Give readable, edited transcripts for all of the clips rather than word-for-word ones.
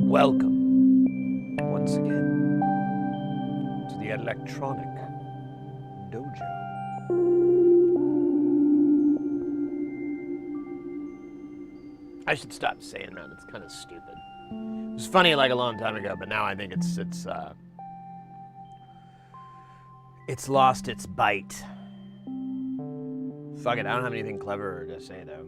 Welcome, once again, to the Electronic Dojo. I should stop saying that. It's kind of stupid. It was funny like a long time ago, but now I think it's lost its bite. Fuck it, I don't have anything clever to say though.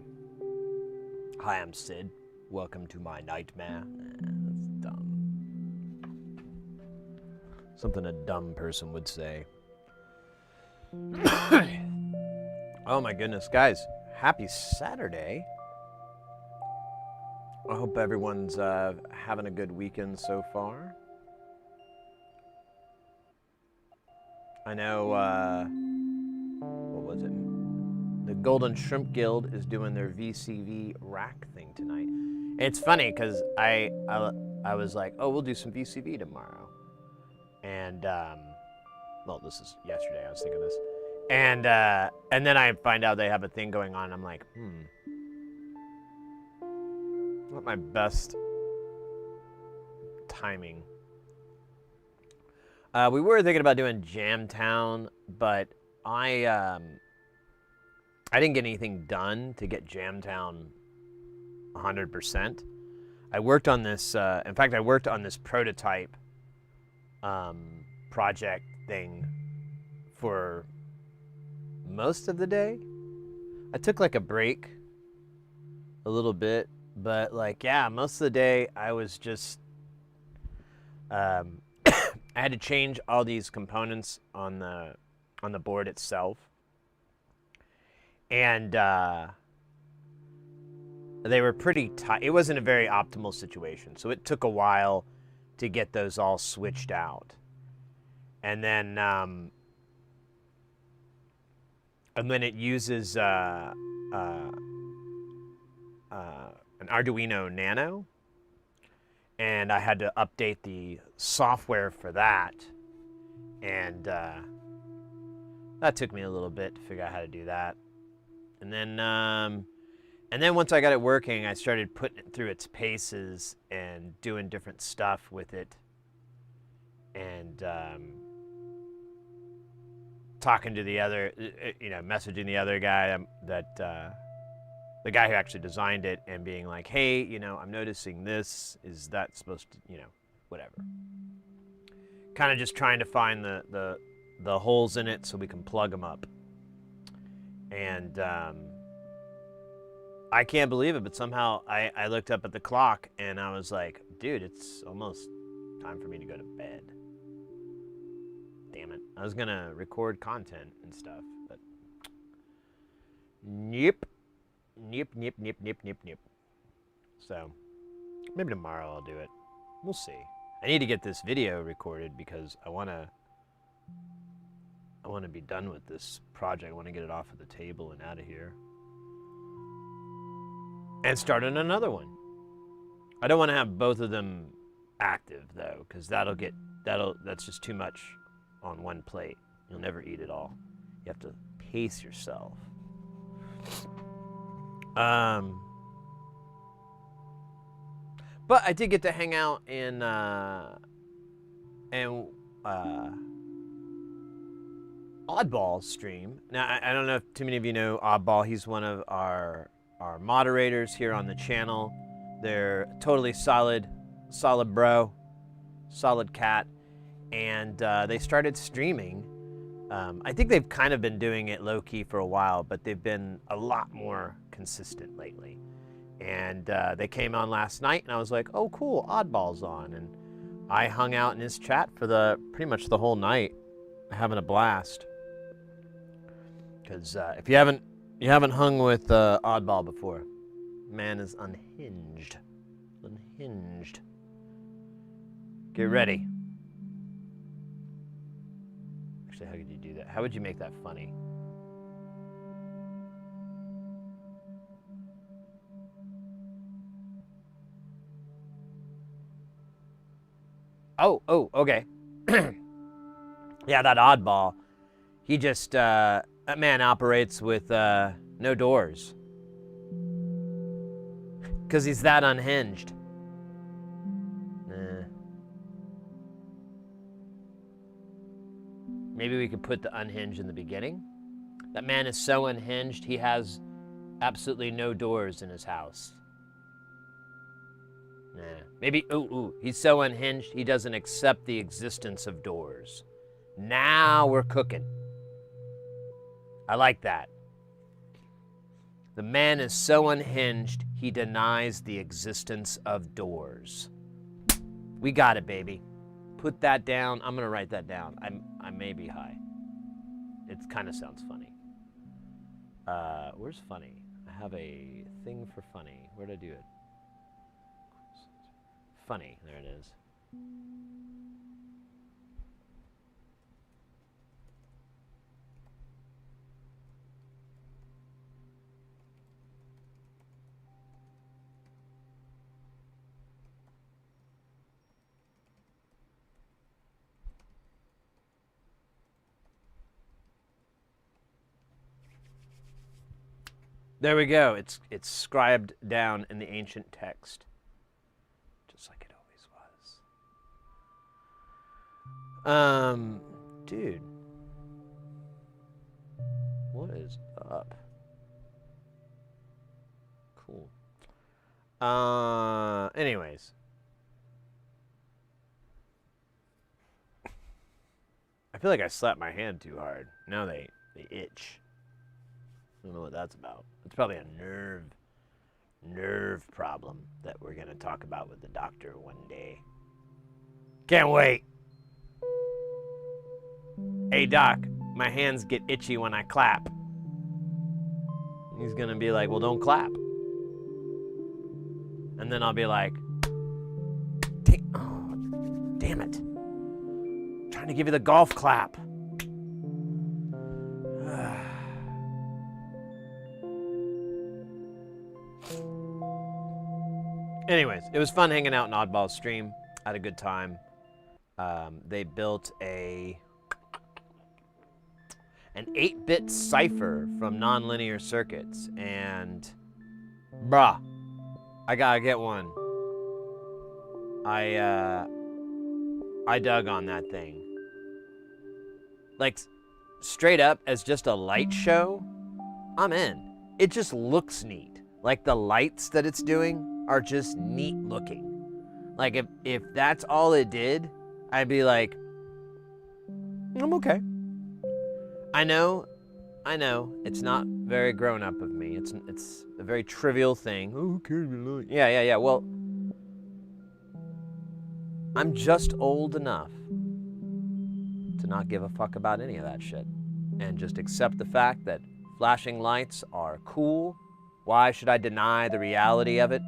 Hi, I'm Sid. Welcome to my nightmare. That's dumb. Something a dumb person would say. Oh my goodness, guys. Happy Saturday. I hope everyone's having a good weekend so far. I know, what was it? The Golden Shrimp Guild is doing their VCV rack thing tonight. It's funny because I was like, oh, we'll do some VCV tomorrow. And, well, this is yesterday, I was thinking this. And then I find out they have a thing going on, and I'm like, not my best timing. We were thinking about doing Jamtown, but I didn't get anything done to get Jamtown 100%. I worked on this, in fact, I worked on this prototype project thing for most of the day. I took like a break a little bit, but like, yeah, most of the day I was just, I had to change all these components on the board itself. And they were pretty tight. It wasn't a very optimal situation, so it took a while to get those all switched out. And then it uses an Arduino Nano, and I had to update the software for that, and that took me a little bit to figure out how to do that. And then once I got it working, I started putting it through its paces and doing different stuff with it, and talking to the other, messaging the other guy the guy who actually designed it, and being like, hey, I'm noticing this. Is that supposed to, whatever. Kind of just trying to find the holes in it so we can plug them up. And I can't believe it, but somehow I looked up at the clock and I was like, dude, it's almost time for me to go to bed. Damn it. I was gonna record content and stuff, but Nope. So maybe tomorrow I'll do it. We'll see. I need to get this video recorded because I want to be done with this project. I want to get it off of the table and out of here. And start on another one. I don't want to have both of them active though, because that's just too much on one plate. You'll never eat it all. You have to pace yourself. But I did get to hang out in Oddball stream. Now, I don't know if too many of you know Oddball. He's one of our moderators here on the channel. They're totally solid bro, solid cat, and they started streaming. I think they've kind of been doing it low-key for a while, but they've been a lot more consistent lately. And they came on last night, and I was like, oh, cool, Oddball's on. And I hung out in his chat for pretty much the whole night, having a blast. Because if you haven't hung with Oddball before, man is unhinged. Unhinged. Get ready. Actually, how could you do that? How would you make that funny? Oh, okay. Yeah, that Oddball. He just That man operates with no doors. Because he's that unhinged. Maybe we could put the unhinged in the beginning. That man is so unhinged, he has absolutely no doors in his house. Maybe, he's so unhinged, he doesn't accept the existence of doors. Now we're cooking. I like that. The man is so unhinged, he denies the existence of doors. We got it, baby. Put that down. I'm going to write that down. I may be high. It kind of sounds funny. Where's funny? I have a thing for funny. Where'd I do it? Funny. There it is. There we go. It's scribed down in the ancient text, just like it always was. Dude, what is up? Cool. Anyways, I feel like I slapped my hand too hard. Now they itch. I don't know what that's about. It's probably a nerve problem that we're going to talk about with the doctor one day. Can't wait. Hey, doc, my hands get itchy when I clap. He's going to be like, well, don't clap. And then I'll be like, damn it. I'm trying to give you the golf clap. Anyways, it was fun hanging out in Oddball's stream. I had a good time. They built an 8-bit cipher from nonlinear circuits, and bruh, I gotta get one. I dug on that thing. Like, straight up as just a light show, I'm in. It just looks neat. Like, the lights that it's doing are just neat looking. Like, if that's all it did, I'd be like, I'm okay. I know, it's not very grown up of me. It's a very trivial thing. Oh, okay, yeah. Well, I'm just old enough to not give a fuck about any of that shit. And just accept the fact that flashing lights are cool. Why should I deny the reality of it?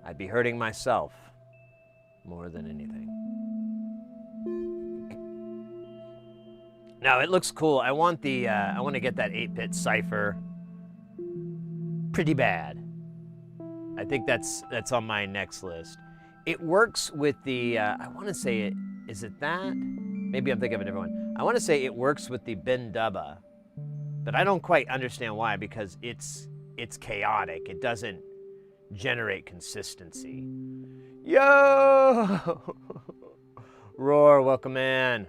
I'd be hurting myself more than anything. No, it looks cool. I want to get that 8-bit cipher pretty bad. I think that's on my next list. It works with the, I want to say it, is it that? Maybe I'm thinking of a different one. I want to say it works with the bin dubba, but I don't quite understand why, because it's chaotic. It doesn't generate consistency. Yo! Roar, welcome in.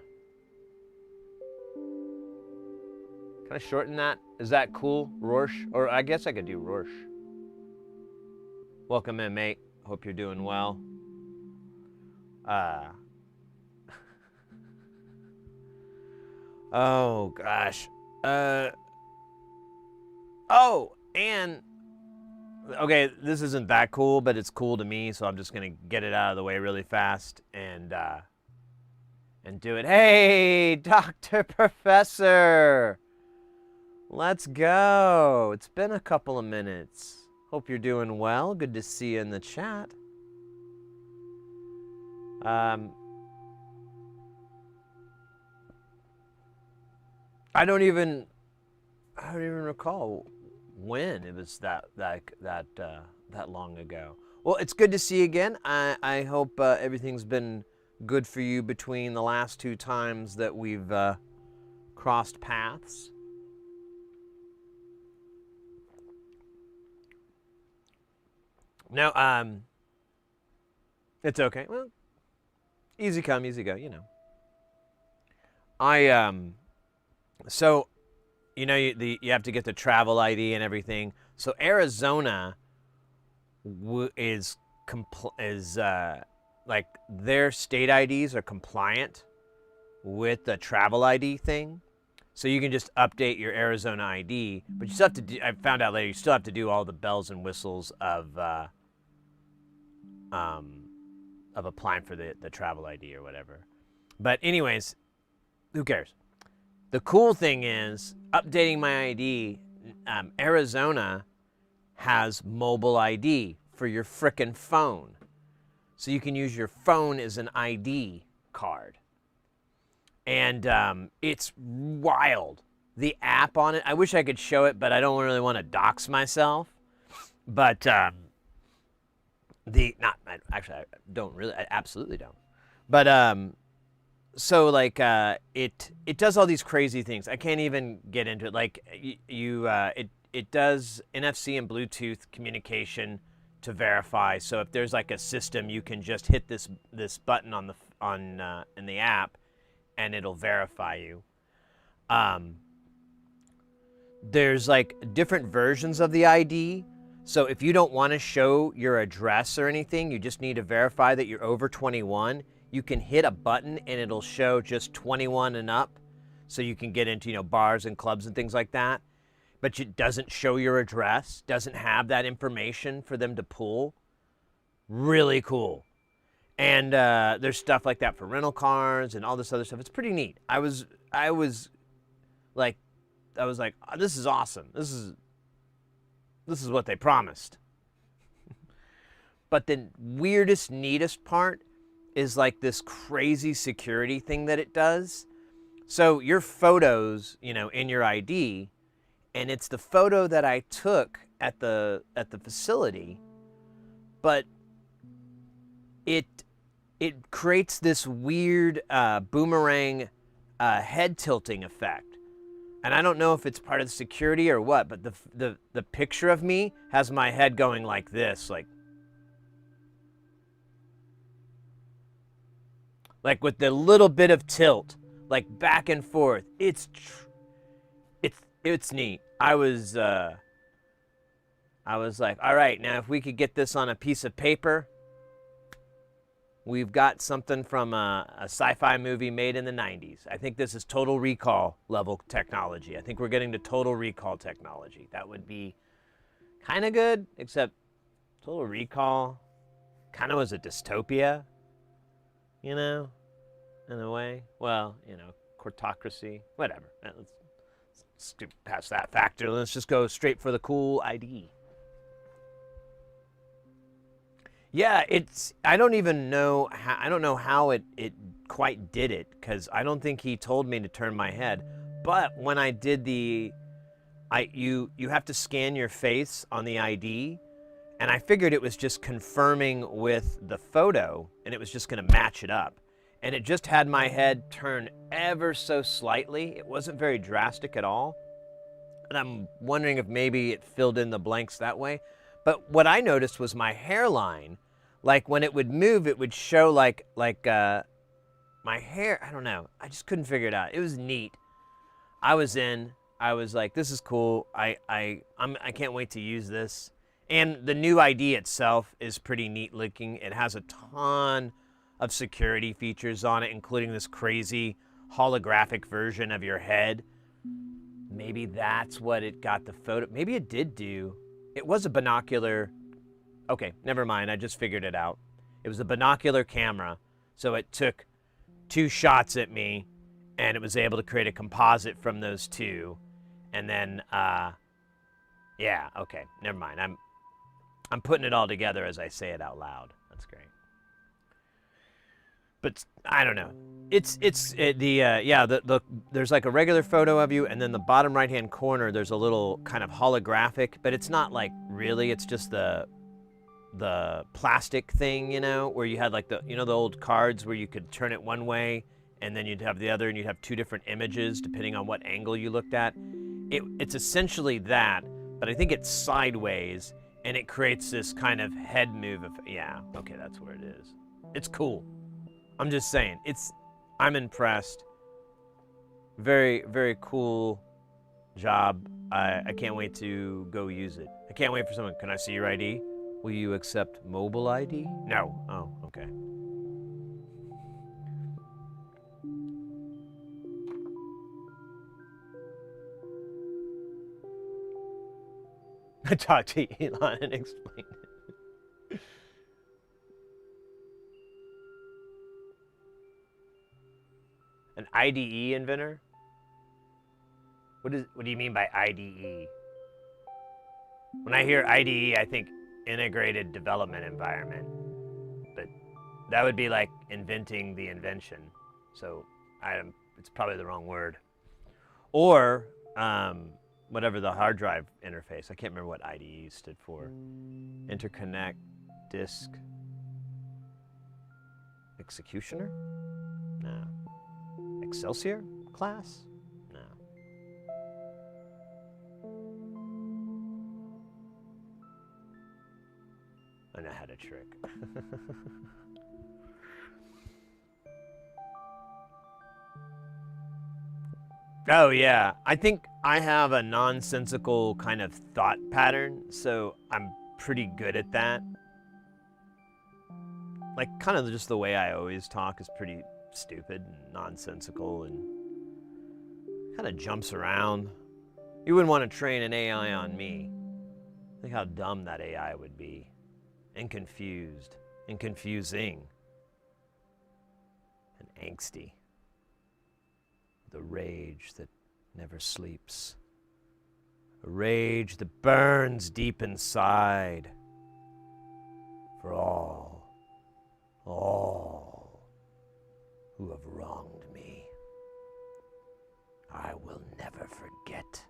Can I shorten that? Is that cool? Rorsch? Or I guess I could do Rorsch. Welcome in, mate. Hope you're doing well. Oh, gosh. Oh, and okay, this isn't that cool, but it's cool to me, so I'm just gonna get it out of the way really fast and do it. Hey, Dr. Professor! Let's go. It's been a couple of minutes. Hope you're doing well. Good to see you in the chat. I don't even recall when it was that long ago. Well, it's good to see you again. I hope everything's been good for you between the last 2 times that we've crossed paths. No, it's okay. Well, easy come, easy go, you know. So, you know, you have to get the travel ID and everything. So Arizona is like their state IDs are compliant with the travel ID thing. So you can just update your Arizona ID, but you still have to do, I found out later, you still have to do all the bells and whistles of applying for the travel ID or whatever. But anyways, who cares? The cool thing is, updating my ID, Arizona has mobile ID for your frickin' phone. So you can use your phone as an ID card. And it's wild. The app on it, I wish I could show it, but I don't really want to dox myself. But I absolutely don't. But so like it does all these crazy things. I can't even get into it. Like it does NFC and Bluetooth communication to verify. So if there's like a system, you can just hit this button in the app, and it'll verify you. There's like different versions of the ID. So if you don't want to show your address or anything, you just need to verify that you're over 21. You can hit a button and it'll show just 21 and up, so you can get into, you know, bars and clubs and things like that. But it doesn't show your address, doesn't have that information for them to pull. Really cool. And there's stuff like that for rental cars and all this other stuff. It's pretty neat. I was like, oh, this is awesome. This is what they promised. But the weirdest, neatest part is like this crazy security thing that it does. So your photos, you know, in your ID, and it's the photo that I took at the facility, but it creates this weird boomerang head tilting effect. And I don't know if it's part of the security or what, but the picture of me has my head going like this, like with the little bit of tilt, like back and forth. It's neat. I was like, all right, now if we could get this on a piece of paper, we've got something from a sci-fi movie made in the 90s. I think this is Total Recall level technology. I think we're getting to Total Recall technology. That would be kind of good, except Total Recall kind of was a dystopia, you know, in a way. Well, you know, cortocracy, whatever. Let's skip past that factor. Let's just go straight for the cool ID. Yeah, I don't know how it quite did it, because I don't think he told me to turn my head. But when I did you have to scan your face on the ID, and I figured it was just confirming with the photo, and it was just going to match it up. And it just had my head turn ever so slightly. It wasn't very drastic at all. And I'm wondering if maybe it filled in the blanks that way. But what I noticed was my hairline, like when it would move, it would show like my hair. I don't know. I just couldn't figure it out. It was neat. I was like, this is cool. I can't wait to use this. And the new ID itself is pretty neat looking. It has a ton of security features on it, including this crazy holographic version of your head. Maybe that's what it got the photo. Maybe it did do. It was a binocular. Okay, never mind. I just figured it out. It was a binocular camera. So it took 2 shots at me, and it was able to create a composite from those 2. And then, yeah, okay, never mind. I'm putting it all together as I say it out loud. That's great. But I don't know. There's like a regular photo of you, and then the bottom right-hand corner, there's a little kind of holographic, but it's not like really, it's just the plastic thing, you know, where you had like the old cards where you could turn it one way and then you'd have the other, and you'd have two different images depending on what angle you looked at. It's essentially that, but I think it's sideways, and it creates this kind of head move of, yeah, okay, that's where it is. It's cool. I'm just saying, I'm impressed. Very, very cool job. I can't wait to go use it. I can't wait for someone, can I see your ID? Will you accept mobile ID? No. Oh, okay. I talked to Elon and explained it. An IDE inventor? What do you mean by IDE? When I hear IDE, I think integrated development environment. But that would be like inventing the invention. So it's probably the wrong word. Or whatever the hard drive interface. I can't remember what IDE stood for. Interconnect disk executioner? No. Excelsior class? No. I know how to trick. Oh, yeah. I think I have a nonsensical kind of thought pattern, so I'm pretty good at that. Like, kind of just the way I always talk is pretty stupid and nonsensical and kind of jumps around. You wouldn't want to train an AI on me. Think how dumb that AI would be. And confused. And confusing. And angsty. The rage that never sleeps. A rage that burns deep inside. For all who have wronged me, I will never forget.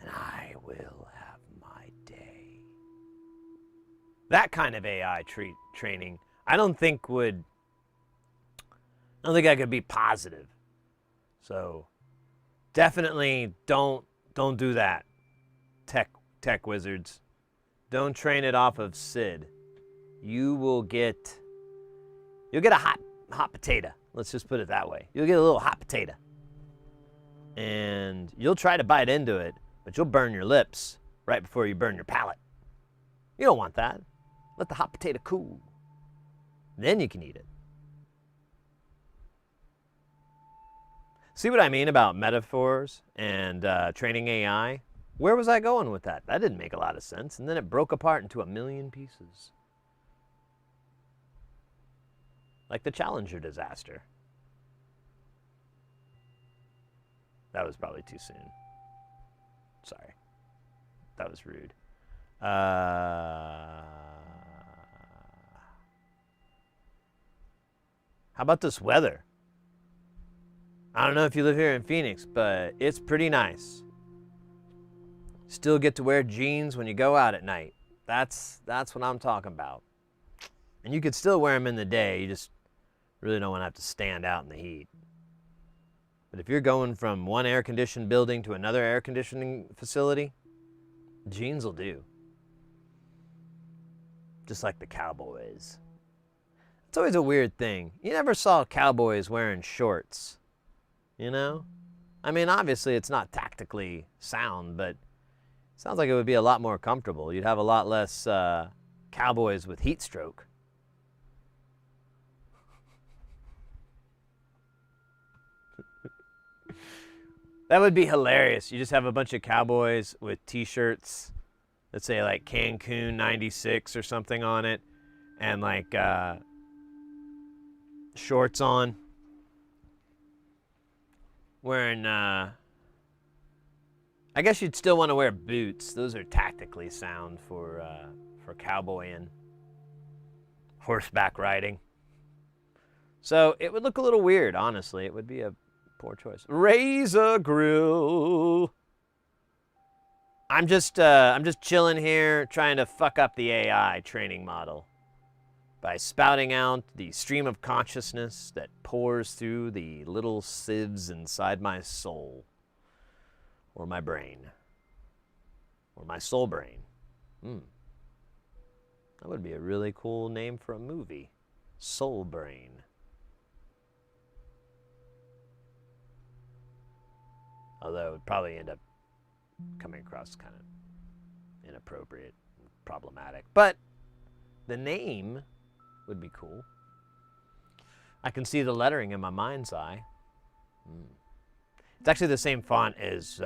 And I will have my day. That kind of AI training, I don't think I could be positive. So definitely don't do that, tech wizards. Don't train it off of Sid. You'll get a hot potato. Let's just put it that way. You'll get a little hot potato. And you'll try to bite into it, but you'll burn your lips right before you burn your palate. You don't want that. Let the hot potato cool. Then you can eat it. See what I mean about metaphors and training AI? Where was I going with that? That didn't make a lot of sense. And then it broke apart into a million pieces. Like the Challenger disaster. That was probably too soon. Sorry. That was rude. How about this weather? I don't know if you live here in Phoenix, but it's pretty nice. Still get to wear jeans when you go out at night. That's what I'm talking about. And you could still wear them in the day. You just really don't want to have to stand out in the heat. But if you're going from one air-conditioned building to another air-conditioning facility, jeans will do. Just like the cowboys. It's always a weird thing. You never saw cowboys wearing shorts, you know? I mean, obviously it's not tactically sound, but it sounds like it would be a lot more comfortable. You'd have a lot less cowboys with heat stroke. That would be hilarious. You just have a bunch of cowboys with t-shirts that say like Cancun 96 or something on it, and like shorts on. Wearing, I guess you'd still want to wear boots. Those are tactically sound for cowboying, horseback riding. So it would look a little weird, honestly. It would be a poor choice. Razor grill. I'm just chilling here, trying to fuck up the AI training model. by spouting out the stream of consciousness that pours through the little sieves inside my soul, or my brain, or my soul brain. That would be a really cool name for a movie. Soul Brain. Although it would probably end up coming across kind of inappropriate, problematic. But the name would be cool. I can see the lettering in my mind's eye. It's actually the same font as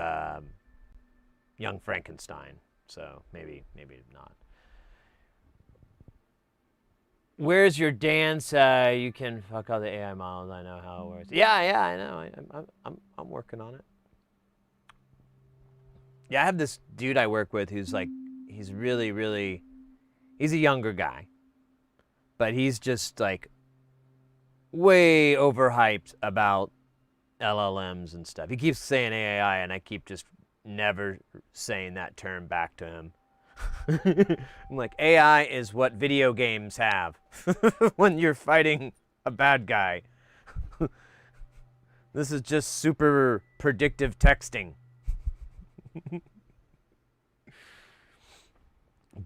Young Frankenstein, so maybe not. Where's your dance? You can fuck all the AI models. I know how it works. Yeah, I know. I'm working on it. Yeah, I have this dude I work with who's like, he's really, he's a younger guy, but he's just like way overhyped about LLMs and stuff. He keeps saying AI, and I keep just never saying that term back to him. I'm like, AI is what video games have when you're fighting a bad guy. This is just super predictive texting.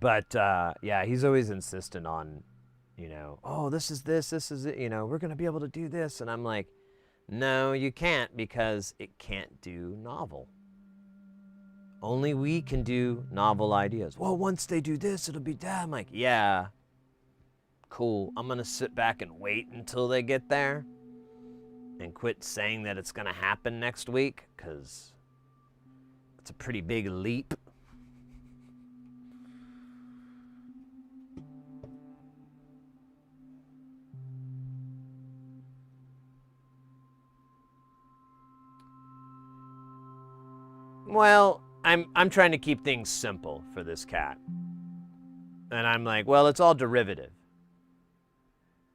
But yeah, he's always insistent on, oh, this is it, we're going to be able to do this. And I'm like, no, you can't, because it can't do novel. Only we can do novel ideas. Well, once they do this, it'll be that. I'm like, yeah, cool. I'm going to sit back and wait until they get there and quit saying that it's going to happen next week, because it's a pretty big leap. Well, I'm trying to keep things simple for this cat. And I'm like, well, it's all derivative.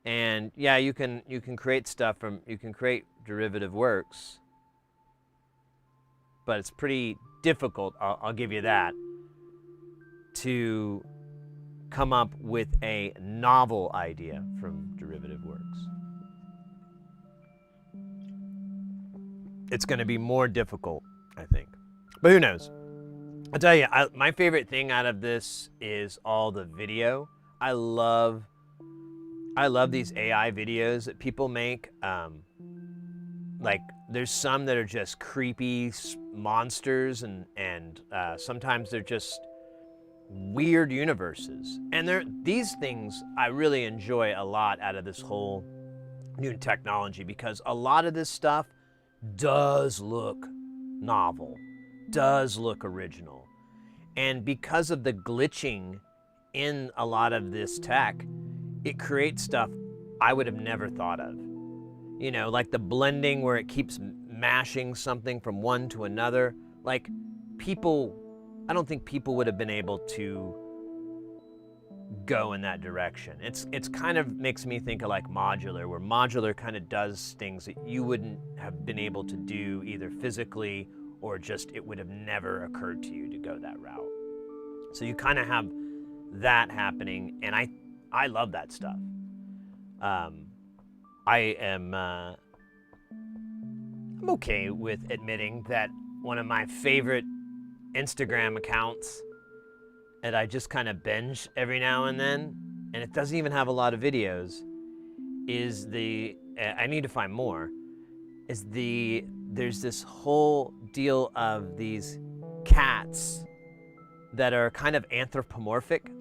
And yeah, you can create stuff from, you can create derivative works, but it's pretty difficult, I'll give you that, to come up with a novel idea from derivative works. It's going to be more difficult, I think. But who knows? I'll tell you, my favorite thing out of this is all the video. I love these AI videos that people make. Like, there's some that are just creepy monsters, and sometimes they're just weird universes. And these things I really enjoy a lot out of this whole new technology, because a lot of this stuff does look novel, does look original. And because of the glitching in a lot of this tech, it creates stuff I would have never thought of. Like the blending where it keeps mashing something from one to another. Like, I don't think people would have been able to go in that direction. It's kind of makes me think of like modular, where modular kind of does things that you wouldn't have been able to do either physically, or just it would have never occurred to you to go that route. So you kind of have that happening, and I love that stuff. I'm okay with admitting that one of my favorite Instagram accounts that I just kind of binge every now and then, and it doesn't even have a lot of videos, is I need to find more, there's this whole deal of these cats that are kind of anthropomorphic,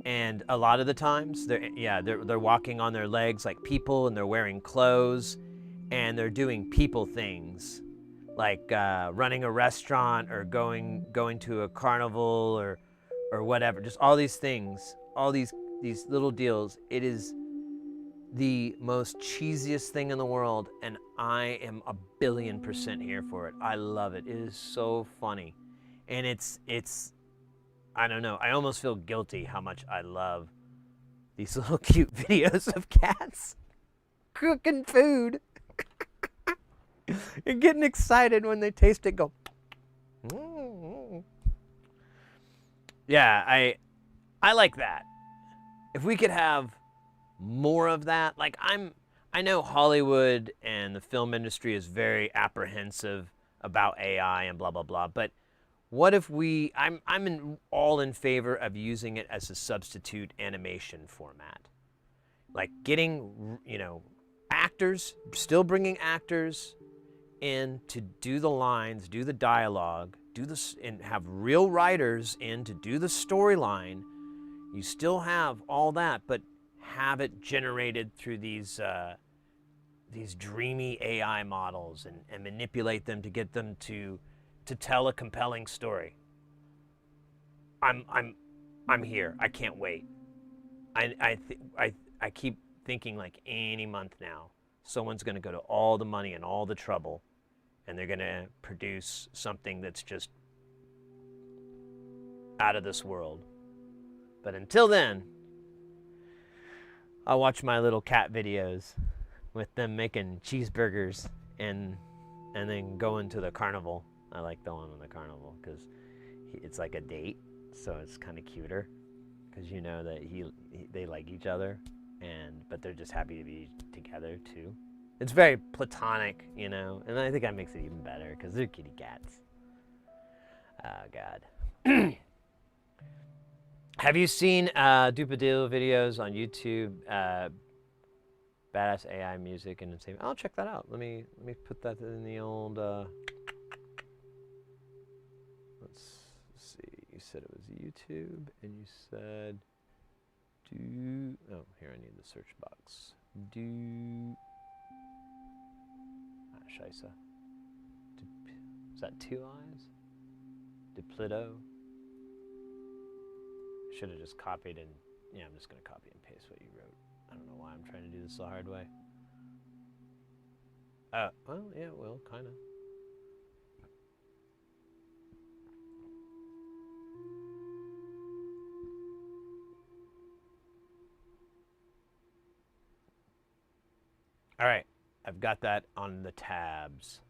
and a lot of the times they're walking on their legs like people, and they're wearing clothes, and they're doing people things, like running a restaurant, or going to a carnival, or whatever. Just all these things, all these little deals. It is the most cheesiest thing in the world, and I am 1,000,000,000% here for it. I love it. It is so funny. And it's I don't know, I almost feel guilty how much I love these little cute videos of cats cooking food and getting excited when they taste it, go. Yeah, I like that. If we could have more of that. Like I know Hollywood and the film industry is very apprehensive about AI and blah blah blah, but what if all in favor of using it as a substitute animation format, like getting actors, still bringing actors in to do the lines, do the dialogue, and have real writers in to do the storyline. You still have all that, but have it generated through these dreamy AI models and manipulate them to get them to tell a compelling story. I'm here. I can't wait. I keep thinking like any month now, someone's going to go to all the money and all the trouble, and they're going to produce something that's just out of this world. But until then, I'll watch my little cat videos with them making cheeseburgers and then going to the carnival. I like the one on the carnival because it's like a date, so it's kind of cuter because you know that they like each other, but they're just happy to be together too. It's very platonic, and I think that makes it even better because they're kitty cats. Oh God. Have you seen Dupadillo videos on YouTube? Badass AI music and same. I'll check that out. Let me put that in the old. Let's see. You said it was YouTube, and you said do. Oh, here I need the search box. Do. Scheisse. Is that 2 eyes? Duplito. Should have just copied and yeah, I'm just gonna copy and paste what you wrote. I don't know why I'm trying to do this the hard way. Well, yeah, well, kind of. All right, I've got that on the tabs.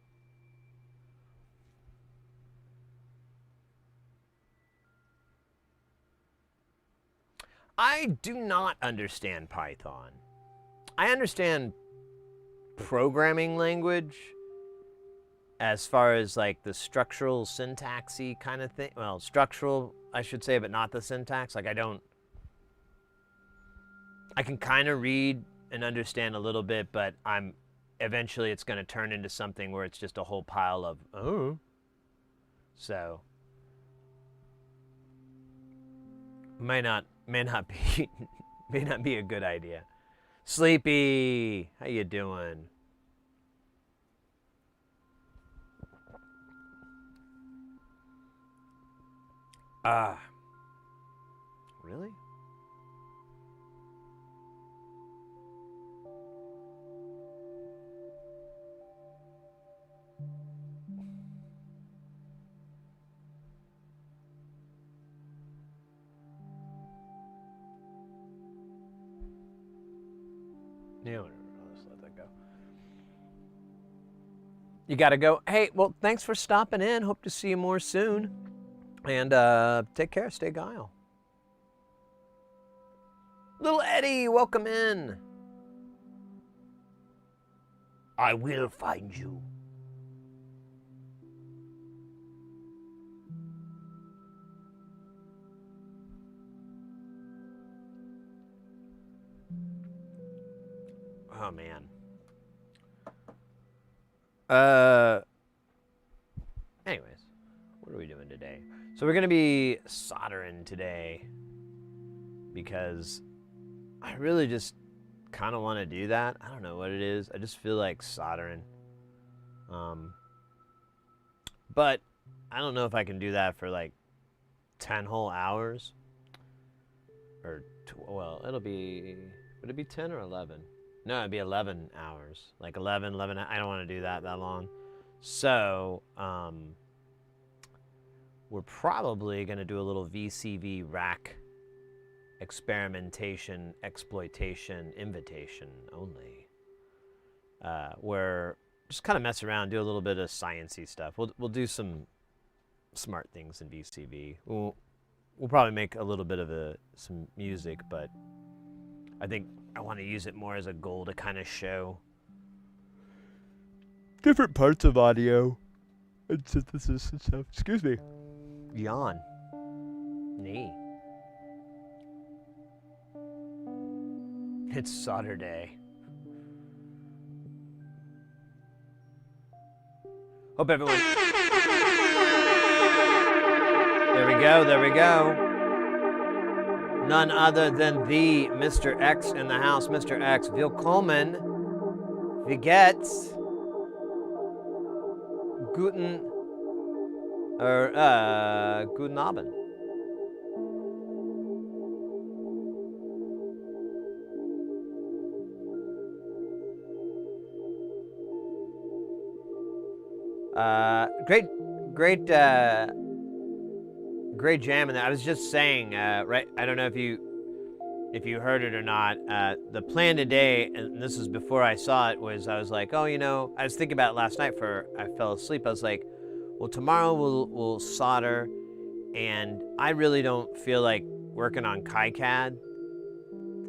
I do not understand Python. I understand programming language as far as like the structural syntaxy kind of thing. Well, structural, I should say, but not the syntax. Like I can kind of read and understand a little bit, but eventually it's going to turn into something where it's just a whole pile of, oh. So may not be a good idea. Sleepy, how you doing? Really? Yeah, whatever. I'll just let that go. You gotta go. Hey, well, thanks for stopping in. Hope to see you more soon. And take care. Stay guile. Little Eddie, welcome in. I will find you. Oh, man. Anyways, what are we doing today? So we're going to be soldering today because I really just kind of want to do that. I don't know what it is. I just feel like soldering. But I don't know if I can do that for like 10 whole hours. Or, well, would it be 10 or 11? No, it'd be 11 hours. Like 11, I don't want to do that long. So, we're probably going to do a little VCV rack experimentation, exploitation, invitation only. Where just kind of mess around, do a little bit of sciencey stuff. We'll do some smart things in VCV. We'll probably make a little bit of some music, but I think I want to use it more as a goal to kind of show different parts of audio and synthesis and stuff. Excuse me. Yawn. Knee. It's solder day. Hope everyone... There we go, there we go. None other than the Mr. X in the house. Mr. X, willkommen. Wie geht's? Guten Abend. Great jam in that. I was just saying, right? I don't know if you heard it or not. The plan today, and this is before I saw it, was I was like, oh, you know, I was thinking about it last night. I fell asleep. I was like, well, tomorrow we'll solder, and I really don't feel like working on KiCad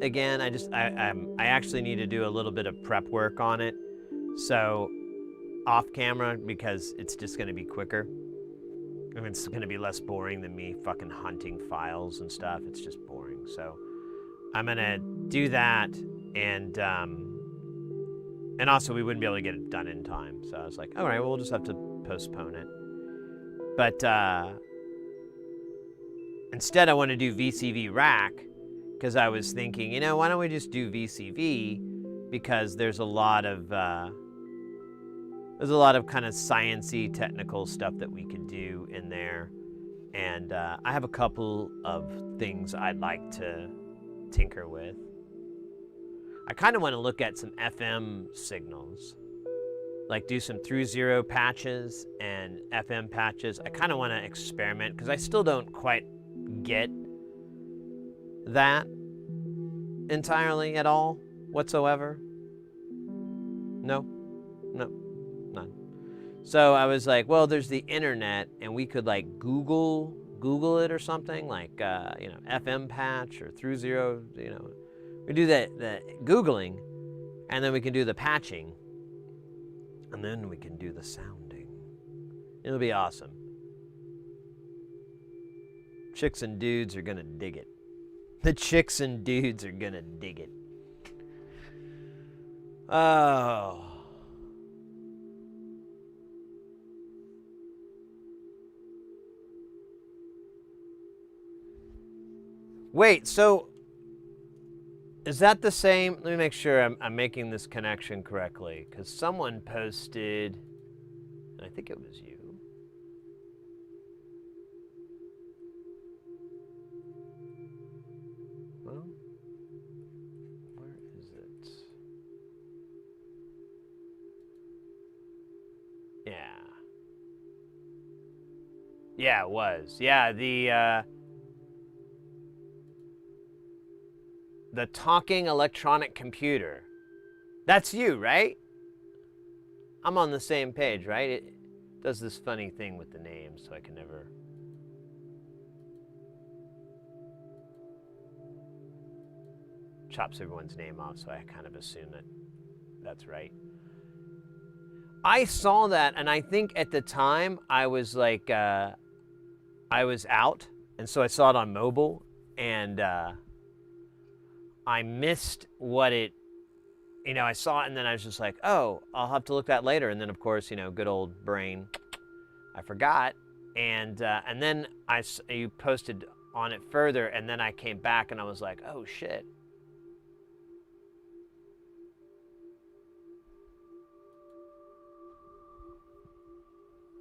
again. I actually need to do a little bit of prep work on it, so off camera, because it's just going to be quicker. I mean, it's going to be less boring than me fucking hunting files and stuff. It's just boring. So I'm going to do that, and also we wouldn't be able to get it done in time. So I was like, all right, well, we'll just have to postpone it. But instead I want to do VCV rack, because I was thinking, you know, why don't we just do VCV, because there's a lot of kind of sciencey technical stuff that we could do in there, and I have a couple of things I'd like to tinker with. I kind of want to look at some FM signals, like do some through zero patches and FM patches. I kind of want to experiment, because I still don't quite get that entirely at all whatsoever. No, none. So I was like, well, there's the internet, and we could like Google it or something, like you know, FM patch or through zero. You know, we do the Googling, and then we can do the patching, and then we can do the sounding. It'll be awesome. Chicks and dudes are gonna dig it. The chicks and dudes are gonna dig it. Oh. Wait, so is that the same? Let me make sure I'm making this connection correctly, because someone posted, and I think it was you. Well, where is it? Yeah. Yeah, it was. Yeah, the talking electronic computer. That's you, right? I'm on the same page, right? It does this funny thing with the names, so I can never... chops everyone's name off, so I kind of assume that that's right. I saw that, and I think at the time I was like, I was out, and so I saw it on mobile, and I missed what it, you know, I saw it, and then I was just like, oh, I'll have to look that later. And then, of course, you know, good old brain, I forgot. And then you posted on it further, and then I came back, and I was like, oh, shit.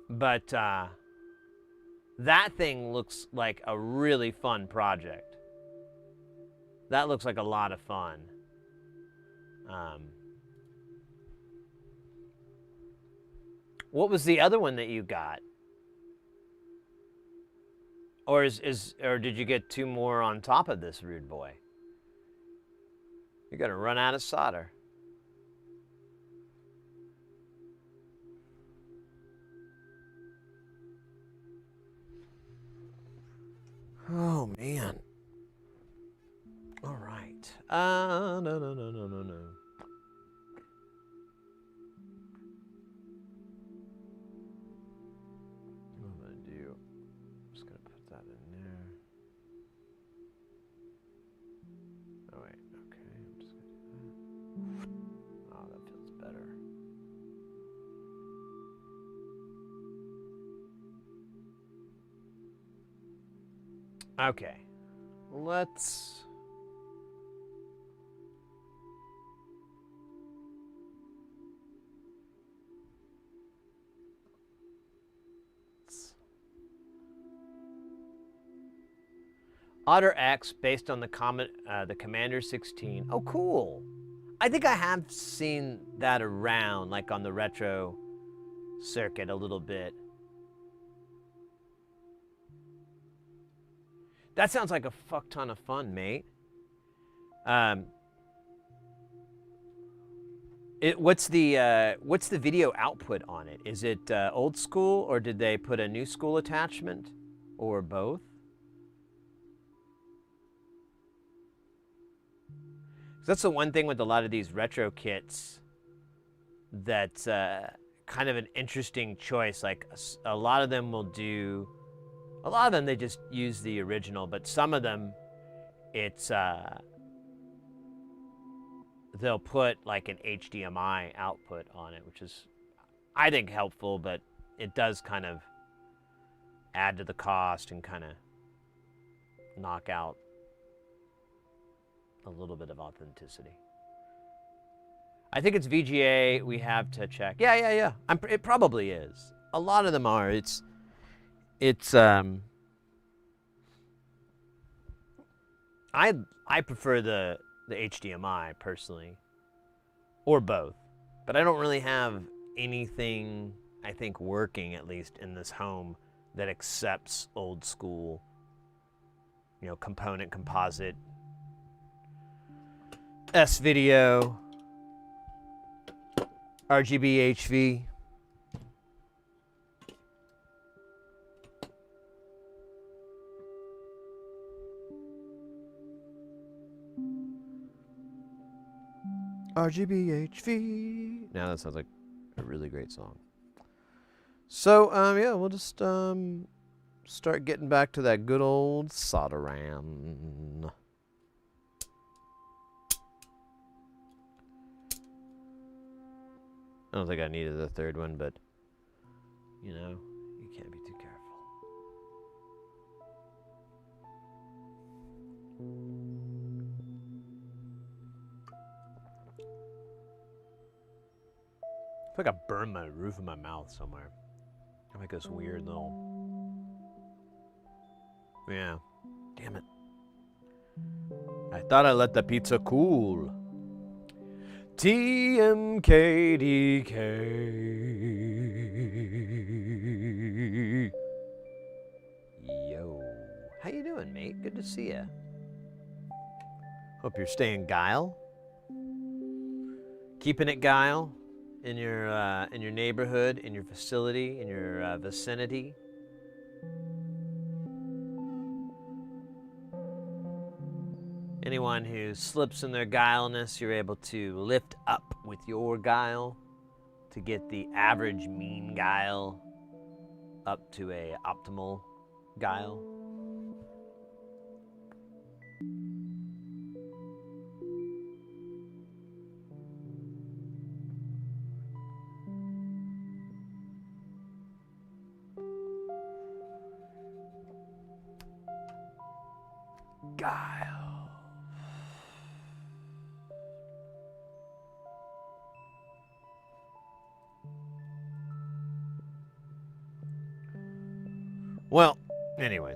But that thing looks like a really fun project. That looks like a lot of fun. What was the other one that you got? Or or did you get two more on top of this rude boy? You're gonna run out of solder. Oh man. All right. No. What am I gonna do? I'm just gonna put that in there. Oh wait, okay, I'm just gonna do that. Oh, that feels better. Okay, let's... Otter X based on the Commander 16. Oh, cool. I think I have seen that around, like on the retro circuit a little bit. That sounds like a fuck ton of fun, mate. What's the video output on it? Is it old school, or did they put a new school attachment, or both? That's the one thing with a lot of these retro kits that's kind of an interesting choice. Like a lot of them will do, a lot of them they just use the original, but some of them it's they'll put like an HDMI output on it, which is, I think, helpful, but it does kind of add to the cost and kind of knock out a little bit of authenticity. I think it's VGA. We have to check. Yeah. It probably is. A lot of them are. It's I prefer the HDMI personally, or both, but I don't really have anything, I think, working at least in this home that accepts old school, component composite S-video, RGB HV. RGB HV. Now that sounds like a really great song. So, yeah, we'll just start getting back to that good old soldering. I don't think I needed the third one, but, you can't be too careful. I feel like I burned my roof of my mouth somewhere. I make this weird little... Yeah. Damn it. I thought I let the pizza cool. TMKDK. Yo. How you doing, mate? Good to see ya. Hope you're staying guile. Keeping it guile in your neighborhood, in your facility, in your vicinity. Anyone who slips in their guileness, you're able to lift up with your guile to get the average mean guile up to a optimal guile. Guile. Well, anyways,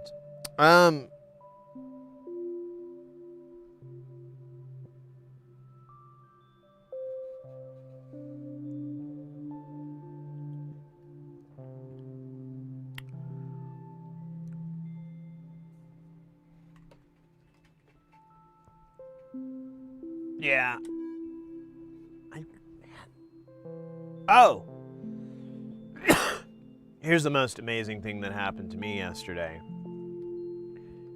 yeah. Oh! Here's the most amazing thing that happened to me yesterday.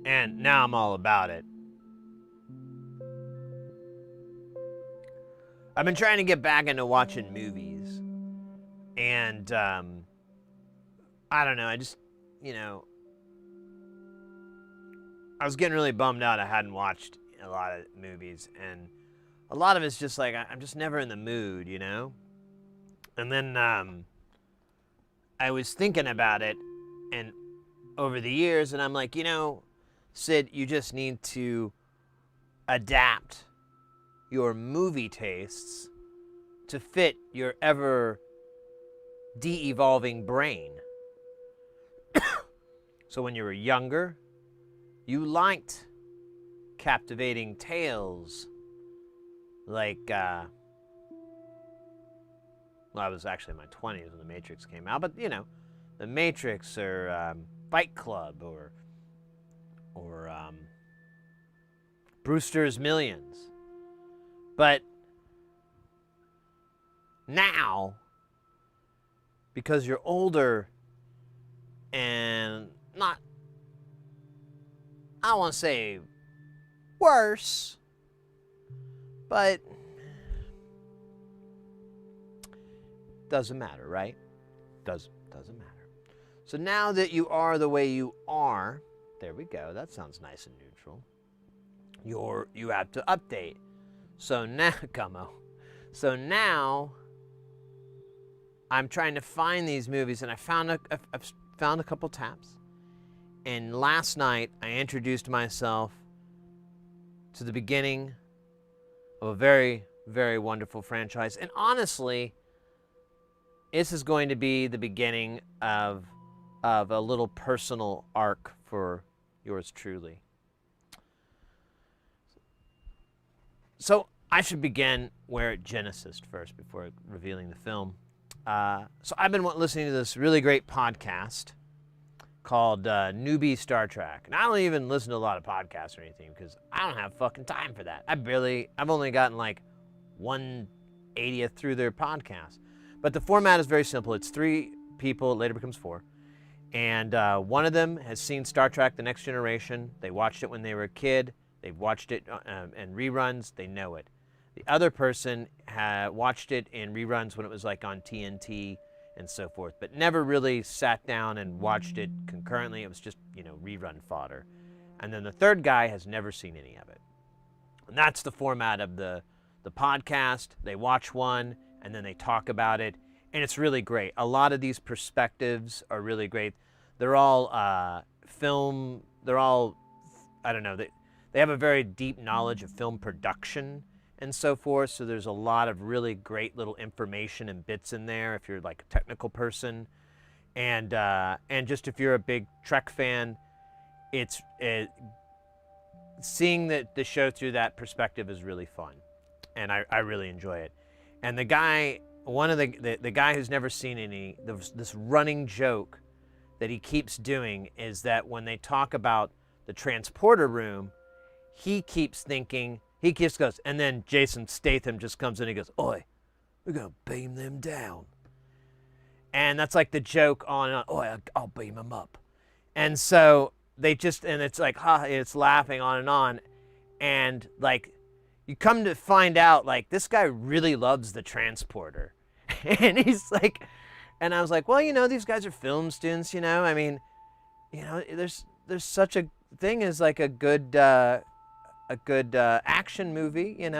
And now I'm all about it. I've been trying to get back into watching movies. And, I don't know, I just, I was getting really bummed out I hadn't watched a lot of movies. And a lot of it's just like, I'm just never in the mood, And then, I was thinking about it and over the years, and I'm like, Sid, you just need to adapt your movie tastes to fit your ever de-evolving brain. So when you were younger, you liked captivating tales like, well, I was actually in my 20s when The Matrix came out, but, The Matrix or Fight Club or Brewster's Millions. But now, because you're older and not, I don't want to say worse, but doesn't matter, right? Doesn't matter. So now that you are the way you are, there we go. That sounds nice and neutral. You have to update. So now, Gummo. So now, I'm trying to find these movies, and I've found a couple taps. And last night, I introduced myself to the beginning of a very, very wonderful franchise. And honestly, this is going to be the beginning of a little personal arc for yours truly. So I should begin where Genesis first before revealing the film. So I've been listening to this really great podcast called Newbie Star Trek. And I don't even listen to a lot of podcasts or anything because I don't have fucking time for that. I've only gotten like 1/80th through their podcast. But the format is very simple. It's 3 people, it later becomes 4. And one of them has seen Star Trek The Next Generation. They watched it when they were a kid. They've watched it in reruns. They know it. The other person watched it in reruns when it was like on TNT and so forth, but never really sat down and watched it concurrently. It was just, rerun fodder. And then the third guy has never seen any of it. And that's the format of the podcast. They watch one, and then they talk about it, and it's really great. A lot of these perspectives are really great. They're all I don't know, they have a very deep knowledge of film production and so forth, so there's a lot of really great little information and bits in there if you're like a technical person. And just if you're a big Trek fan, it's seeing the show through that perspective is really fun, and I really enjoy it. And the guy, one of the guy who's never seen any, this running joke that he keeps doing is that when they talk about the transporter room, he keeps thinking, he just goes, and then Jason Statham just comes in and he goes, "Oi, we're gonna beam them down." And that's like the joke on, "Oi, I'll beam them up." And so they just, and it's like, it's laughing on. And like, you come to find out, like, this guy really loves the transporter. And he's like, and I was like, well, these guys are film students, I mean, there's such a thing as like a good action movie, you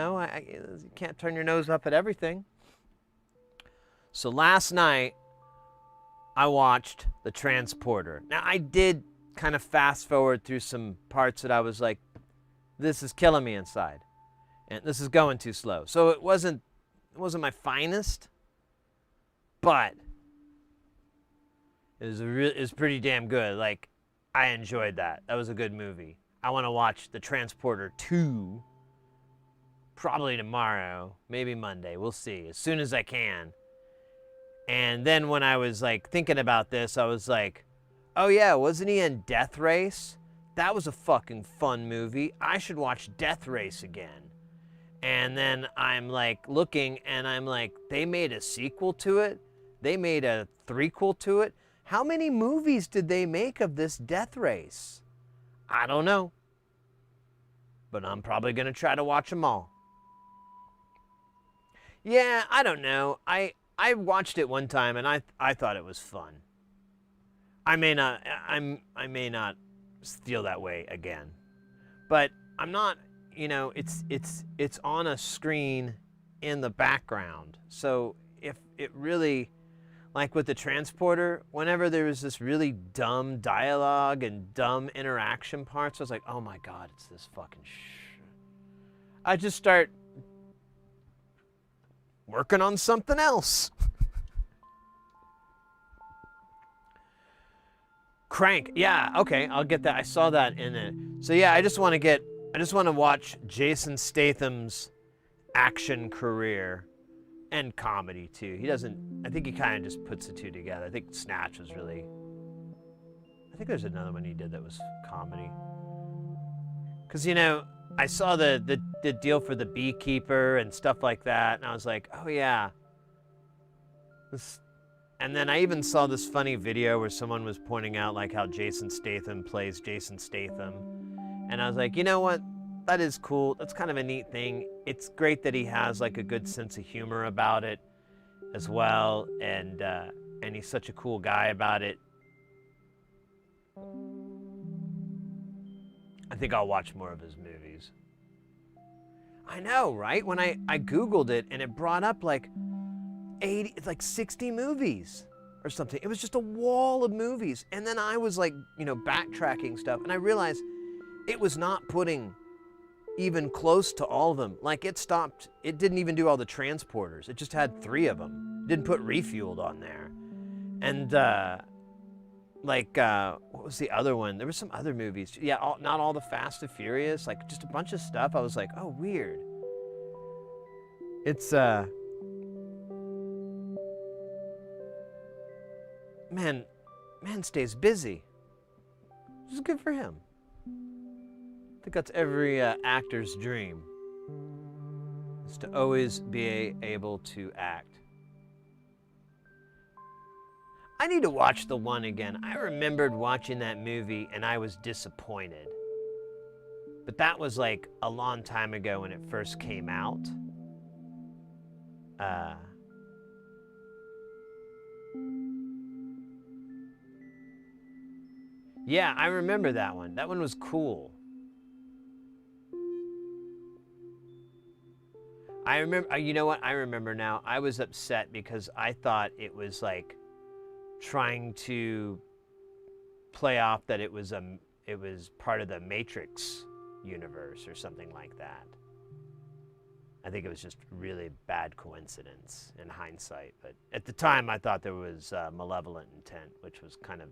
can't turn your nose up at everything. So last night, I watched The Transporter. Now, I did kind of fast forward through some parts that I was like, this is killing me inside. And this is going too slow. So it wasn't my finest, but it was pretty damn good. Like, I enjoyed that. That was a good movie. I want to watch The Transporter 2 probably tomorrow, maybe Monday. We'll see. As soon as I can. And then when I was like thinking about this, I was like, oh yeah, wasn't he in Death Race? That was a fucking fun movie. I should watch Death Race again. And then I'm like looking and I'm like, they made a sequel to it? They made a threequel to it? How many movies did they make of this Death Race? I don't know. But I'm probably going to try to watch them all. Yeah, I don't know. I watched it one time and I thought it was fun. I may not feel that way again. But I'm not, it's on a screen in the background. So if it really, like with the transporter, whenever there was this really dumb dialogue and dumb interaction parts, I was like, oh my God, it's this fucking I just start working on something else. Crank, yeah, okay, I'll get that. I saw that in it. So yeah, I just want to watch Jason Statham's action career and comedy too. He doesn't, I think he kind of just puts the two together. I think Snatch was really, I think there's another one he did that was comedy. Because, I saw the deal for the beekeeper and stuff like that, and I was like, oh yeah. And then I even saw this funny video where someone was pointing out like how Jason Statham plays Jason Statham. And I was like, you know what? That is cool. That's kind of a neat thing. It's great that he has like a good sense of humor about it as well, and he's such a cool guy about it. I think I'll watch more of his movies. I know, right? When I Googled it and it brought up like 80, it's like 60 movies or something. It was just a wall of movies. And then I was like, backtracking stuff, and I realized it was not putting even close to all of them. Like it didn't even do all the transporters. It just had 3 of them. It didn't put Refueled on there. And what was the other one? There were some other movies. Yeah, not all the Fast and Furious, like just a bunch of stuff. I was like, oh, weird. It's, man stays busy. Which is good for him. I think that's every actor's dream, is to always be able to act. I need to watch The One again. I remembered watching that movie and I was disappointed. But that was like a long time ago when it first came out. Yeah, I remember that one. That one was cool. I remember, you know what? I remember now. I was upset because I thought it was like trying to play off that it was part of the Matrix universe or something like that. I think it was just really bad coincidence in hindsight. But at the time, I thought there was malevolent intent, which was kind of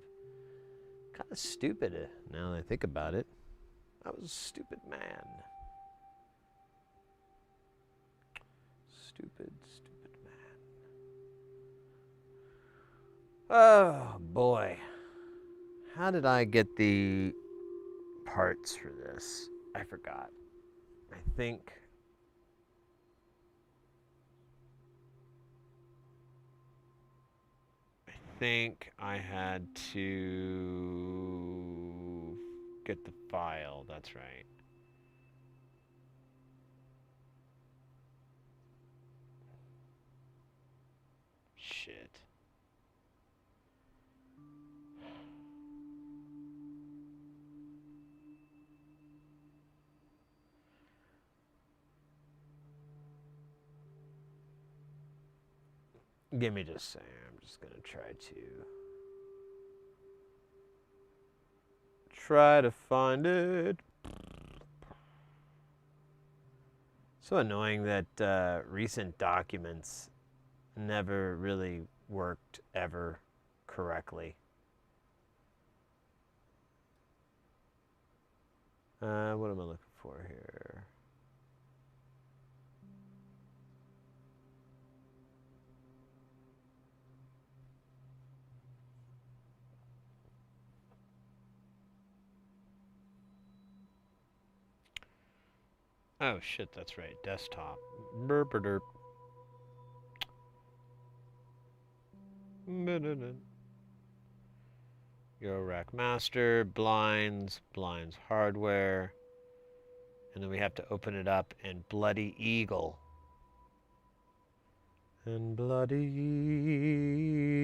stupid. Now that I think about it, I was a stupid man. Stupid man. Oh boy, how did I get the parts for this? I forgot. I think I had to get the file. That's right. Shit. Give me just a second. I'm just going to try to find it. So annoying that recent documents never really worked ever correctly. What am I looking for here? Oh shit, that's right, desktop. Burp-a-derp. Eurorack master, blinds hardware, and then we have to open it up in Bloody Eagle. and bloody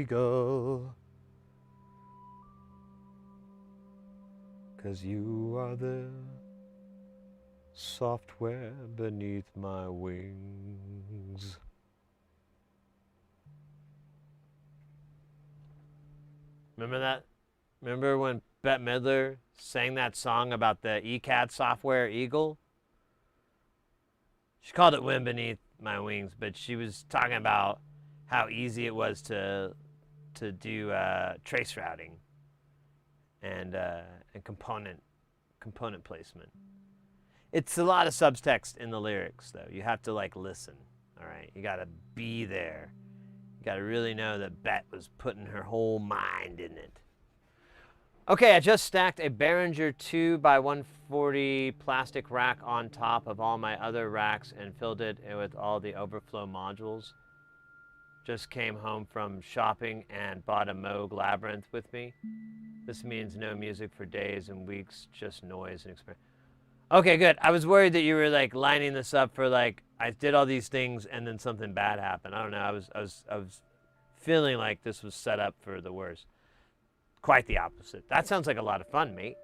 eagle, 'cause you are the software beneath my wings. Remember that? Remember when Bette Midler sang that song about the ECAD software Eagle? She called it Wind Beneath My Wings, but she was talking about how easy it was to do trace routing and component placement. It's a lot of subtext in the lyrics, though. You have to like listen. All right, you got to be there. You got to really know that Bette was putting her whole mind in it. Okay, I just stacked a Behringer 2x140 plastic rack on top of all my other racks and filled it with all the overflow modules. Just came home from shopping and bought a Moog Labyrinth with me. This means no music for days and weeks, just noise and experience. Okay, good. I was worried that you were like lining this up for like, I did all these things and then something bad happened. I don't know. I was feeling like this was set up for the worst. Quite the opposite. That sounds like a lot of fun, mate.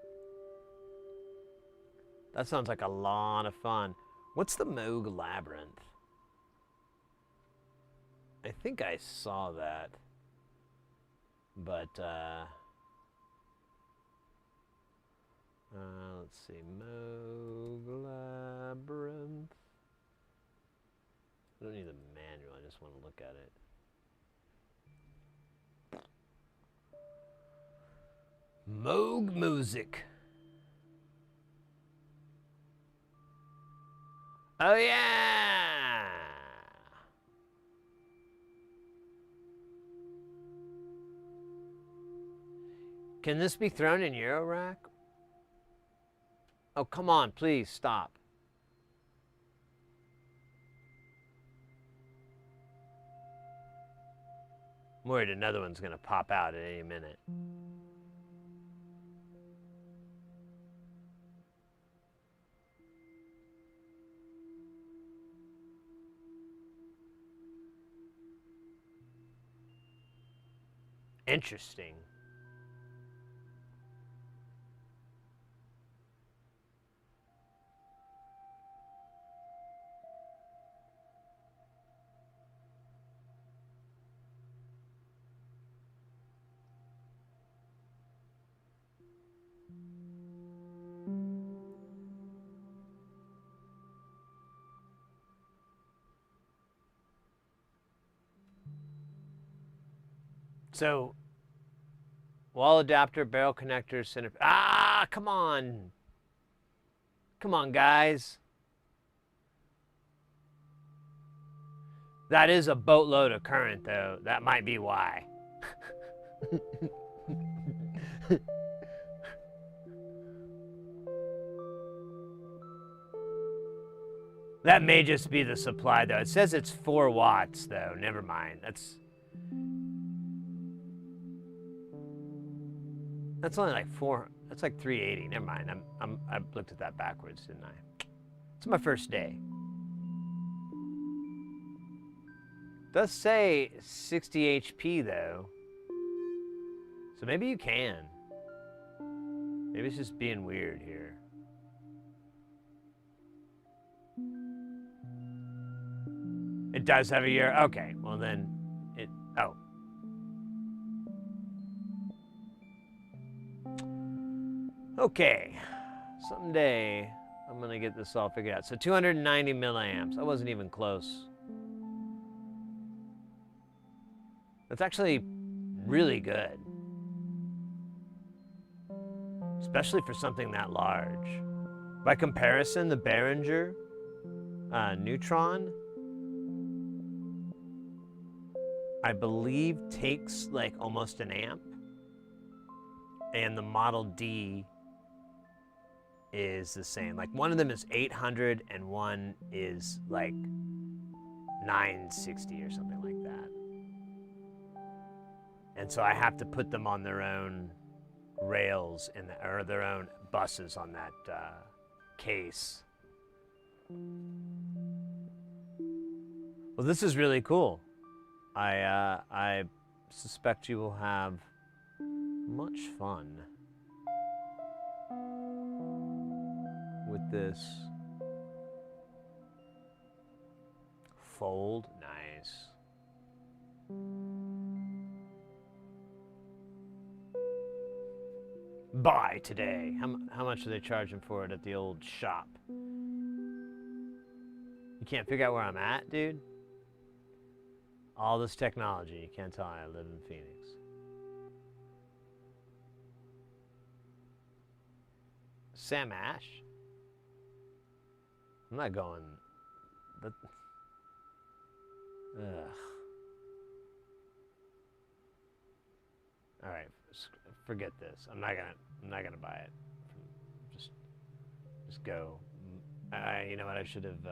That sounds like a lot of fun. What's the Moog Labyrinth? I think I saw that. But, let's see. Moog Labyrinth. I don't need the manual. I just want to look at it. Moog Music. Oh yeah! Can this be thrown in eurorack? Oh, come on, please stop. I'm worried another one's gonna pop out at any minute. Interesting. So, wall adapter, barrel connector, center. Ah, come on. Come on, guys. That is a boatload of current, though. That might be why. That may just be the supply, though. It says it's 4 watts, though. Never mind. That's only like 4. That's like 380. Never mind. I looked at that backwards, didn't I? It's my first day. It does say 60 HP though, so maybe you can. Maybe it's just being weird here. It does have a year. Okay, well then, oh. Okay, someday I'm gonna get this all figured out. So 290 milliamps. I wasn't even close. That's actually really good, especially for something that large. By comparison, the Behringer Neutron, I believe, takes like almost an amp, and the Model D is the same. Like one of them is 800 and one is like 960 or something like that. And so I have to put them on their own rails or their own buses on that case. Well, this is really cool. I suspect you will have much fun with this fold. Nice. Buy today. How much are they charging for it at the old shop? You can't figure out where I'm at, dude? All this technology, you can't tell I live in Phoenix. Sam Ash? I'm not going... But, ugh. All right, forget this. I'm not gonna buy it. Just go. You know what? I should have.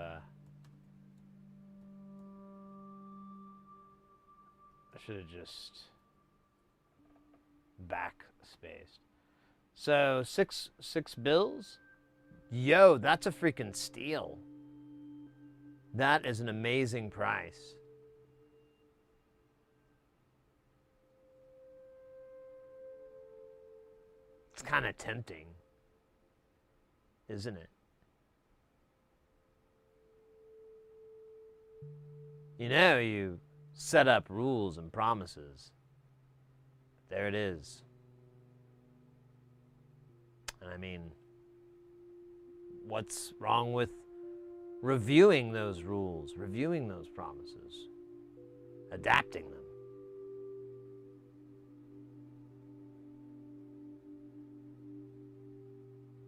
I should have just backspaced. So six bills. Yo, that's a freaking steal. That is an amazing price. It's kind of tempting, isn't it? You know, you set up rules and promises. There it is. And I mean, what's wrong with reviewing those rules, reviewing those promises, adapting them?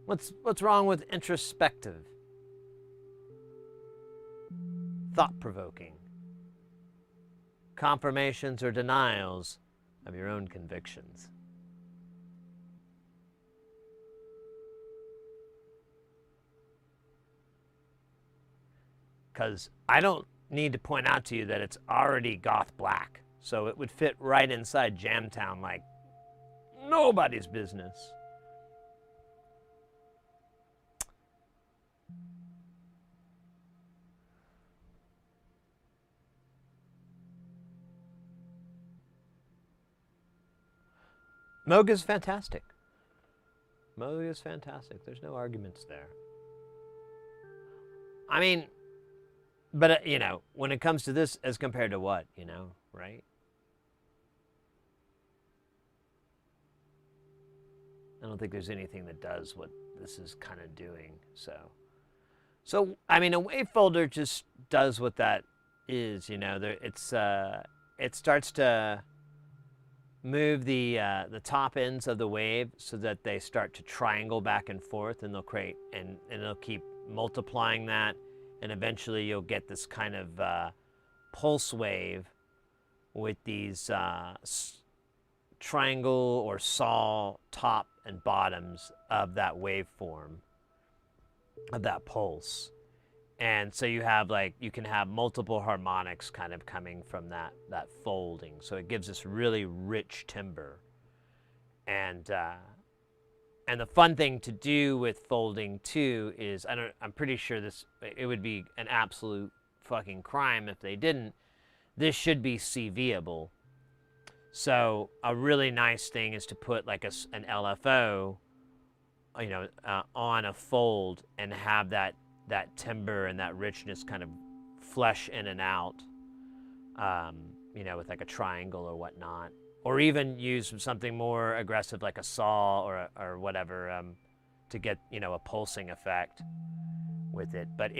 What's wrong with introspective, thought-provoking, confirmations or denials of your own convictions? Because I don't need to point out to you that it's already goth black, so it would fit right inside Jamtown like nobody's business. Moog is fantastic. Moog is fantastic. There's no arguments there. I mean, but, you know, when it comes to this, as compared to what, you know, right? I don't think there's anything that does what this is kind of doing, So, I mean, a wave folder just does what that is, you know. It starts to move the top ends of the wave so that they start to triangle back and forth, and they'll create, and they'll keep multiplying that, and eventually you'll get this kind of pulse wave with these triangle or saw top and bottoms of that waveform, of that pulse. And so you have you can have multiple harmonics kind of coming from that folding. So it gives this really rich timbre. And the fun thing to do with folding too is, I'm pretty sure it would be an absolute fucking crime if they didn't. This should be CVable. So a really nice thing is to put like an LFO, you know, on a fold and have that timbre and that richness kind of flesh in and out, you know, with like a triangle or whatnot, or even use something more aggressive like a saw or whatever to get, you know, a pulsing effect with it. But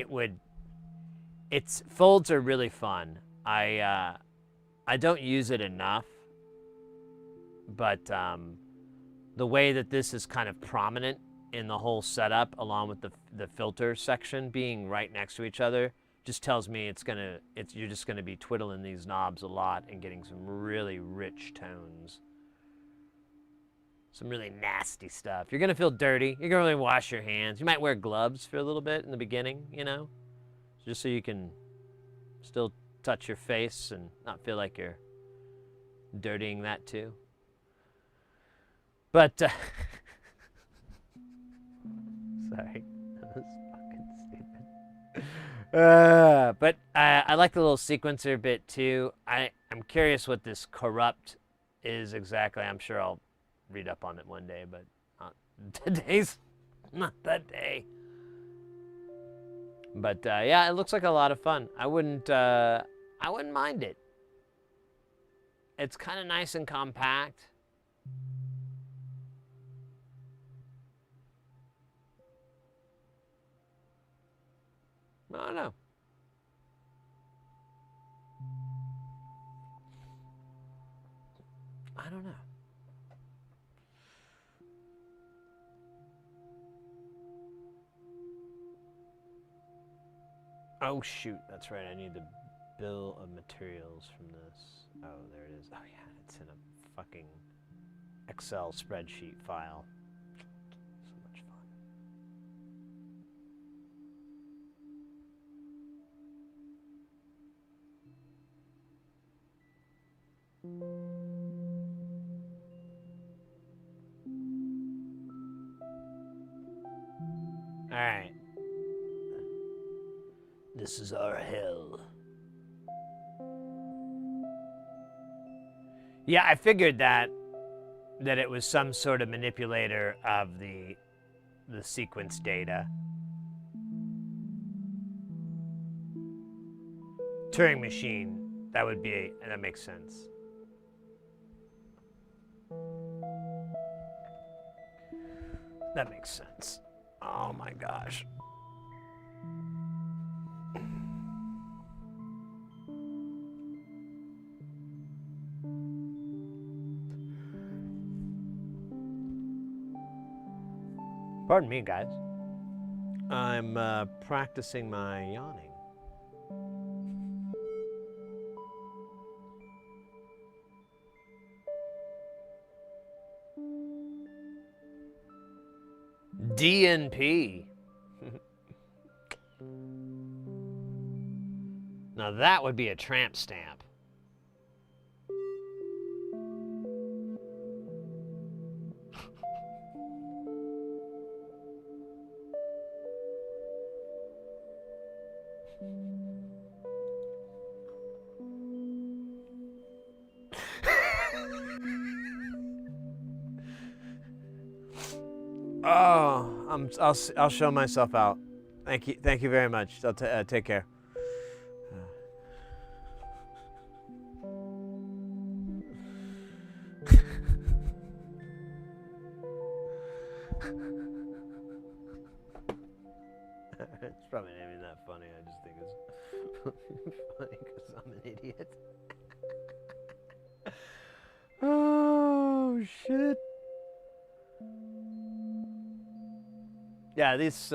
folds are really fun. I don't use it enough, but the way that this is kind of prominent in the whole setup, along with the filter section being right next to each other, just tells me you're just gonna be twiddling these knobs a lot and getting some really rich tones, some really nasty stuff. You're gonna feel dirty. You're gonna really wash your hands. You might wear gloves for a little bit in the beginning, you know, just so you can still touch your face and not feel like you're dirtying that too. But sorry, that was fucking stupid. But I like the little sequencer bit too. I'm curious what this corrupt is exactly. I'm sure I'll read up on it one day, but today's not that day. But yeah, it looks like a lot of fun. I wouldn't mind it. It's kind of nice and compact. I don't know. I don't know. Oh shoot, that's right. I need the bill of materials from this. Oh, there it is. Oh yeah, it's in a fucking Excel spreadsheet file. So much fun. All right. This is our hell. Yeah, I figured that it was some sort of manipulator of the sequence data. Turing machine. That would be that makes sense. That makes sense. Oh my gosh. Pardon me, guys. I'm practicing my yawning. DNP. Now that would be a tramp stamp. Oh, I'll show myself out. Thank you very much. I'll take care. It's probably not even that funny. I just think it's funny because I'm an idiot. Oh shit. Yeah, this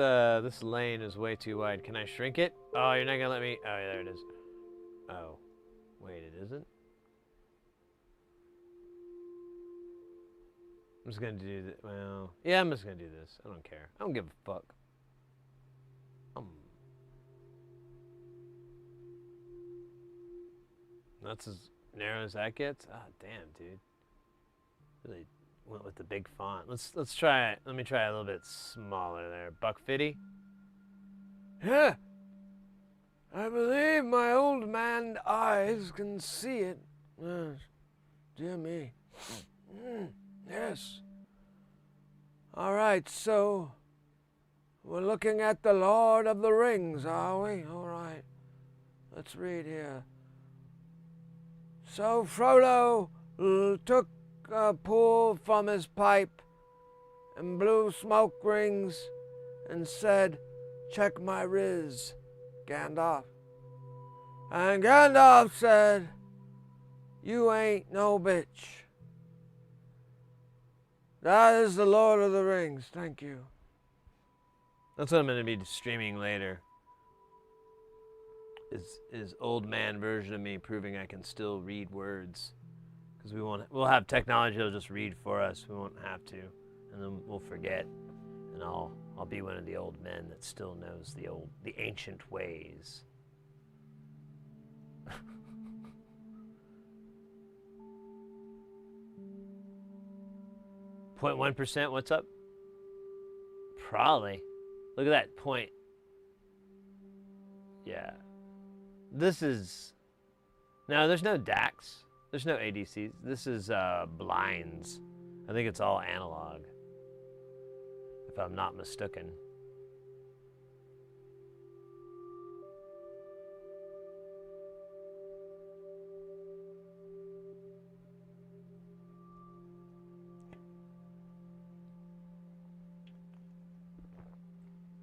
lane is way too wide. Can I shrink it? Oh, you're not gonna let me. Oh, yeah, there it is. Oh, wait, it isn't. I'm just gonna do this. Well, yeah, I'm just gonna do this. I don't care. I don't give a fuck. That's as narrow as that gets. Ah, damn, dude. Really went with the big font. Let's try it. Let me try a little bit smaller there. $1.50. Yeah. I believe my old man eyes can see it. Dear me. Yes. All right, so we're looking at the Lord of the Rings, are we? All right. Let's read here. So Frodo took a pull from his pipe and blew smoke rings and said, "Check my riz, Gandalf." And Gandalf said, "You ain't no bitch." That is the Lord of the Rings. Thank you. That's what I'm going to be streaming later. Is old man version of me proving I can still read words, because we'll have technology that'll just read for us. We won't have to, and then we'll forget, and I'll be one of the old men that still knows the ancient ways. 0.1%. What's up? Probably. Look at that point. Yeah. This is... No, there's no DACs. There's no ADCs. This is blinds. I think it's all analog, if I'm not mistaken.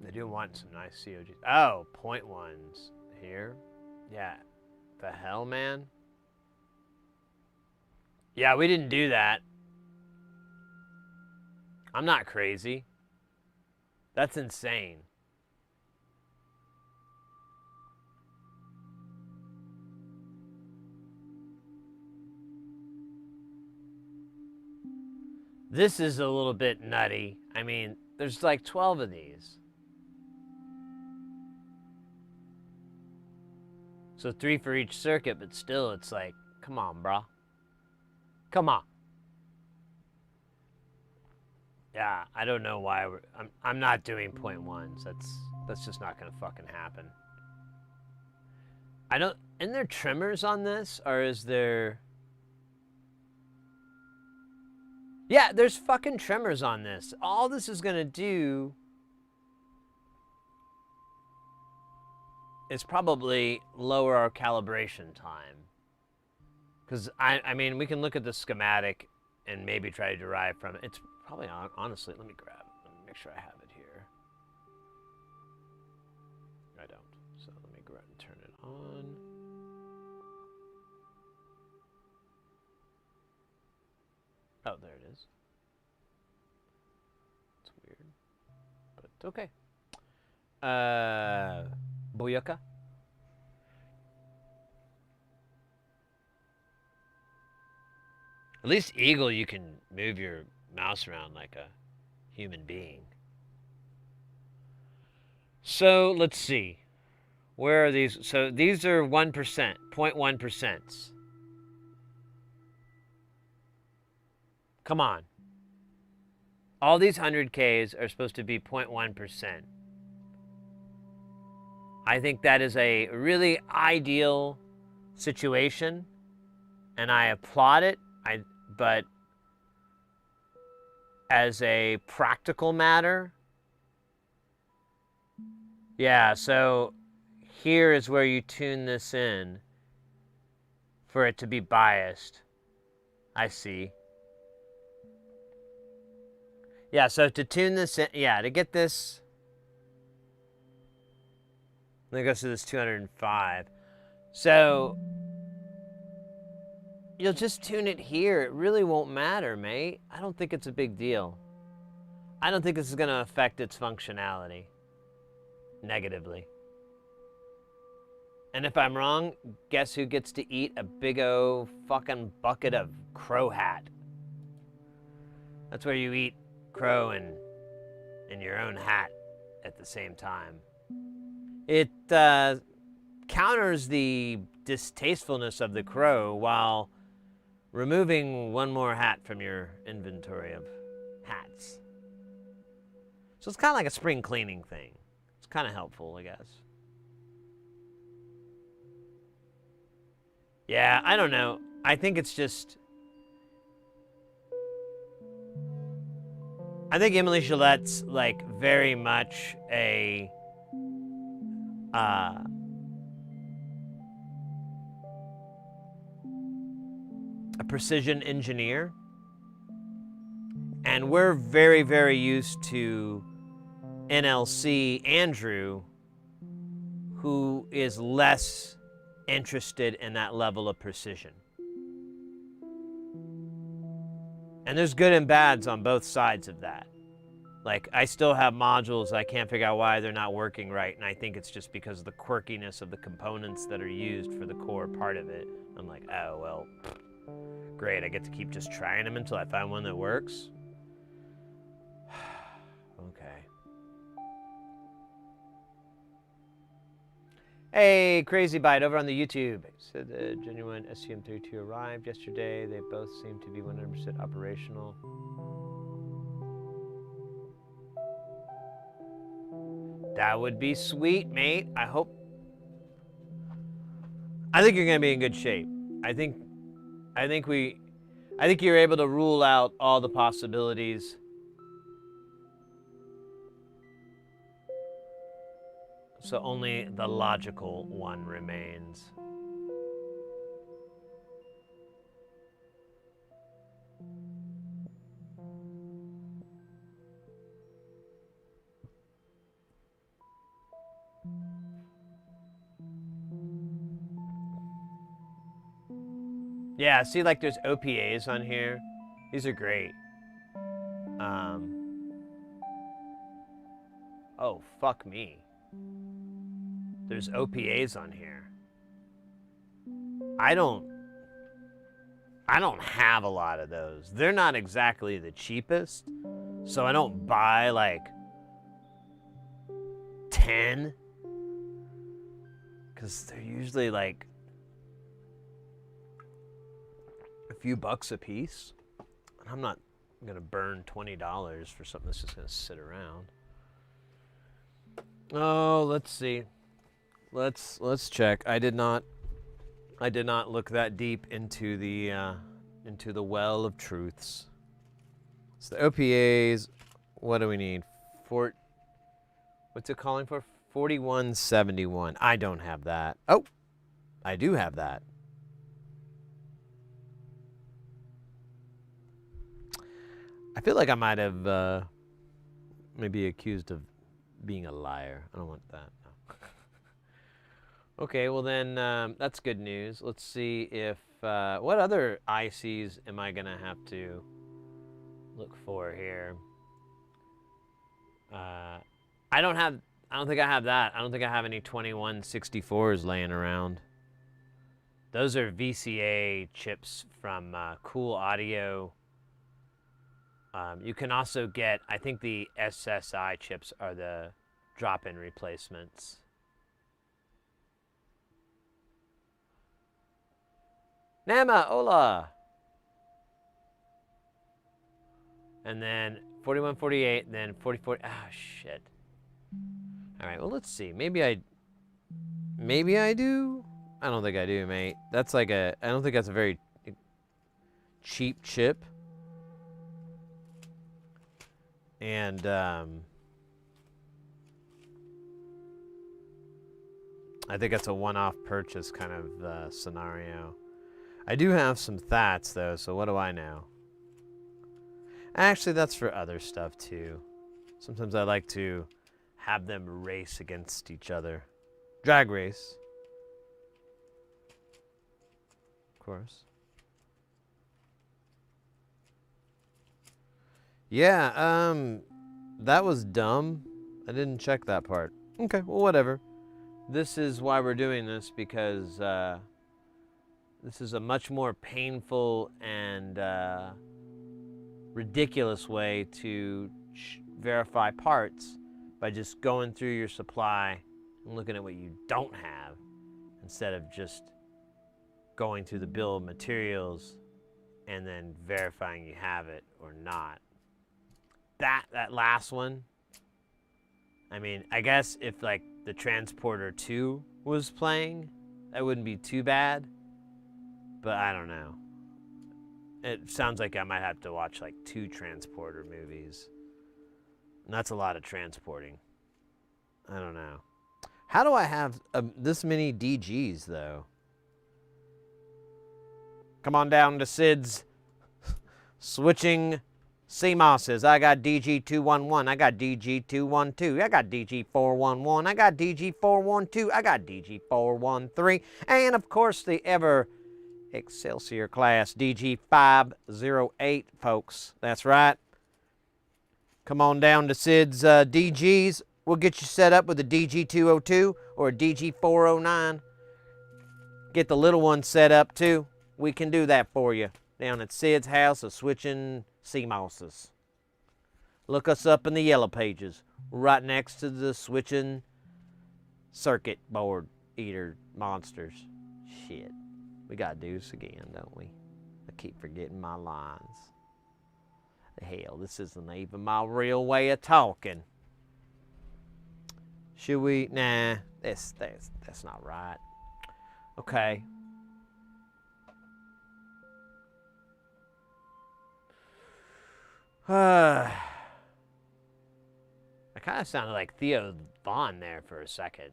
They do want some nice COGs. Oh, point ones here. Yeah. The hell, man? Yeah, we didn't do that. I'm not crazy. That's insane. This is a little bit nutty. I mean, there's like 12 of these. So 3 for each circuit, but still it's like, come on, brah. Come on. Yeah, I don't know why I'm not doing point ones. That's just not gonna fucking happen. I don't... Isn't there trimmers on this? Or is there... Yeah, there's fucking trimmers on this. All this is gonna do is probably lower our calibration time. Because, I mean, we can look at the schematic and maybe try to derive from it. It's probably, honestly, let me make sure I have it here. I don't. So let me go ahead and turn it on. Oh, there it is. It's weird, but it's okay. Boyaka. At least Eagle, you can move your mouse around like a human being. So let's see. Where are these? So these are 1%, 0.1%. Come on. All these 100Ks are supposed to be 0.1%. I think that is a really ideal situation, and I applaud it. But as a practical matter, yeah, so here is where you tune this in for it to be biased. I see. Yeah, so to tune this in, yeah, to get this, then it goes to this 205. So you'll just tune it here. It really won't matter, mate. I don't think it's a big deal. I don't think this is going to affect its functionality negatively. And if I'm wrong, guess who gets to eat a big O fucking bucket of crow hat? That's where you eat crow and in your own hat at the same time. It counters the distastefulness of the crow while removing one more hat from your inventory of hats. So it's kind of like a spring cleaning thing. It's kind of helpful, I guess. Yeah, I don't know. I think it's just... I think Emily Gillette's like very much a precision engineer, and we're very, very used to NLC Andrew, who is less interested in that level of precision. And there's good and bads on both sides of that. Like, I still have modules I can't figure out why they're not working right, and I think it's just because of the quirkiness of the components that are used for the core part of it. I'm like, oh, well, great, I get to keep just trying them until I find one that works. Okay. Hey, Crazy Bite over on the YouTube. Said the genuine SCM32 arrived yesterday. They both seem to be 100% operational. That would be sweet, mate. I hope I think you're going to be in good shape. I think you're able to rule out all the possibilities. So only the logical one remains. Yeah, see, like there's OPAs on here. These are great. Oh, fuck me. There's OPAs on here. I don't have a lot of those. They're not exactly the cheapest, so I don't buy like 10, because they're usually like a few bucks a piece. And I'm not gonna burn $20 for something that's just gonna sit around. Oh, let's see. Let's check. I did not look that deep into the well of truths. So the OPAs, what do we need? What's it calling for? 4171. I don't have that. Oh, I do have that. I feel like I might have maybe accused of being a liar. I don't want that. No. Okay, well then that's good news. Let's see if what other ICs am I gonna have to look for here? I don't think I have that. I don't think I have any 2164s laying around. Those are VCA chips from Cool Audio. You can also get, I think the SSI chips are the drop-in replacements. Nama, hola! And then 4148, then 44. Ah, shit. All right, well, let's see. Maybe I do. I don't think I do, mate. That's like I don't think that's a very cheap chip. And I think that's a one-off purchase kind of scenario. I do have some Thats, though, so what do I know? Actually, that's for other stuff, too. Sometimes I like to have them race against each other. Drag race. Of course. Yeah, that was dumb. I didn't check that part. Okay, well, whatever. This is why we're doing this, because this is a much more painful and ridiculous way to verify parts by just going through your supply and looking at what you don't have instead of just going through the bill of materials and then verifying you have it or not. That last one, I mean, I guess if like the Transporter 2 was playing, that wouldn't be too bad, but I don't know. It sounds like I might have to watch like 2 Transporter movies. And that's a lot of transporting. I don't know. How do I have this many DGs, though? Come on down to Sid's switching CMOSes. I got DG211. I got DG212. I got DG411. I got DG412. I got DG413. And, of course, the ever Excelsior class DG508, folks. That's right. Come on down to Sid's DGs. We'll get you set up with a DG202 or a DG409. Get the little one set up, too. We can do that for you down at Sid's house of switching CMOSes. Look us up in the yellow pages, right next to the switching circuit board eater monsters. Shit. We gotta do this again, don't we? I keep forgetting my lines. Hell, this isn't even my real way of talking. Should we? Nah, that's not right. Okay. I kind of sounded like Theo Vaughn there for a second.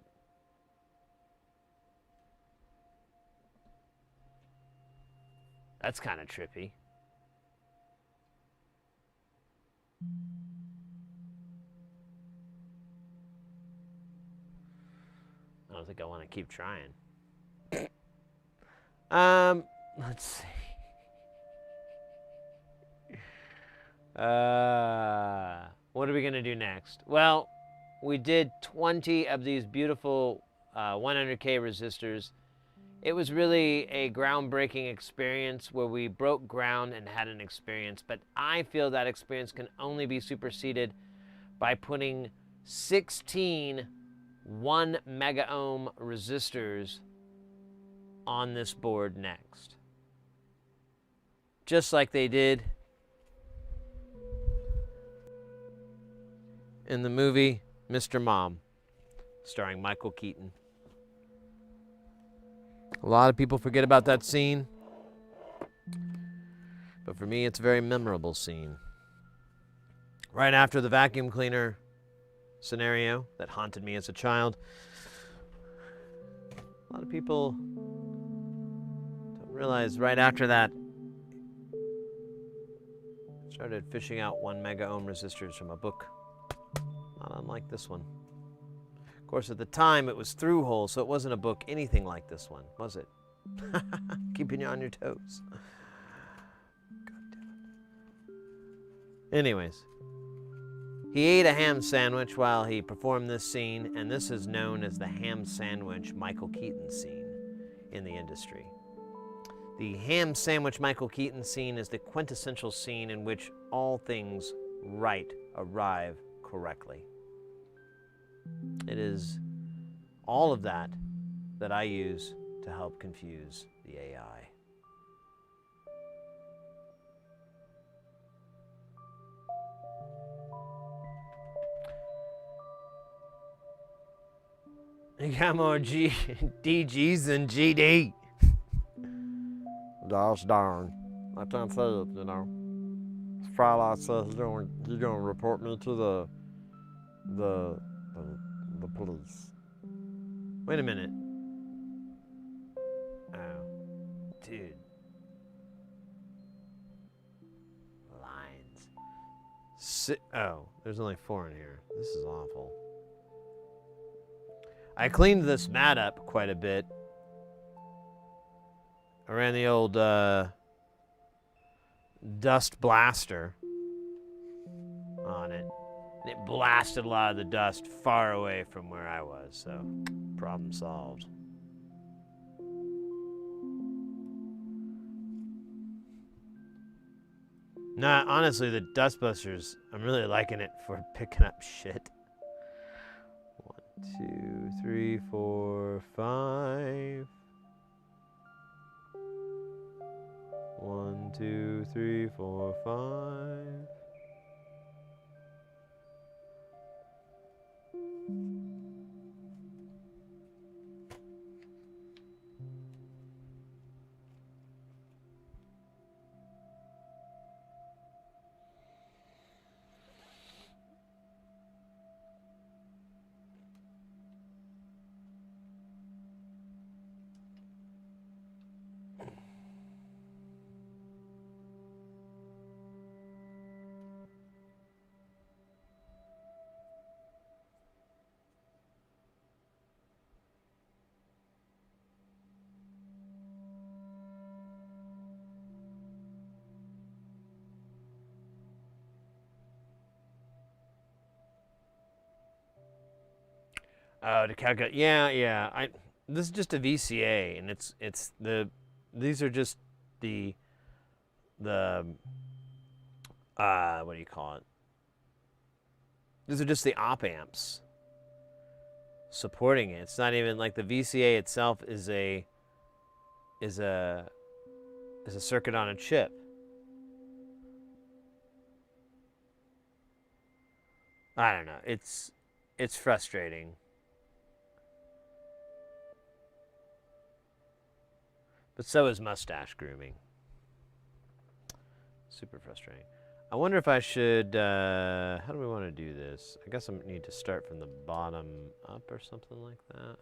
That's kind of trippy. I don't think I want to keep trying. Let's see. What are we going to do next? Well, we did 20 of these beautiful 100K resistors. It was really a groundbreaking experience where we broke ground and had an experience, but I feel that experience can only be superseded by putting 16 1 mega ohm resistors on this board next. Just like they did in the movie Mr. Mom, starring Michael Keaton. A lot of people forget about that scene, but for me, it's a very memorable scene. Right after the vacuum cleaner scenario that haunted me as a child, a lot of people don't realize right after that, I started fishing out 1 mega ohm resistors from a book, not unlike this one. Of course, at the time, it was through hole, so it wasn't a book anything like this one, was it? Keeping you on your toes. God damn it. Anyways, he ate a ham sandwich while he performed this scene, and this is known as the ham sandwich Michael Keaton scene in the industry. The ham sandwich Michael Keaton scene is the quintessential scene in which all things right arrive correctly. It is all of that that I use to help confuse the AI. You got more DGs than GD. Gosh darn. I can't say it, you know. Frylock says he's gonna report me to the police. Wait a minute. Oh. Dude. Lines. Oh, there's only 4 in here. This is awful. I cleaned this mat up quite a bit. I ran the old dust blaster on it. And it blasted a lot of the dust far away from where I was, so problem solved. Nah, honestly, the dust busters, I'm really liking it for picking up shit. 1, 2, 3, 4, 5. 1, 2, 3, 4, 5. Oh, to calculate. Yeah. This is just a VCA, and these are just the what do you call it? These are just the op amps supporting it. It's not even like the VCA itself is a circuit on a chip. I don't know. It's frustrating. But so is mustache grooming. Super frustrating. I wonder if I should, how do we want to do this? I guess I need to start from the bottom up or something like that.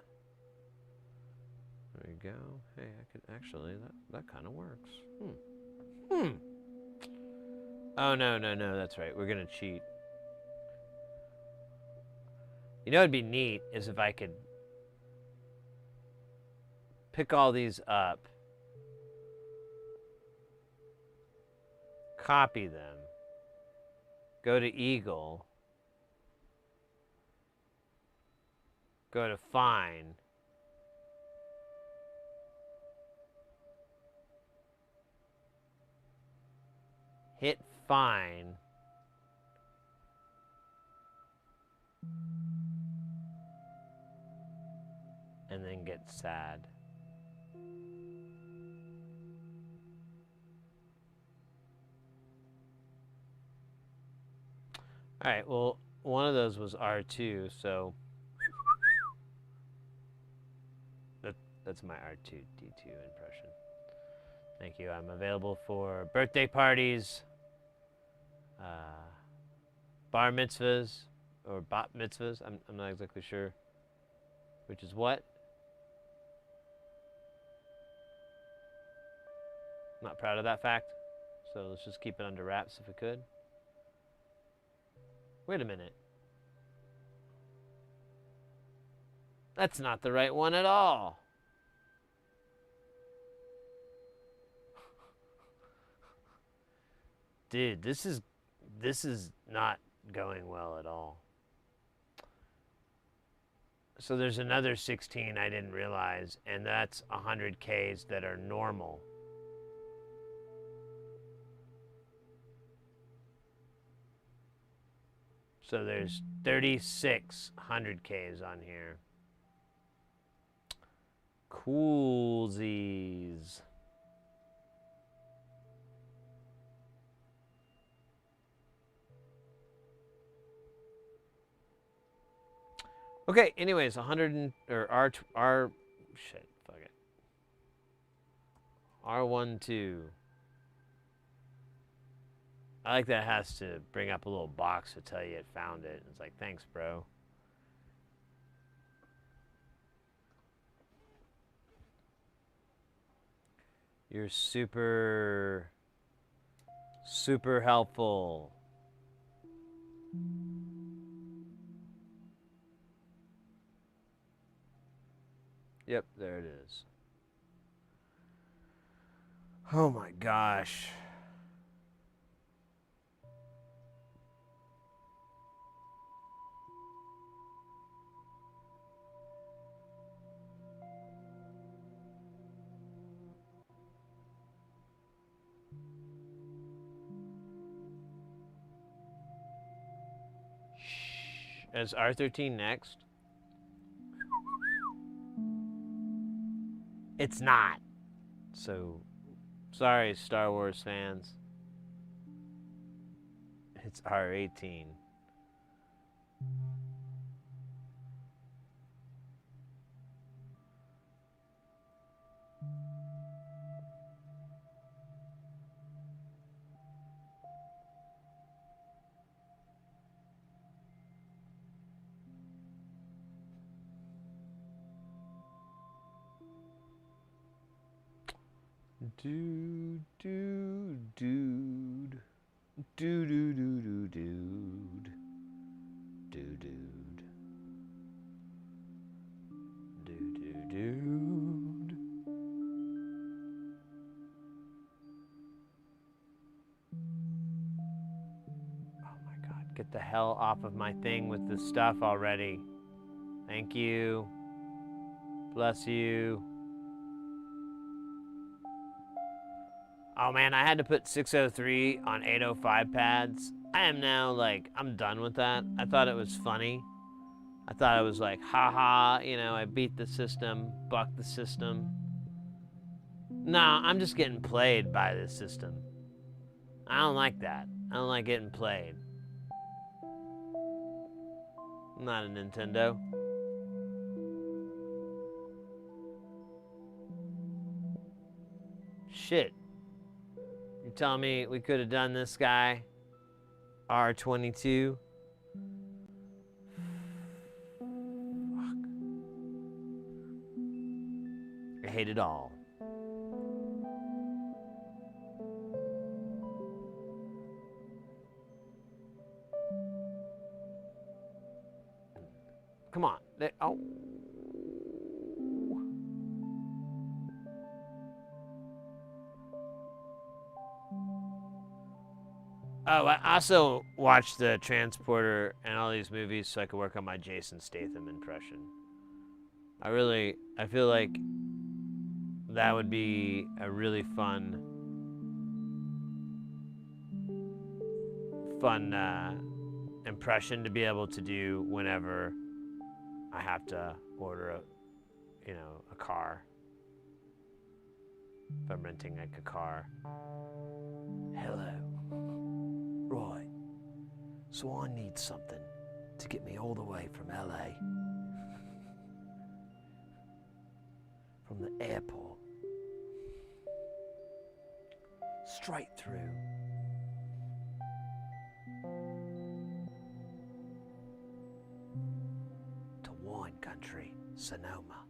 There we go. Hey, I could actually, that kind of works. Oh, no, that's right. We're going to cheat. You know what'd be neat is if I could pick all these up, copy them, go to Eagle, go to Find, hit Find, and then get sad. All right, well, one of those was R2, so that's my R2-D2 impression. Thank you. I'm available for birthday parties, bar mitzvahs, or bat mitzvahs. I'm not exactly sure which is what. I'm not proud of that fact, so let's just keep it under wraps if we could. Wait a minute. That's not the right one at all. Dude, this is not going well at all. So there's another 16 I didn't realize, and that's 100 Ks that are normal. So there's 36 100 Ks on here. Coolsies. Okay, anyways, 100 or R shit, fuck it. R12. I like that it has to bring up a little box to tell you it found it. It's like, thanks, bro. You're super helpful. Yep, there it is. Oh my gosh. Is R13 next? It's not. So, sorry, Star Wars fans. It's R18. Dude. Dude. Oh my God, get the hell off of my thing with this stuff already. Thank you. Bless you. Oh man, I had to put 603 on 805 pads. I am now like, I'm done with that. I thought it was funny. I thought it was like, haha, you know, I beat the system, bucked the system. No, I'm just getting played by this system. I don't like that. I don't like getting played. I'm not a Nintendo. shit. You're telling me we could have done this guy R22? Fuck. I hate it all. Come on. Oh. Oh, I also watched The Transporter and all these movies so I could work on my Jason Statham impression. I feel like that would be a really fun impression to be able to do whenever I have to order a car. If I'm renting like a car. Hello. Right. So I need something to get me all the way from LA. From the airport. Straight through. To wine country, Sonoma.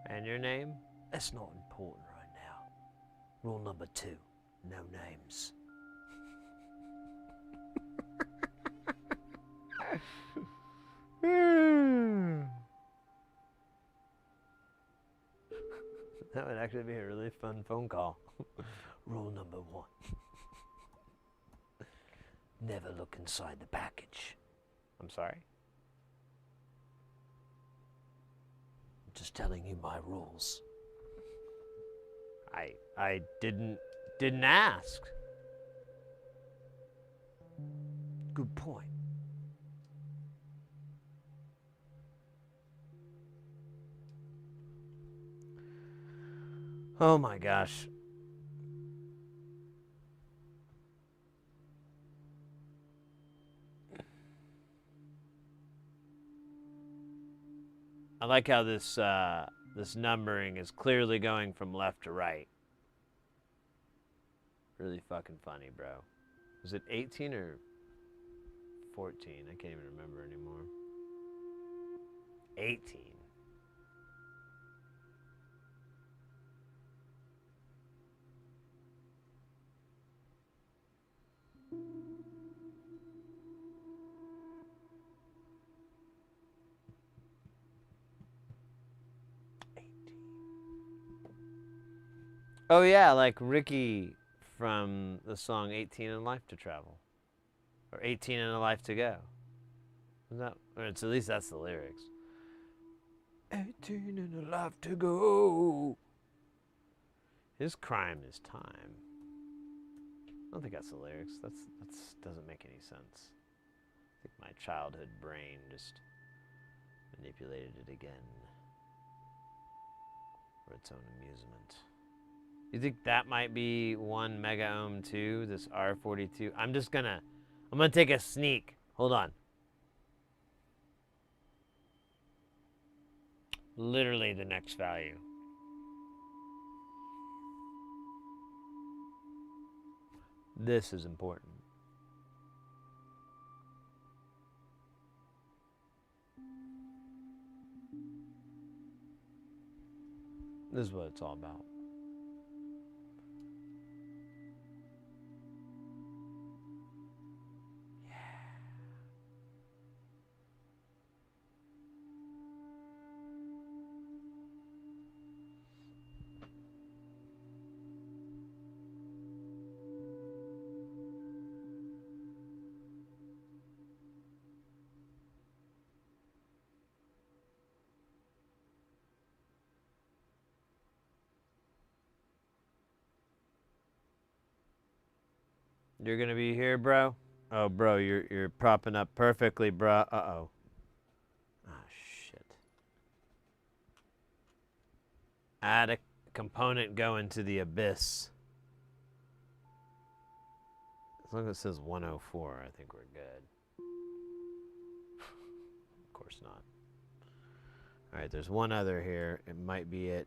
And your name? That's not important right now. Rule number 2, no names. That would actually be a really fun phone call. Rule number 1. Never look inside the package. I'm sorry? I'm just telling you my rules. I didn't ask. Good point. Oh my gosh. I like how this numbering is clearly going from left to right. Really fucking funny, bro. Was it 18 or 14? I can't even remember anymore. 18. Oh yeah, like Ricky from the song 18 and Life to Travel. Or 18 and a Life to Go. Is that, or it's, at least that's the lyrics. 18 and a life to go. His crime is time. I don't think that's the lyrics. That's doesn't make any sense. I think my childhood brain just manipulated it again for its own amusement. You think that might be 1 mega ohm too, this R42? I'm gonna take a sneak. Hold on. Literally the next value. This is important. This is what it's all about. You're gonna be here, bro? Oh, bro, you're propping up perfectly, bro. Uh-oh. Ah, shit. Add a component going to the abyss. As long as it says 104, I think we're good. Of course not. All right, there's one other here. It might be it.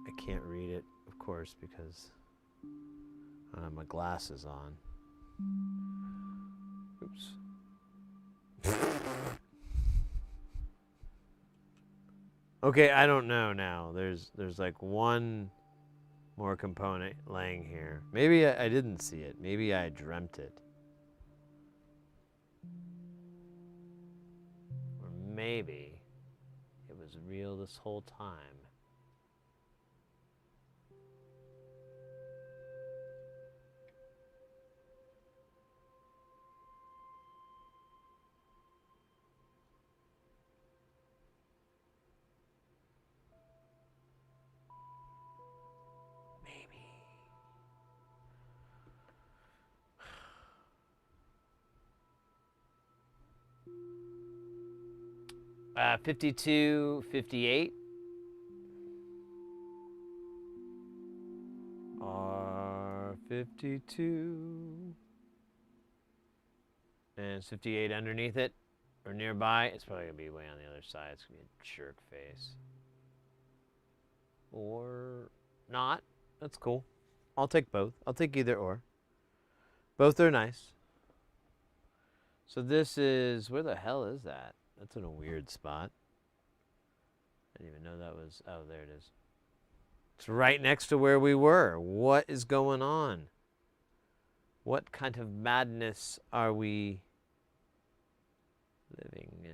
I can't read it, of course, because I don't have my glasses on. Oops. Okay, I don't know now. There's like one more component laying here. Maybe I didn't see it. Maybe I dreamt it. Or maybe it was real this whole time. Maybe. 52, 58. R52. And it's 58 underneath it or nearby. It's probably going to be way on the other side. It's going to be a jerk face. Or not. That's cool. I'll take both. I'll take either or. Both are nice. So this is, where the hell is that? That's in a weird spot. I didn't even know that was, oh, there it is. It's right next to where we were. What is going on? What kind of madness are we living in?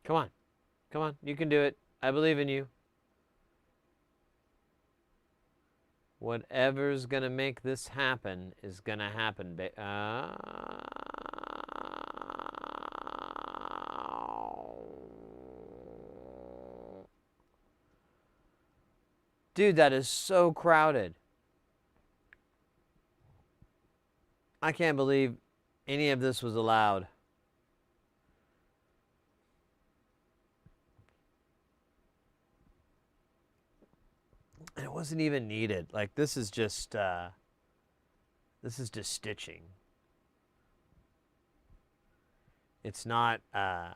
Come on. Come on. You can do it. I believe in you. Whatever's going to make this happen is going to happen. Dude, that is so crowded. I can't believe any of this was allowed. And it wasn't even needed. Like, this is just stitching. It's not, I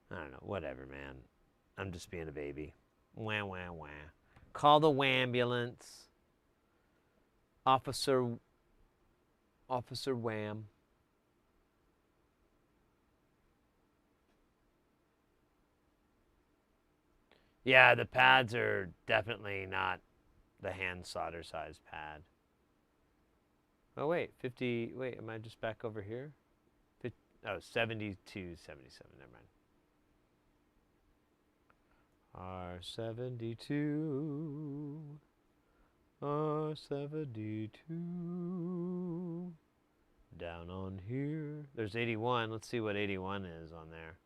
don't know, whatever, man. I'm just being a baby. Wah, wah, wah. Call the wambulance. Officer Wham. Yeah, the pads are definitely not the hand solder size pad. Oh, wait, 50, wait, am I just back over here? 50, oh, 72, 77, never mind. R72, R72, down on here. There's 81, let's see what 81 is on there.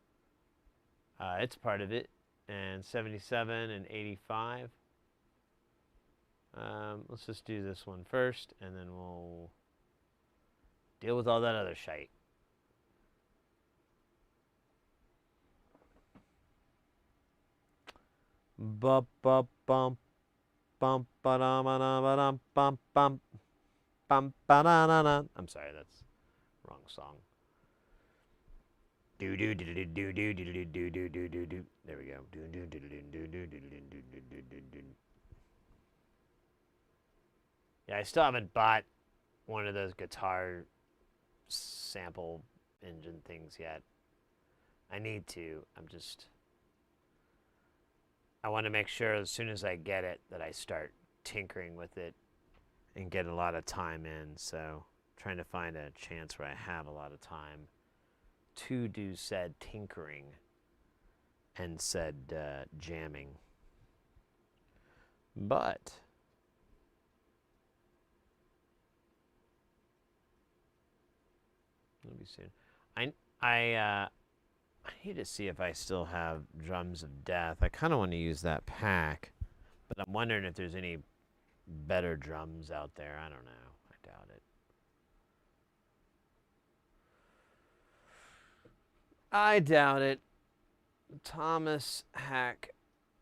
It's part of it. And 77 and 85. Let's just do this one first, and then we'll deal with all that other shite. Bump, bump, bump, bump, ba-da-ba-da-ba-dum, bump, bump, bump, ba-da-da-da. I'm sorry, that's wrong song. Do do do do do do do do do do do do do. There we go. Do do do do do do do do do do do. Yeah, I still haven't bought one of those guitar sample engine things yet. I need to. I want to make sure as soon as I get it that I start tinkering with it and get a lot of time in. So trying to find a chance where I have a lot of time to do said tinkering and said jamming. But let me see. I need to see if I still have Drums of Death. I kind of want to use that pack, but I'm wondering if there's any better drums out there. I don't know. I doubt it. I doubt it. Thomas Hack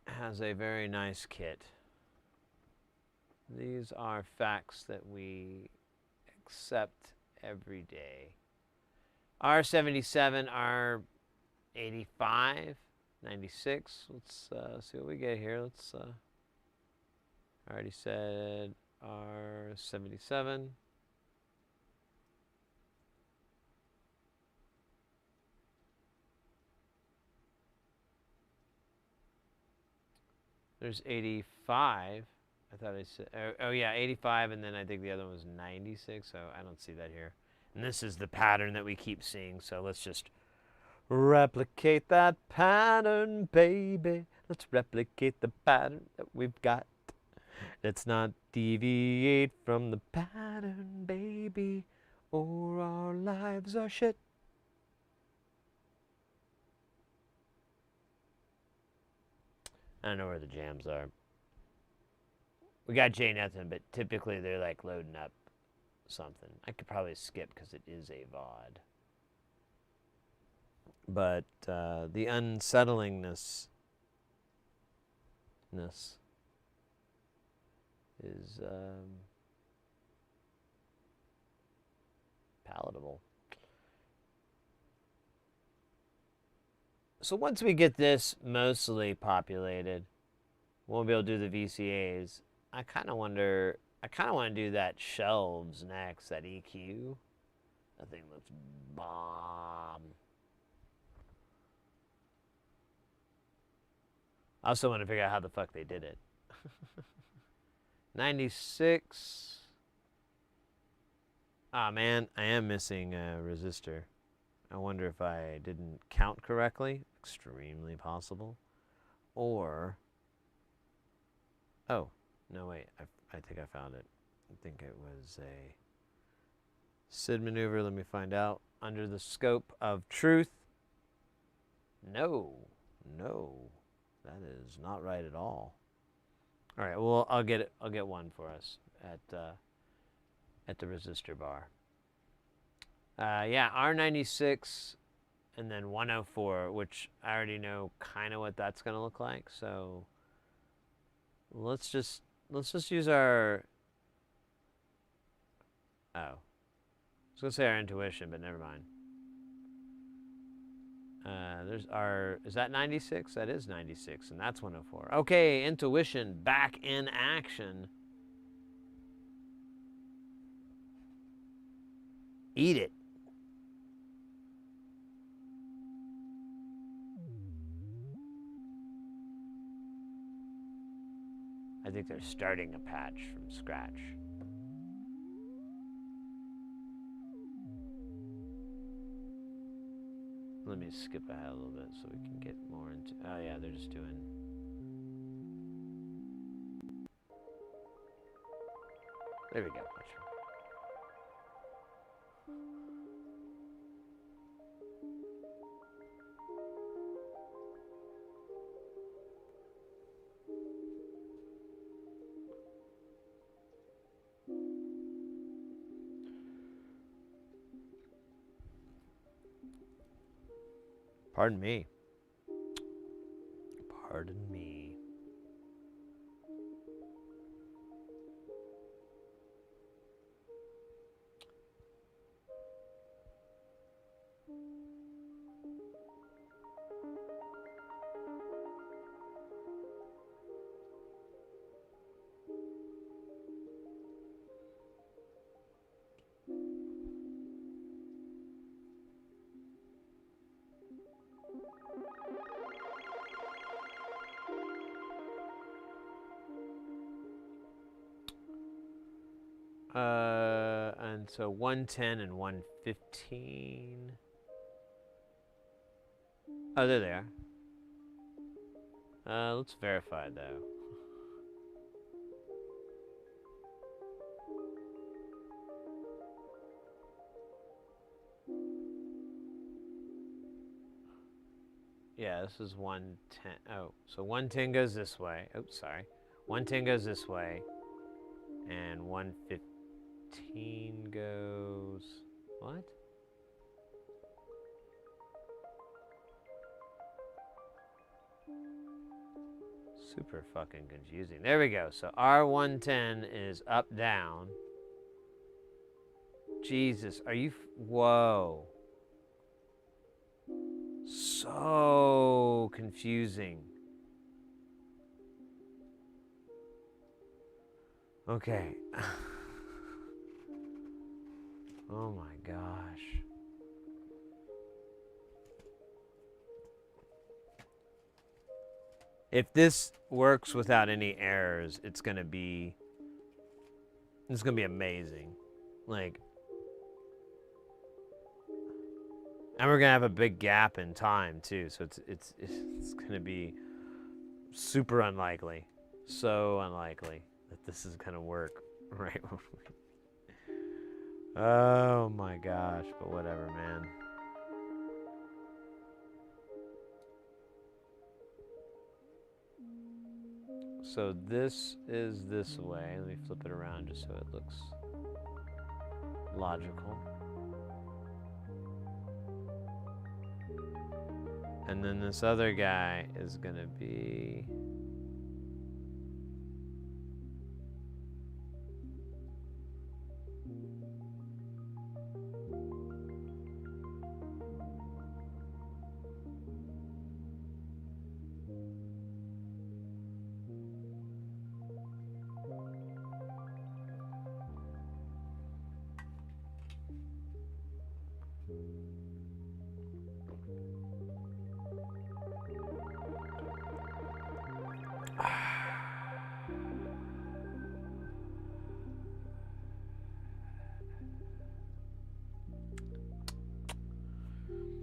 has a very nice kit. These are facts that we accept every day. R77, R85, 96. Let's see what we get here. Let's. I already said R77. There's 85. I thought I said, oh yeah, 85, and then I think the other one was 96, so I don't see that here. And this is the pattern that we keep seeing, so let's just replicate that pattern, baby. Let's replicate the pattern that we've got. Let's not deviate from the pattern, baby, or our lives are shit. I don't know where the jams are. We got J nothing, but typically they're like loading up something. I could probably skip because it is a VOD. But the unsettlingness is palatable. So once we get this mostly populated, we'll be able to do the VCAs. I kind of want to do that shelves next, that EQ. That thing looks bomb. I also want to figure out how the fuck they did it. 96. Ah, man, I am missing a resistor. I wonder if I didn't count correctly. Extremely possible. Or... oh, no, wait. I think I found it. I think it was a SID maneuver. Let me find out. Under the scope of truth. No. That is not right at all. All right, well, I'll get it. I'll get one for us at the resistor bar. Yeah, R96 and then 104, which I already know kind of what that's going to look like. So let's just use our... oh, I was going to say our intuition, but never mind. There's our... is that 96? That is 96, and that's 104. Okay, intuition back in action. Eat it. I think they're starting a patch from scratch. Let me skip ahead a little bit so we can get more into... oh yeah, they're just doing... there we go. Pardon me. Pardon me. And so 110 and 115. Oh, there they are. Let's verify though. Yeah, this is 110. Oh, so 110 goes this way. Oops, sorry. 110 goes this way. And 115 goes... what? Super fucking confusing. There we go. So R110 is up, down. Jesus, are you... Whoa. So confusing. Okay. Oh my gosh. If this works without any errors, it's gonna be amazing. Like, and we're gonna have a big gap in time too, so it's gonna be super unlikely, so unlikely that this is gonna work right when we... Oh my gosh, but whatever, man. So this is this way. Let me flip it around just so it looks logical. And then this other guy is gonna be...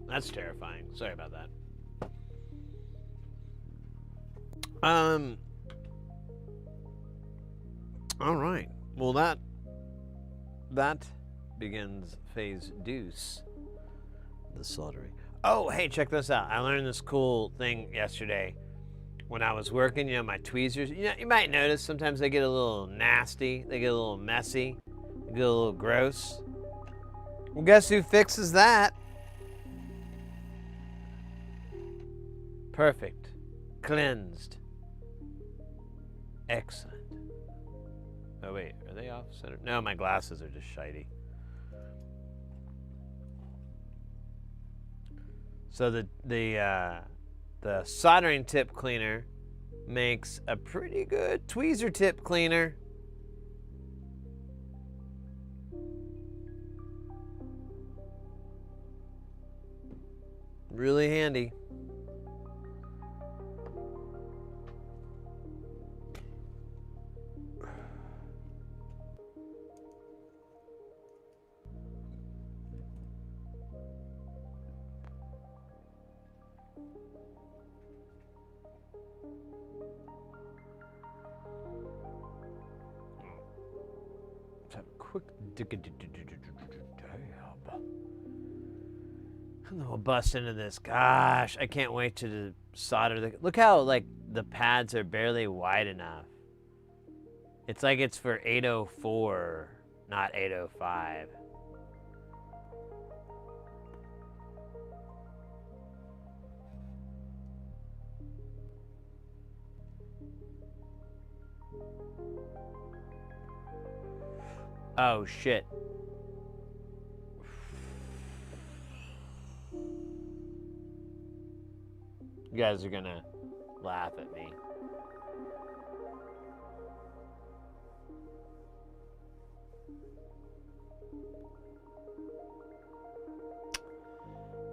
That's terrifying. Sorry about that. All right. Well, that begins phase deuce, the soldering. Oh, hey, check this out. I learned this cool thing yesterday when I was working. You know, my tweezers. You know, you might notice sometimes they get a little nasty. They get a little messy. They get a little gross. Well, guess who fixes that? Perfect. Cleansed. Excellent. Oh wait, are they off center? No, my glasses are just shitey. So the soldering tip cleaner makes a pretty good tweezer tip cleaner. Really handy. Quick and then we'll bust into this. Gosh, I can't wait to solder the... Look how, like, the pads are barely wide enough. It's like it's for 804, not 805. Oh, shit. You guys are gonna laugh at me.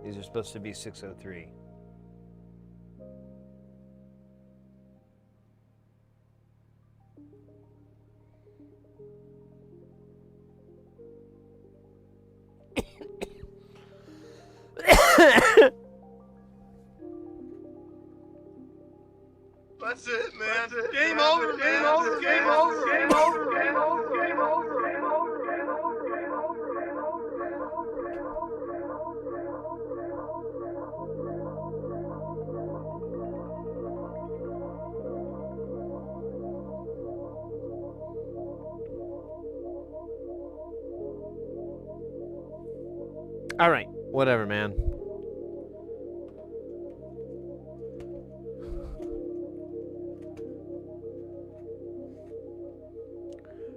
These are supposed to be 603. That's it, man. That's it. Game over, game over, game over, game over, game over, game over, game over, game over, game over, game over. All right, whatever, man.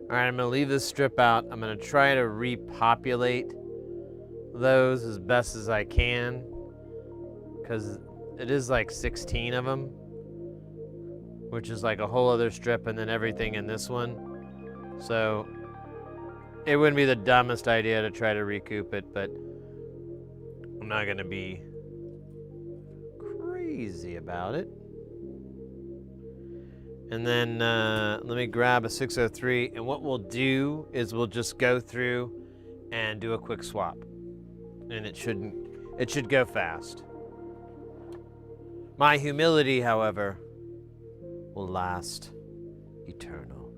All right, I'm gonna leave this strip out. I'm gonna try to repopulate those as best as I can, because it is like 16 of them, which is like a whole other strip and then everything in this one. So it wouldn't be the dumbest idea to try to recoup it, but I'm not gonna be crazy about it. And then let me grab a 603, and what we'll do is we'll just go through and do a quick swap. And it should go fast. My humility, however, will last eternal.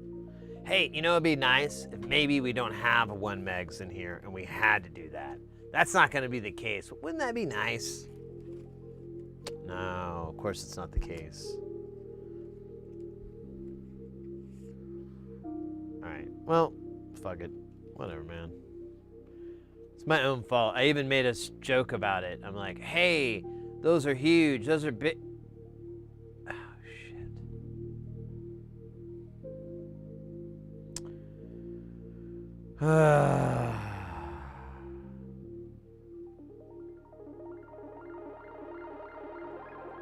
Hey, you know it'd be nice if maybe we don't have 1 megs in here and we had to do that. That's not gonna be the case. Wouldn't that be nice? No, of course it's not the case. Alright, well, fuck it. Whatever, man. It's my own fault. I even made a joke about it. I'm like, hey, those are huge. Those are big. Oh, shit.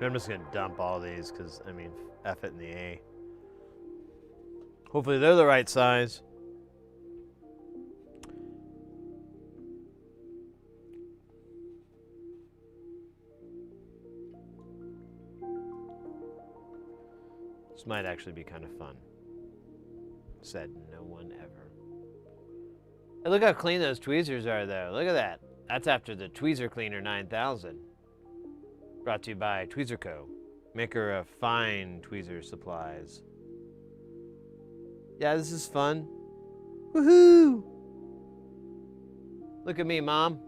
I'm just gonna dump all these because, I mean, F it in the A. Hopefully they're the right size. This might actually be kind of fun. Said no one ever. Hey, look how clean those tweezers are, though. Look at that. That's after the Tweezer Cleaner 9000. Brought to you by Tweezer Co., maker of fine tweezer supplies. Yeah, this is fun. Woohoo! Look at me, Mom.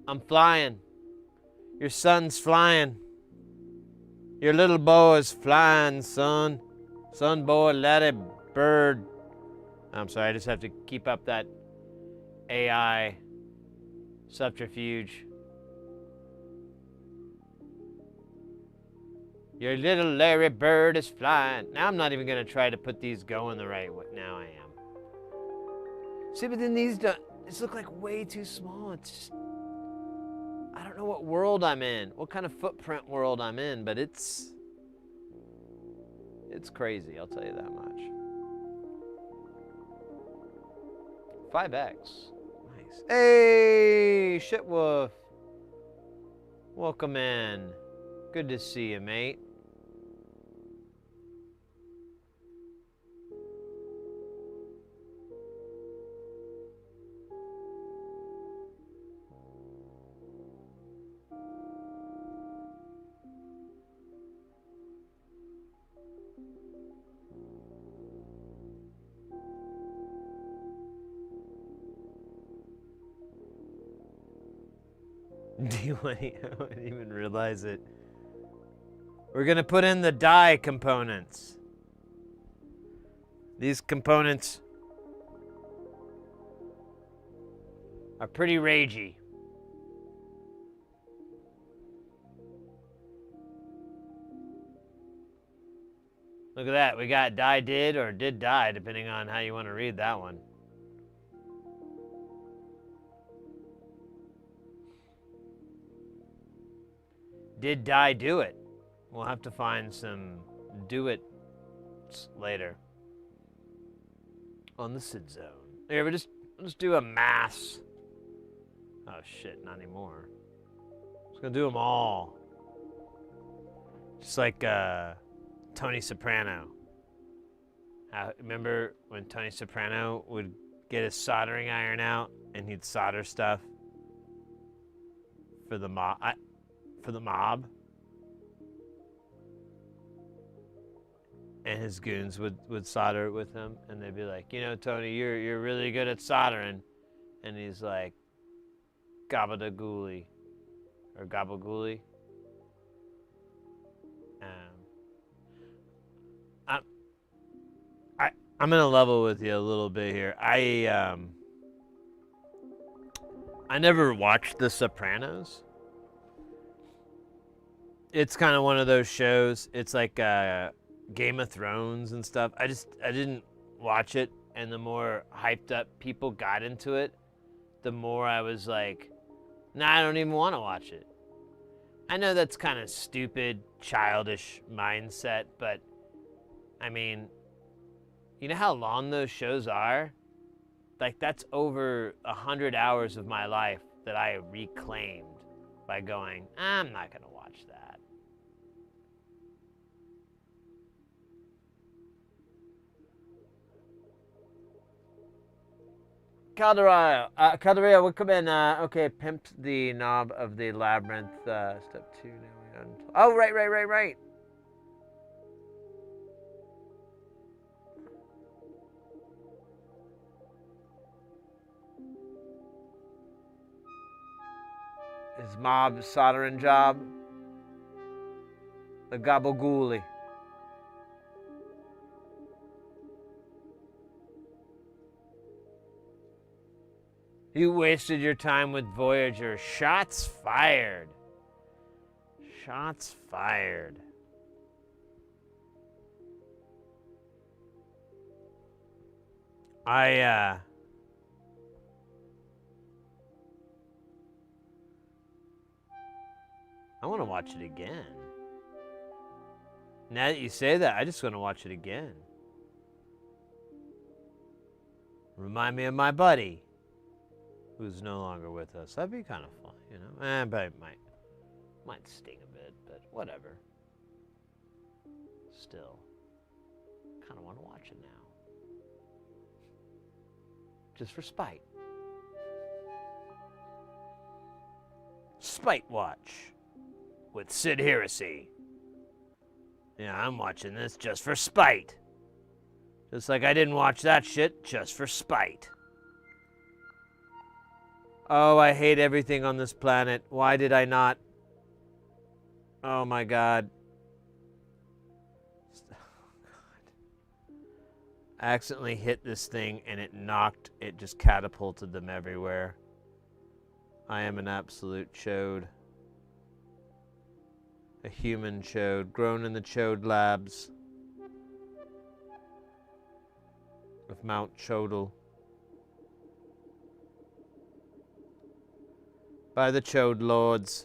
I'm flying. Your son's flying. Your little boy is flying, son. Son, boy, let it bird. I'm sorry, I just have to keep up that AI subterfuge. Your little Larry bird is flying. Now I'm not even gonna try to put these going the right way. Now I am. See, but then these look like way too small. It's just, I don't know what world I'm in, what kind of footprint world I'm in, but it's crazy, I'll tell you that much. 5X, nice. Hey, Shitwolf, welcome in. Good to see you, mate. Do you want to, I didn't even realize it. We're gonna put in the die components. These components are pretty ragey. Look at that, we got die did or did die, depending on how you want to read that one. Did die do it? We'll have to find some do it later on the Sid Zone. Here, we'll just do a mass. Oh shit, not anymore. Just gonna do them all. Just like Tony Soprano. Remember when Tony Soprano would get his soldering iron out and he'd solder stuff for the mob? And his goons would solder it with him, and they'd be like, you know, Tony, you're really good at soldering. And he's like, gabadagooly, or gabagooly. I'm gonna level with you a little bit here. I never watched The Sopranos. It's kind of one of those shows. It's like Game of Thrones and stuff. I didn't watch it, and the more hyped up people got into it, the more I was like, nah, I don't even want to watch it. I know that's kind of stupid, childish mindset, but I mean, you know how long those shows are? Like, that's over 100 hours of my life that I reclaimed by going, I'm not going to watch that. Calderia, we'll come in. Okay, pimped the knob of the labyrinth. Step 2. Now oh, right. His mob soldering job. The gabagooli. You wasted your time with Voyager. Shots fired. Shots fired. I want to watch it again. Now that you say that, I just want to watch it again. Remind me of my buddy, who's no longer with us. That'd be kind of fun, you know. But it might sting a bit, but whatever. Still, kind of want to watch it now, just for spite. Spite Watch with Sid Heresy. Yeah, I'm watching this just for spite. Just like I didn't watch that shit just for spite. Oh, I hate everything on this planet. Why did I not? Oh my God. I accidentally hit this thing and it just catapulted them everywhere. I am an absolute chode. A human chode, grown in the chode labs of Mount Chodal. By the chode lords.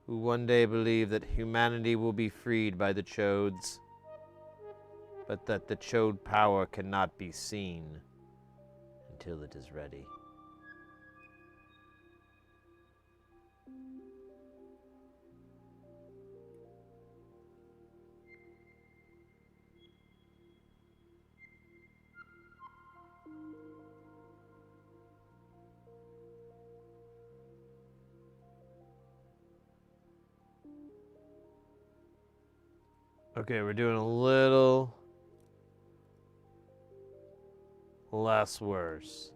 Who one day believe that humanity will be freed by the chodes, but that the chode power cannot be seen until it is ready. Okay, we're doing a little less worse.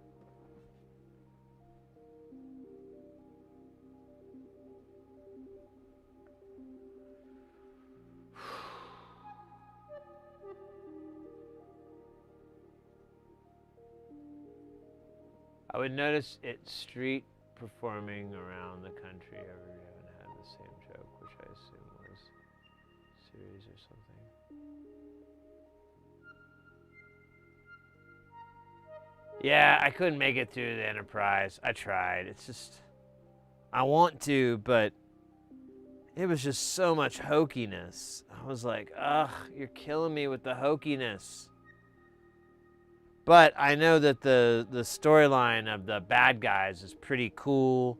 I would notice it street performing around the country every day and had the same joke, which I assume was series or something. Yeah, I couldn't make it through the Enterprise. I tried. It's just, I want to, but it was just so much hokiness. I was like, ugh, you're killing me with the hokiness. But I know that the storyline of the bad guys is pretty cool.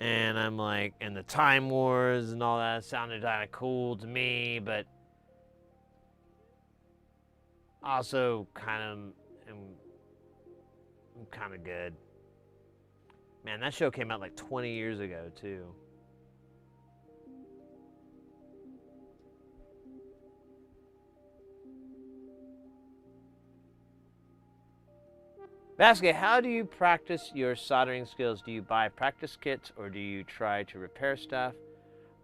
And I'm like, and the Time Wars and all that sounded kind of cool to me, but also I'm kind of good. Man, that show came out like 20 years ago, too. Basket, how do you practice your soldering skills? Do you buy practice kits or do you try to repair stuff?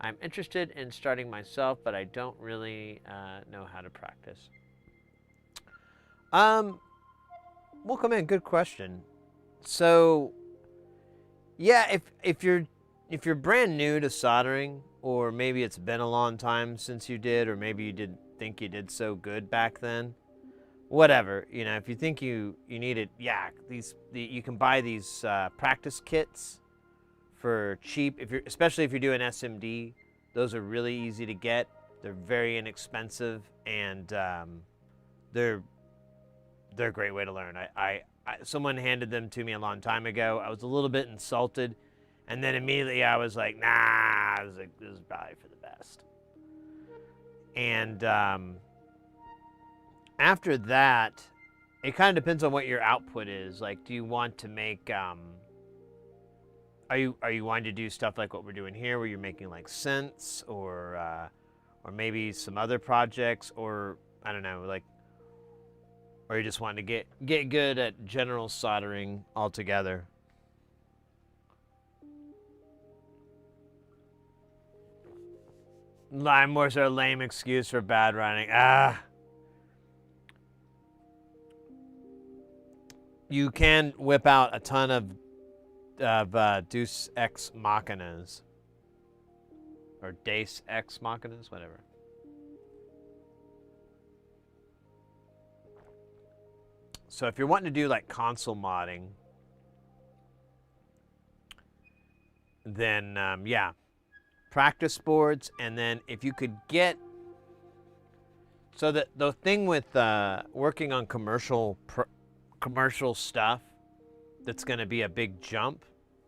I'm interested in starting myself, but I don't really know how to practice. Welcome in. Good question. So, yeah, if you're if you're brand new to soldering, or maybe it's been a long time since you did, or maybe you didn't think you did so good back then, whatever, you know, if you think you need it, yeah, you can buy these practice kits for cheap, especially if you're doing SMD. Those are really easy to get. They're very inexpensive, and they're a great way to learn. Someone handed them to me a long time ago. I was a little bit insulted, and then immediately I was like, nah. I was like, this is probably for the best. And after that, it kind of depends on what your output is. Like, do you want to make are you wanting to do stuff like what we're doing here, where you're making like synths, or maybe some other projects, or I don't know, like, or you just want to get good at general soldering altogether? More sort of lame excuse for bad running. You can whip out a ton of Deus Ex Machinas, or Deus Ex Machinas, whatever. So if you're wanting to do like console modding, then yeah, practice boards, and then if you could get, so that the thing with working on commercial stuff that's going to be a big jump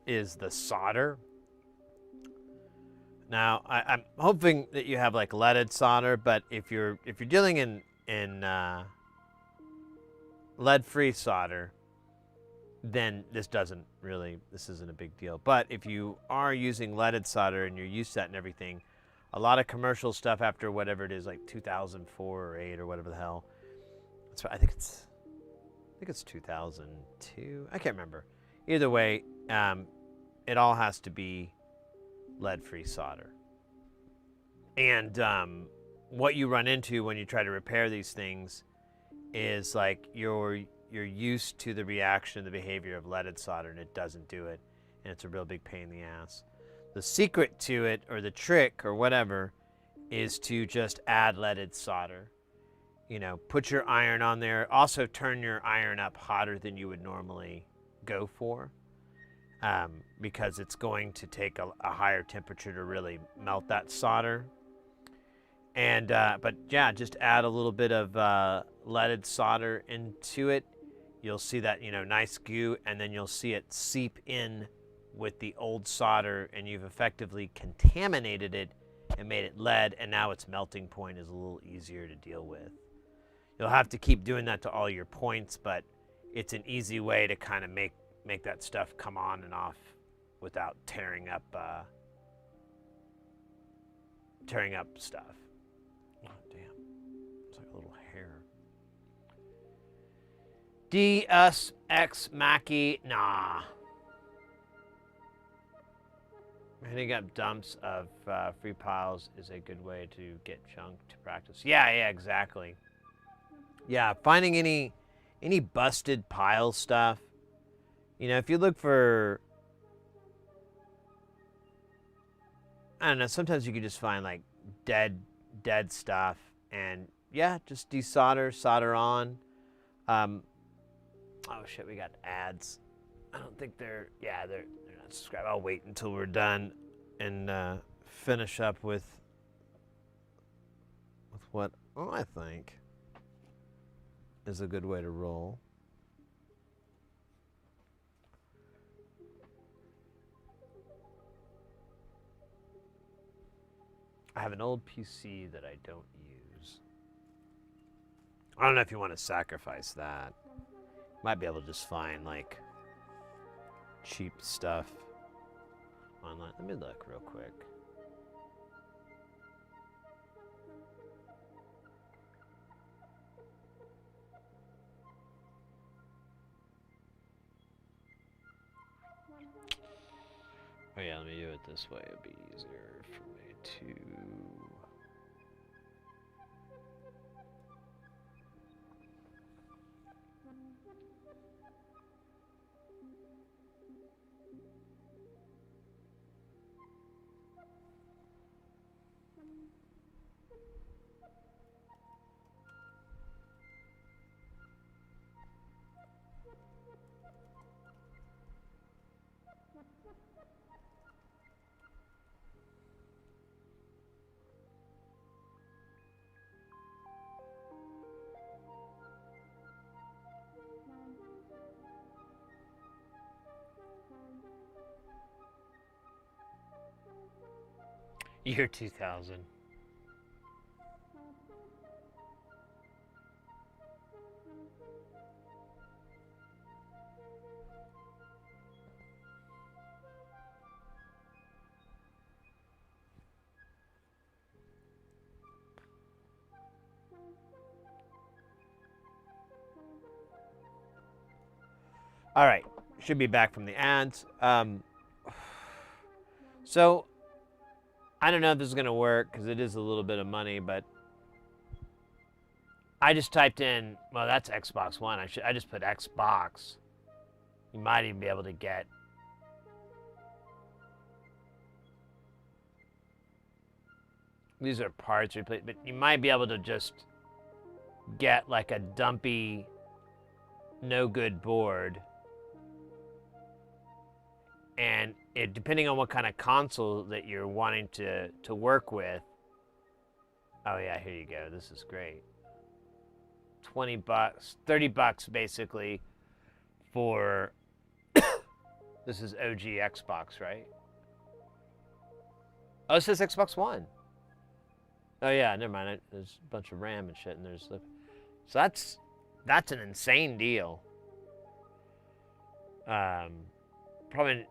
is the solder. Now I'm hoping that you have like leaded solder, but if you're dealing in lead-free solder, then this isn't a big deal. But if you are using leaded solder and you're used to that and everything, a lot of commercial stuff after whatever it is, like 2004 or 8 or whatever the hell, I think it's 2002. I can't remember. Either way, it all has to be lead-free solder. And what you run into when you try to repair these things is like you're used to the reaction, the behavior of leaded solder, and it doesn't do it, and it's a real big pain in the ass. The secret to it, or the trick, or whatever, is to just add leaded solder. You know, put your iron on there. Also, turn your iron up hotter than you would normally go for, because it's going to take a higher temperature to really melt that solder. And but yeah, just add a little bit of leaded solder into it. You'll see that, you know, nice goo, and then you'll see it seep in with the old solder, and you've effectively contaminated it and made it lead, and now its melting point is a little easier to deal with. You'll have to keep doing that to all your points, but it's an easy way to kind of make that stuff come on and off without tearing up stuff. Oh, damn. It's like a little hair. Deus Ex Machi, nah. Hitting up dumps of free piles is a good way to get junk to practice. Yeah, exactly. Yeah, finding any busted pile stuff. You know, if you look for, I don't know, sometimes you can just find like dead stuff, and yeah, just desolder, solder on. Oh shit, we got ads. I don't think they're not subscribed. I'll wait until we're done and finish up with what I think is a good way to roll. I have an old PC that I don't use. I don't know if you want to sacrifice that. Might be able to just find like cheap stuff online. Let me look real quick. Oh yeah, let me do it this way. It'll be easier for me to... Year 2000. All right, should be back from the ads. So I don't know if this is gonna work because it is a little bit of money, but I just typed in. Well, that's Xbox One. I just put Xbox. You might even be able to get. These are parts replaced, but you might be able to just get like a dumpy, no good board. And it, depending on what kind of console that you're wanting to work with. Oh yeah, here you go. This is great. $20, $30 basically for this is OG Xbox, right? Oh, it says Xbox One. Oh yeah, never mind. There's a bunch of RAM and shit, and there's so that's an insane deal. Probably,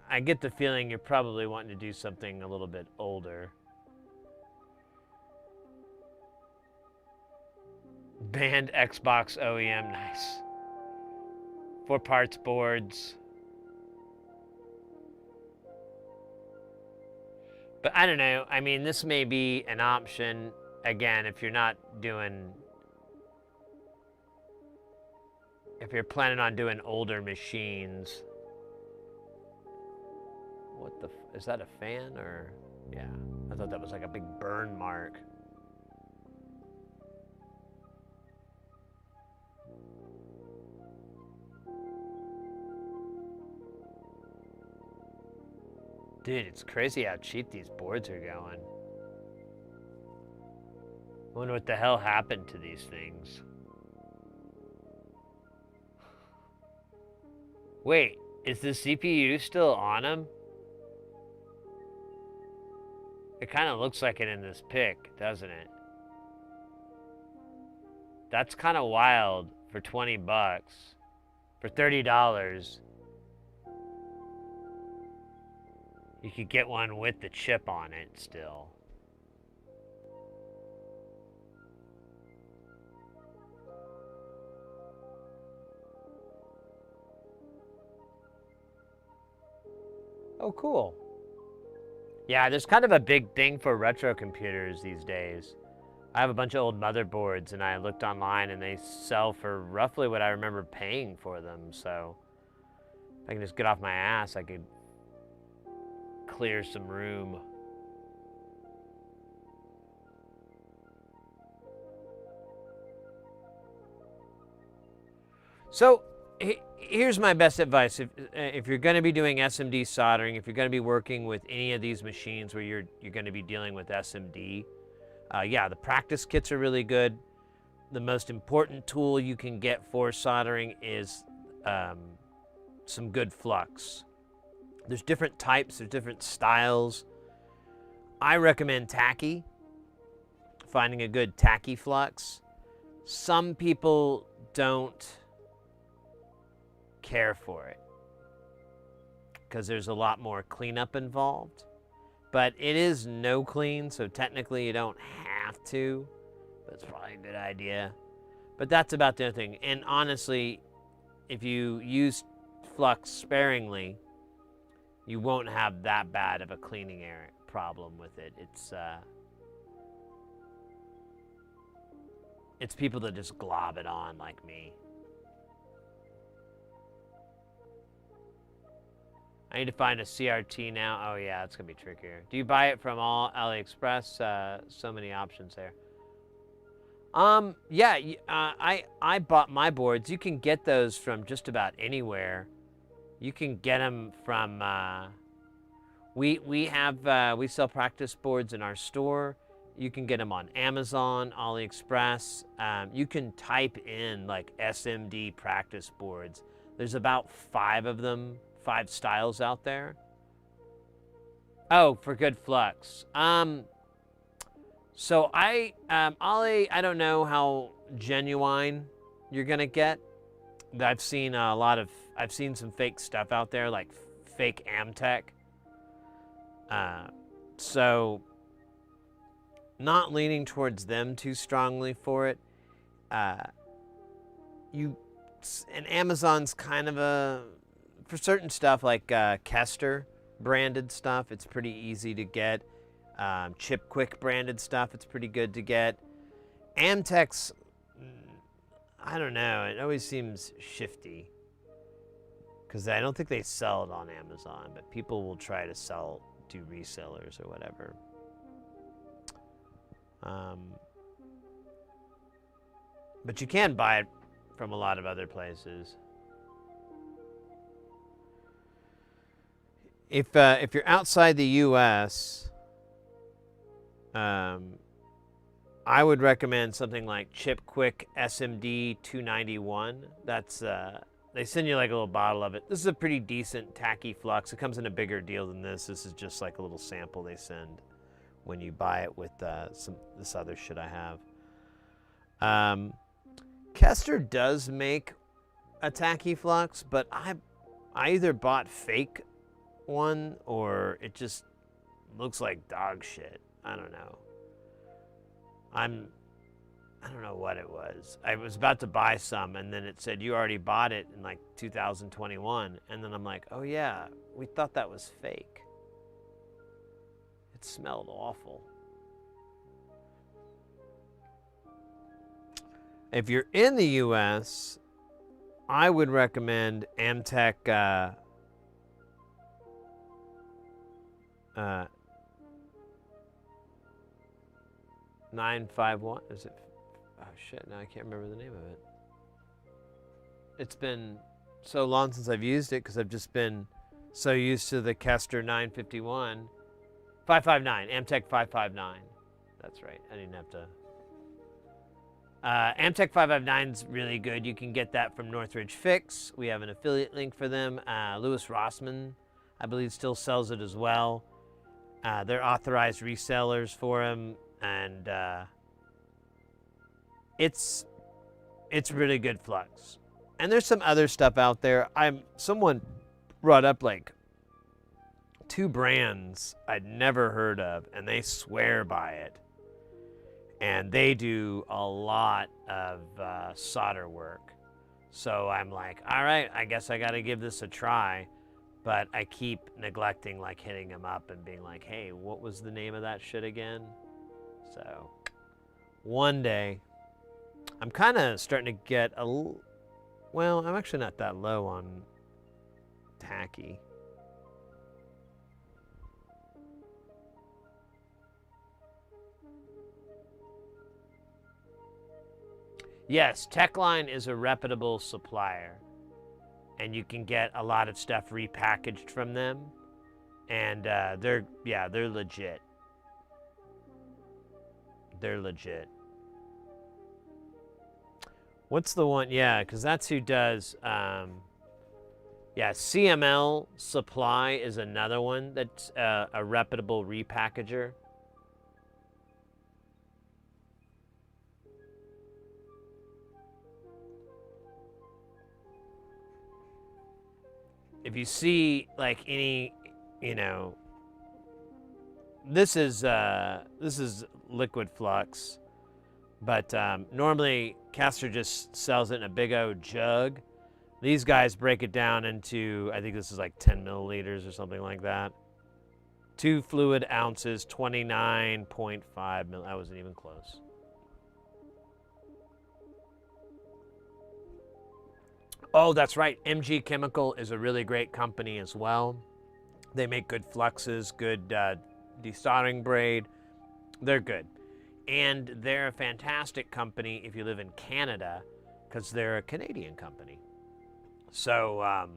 I get the feeling you're probably wanting to do something a little bit older. Banned Xbox OEM, nice. 4 parts boards. But I don't know. I mean, this may be an option, again, if you're not doing... If you're planning on doing older machines. What the... Is that a fan or... Yeah. I thought that was like a big burn mark. Dude, it's crazy how cheap these boards are going. I wonder what the hell happened to these things. Wait, is the CPU still on them? It kind of looks like it in this pic, doesn't it? That's kind of wild for 20 bucks. For $30. You could get one with the chip on it still. Oh, cool. Yeah, there's kind of a big thing for retro computers these days. I have a bunch of old motherboards, and I looked online, and they sell for roughly what I remember paying for them. So if I can just get off my ass, I could clear some room. So here's my best advice. If you're going to be doing SMD soldering, if you're going to be working with any of these machines where you're going to be dealing with SMD, yeah, the practice kits are really good. The most important tool you can get for soldering is some good flux. There's different types, there's different styles. I recommend tacky, finding a good tacky flux. Some people don't care for it because there's a lot more cleanup involved. But it is no clean, so technically you don't have to. But it's probably a good idea. But that's about the other thing. And honestly, if you use flux sparingly, you won't have that bad of a cleaning error problem with it. It's people that just glob it on like me. I need to find a CRT now. Oh yeah, it's gonna be trickier. Do you buy it from all AliExpress? So many options there. Yeah, I bought my boards. You can get those from just about anywhere. You can get them from, we sell practice boards in our store. You can get them on Amazon, AliExpress. You can type in like SMD practice boards. There's about 5 of them, 5 styles out there. Oh, for good flux. So Ollie, I don't know how genuine you're gonna get. I've seen I've seen some fake stuff out there, like fake Amtech. So not leaning towards them too strongly for it. You and Amazon's kind of a for certain stuff like Kester branded stuff. It's pretty easy to get. Chip Quick branded stuff. It's pretty good to get. Amtech's, I don't know. It always seems shifty because I don't think they sell it on Amazon, but people will try to do resellers or whatever. But you can buy it from a lot of other places. If you're outside the U.S., I would recommend something like Chip Quick SMD 291. That's they send you like a little bottle of it. This is a pretty decent tacky flux. It comes in a bigger deal than this. This is just like a little sample they send when you buy it with this other shit I have. Kester does make a tacky flux, but I either bought fake one or it just looks like dog shit. I don't know. I don't know what it was. I was about to buy some and then it said you already bought it in like 2021, and then I'm like, oh yeah, we thought that was fake. It smelled awful. If you're in the US, I would recommend Amtech 951. Is it? Oh shit! Now I can't remember the name of it. It's been so long since I've used it because I've just been so used to the Kester 951. 559. Amtech 559. That's right. I didn't have to. Amtech 559 is really good. You can get that from Northridge Fix. We have an affiliate link for them. Louis Rossman, I believe, still sells it as well. They're authorized resellers for them, and it's really good flux. And there's some other stuff out there. Someone brought up like 2 brands I'd never heard of, and they swear by it. And they do a lot of solder work. So I'm like, all right, I guess I got to give this a try. But I keep neglecting like hitting them up and being like, hey, what was the name of that shit again? So one day, I'm kind of starting to get well, I'm actually not that low on tacky. Yes, Techline is a reputable supplier, and you can get a lot of stuff repackaged from them, and they're legit. They're legit. What's the one? Yeah, because that's who does. Yeah, CML Supply is another one that's a reputable repackager. If you see like any, this is liquid flux, but normally Kester just sells it in a big old jug. These guys break it down into, I think this is like 10 milliliters or something like that. 2 fluid ounces, 29.5 mil. That wasn't even close. Oh, that's right. MG Chemical is a really great company as well. They make good fluxes, good desoldering braid. They're good. And they're a fantastic company if you live in Canada, because they're a Canadian company. So,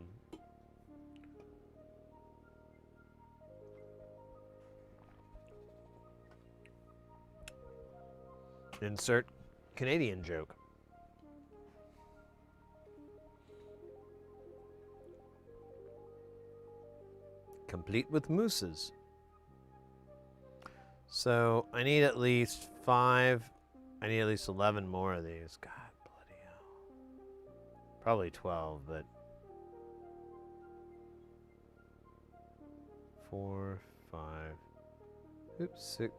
insert Canadian joke. Complete with mooses. So I need at least 5. I need at least 11 more of these. God bloody hell. Probably 12, but 4, 5. Oops, 6.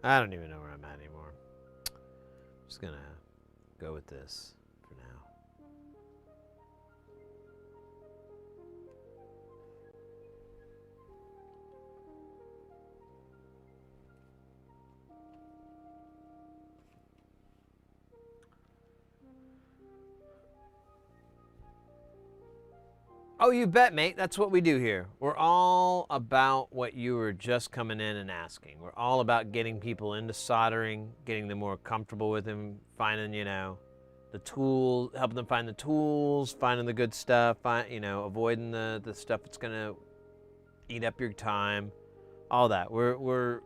I don't even know where I'm at anymore. I'm just gonna go with this for now. Oh, you bet, mate. That's what we do here. We're all about what you were just coming in and asking. We're all about getting people into soldering, getting them more comfortable with them, finding, the tools, helping them find the tools, finding the good stuff, avoiding the stuff that's gonna eat up your time, all that. We're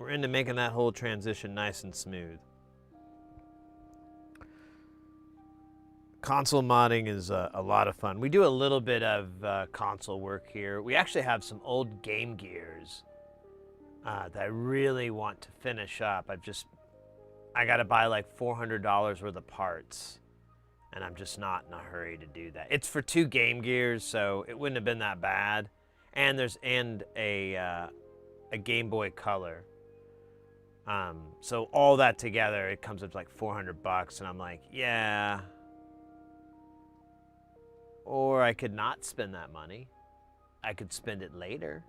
into making that whole transition nice and smooth. Console modding is a lot of fun. We do a little bit of console work here. We actually have some old Game Gears that I really want to finish up. I got to buy like $400 worth of parts, and I'm just not in a hurry to do that. It's for 2 Game Gears, so it wouldn't have been that bad. And there's a Game Boy Color. So all that together, it comes up to like $400, and I'm like, yeah. Or I could not spend that money. I could spend it later.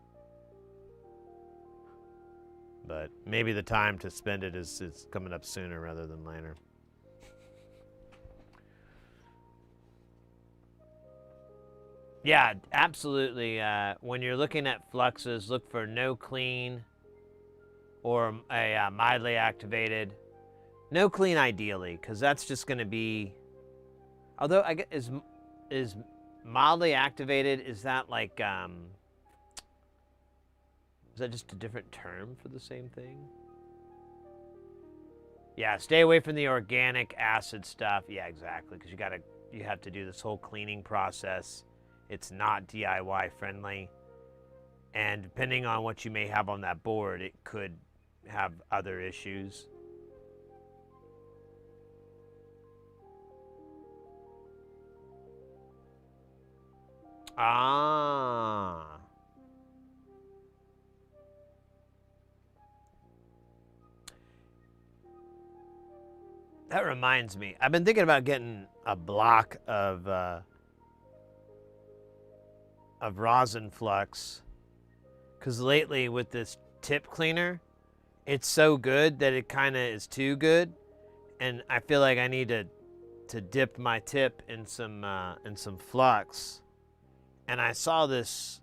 But maybe the time to spend it is coming up sooner rather than later. Yeah, absolutely. When you're looking at fluxes, look for no clean or a mildly activated. No clean ideally, because that's just going to be... Although, I guess, is mildly activated, is that like, is that just a different term for the same thing? Yeah, stay away from the organic acid stuff. Yeah, exactly, because you have to do this whole cleaning process. It's not DIY friendly. And depending on what you may have on that board, it could have other issues. Ah. That reminds me. I've been thinking about getting a block of rosin flux, because lately with this tip cleaner, it's so good that it kind of is too good, and I feel like I need to dip my tip in some flux. And I saw this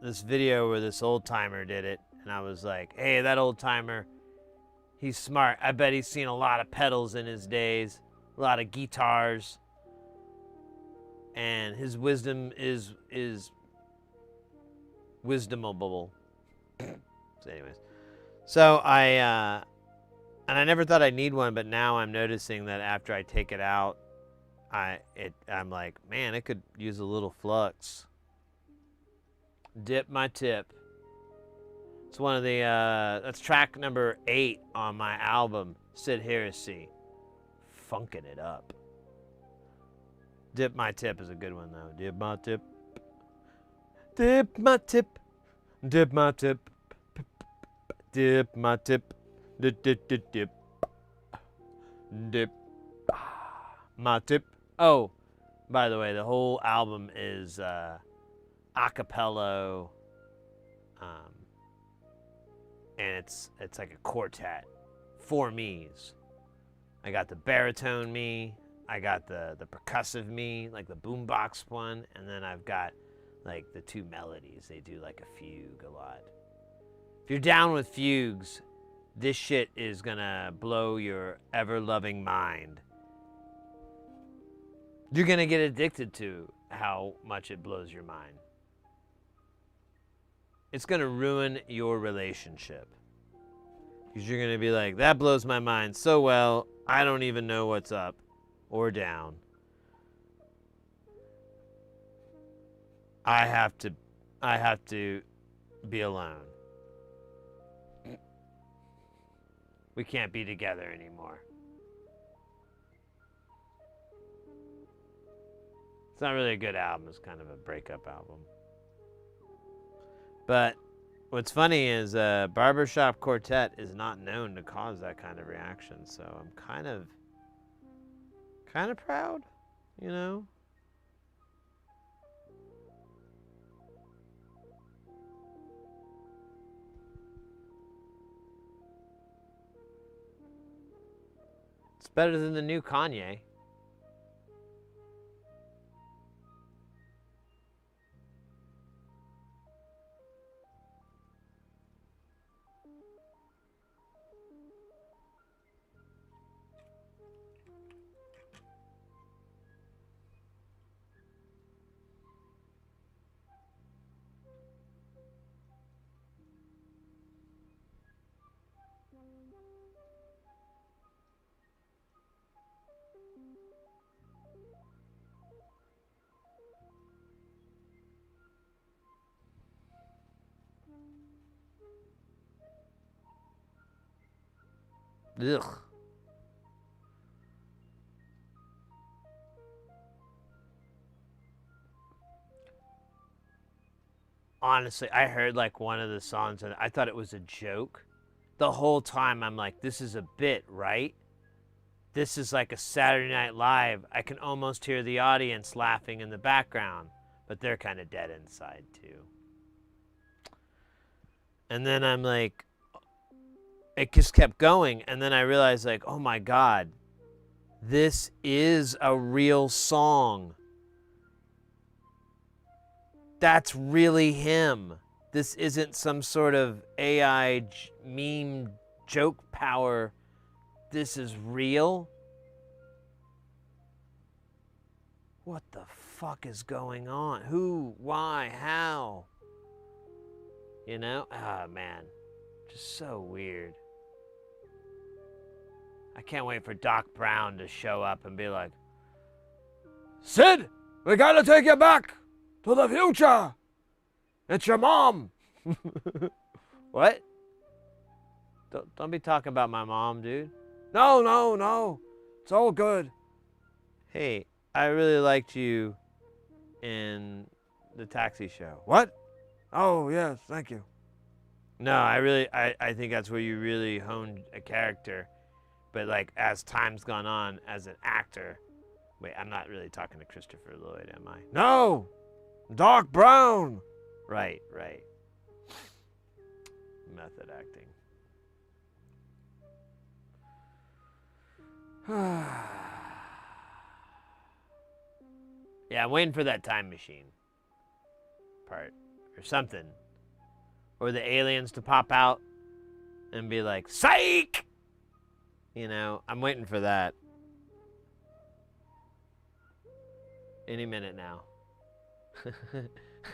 video where this old timer did it, and I was like, hey, that old timer, he's smart. I bet he's seen a lot of pedals in his days, a lot of guitars, and his wisdom is wisdomable. So anyways, so I never thought I'd need one, but now I'm noticing that after I take it out, I'm like, man, it could use a little flux. Dip my tip. It's one of the that's track number 8 on my album, Sid Heresy. Funkin' it up. Dip my tip is a good one though. Dip my tip. Dip my tip. Dip my tip. Dip my tip. Dip dip dip dip. Dip my tip. Oh, by the way, the whole album is acapella, and it's like a quartet, 4 me's. I got the baritone me, I got the percussive me, like the boombox one, and then I've got like the 2 melodies. They do like a fugue a lot. If you're down with fugues, this shit is gonna blow your ever-loving mind. You're gonna get addicted to how much it blows your mind. It's gonna ruin your relationship. Because you're gonna be like, that blows my mind so well, I don't even know what's up or down. I have to be alone. We can't be together anymore. It's not really a good album. It's kind of a breakup album. But what's funny is Barbershop Quartet is not known to cause that kind of reaction. So I'm kind of proud, you know? It's better than the new Kanye. Ugh. Honestly, I heard like one of the songs and I thought it was a joke. The whole time I'm like, this is a bit, right? This is like a Saturday Night Live. I can almost hear the audience laughing in the background, but they're kind of dead inside too. And then I'm like, it just kept going. And then I realized like, oh my God, this is a real song. That's really him. This isn't some sort of AI meme joke power. This is real. What the fuck is going on? Who? Why? How? You know? Ah, man. Just so weird. I can't wait for Doc Brown to show up and be like, Sid, we gotta take you back to the future. It's your mom. What? Don't be talking about my mom, dude. No. It's all good. Hey, I really liked you in the Taxi Show. What? Oh, yes, thank you. No, I think that's where you really honed a character. But like as time's gone on as an actor, wait, I'm not really talking to Christopher Lloyd, am I? No! Doc Brown! Right. Method acting. Yeah, I'm waiting for that time machine part or something. Or the aliens to pop out and be like, psych! You know, I'm waiting for that. Any minute now.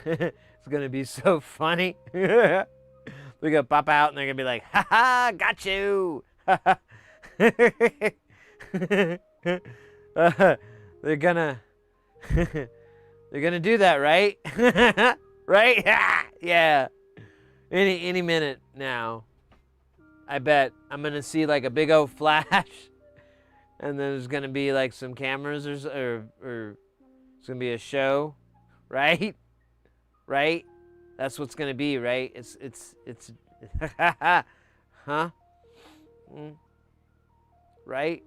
It's gonna be so funny. They're gonna pop out and they're gonna be like, ha ha, got you. They're gonna do that, right? Right? Yeah. Any minute now. I bet I'm gonna see like a big old flash, and then there's gonna be like some cameras or it's gonna be a show, right? Right? That's what's gonna be, right? It's huh? Right?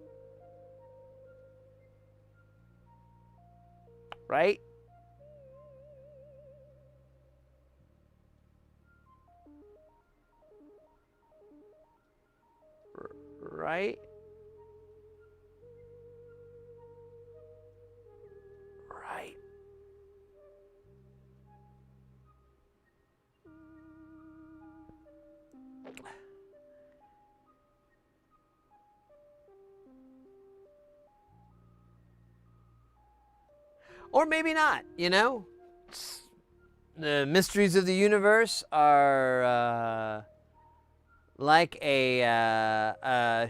Right? Right? Right. Or maybe not, you know? The mysteries of the universe are like a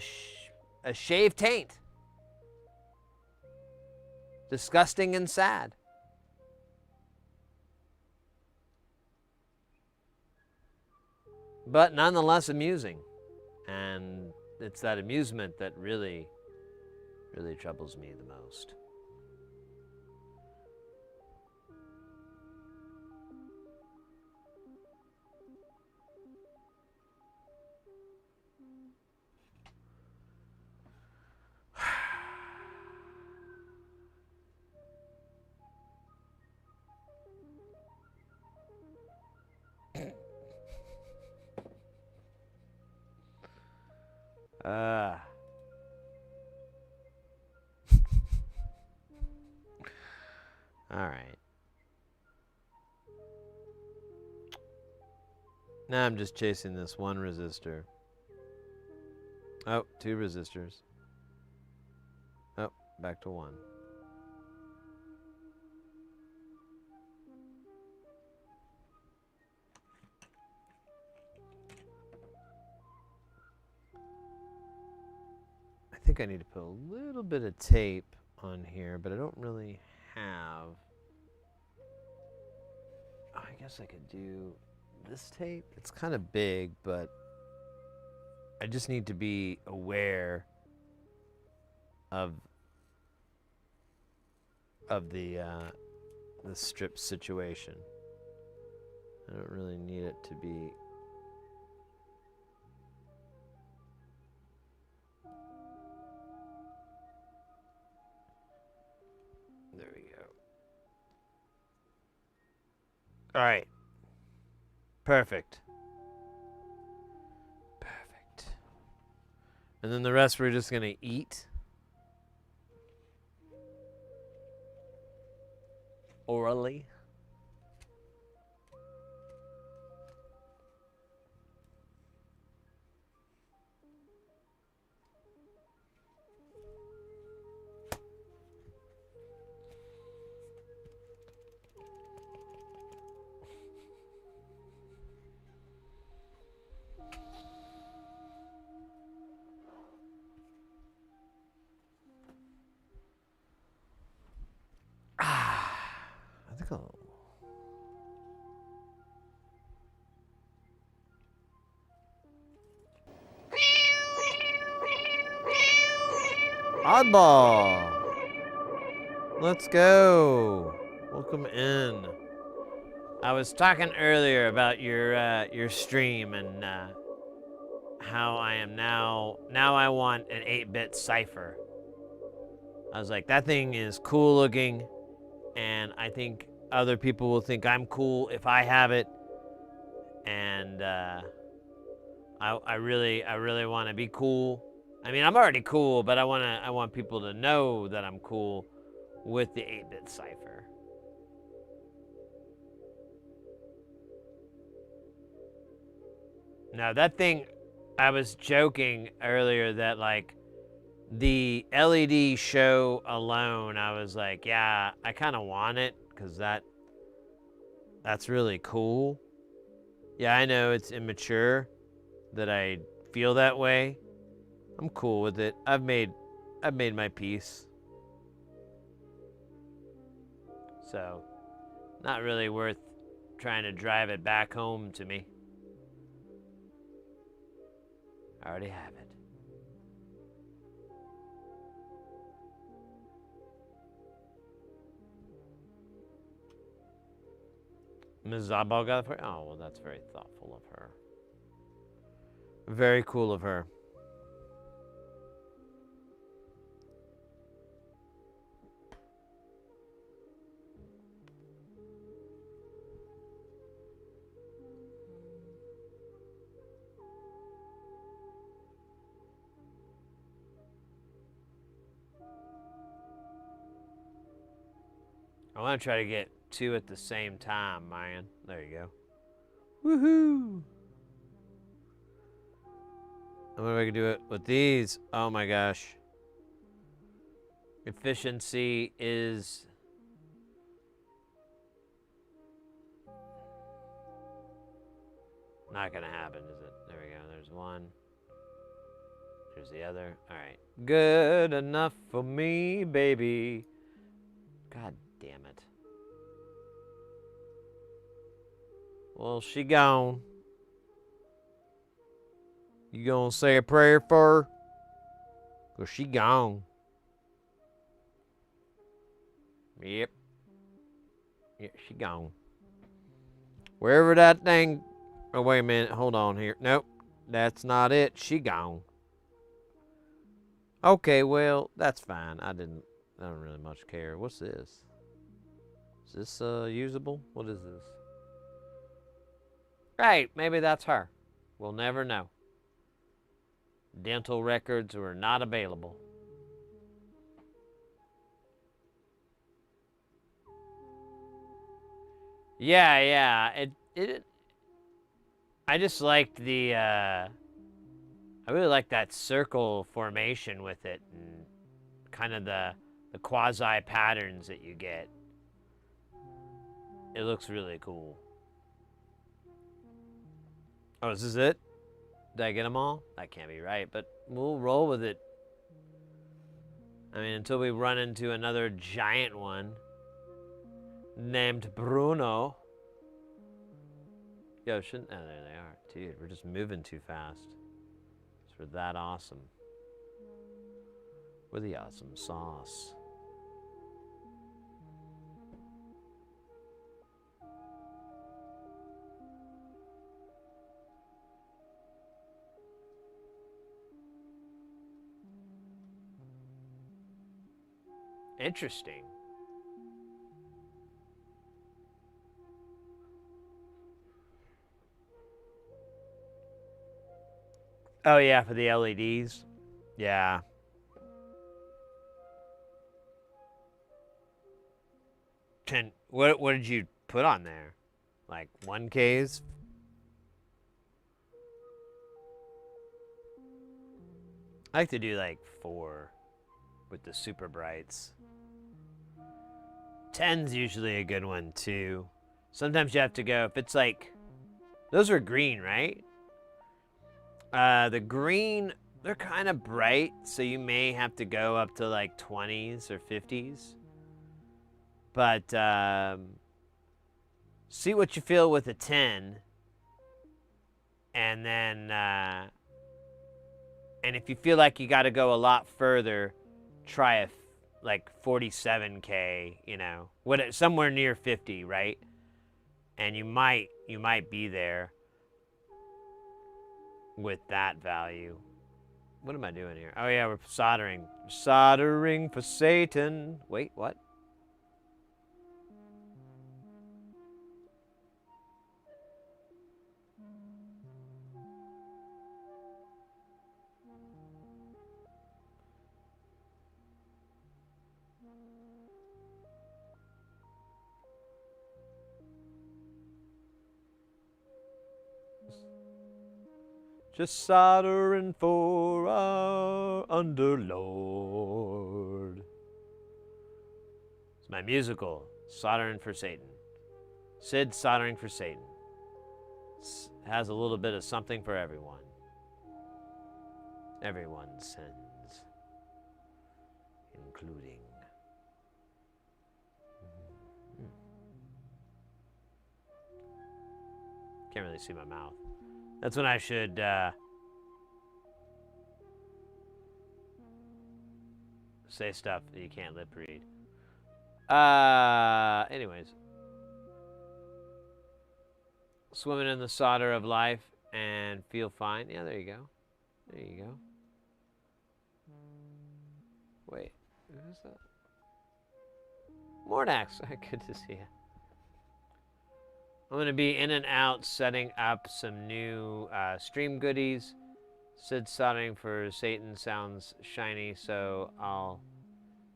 shaved taint. Disgusting and sad. But nonetheless amusing. And it's that amusement that really troubles me the most. All right. Now I'm just chasing this one resistor. Oh, 2 resistors. Oh, back to 1. I think I need to put a little bit of tape on here, but I don't really have. Oh, I guess I could do this tape. It's kind of big, but I just need to be aware of the strip situation. I don't really need it to be. There we go. All right. Perfect. Perfect. And then the rest we're just going to eat. Orally. I think I'll. Oddball. Let's go. Welcome in. I was talking earlier about your stream and how I am now I want an 8-bit cipher. I was like, that thing is cool looking, and I think other people will think I'm cool if I have it. And I really want to be cool. I mean, I'm already cool, but I want people to know that I'm cool with the 8-bit cipher. Now that thing, I was joking earlier that like the LED show alone, I was like, yeah, I kind of want it because that's really cool. Yeah, I know it's immature that I feel that way. I'm cool with it. I've made my peace. So, not really worth trying to drive it back home to me. I already have it. Ms. Oddball got it for you? Oh, well, that's very thoughtful of her. Very cool of her. I want to try to get 2 at the same time, man. There you go. Woohoo! I wonder if I can do it with these. Oh my gosh. Efficiency is... not gonna happen, is it? There we go. There's one. There's the other. All right. Good enough for me, baby. God damn it. Well, she gone. You gonna say a prayer for her? 'Cause she gone. Yep. Yeah, she gone. Wherever that thing... Oh, wait a minute. Hold on here. Nope. That's not it. She gone. Okay, well, that's fine. I don't really much care. What's this? Is this usable? What is this? Right, maybe that's her. We'll never know. Dental records were not available. Yeah. I just liked the I really like that circle formation with it and kind of the quasi patterns that you get. It looks really cool. Oh, is this it? Did I get them all? That can't be right, but we'll roll with it. I mean, until we run into another giant one named Bruno. Yo, shouldn't... Oh, there they are. Dude, we're just moving too fast. We're that awesome. We're the awesome sauce. Interesting. Oh, yeah, for the LEDs. Yeah. What did you put on there? Like 1Ks? I like to do like 4 with the super brights. 10's usually a good one too. Sometimes you have to go, if it's like, those were green, right? The green, they're kind of bright, so you may have to go up to like 20s or 50s. But see what you feel with a 10. And then, and if you feel like you got to go a lot further, try like 47K, you know, somewhere near 50, right? And you might be there with that value. What am I doing here? Oh yeah, we're soldering. Soldering for Satan. Wait, what? Just soldering for our underlord. It's my musical, Soldering for Satan. Sid soldering for Satan. It has a little bit of something for everyone. Everyone sins, including. Can't really see my mouth. That's when I should say stuff that you can't lip read. Anyways. Swimming in the solder of life and feel fine. Yeah, there you go. There you go. Wait, who's that? Mordax, good to see you. I'm going to be in and out setting up some new stream goodies. Sid soldering for Satan sounds shiny, so I'll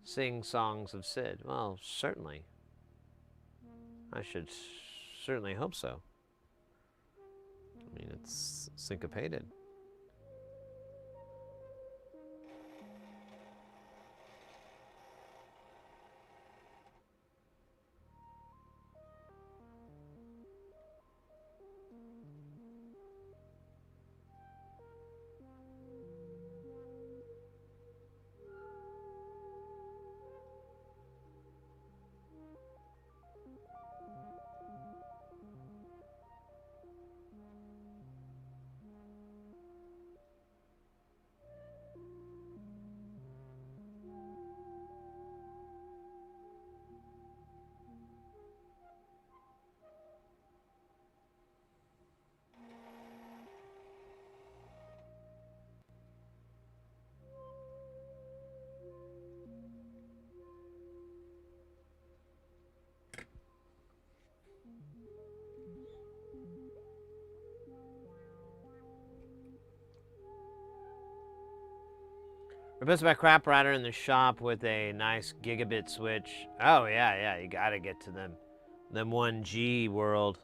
sing songs of Sid. Well, certainly. I should certainly hope so. I mean, it's syncopated. Replace my crap router in the shop with a nice gigabit switch. Oh yeah, you gotta get to them 1G world.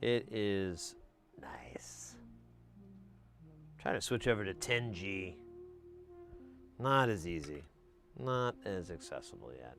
It is nice. Try to switch over to 10G. Not as easy. Not as accessible yet.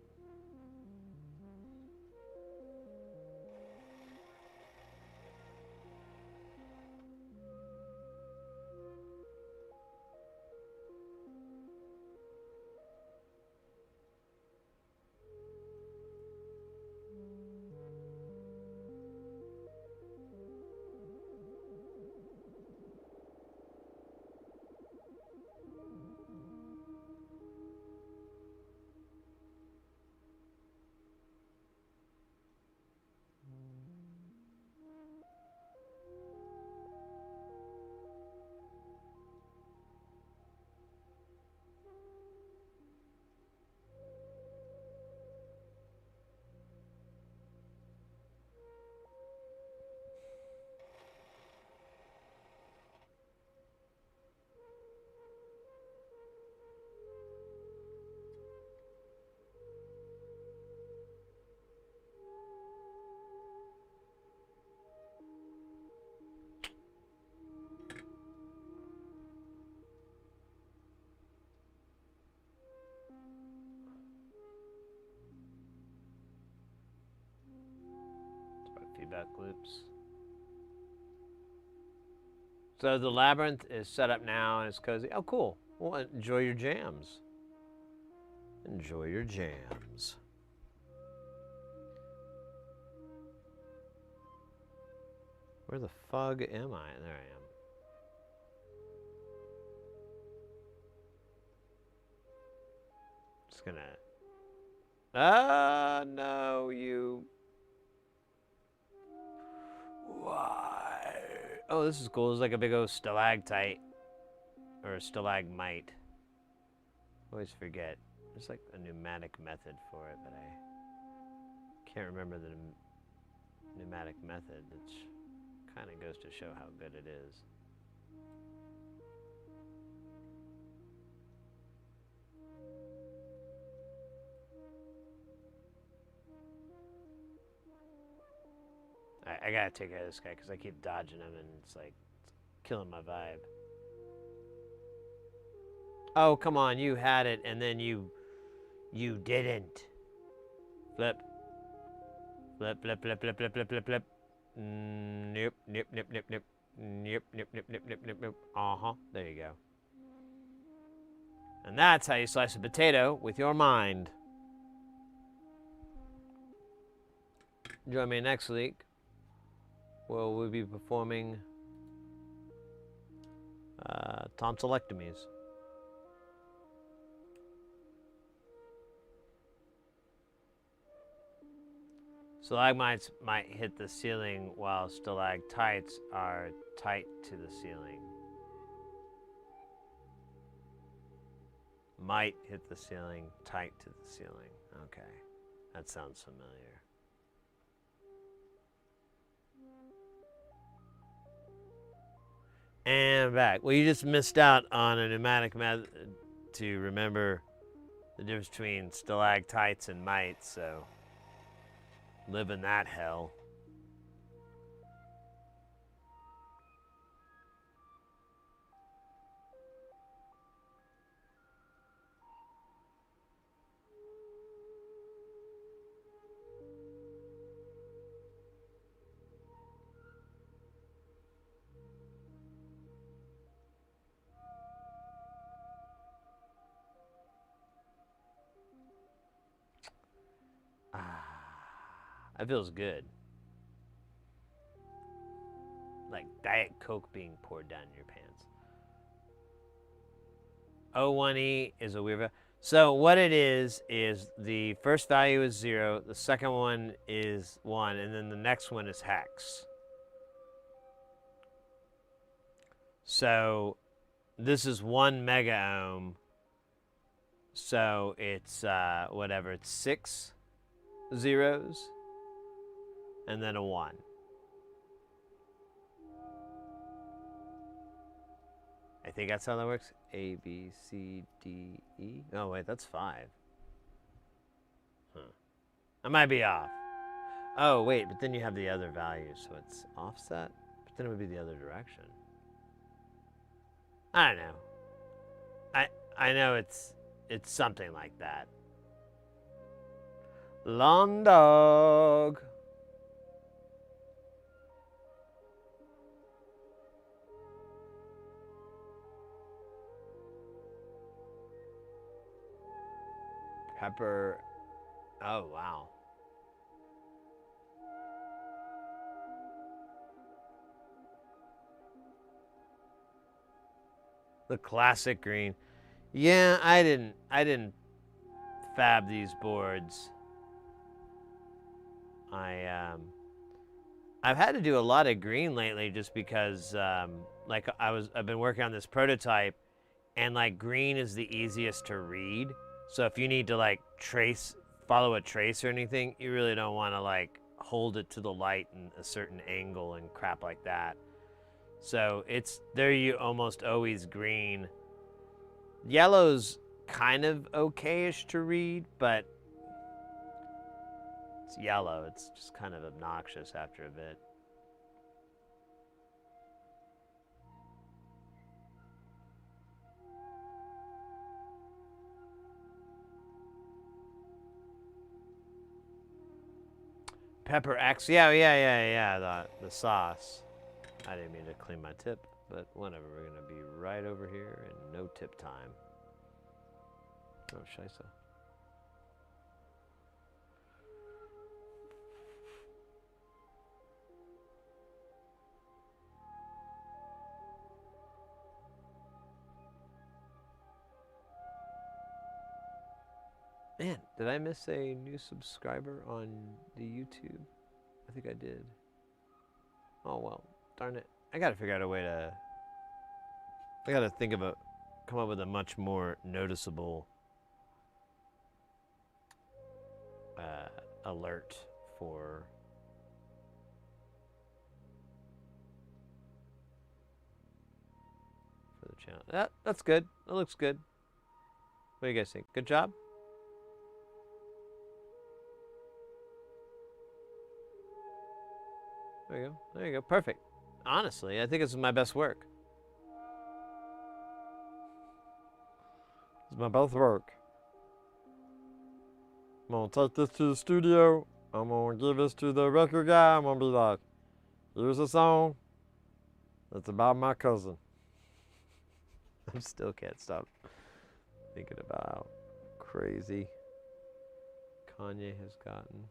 Feedback loops. So the labyrinth is set up now and it's cozy. Oh, cool. Well, enjoy your jams. Enjoy your jams. Where the fug am I? There I am. Just gonna... no, you... Why? Oh, this is cool. It's like a big old stalactite. Or a stalagmite. I always forget. There's like a pneumatic method for it, but I can't remember the pneumatic method. Which kind of goes to show how good it is. I gotta take care of this guy because I keep dodging him and it's like killing my vibe. Oh, come on, you had it and then you didn't. Flip. Flip, flip, flip, flip, flip, flip, flip, flip. Nope, nope, nope, nope, nope. Nope, nope, nope, nope, nope, nope, nope. Uh-huh, there you go. And that's how you slice a potato with your mind. Join me next week. Well, we'll be performing tonsillectomies. Stalagmites might hit the ceiling while stalactites are tight to the ceiling. Might hit the ceiling, tight to the ceiling. Okay, that sounds familiar. And back. Well, you just missed out on a pneumatic method to remember the difference between stalactites and mites, so live in that hell. That feels good. Like Diet Coke being poured down your pants. O1E is a weird value. So what it is the first value is 0, the second one is 1, and then the next one is hex. So this is 1 mega ohm. So it's whatever, it's 6 zeros and then a 1. I think that's how that works. A, B, C, D, E. Oh, wait, that's 5. Huh. I might be off. Oh, wait, but then you have the other value, so it's offset? But then it would be the other direction. I don't know. I know it's something like that. Lawn dog. Pepper. Oh, wow. The classic green. Yeah, I didn't fab these boards. I've had to do a lot of green lately just because like I've been working on this prototype, and like green is the easiest to read. So if you need to like follow a trace or anything, you really don't want to like hold it to the light in a certain angle and crap like that. So you almost always green. Yellow's kind of okayish to read, but it's yellow. It's just kind of obnoxious after a bit. Pepper X. Yeah. The sauce. I didn't mean to clean my tip, but whatever. We're going to be right over here and no tip time. Oh, scheisse. Man, did I miss a new subscriber on the YouTube? I think I did. Oh, well, darn it. I gotta figure out a way to... I gotta come up with a much more noticeable alert for the channel. That's good. That looks good. What do you guys think? Good job? There you go. There you go. Perfect. Honestly, I think this is my best work. This is my best work. I'm gonna take this to the studio. I'm gonna give this to the record guy. I'm gonna be like, here's a song that's about my cousin. I still can't stop thinking about how crazy Kanye has gotten.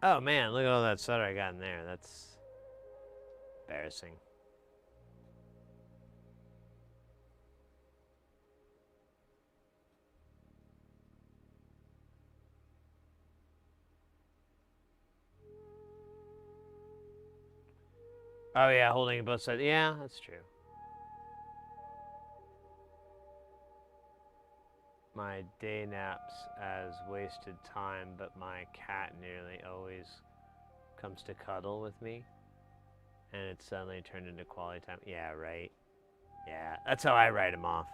Oh man, look at all that solder I got in there. That's embarrassing. Oh yeah, holding both sides. Yeah, that's true. My day naps as wasted time, but my cat nearly always comes to cuddle with me, and it's suddenly turned into quality time. Yeah, right. Yeah, that's how I write him off.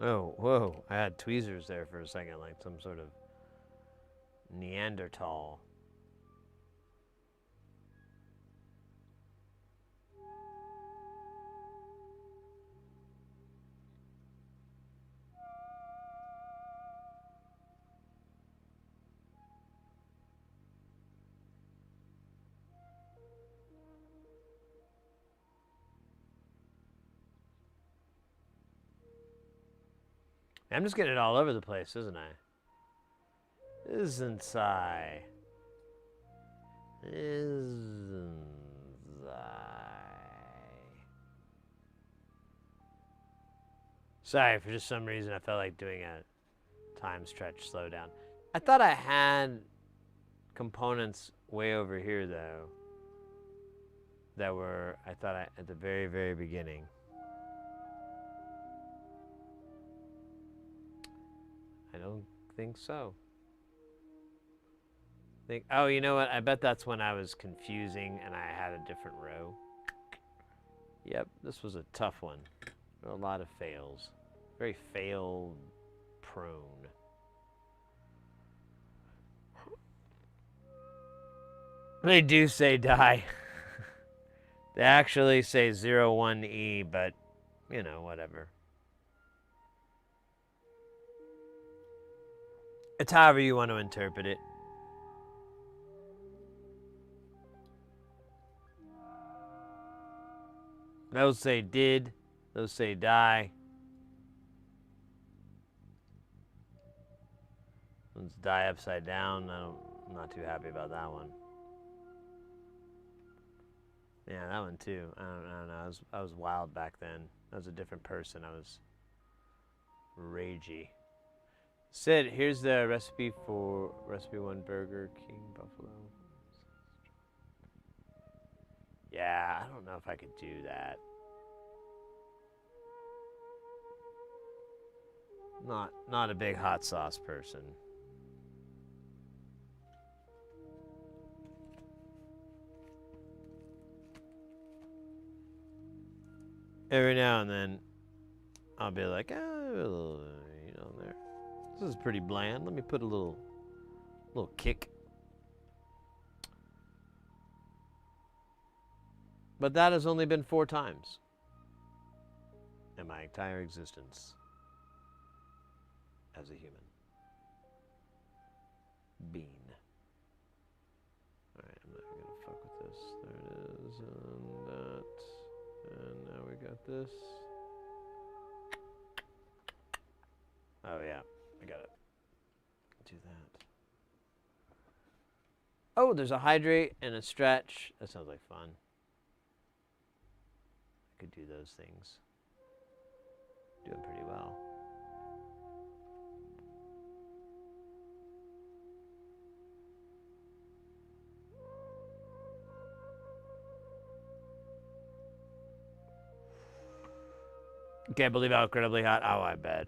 Oh, whoa. I had tweezers there for a second, like some sort of Neanderthal. I'm just getting it all over the place, isn't I? Isn't I? Isn't I? Sorry, for just some reason I felt like doing a time stretch slowdown. I thought I had components way over here though that were, I thought at the very, very beginning. I don't think so. Oh, you know what? I bet that's when I was confusing and I had a different row. Yep, this was a tough one. There were a lot of fails. Very fail prone. They do say die. They actually say 01E, but, you know, whatever. It's however you want to interpret it. Those say did. Those say die. One's die upside down. I'm not too happy about that one. Yeah, that one too. I don't know. I was wild back then. I was a different person. I was ragey. Sid, here's the recipe for recipe 1 Burger King Buffalo. Yeah, I don't know if I could do that. Not a big hot sauce person. Every now and then, I'll be like, oh, you know, there. This is pretty bland. Let me put a little kick. But that has only been 4 times in my entire existence as a human being. All right, I'm not even gonna fuck with this. There it is, and that, and now we got this. Oh yeah, I gotta do that. Oh, there's a hydrate and a stretch. That sounds like fun. I could do those things. Doing pretty well. Can't believe how incredibly hot. Oh, I bet.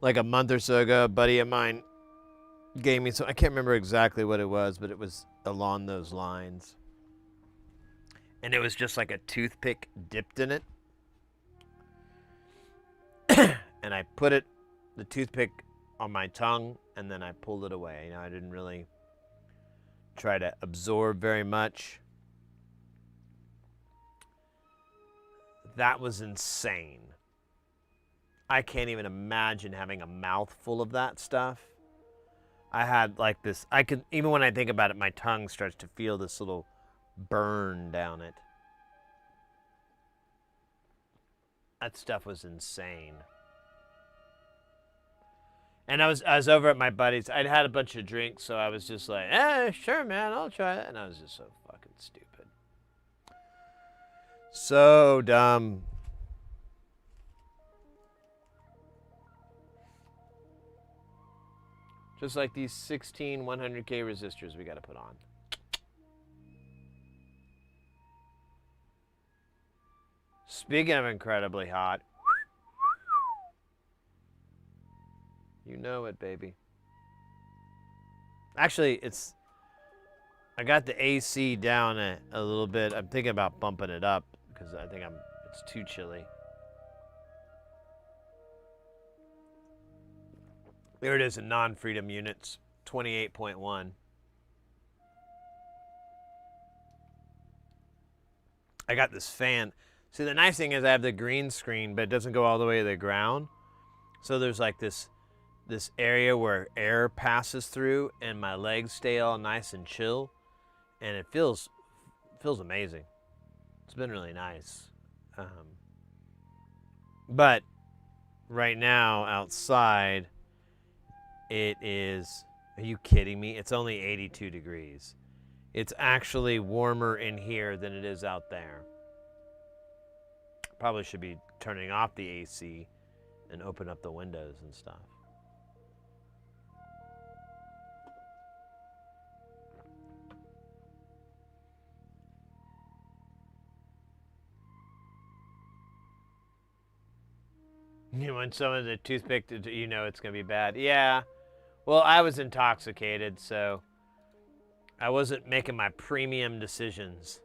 Like a month or so ago, a buddy of mine gave me some, I can't remember exactly what it was, but it was along those lines. And it was just like a toothpick dipped in it. And I put the toothpick on my tongue, and then I pulled it away. You know, I didn't really try to absorb very much. That was insane. I can't even imagine having a mouthful of that stuff. I had like this, even when I think about it, my tongue starts to feel this little burn down it. That stuff was insane. And I was over at my buddy's. I'd had a bunch of drinks, so I was just like, sure, man, I'll try it. And I was just so fucking stupid. So dumb. Just like these 16 100K resistors we got to put on. Speaking of incredibly hot, you know it, baby. Actually, I got the AC down a little bit. I'm thinking about bumping it up because I think it's too chilly. There it is in non-freedom units, 28.1. I got this fan. See, the nice thing is I have the green screen, but it doesn't go all the way to the ground. So there's like this this area where air passes through and my legs stay all nice and chill, and it feels amazing. It's been really nice. But right now outside it is, are you kidding me? It's only 82 degrees. It's actually warmer in here than it is out there. Probably should be turning off the AC and open up the windows and stuff. When someone's a toothpick, you know it's going to be bad. Yeah. Well, I was intoxicated, so I wasn't making my premium decisions.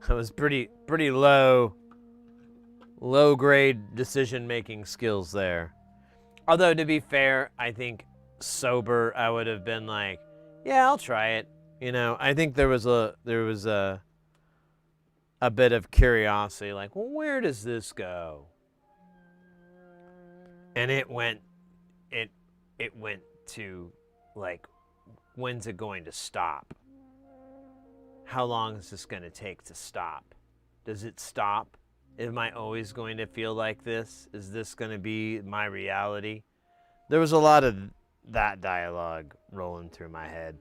I was pretty low grade decision making skills there. Although to be fair, I think sober I would have been like, yeah, I'll try it. You know, I think there was a bit of curiosity, like, well, where does this go? And it went to, like, when's it going to stop? How long is this going to take to stop? Does it stop? Am I always going to feel like this? Is this going to be my reality? There was a lot of that dialogue rolling through my head.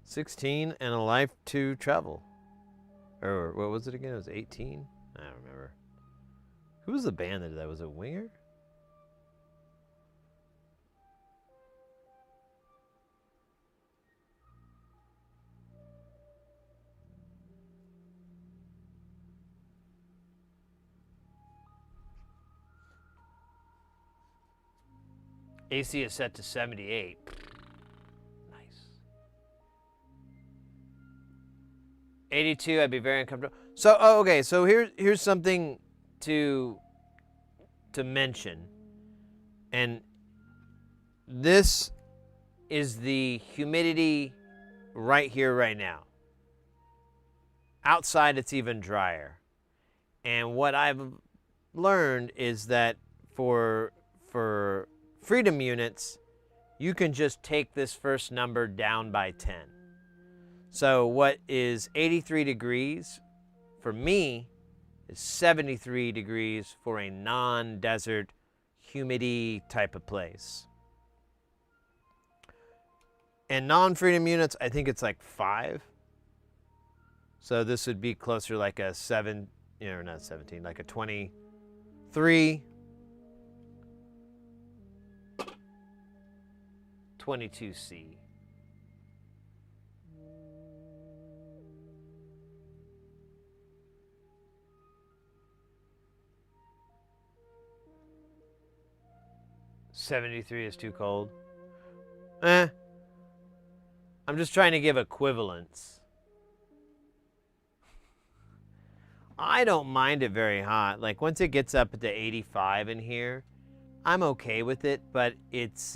16 and a life to travel. Or what was it again? It was 18? I don't remember. Who was the band that did that? Was it Winger? AC is set to 78. Nice. 82, I'd be very uncomfortable. So, okay, so here's something to mention. And this is the humidity right here, right now. Outside, it's even drier. And what I've learned is that for freedom units, you can just take this first number down by 10. So what is 83 degrees for me is 73 degrees for a non-desert, humidity type of place. And non-freedom units, I think it's like 5. So this would be closer like a 7, not 17, like a 23, 22C. $73 is too cold. I'm just trying to give equivalence. I don't mind it very hot. Like once it gets up to 85 in here, I'm okay with it, but it's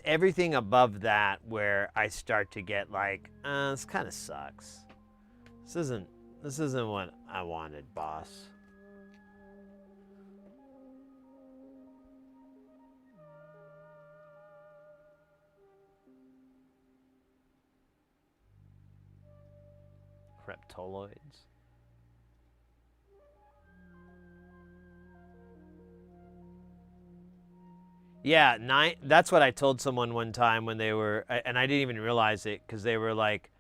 everything above that where I start to get like, this kind of sucks. This isn't what I wanted, boss. Reptoloids. Yeah, 9. That's what I told someone one time when they were, and I didn't even realize it because they were like,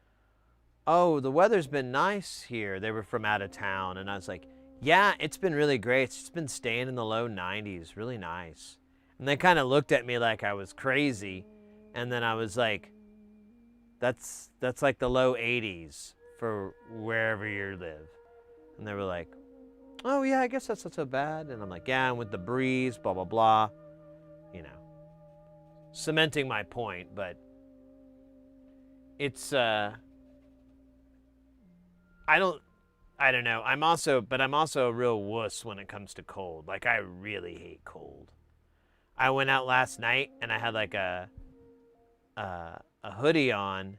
"Oh, the weather's been nice here." They were from out of town, and I was like, "Yeah, it's been really great. It's been staying in the low 90s, really nice." And they kind of looked at me like I was crazy, and then I was like, "That's like the low 80s for wherever you live." And they were like, "Oh yeah, I guess that's not so bad." And I'm like, "Yeah, and with the breeze, blah blah blah." Cementing my point, but it's I don't know. I'm also a real wuss when it comes to cold. Like I really hate cold. I went out last night and I had like a hoodie on,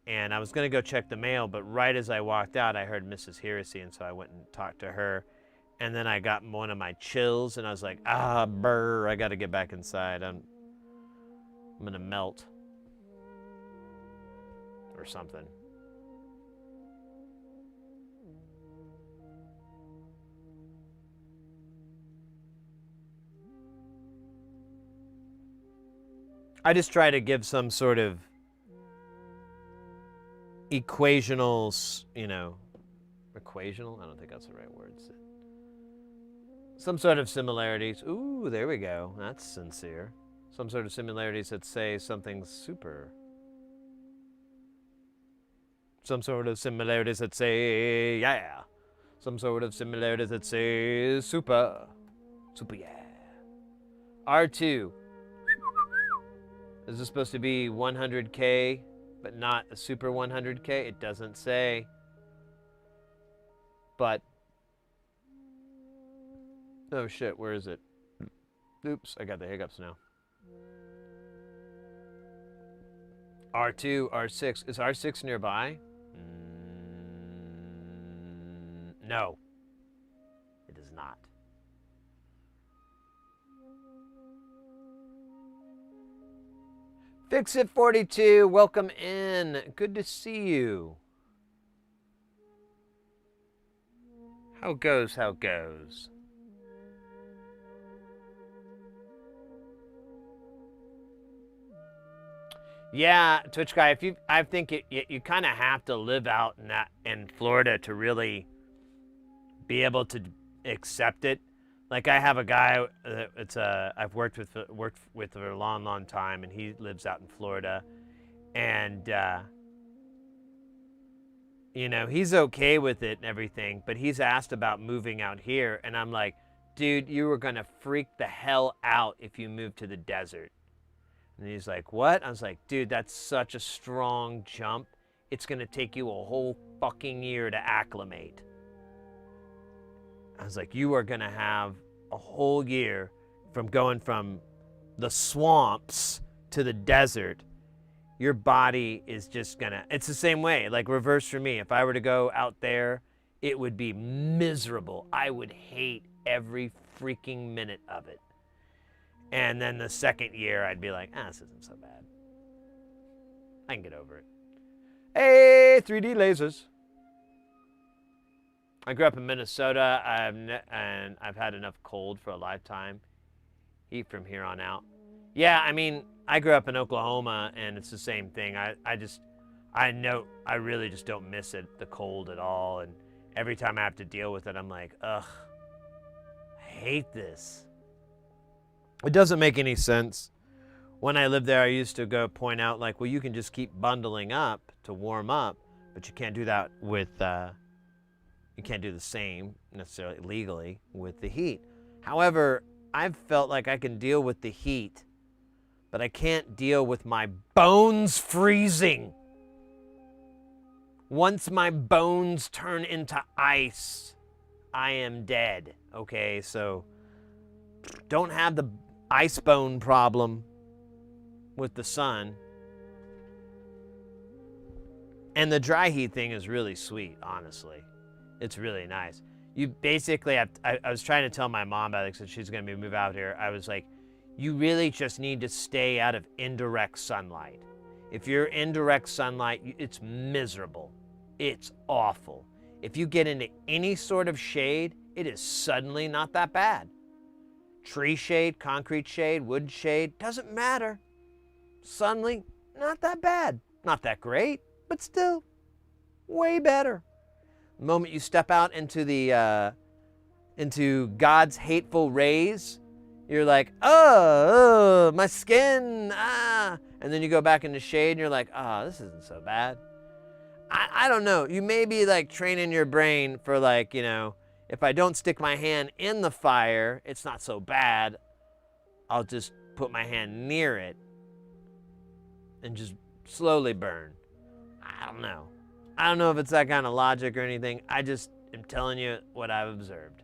and I was gonna go check the mail, but right as I walked out, I heard Mrs. Heresy, and so I went and talked to her, And then I got one of my chills, and I was like, ah, brr, I got to get back inside. I'm going to melt. Or something. I just try to give some sort of equational, equational? I don't think that's the right word. Some sort of similarities. Ooh, there we go. That's sincere. Some sort of similarities that say something's super. Some sort of similarities that say, yeah. Some sort of similarities that say, super. Super, yeah. R2. Is this supposed to be 100K, but not a super 100K? It doesn't say. But, oh shit, where is it? Oops, I got the hiccups now. R2, R6. Is R6 nearby? No. It is not. Fix It 42, welcome in. Good to see you. How goes, how goes? Yeah, Twitch guy, I think you kind of have to live out in Florida to really be able to accept it. Like I have a guy I've worked with for a long time, and he lives out in Florida, and he's okay with it and everything, but he's asked about moving out here, and I'm like, dude, you were gonna freak the hell out if you moved to the desert. And he's like, what? I was like, dude, that's such a strong jump. It's gonna take you a whole fucking year to acclimate. I was like, you are going to have a whole year from going from the swamps to the desert. Your body is just going to, it's the same way, like reverse for me. If I were to go out there, it would be miserable. I would hate every freaking minute of it. And then the second year, I'd be like, this isn't so bad. I can get over it. Hey, 3D lasers. I grew up in Minnesota, and I've had enough cold for a lifetime. Heat from here on out. Yeah, I mean, I grew up in Oklahoma, and it's the same thing. I really just don't miss it, the cold at all. And every time I have to deal with it, I'm like, ugh, I hate this. It doesn't make any sense. When I lived there, I used to go point out, like, well, you can just keep bundling up to warm up, but you can't do that with... You can't do the same necessarily legally with the heat. However, I've felt like I can deal with the heat, but I can't deal with my bones freezing. Once my bones turn into ice, I am dead. Okay, so don't have the ice bone problem with the sun. And the dry heat thing is really sweet, honestly. It's really nice. You basically have, I was trying to tell my mom about it because she's going to move out here. I was like, you really just need to stay out of indirect sunlight. If you're in direct sunlight, it's miserable. It's awful. If you get into any sort of shade, it is suddenly not that bad. Tree shade, concrete shade, wood shade, doesn't matter. Suddenly, not that bad. Not that great, but still way better. The moment you step out into God's hateful rays, you're like, oh, my skin, And then you go back into shade and you're like, this isn't so bad. I don't know. You may be like training your brain for like, if I don't stick my hand in the fire, it's not so bad. I'll just put my hand near it and just slowly burn. I don't know. I don't know if it's that kind of logic or anything. I just am telling you what I've observed.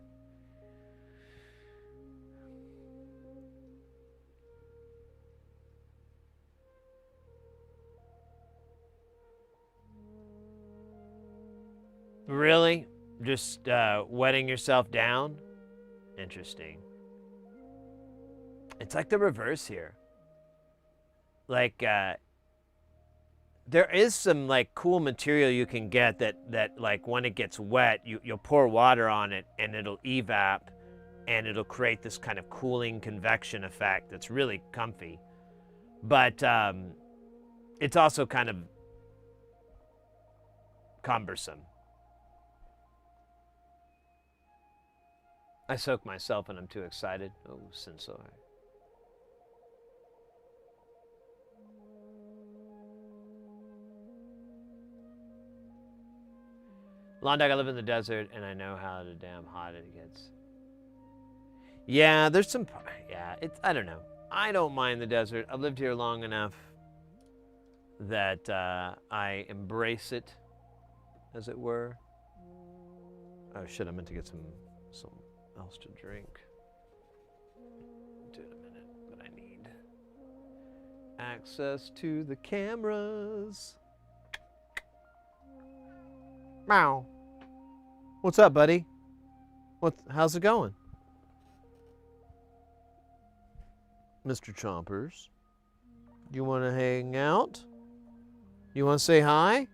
Really? Just wetting yourself down? Interesting. It's like the reverse here. Like, there is some like cool material you can get that like when it gets wet, you'll pour water on it and it'll evap and it'll create this kind of cooling convection effect that's really comfy. But it's also kind of cumbersome. I soak myself and I'm too excited. Oh, sensor. Lawn dog, I live in the desert and I know how damn hot it gets. Yeah, there's some, yeah, I don't know. I don't mind the desert. I've lived here long enough that I embrace it, as it were. Oh shit, I meant to get some else to drink. I'll do it in a minute, but I need access to the cameras. Meow. What's up, buddy? How's it going? Mr. Chompers, you want to hang out? You want to say hi?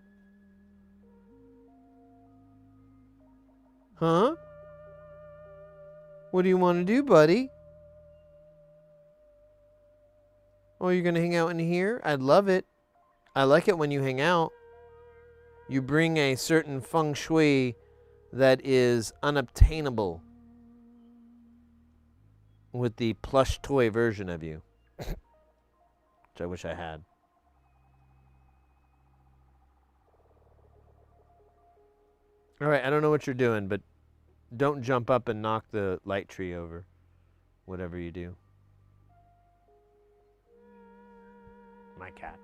Huh? What do you want to do, buddy? Oh, you're going to hang out in here? I'd love it. I like it when you hang out. You bring a certain feng shui that is unobtainable with the plush toy version of you, which I wish I had. All right, I don't know what you're doing, but don't jump up and knock the light tree over, whatever you do. My cat.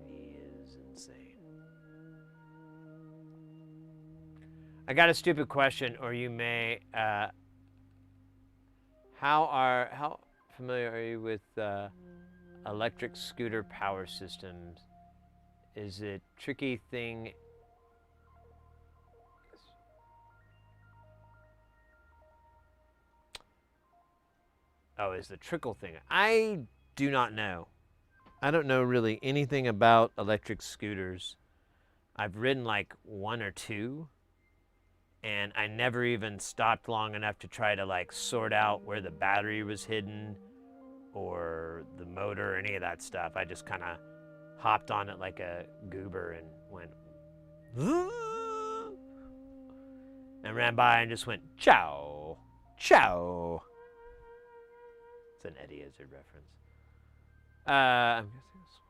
He is insane. I got a stupid question, or you may, how familiar are you with electric scooter power systems? Is it tricky thing? Oh, is the trickle thing? I do not know. I don't know really anything about electric scooters. I've ridden like one or two, and I never even stopped long enough to try to like sort out where the battery was hidden or the motor or any of that stuff. I just kind of hopped on it like a goober and went and ran by and just went chow, chow. It's an Eddie Izzard reference. I'm guessing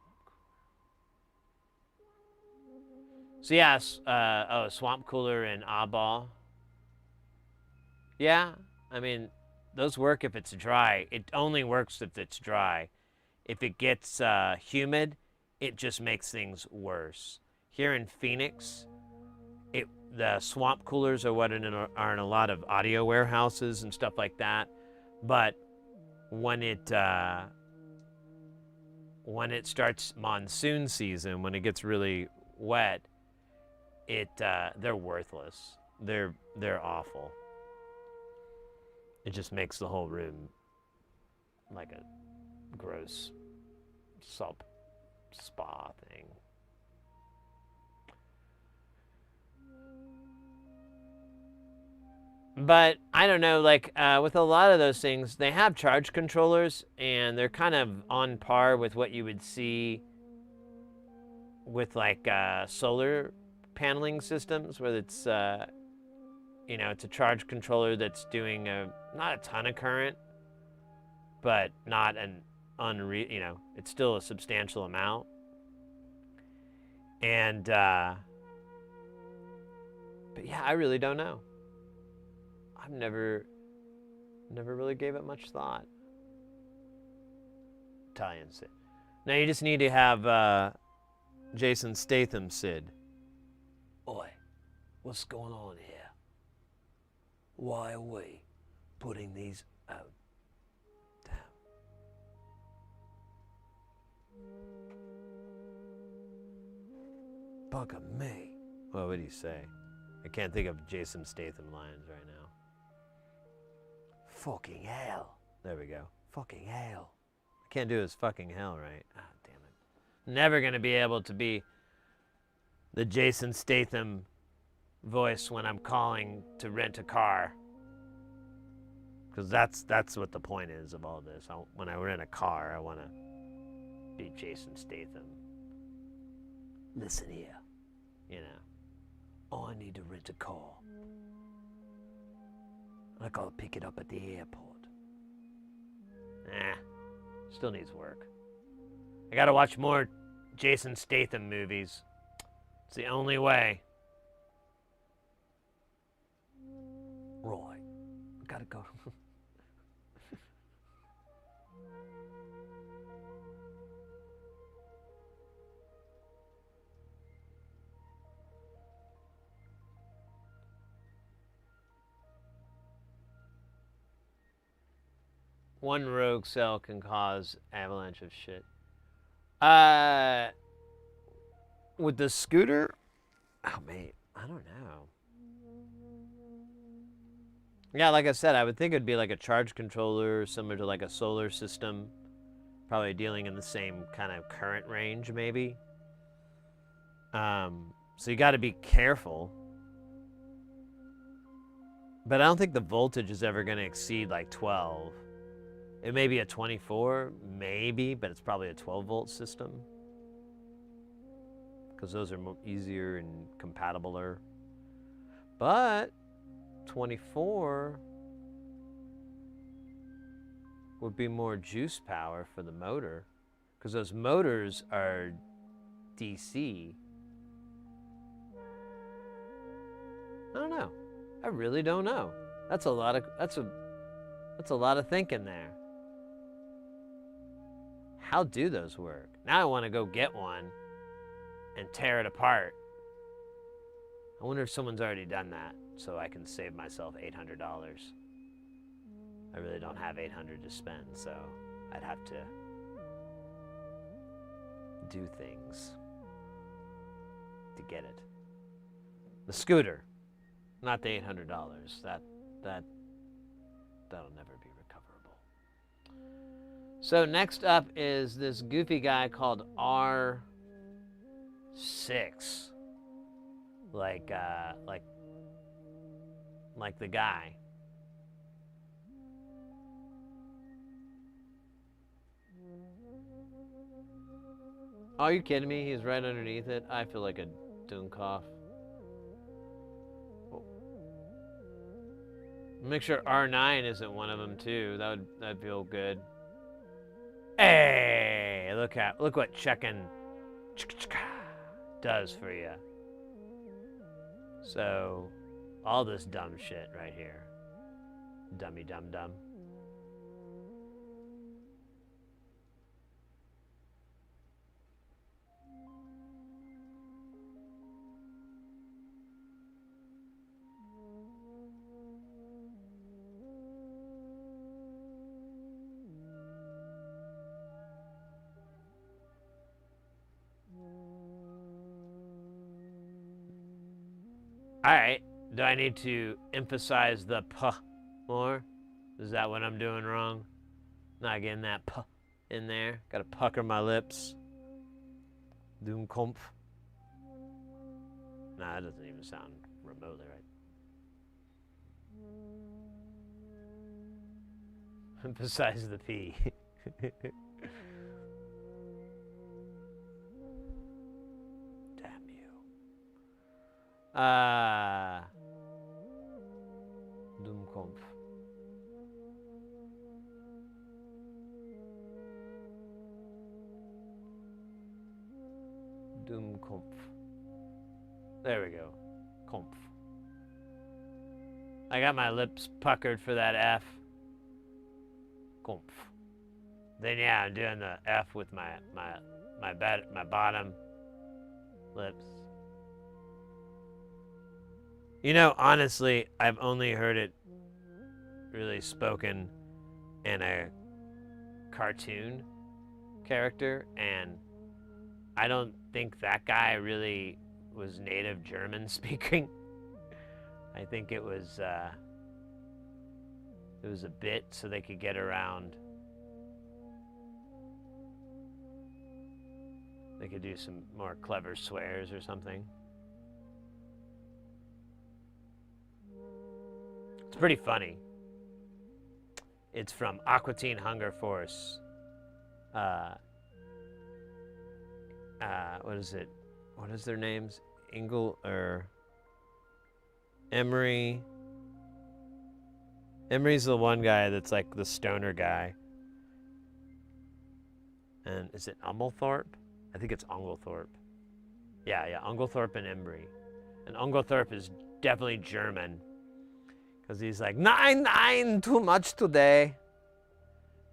so yes, swamp cooler and Oddball. Yeah, I mean, those work if it's dry. It only works if it's dry. If it gets humid, it just makes things worse. Here in Phoenix, the swamp coolers are what are in a lot of audio warehouses and stuff like that. But when it starts monsoon season, when it gets really wet, they're worthless. They're awful. It just makes the whole room like a gross spa thing. But I don't know, like with a lot of those things, they have charge controllers, and they're kind of on par with what you would see with like solar paneling systems, where it's it's a charge controller that's doing not a ton of current, but not an it's still a substantial amount. And but yeah, I really don't know. I've never really gave it much thought. Italian Sid. Now you just need to have Jason Statham Sid. Oi, what's going on here? Why are we putting these out? Damn. Bugger me. What would he say? I can't think of Jason Statham lines right now. Fucking hell. There we go. Fucking hell. I can't do his fucking hell right. Ah, damn it. Never gonna be able to be the Jason Statham voice when I'm calling to rent a car. Because that's what the point is of all this. When I rent a car, I want to be Jason Statham. Listen here, you know. I need to rent a car. I gotta pick it up at the airport. Still needs work. I gotta watch more Jason Statham movies. It's the only way. Right. Gotta go. One rogue cell can cause avalanche of shit. With the scooter, oh mate, I don't know. Yeah, like I said, I would think it'd be like a charge controller, similar to like a solar system, probably dealing in the same kind of current range, maybe. So you got to be careful. But I don't think the voltage is ever going to exceed like 12. It may be a 24, maybe, but it's probably a 12-volt system. Because those are easier and compatibler. But 24 would be more juice power for the motor. Because those motors are DC. I don't know. I really don't know. That's a lot of thinking there. How do those work? Now I want to go get one and tear it apart. I wonder if someone's already done that so I can save myself $800. I really don't have $800 to spend, so I'd have to do things to get it. The scooter, not the $800. That'll never be recoverable. So next up is this goofy guy called R6. Like the guy. Oh, are you kidding me? He's right underneath it. I feel like a Dunkov. Make sure R9 isn't one of them too. That'd feel good. Hey, look what checking does for you. So, all this dumb shit right here. Dummy dum dum. Alright, do I need to emphasize the p more? Is that what I'm doing wrong? Not getting that p in there. Gotta pucker my lips. Doomkompf. Nah, that doesn't even sound remotely right. Emphasize the p. Dummkopf. Dummkopf. There we go. Kompf. I got my lips puckered for that F. Kompf. Then yeah, I'm doing the F with my bottom lips. You know, honestly, I've only heard it really spoken in a cartoon character, and I don't think that guy really was native German speaking. I think it was a bit so they could get around. They could do some more clever swears or something. It's pretty funny. It's from Aqua Teen Hunger Force. What is it? What is their names? Emery. Emery's the one guy that's like the stoner guy. And is it Umglethorpe? I think it's Umglethorpe. Yeah, Umglethorpe and Emery. And Umglethorpe is definitely German. Because he's like, nine, too much today.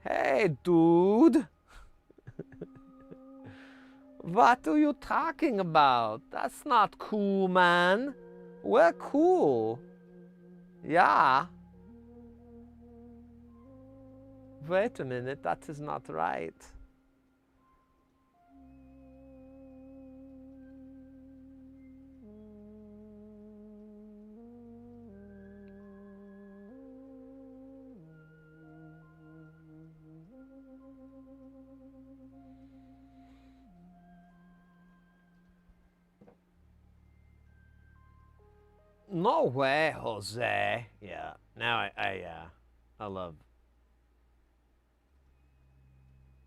Hey, dude. What are you talking about? That's not cool, man. We're cool. Yeah. Wait a minute, that is not right. No way, Jose. Yeah. Now I love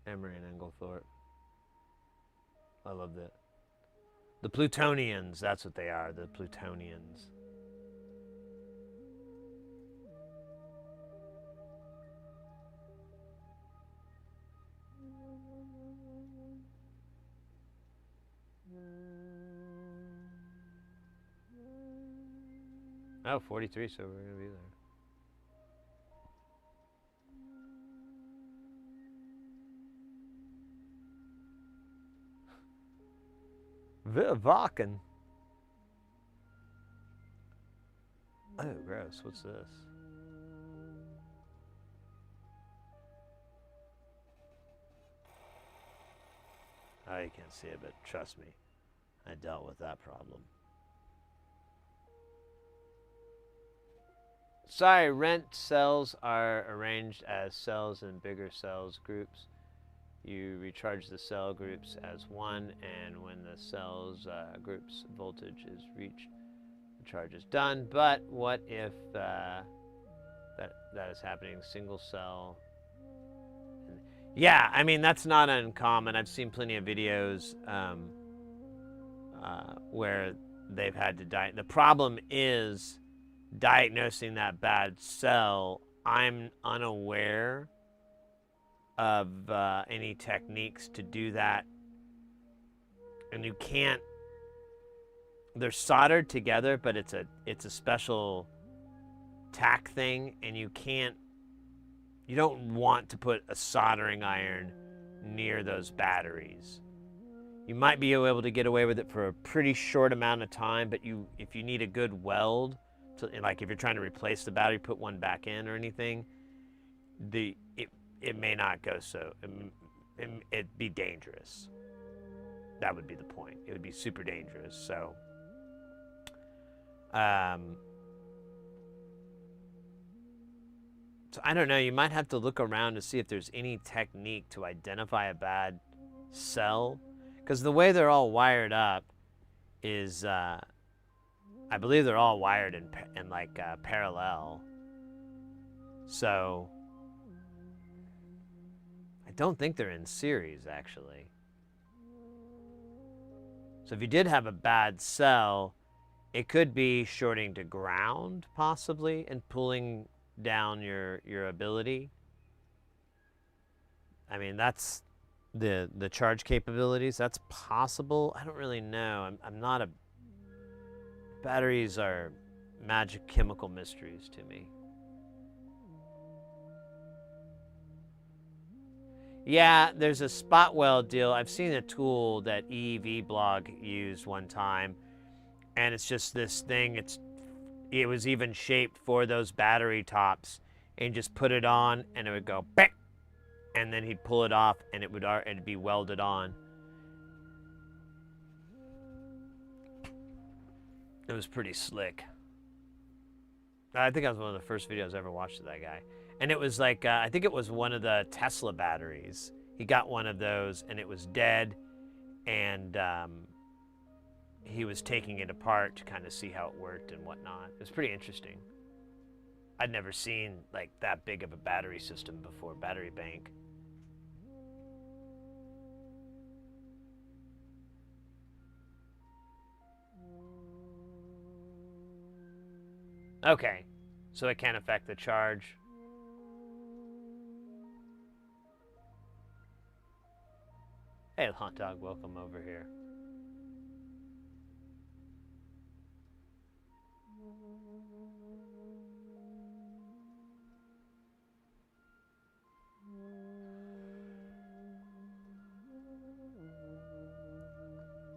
Emery and Englethorpe. I loved it. The Plutonians, that's what they are, the Plutonians. Oh, 43, so we're going to be there. Wir wachen. Oh, gross. What's this? Oh, you can't see it, but trust me, I dealt with that problem. Sorry, rent cells are arranged as cells in bigger cells groups. You recharge the cell groups as one, and when the cells groups voltage is reached, the charge is done. But what if that is happening single cell? Yeah, I mean, that's not uncommon. I've seen plenty of videos where they've had to die. The problem is diagnosing that bad cell. I'm unaware of any techniques to do that. And you can't, they're soldered together, but it's a special tack thing, and you don't want to put a soldering iron near those batteries. You might be able to get away with it for a pretty short amount of time, but if you need a good weld, like if you're trying to replace the battery, put one back in or anything, it may not go so. It'd be dangerous. That would be the point. It would be super dangerous. So, so I don't know. You might have to look around to see if there's any technique to identify a bad cell, because the way they're all wired up is, I believe they're all wired in parallel. So I don't think they're in series, actually. So if you did have a bad cell, it could be shorting to ground, possibly, and pulling down your ability. I mean, that's the charge capabilities. That's possible. I don't really know. I'm not a... Batteries are magic chemical mysteries to me. Yeah, there's a spot weld deal. I've seen a tool that EEV blog used one time, and it's just this thing. It was even shaped for those battery tops, and just put it on, and it would go bang, and then he'd pull it off, and it'd be welded on. It was pretty slick. I think that was one of the first videos I ever watched of that guy. And it was like, I think it was one of the Tesla batteries. He got one of those and it was dead. And he was taking it apart to kind of see how it worked and whatnot. It was pretty interesting. I'd never seen like that big of a battery system before, battery bank. Okay, so it can't affect the charge. Hey, hot dog, welcome over here.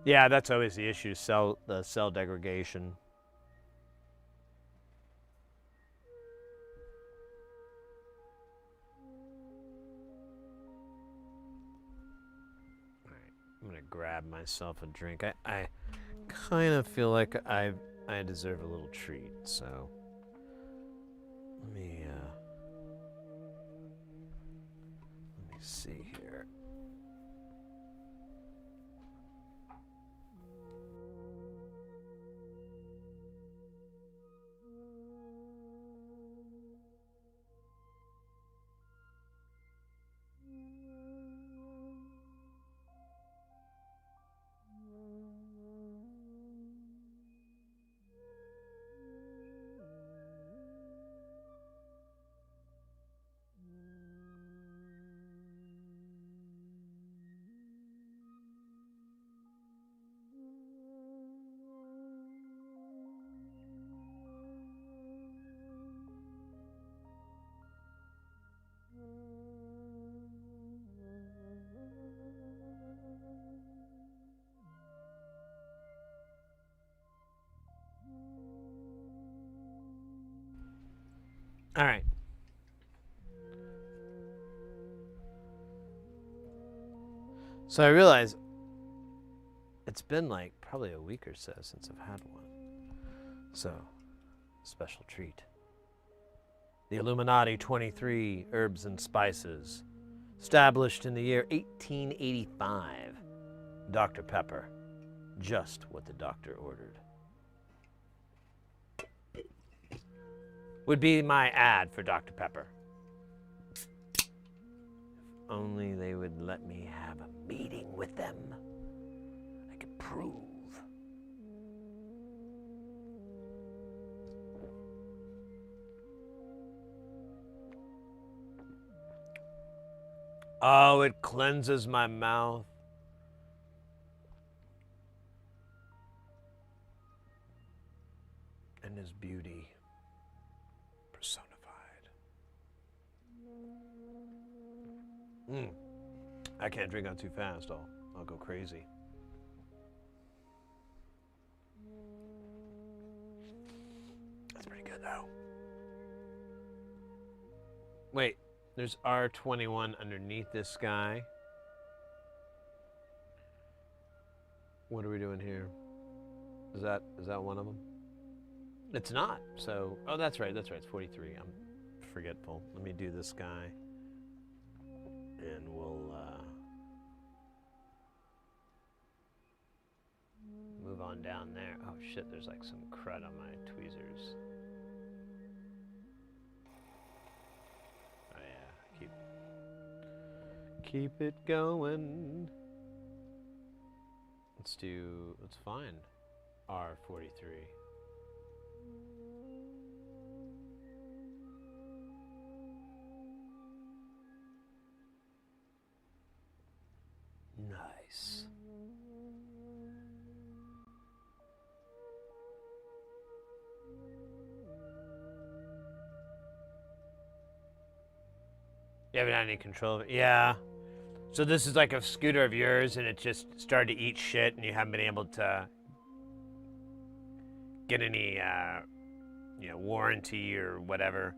Yeah, that's always the issue, the cell degradation. I'm gonna grab myself a drink. I kind of feel like I deserve a little treat, so let me see here. All right. So I realize it's been like probably a week or so since I've had one. So, special treat. The Illuminati 23 Herbs and Spices, established in the year 1885. Dr. Pepper, just what the doctor ordered. Would be my ad for Dr. Pepper. If only they would let me have a meeting with them. I could prove. Oh, it cleanses my mouth. And his beauty personified. I can't drink on too fast. I'll go crazy. That's pretty good though. Wait, there's R21 underneath this guy. What are we doing here? Is that one of them? It's not. So, oh, that's right. It's 43. I'm forgetful. Let me do this guy. And we'll move on down there. Oh shit, there's like some crud on my tweezers. Oh yeah, keep it going. Let's find R43. Nice. You haven't had any control of it? Yeah. So this is like a scooter of yours and it just started to eat shit and you haven't been able to get any, warranty or whatever.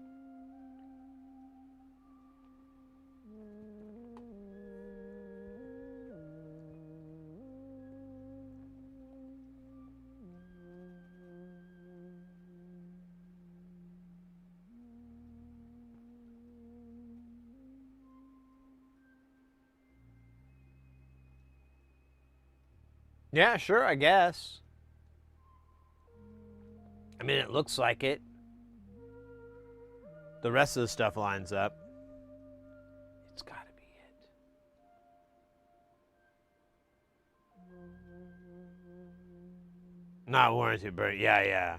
Yeah, sure, I guess. I mean, it looks like it. The rest of the stuff lines up. It's gotta be it. Not warranted, but yeah.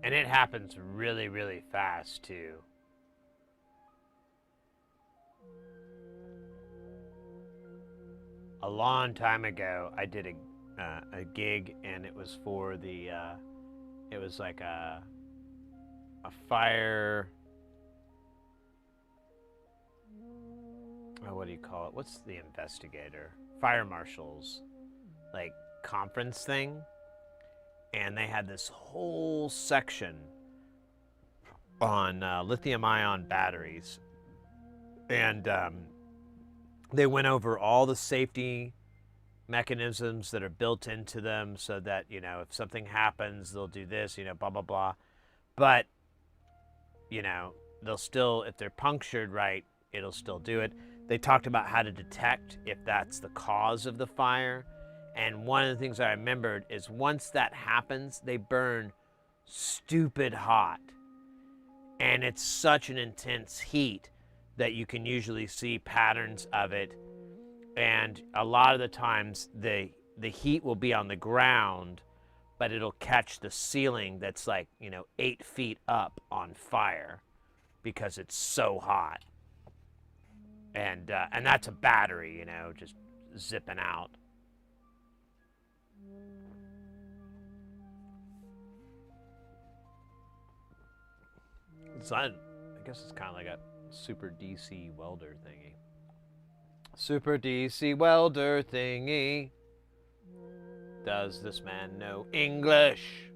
And it happens really, really fast, too. A long time ago, I did a gig, and it was for the, it was like a fire, oh, what do you call it? What's the investigator? Fire marshals, like, conference thing. And they had this whole section on lithium-ion batteries. And they went over all the safety mechanisms that are built into them so that, you know, if something happens, they'll do this, you know, blah, blah, blah. But, you know, they'll still, if they're punctured right, it'll still do it. They talked about how to detect if that's the cause of the fire. And one of the things I remembered is once that happens, they burn stupid hot. And it's such an intense heat that you can usually see patterns of it. And a lot of the times the heat will be on the ground, but it'll catch the ceiling that's like, you know, 8 feet up on fire because it's so hot. And that's a battery, you know, just zipping out. So I guess it's kind of like a super DC welder thingy. Super DC welder thingy. Does this man know English?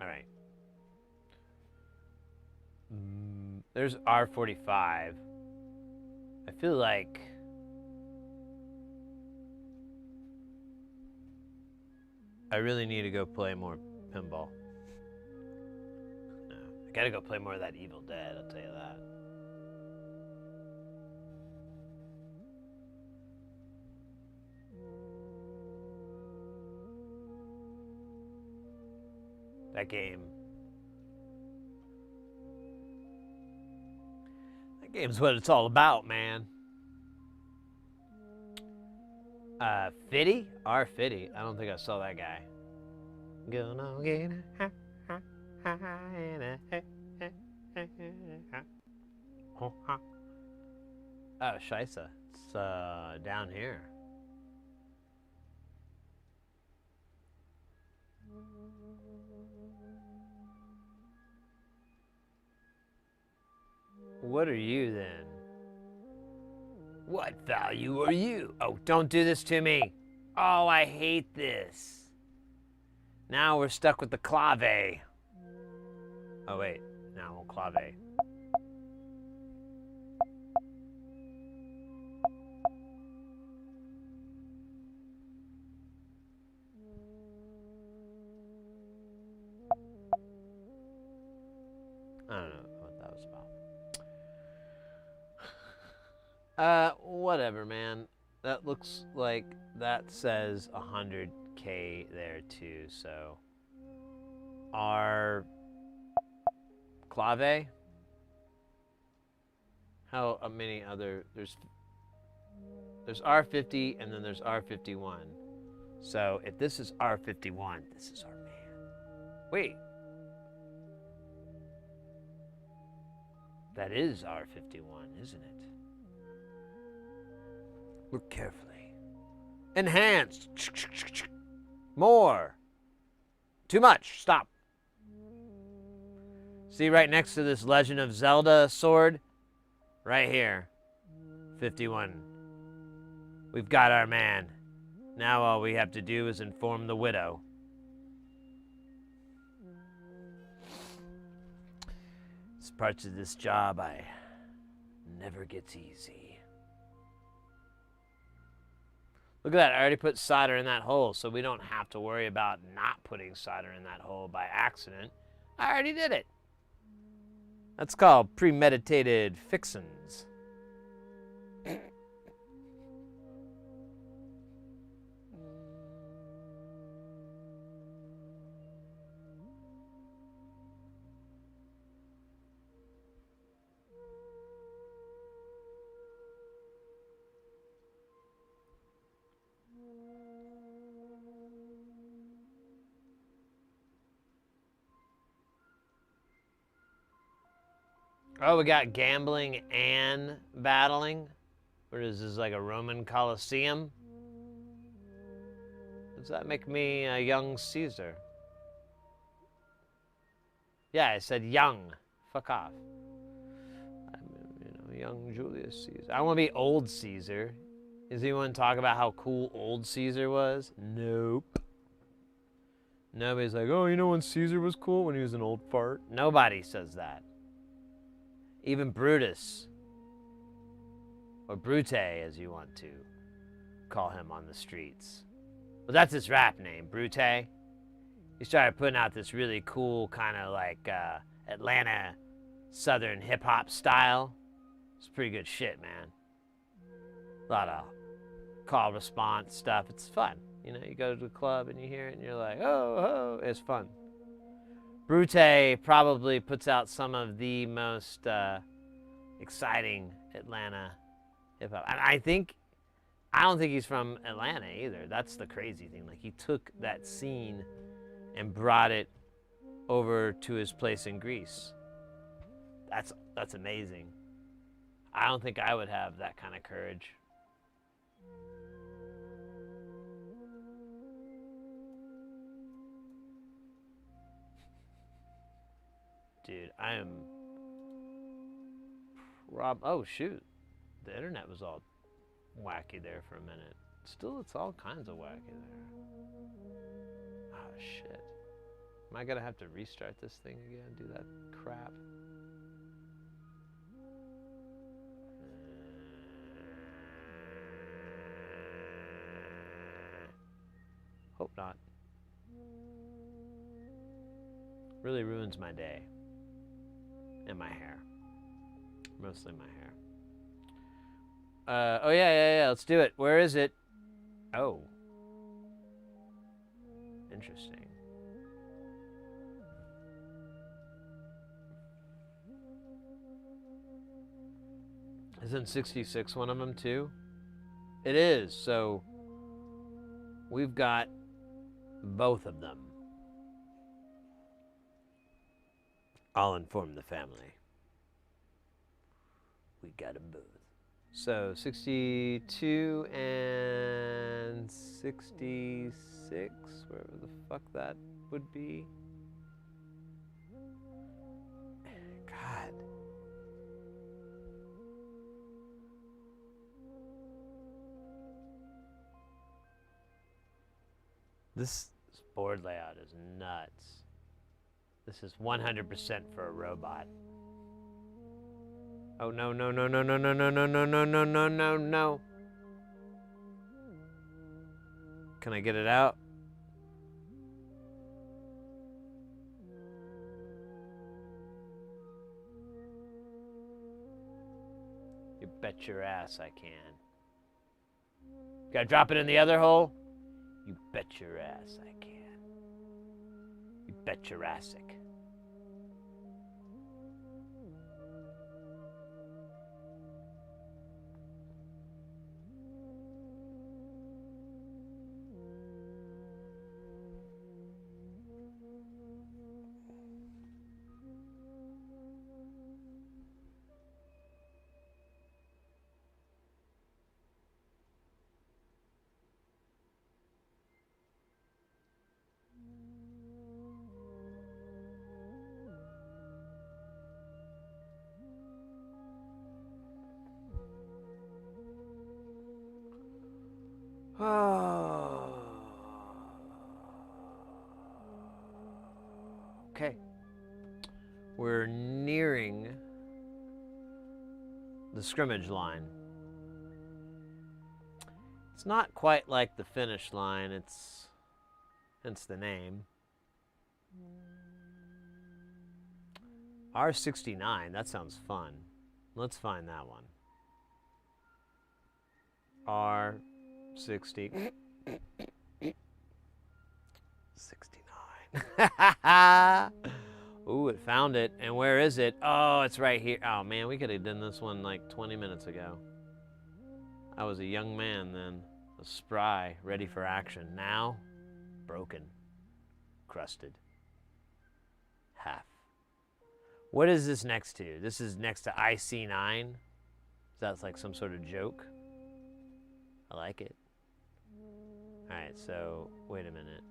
All right. There's R45. I feel like I really need to go play more pinball. No, I gotta go play more of that Evil Dead, I'll tell you that. That game's what it's all about, man. Fitty? R50? I don't think I saw that guy. Gonna get oh, Scheisse. It's down here. What are you then? What value are you? Oh, don't do this to me. Oh, I hate this. Now we're stuck with the clave. Oh, wait. No, clave. I don't know what that was about. Whatever, man. That looks like that says 100K there too, so our clave. How many other there's R50 and then there's R51. So if this is R51, this is our man. Wait. That is R51, isn't it? Look carefully. Enhanced. More. Too much. Stop. See right next to this Legend of Zelda sword? Right here. 51. We've got our man. Now all we have to do is inform the widow. This parts of this job never gets easy. Look at that. I already put solder in that hole, so we don't have to worry about not putting solder in that hole by accident. I already did it. That's called premeditated fixins. Oh, we got gambling and battling. What is this, like a Roman Colosseum? Does that make me a young Caesar? Yeah, I said young. Fuck off. I'm, young Julius Caesar. I want to be old Caesar. Does anyone talk about how cool old Caesar was? Nope. Nobody's like, oh, you know when Caesar was cool? When he was an old fart? Nobody says that. Even Brutus, or Brute, as you want to call him on the streets. Well, that's his rap name, Brute. He started putting out this really cool kind of like Atlanta Southern hip-hop style. It's pretty good shit, man. A lot of call response stuff. It's fun. You know, you go to the club and you hear it and you're like, oh, it's fun. Brute probably puts out some of the most exciting Atlanta hip hop. And I don't think he's from Atlanta either. That's the crazy thing. Like, he took that scene and brought it over to his place in Greece. That's amazing. I don't think I would have that kind of courage. Dude, I am oh shoot. The internet was all wacky there for a minute. Still, it's all kinds of wacky there. Oh shit. Am I gonna have to restart this thing again? Do that crap? Hope not. Really ruins my day. And my hair. Mostly my hair. Oh yeah, let's do it. Where is it? Oh. Interesting. Isn't 66 one of them too? It is, so we've got both of them. I'll inform the family. We got them both. So 62 and 66, wherever the fuck that would be. God. This board layout is nuts. This is 100% for a robot. Oh no. Can I get it out? You bet your ass I can. Gotta drop it in the other hole? You bet your ass I can. You bet Jurassic. Oh. Okay. We're nearing the scrimmage line. It's not quite like the finish line, it's hence the name. R69, that sounds fun. Let's find that one. R60. 69. Ooh, it found it. And where is it? Oh, it's right here. Oh, man, we could have done this one like 20 minutes ago. I was a young man then, a spry, ready for action. Now, broken, crusted, half. What is this next to? This is next to IC9. That's like some sort of joke. I like it. All right, so wait a minute.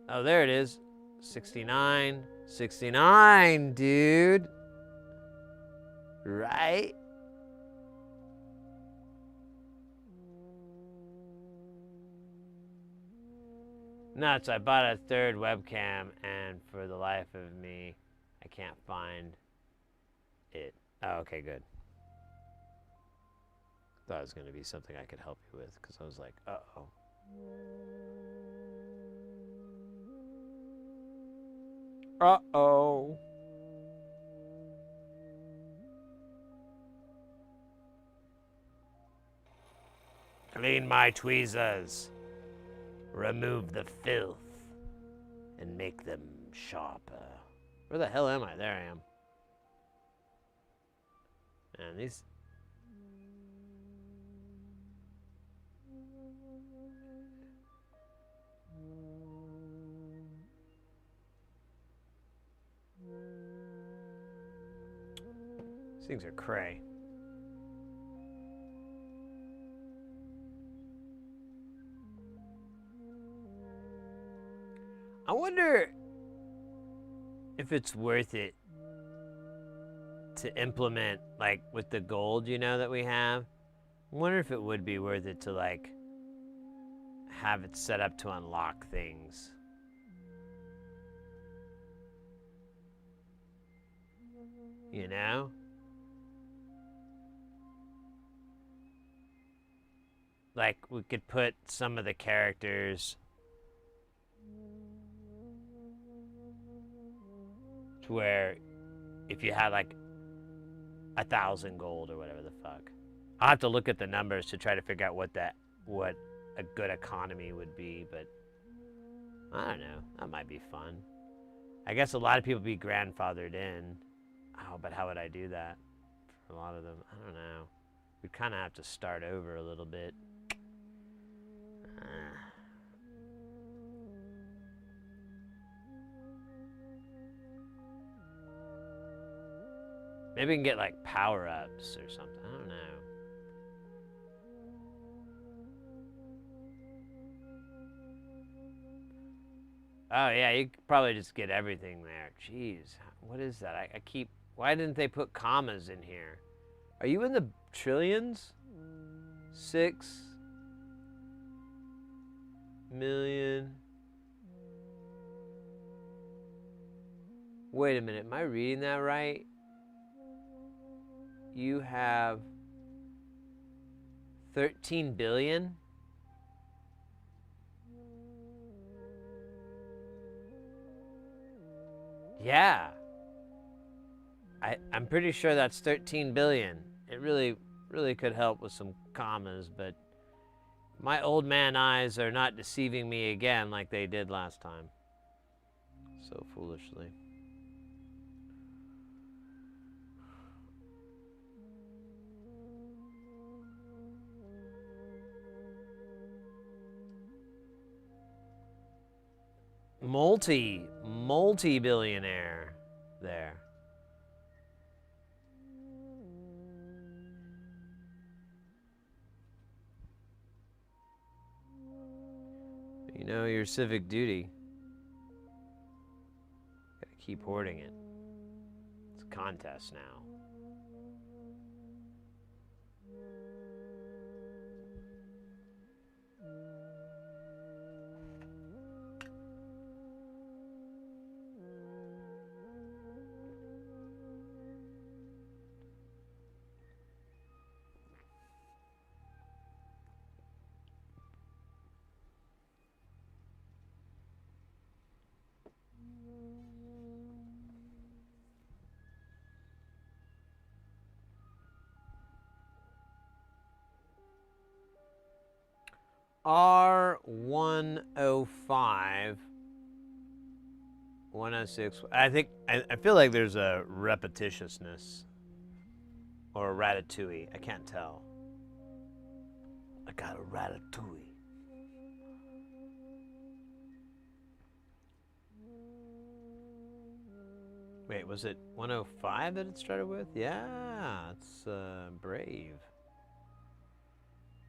Oh, there it is. 69. 69, dude. Right? Nuts, I bought a third webcam, and for the life of me, I can't find it. Oh, okay, good. Thought it was going to be something I could help you with, because I was like, uh-oh. Uh-oh. Clean my tweezers. Remove the filth. And make them sharper. Where the hell am I? There I am. Man, these... These things are cray. I wonder if it's worth it to implement, like, with the gold, you know, that we have. I wonder if it would be worth it to, like, have it set up to unlock things. You know? Like, we could put some of the characters to where if you had like 1,000 gold or whatever the fuck. I'll have to look at the numbers to try to figure out what a good economy would be, but I don't know. That might be fun. I guess a lot of people be grandfathered in. Oh, but how would I do that? For a lot of them, I don't know. We'd kind of have to start over a little bit. Maybe we can get like power-ups or something. I don't know. Oh yeah, you could probably just get everything there. Jeez, what is that? I keep... Why didn't they put commas in here? Are you in the trillions? 6 million. Wait a minute, am I reading that right? You have 13 billion? Yeah. I'm pretty sure that's 13 billion. It really could help with some commas, but my old man eyes are not deceiving me again like they did last time. So foolishly. Multi-billionaire there. You know your civic duty. Gotta keep hoarding it. It's a contest now. R105, 106. I feel like there's a repetitiousness or a ratatouille. I can't tell. I got a ratatouille. Wait, was it 105 that it started with? Yeah, it's Brave.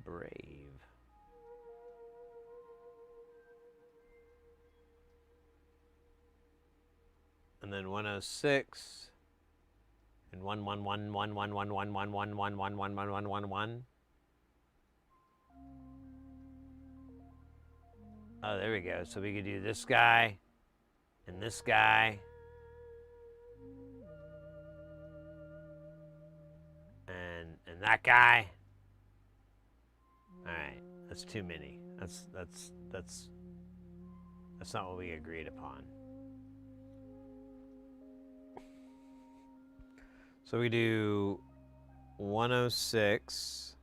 Brave. And then 106 and 111111111111111. Oh, there we go. So we could do this guy and this guy. And that guy. All right, that's too many. That's not what we agreed upon. So we do 106.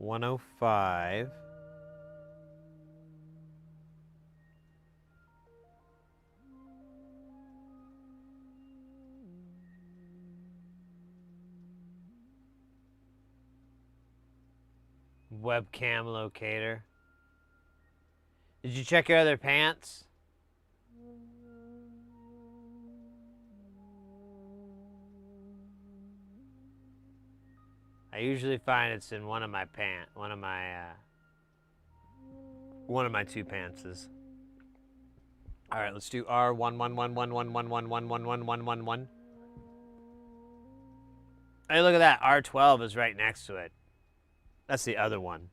$105. Webcam locator. Did you check your other pants? I usually find it's in one of my two pantses. All right, let's do R1111111111111. Hey, look at that. R12 is right next to it. That's the other one.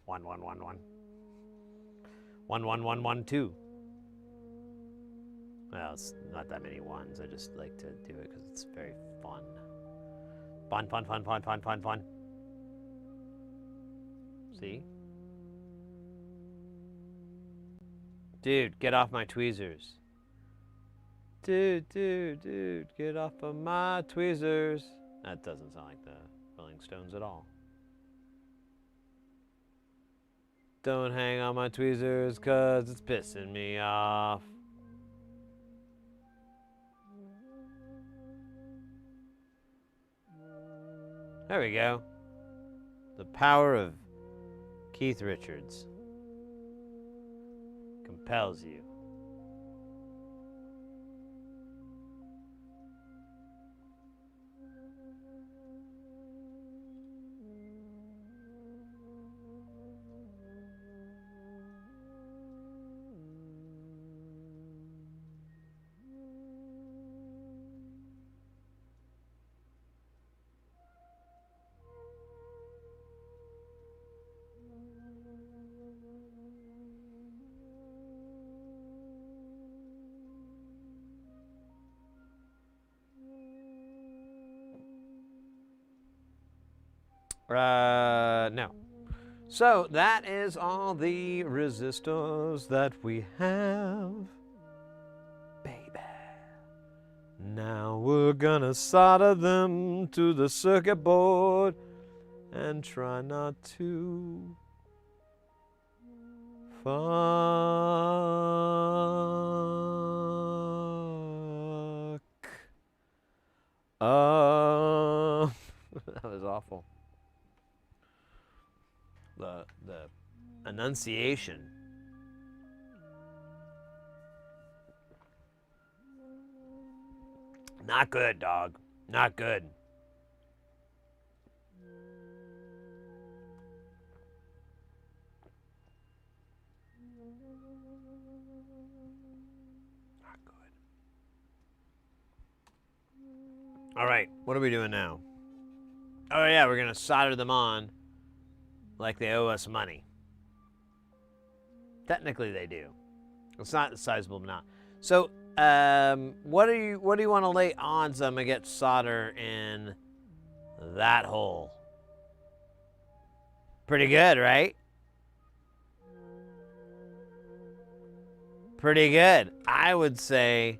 1111. 11112. Well, it's not that many ones. I just like to do it because it's very fun. Fun. See? Dude, get off my tweezers. Dude, get off of my tweezers. That doesn't sound like the Rolling Stones at all. Don't hang on my tweezers, cause it's pissing me off. There we go. The power of Keith Richards compels you. No. So that is all the resistors that we have, baby. Now we're gonna solder them to the circuit board and try not to fuck up. That was awful. The enunciation. Not good, dog. Not good. Not good. All right, what are we doing now? Oh yeah, we're gonna solder them on like they owe us money. Technically, they do. It's not a sizable amount. So, what do you want to lay odds I'm gonna get solder in that hole? Pretty good, right? Pretty good. I would say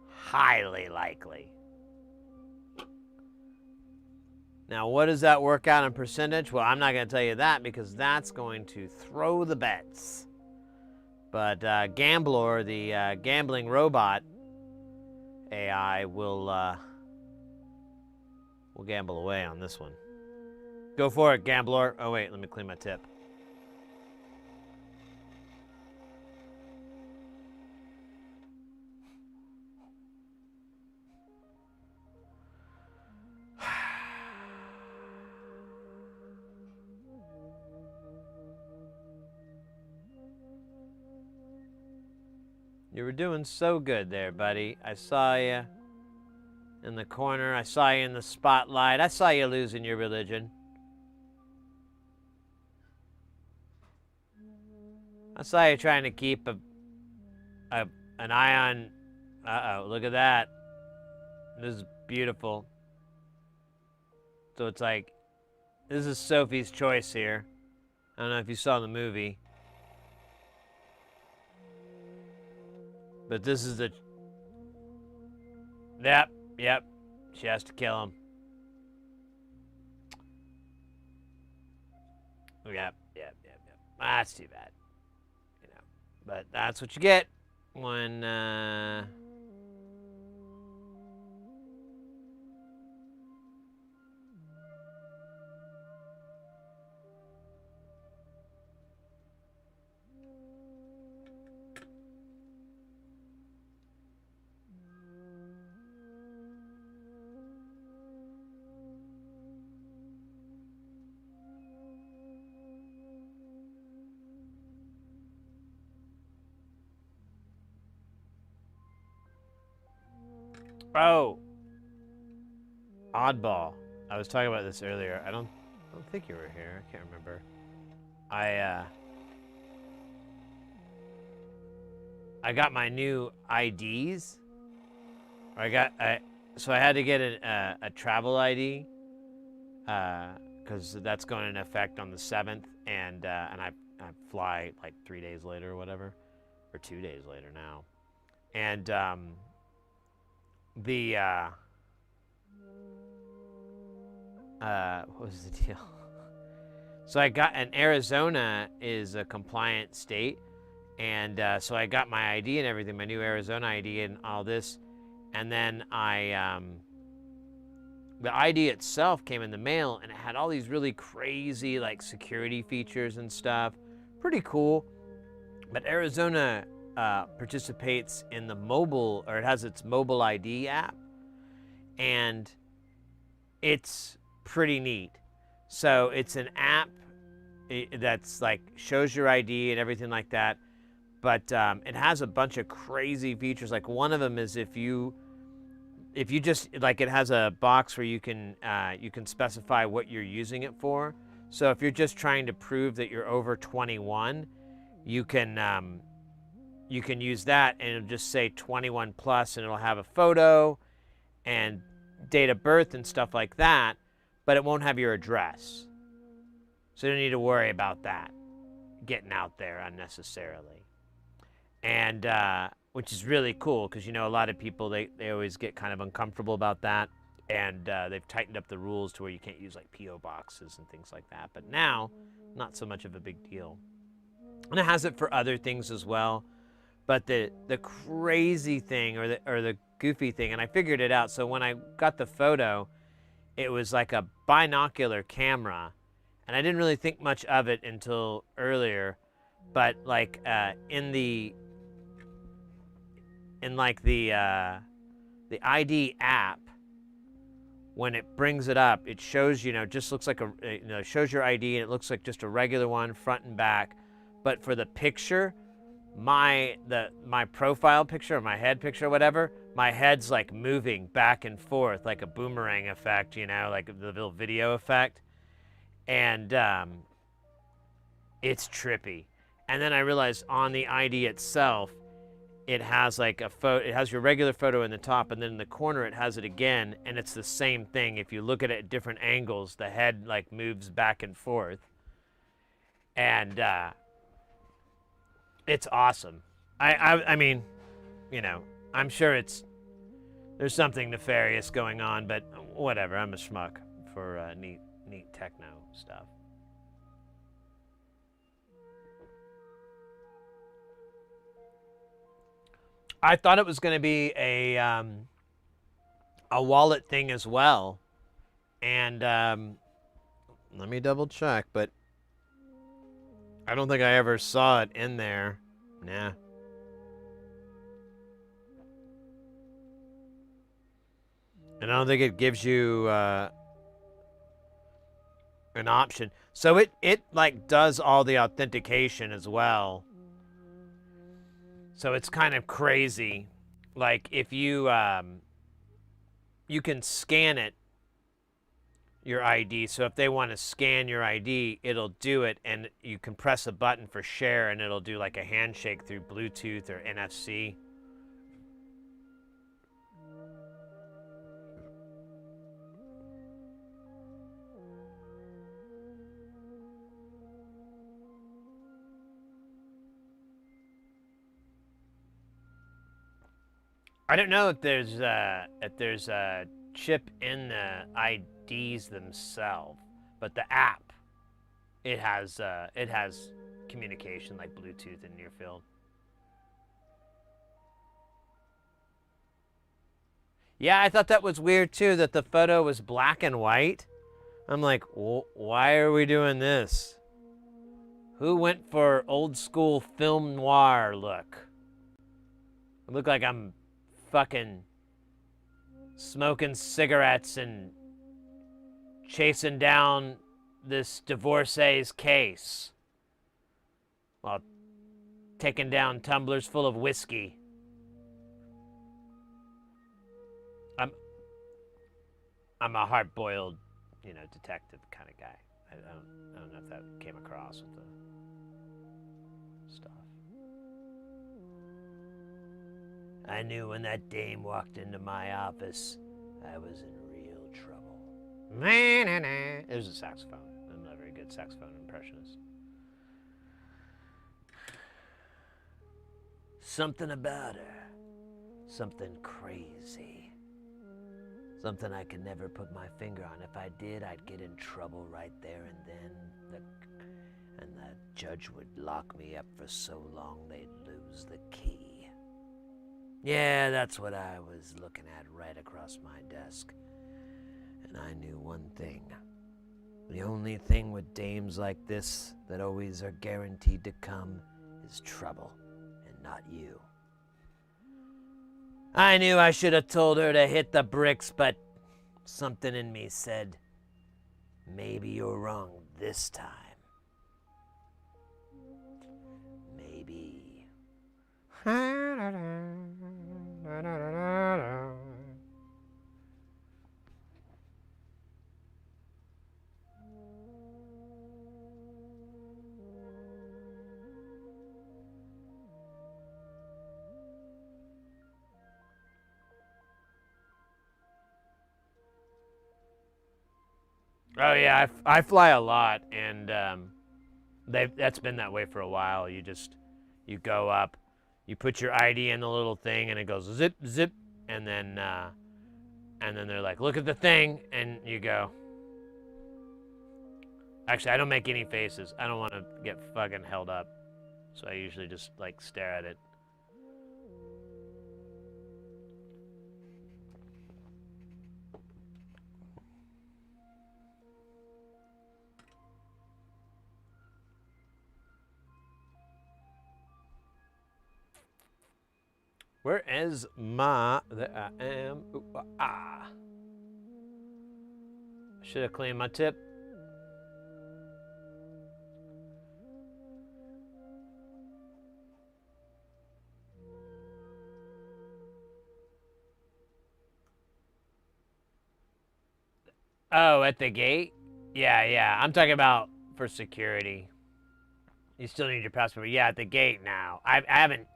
highly likely. Now, what does that work out in percentage? Well, I'm not going to tell you that because that's going to throw the bets. But Gambler, the gambling robot AI, will gamble away on this one. Go for it, Gambler. Oh, wait, let me clean my tip. You were doing so good there, buddy. I saw you in the corner. I saw you in the spotlight. I saw you losing your religion. I saw you trying to keep an eye on... Uh-oh, look at that. This is beautiful. So it's like, this is Sophie's choice here. I don't know if you saw the movie. But this is the... Yep. She has to kill him. Yep. That's too bad. You know, but that's what you get when... Oh, Oddball. I was talking about this earlier. I don't think you were here. I can't remember. I got my new IDs. So I had to get a travel ID because that's going into effect on the 7th, and I fly like 3 days later or whatever, or 2 days later now, and what was the deal? So I got, and Arizona is a compliant state, and so I got my ID and everything, my new Arizona ID and all this, and then the ID itself came in the mail, and it had all these really crazy like security features and stuff, pretty cool. But Arizona participates in the mobile, or it has its mobile ID app, and it's pretty neat. So it's an app that's like shows your ID and everything like that, but it has a bunch of crazy features. Like one of them is if you just, like, it has a box where you can specify what you're using it for. So if you're just trying to prove that you're over 21, you can use that, and it'll just say 21 plus, and it'll have a photo and date of birth and stuff like that, but it won't have your address. So you don't need to worry about that getting out there unnecessarily. And which is really cool, because, you know, a lot of people, they always get kind of uncomfortable about that, and they've tightened up the rules to where you can't use like P.O. boxes and things like that. But now, not so much of a big deal. And it has it for other things as well. But the crazy thing, or the goofy thing, and I figured it out. So when I got the photo, it was like a binocular camera, and I didn't really think much of it until earlier. But like in the ID app, when it brings it up, it shows, you know, just looks like shows your ID, and it looks like just a regular one, front and back. But for the picture, my profile picture, or my head picture, or whatever, my head's like moving back and forth like a boomerang effect, you know, like the little video effect, and it's trippy. And then I realized on the ID itself, it has like a photo. It has your regular photo in the top, and then in the corner it has it again, and it's the same thing. If you look at it at different angles, the head like moves back and forth, and it's awesome. I mean, you know, I'm sure there's something nefarious going on, but whatever. I'm a schmuck for neat techno stuff. I thought it was going to be a wallet thing as well, and let me double check, but I don't think I ever saw it in there. Nah. And I don't think it gives you an option. So it like does all the authentication as well. So it's kind of crazy. Like if you you can scan it, your ID. So if they want to scan your ID, it'll do it, and you can press a button for share, and it'll do like a handshake through Bluetooth or NFC. I don't know if there's a chip in the IDs themselves, but the app it has communication like Bluetooth and near field. Yeah, I thought that was weird too, that the photo was black and white. I'm like, why are we doing this? Who went for old school film noir look? I look like I'm fucking smoking cigarettes and chasing down this divorcee's case while taking down tumblers full of whiskey. I'm a hard-boiled, you know, detective kind of guy. I don't know if that came across with the stuff. I knew when that dame walked into my office, I was in real trouble. There's a saxophone. I'm not a very good saxophone impressionist. Something about her. Something crazy. Something I could never put my finger on. If I did, I'd get in trouble right there and then. And the judge would lock me up for so long they'd lose the key. Yeah, that's what I was looking at right across my desk. And I knew one thing. The only thing with dames like this that always are guaranteed to come is trouble, and not you. I knew I should have told her to hit the bricks, but something in me said, maybe you're wrong this time. Maybe. Oh yeah, I fly a lot, and that's been that way for a while. You go up, you put your ID in the little thing, and it goes zip zip, and then they're like, look at the thing, and you go. Actually, I don't make any faces. I don't want to get fucking held up, so I usually just like stare at it. Where is my... There I am. Ooh, ah. Should have cleaned my tip. Oh, at the gate? Yeah. I'm talking about for security. You still need your passport. Yeah, at the gate now. I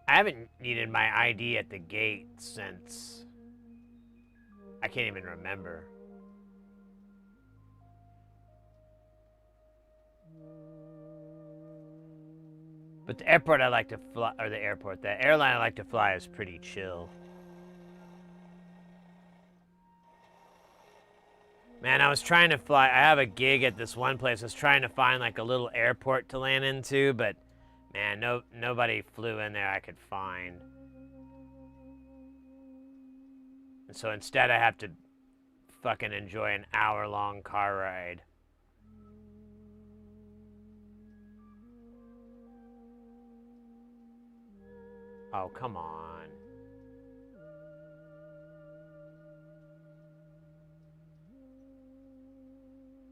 haven't needed my ID at the gate since I can't even remember. But the airport I like to fly, or the airline I like to fly is pretty chill. Man, I was trying to fly. I have a gig at this one place. I was trying to find like a little airport to land into, but man, nobody flew in there I could find. And so instead I have to fucking enjoy an hour-long car ride. Oh, come on.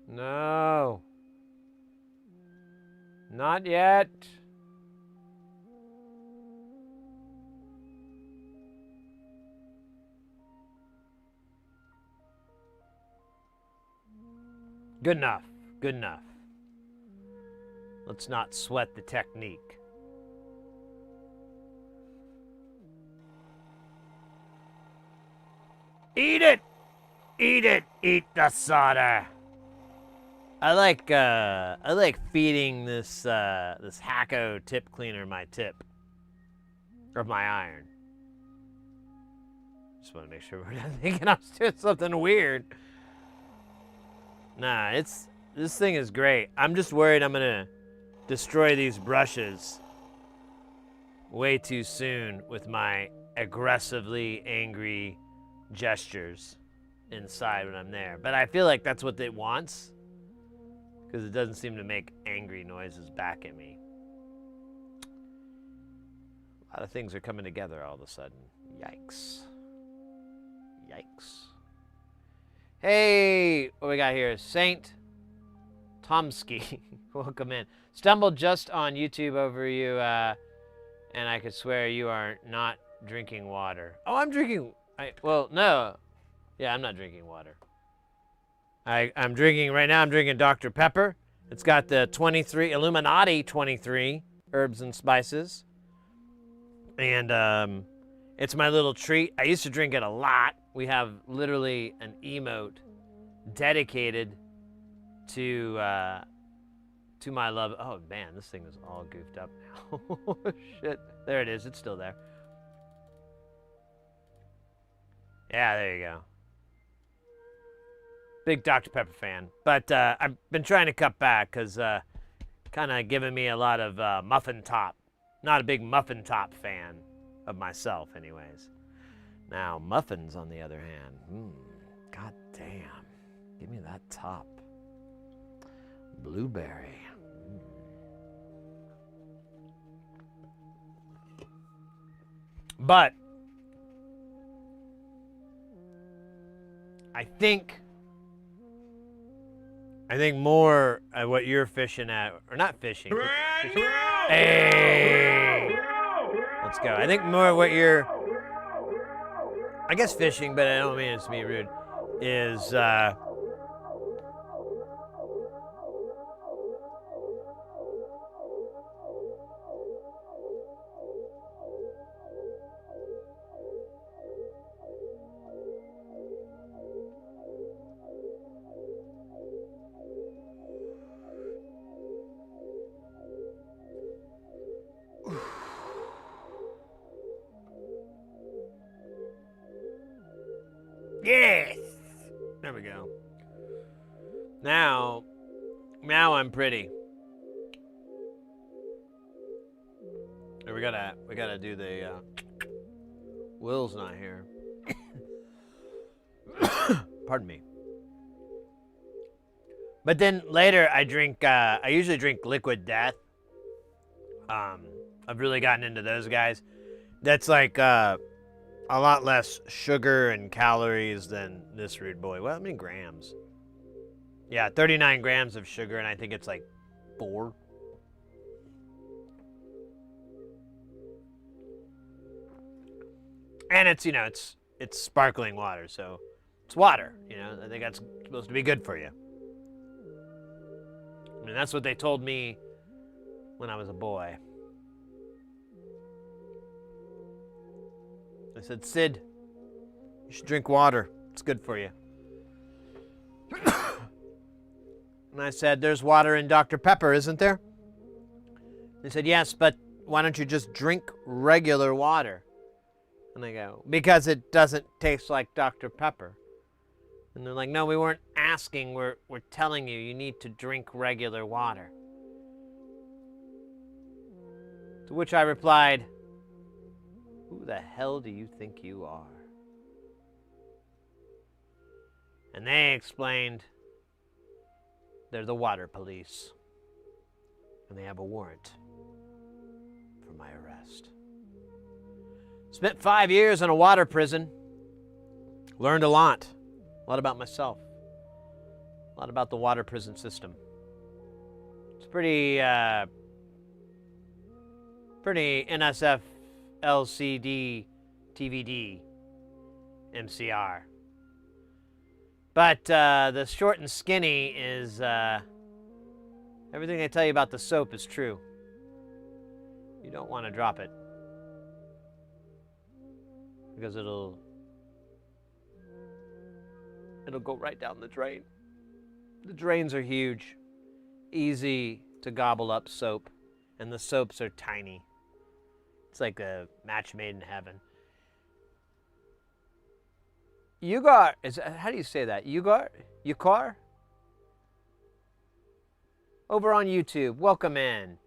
No. Not yet. Good enough. Good enough. Let's not sweat the technique. Eat it! Eat it! Eat the solder! I like feeding this this Hacko tip cleaner my tip. Or my iron. Just want to make sure we're not thinking I was doing something weird. Nah, this thing is great. I'm just worried I'm gonna destroy these brushes way too soon with my aggressively angry gestures inside when I'm there. But I feel like that's what it wants, because it doesn't seem to make angry noises back at me. A lot of things are coming together all of a sudden. Yikes. Yikes. Hey, what we got here? Saint Tomsky. Welcome in. Stumbled just on YouTube over you, and I could swear you are not drinking water. Oh, I'm drinking... well, no. Yeah, I'm not drinking water. I'm drinking, right now I'm drinking Dr. Pepper. It's got the 23, Illuminati 23 herbs and spices. And it's my little treat. I used to drink it a lot. We have literally an emote dedicated to my love. Oh man, this thing is all goofed up now. Shit. There it is, it's still there. Yeah, there you go. Big Dr. Pepper fan. But I've been trying to cut back because kind of giving me a lot of muffin top. Not a big muffin top fan of myself anyways. Now, muffins on the other hand. God damn. Give me that top. Blueberry. But I think more at what you're fishing at, or not fishing. Fishing. Hey! Let's go. I think more what you're, I guess fishing, but I don't mean it to be rude, is yes! There we go. Now I'm pretty. We gotta do the Will's not here. Pardon me. But then later I drink I usually drink Liquid Death. I've really gotten into those guys. That's like a lot less sugar and calories than this Rude Boy. Well, how many grams? Yeah, 39 grams of sugar, and I think it's like 4. And it's, you know, it's sparkling water, so it's water, you know. I think that's supposed to be good for you. I mean, that's what they told me when I was a boy. They said, Sid, you should drink water. It's good for you. And I said, there's water in Dr. Pepper, isn't there? They said, yes, but why don't you just drink regular water? And I go, because it doesn't taste like Dr. Pepper. And they're like, no, we weren't asking, we're telling you, you need to drink regular water. To which I replied, who the hell do you think you are? And they explained, they're the water police. And they have a warrant for my arrest. Spent 5 years in a water prison. Learned a lot. A lot about myself. A lot about the water prison system. It's pretty NSF LCD TVD MCR. But the short and skinny is everything they tell you about the soap is true. You don't want to drop it. Because it'll go right down the drain. The drains are huge. Easy to gobble up soap. And the soaps are tiny. It's like a match made in heaven. Yugar, how do you say that? Yukar? Over on YouTube, welcome in.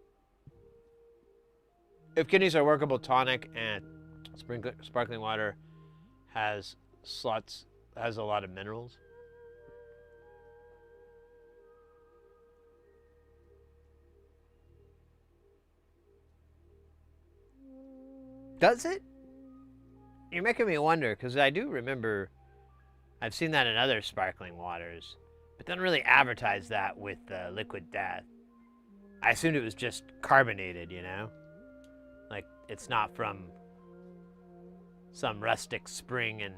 If kidneys are workable tonic and sparkling water has a lot of minerals. Does it? You're making me wonder, because I do remember I've seen that in other sparkling waters, but don't really advertise that with liquid death. I assumed it was just carbonated, you know? Like, it's not from some rustic spring in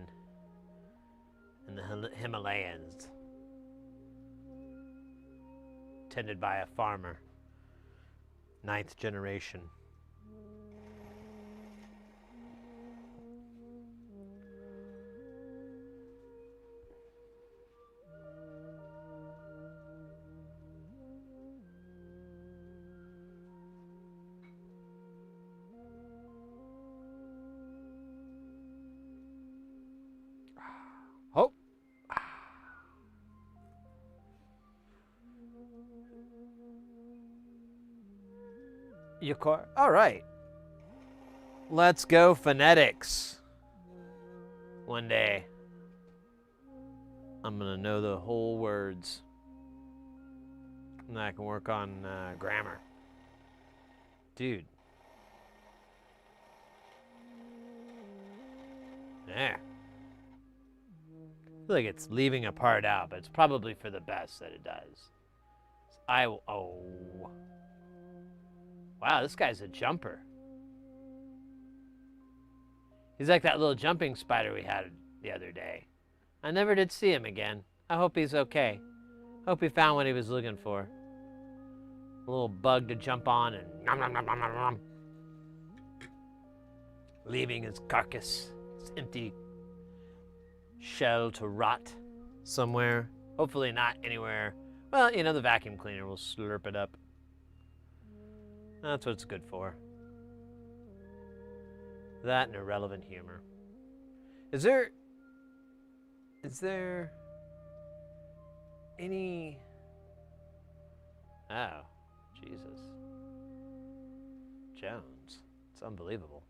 the Himalayas, tended by a farmer, 9th generation. Oh. Yukar. All right. Let's go phonetics. One day, I'm going to know the whole words. And I can work on grammar. Dude. Yeah. I feel like it's leaving a part out, but it's probably for the best that it does. Oh. Wow, this guy's a jumper. He's like that little jumping spider we had the other day. I never did see him again. I hope he's okay. Hope he found what he was looking for. A little bug to jump on and nom nom nom nom nom nom. Leaving his carcass, his empty shell to rot somewhere. Hopefully not anywhere. Well, you know, the vacuum cleaner will slurp it up. That's what it's good for. That and irrelevant humor. Is there any... Oh, Jesus. Jones. It's unbelievable.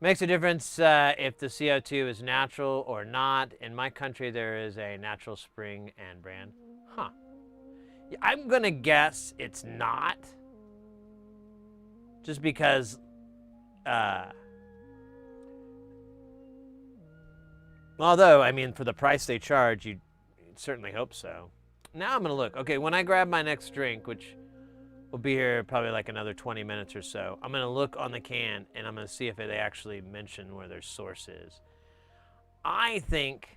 Makes a difference if the CO2 is natural or not. In my country, there is a natural spring and brand. Huh. Yeah, I'm going to guess it's not. Just because... although, I mean, for the price they charge, you'd certainly hope so. Now I'm going to look. Okay, when I grab my next drink, which will be here probably like another 20 minutes or so, I'm going to look on the can, and I'm going to see if they actually mention where their source is. I think,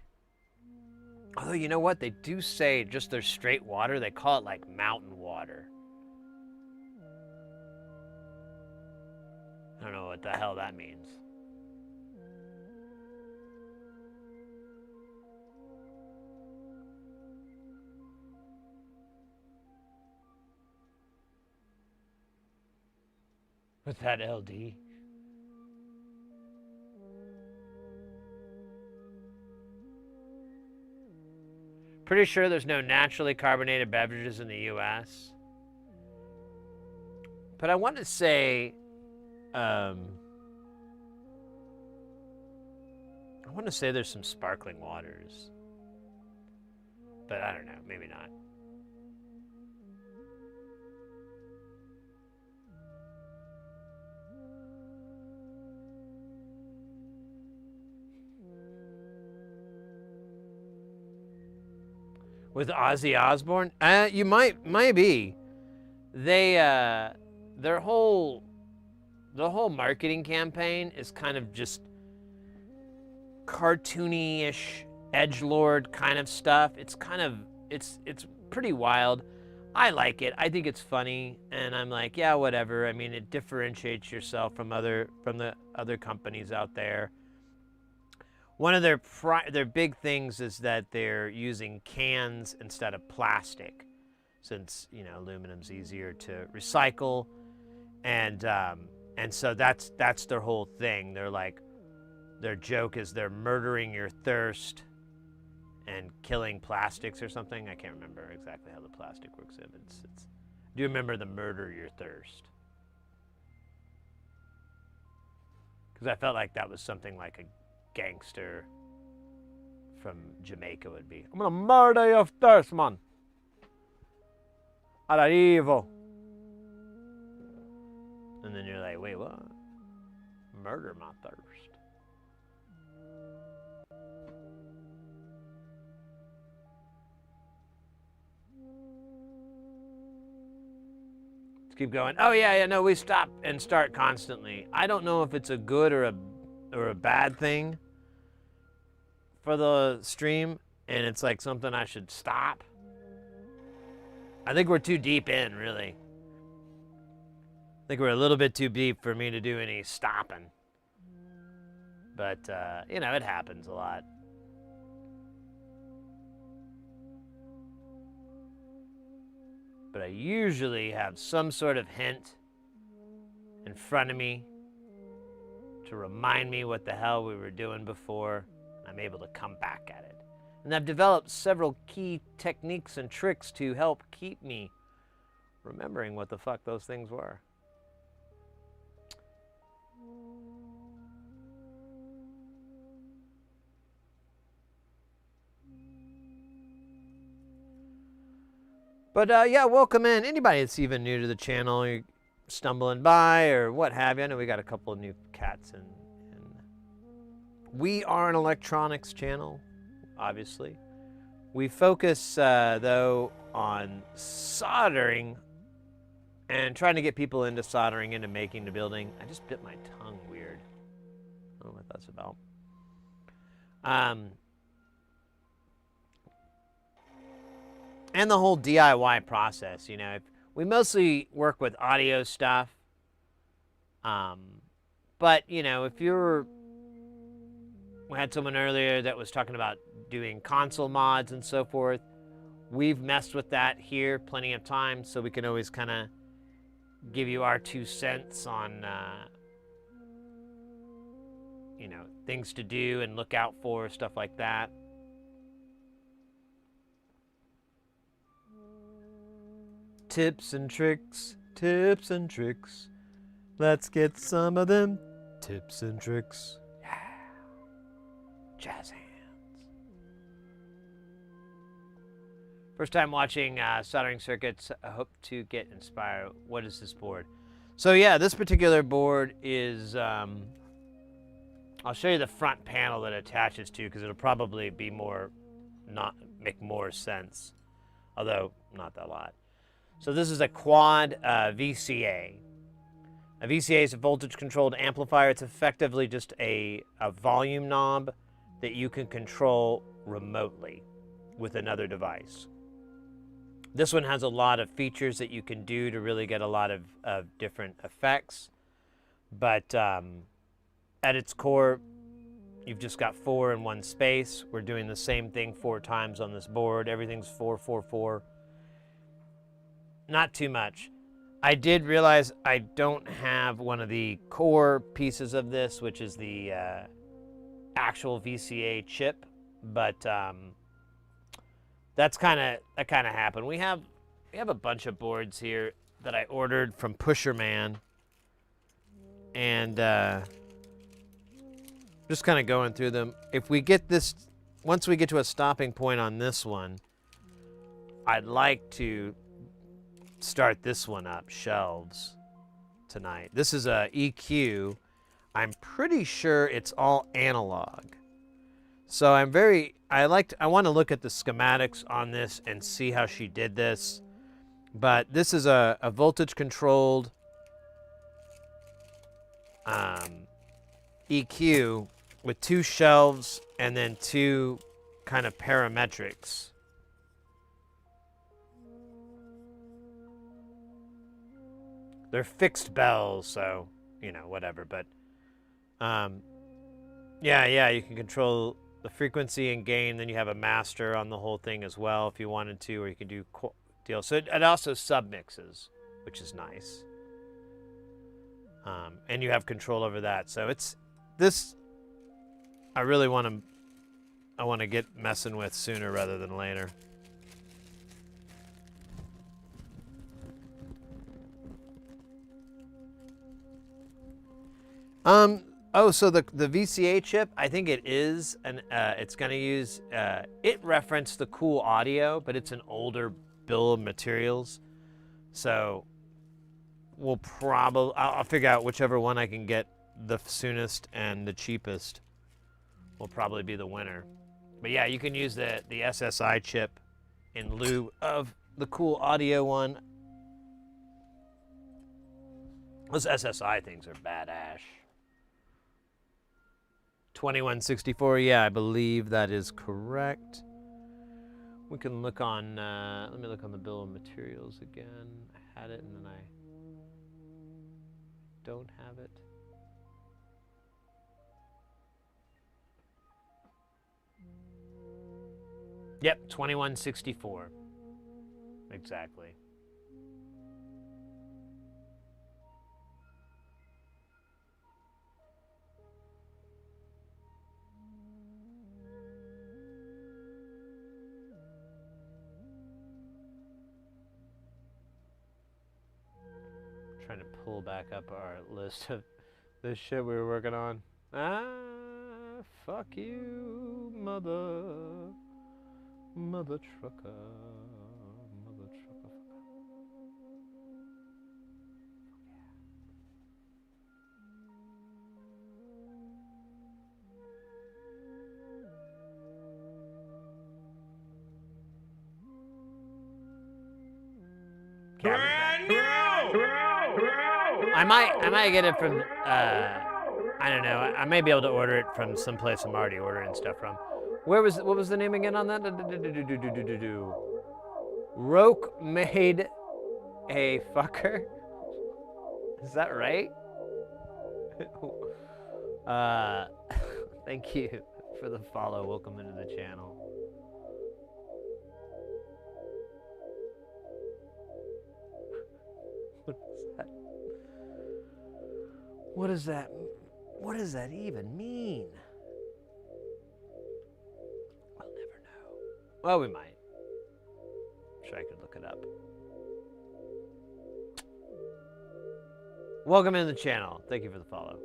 although you know what? They do say just their straight water. They call it like mountain water. I don't know what the hell that means. with that LD. Pretty sure there's no naturally carbonated beverages in the U.S. But I want to say, I want to say there's some sparkling waters. But I don't know, maybe not. With Ozzy Osbourne? You maybe. They, the whole marketing campaign is kind of just cartoony-ish, edgelord kind of stuff. It's kind of, it's pretty wild. I like it. I think it's funny, and I'm like, yeah, whatever. I mean, it differentiates yourself from the other companies out there. One of their big things is that they're using cans instead of plastic, since aluminum's easier to recycle, and so that's their whole thing. They're like, their joke is they're murdering your thirst and killing plastics or something. I can't remember exactly how the plastic works. Do you remember the murder your thirst? Because I felt like that was something like a gangster from Jamaica would be. I'm gonna murder your thirst, man. Out evil. And then you're like, wait, what? Murder my thirst. Let's keep going. Oh yeah, no, we stop and start constantly. I don't know if it's a good or a bad thing for the stream, and it's like something I should stop. I think we're too deep in, really. I think we're a little bit too deep for me to do any stopping. But, it happens a lot. But I usually have some sort of hint in front of me to remind me what the hell we were doing before. I'm able to come back at it. And I've developed several key techniques and tricks to help keep me remembering what the fuck those things were. But yeah, welcome in. Anybody that's even new to the channel, you're stumbling by or what have you. I know we got a couple of new cats in. We are an electronics channel, obviously. We focus, though, on soldering and trying to get people into soldering, into making the building. I just bit my tongue weird. I don't know what that's about. And the whole DIY process, we mostly work with audio stuff. But, if you're... We had someone earlier that was talking about doing console mods and so forth. We've messed with that here plenty of times, so we can always kind of give you our 2 cents on, things to do and look out for, stuff like that. Tips and tricks, tips and tricks. Let's get some of them tips and tricks. Jazz hands. First time watching soldering circuits. I hope to get inspired. What is this board? So yeah, this particular board is, I'll show you the front panel that it attaches to because it'll probably be make more sense. Although, not that lot. So this is a quad VCA. A VCA is a voltage controlled amplifier. It's effectively just a volume knob that you can control remotely with another device. This one has a lot of features that you can do to really get a lot of different effects. But at its core, you've just got 4 in one space. We're doing the same thing 4 times on this board. Everything's 4, 4, 4. Not too much. I did realize I don't have one of the core pieces of this, which is the actual VCA chip, but that kind of happened. We have a bunch of boards here that I ordered from Pusherman, and just kind of going through them. If we get this, once we get to a stopping point on this one, I'd like to start this one up, Shelves, tonight. This is a EQ. I'm pretty sure it's all analog. So I want to look at the schematics on this and see how she did this. But this is a voltage controlled EQ with 2 shelves and then 2 kind of parametrics. They're fixed bells, so, you know, whatever. But, yeah, you can control the frequency and gain. Then you have a master on the whole thing as well if you wanted to, or you can do deals. So it also submixes, which is nice. And you have control over that. So it's this. I really want to get messing with sooner rather than later. Oh, so the VCA chip, I think it is, it's going to use, it referenced the Cool Audio, but it's an older bill of materials. So we'll probably, I'll figure out whichever one I can get the soonest and the cheapest will probably be the winner. But yeah, you can use the SSI chip in lieu of the Cool Audio one. Those SSI things are badass. 2164, yeah, I believe that is correct. We can look on, let me look on the bill of materials again. I had it and then I don't have it. Yep, 2164. Exactly. Trying to pull back up our list of this shit we were working on. Fuck you, mother trucker. I might get it from, I don't know. I may be able to order it from someplace I'm already ordering stuff from. What was the name again on that? Roke made a fucker. Is that right? Thank you for the follow. Welcome into the channel. What is that? What does that even mean? I'll never know. Well, we might. Sure, I could look it up. Welcome into the channel. Thank you for the follow.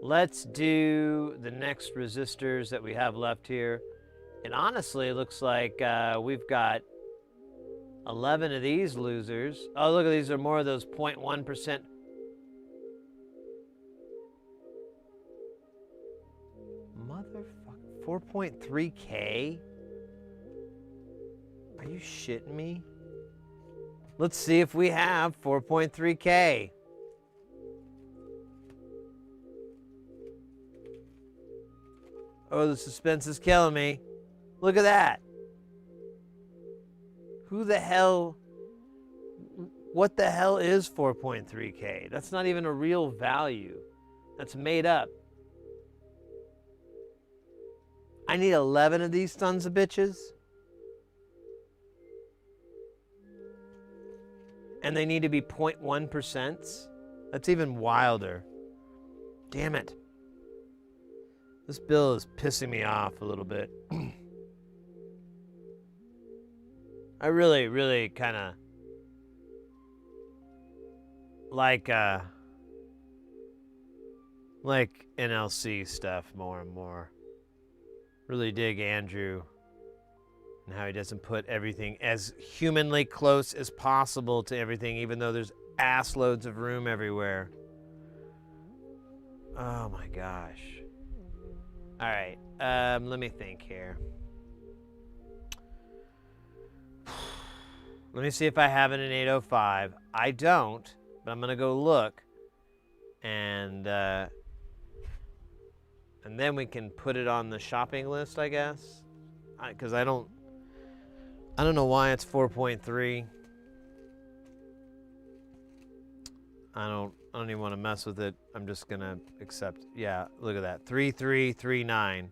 Let's do the next resistors that we have left here. And honestly, it looks like we've got 11 of these losers. Oh, look, these are more of those 0.1%. Motherfucker, 4.3K? Are you shitting me? Let's see if we have 4.3K. Oh, the suspense is killing me. Look at that. Who the hell, what the hell is 4.3K? That's not even a real value. That's made up. I need 11 of these sons of bitches. And they need to be 0.1%? That's even wilder. Damn it. This bill is pissing me off a little bit. I really, really kind of like NLC stuff more and more. Really dig Andrew and how he doesn't put everything as humanly close as possible to everything, even though there's ass loads of room everywhere. Oh my gosh. All right, let me think here. Let me see if I have it in 805. I don't, but I'm gonna go look, and then we can put it on the shopping list, I guess, because I don't know why it's 4.3. I don't even want to mess with it. I'm just gonna accept. Yeah, look at that. 3339.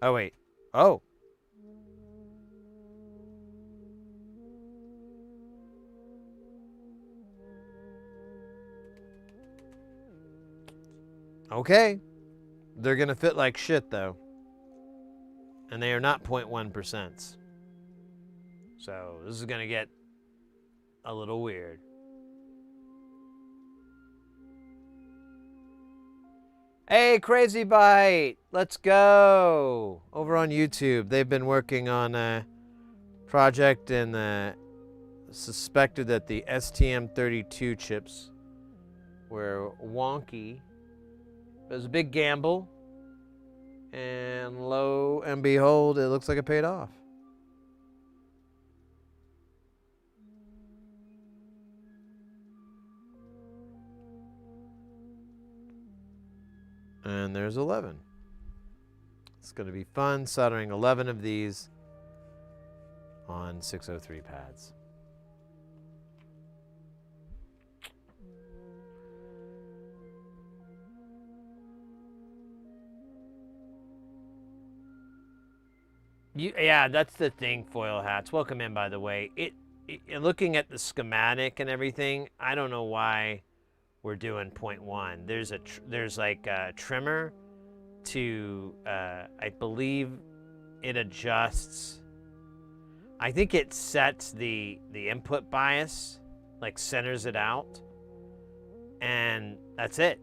Oh wait. Oh. Okay. They're gonna fit like shit though. And they are not 0.1%. So this is gonna get a little weird. Hey, Crazy Bite, let's go. Over on YouTube, they've been working on a project and suspected that the STM32 chips were wonky. It was a big gamble, and lo and behold, it looks like it paid off. And there's 11. It's going to be fun soldering 11 of these on 603 pads. Yeah, that's the thing, Foil Hats. Welcome in, by the way. Looking at the schematic and everything, I don't know why we're doing 0.1. There's like a trimmer to, I believe it adjusts. I think it sets the input bias, like centers it out, and that's it.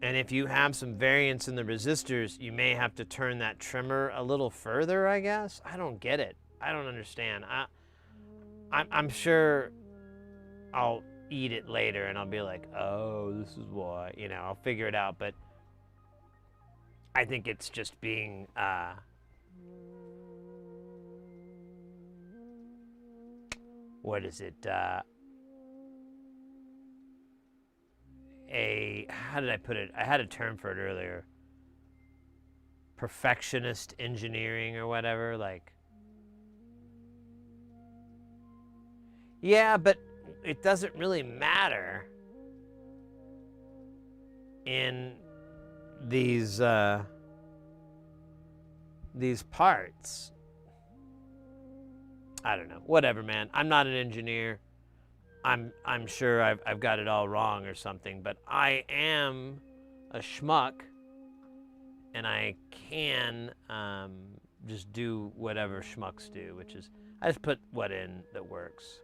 And if you have some variance in the resistors, you may have to turn that trimmer a little further, I guess. I don't get it. I don't understand. I'm sure I'll eat it later and I'll be like, oh, this is why. You know, I'll figure it out. But I think it's just being... what is it? How did I put it? I had a term for it earlier. Perfectionist engineering or whatever, like. Yeah, but it doesn't really matter in these parts. I don't know. Whatever, man. I'm not an engineer. I'm sure I've got it all wrong or something, but I am a schmuck, and I can just do whatever schmucks do, which is I just put what in that works.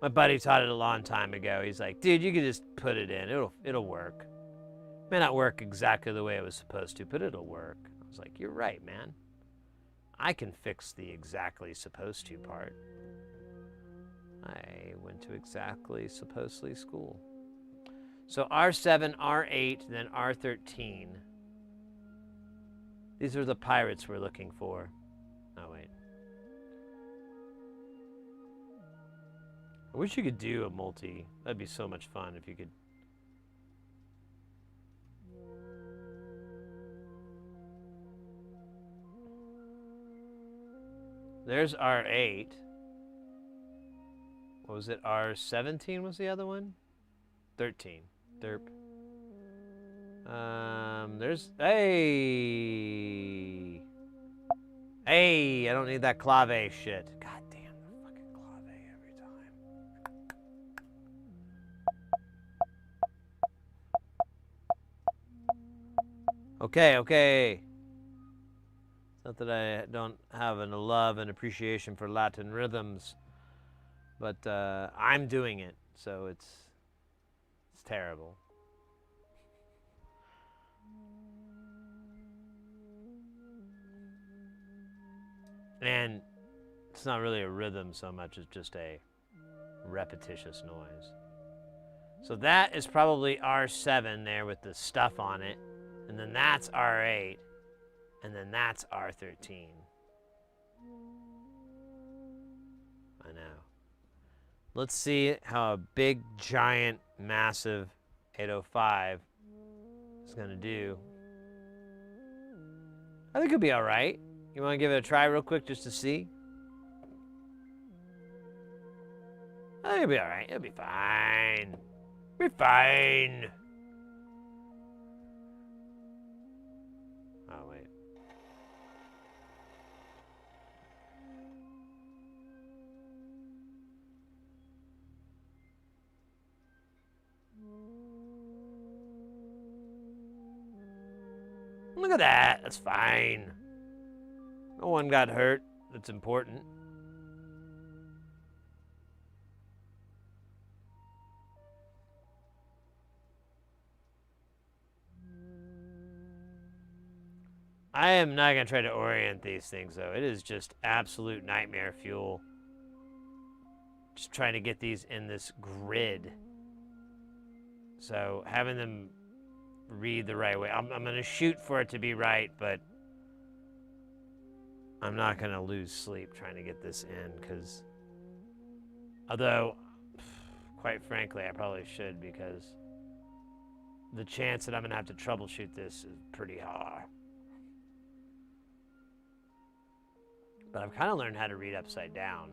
My buddy taught it a long time ago. He's like, dude, you can just put it in. It'll work. May not work exactly the way it was supposed to, but it'll work. I was like, you're right, man. I can fix the exactly supposed to part. I went to exactly supposedly school. So R7, R8, then R13. These are the pirates we're looking for. Oh, wait. I wish you could do a multi. That'd be so much fun if you could. There's R8. What was it? R17 was the other one? 13. Derp. There's... Hey! Hey! I don't need that clave shit. God damn the fucking clave every time. Okay, okay. It's not that I don't have a love and appreciation for Latin rhythms, but I'm doing it, so it's terrible. And it's not really a rhythm so much as just a repetitious noise. So that is probably R7 there with the stuff on it. And then that's R8. And then that's R13. I know. Let's see how a big, giant, massive 805 is going to do. I think it'll be all right. You want to give it a try real quick just to see? I think it'll be all right. It'll be fine. Be fine. Oh, wait. Look at that. That's fine. No one got hurt. That's important. I am not going to try to orient these things, though. It is just absolute nightmare fuel. Just trying to get these in this grid. So having them read the right way. I'm going to shoot for it to be right, but I'm not going to lose sleep trying to get this in, because although, quite frankly, I probably should, because the chance that I'm going to have to troubleshoot this is pretty high. But I've kind of learned how to read upside down.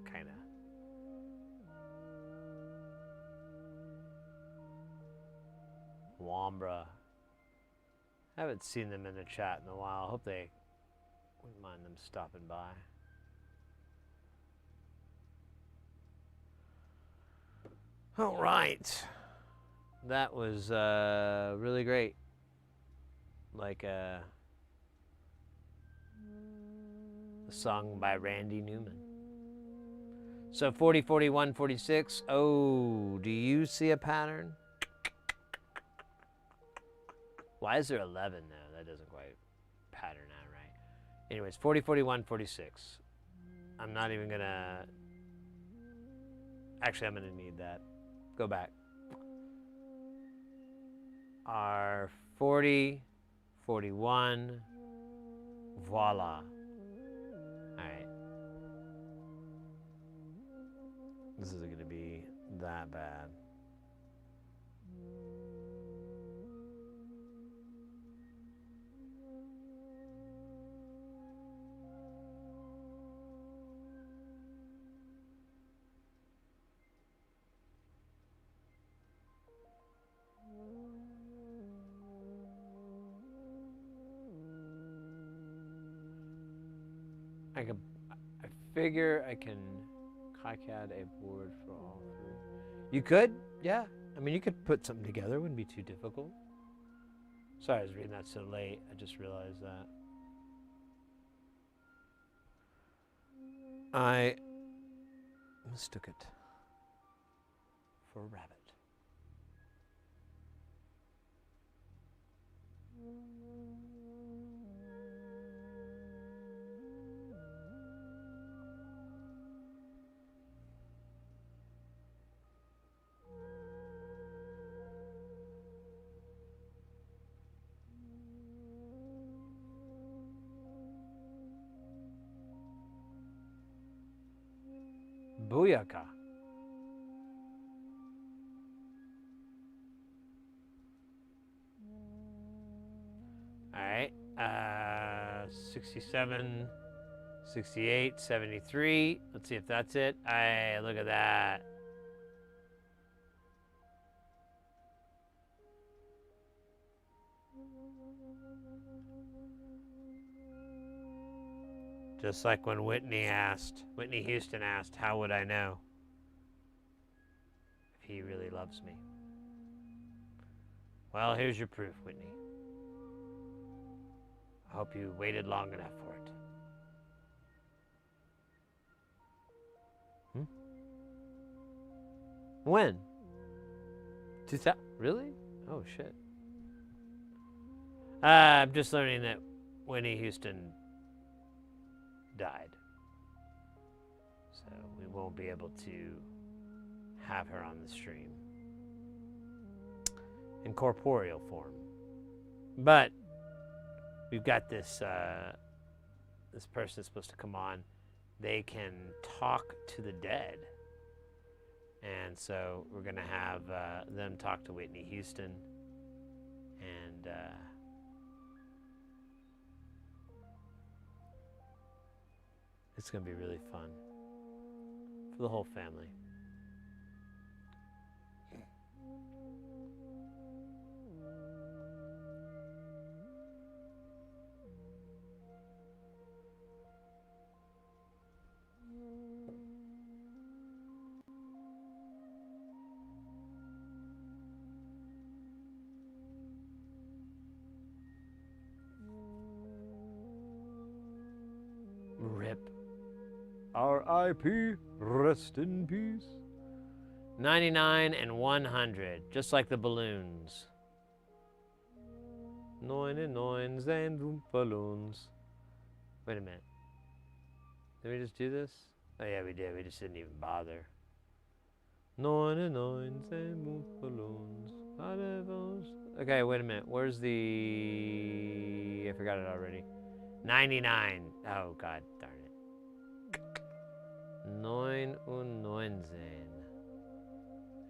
Kind of. Wambra. I haven't seen them in the chat in a while. I hope they wouldn't mind them stopping by. All right. That was really great. Like a song by Randy Newman. So 40, 41, 46. Oh, do you see a pattern? Why is there 11 though? That doesn't quite pattern out right. Anyways, 40, 41, 46. I'm not even gonna... Actually, I'm gonna need that. Go back. R 40, 41, voila. Alright. This isn't gonna be that bad. I figure I can KiCad a board for all three. You could, yeah. I mean, you could put something together. It wouldn't be too difficult. Sorry, I was reading that so late. I just realized that. I mistook it for a rabbit. Booyaka. All right. 67, 68, 73. Let's see if that's it. Hey, look at that. Just like when Whitney Houston asked, how would I know if he really loves me? Well, here's your proof, Whitney. I hope you waited long enough for it. When? 2000? Really? Oh, shit. I'm just learning that Whitney Houston died. So we won't be able to have her on the stream in corporeal form. But we've got this this person that's supposed to come on. They can talk to the dead. And so we're going to have them talk to Whitney Houston. And it's going to be really fun for the whole family. Rip. R.I.P. Rest in peace. 99 and 100, just like the balloons. 99 and balloons. Wait a minute. Did we just do this? Oh yeah, we did. We just didn't even bother. 99 and balloons. Okay, wait a minute. Where's the... I forgot it already. 99. Oh, God darn it. 99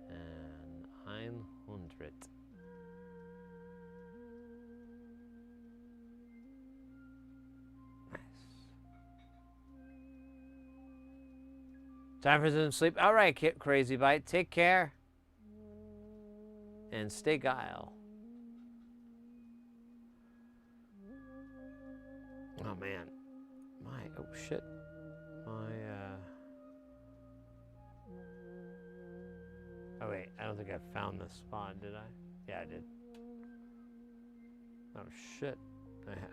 and 100. Nice. Time for some sleep. All right, Crazy Bite. Take care. And stay guile. Oh, man. Oh, shit. Oh, wait. I don't think I found the spot, did I? Yeah, I did. Oh, shit.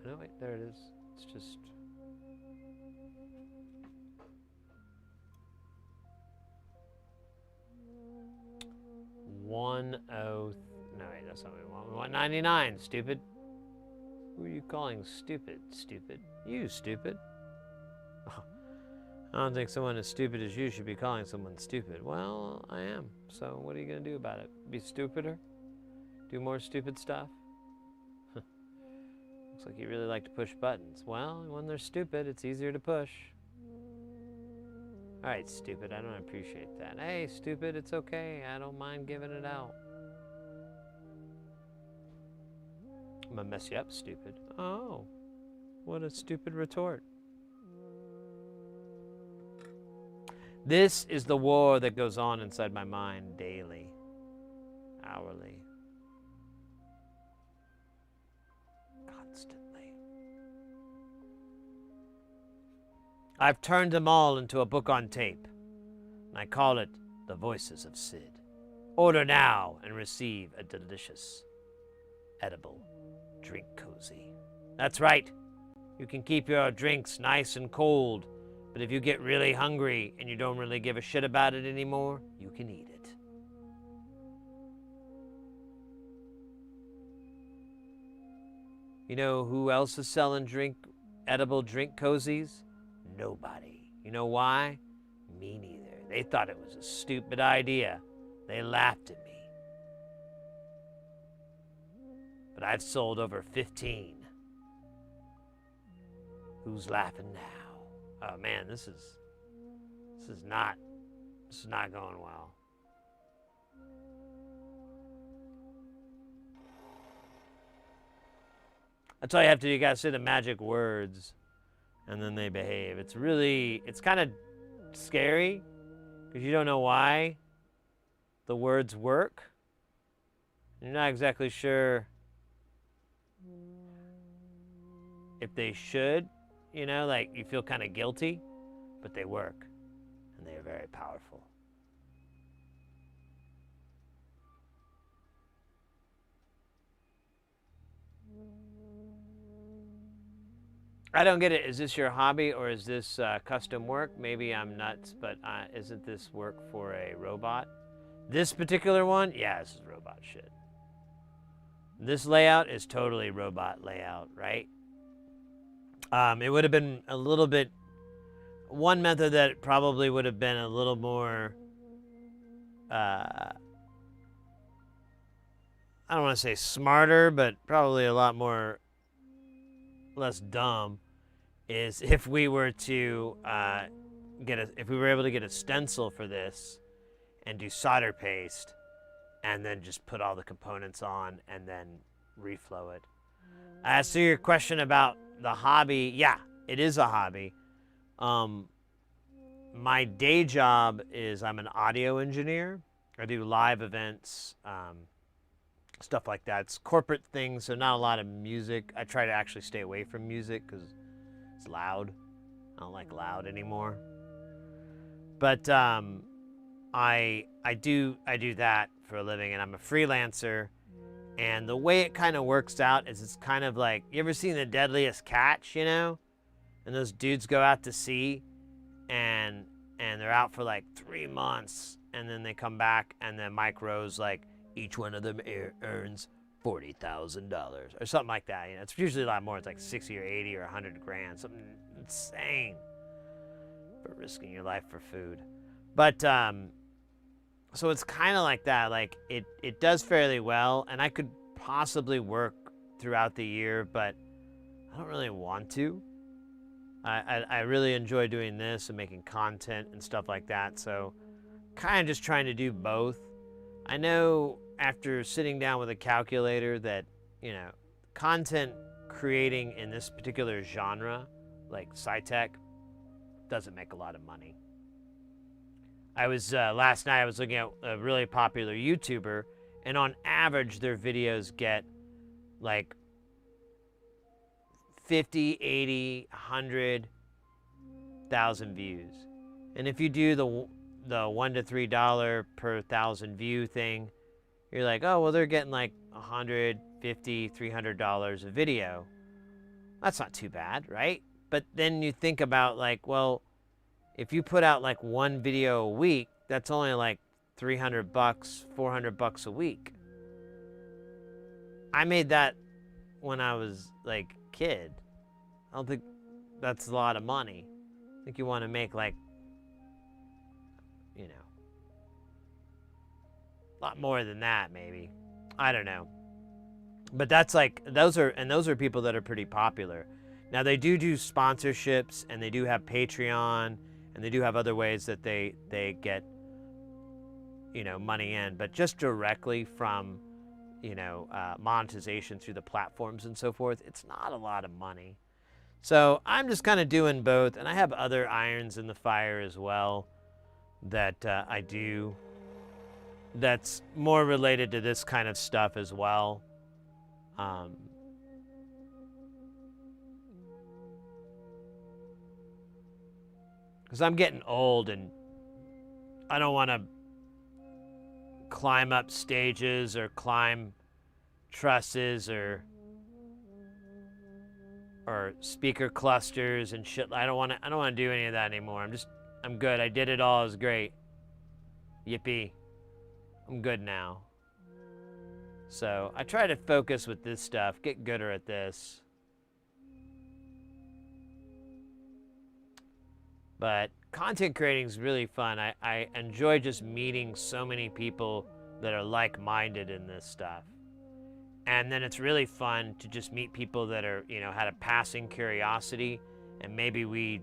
No, wait. There it is. It's just... No, wait. That's not what we want. We want 99, stupid. Who are you calling stupid, stupid? You, stupid. Oh, I don't think someone as stupid as you should be calling someone stupid. Well, I am. So what are you going to do about it? Be stupider? Do more stupid stuff? Looks like you really like to push buttons. Well, when they're stupid, it's easier to push. All right, stupid. I don't appreciate that. Hey, stupid, it's okay. I don't mind giving it out. I'm gonna mess you up, stupid. Oh, what a stupid retort. This is the war that goes on inside my mind daily, hourly, constantly. I've turned them all into a book on tape, and I call it The Voices of Sid. Order now and receive a delicious, edible drink cozy. That's right. You can keep your drinks nice and cold, but if you get really hungry and you don't really give a shit about it anymore, you can eat it. You know who else is selling edible drink cozies? Nobody. You know why? Me neither. They thought it was a stupid idea. They laughed at me. But I've sold over 15. Who's laughing now? Oh man, this is not going well. That's all you have to do. You gotta say the magic words, and then they behave. It's kind of scary because you don't know why the words work. You're not exactly sure if they should. You know, like you feel kind of guilty, but they work, and they are very powerful. I don't get it. Is this your hobby or is this custom work? Maybe I'm nuts, but isn't this work for a robot? This particular one? Yeah, this is robot shit. This layout is totally robot layout, right? It would have been a little bit... One method that probably would have been a little more... I don't want to say smarter, but probably a lot more... less dumb, is if we were to if we were able to get a stencil for this and do solder paste and then just put all the components on and then reflow it. As to your question about the hobby, yeah, it is a hobby. My day job is I'm an audio engineer. I do live events, stuff like that. It's corporate things, so not a lot of music. I try to actually stay away from music because it's loud. I don't like loud anymore. But I do that for a living, and I'm a freelancer. And the way it kind of works out is it's kind of like, you ever seen The Deadliest Catch, you know? And those dudes go out to sea, and they're out for like 3 months, and then they come back, and then Mike Rose, like, each one of them earns $40,000 or something like that. You know, it's usually a lot more. It's like 60 or 80 or 100 grand, something insane for risking your life for food. But so it's kind of like that. Like it does fairly well, and I could possibly work throughout the year, but I don't really want to. I really enjoy doing this and making content and stuff like that. So kind of just trying to do both. I know after sitting down with a calculator that, you know, content creating in this particular genre, like sci-tech, doesn't make a lot of money. I was, last night I was looking at a really popular YouTuber, and on average their videos get like 50, 80, 100,000 views. And if you do the $1 to $3 per 1,000 view thing, you're like, oh, well, they're getting like $150, $300 a video. That's not too bad, right? But then you think about like, well, if you put out like one video a week, that's only like $300, $400 a week. I made that when I was like a kid. I don't think that's a lot of money. I think you want to make like, you know, a lot more than that maybe. I don't know. But that's like, those are people that are pretty popular. Now they do sponsorships, and they do have Patreon, and they do have other ways that they get, you know, money in, but just directly from, you know, monetization through the platforms and so forth, it's not a lot of money. So I'm just kind of doing both, and I have other irons in the fire as well that I do that's more related to this kind of stuff as well. Because I'm getting old, and I don't want to climb up stages or climb trusses or speaker clusters and shit. I don't want to do any of that anymore. I'm good. I did it all. It was great. Yippee. I'm good now. So I try to focus with this stuff, get gooder at this. But content creating is really fun. I enjoy just meeting so many people that are like-minded in this stuff. And then it's really fun to just meet people that are, you know, had a passing curiosity, and maybe we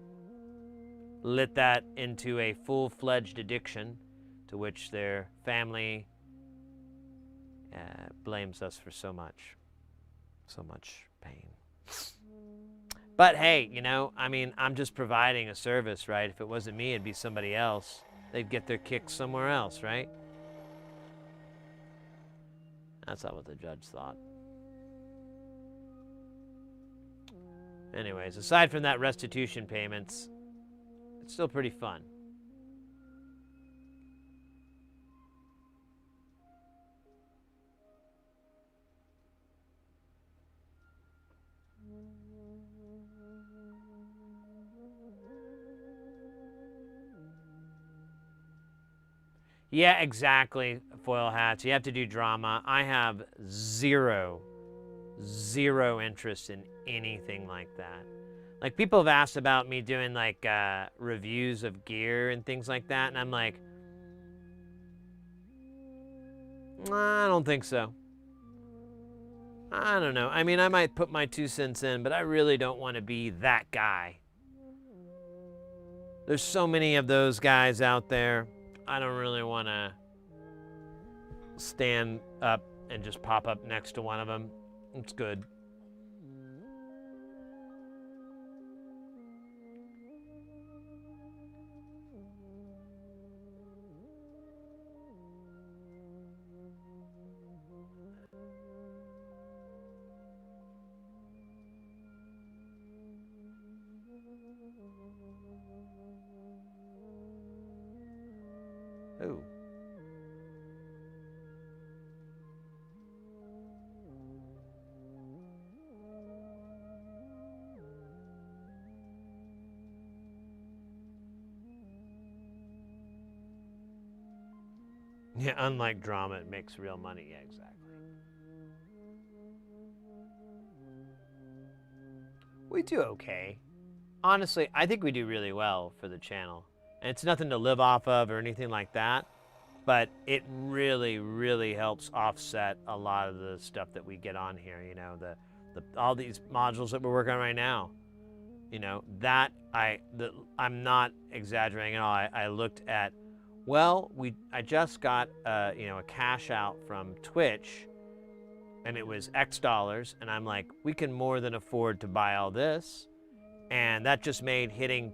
lit that into a full-fledged addiction to which their family blames us for so much pain. But hey, you know, I mean, I'm just providing a service, right? If it wasn't me, it'd be somebody else. They'd get their kicks somewhere else, right? That's not what the judge thought. Anyways, aside from that restitution payments, it's still pretty fun. Yeah, exactly. Foil hats. You have to do drama. I have zero interest in anything like that. Like, people have asked about me doing like reviews of gear and things like that, and I'm like, I don't think so. I don't know. I mean, I might put my 2 cents in, but I really don't want to be that guy. There's so many of those guys out there. I don't really want to stand up and just pop up next to one of them. It's good. Ooh. Yeah, unlike drama, it makes real money. Yeah, exactly. We do okay. Honestly, I think we do really well for the channel. And it's nothing to live off of or anything like that, but it really, really helps offset a lot of the stuff that we get on here. You know, all these modules that we're working on right now. You know, that I'm not exaggerating at all. I looked at, well, I just got a cash out from Twitch, and it was X dollars, and I'm like, we can more than afford to buy all this, and that just made hitting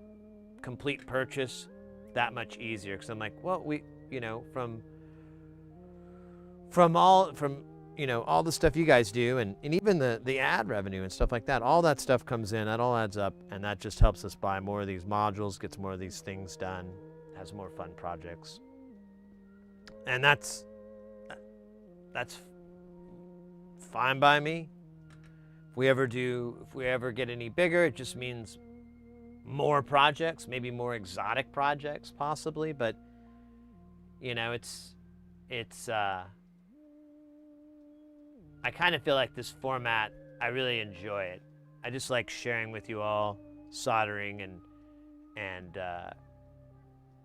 complete purchase that much easier, because I'm like, well, from all the stuff you guys do, and even the ad revenue and stuff like that, all that stuff comes in, that all adds up, and that just helps us buy more of these modules, gets more of these things done, has more fun projects. And that's fine by me. If we ever get any bigger, it just means more projects, maybe more exotic projects possibly, but it's I kind of feel like this format, I really enjoy it. I just like sharing with you all soldering and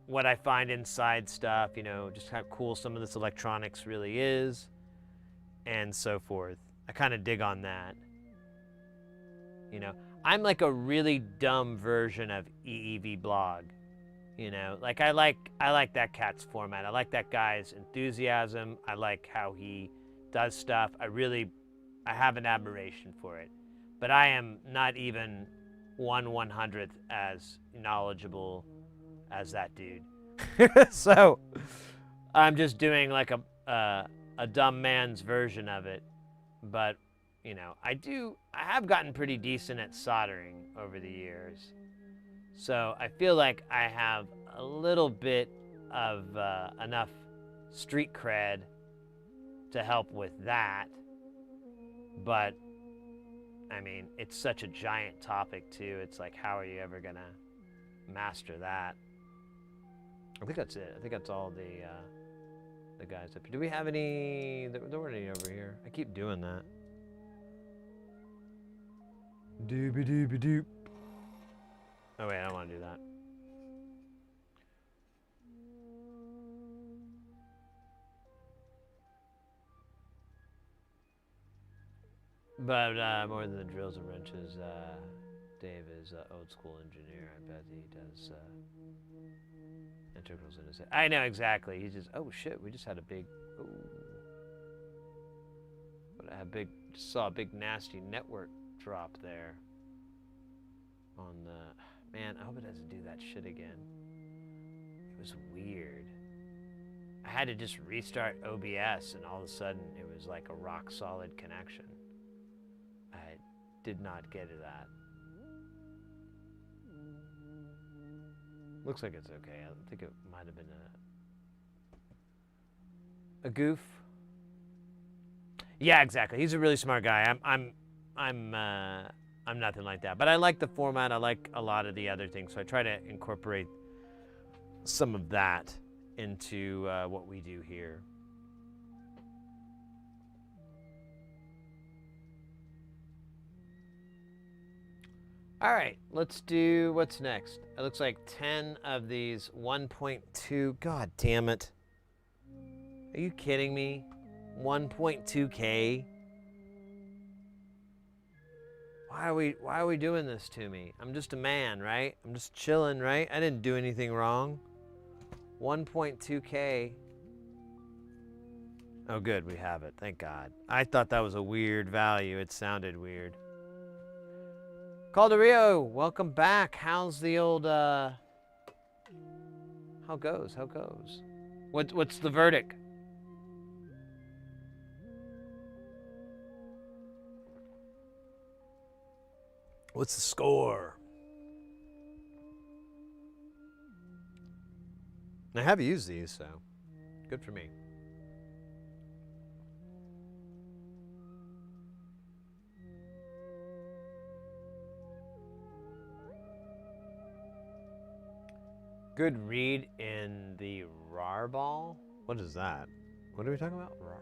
what I find inside stuff, just how cool some of this electronics really is, and so forth. I kind of dig on that. I'm like a really dumb version of EEV blog. Like I like that cat's format. I like that guy's enthusiasm. I like how he does stuff. I have an admiration for it. But I am not even 1/100th as knowledgeable as that dude. So I'm just doing like a dumb man's version of it. But I have gotten pretty decent at soldering over the years. So I feel like I have a little bit of enough street cred to help with that. But I mean, it's such a giant topic too. It's like, how are you ever gonna master that? I think that's it. I think that's all the guys up here. Do we have any? There weren't any over here. I keep doing that. Doobie doobie doop. Oh wait, I don't want to do that. But more than the drills and wrenches, Dave is an old school engineer. I bet he does integrals in his head. I know exactly. He just, oh shit, we just had a big, just saw a big nasty network drop there. On the, man, I hope it doesn't do that shit again. It was weird. I had to just restart OBS, and all of a sudden it was like a rock solid connection. I did not get that. Looks like it's okay. I think it might have been a goof. Yeah, exactly. He's a really smart guy. I'm nothing like that. But I like the format. I like a lot of the other things. So I try to incorporate some of that into what we do here. All right, let's do what's next. It looks like 10 of these 1.2. God damn it. Are you kidding me? 1.2K? Why are we doing this to me? I'm just a man, right? I'm just chilling, right? I didn't do anything wrong. 1.2K. Oh, good, we have it. Thank God. I thought that was a weird value. It sounded weird. Calderio, welcome back. How's the old, How goes? How goes? What's the verdict? What's the score? I have used these, so good for me. Good read in the Oddball. What is that? What are we talking about? Oddball.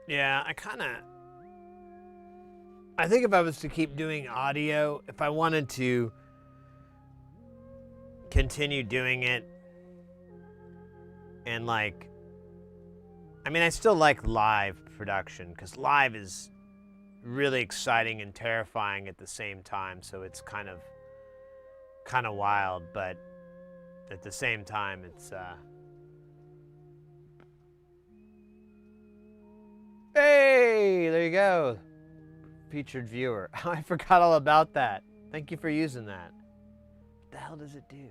Yeah, I think if I was to keep doing audio, if I wanted to continue doing it and I still like live production because live is really exciting and terrifying at the same time, so it's kind of wild, but at the same time it's Hey, there you go. Featured viewer. I forgot all about that. Thank you for using that. What the hell does it do?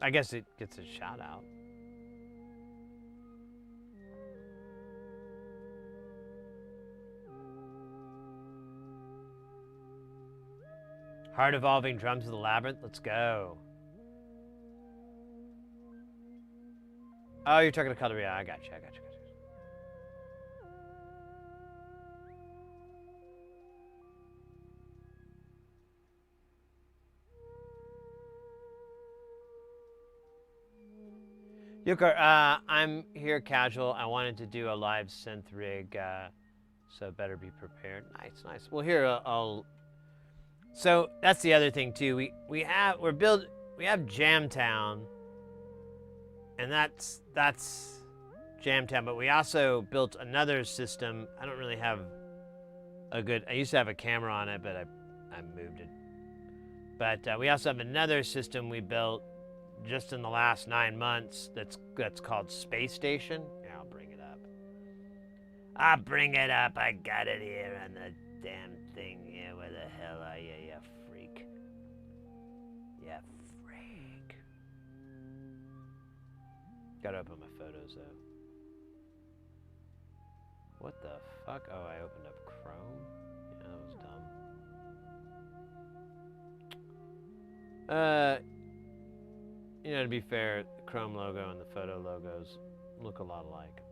I guess it gets a shout out. Heart evolving drums of the labyrinth. Let's go. Oh, you're talking to Calderia. I got you. Yukar, I'm here casual. I wanted to do a live synth rig, so better be prepared. Nice. Well, here I'll. So that's the other thing too. We have Jamtown, and that's Jamtown. But we also built another system. I don't really have a good. I used to have a camera on it, but I moved it. But we also have another system we built just in the last 9 months that's called Space Station. Yeah, I'll bring it up. I got it here on the damn thing. Yeah, where the hell are you, you freak? You freak. Gotta open my photos, though. What the fuck? Oh, I opened up Chrome? Yeah, that was dumb. To be fair, the Chrome logo and the photo logos look a lot alike.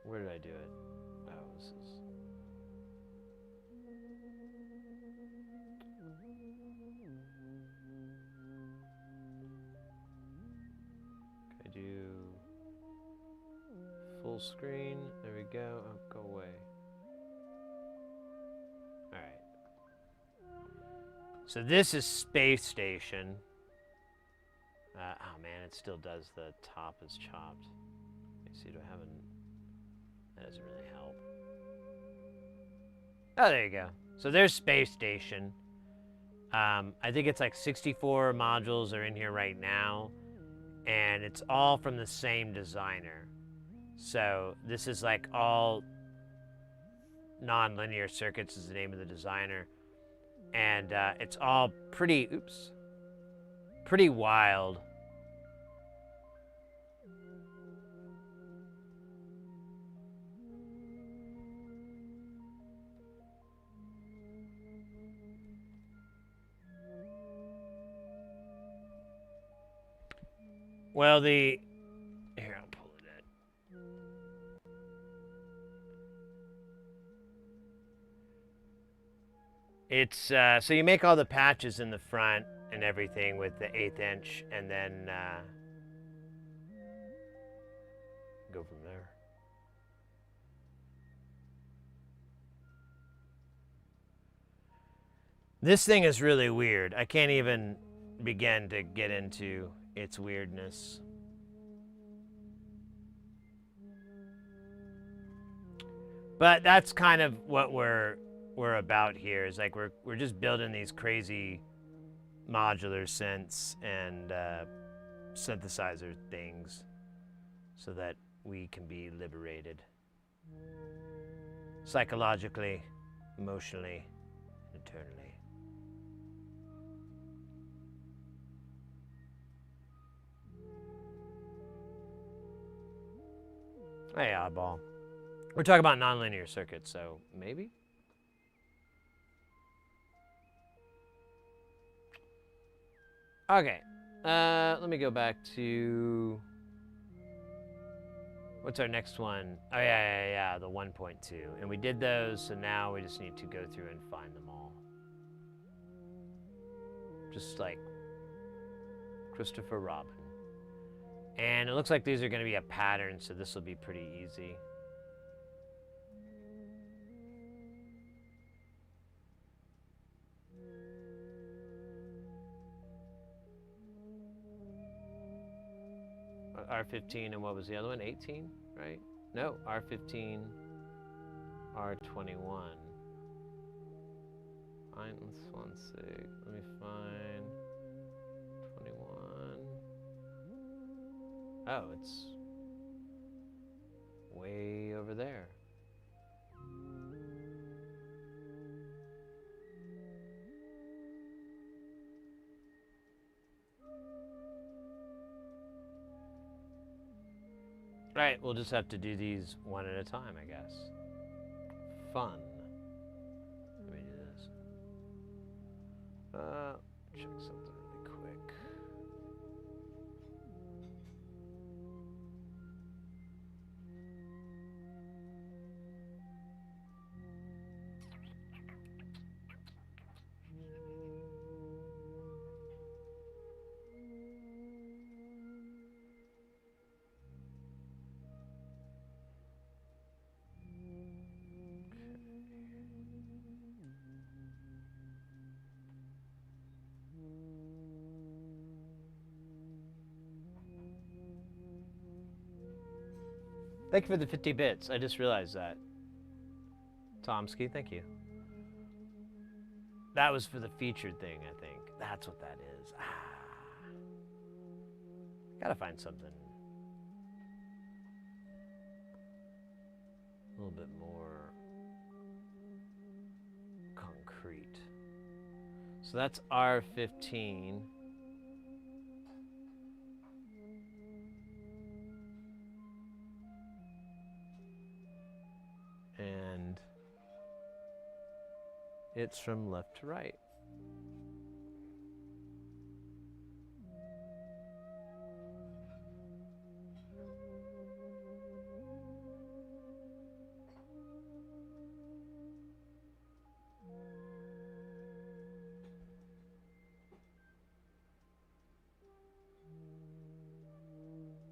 Where did I do it? Oh, this is... Can I do full screen? There we go. Oh, go away. All right. So this is Space Station. Oh man, it still does the top is chopped. Let's see, do I have an... That doesn't really help. Oh, there you go. So there's Space Station. I think it's like 64 modules are in here right now, and it's all from the same designer. So this is like all Non-Linear Circuits is the name of the designer. And it's all pretty wild. Well, here, I'll pull it in. It's, so you make all the patches in the front and everything with the 1/8 inch, and then go from there. This thing is really weird. I can't even begin to get into its weirdness. But that's kind of what we're about here. Is like we're just building these crazy modular synths and synthesizer things so that we can be liberated psychologically, emotionally, eternally. Hey, Oddball. We're talking about nonlinear circuits, so maybe? Okay. Let me go back to... What's our next one? Oh, yeah, the 1.2. And we did those, so now we just need to go through and find them all. Just like Christopher Robin. And it looks like these are going to be a pattern, so this will be pretty easy. R15 and what was the other one? 18, right? No, R15, R21. Let's see. Let me find 21. Oh, it's way over there. Right, we'll just have to do these one at a time, I guess. Fun. Let me do this. Check something really quick. Thank you for the 50 bits. I just realized that. Tomsky, thank you. That was for the featured thing, I think. That's what that is. Gotta find something a little bit more concrete. So that's R15. And it's from left to right.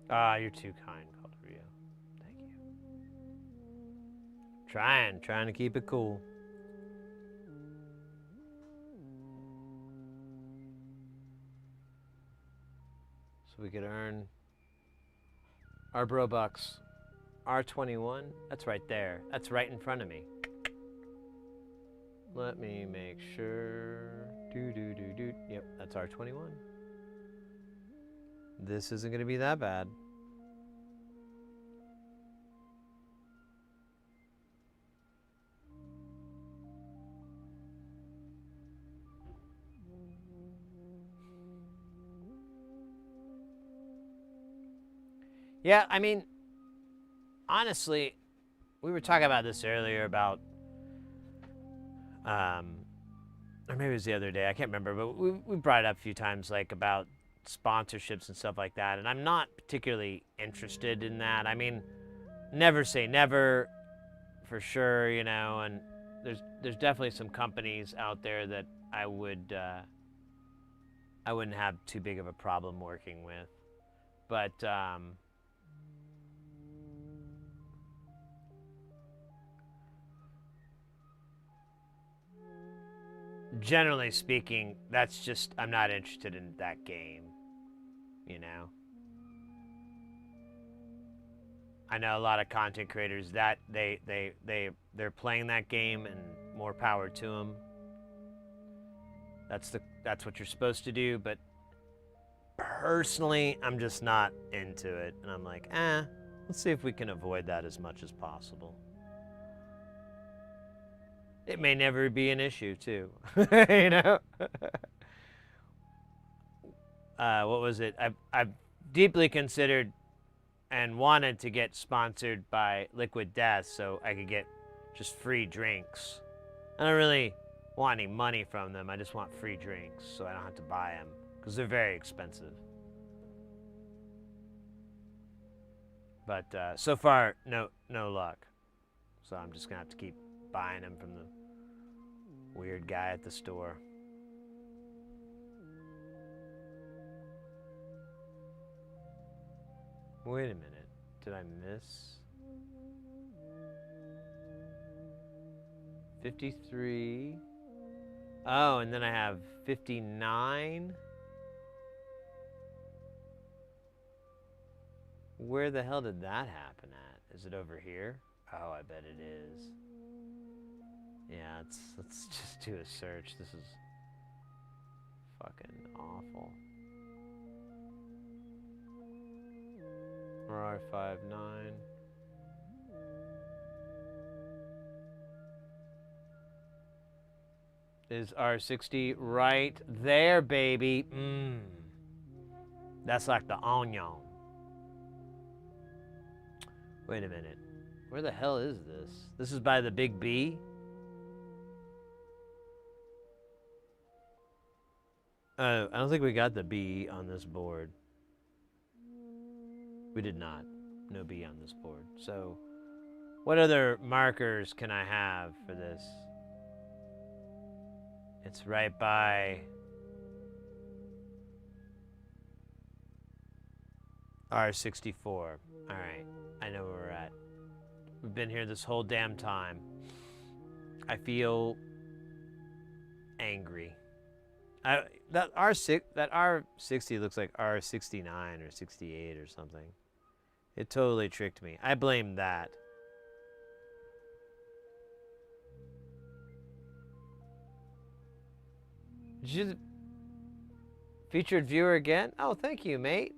Ah, you're too kind, Calderio. Thank you. Trying to keep it cool. So we could earn our bro bucks. R21, that's right there. That's right in front of me. Let me make sure. Yep, that's R21. This isn't going to be that bad. Yeah, I mean, honestly, we were talking about this earlier about, or maybe it was the other day, I can't remember, but we brought it up a few times, like about sponsorships and stuff like that, and I'm not particularly interested in that. I mean, never say never, for sure, you know, and there's definitely some companies out there that I wouldn't have too big of a problem working with, but generally speaking, that's just, I'm not interested in that game, you know. I know a lot of content creators that they're playing that game, and more power to them. That's what you're supposed to do, but personally, I'm just not into it, and I'm like, let's see if we can avoid that as much as possible. It may never be an issue, too. You know? What was it? I've deeply considered and wanted to get sponsored by Liquid Death so I could get just free drinks. I don't really want any money from them. I just want free drinks so I don't have to buy them because they're very expensive. But so far, no luck. So I'm just going to have to keep buying them from the weird guy at the store. Wait a minute. Did I miss? 53. Oh, and then I have 59. Where the hell did that happen at? Is it over here? Oh, I bet it is. Yeah, let's just do a search. This is fucking awful. R59. Is R60 right there, baby? That's like the onion. Wait a minute. Where the hell is this? This is by the Big B? I don't think we got the B on this board. We did not. No B on this board. So, what other markers can I have for this? It's right by R64. All right, I know where we're at. We've been here this whole damn time. I feel angry. That R60 looks like R69 or 68 or something. It totally tricked me. I blame that. Featured viewer again? Oh, thank you, mate.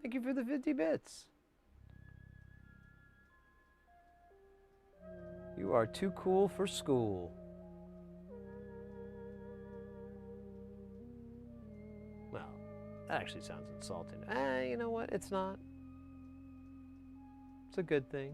Thank you for the 50 bits. You are too cool for school. Well, that actually sounds insulting. You know what? It's not. It's a good thing.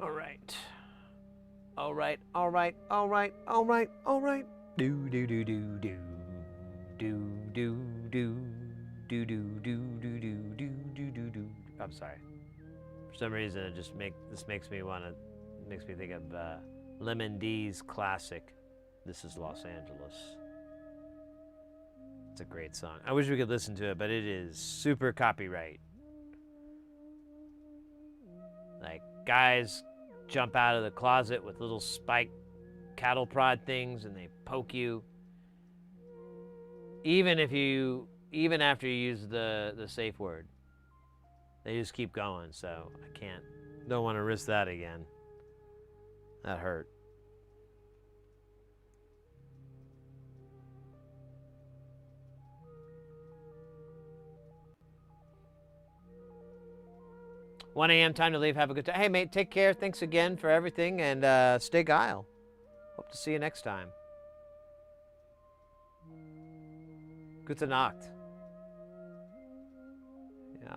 All right. All right, all right, all right, all right, all right. Do do do do do do do do do do do do do do do do. I'm sorry. For some reason, it just makes me think of Lemon D's classic. This is Los Angeles. It's a great song. I wish we could listen to it, but it is super copyright. Like, guys jump out of the closet with little spiked cattle prod things and they poke you. Even after you use the safe word, they just keep going. So don't want to risk that again. That hurt. 1 a.m. time to leave. Have a good time. Hey, mate, take care. Thanks again for everything, and stay guile. Hope to see you next time. Gute Nacht. Yeah.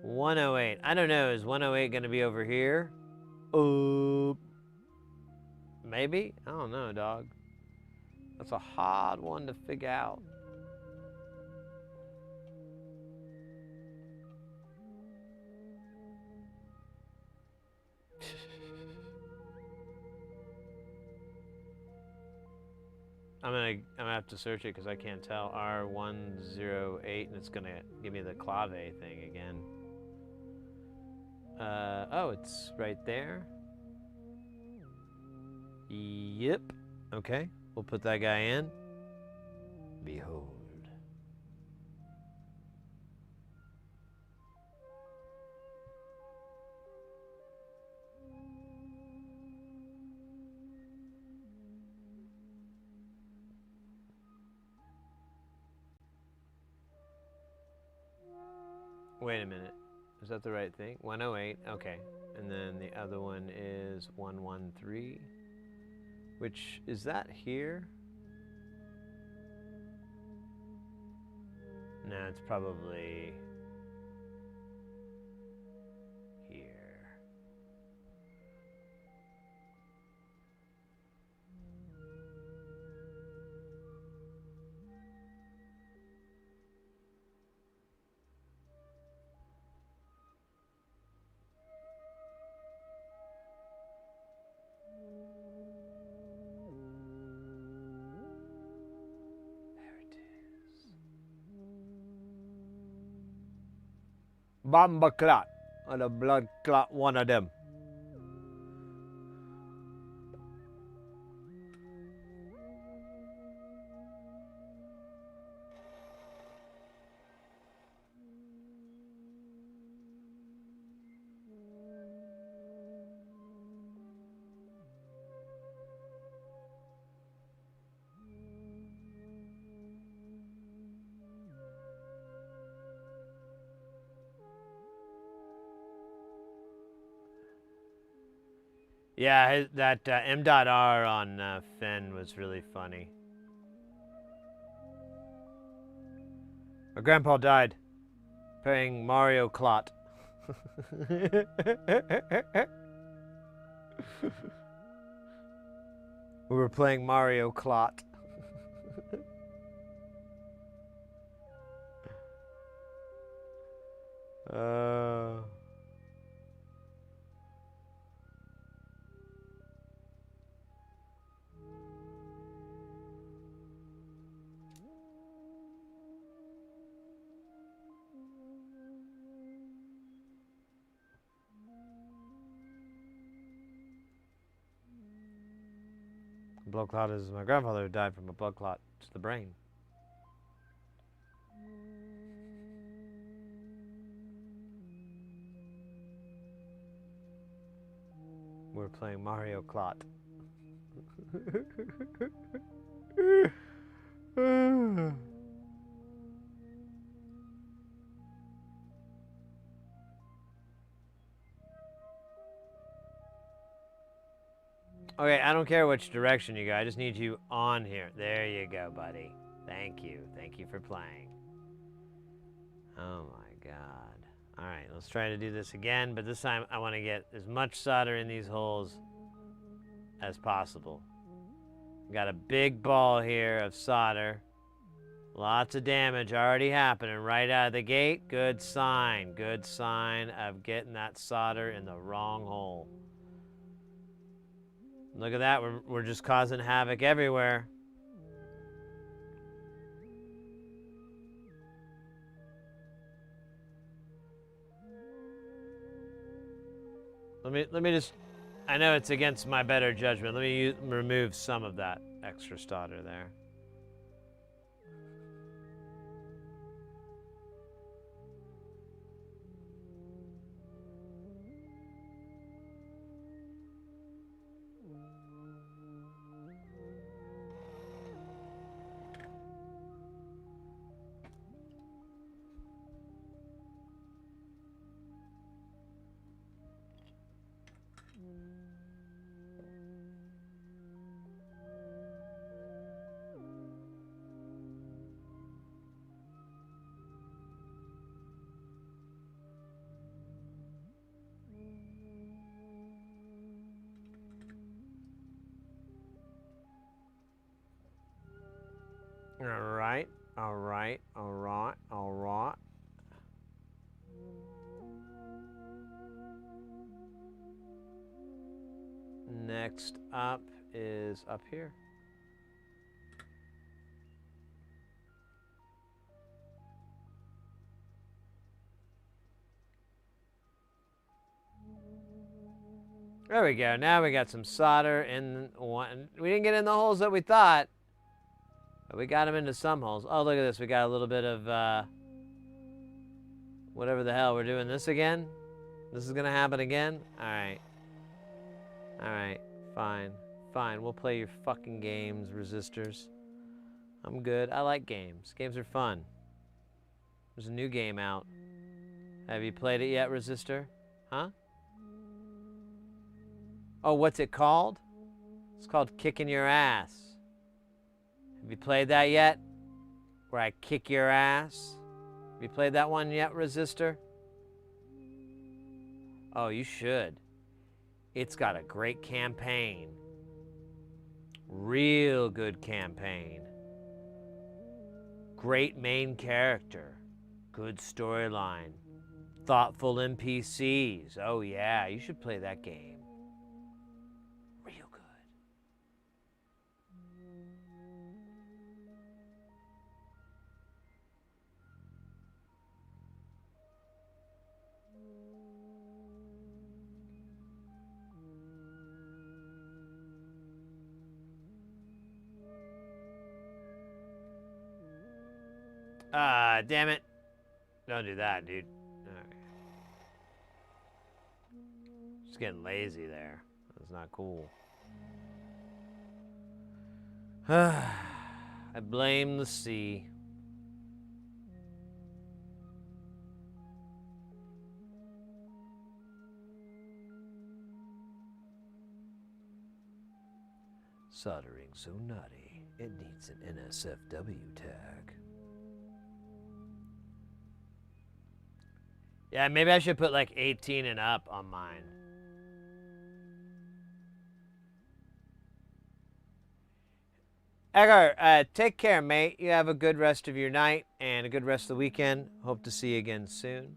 108. I don't know. Is 108 going to be over here? Maybe? I don't know, dog. That's a hard one to figure out. I'm gonna have to search it because I can't tell. R108, and it's gonna give me the clave thing again. Oh, it's right there. Yep. Okay, we'll put that guy in. Behold. Wait a minute. Is that the right thing? 108. Okay. And then the other one is 113. Which, is that here? No, it's probably here. Bomba clot, or the blood clot, one of them. Yeah, that M.R on Fen was really funny. My grandpa died playing Mario Clot. We were playing Mario Clot. Blood clot is my grandfather who died from a blood clot to the brain. We're playing Mario Clot. Okay, I don't care which direction you go. I just need you on here. There you go, buddy. Thank you. Thank you for playing. Oh my god. Alright, let's try to do this again, but this time I want to get as much solder in these holes as possible. Got a big ball here of solder. Lots of damage already happening right out of the gate. Good sign. Good sign of getting that solder in the wrong hole. Look at that. We're just causing havoc everywhere. Let me just, I know it's against my better judgment. Let me remove some of that extra solder there. Alright, alright, alright, alright. Next up is up here. There we go. Now we got some solder in one. We didn't get in the holes that we thought, but we got them into some holes. Oh, look at this. We got a little bit of whatever the hell. We're doing this again? This is going to happen again? All right. All right. Fine. Fine. We'll play your fucking games, resistors. I'm good. I like games. Games are fun. There's a new game out. Have you played it yet, resistor? Huh? Oh, what's it called? It's called Kicking Your Ass. Have you played that yet? Where I kick your ass? Have you played that one yet, resistor? Oh, you should. It's got a great campaign. Real good campaign. Great main character. Good storyline. Thoughtful NPCs. Oh yeah, you should play that game. Real good. Ah, damn it. Don't do that, dude. Alright. Just getting lazy there. That's not cool. I blame the sea. Soldering so nutty, it needs an NSFW tag. Yeah, maybe I should put like 18 and up on mine. Edgar, take care, mate. You have a good rest of your night and a good rest of the weekend. Hope to see you again soon.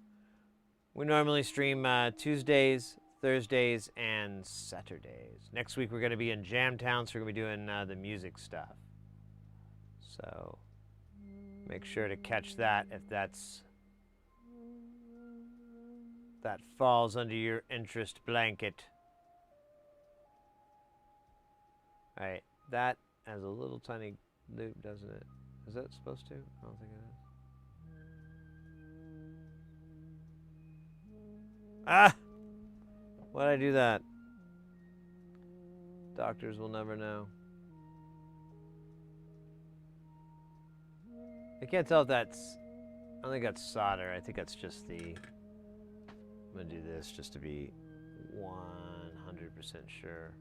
We normally stream Tuesdays, Thursdays, and Saturdays. Next week we're going to be in Jamtown, so we're going to be doing the music stuff. So make sure to catch that if that falls under your interest blanket. All right, that has a little tiny loop, doesn't it? Is that supposed to? I don't think it is. Ah! Why'd I do that? Doctors will never know. I can't tell if that's... I don't think that's solder. I think that's just the... I'm gonna do this just to be 100% sure.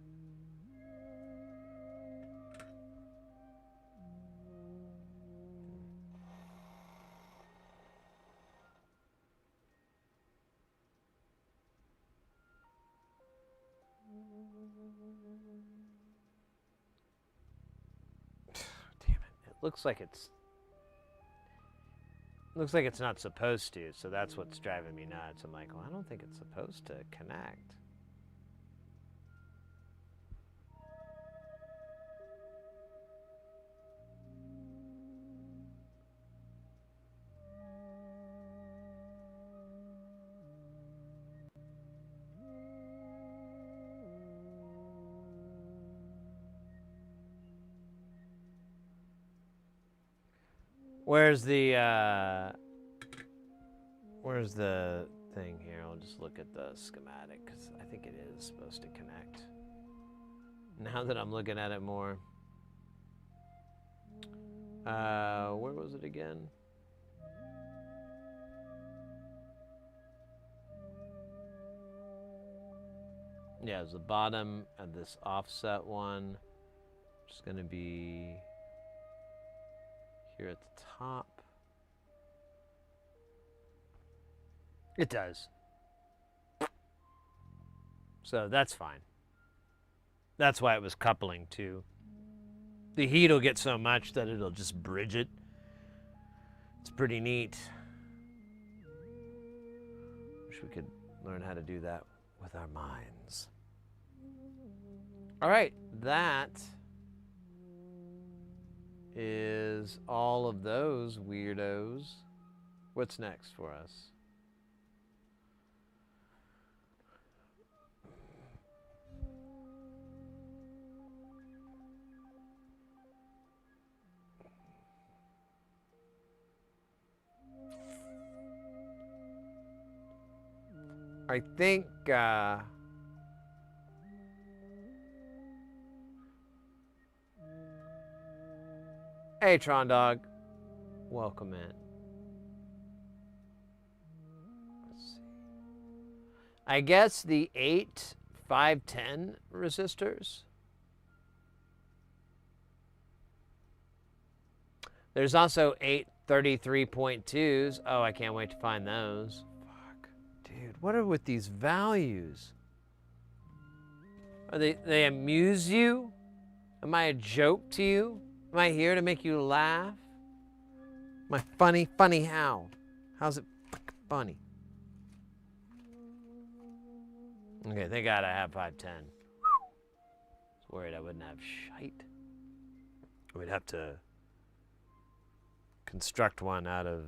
Damn it. It looks like it's not supposed to, so that's what's driving me nuts. I'm like, well, I don't think it's supposed to connect. Where's the thing here? I'll just look at the schematic, because I think it is supposed to connect. Now that I'm looking at it more. Where was it again? Yeah, it's the bottom of this offset one. Just gonna be here at the top. It does. So that's fine. That's why it was coupling to The heat will get so much that it'll just bridge it. It's pretty neat. Wish we could learn how to do that with our minds. All right, that is all of those weirdos. What's next for us? I think hey, Tron Dog. Welcome in. Let's see. I guess the 8 510 resistors. There's also 8 33.2s. Oh, I can't wait to find those. Fuck. Dude, what are with these values? Are they amuse you? Am I a joke to you? Am I here to make you laugh? Am I funny? Funny how? How's it funny? Okay, thank God I have 510. I was worried I wouldn't have shite. We'd have to construct one out of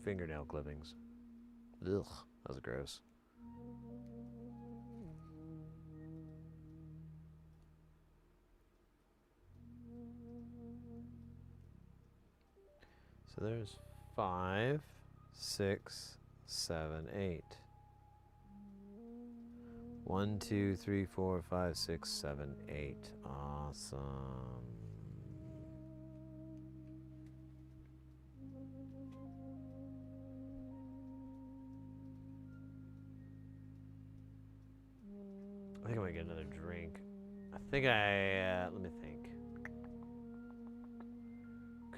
fingernail clippings. Ugh, that was gross. So there's 5, 6, 7, 8. 1, 2, 3, 4, 5, 6, 7, 8. Awesome. I think I'm gonna get another drink. I think let me think.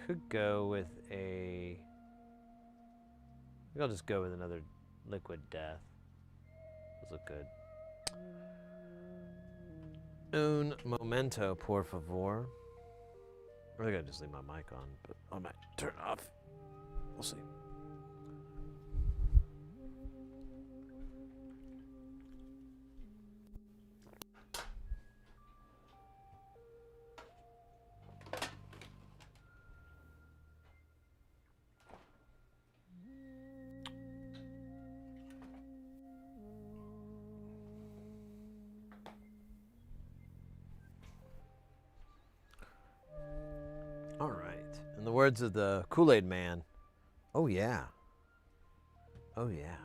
Could go with a, I think I'll just go with another liquid death. Those look good. Un momento, por favor. I think I just leave my mic on, but I might turn it off. We'll see. All right. In the words of the Kool-Aid Man, oh yeah. Oh yeah.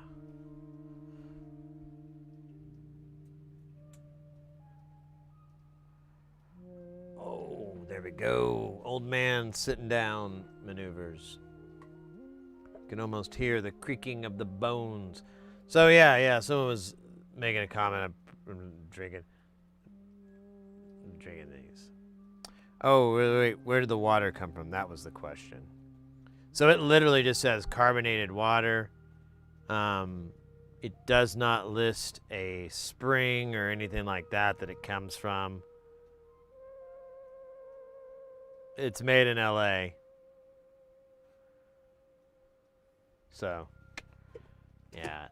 Oh, there we go. Old man sitting down maneuvers. You can almost hear the creaking of the bones. So yeah, someone was making a comment. I'm drinking these. Oh, wait, where did the water come from? That was the question. So it literally just says carbonated water. It does not list a spring or anything like that it comes from. It's made in LA. So, yeah.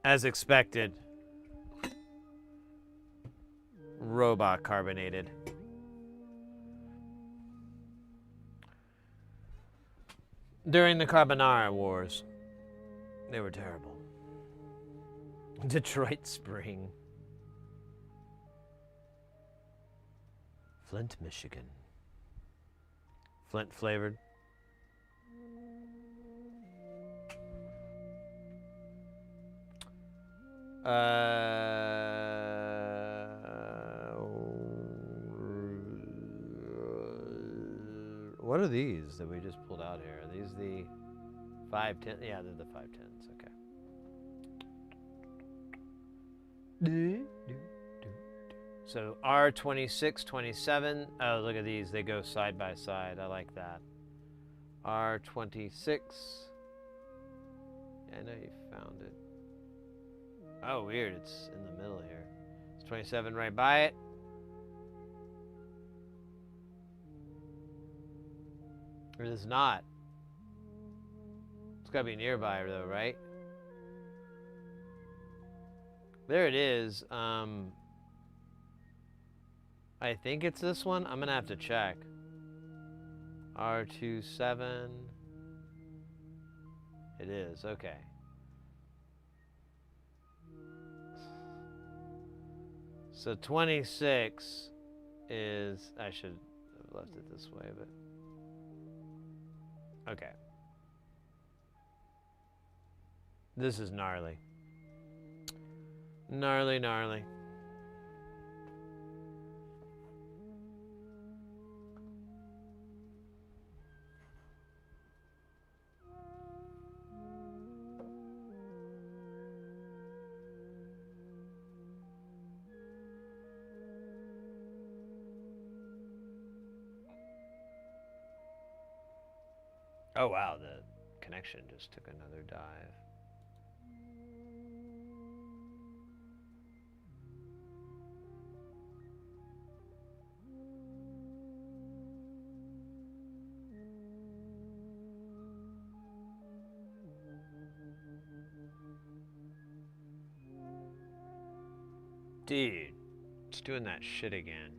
As expected, robot carbonated. During the Carbonara Wars, they were terrible. Detroit Spring. Flint, Michigan. Flint flavored. What are these that we just pulled out here? Are these the 510? Yeah, they're the 510s. Okay. So R26, 27. Oh, look at these. They go side by side. I like that. R26. Yeah, I know you found it. Oh, weird. It's in the middle here. 27 right by it. It is not. It's gotta be nearby though, right? There it is. I think it's this one. I'm gonna have to check. R27. It is, okay. So 26 is, I should have left it this way, but okay. This is gnarly. Gnarly, gnarly. Oh wow, the connection just took another dive. Dude, it's doing that shit again.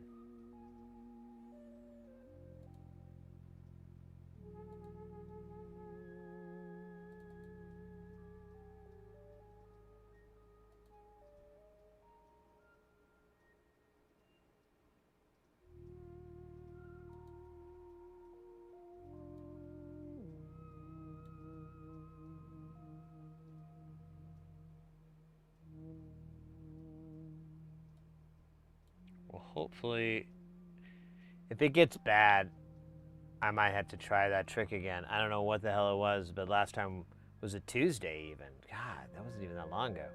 Well, hopefully, if it gets bad, I might have to try that trick again. I don't know what the hell it was, but last time was a Tuesday even. God, that wasn't even that long ago.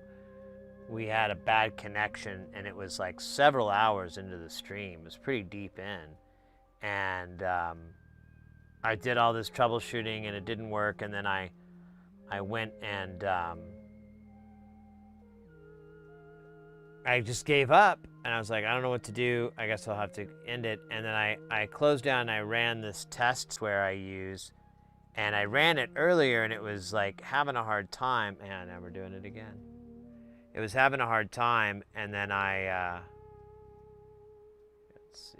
We had a bad connection, and it was like several hours into the stream. It was pretty deep in. And I did all this troubleshooting, and it didn't work. And then I went and I just gave up. And I was like, I don't know what to do. I guess I'll have to end it. And then I closed down and I ran this test where I use. And I ran it earlier, and it was like having a hard time. And now we're doing it again. It was having a hard time, and then I, let's see.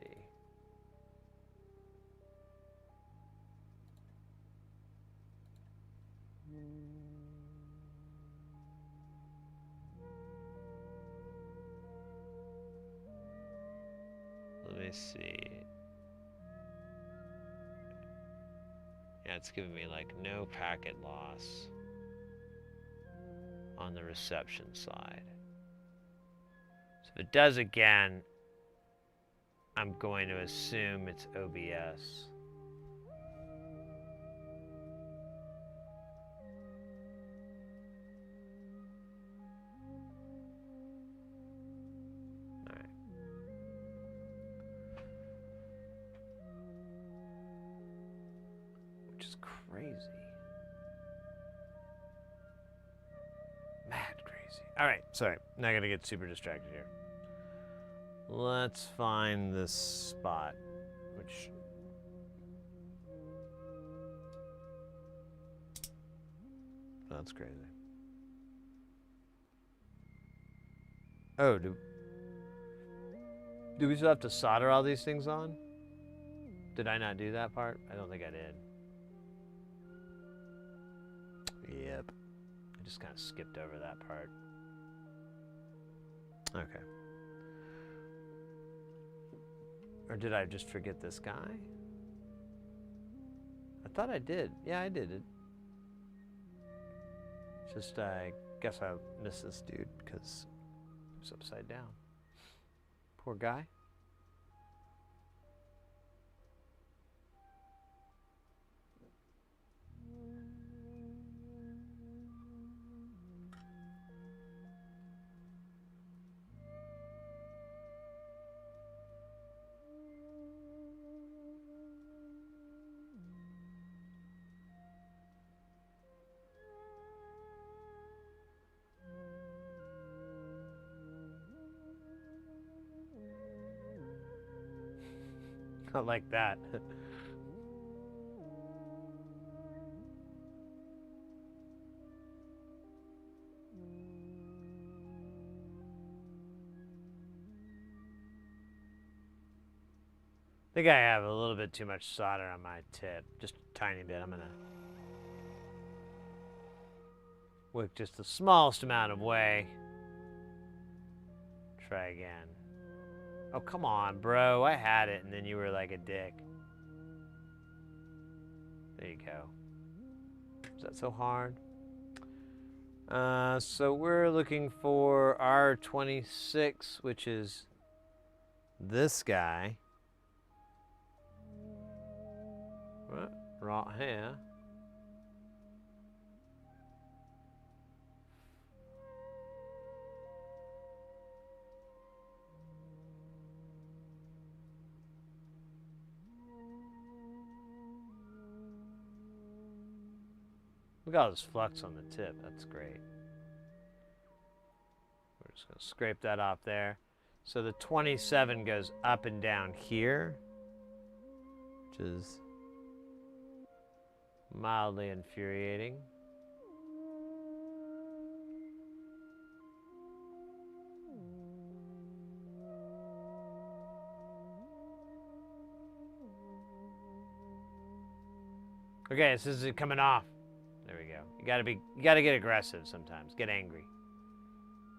Let me see. Yeah, it's giving me like no packet loss on the reception side. So if it does again, I'm going to assume it's OBS. All right. Which is crazy. Mad crazy. All right, sorry. Now I gotta get super distracted here. Let's find this spot, which... That's crazy. Oh, do we still have to solder all these things on? Did I not do that part? I don't think I did. Yep. I just kind of skipped over that part. Okay. Or did I just forget this guy? I thought I did. Yeah, I did it. Just, I guess I missed this dude because he was upside down. Poor guy. Not like that. I think I have a little bit too much solder on my tip. Just a tiny bit. I'm gonna work just the smallest amount of way. Try again. Oh, come on, bro. I had it, and then you were like a dick. There you go. Is that so hard? So we're looking for R26, which is this guy. Right here. Look at all this flux on the tip. That's great. We're just going to scrape that off there. So the 27 goes up and down here, which is mildly infuriating. Okay, so this is coming off. There we go. You gotta get aggressive sometimes. Get angry.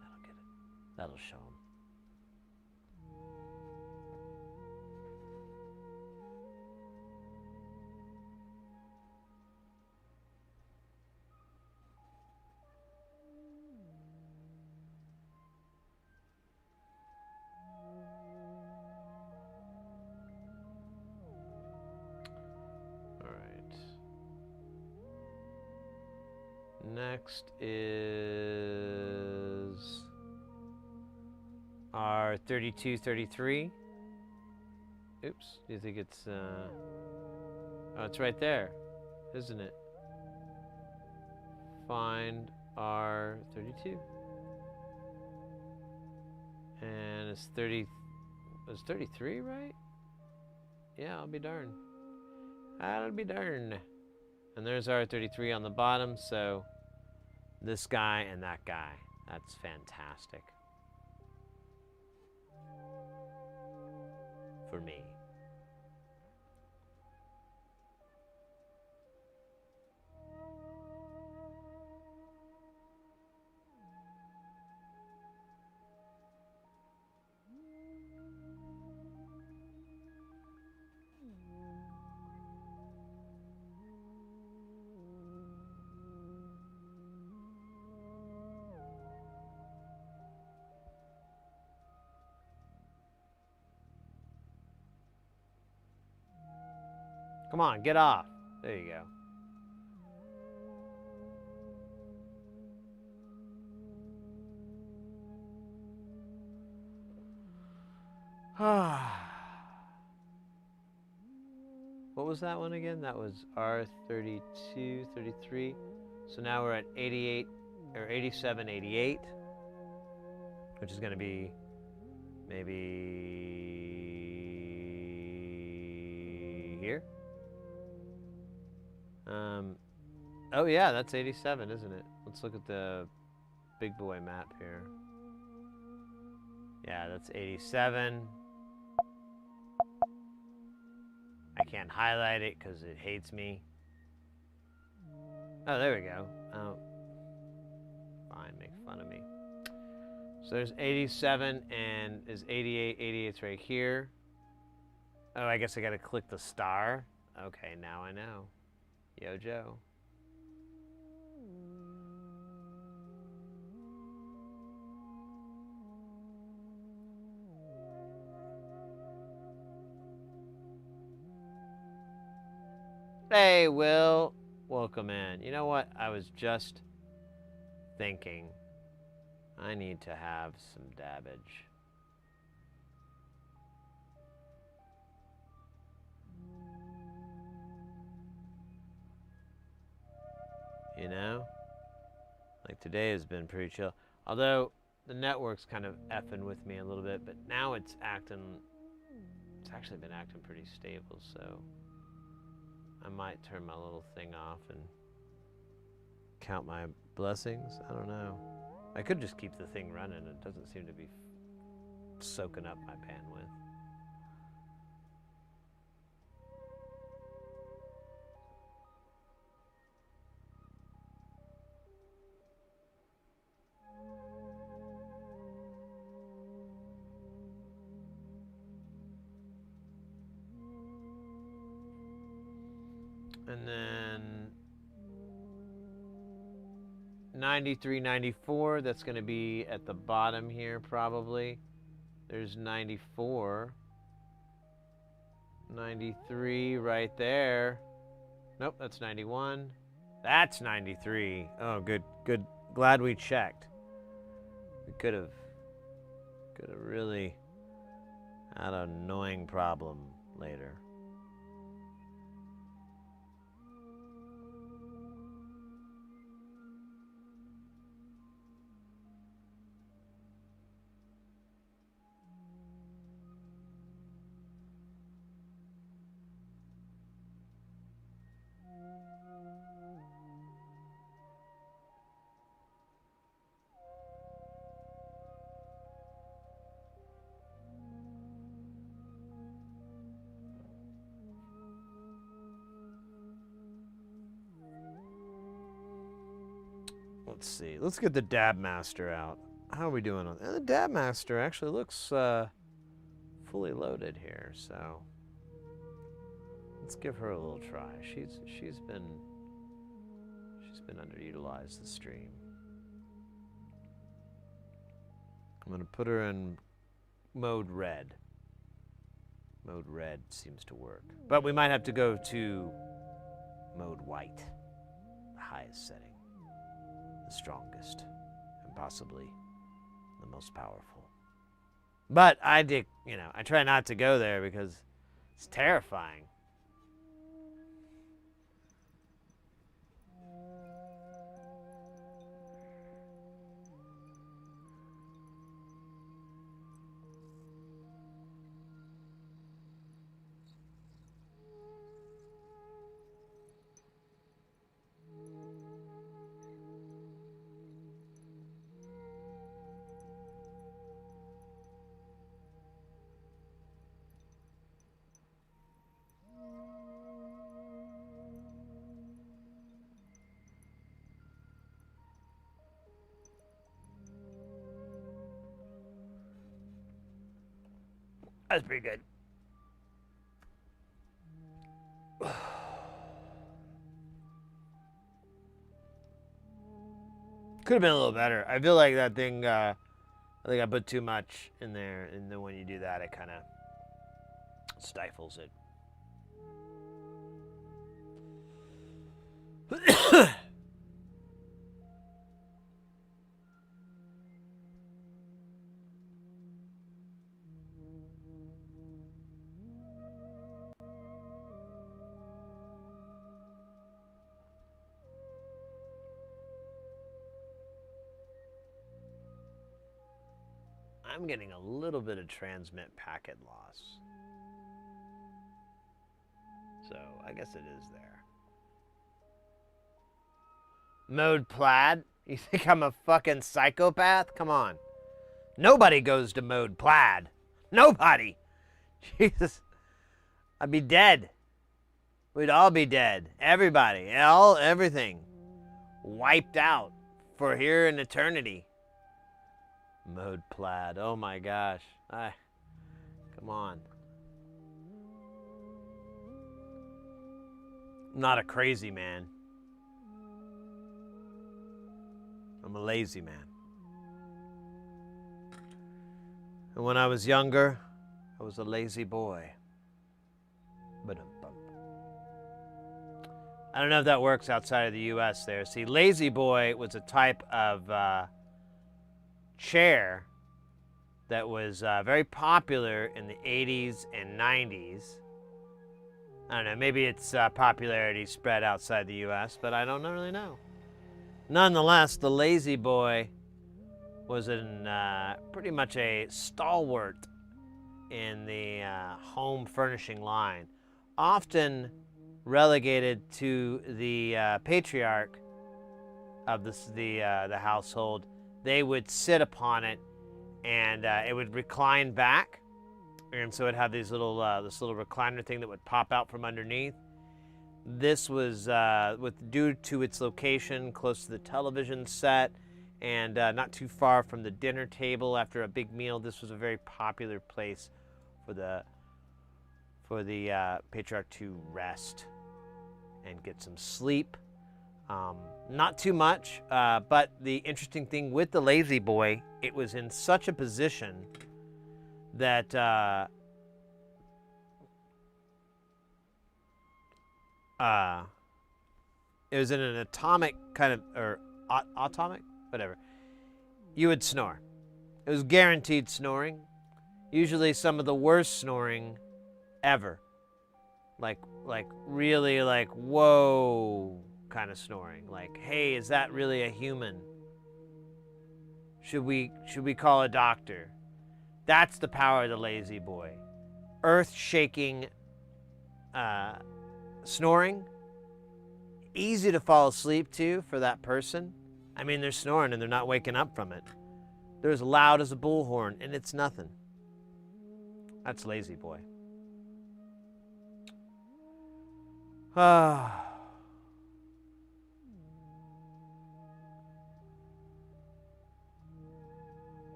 That'll get it. That'll show them. Next is our 3233. Oops, do you think it's, oh, it's right there, isn't it? Find our 32. And it's 33, right? Yeah, I'll be darned. I'll be darned. And there's our 33 on the bottom, so this guy and that guy. That's fantastic. For me. Come on, get off. There you go. What was that one again? That was R32, 33. So now we're at 88, or 87, 88, which is going to be maybe here. Oh yeah, that's 87, isn't it? Let's look at the big boy map here. Yeah, that's 87. I can't highlight it because it hates me. Oh, there we go. Oh, fine, make fun of me. So there's 87 and is 88. 88's right here. Oh, I guess I gotta click the star. Okay, now I know. Yo, Joe. Hey, Will. Welcome in. You know what? I was just thinking I need to have some dabbage. You know? Like today has been pretty chill. Although the network's kind of effing with me a little bit, but now it's acting actually been acting pretty stable, so I might turn my little thing off and count my blessings. I don't know. I could just keep the thing running. It doesn't seem to be soaking up my bandwidth. And then 93, 94, that's going to be at the bottom here probably. There's 94. 93 right there. Nope, that's 91. That's 93. Oh, good. Glad we checked. We could have really had an annoying problem later. Let's see. Let's get the Dab Master out. How are we doing on the Dab Master? Actually looks fully loaded here, so let's give her a little try. She's been underutilized this stream. I'm gonna put her in mode red. Mode red seems to work, but we might have to go to mode white, the highest setting. The strongest, and possibly the most powerful. But I try not to go there because it's terrifying. That's pretty good. Could have been a little better. I feel like that thing, I think I put too much in there, and then when you do that, it kind of stifles it. I'm getting a little bit of transmit packet loss. So I guess it is there. Mode plaid? You think I'm a fucking psychopath? Come on. Nobody goes to mode plaid. Nobody. Jesus. I'd be dead. We'd all be dead. Everybody. Everything. Wiped out for here in eternity. Mode plaid. Oh my gosh. Come on. I'm not a crazy man. I'm a lazy man. And when I was younger, I was a lazy boy. I don't know if that works outside of the US there. See, lazy boy was a type of chair that was very popular in the 80s and 90s. I don't know, maybe its popularity spread outside the US, but I don't really know. Nonetheless, the lazy boy was pretty much a stalwart in the home furnishing line, often relegated to the patriarch of the household. They would sit upon it, and it would recline back, and so it'd have these little this little recliner thing that would pop out from underneath. This was due to its location close to the television set and not too far from the dinner table after a big meal. This was a very popular place for the patriarch to rest and get some sleep. Not too much, but the interesting thing with the lazy boy, it was in such a position that it was in an atomic kind of, or atomic, whatever. You would snore. It was guaranteed snoring. Usually some of the worst snoring ever. Like really like, whoa kind of snoring. Like, hey, is that really a human? Should we call a doctor? That's the power of the lazy boy. Earth-shaking snoring. Easy to fall asleep to for that person. I mean, they're snoring and they're not waking up from it. They're as loud as a bullhorn, and it's nothing. That's lazy boy. I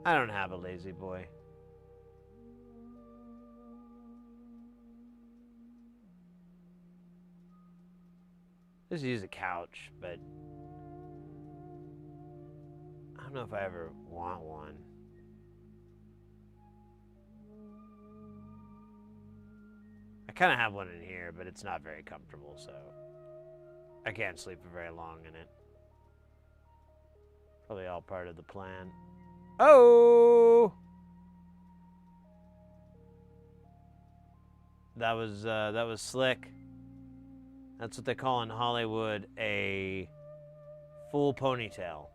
don't have a lazy boy. Just use a couch, but I don't know if I ever want one. I kind of have one in here, but it's not very comfortable, so I can't sleep for very long in it. Probably all part of the plan. Oh! That was slick. That's what they call in Hollywood a full ponytail.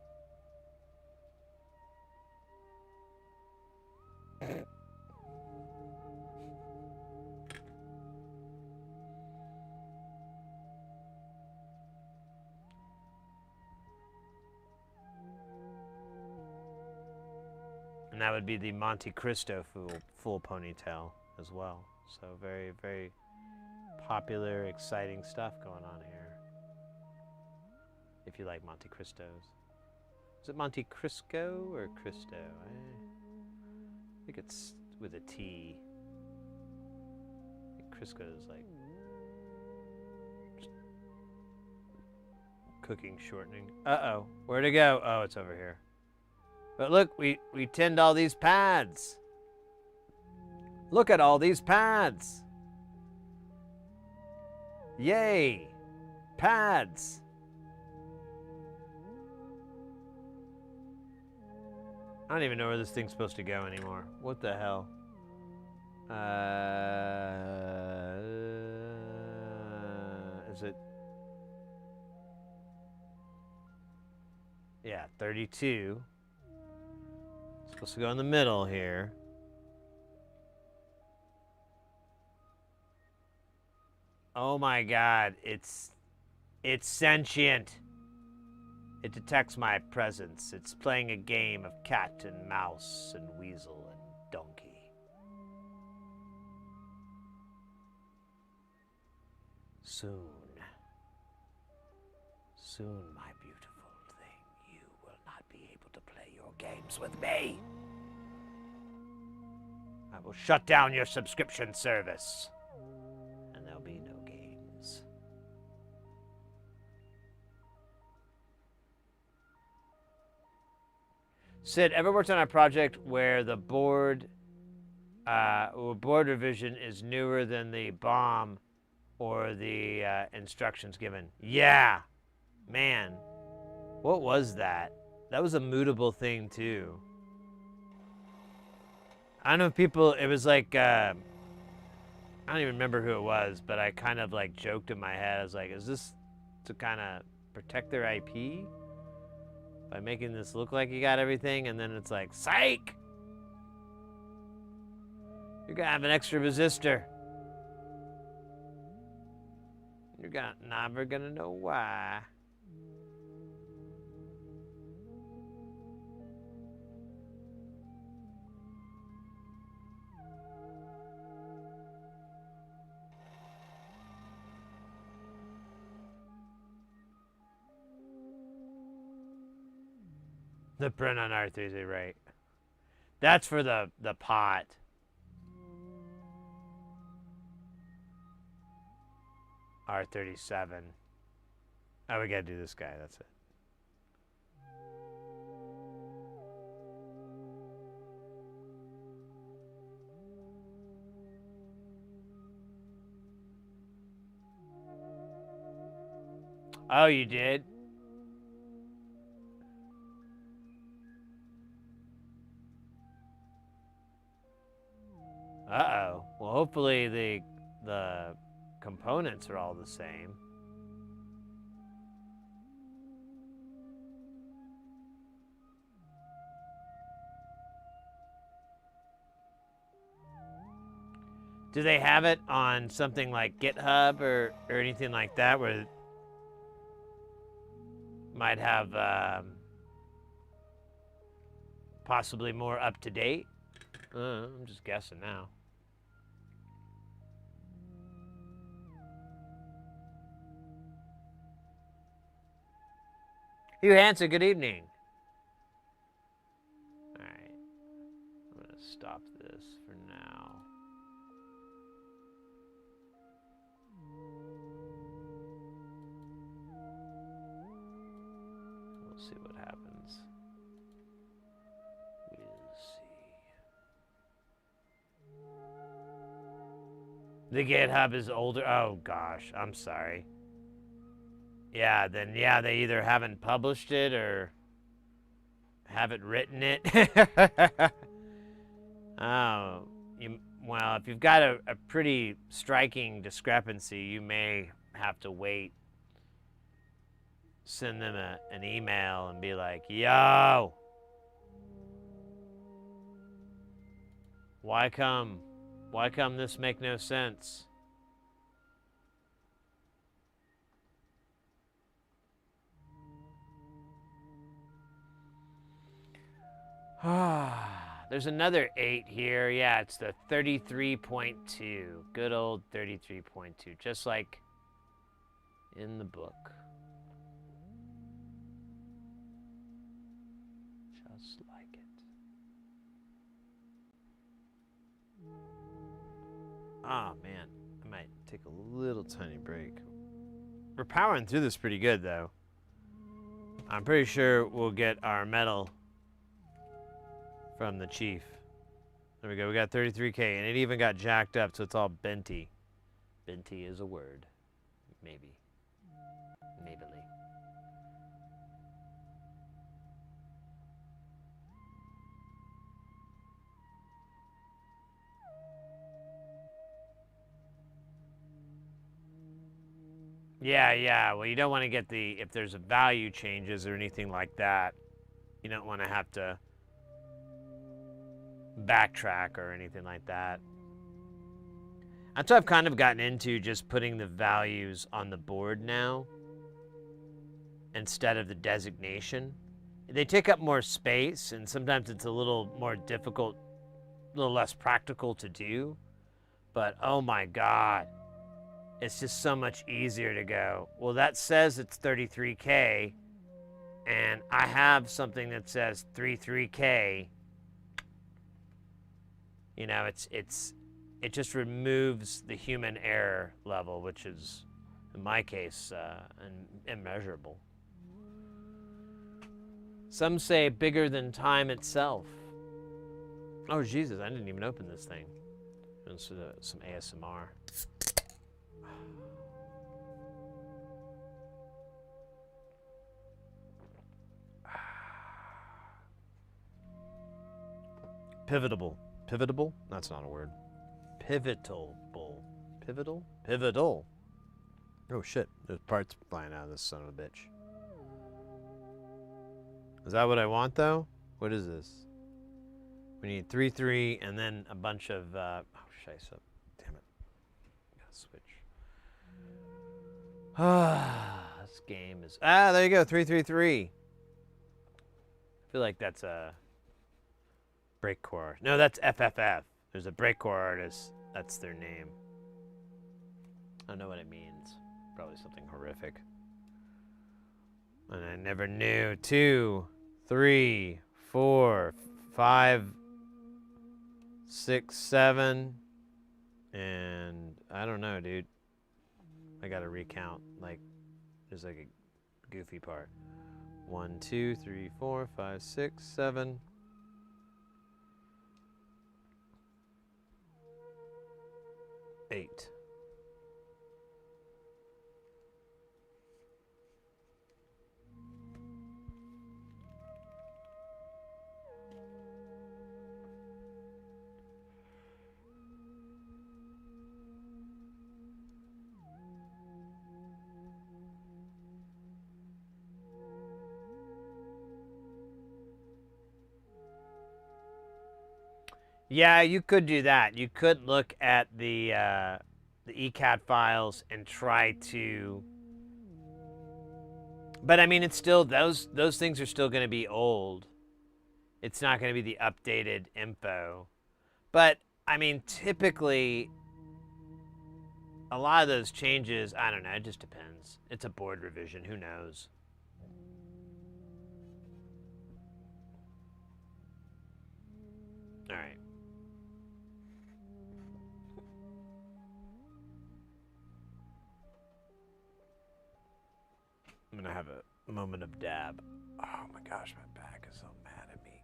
And that would be the Monte Cristo full ponytail as well. So very, very popular, exciting stuff going on here. If you like Monte Cristos. Is it Monte Crisco or Cristo? I think it's with a T. I think Crisco is like cooking shortening. Uh-oh. Where'd it go? Oh, it's over here. But look, we tinned all these pads. Look at all these pads. Yay! Pads! I don't even know where this thing's supposed to go anymore. What the hell? Is it? Yeah, 32. It's supposed to go in the middle here. Oh my God, it's sentient. It detects my presence. It's playing a game of cat and mouse and weasel and donkey. Soon, my beautiful thing, you will not be able to play your games with me. I will shut down your subscription service. Sid, ever worked on a project where the board revision is newer than the BOM or the instructions given? Yeah, man. What was that? That was a mutable thing too. I don't know if people, it was like, I don't even remember who it was, but I kind of like joked in my head. I was like, is this to kind of protect their IP? By making this look like you got everything, and then it's like, psych! You're gonna have an extra resistor. You're never gonna know why. The print on R3 right. That's for the pot. R37. Oh, we gotta do this guy, that's it. Oh, you did? Uh-oh. Well, hopefully the components are all the same. Do they have it on something like GitHub or anything like that where it might have possibly more up to date? I'm just guessing now. Hugh Hansen, good evening. All right, I'm gonna stop this for now. We'll see what happens. We'll see. The GitHub is older. Oh gosh, I'm sorry. Yeah, then yeah, they either haven't published it or haven't written it. Oh, well, if you've got a pretty striking discrepancy, you may have to wait. Send them an email and be like, yo, why come this make no sense? There's another 8 here. Yeah, it's the 33.2. Good old 33.2, just like in the book. Just like it. Oh, man. I might take a little tiny break. We're powering through this pretty good, though. I'm pretty sure we'll get our medal from the chief. There we go. We got 33K, and it even got jacked up, so it's all benty. Benty is a word. Maybe. Maybe. Yeah. Well, you don't want to get if there's a value changes or anything like that, you don't want to have to backtrack or anything like that. That's what I've kind of gotten into, just putting the values on the board now instead of the designation. They take up more space, and sometimes it's a little more difficult, a little less practical to do. But oh my God, it's just so much easier to go, well, that says it's 33K, and I have something that says 33K. You know, it just removes the human error level, which is, in my case, immeasurable. Some say bigger than time itself. Oh, Jesus, I didn't even open this thing. Let's do some ASMR. Pivotable. Pivotable? That's not a word. Pivotal. Pivotal? Pivotal. Oh shit, there's parts flying out of this son of a bitch. Is that what I want though? What is this? We need 3-3 and then a bunch of, oh, scheiße. Damn it. Gotta switch. This game is, there you go, 3-3-3. I feel like that's a breakcore. No, that's FFF. There's a breakcore artist. That's their name. I don't know what it means. Probably something horrific. And I never knew. 2, 3, 4, 5, 6, 7, and I don't know, dude. I gotta recount. Like, there's like a goofy part. 1, 2, 3, 4, 5, 6, 7. 8. Yeah, you could do that. You could look at the ECAD files and try to. But I mean, it's still those things are still going to be old. It's not going to be the updated info. But I mean, typically, a lot of those changes, I don't know. It just depends. It's a board revision. Who knows? All right. I'm gonna have a moment of dab. Oh my gosh, my back is so mad at me.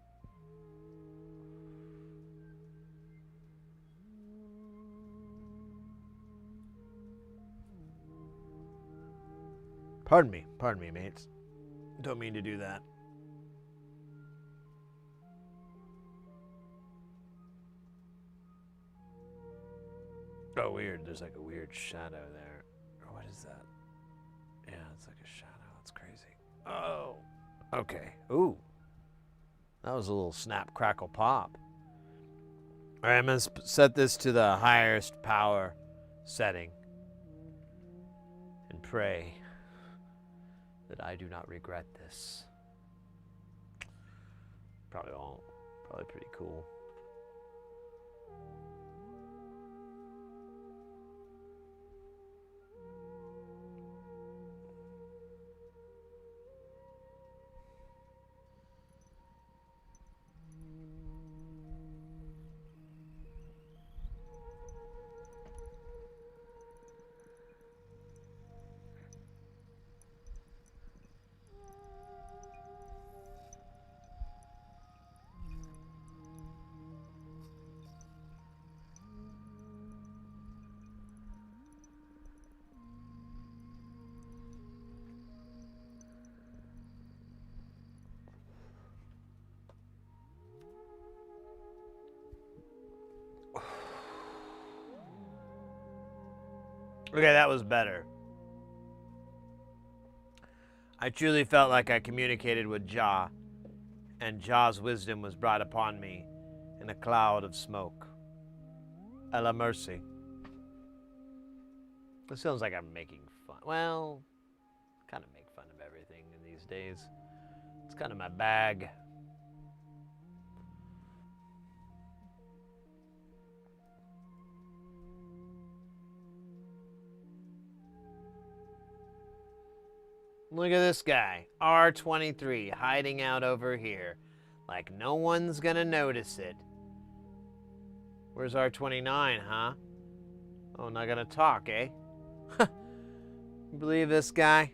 Pardon me, mates. Don't mean to do that. Oh, weird. There's like a weird shadow there. Or what is that? Yeah, it's like a shadow. That's crazy. Oh. Okay. Ooh. That was a little snap, crackle, pop. All right, I'm going to set this to the highest power setting and pray that I do not regret this. Probably won't. Probably pretty cool. Okay, that was better. I truly felt like I communicated with Jah, and Jah's wisdom was brought upon me in a cloud of smoke. A la mercy. It sounds like I'm making fun. Well, kind of make fun of everything in these days. It's kind of my bag. Look at this guy, R23, hiding out over here. Like no one's gonna notice it. Where's R29, huh? Oh, not gonna talk, eh? You believe this guy?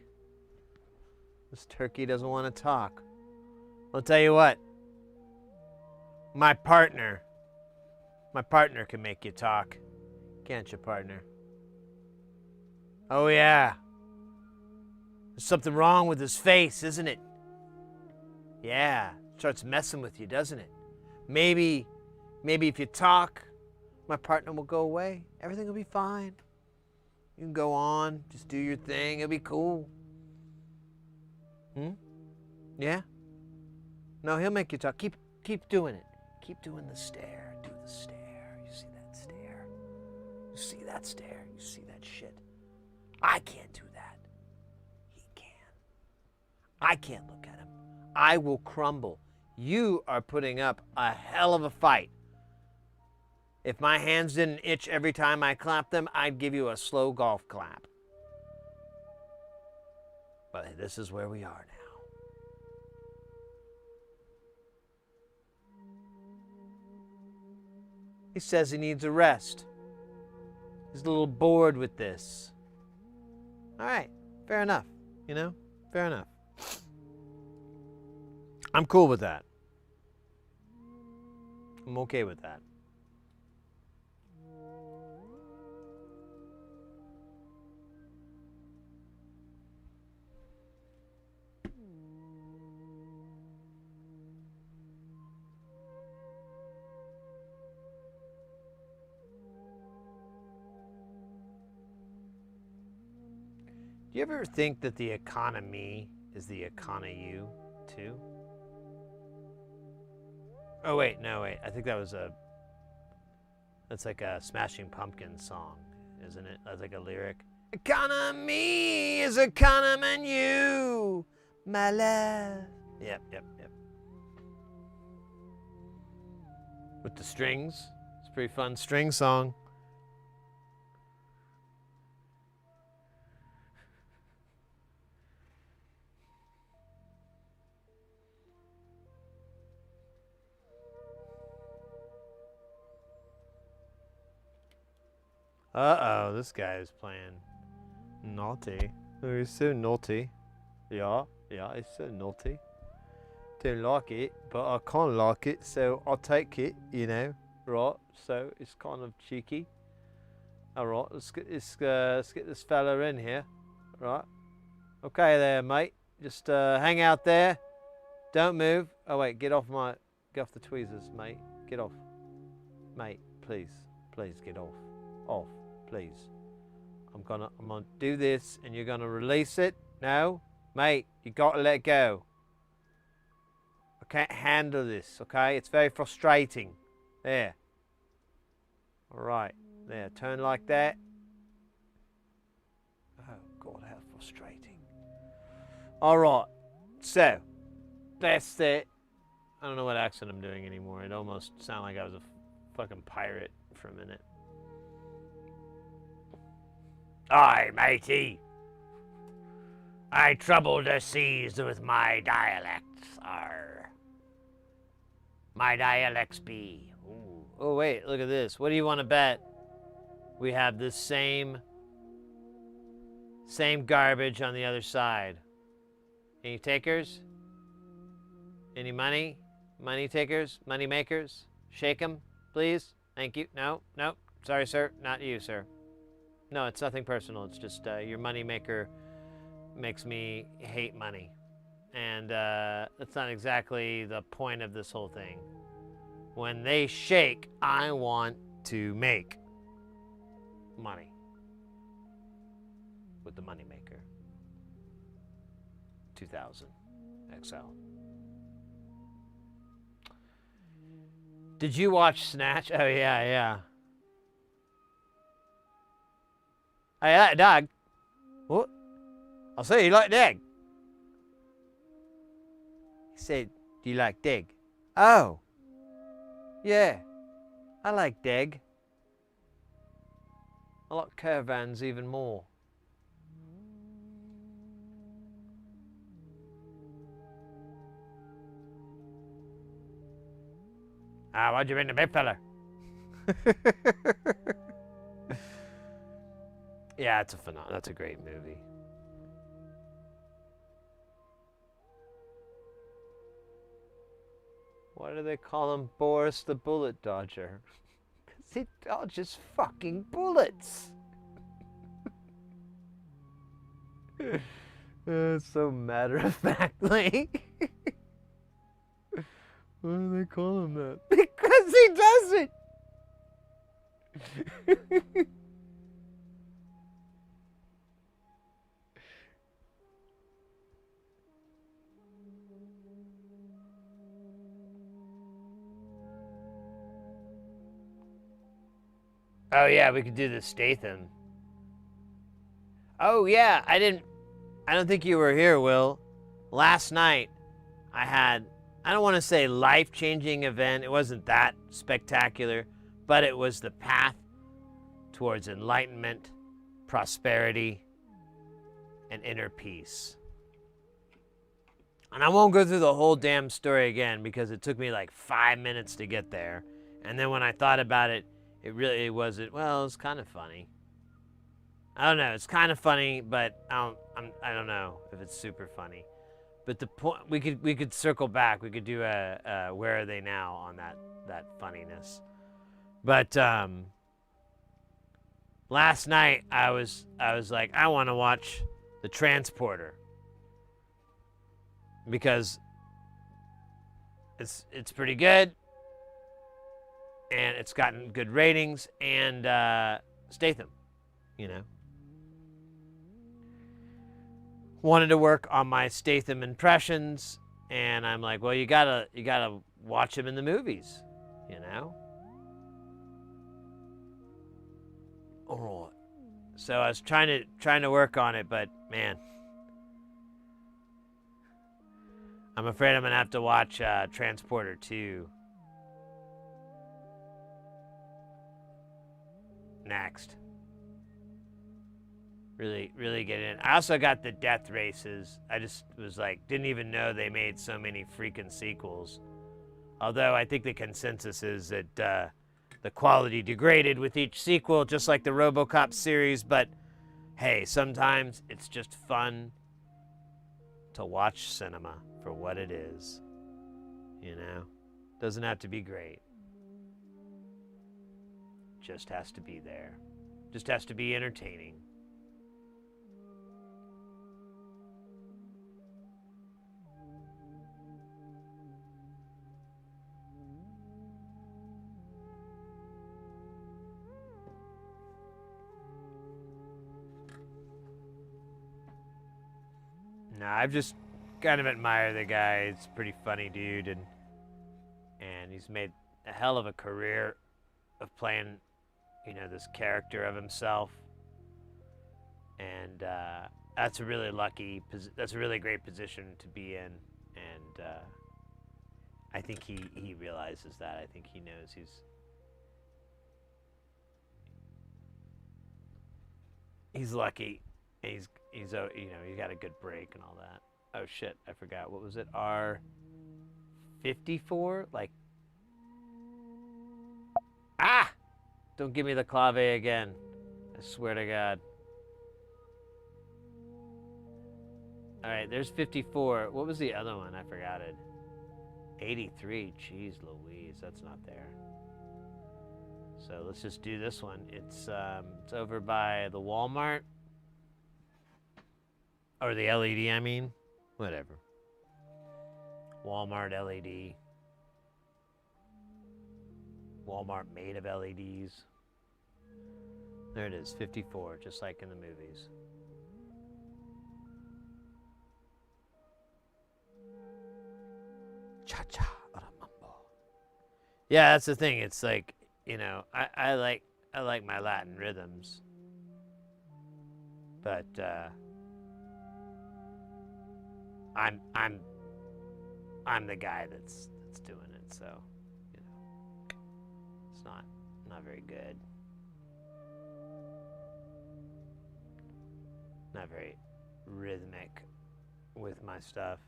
This turkey doesn't want to talk. I'll tell you what. My partner can make you talk. Can't you, partner? Oh, yeah. There's something wrong with his face, isn't it? Yeah, starts messing with you, doesn't it? Maybe if you talk, my partner will go away. Everything will be fine. You can go on, just do your thing. It'll be cool. Yeah? No, he'll make you talk. Keep doing it. Keep doing the stare. Do the stare. You see that stare? You see that stare? You see that shit? I can't do that. He can. I can't look at him. I will crumble. You are putting up a hell of a fight. If my hands didn't itch every time I clapped them, I'd give you a slow golf clap. But this is where we are now. He says he needs a rest. He's a little bored with this. All right, fair enough. You know, fair enough. I'm cool with that. I'm okay with that. Do you ever think that the economy is the economy too? Oh wait, no wait. I think that's like a Smashing Pumpkins song, isn't it? That's like a lyric. Economy is economing you, my love. Yep. With the strings. It's a pretty fun string song. Uh-oh, this guy is playing naughty. Oh, he's so naughty. Yeah, he's so naughty. Don't like it, but I can't like it, so I'll take it, you know. Right, so it's kind of cheeky. Alright, let's get this fella in here. Right. Okay there, mate. Just hang out there. Don't move. Oh wait, get off the tweezers, mate. Get off. Mate, please get off. Off. Please. I'm gonna do this and you're gonna release it. No? Mate, you gotta let go. I can't handle this, okay? It's very frustrating. There. Alright. There, turn like that. Oh God, how frustrating. Alright. So, that's it. I don't know what accent I'm doing anymore. It almost sounded like I was a fucking pirate for a minute. Aye, matey. I trouble the seas with my dialects, arr. My dialects be. Ooh. Oh, wait, look at this. What do you want to bet? We have this same garbage on the other side. Any takers? Any money? Money takers? Money makers? Shake 'em, please. Thank you. No. Sorry, sir. Not you, sir. No, it's nothing personal. It's just your money maker makes me hate money. And that's not exactly the point of this whole thing. When they shake, I want to make money with the money maker. 2000 XL. Did you watch Snatch? Oh, yeah. Hey, that dog. What? I say you like Dig. He said, do you like Dig? Oh. Yeah. I like Dig. I like caravans even more. Why'd you bring the big fella? Yeah, it's a phenomenal. That's a great movie. Why do they call him Boris the Bullet Dodger? Because he dodges fucking bullets. So matter-of-factly. Why do they call him that? Because he does it! Oh yeah, we could do the Statham. Oh yeah, I don't think you were here, Will. Last night, I don't want to say life-changing event. It wasn't that spectacular, but it was the path towards enlightenment, prosperity, and inner peace. And I won't go through the whole damn story again because it took me like 5 minutes to get there. And then when I thought about it, it really wasn't, well, it's kind of funny. I don't know, it's kind of funny, but I don't know if it's super funny. But the point, we could circle back. We could do a where are they now on that funniness. But last night I was like, I want to watch The Transporter because it's pretty good and it's gotten good ratings, and Statham, you know. Wanted to work on my Statham impressions, and I'm like, well, you gotta watch him in the movies, you know. All right. So I was trying to work on it, but man, I'm afraid I'm gonna have to watch Transporter 2 next. Really get in. I also got the Death Races. I just was like, didn't even know they made so many freaking sequels. Although I think the consensus is that the quality degraded with each sequel, just like the RoboCop series. But hey, sometimes it's just fun to watch cinema for what it is. You know? Doesn't have to be great. Just has to be there. Just has to be entertaining. No, I've just kind of admired the guy. He's a pretty funny dude, and he's made a hell of a career of playing, you know, this character of himself. And that's a really that's a really great position to be in. And I think he realizes that. I think he knows he's lucky. He's you know, he got a good break and all that. Oh shit, I forgot. What was it? R54? Like, don't give me the clave again. I swear to God. All right, there's 54. What was the other one? I forgot it. 83. Jeez Louise, that's not there. So let's just do this one. It's over by the Walmart. Or the LED, I mean. Whatever. Walmart LED. Walmart made of LEDs. There it is, 54, just like in the movies. Cha-cha, mambo. Yeah, that's the thing. It's like, you know, I like my Latin rhythms. But I'm the guy that's doing it, so you know, it's not very good, not very rhythmic with my stuff.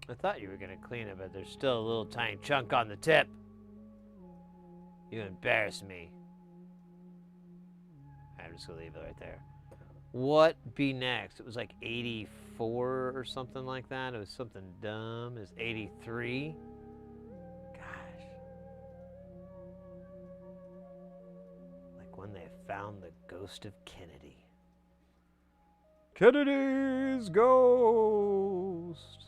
I thought you were gonna clean it, but there's still a little tiny chunk on the tip. You embarrass me. I'm just gonna leave it right there. What be next? It was like 84 or something like that. It was something dumb. It was 83. Gosh. Like when they found the ghost of Kennedy. Kennedy's ghost.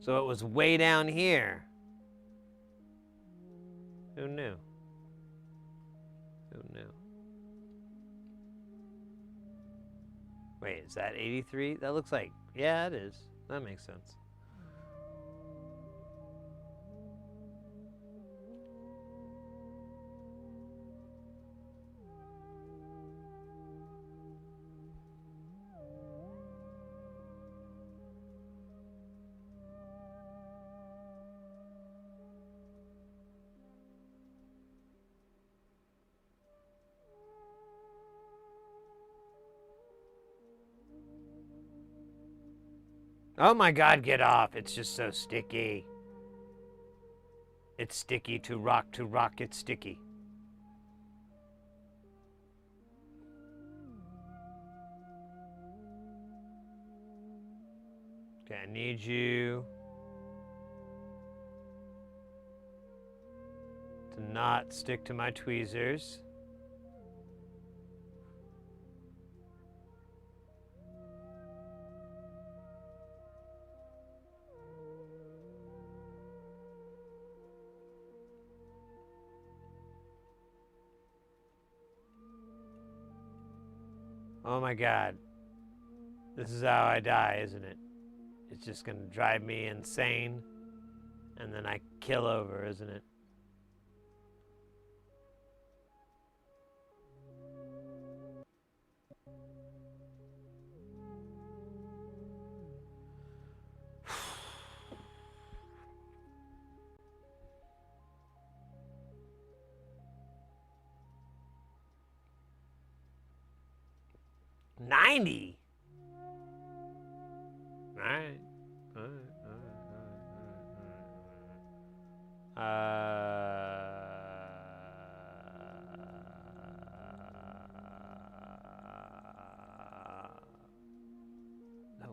So it was way down here. Who knew? Who knew? Wait, is that 83? That looks like, yeah, it is. That makes sense. Oh my God, get off. It's just so sticky. It's sticky to rock, it's sticky. Okay, I need you to not stick to my tweezers. Oh my God. This is how I die, isn't it? It's just gonna drive me insane, and then I kill over, isn't it? $90. All right. Oh,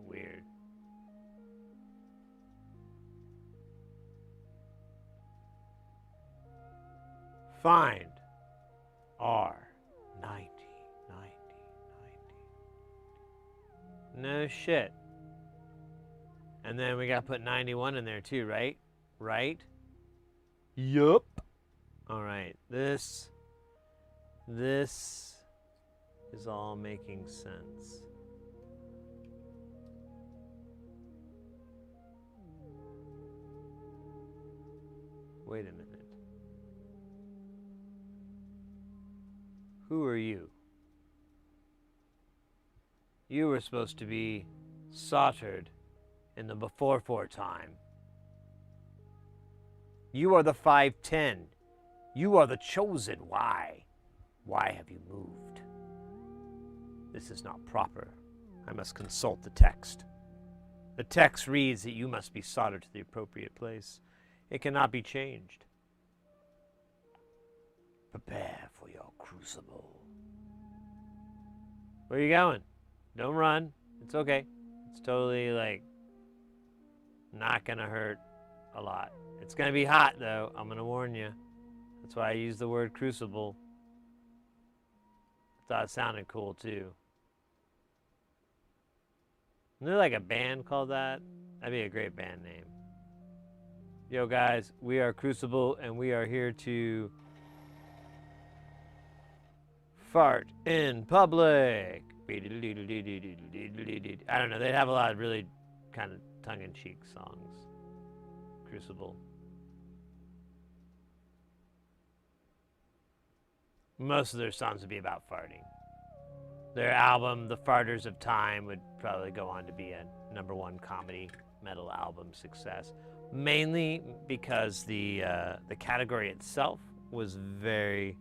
weird. Find R 90. No shit. And then we got to put 91 in there too, right? Right? Yup. All right. This is all making sense. Wait a minute. Who are you? You were supposed to be soldered in the before time. You are the 510. You are the chosen. Why? Why have you moved? This is not proper. I must consult the text. The text reads that you must be soldered to the appropriate place. It cannot be changed. Prepare for your crucible. Where are you going? Don't run. It's okay. It's totally like not gonna hurt a lot. It's gonna be hot though. I'm gonna warn you. That's why I use the word crucible. I thought it sounded cool too. Isn't there like a band called that? That'd be a great band name. Yo guys, we are Crucible and we are here to fart in public. I don't know, they have a lot of really kind of tongue-in-cheek songs. Crucible. Most of their songs would be about farting. Their album, The Farters of Time, would probably go on to be a #1 comedy metal album success. Mainly because the category itself was very,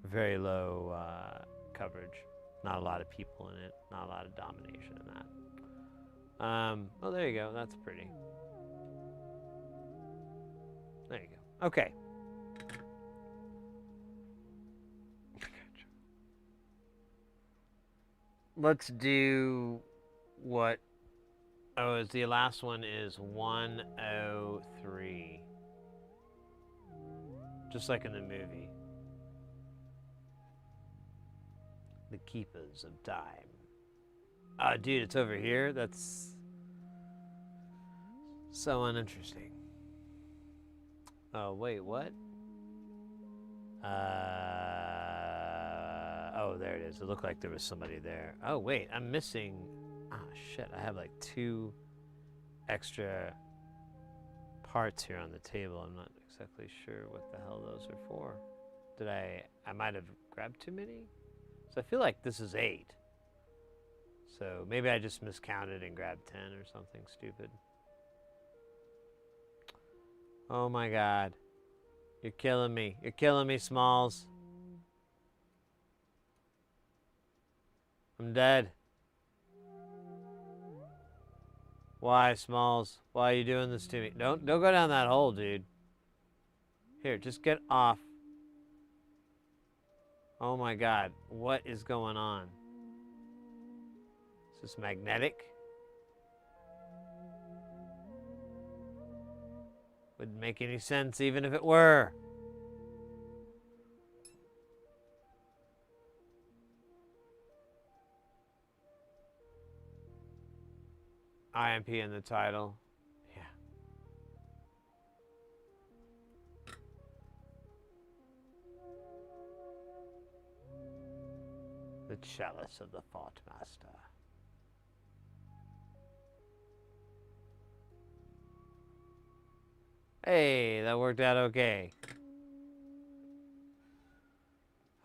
very low coverage. Not a lot of people in it. Not a lot of domination in that. Oh, there you go. That's pretty. There you go. Okay. Let's do what... Oh, is the last one is 103. Just like in the movie. The Keepers of Time. Oh, dude, it's over here? That's so uninteresting. Oh, wait, what? Oh, there it is. It looked like there was somebody there. Oh, wait, I'm missing... Ah, shit, I have like 2 extra parts here on the table. I'm not exactly sure what the hell those are for. Did I might have grabbed too many? So I feel like this is 8. So maybe I just miscounted and grabbed 10 or something stupid. Oh my God. You're killing me. You're killing me, Smalls. I'm dead. Why, Smalls? Why are you doing this to me? Don't go down that hole, dude. Here, just get off. Oh my God, what is going on? Is this magnetic? Wouldn't make any sense even if it were. IMP in the title. Yeah. The chalice of the Thought Master. Hey, that worked out okay.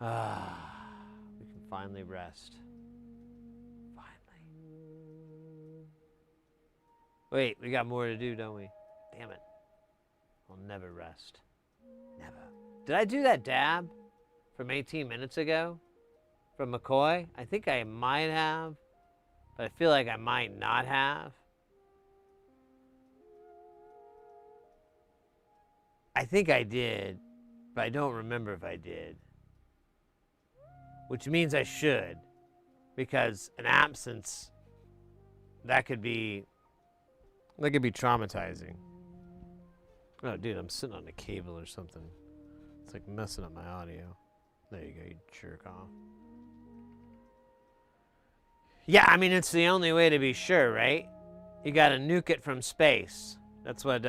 Ah, we can finally rest. Wait, we got more to do, don't we? Damn it. I'll never rest. Never. Did I do that dab from 18 minutes ago? From McCoy? I think I might have, but I feel like I might not have. I think I did, but I don't remember if I did. Which means I should, because an absence, that could be traumatizing. Oh, dude, I'm sitting on a cable or something. It's like messing up my audio. There you go, you jerk off. Yeah, I mean, it's the only way to be sure, right? You gotta nuke it from space. That's what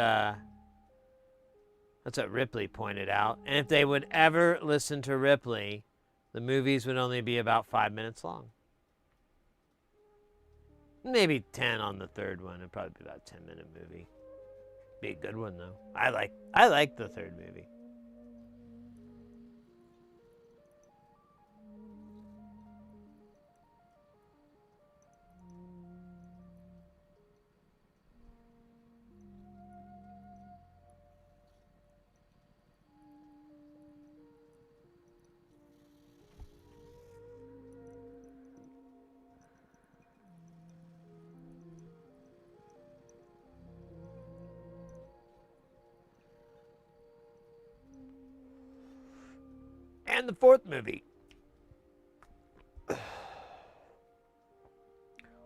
Ripley pointed out. And if they would ever listen to Ripley, the movies would only be about 5 minutes long. Maybe 10 on the third one. It'd probably be about a 10-minute movie. Be a good one though. I like the third movie. And the fourth movie,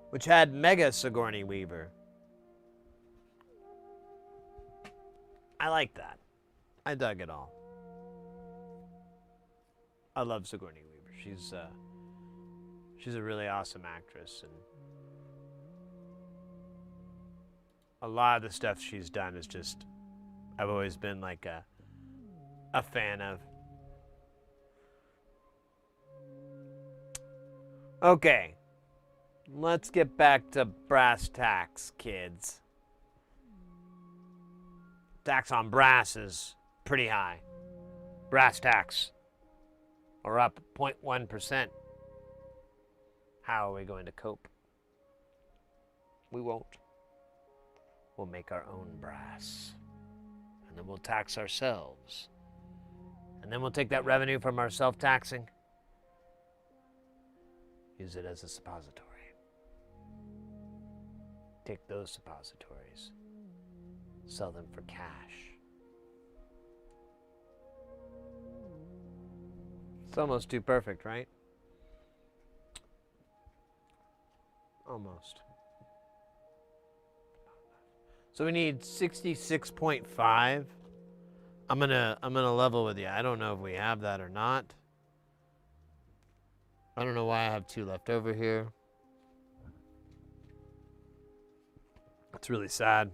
which had Mega Sigourney Weaver. I like that. I dug it all. I love Sigourney Weaver. She's a really awesome actress, and a lot of the stuff she's done is just, I've always been like a fan of. Okay, let's get back to brass tacks, kids. Tax on brass is pretty high. Brass tacks are up 0.1%. How are we going to cope? We won't. We'll make our own brass. And then we'll tax ourselves. And then we'll take that revenue from our self-taxing, use it as a suppository. Take those suppositories, sell them for cash. It's almost too perfect, right? Almost. So we need 66.5. I'm gonna level with you. I don't know if we have that or not. I don't know why I have 2 left over here. It's really sad.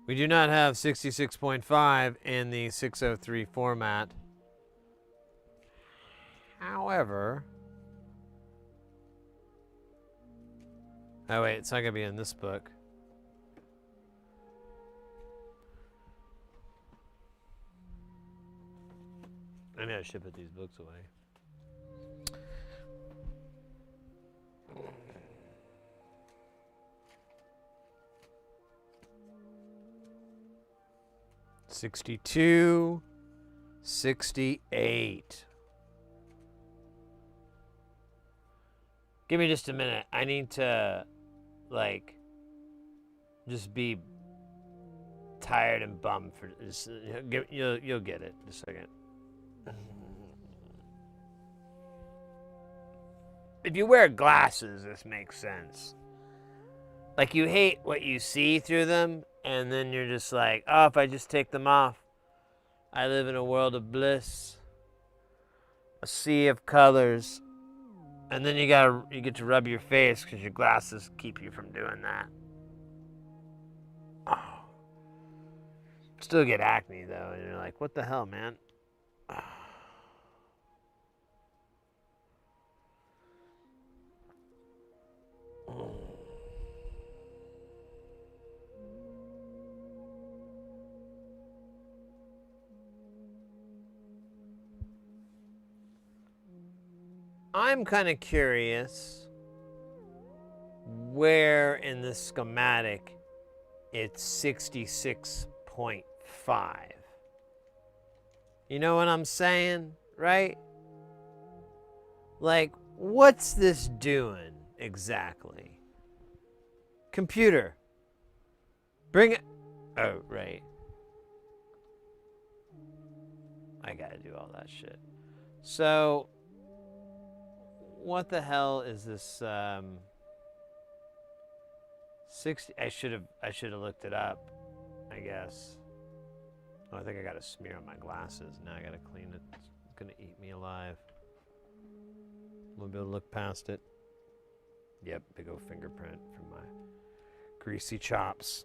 We do not have 66.5 in the 603 format. However, oh wait, it's not gonna be in this book. Maybe I should put these books away. 62, 68. Give me just a minute. I need to, like, just be tired and bummed for this. You'll get it in a second. If you wear glasses, this makes sense. Like, you hate what you see through them, and then you're just like, oh, if I just take them off, I live in a world of bliss, a sea of colors. And then you get to rub your face because your glasses keep you from doing that. Oh. Still get acne though, and you're like, what the hell, man? I'm kind of curious where in the schematic it's 66.5. You know what I'm saying, right? Like, what's this doing exactly? Computer, bring it. Oh, right. I gotta do all that shit. So, what the hell is this? 60. I should have looked it up, I guess. Oh, I think I got a smear on my glasses. Now I gotta clean it. It's gonna eat me alive. We'll be able to look past it. Yep, big old fingerprint from my greasy chops.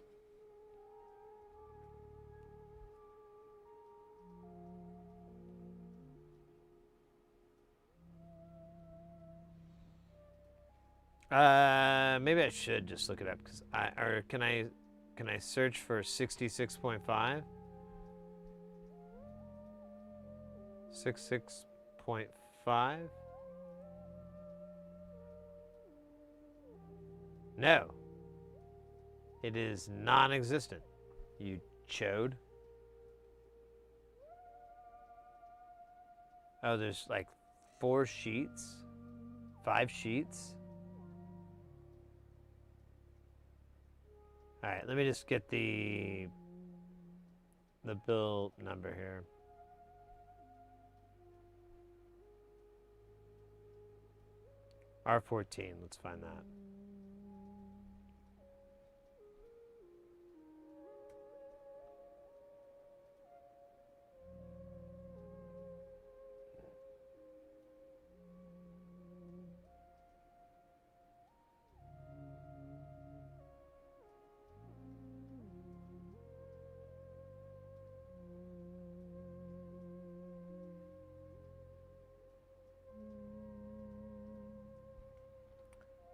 Maybe I should just look it up because can I search for 66.5? 66.5? No. It is non-existent. You chode. Oh, there's like 4 sheets? 5 sheets? All right, let me just get the bill number here. R14, let's find that.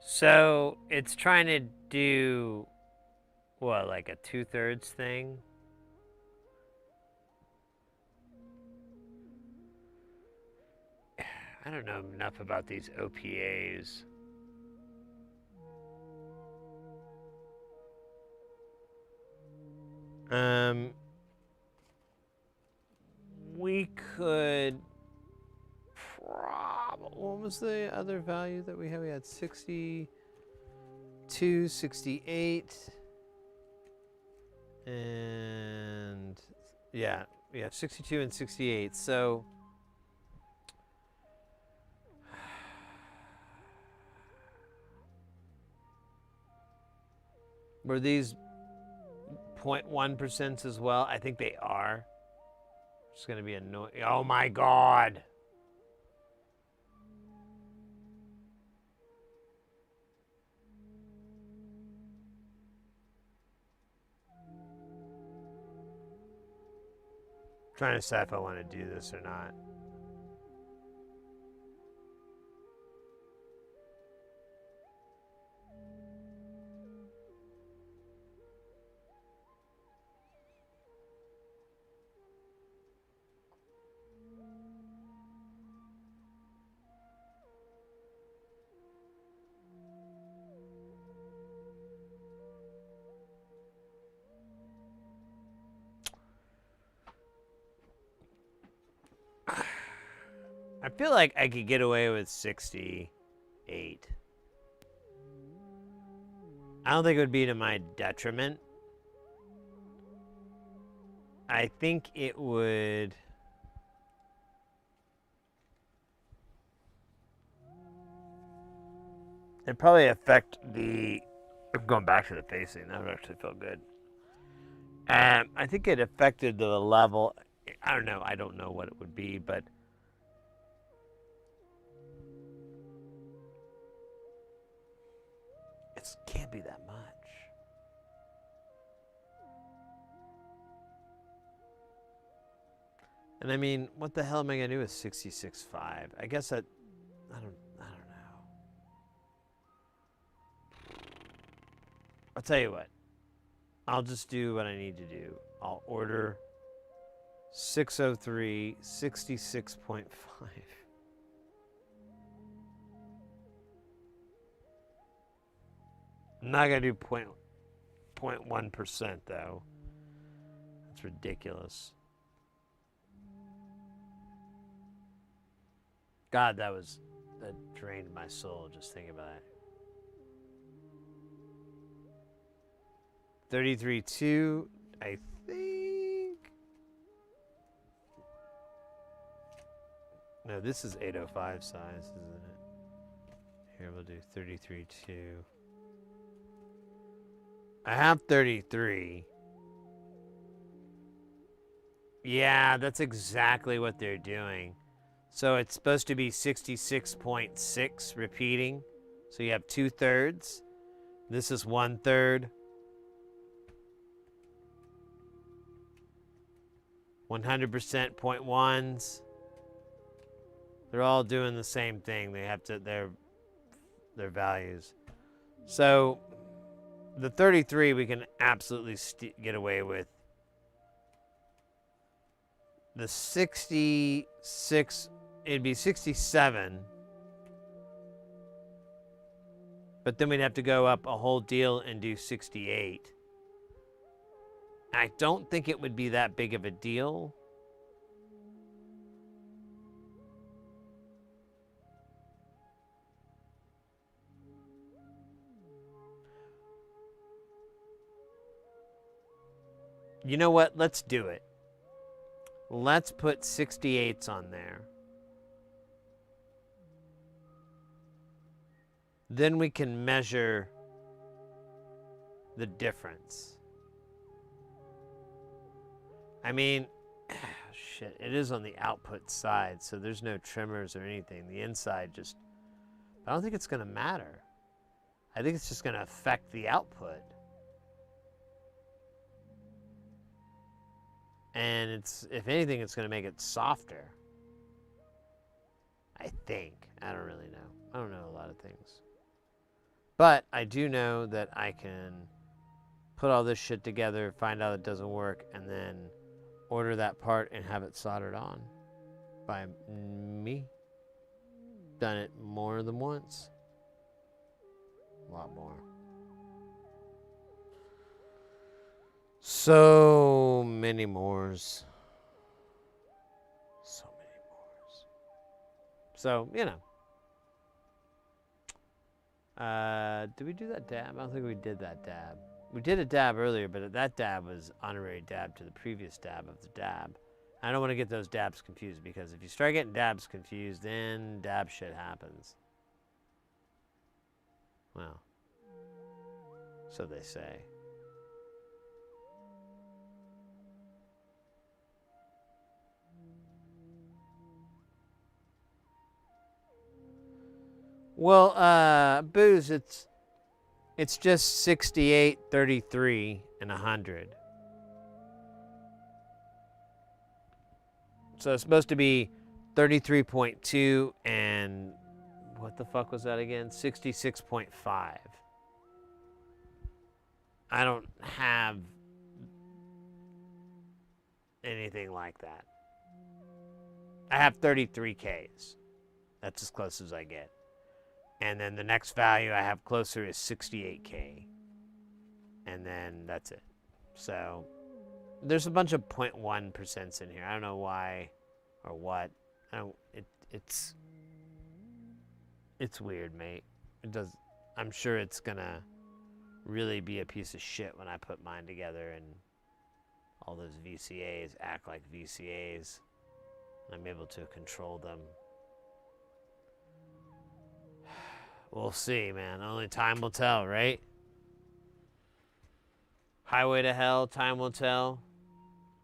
So it's trying to do, what, like a 2/3 thing? I don't know enough about these OPAs. We could what was the other value that we had? We had 62, 68, and yeah, we have 62 and 68. So were these 0.1% as well? I think they are. It's going to be annoying. Oh my God. I'm trying to decide if I want to do this or not. I feel like I could get away with 68. I don't think it would be to my detriment. I think it would... It'd probably affect the... I'm going back to the facing. That would actually feel good. I think it affected the level. I don't know. I don't know what it would be, but... It can't be that much. And I mean, what the hell am I gonna do with 66.5? I guess that I don't know. I'll tell you what. I'll just do what I need to do. I'll order 603 66.5. I'm not gonna do 0.1% though. That's ridiculous. God, that drained my soul just thinking about it. 33.2, I think. No, this is 805 size, isn't it? Here, we'll do 33.2. I have 33. Yeah, that's exactly what they're doing. So it's supposed to be 66.6 repeating. So you have 2/3. This is 1/3. 100% 0.1s. They're all doing the same thing. They have to their values. So the 33 we can absolutely get away with. The 66, it'd be 67. But then we'd have to go up a whole deal and do 68. I don't think it would be that big of a deal. You know what? Let's do it. Let's put 68s on there. Then we can measure the difference. I mean, shit, it is on the output side, so there's no trimmers or anything. The inside just, I don't think it's going to matter. I think it's just going to affect the output. And it's, if anything, it's going to make it softer. I think. I don't really know. I don't know a lot of things. But I do know that I can put all this shit together, find out it doesn't work, and then order that part and have it soldered on by me. Done it more than once. A lot more. So many mores. So many mores. So, you know. Did we do that dab? I don't think we did that dab. We did a dab earlier, but that dab was honorary dab to the previous dab of the dab. I don't want to get those dabs confused, because if you start getting dabs confused, then dab shit happens. Well, so they say. Well, Booze, it's just 68, 33, and 100. So it's supposed to be 33.2 and what the fuck was that again? 66.5. I don't have anything like that. I have 33Ks. That's as close as I get. And then the next value I have closer is 68K. And then that's it. So there's a bunch of 0.1% in here. I don't know why or what. it's weird, mate. It does. I'm sure it's gonna really be a piece of shit when I put mine together and all those VCAs act like VCAs and I'm able to control them. We'll see, man. Only time will tell, right? Highway to Hell, time will tell.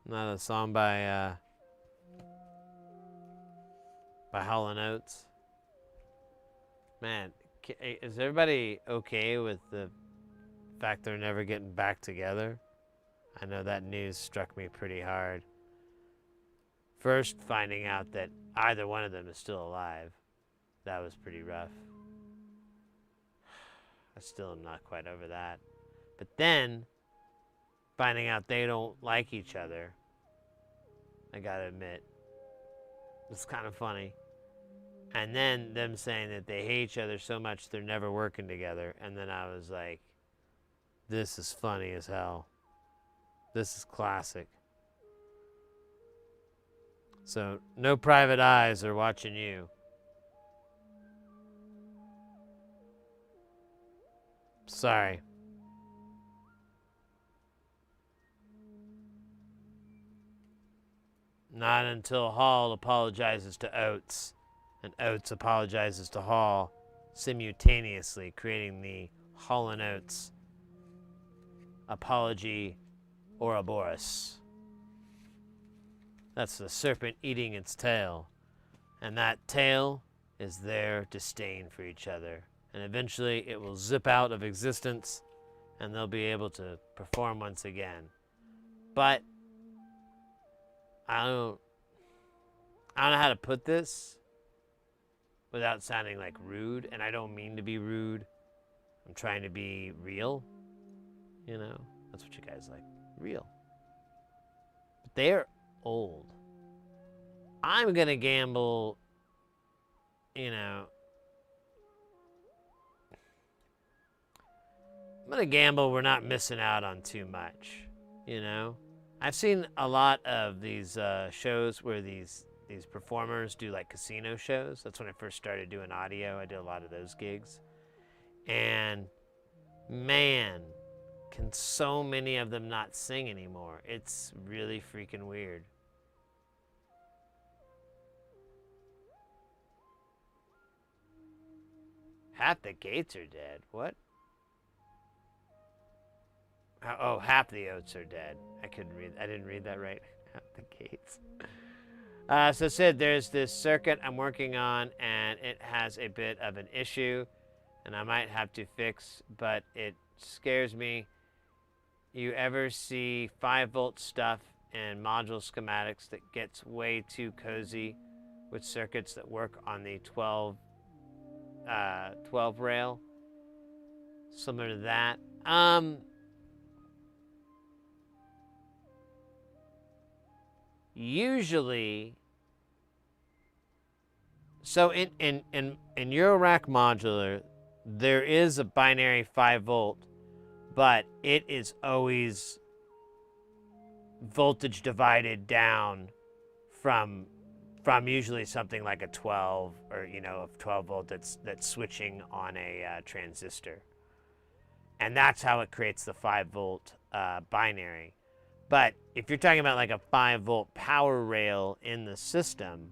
Not a song by Hall & Oates. Man, is everybody okay with the fact they're never getting back together? I know that news struck me pretty hard. First, finding out that either one of them is still alive. That was pretty rough. I still am not quite over that. But then, finding out they don't like each other, I gotta admit, it's kind of funny. And then them saying that they hate each other so much they're never working together. And then I was like, this is funny as hell. This is classic. So, no private eyes are watching you. Sorry. Not until Hall apologizes to Oates, and Oates apologizes to Hall, simultaneously creating the Hall and Oates apology Ouroboros. That's the serpent eating its tail, and that tail is their disdain for each other. And eventually it will zip out of existence, and they'll be able to perform once again. But I don't know how to put this without sounding like rude, and I don't mean to be rude. I'm trying to be real. You know, that's what you guys like. Real. But they're old. I'm gonna gamble, you know, I'm gonna gamble we're not missing out on too much, you know? I've seen a lot of these shows where these performers do like casino shows. That's when I first started doing audio. I did a lot of those gigs. And man, can so many of them not sing anymore. It's really freaking weird. Half the gates are dead. What? Oh, half the oats are dead. I didn't read that right. Half the gates. So Sid, there's this circuit I'm working on, and it has a bit of an issue, and I might have to fix, but it scares me. You ever see 5-volt stuff and module schematics that gets way too cozy with circuits that work on the 12 rail? Similar to that. Usually, so in eurorack modular, there is a binary 5-volt, but it is always voltage divided down from usually something like a 12 or a 12-volt that's switching on a transistor, and that's how it creates the 5-volt binary. But if you're talking about like a 5-volt power rail in the system,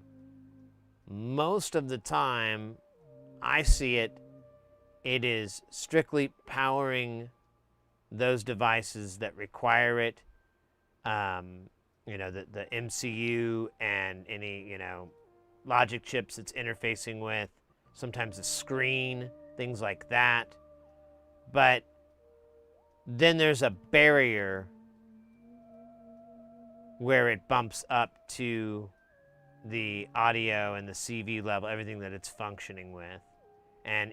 most of the time I see it is strictly powering those devices that require it. The MCU and any, logic chips it's interfacing with, sometimes a screen, things like that. But then there's a barrier where it bumps up to the audio and the CV level, everything that it's functioning with. And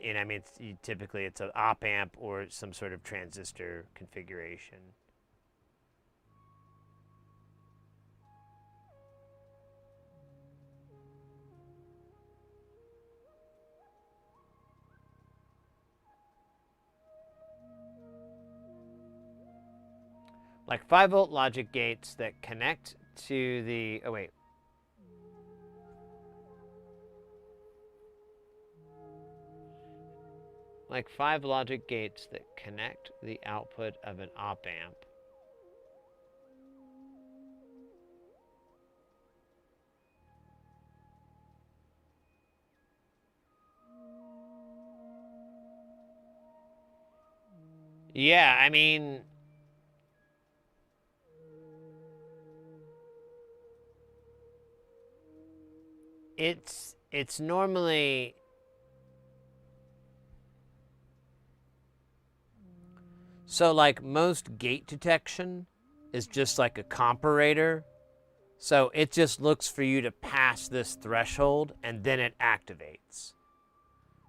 typically it's an op amp or some sort of transistor configuration. Like 5-volt logic gates that connect to the, like 5 logic gates that connect the output of an op amp. Yeah, I mean, it's normally so like most gate detection is just like a comparator. So it just looks for you to pass this threshold and then it activates.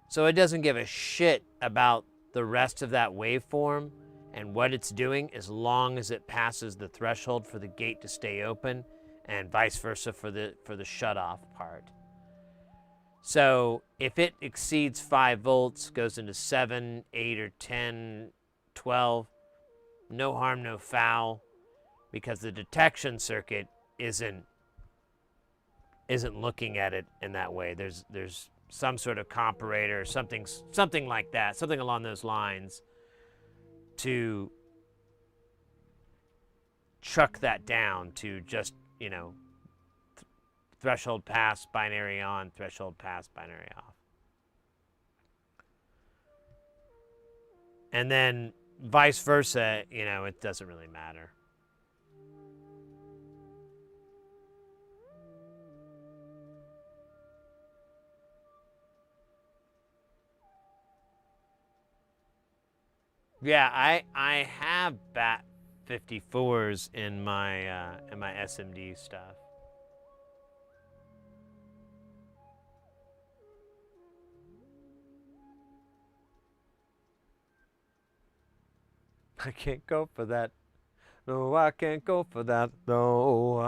So it doesn't give a shit about the rest of that waveform and what it's doing as long as it passes the threshold for the gate to stay open and vice versa for the shut off part. So if it exceeds 5 volts, goes into 7, 8 or 10, 12, no harm, no foul, because the detection circuit isn't looking at it in that way. There's some sort of comparator, something like that, something along those lines to chuck that down to just, you know, threshold pass, binary on, threshold pass, binary off. And then vice versa, you know, it doesn't really matter. Yeah, I have BAT 54s in my SMD stuff. I can't go for that. No, I can't go for that. No,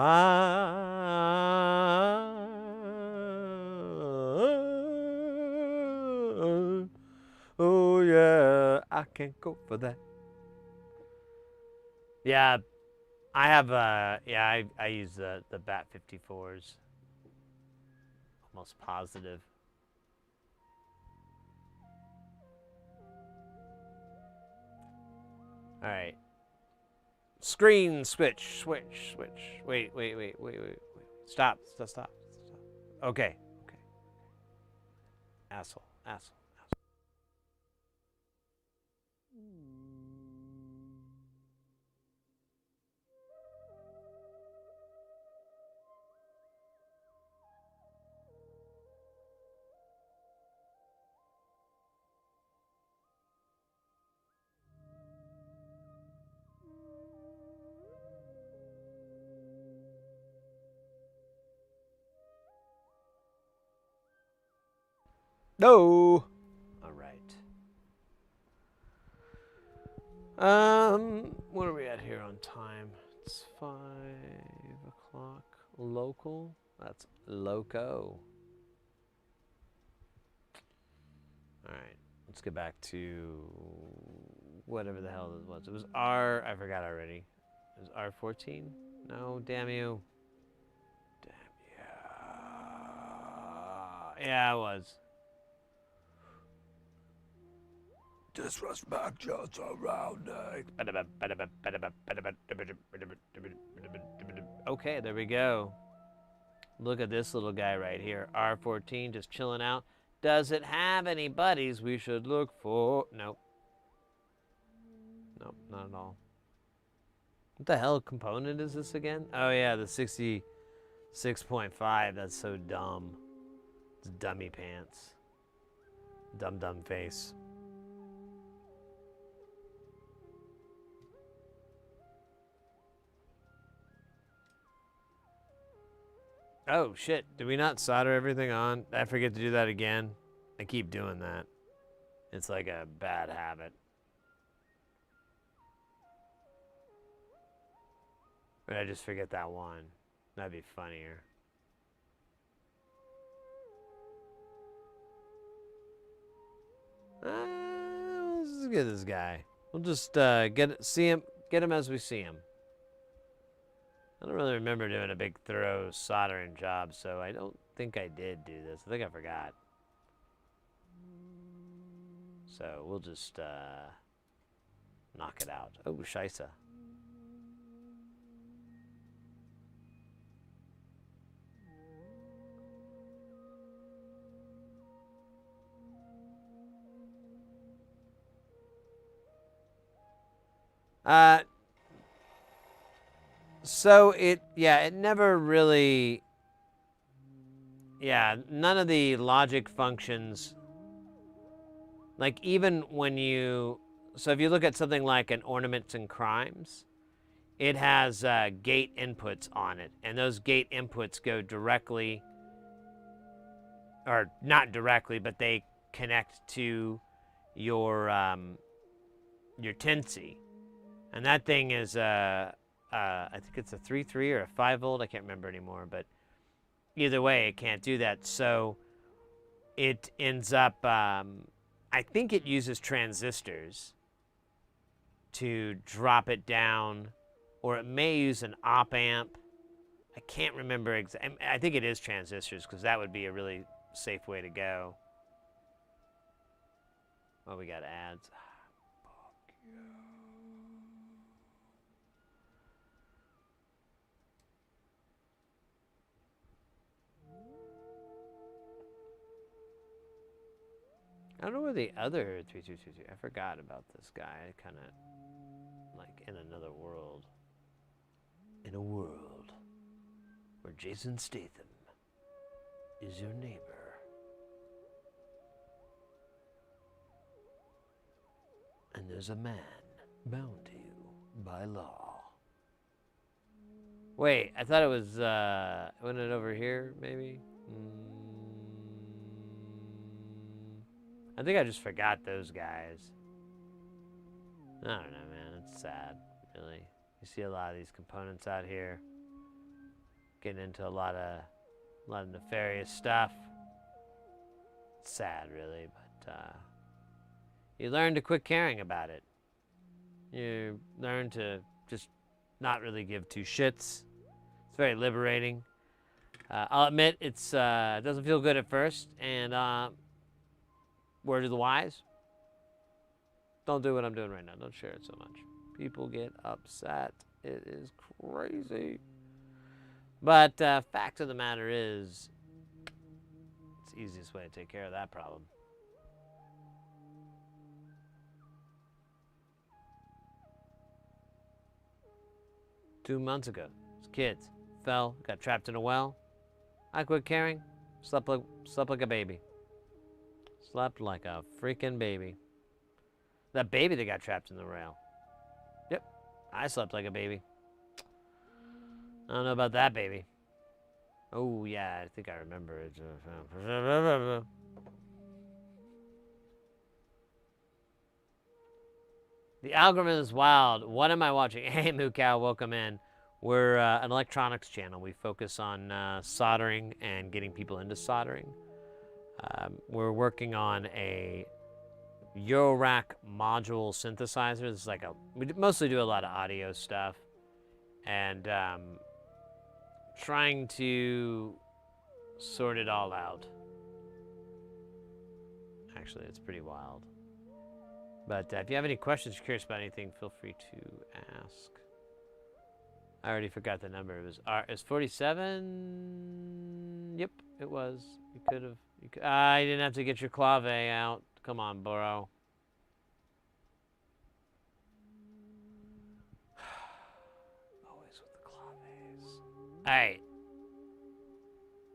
oh yeah, I can't go for that. Yeah, I have I use the BAT 54s. Almost positive. All right. Screen switch. Wait. Stop. Okay. Asshole. No. All right. What are we at here on time? It's 5 o'clock local. That's loco. All right. Let's get back to whatever the hell it was. It was R. I forgot already. It was R14. No, damn you. Yeah, it was. Disrespect your surroundings. Okay, there we go. Look at this little guy right here. R14 just chilling out. Does it have any buddies we should look for? Nope. Nope, not at all. What the hell component is this again? Oh yeah, the 66.5. That's so dumb. It's dummy pants. Dumb face. Oh shit, did we not solder everything on? I forget to do that again. I keep doing that. It's like a bad habit. Or I just forget that one. That'd be funnier. Let's get this guy. We'll just get him as we see him. I don't really remember doing a big thorough soldering job, so I don't think I did do this. I think I forgot. So we'll just knock it out. Oh, scheisse. So it never really, none of the logic functions, like even when so if you look at something like an Ornaments and Crimes, it has gate inputs on it, and those gate inputs go directly, or not directly, but they connect to your Tensi, and that thing is I think it's a 3.3 or a 5 volt. I can't remember anymore, but either way, it can't do that. So it ends up, I think it uses transistors to drop it down, or it may use an op amp. I can't remember exactly. I think it is transistors, because that would be a really safe way to go. Well, we got ads. I don't know where the other 3222. I forgot about this guy. Kind of like in another world. In a world where Jason Statham is your neighbor. And there's a man bound to you by law. Wait, I thought it was, wasn't it over here, maybe? I think I just forgot those guys. I don't know, man. It's sad, really. You see a lot of these components out here getting into a lot of nefarious stuff. It's sad, really, but you learn to quit caring about it. You learn to just not really give two shits. It's very liberating. I'll admit it doesn't feel good at first, and word of the wise, don't do what I'm doing right now. Don't share it so much. People get upset. It is crazy. But fact of the matter is, it's the easiest way to take care of that problem. Two months ago, these kids fell, got trapped in a well. I quit caring, slept like a baby. Slept like a freaking baby. That baby that got trapped in the rail. Yep, I slept like a baby. I don't know about that baby. Oh, yeah, I think I remember it. The algorithm is wild. What am I watching? Hey, Mookow, welcome in. We're an electronics channel. We focus on soldering and getting people into soldering. We're working on a eurorack module synthesizer. This is like we mostly do a lot of audio stuff, and trying to sort it all out. Actually, it's pretty wild. But if you have any questions, curious about anything, feel free to ask. I already forgot the number. It was 47. Yep, it was. You could have. You didn't have to get your clave out. Come on, bro. Always with the claves. Alright.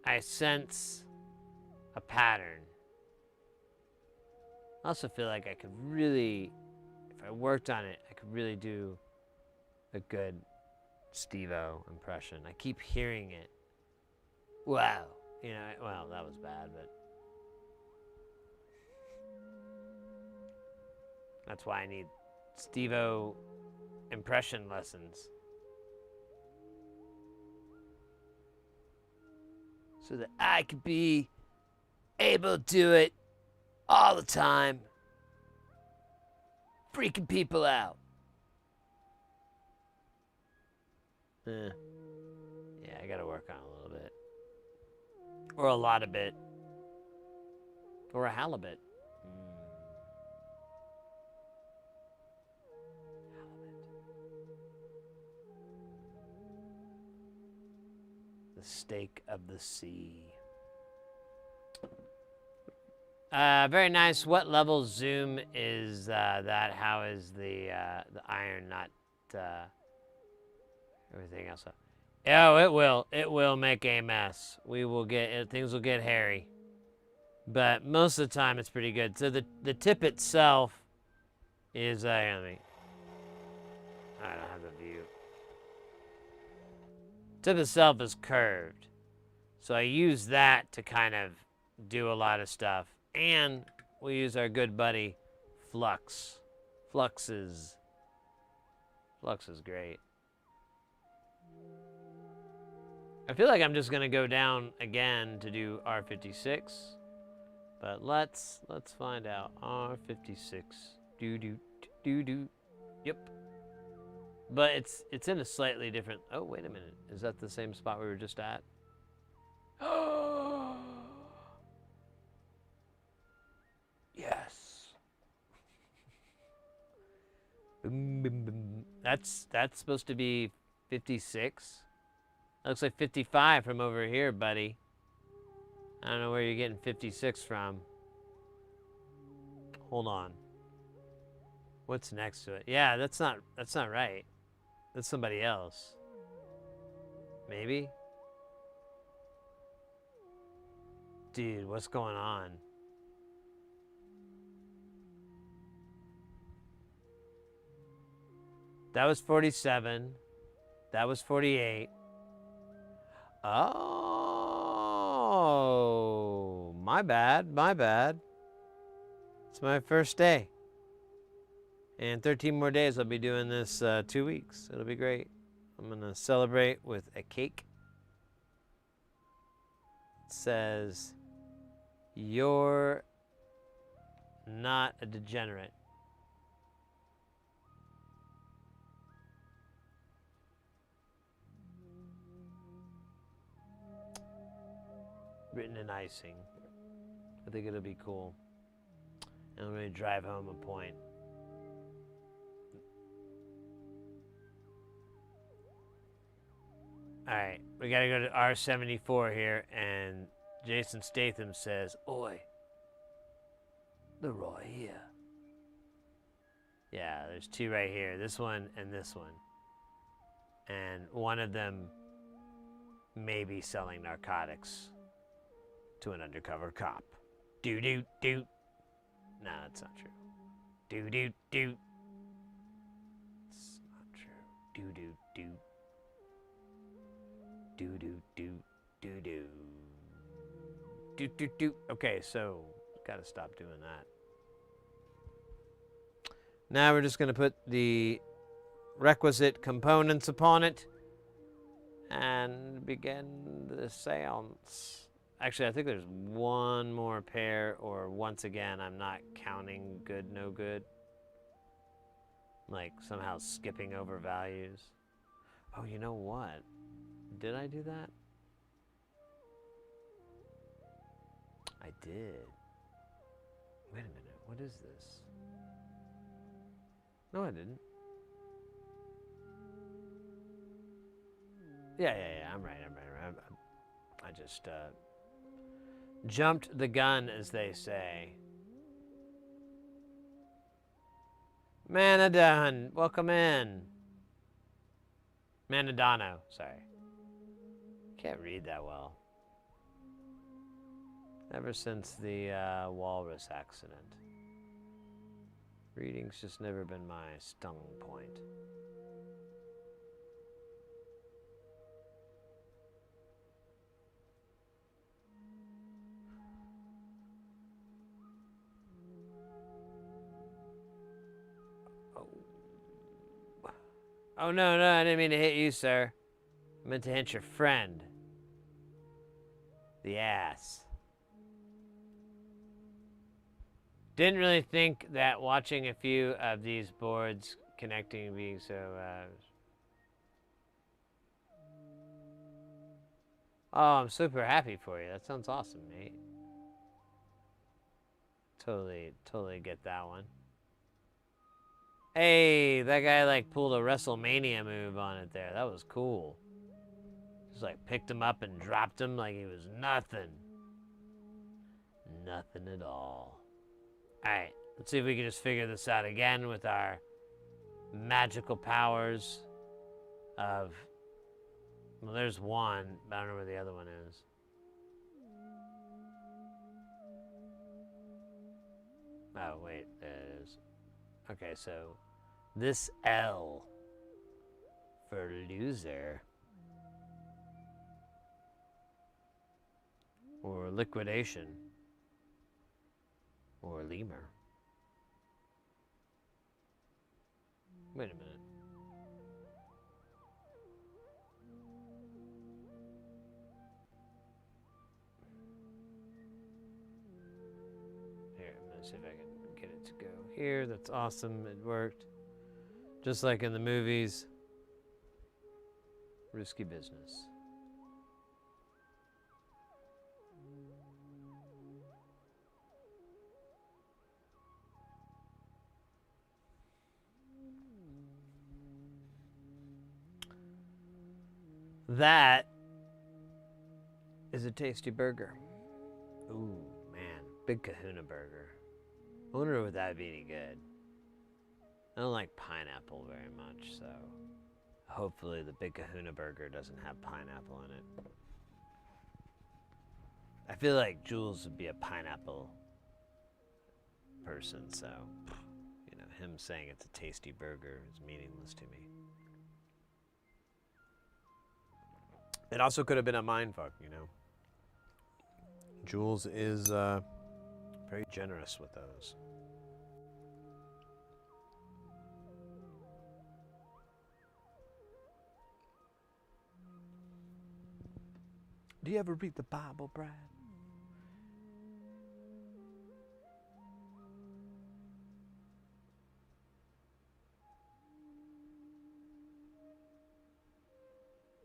I sense a pattern. I also feel like I could really, if I worked on it, I could really do a good Steve-O impression. I keep hearing it. Wow. You know, well, that was bad, but that's why I need Steve-O impression lessons. So that I could be able to do it all the time. Freaking people out. Yeah, I gotta work on it a little bit. Or a lot of bit. Or a halibut. The steak of the sea. Very nice. What level zoom is that? How is the iron not everything else up? Oh, it will. It will make a mess. We will get things will get hairy. But most of the time it's pretty good. So the tip itself is I don't have the view. Tip itself is curved. So I use that to kind of do a lot of stuff. And we use our good buddy Flux. Flux is great. I feel like I'm just gonna go down again to do R56. But let's find out. R56. Do. Yep. But it's in a slightly different. Oh, wait a minute. Is that the same spot we were just at? Oh. Yes. Boom, boom, boom. That's supposed to be 56. That looks like 55 from over here, buddy. I don't know where you're getting 56 from. Hold on. What's next to it? Yeah, that's not right. That's somebody else. Maybe? Dude, what's going on? That was 47. That was 48. Oh, my bad. It's my first day. And 13 more days I'll be doing this 2 weeks. It'll be great. I'm going to celebrate with a cake. It says, "You're not a degenerate." Written in icing. I think it'll be cool. And I'm going to drive home a point. Alright, we gotta go to R74 here, and Jason Statham says, "Oi, they're right here." Yeah, there's two right here. This one and this one. And one of them may be selling narcotics to an undercover cop. Do. No, that's not true. Do. It's not true. Do. Do. Okay, so gotta stop doing that. Now we're just gonna put the requisite components upon it and begin the seance. Actually, I think there's one more pair, or once again, I'm not counting good, no good. Like somehow skipping over values. Oh, you know what? Did I do that? I did. Wait a minute, what is this? No, I didn't. Yeah, I'm right. I just, jumped the gun, as they say. Manadon, welcome in. Manadano, sorry. Can't read that well. Ever since the walrus accident. Reading's just never been my strong point. Oh, no, I didn't mean to hit you, sir. I meant to hit your friend. The ass. Didn't really think that watching a few of these boards connecting being so... Oh, I'm super happy for you. That sounds awesome, mate. Totally get that one. Hey, that guy like pulled a WrestleMania move on it there. That was cool. Just like picked him up and dropped him like he was nothing. Nothing at all. Alright, let's see if we can just figure this out again with our magical powers of... Well, there's one, but I don't know where the other one is. Oh, wait, there it is. Okay, so this L for loser or liquidation or lemur. Wait a minute. Here, I'm gonna see if I can get it to go here. That's awesome. It worked. Just like in the movies. Risky business. That is a tasty burger. Ooh, man. Big Kahuna burger. I wonder would that be any good. I don't like pineapple very much, so hopefully the Big Kahuna burger doesn't have pineapple in it. I feel like Jules would be a pineapple person, so, you know, him saying it's a tasty burger is meaningless to me. It also could have been a mindfuck, you know. Jules is very generous with those. Do you ever read the Bible, Brad?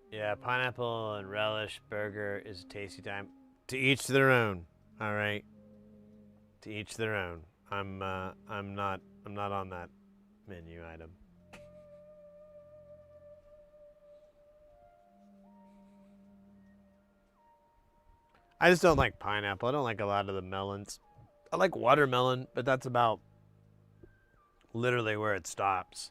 Yeah, pineapple and relish burger is a tasty time. To each their own. All right. To each their own. I'm not on that menu item. I just don't like pineapple. I don't like a lot of the melons. I like watermelon, but that's about literally where it stops.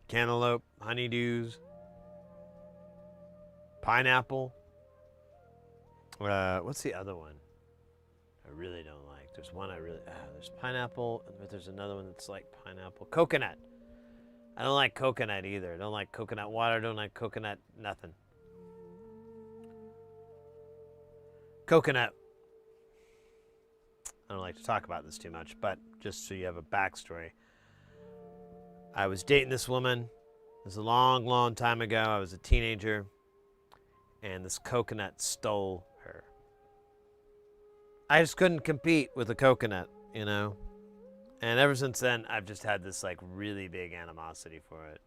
Cantaloupe, honeydews, pineapple. What's the other one? I really don't like. There's one I really. There's pineapple, but there's another one that's like pineapple. Coconut. I don't like coconut either. I don't like coconut water. I don't like coconut nothing. Coconut. I don't like to talk about this too much, but just so you have a backstory. I was dating this woman. It was a long, long time ago. I was a teenager, and this coconut stole her. I just couldn't compete with a coconut, you know? And ever since then, I've just had this, like, really big animosity for it.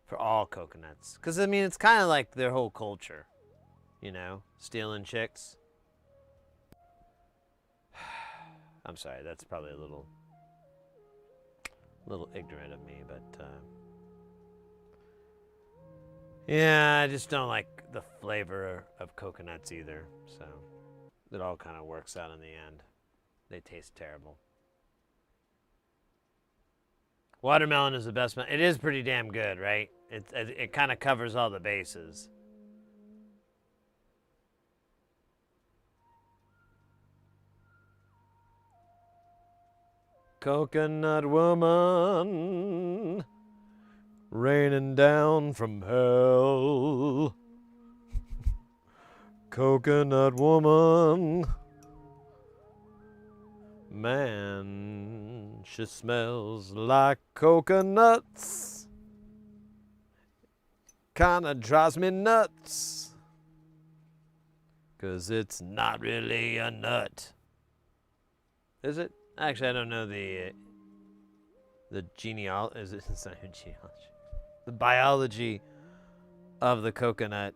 For all coconuts. Because, I mean, it's kind of like their whole culture, you know? Stealing chicks. I'm sorry, that's probably a little ignorant of me, but yeah, I just don't like the flavor of coconuts either, so it all kind of works out in the end. They taste terrible. Watermelon is the best. It is pretty damn good, right? It kind of covers all the bases. Coconut woman, raining down from hell. Coconut woman, man, she smells like coconuts. Kinda drives me nuts, 'cause it's not really a nut. Is it? Actually, I don't know the genealogy. Is it? It's not even genealogy. The biology of the coconut.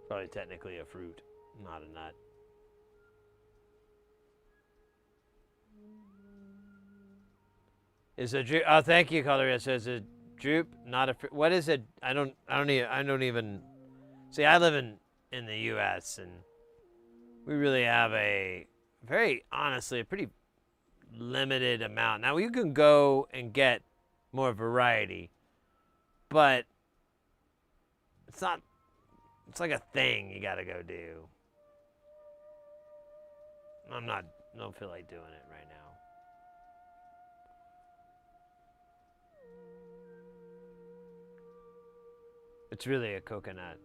Probably technically a fruit, not a nut. Is a droop? Oh, thank you, Color. It says a droop, not a. What is it? I don't even. See, I live in the U.S. and we really have a very honestly a pretty limited amount. Now you can go and get more variety, but it's not. It's like a thing you got to go do. I don't feel like doing it right now. It's really a coconut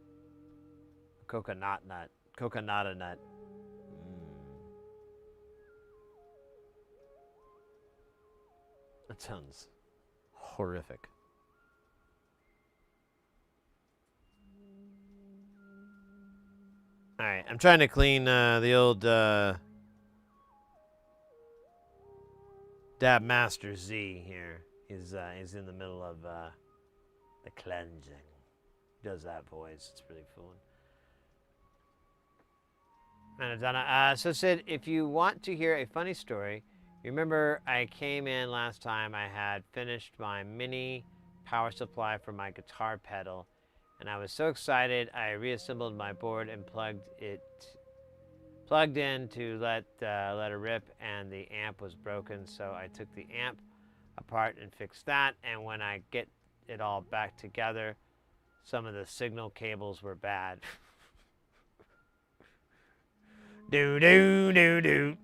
nut. Coconut nut. That sounds horrific. All right, I'm trying to clean the old Dab Master Z here. He's in the middle of the cleansing. He does that voice. It's really fun. And Donna, so Sid, if you want to hear a funny story, remember I came in last time. I had finished my mini power supply for my guitar pedal, and I was so excited. I reassembled my board and plugged in to let it rip, and the amp was broken. So I took the amp apart and fixed that. And when I get it all back together, some of the signal cables were bad. Do do do do.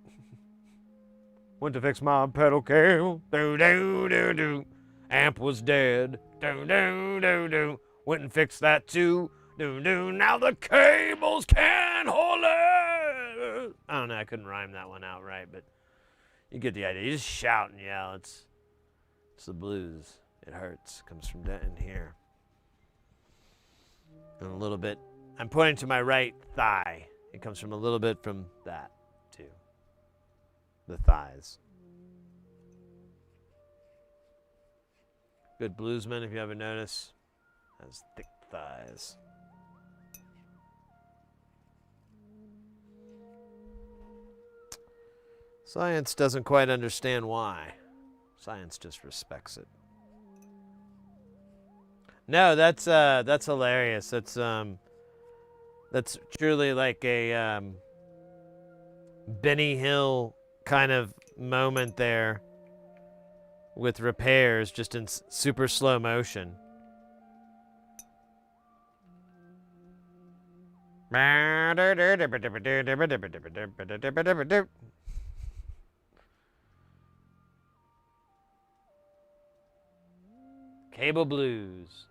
Went to fix my pedal cable. Do do do do. Amp was dead. Do do do do. Went and fixed that too. Do do. Now the cables can't hold it. I don't know. I couldn't rhyme that one out right, but you get the idea. You just shout and yell. It's the blues. It hurts. Comes from in here. And a little bit. I'm pointing to my right thigh. It comes from a little bit from that, too. The thighs. Good bluesman, if you ever notice, has thick thighs. Science doesn't quite understand why. Science just respects it. No, that's hilarious. That's truly like a Benny Hill kind of moment there with repairs just in super slow motion. Cable blues.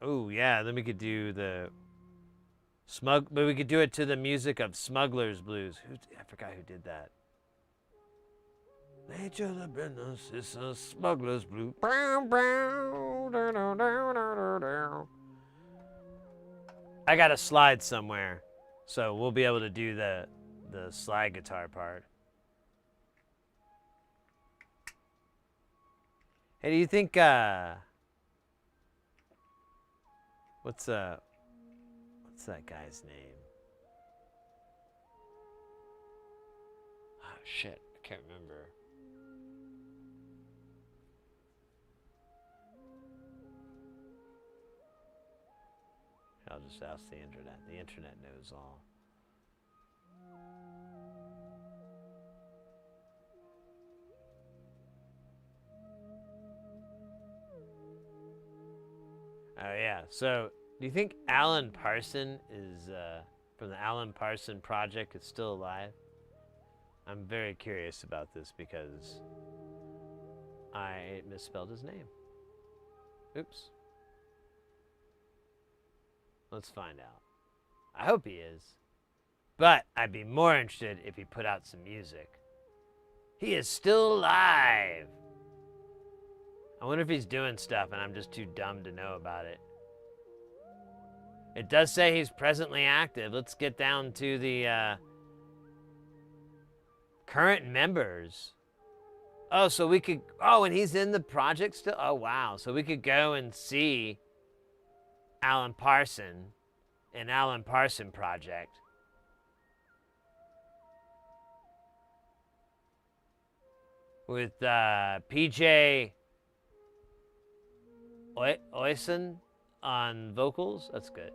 Oh yeah, then we could do the but we could do it to the music of Smuggler's Blues. I forgot who did that. Nature of the business is a smuggler's blues. I got a slide somewhere, so we'll be able to do the slide guitar part. Hey, do you think what's that guy's name? Oh shit, I can't remember. I'll just ask the internet. The internet knows all. Oh yeah, so do you think Alan Parson is, from the Alan Parson Project, is still alive? I'm very curious about this because I misspelled his name. Oops. Let's find out. I hope he is. But I'd be more interested if he put out some music. He is still alive! I wonder if he's doing stuff and I'm just too dumb to know about it. It does say he's presently active. Let's get down to the current members. Oh, so we could... Oh, and he's in the project still? Oh, wow. So we could go and see Alan Parson and Alan Parson Project. with PJ Oysen on vocals. That's good.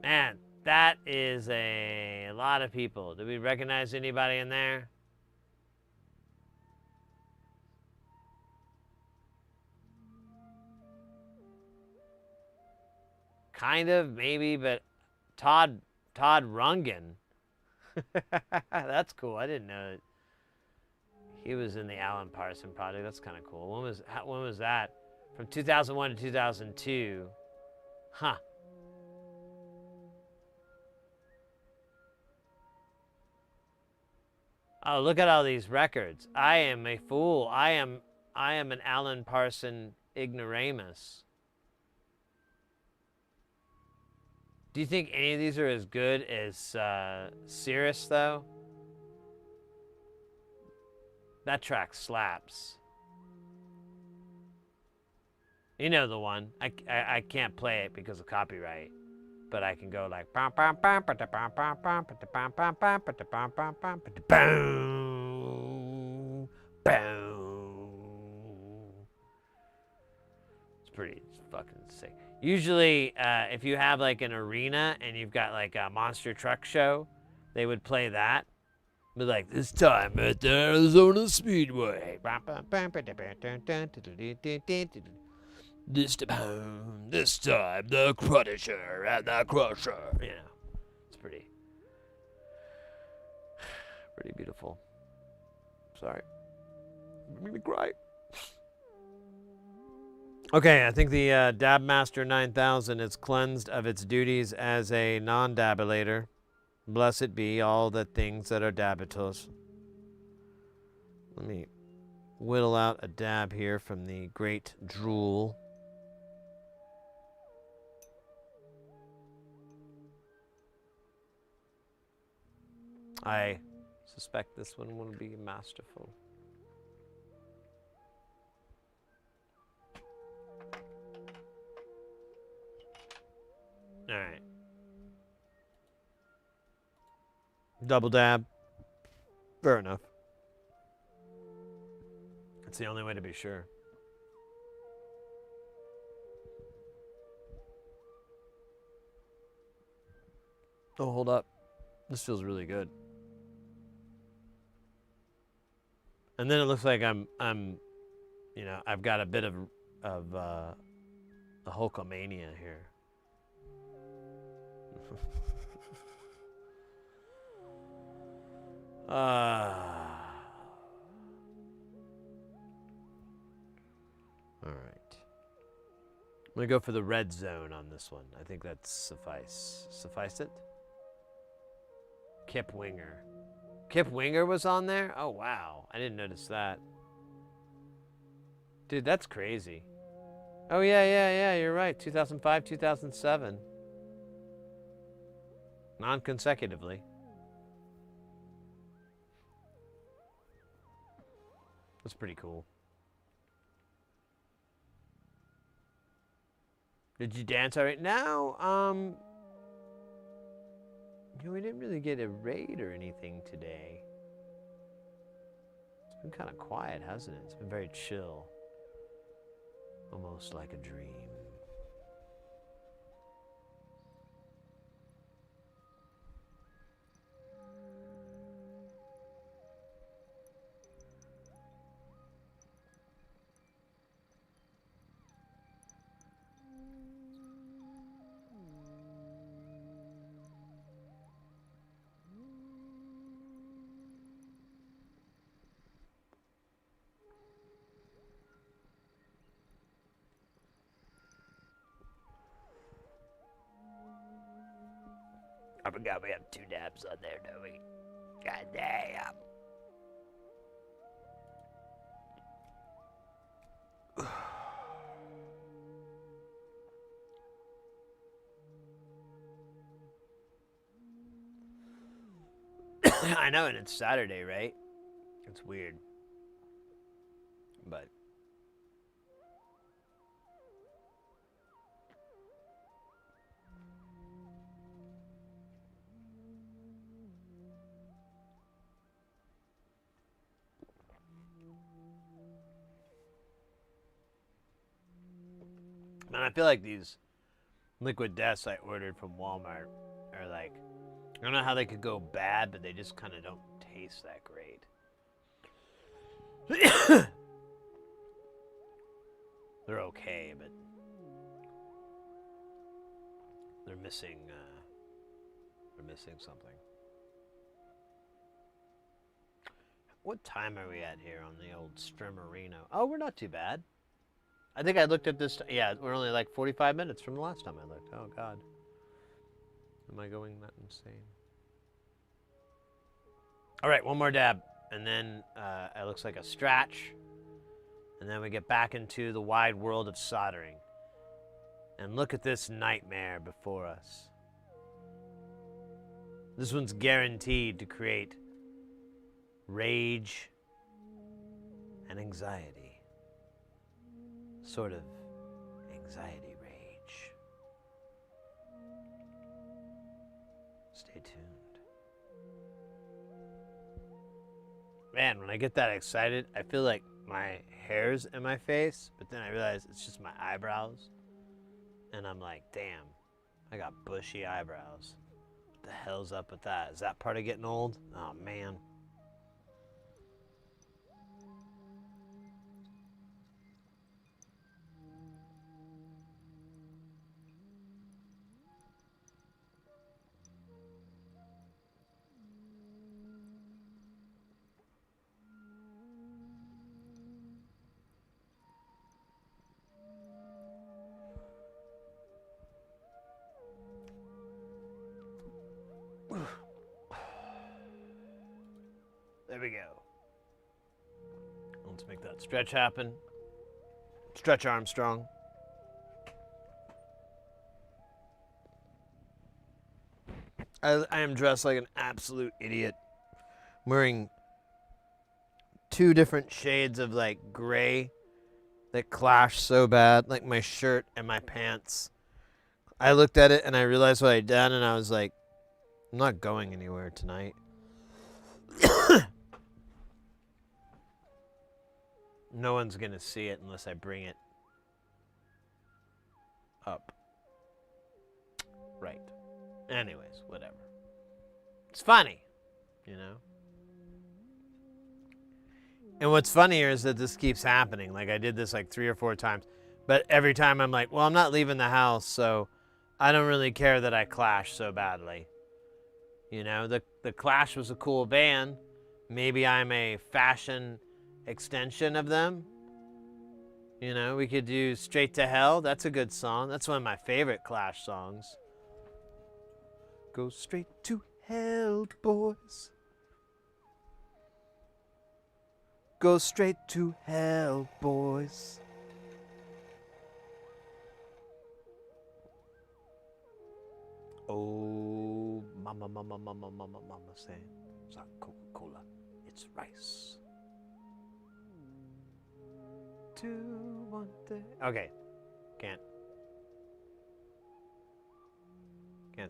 Man, that is a lot of people. Do we recognize anybody in there? Kind of, maybe, but Todd Rundgren. That's cool. I didn't know he was in the Alan Parsons Project. That's kind of cool. When was that? From 2001 to 2002. Huh. Oh, look at all these records. I am a fool. I am an Alan Parsons ignoramus. Do you think any of these are as good as Cirrus, though? That track slaps. You know the one. I can't play it because of copyright, but I can go like boom, boom. It's fucking sick. Usually, if you have like an arena and you've got like a monster truck show, they would play that. But like this time at the Arizona Speedway. This time the Crusher and the Crusher. You know, it's pretty beautiful. Sorry, made me cry. Okay, I think the Dabmaster 9000 is cleansed of its duties as a non-dabilator. Blessed be all the things that are dabitos. Let me whittle out a dab here from the great drool. I suspect this one will be masterful. All right. Double dab. Fair enough. That's the only way to be sure. Oh, hold up. This feels really good. And then it looks like I'm you know, I've got a bit of a Hulkamania here. All right. I'm gonna go for the red zone on this one. I think that's suffice it. Kip Winger. Kip Winger was on there? Oh wow, I didn't notice that. Dude, that's crazy. Oh yeah, you're right. 2005, 2007. Non-consecutively. That's pretty cool. Did you dance all right? No, you know, we didn't really get a raid or anything today. It's been kind of quiet, hasn't it? It's been very chill. Almost like a dream. I forgot we have 2 dabs on there, don't we? God damn. I know, and it's Saturday, right? It's weird. But And I feel like these liquid deaths I ordered from Walmart are like, I don't know how they could go bad, but they just kind of don't taste that great. They're okay, but they're missing something. What time are we at here on the old Streamerino? Oh, we're not too bad. I think I looked at this. Yeah, we're only like 45 minutes from the last time I looked. Oh, God. Am I going that insane? All right, one more dab. And then it looks like a stretch. And then we get back into the wide world of soldering. And look at this nightmare before us. This one's guaranteed to create rage and anxiety. Sort of anxiety rage. Stay tuned. Man, when I get that excited, I feel like my hair's in my face, but then I realize it's just my eyebrows. And I'm like, damn, I got bushy eyebrows. What the hell's up with that? Is that part of getting old? Oh, man. There we go. Let's make that stretch happen. Stretch Armstrong. I am dressed like an absolute idiot. I'm wearing 2 different shades of like gray that clash so bad, like my shirt and my pants. I looked at it and I realized what I'd done, and I was like, I'm not going anywhere tonight. No one's going to see it unless I bring it up. Right. Anyways, whatever. It's funny, you know? And what's funnier is that this keeps happening. Like, I did this like 3 or 4 times. But every time I'm like, well, I'm not leaving the house, so I don't really care that I Clash so badly. You know, the Clash was a cool band. Maybe I'm a fashion extension of them. You know, we could do Straight to Hell. That's a good song. That's one of my favorite Clash songs. Go straight to hell, boys. Go straight to hell, boys. Oh, mama, mama, mama, mama, mama say, it's not Coca-Cola, it's rice. 2, 1, 3. Okay, can't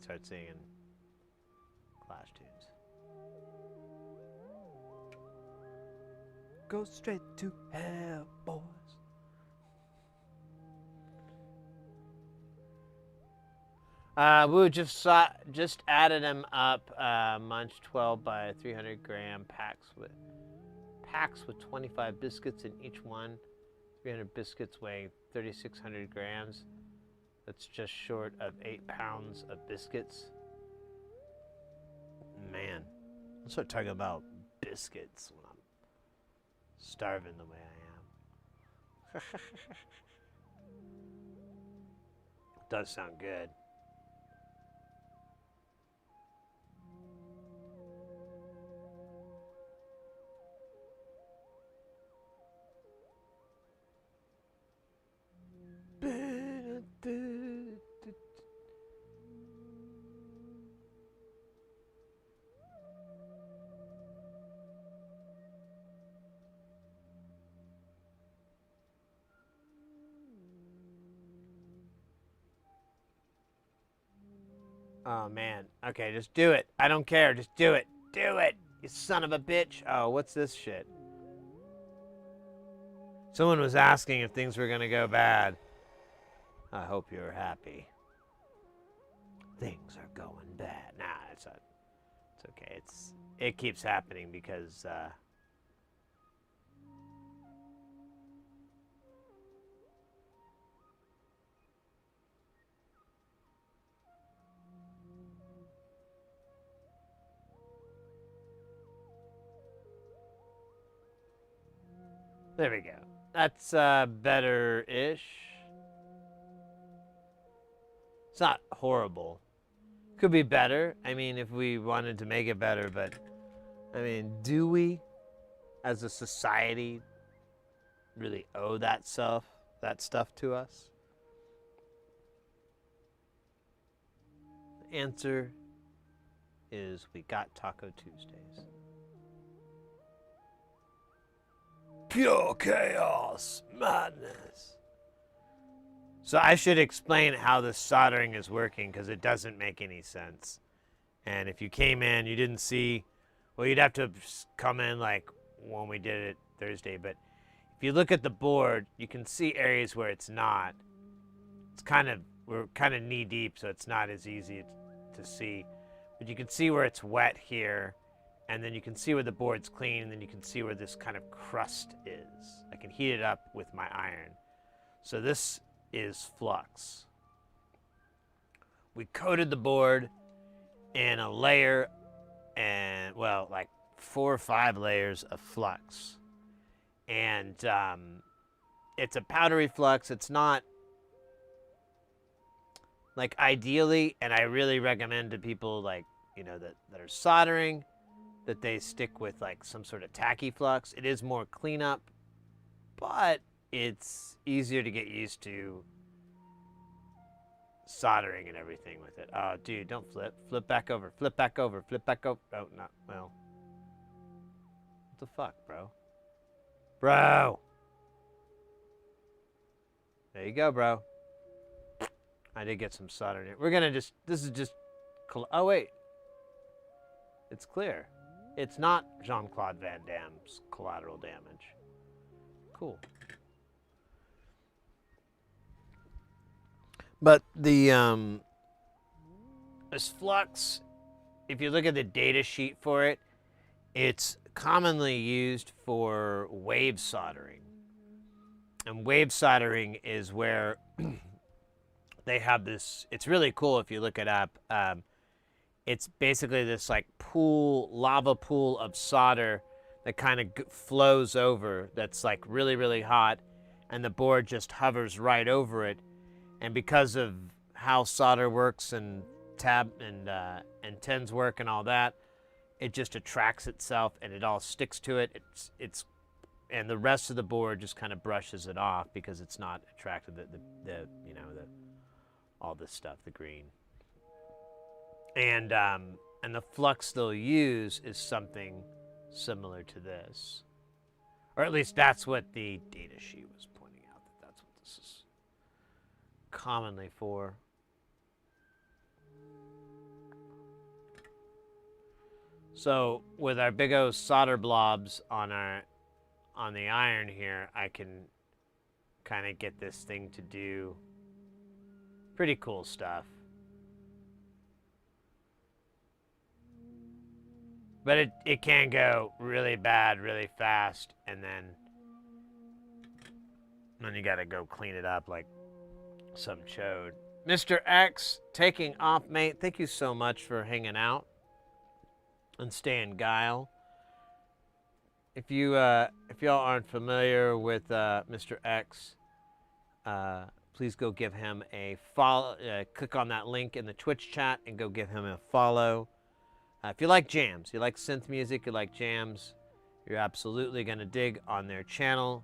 start singing Clash tunes. Go straight to hell, boys. We just added them up. Munch 12 by 300 gram packs with 25 biscuits in each one. 300 biscuits weighing 3,600 grams. That's just short of 8 pounds of biscuits. Man, let's start talking about biscuits when I'm starving the way I am. It does sound good. Oh, man. Okay, just do it. I don't care. Just do it. Do it, you son of a bitch. Oh, what's this shit? Someone was asking if things were going to go bad. I hope you're happy. Things are going bad. Nah, it's not. It's okay. It keeps happening because there we go. That's better-ish. It's not horrible. Could be better. I mean, if we wanted to make it better, but I mean, do we, as a society, really owe that stuff to us? The answer is we got Taco Tuesdays. Pure chaos, madness. So I should explain how the soldering is working because it doesn't make any sense. And if you came in, you didn't see, well, you'd have to come in like when we did it Thursday. But if you look at the board, you can see areas where it's not. We're kind of knee deep, so it's not as easy to see. But you can see where it's wet here. And then you can see where the board's clean, and then you can see where this kind of crust is. I can heat it up with my iron. So this is flux. We coated the board in a layer and, well, like 4 or 5 layers of flux. And it's a powdery flux. It's not, like, ideally, and I really recommend to people, like, you know, that are soldering, that they stick with like some sort of tacky flux. It is more cleanup, but it's easier to get used to soldering and everything with it. Oh, dude, don't flip. Flip back over. Flip back over. Flip back over. Oh, no. Well. What the fuck, bro? Bro! There you go, bro. I did get some soldering in. We're gonna just, this is just, oh, wait. It's clear. It's not Jean-Claude Van Damme's collateral damage. Cool. But the this flux, if you look at the data sheet for it, it's commonly used for wave soldering. And wave soldering is where they have this, it's really cool if you look it up. It's basically this like lava pool of solder that kind of flows over, that's like really, really hot, and the board just hovers right over it. And because of how solder works and tens work and all that, it just attracts itself and it all sticks to it. And the rest of the board just kind of brushes it off because it's not attracted all this stuff, the green. And the flux they'll use is something similar to this. Or at least that's what the data sheet was pointing out, that's what this is commonly for. So with our big old solder blobs on the iron here, I can kind of get this thing to do pretty cool stuff. But it can go really bad, really fast, and then you gotta go clean it up like some chode. Mr. X, taking off, mate. Thank you so much for hanging out and staying guile. If y'all aren't familiar with Mr. X, please go give him a follow. Click on that link in the Twitch chat and go give him a follow. If you like jams, you like synth music, you like jams, you're absolutely gonna dig on their channel.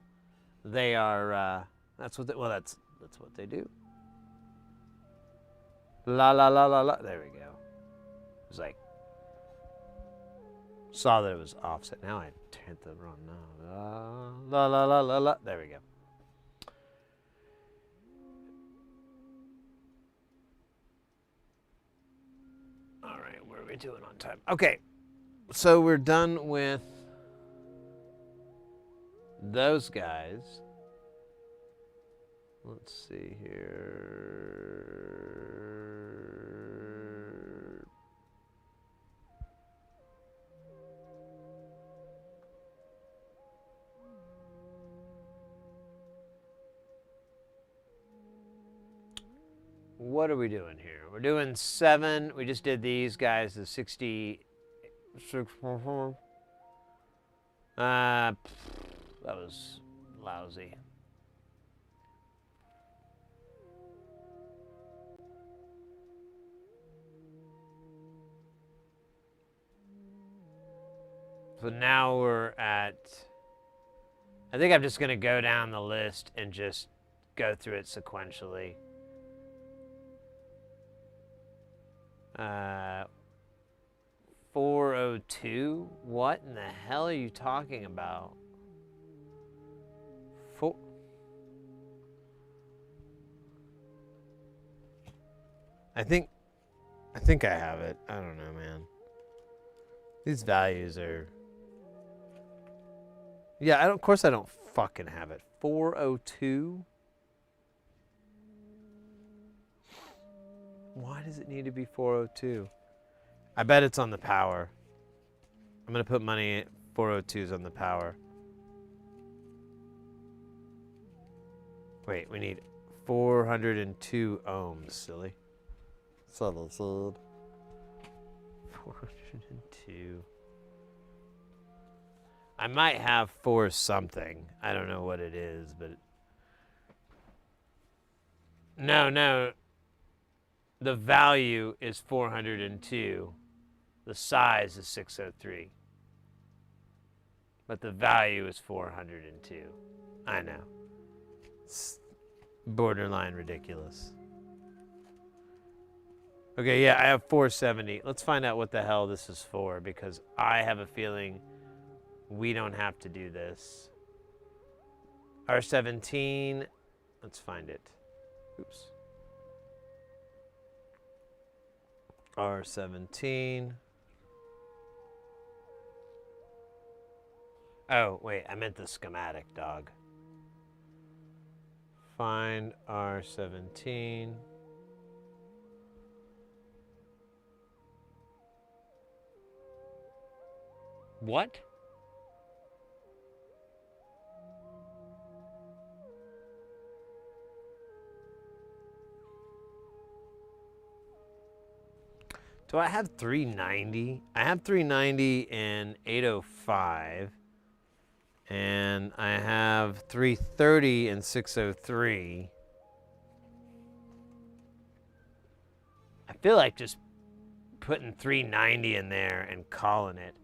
They are that's what that's what they do. La la la la la. There we go. It was like, saw that it was offset. Now I hit the wrong knob. La la la la la. There we go. All right, what are we doing on time? Okay, so we're done with those guys. Let's see here. What are we doing here? We're doing 7. We just did these guys, the 60. That was lousy. So now we're at, I think I'm just going to go down the list and just go through it sequentially. 402? What in the hell are you talking about? I think I have it. I don't know, man. These values are... Yeah, of course I don't fucking have it. 402? Why does it need to be 402? I bet it's on the power. I'm going to put money at 402s on the power. Wait, we need 402 ohms, silly. Subtle, 402. I might have 4 something. I don't know what it is, but... No. The value is 402. The size is 603. But the value is 402. I know. It's borderline ridiculous. Okay, yeah, I have 470. Let's find out what the hell this is for, because I have a feeling we don't have to do this. R17. Let's find it. Oops. R17. Oh, wait, I meant the schematic, dog. Find R17. What? Do I have 390? I have 390 and 805. And I have 330 and 603. I feel like just putting 390 in there and calling it.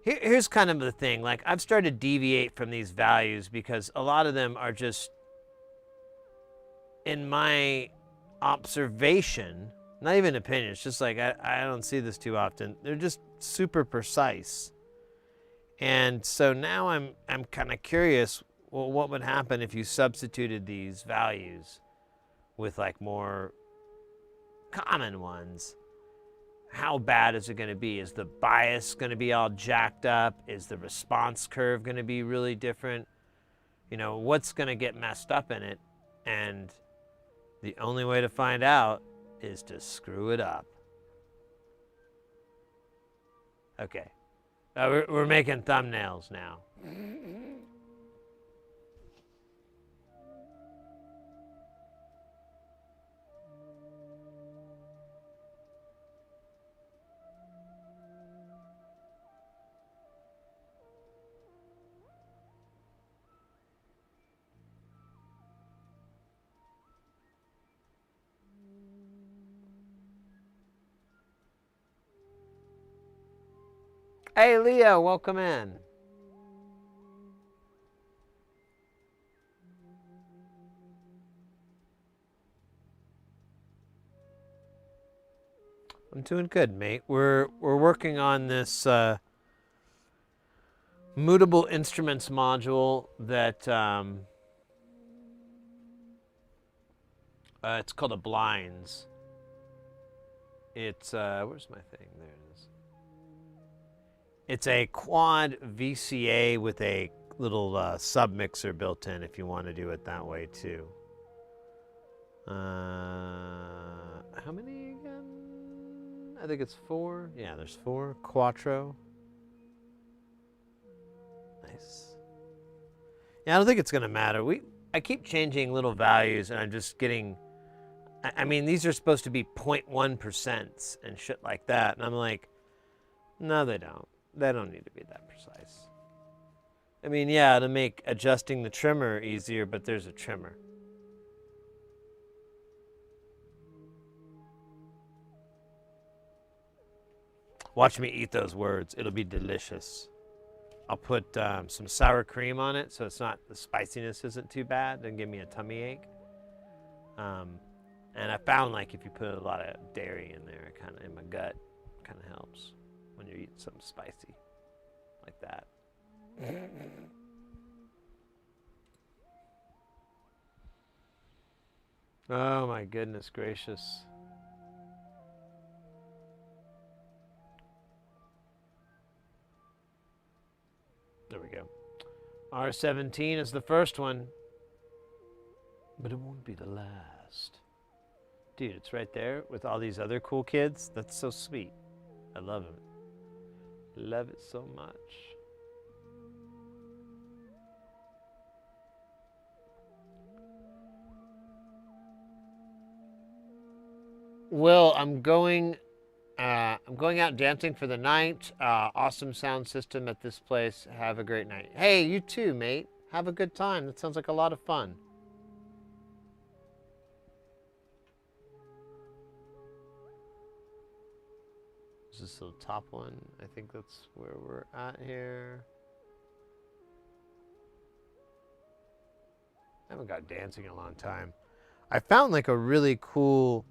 Here's kind of the thing. Like, I've started to deviate from these values because a lot of them are just, in my observation, not even opinion, it's just like I don't see this too often. They're just super precise. And so now I'm kind of curious, well, what would happen if you substituted these values with like more common ones? How bad is it going to be? Is the bias going to be all jacked up? Is the response curve going to be really different? You know, what's going to get messed up in it? And the only way to find out is to screw it up. Okay. We're making thumbnails now. Hey, Leo, welcome in. I'm doing good, mate. We're working on this mutable instruments module that it's called a blinds. It's where's my thing? There it is. It's a quad VCA with a little sub mixer built in if you want to do it that way too. How many again? I think it's 4. Yeah, there's 4. Quattro. Nice. Yeah, I don't think it's gonna matter. I keep changing little values, and I'm just getting. I mean, these are supposed to be 0.1% and shit like that, and I'm like, no, they don't. They don't need to be that precise. I mean, yeah, to make adjusting the trimmer easier, but there's a trimmer. Watch me eat those words. It'll be delicious. I'll put some sour cream on it, so it's not, the spiciness isn't too bad. Doesn't give me a tummy ache. And I found, like, if you put a lot of dairy in there, it kind of, in my gut, kind of helps when you're eating something spicy like that. Oh my goodness gracious. There we go. R17 is the first one, but it won't be the last. Dude, it's right there with all these other cool kids. That's so sweet. I love it. Love it so much. Will, I'm going out dancing for the night. Awesome sound system at this place. Have a great night. Hey, you too, mate. Have a good time. That sounds like a lot of fun. Is this the top one? I think that's where we're at here. I haven't got dancing in a long time. I found like a really cool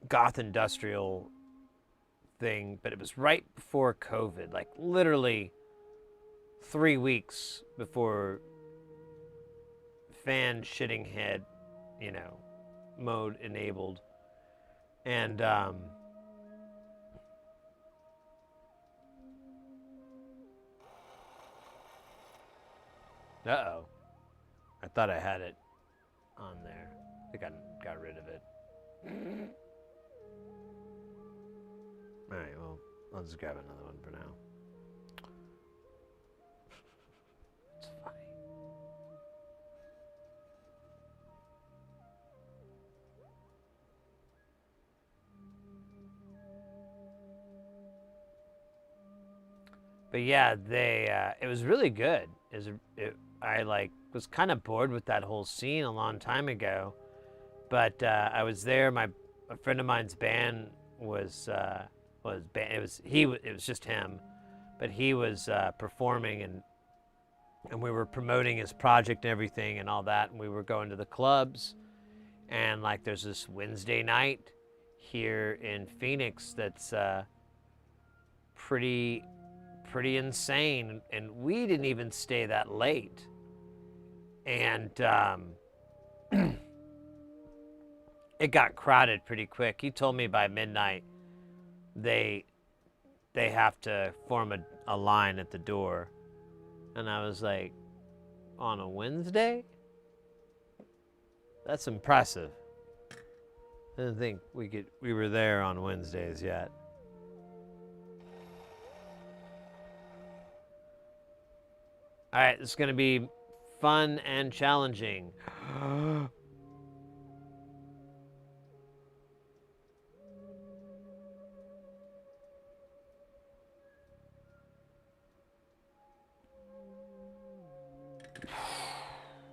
goth industrial thing, but it was right before COVID, like literally 3 weeks before fan shitting head, mode enabled. And uh-oh. I thought I had it on there. I think I got rid of it. All right, well, I'll just grab another one for now. It's funny. But yeah, it was really good. I was kind of bored with that whole scene a long time ago, but I was there. A friend of mine's band it was just him, but he was performing, and we were promoting his project and everything and all that, and we were going to the clubs, and like there's this Wednesday night here in Phoenix that's pretty insane, and we didn't even stay that late, and it got crowded pretty quick. He told me by midnight they have to form a line at the door, and I was like, on a Wednesday? That's impressive. I didn't think we were there on Wednesdays yet. All right, this is going to be fun and challenging.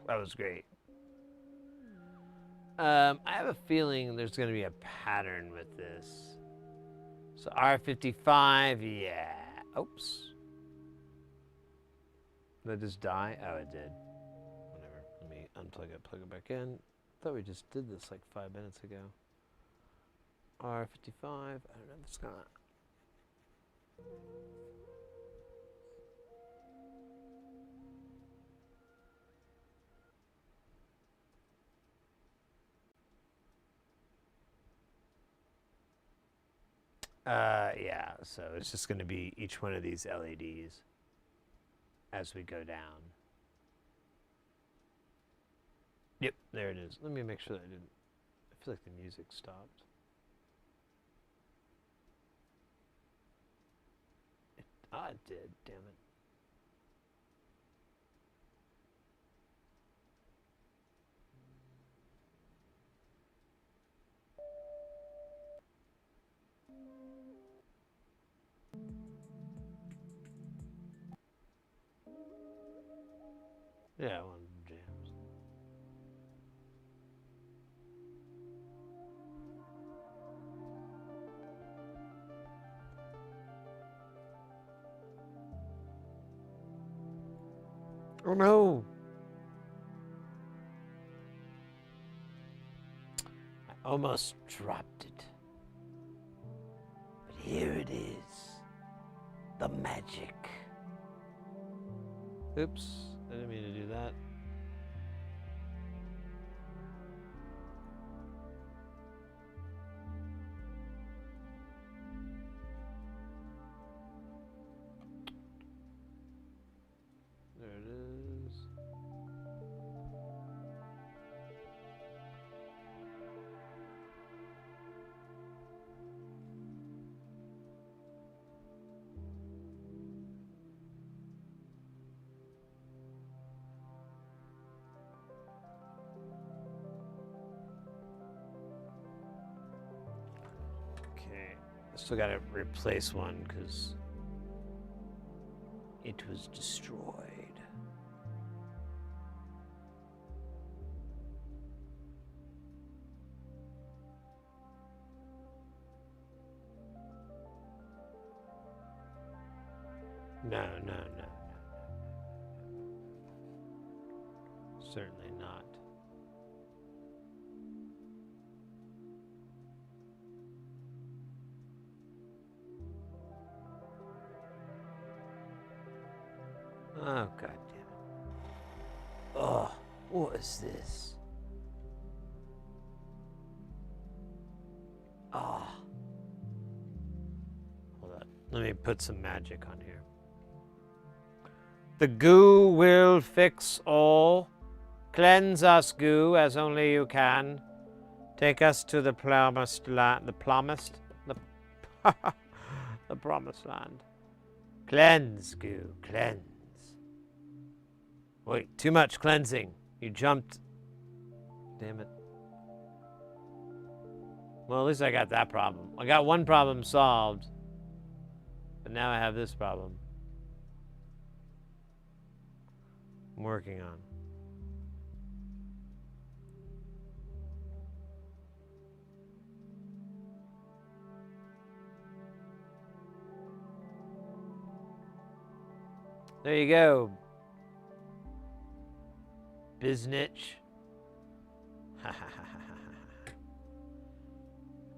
That was great. I have a feeling there's going to be a pattern with this. So R55, yeah. Oops. Did it just die? Oh, it did. Whatever. Let me unplug it, plug it back in. I thought we just did this like 5 minutes ago. R55. I don't know if it's gonna. Yeah, so it's just going to be each one of these LEDs as we go down. Yep, there it is. Let me make sure that I didn't... I feel like the music stopped. It did, damn it. Yeah, one jams. Oh no! I almost dropped it. But here it is. The magic. Oops, I didn't mean to do that. There it is. Okay, I still gotta replace one because it was destroyed. No. Certainly not. Oh, God damn it. Oh, what is this? Oh. Hold on. Let me put some magic on here. The goo will fix all. Cleanse us, goo, as only you can. Take us to the promised land. The promised? The promised land. Cleanse, goo, cleanse. Wait, too much cleansing. You jumped. Damn it. Well, at least I got that problem. I got one problem solved. But now I have this problem. I'm working on. There you go. Biznitch.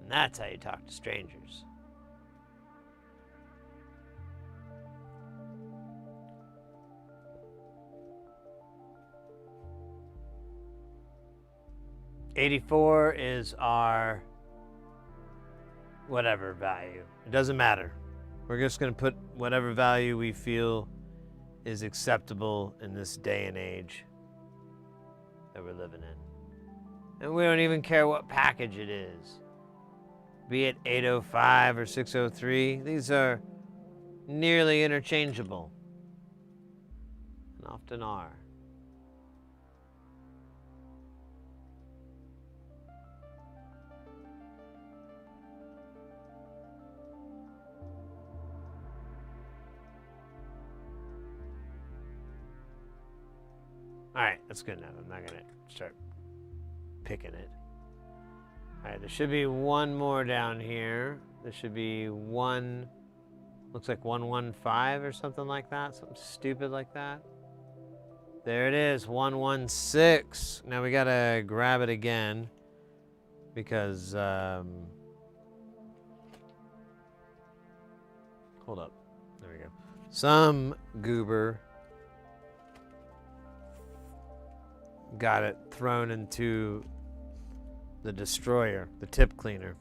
And that's how you talk to strangers. $84 is our whatever value. It doesn't matter. We're just going to put whatever value we feel is acceptable in this day and age that we're living in. And we don't even care what package it is. Be it 805 or 603, these are nearly interchangeable. And often are. All right, that's good enough. I'm not going to start picking it. All right, there should be one more down here. There should be one, looks like 115 or something like that. Something stupid like that. There it is, 116. Now we got to grab it again because, hold up. There we go. Some goober got it thrown into the destroyer, the tip cleaner.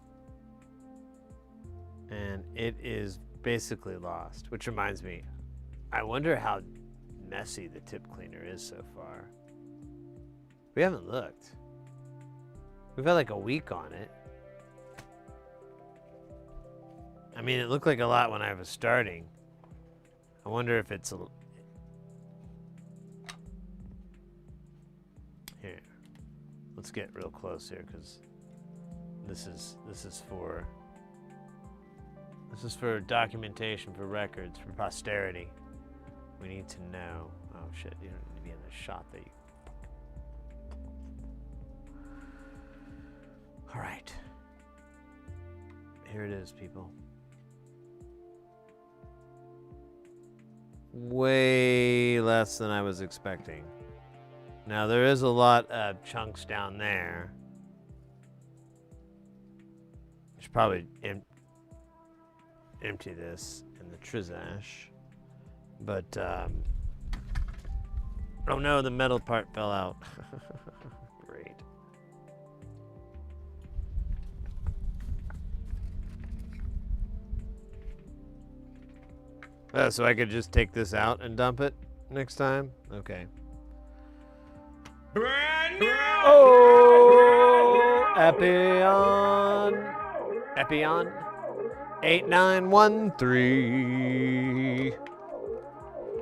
And it is basically lost, which reminds me, I wonder how messy the tip cleaner is so far. We haven't looked. We've had like a week on it. I mean, it looked like a lot when I was starting. I wonder if it's a... Here, let's get real close here, because this is for documentation, for records, for posterity. We need to know. Oh shit! You don't need to be in the shot that you. All right. Here it is, people. Way less than I was expecting. Now there is a lot of chunks down there. I should probably empty this in the trizash. But, oh no, the metal part fell out. Great. Oh, so I could just take this out and dump it next time? Okay. Brand new. Oh, Epion 8913.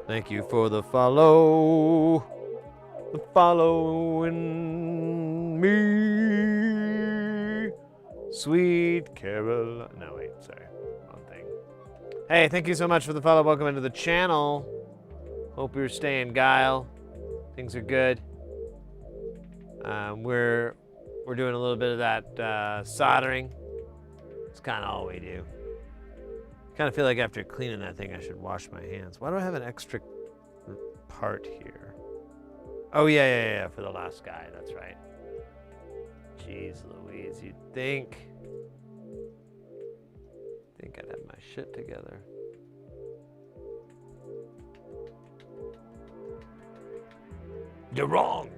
Thank you for the follow. The following me. Sweet Carol. No, wait, sorry. Wrong thing. Hey, thank you so much for the follow. Welcome into the channel. Hope you're staying guile. Things are good. We're doing a little bit of that soldering. It's kind of all we do. Kind of feel like after cleaning that thing, I should wash my hands. Why do I have an extra part here? Oh yeah, for the last guy. That's right. Jeez Louise, you'd think I'd have my shit together. You're wrong.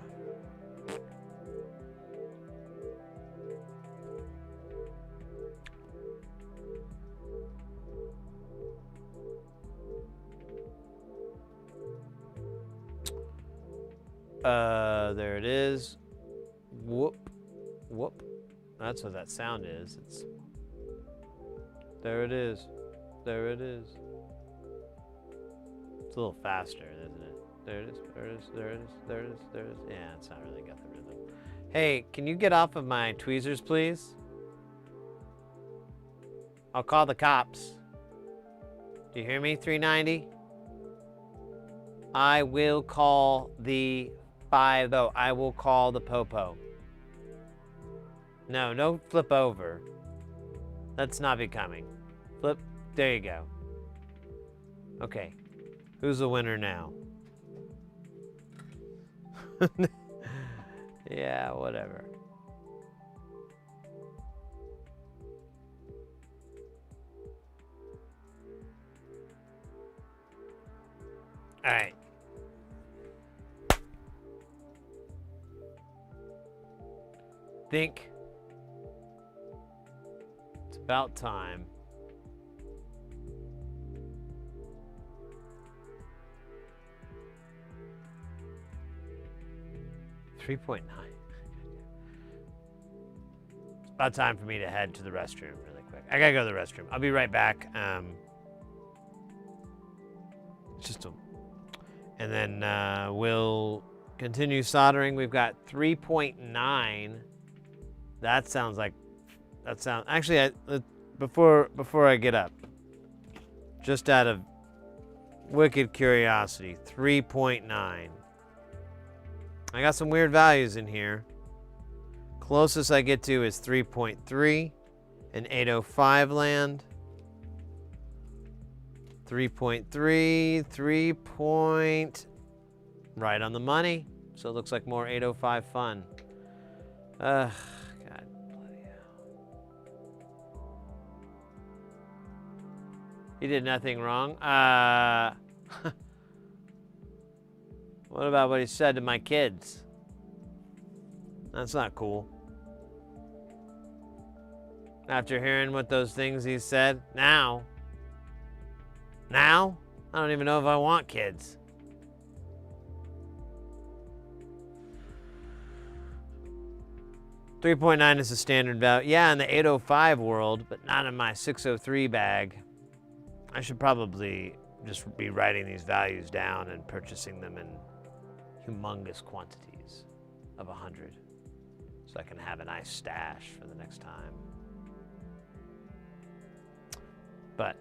There it is. Whoop, whoop. That's what that sound is. It's. There it is. There it is. It's a little faster, isn't it? There it is. There it is. There it is. There it is. There it is. Yeah, it's not really got the rhythm. Hey, can you get off of my tweezers, please? I'll call the cops. Do you hear me, 390? I will call the 50. I will call the popo. No, no flip over. Let's not be coming. Flip. There you go. Okay. Who's the winner now? Yeah, whatever. All right. Think it's about time. $3.9. It's about time for me to head to the restroom really quick. I gotta go to the restroom. I'll be right back. And then we'll continue soldering. We've got 3.9. That sounds actually, before I get up, just out of wicked curiosity, 3.9. I got some weird values in here. Closest I get to is 3.3 in 805 land. 3.3, 3 point, right on the money. So it looks like more 805 fun. God bloody hell. He did nothing wrong. What about what he said to my kids? That's not cool. After hearing what those things he said, now, I don't even know if I want kids. $3.9 is the standard value. Yeah, in the 805 world, but not in my 603 bag. I should probably just be writing these values down and purchasing them in humongous quantities of 100 so I can have a nice stash for the next time. But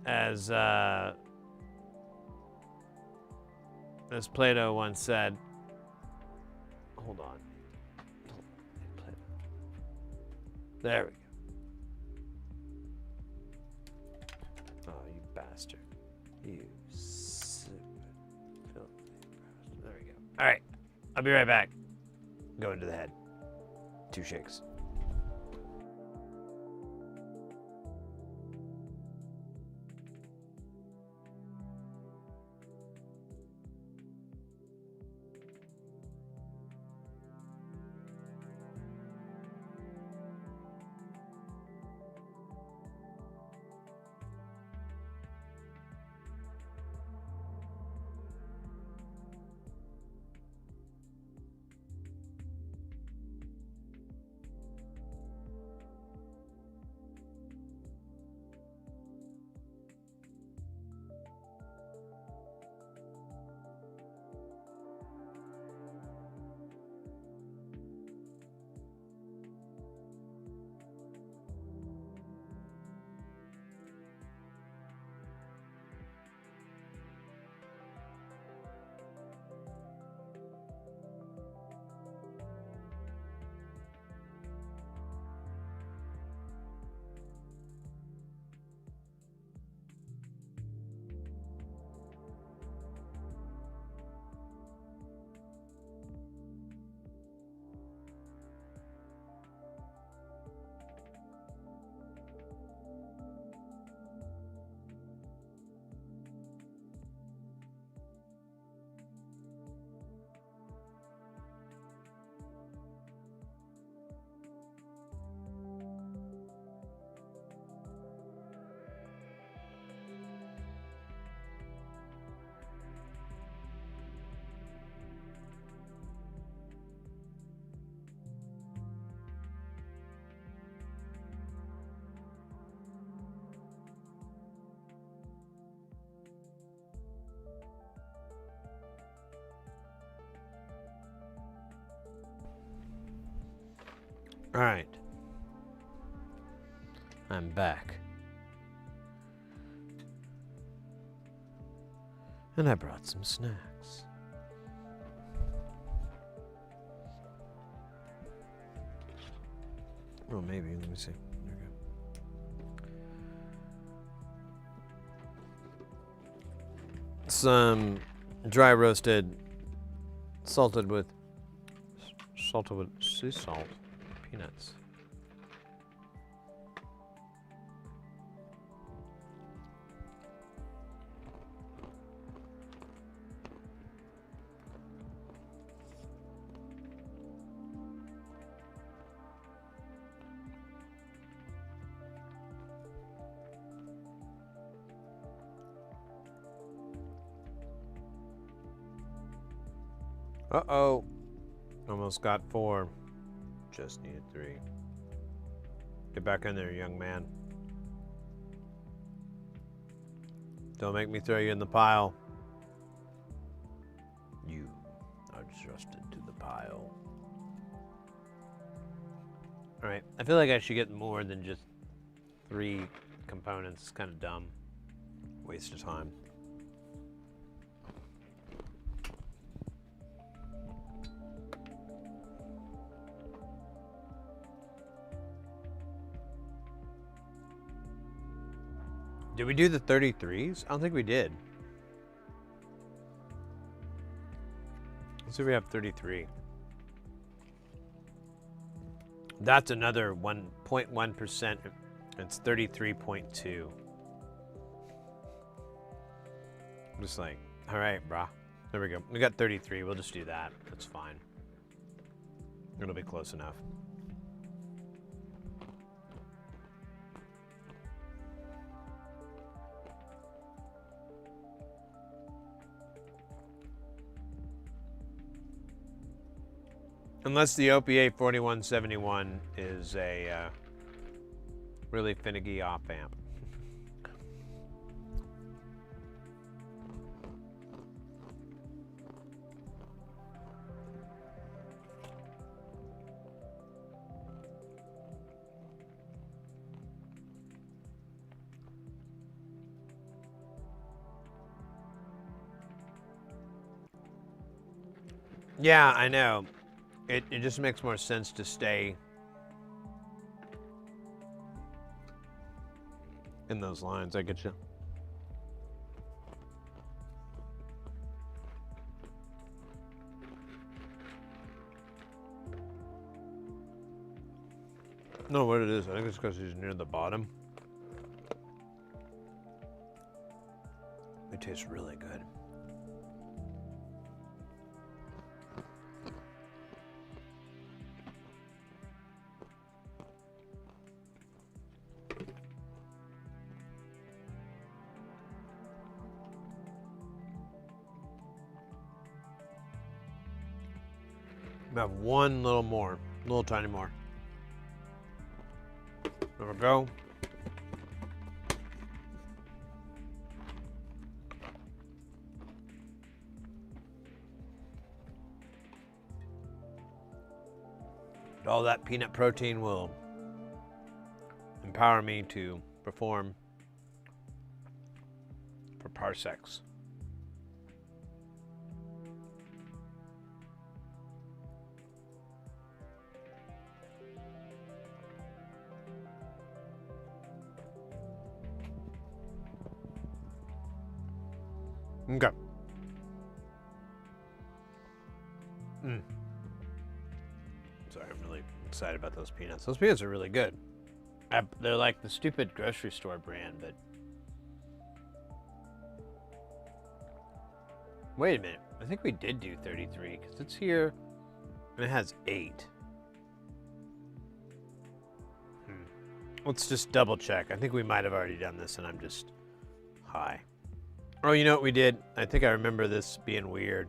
as Plato once said, hold on. There we go. Oh, you bastard. You stupid, filthy bastard. There we go. All right. I'll be right back. Go into the head. 2 shakes. All right. I'm back. And I brought some snacks. Oh, maybe. Let me see. There we go. Some dry roasted, salted with sea salt peanuts. Uh-oh. Almost got 4. Just needed 3. Get back in there, young man. Don't make me throw you in the pile. You are thrust into the pile. Alright, I feel like I should get more than just 3 components. It's kind of dumb. Waste of time. Did we do the 33s? I don't think we did. Let's see if we have 33. That's another 1.1%. It's 33.2. I'm just like, all right, brah. There we go. We got 33. We'll just do that. That's fine. It'll be close enough. Unless the OPA 4171 is a really finicky op amp. Yeah, I know. It just makes more sense to stay in those lines. I get you. No, what it is, I think it's because he's near the bottom. It tastes really good. I have one little more, little tiny more. There we go. All that peanut protein will empower me to perform for parsecs. Okay. Sorry, I'm really excited about those peanuts. Those peanuts are really good. They're like the stupid grocery store brand, but... Wait a minute. I think we did do 33, because it's here, and it has 8. Let's just double check. I think we might have already done this, and I'm just high. Oh, you know what we did? I think I remember this being weird.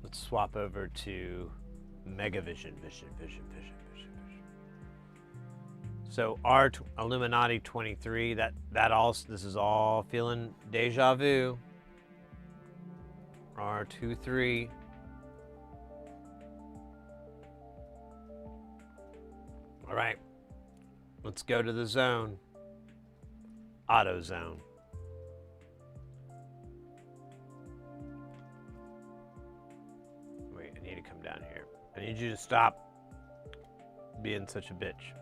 Let's swap over to Megavision. Vision. So our Illuminati 23. This is all feeling deja vu. R23. All right. Let's go to the zone. Auto zone. Wait, I need to come down here. I need you to stop being such a bitch.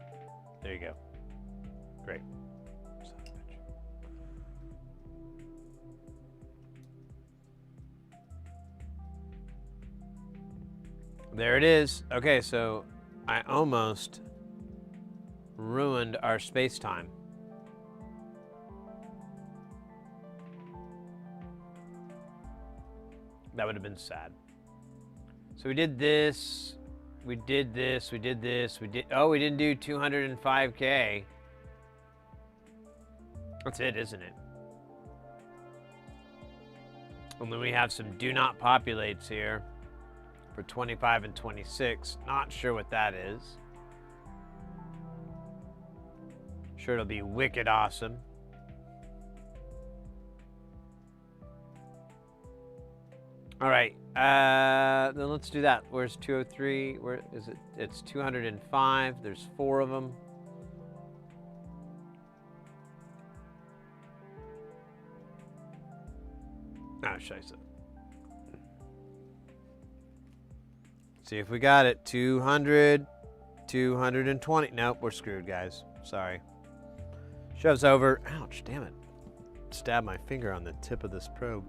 There you go. Great. Son of a bitch. There it is. Okay, so I almost ruined our space-time. That would have been sad. So we did this, we did this, we did this, oh, we didn't do 205K. That's it, isn't it? And then we have some do not populates here for 25 and 26. Not sure what that is. Sure it'll be wicked awesome. All right, then let's do that. Where's 203? Where is it? It's 205. There's 4 of them. Oh, scheisse. See if we got it. 200, 220. Nope, we're screwed, guys. Sorry. Shoves over. Ouch, damn it. Stabbed my finger on the tip of this probe.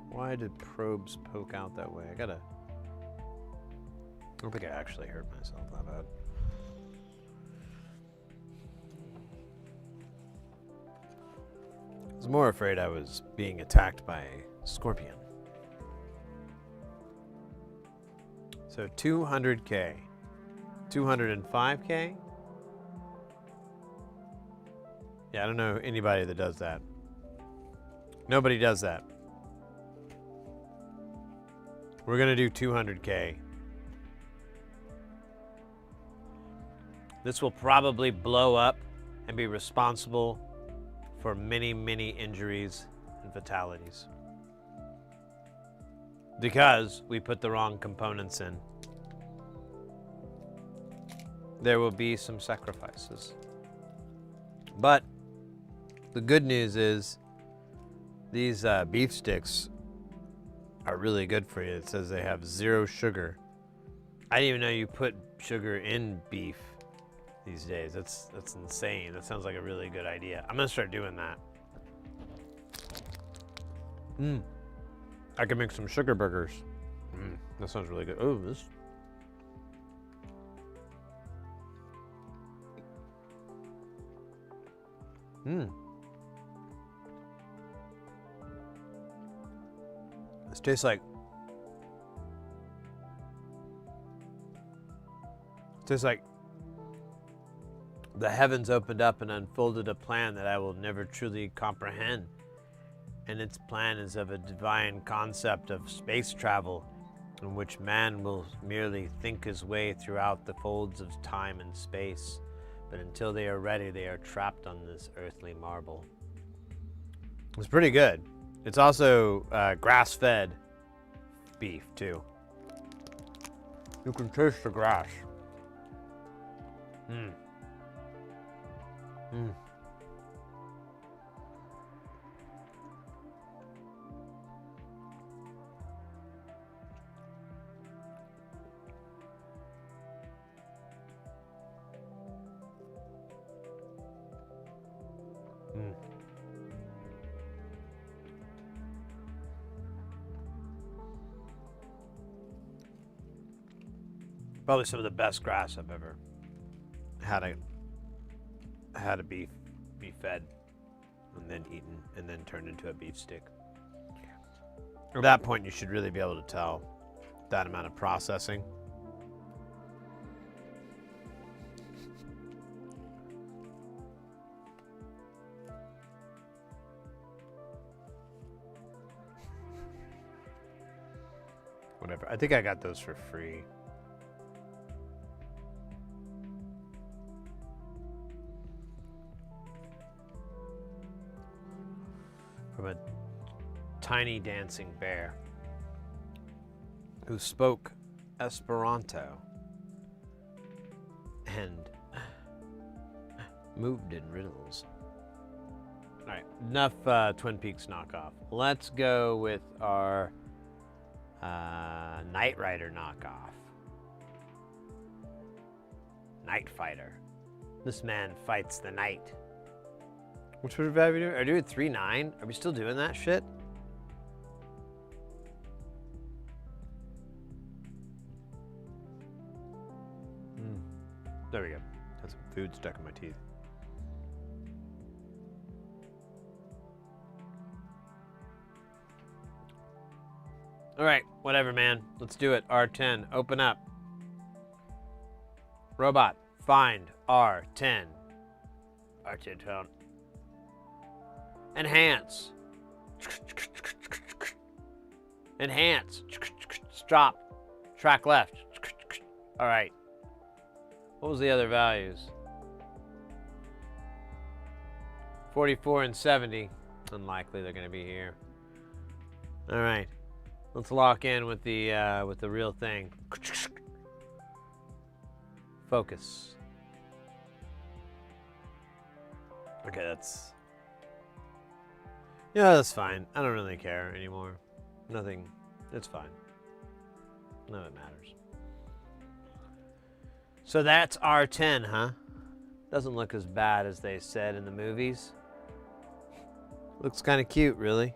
Why did probes poke out that way? I don't think I actually hurt myself that bad. I was more afraid I was being attacked by a scorpion. So 200K. 205K? Yeah, I don't know anybody that does that. Nobody does that. We're gonna do 200K. This will probably blow up and be responsible for many, many injuries and fatalities. Because we put the wrong components in. There will be some sacrifices. But the good news is these beef sticks are really good for you. It says they have 0 sugar. I didn't even know you put sugar in beef these days. That's insane. That sounds like a really good idea. I'm gonna start doing that. I can make some sugar burgers. That sounds really good. Oh, this. This tastes like. Tastes like the heavens opened up and unfolded a plan that I will never truly comprehend. And its plan is of a divine concept of space travel, in which man will merely think his way throughout the folds of time and space. But until they are ready, they are trapped on this earthly marble. It's pretty good. It's also grass-fed beef, too. You can taste the grass. Probably some of the best grass I've ever had a beef fed and then eaten and then turned into a beef stick. At that point, you should really be able to tell that amount of processing. Whatever. I think I got those for free. From a tiny dancing bear who spoke Esperanto and moved in riddles. All right, enough Twin Peaks knockoff. Let's go with our Knight Rider knockoff. Night Fighter. This man fights the night. Which would are we doing? Are we doing 3.9? Are we still doing that shit? There we go. Had some food stuck in my teeth. All right, whatever, man. Let's do it. R10, open up. Robot, find R10. R10 found. Enhance. Enhance. Stop. Track left. All right. What was the other values? 44 and 70. Unlikely they're going to be here. All right. Let's lock in with the real thing. Focus. Okay, that's... Yeah, that's fine. I don't really care anymore. Nothing. It's fine. None of it matters. So that's R10, huh? Doesn't look as bad as they said in the movies. Looks kind of cute, really.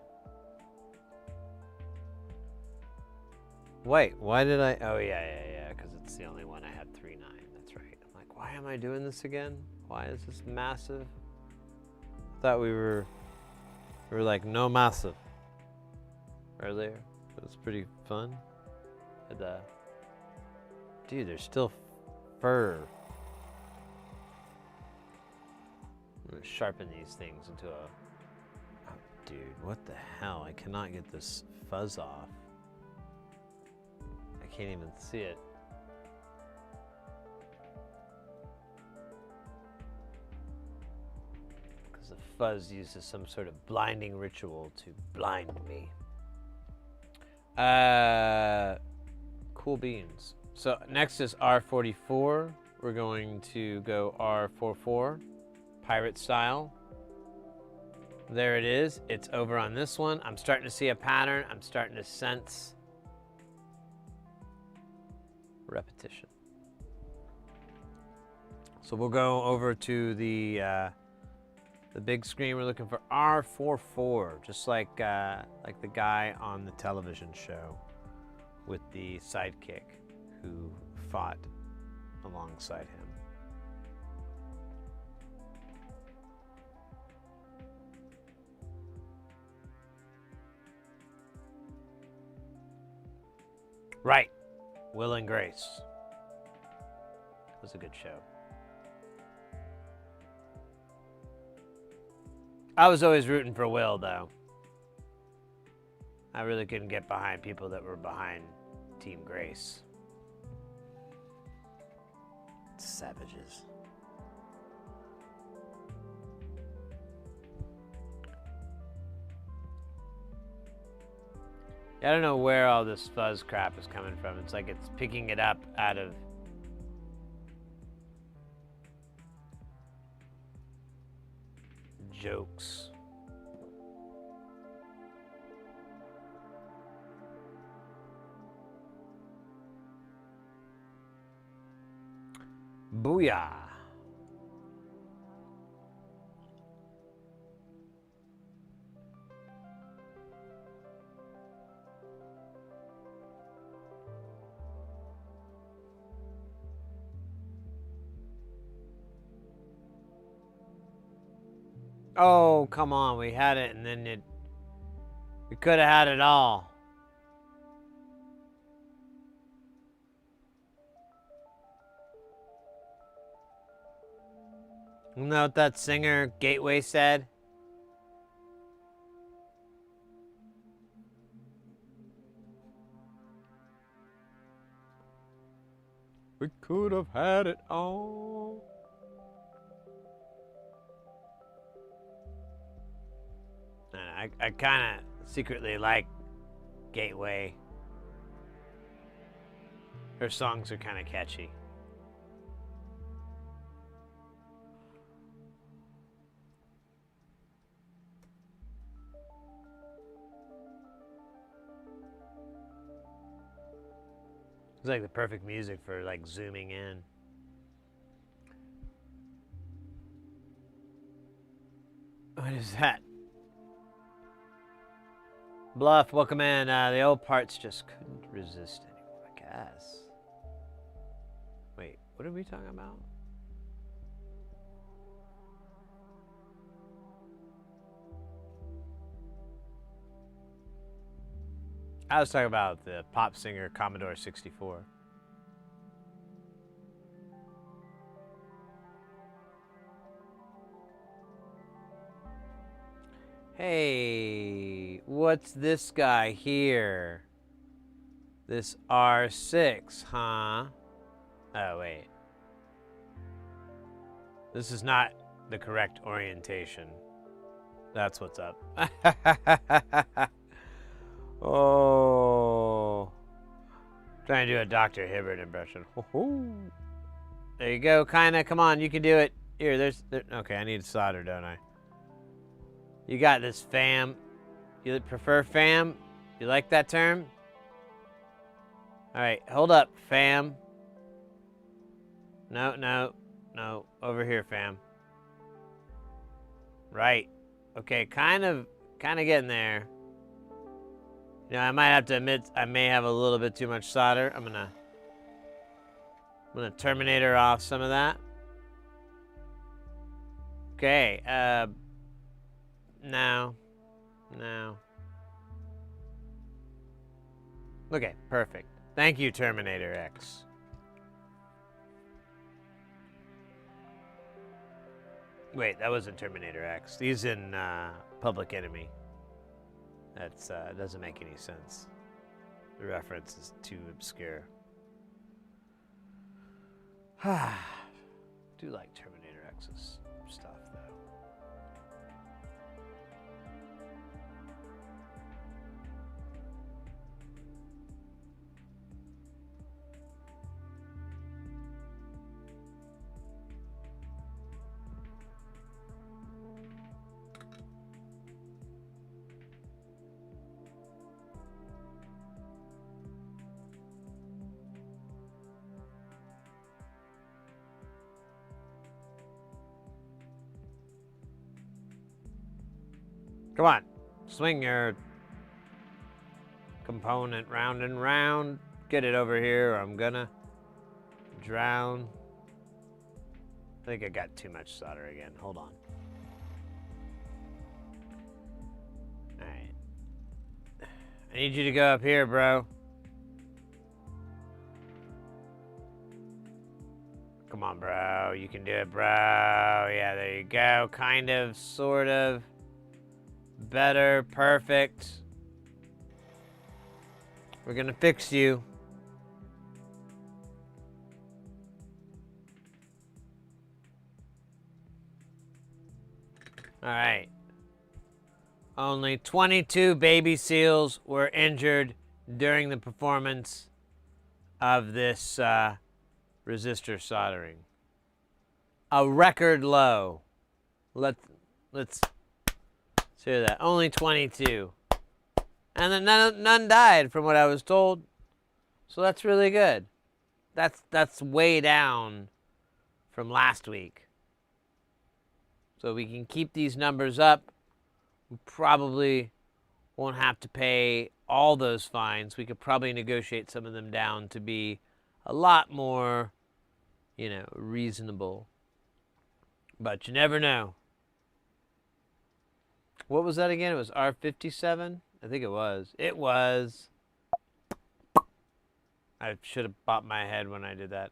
Wait, why did I... Oh, yeah, because it's the only one I had 3.9. That's right. I'm like, why am I doing this again? Why is this massive? I thought we were like, no massive earlier. It was pretty fun. And, dude, there's still fur. I'm gonna sharpen these things into a... Oh, dude, what the hell? I cannot get this fuzz off. can't even see it. Because the fuzz uses some sort of blinding ritual to blind me. Cool beans. So next is R44. We're going to go R44, pirate style. There it is. It's over on this one. I'm starting to see a pattern. I'm starting to sense repetition. So we'll go over to the big screen. We're looking for R44, just like the guy on the television show with the sidekick who fought alongside him. Right. Will and Grace. It was a good show. I was always rooting for Will, though. I really couldn't get behind people that were behind Team Grace. Savages. I don't know where all this fuzz crap is coming from. It's like it's picking it up out of jokes. Booyah. Oh, come on. We had it and then we could have had it all. You know what that singer Gateway said? We could have had it all. I kind of secretly like Gateway. Her songs are kind of catchy. It's like the perfect music for like zooming in. What is that? Bluff, welcome in. The old parts just couldn't resist anymore, I guess. Wait, what are we talking about? I was talking about the pop singer Commodore 64. Hey, what's this guy here? This R6, huh? Oh, wait. This is not the correct orientation. That's what's up. Oh. Trying to do a Dr. Hibbert impression. There you go, kinda. Come on, you can do it. Here, okay, I need solder, don't I? You got this, fam. You prefer fam? You like that term? All right, hold up, fam. No. Over here, fam. Right. Okay, kind of getting there. You know, I might have to admit I may have a little bit too much solder. I'm gonna Terminator off some of that. Okay, no. Okay, perfect. Thank you, Terminator X. Wait, that wasn't Terminator X. He's in Public Enemy. That's doesn't make any sense. The reference is too obscure. Do like Terminator X's stuff, though. Come on, swing your component round and round. Get it over here, or I'm gonna drown. I think I got too much solder again. Hold on. Alright. I need you to go up here, bro. Come on, bro. You can do it, bro. Yeah, there you go. Kind of, sort of. Better, perfect. We're gonna fix you. All right. Only 22 baby seals were injured during the performance of this resistor soldering. A record low. Let's hear that. Only 22. And then none died from what I was told. So that's really good. That's way down from last week. So we can keep these numbers up. We probably won't have to pay all those fines. We could probably negotiate some of them down to be a lot more, reasonable. But you never know. What was that again? It was R57? I think it was. It was. I should have bopped my head when I did that.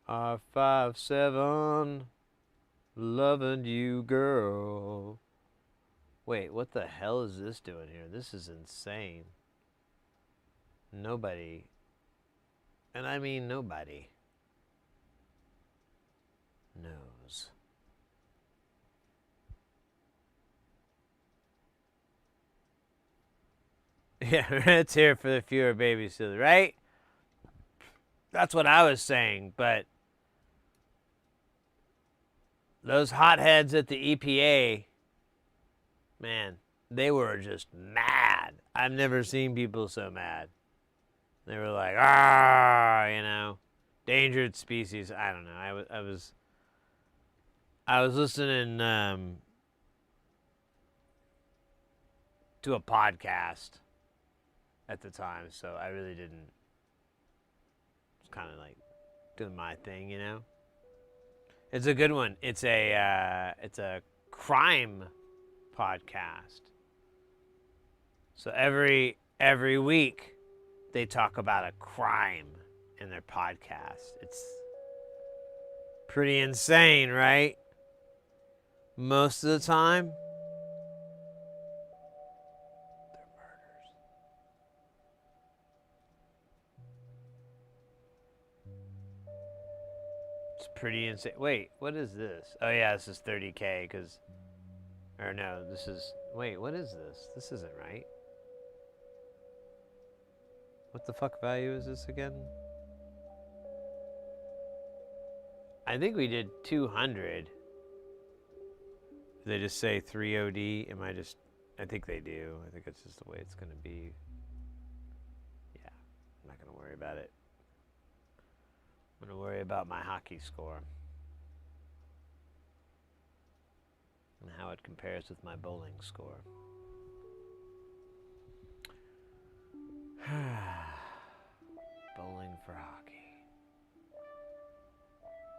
R57, loving you, girl. Wait, what the hell is this doing here? This is insane. Nobody, and I mean nobody, knows. Yeah, it's here for the fewer babies, right? That's what I was saying, but those hotheads at the EPA, man, they were just mad. I've never seen people so mad. They were like, endangered species. I don't know. I was listening to a podcast at the time, so I really didn't. It's kind of like doing my thing, It's a good one. It's a crime podcast. So every week they talk about a crime in their podcast. It's pretty insane, right? Most of the time, they're murders. It's pretty insane. Wait, what is this? Oh yeah, this is 30K wait, what is this? This isn't right. What the fuck value is this again? I think we did 200. Do they just say 3OD? I think they do. I think it's just the way it's going to be. Yeah, I'm not going to worry about it. I'm going to worry about my hockey score. And how it compares with my bowling score. Bowling for hockey.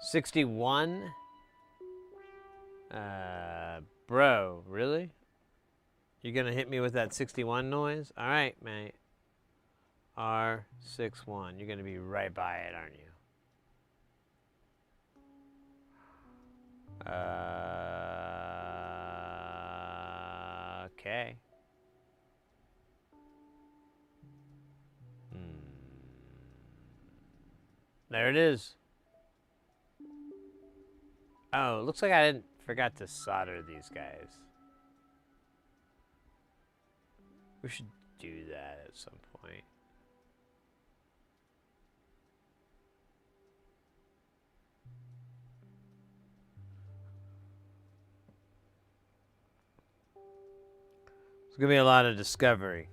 61? Bro, really? You're gonna hit me with that 61 noise? All right, mate. R61. You're gonna be right by it, aren't you? Okay. There it is. Oh, it looks like I forgot to solder these guys. We should do that at some point. There's gonna be a lot of discovery,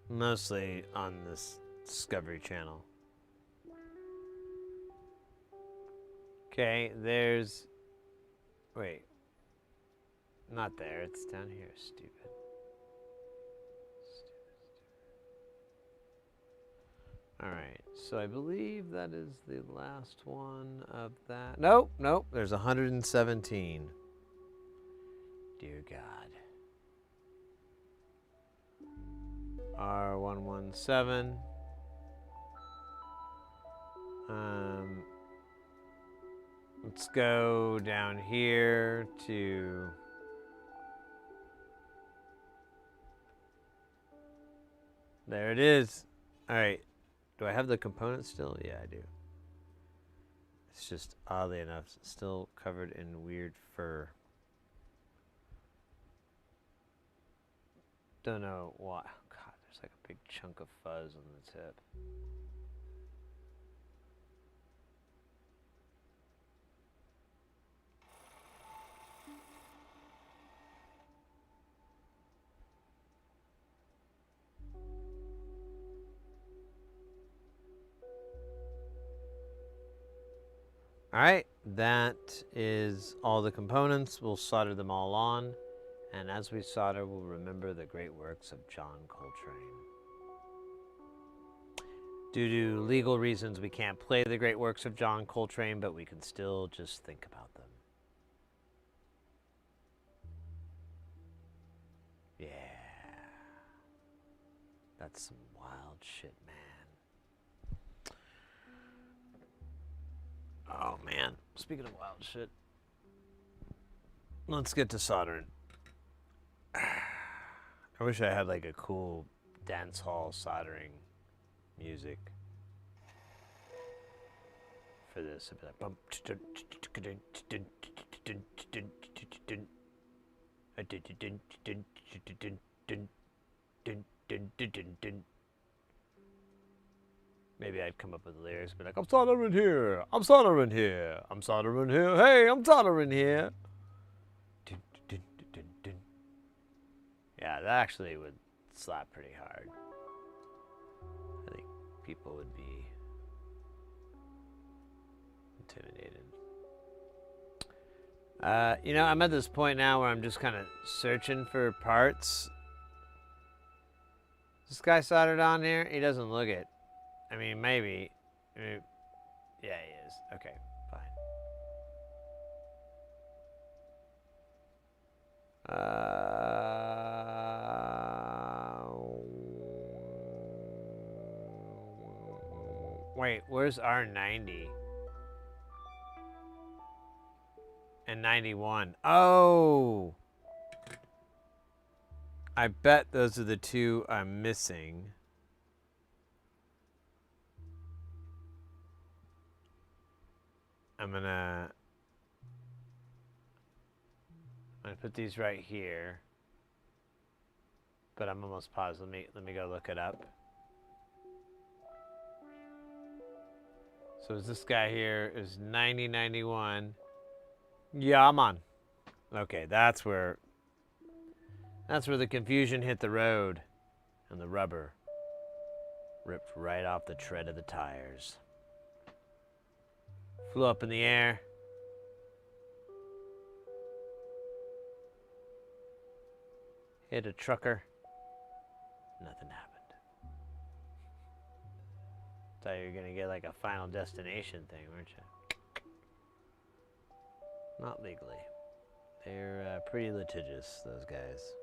mostly on this Discovery Channel. Okay, there's... Wait. Not there, it's down here, stupid. Alright, so I believe that is the last one of that. Nope, nope, there's 117. Dear God. R117. Let's go down here to... There it is. Alright. Do I have the components still? Yeah, I do. It's just, oddly enough, still covered in weird fur. Don't know why. Oh, God, there's like a big chunk of fuzz on the tip. Alright, that is all the components. We'll solder them all on. And as we solder, we'll remember the great works of John Coltrane. Due to legal reasons, we can't play the great works of John Coltrane, but we can still just think about them. Yeah. That's some wild shit, man. Oh, man. Speaking of wild shit, let's get to soldering. I wish I had like a cool dance hall soldering music for this. It'd be like bump. Maybe I'd come up with the lyrics, be like, I'm soldering here, I'm soldering here, I'm soldering here, hey, I'm soldering here. Yeah, that actually would slap pretty hard. I think people would be intimidated. You know, I'm at this point now where I'm just kind of searching for parts. Is this guy soldered on here? He doesn't look it. I mean, maybe. Yeah, he is. Okay, fine. Wait, where's R90? And 91. Oh! I bet those are the two I'm missing. I'm gonna put these right here. But I'm almost paused. Let me go look it up. So is this guy here is 9091. Yeah, I'm on. Okay, that's where the confusion hit the road and the rubber ripped right off the tread of the tires. Flew up in the air. Hit a trucker. Nothing happened. Thought you were gonna get like a Final Destination thing, weren't you? Not legally. They're pretty litigious, those guys.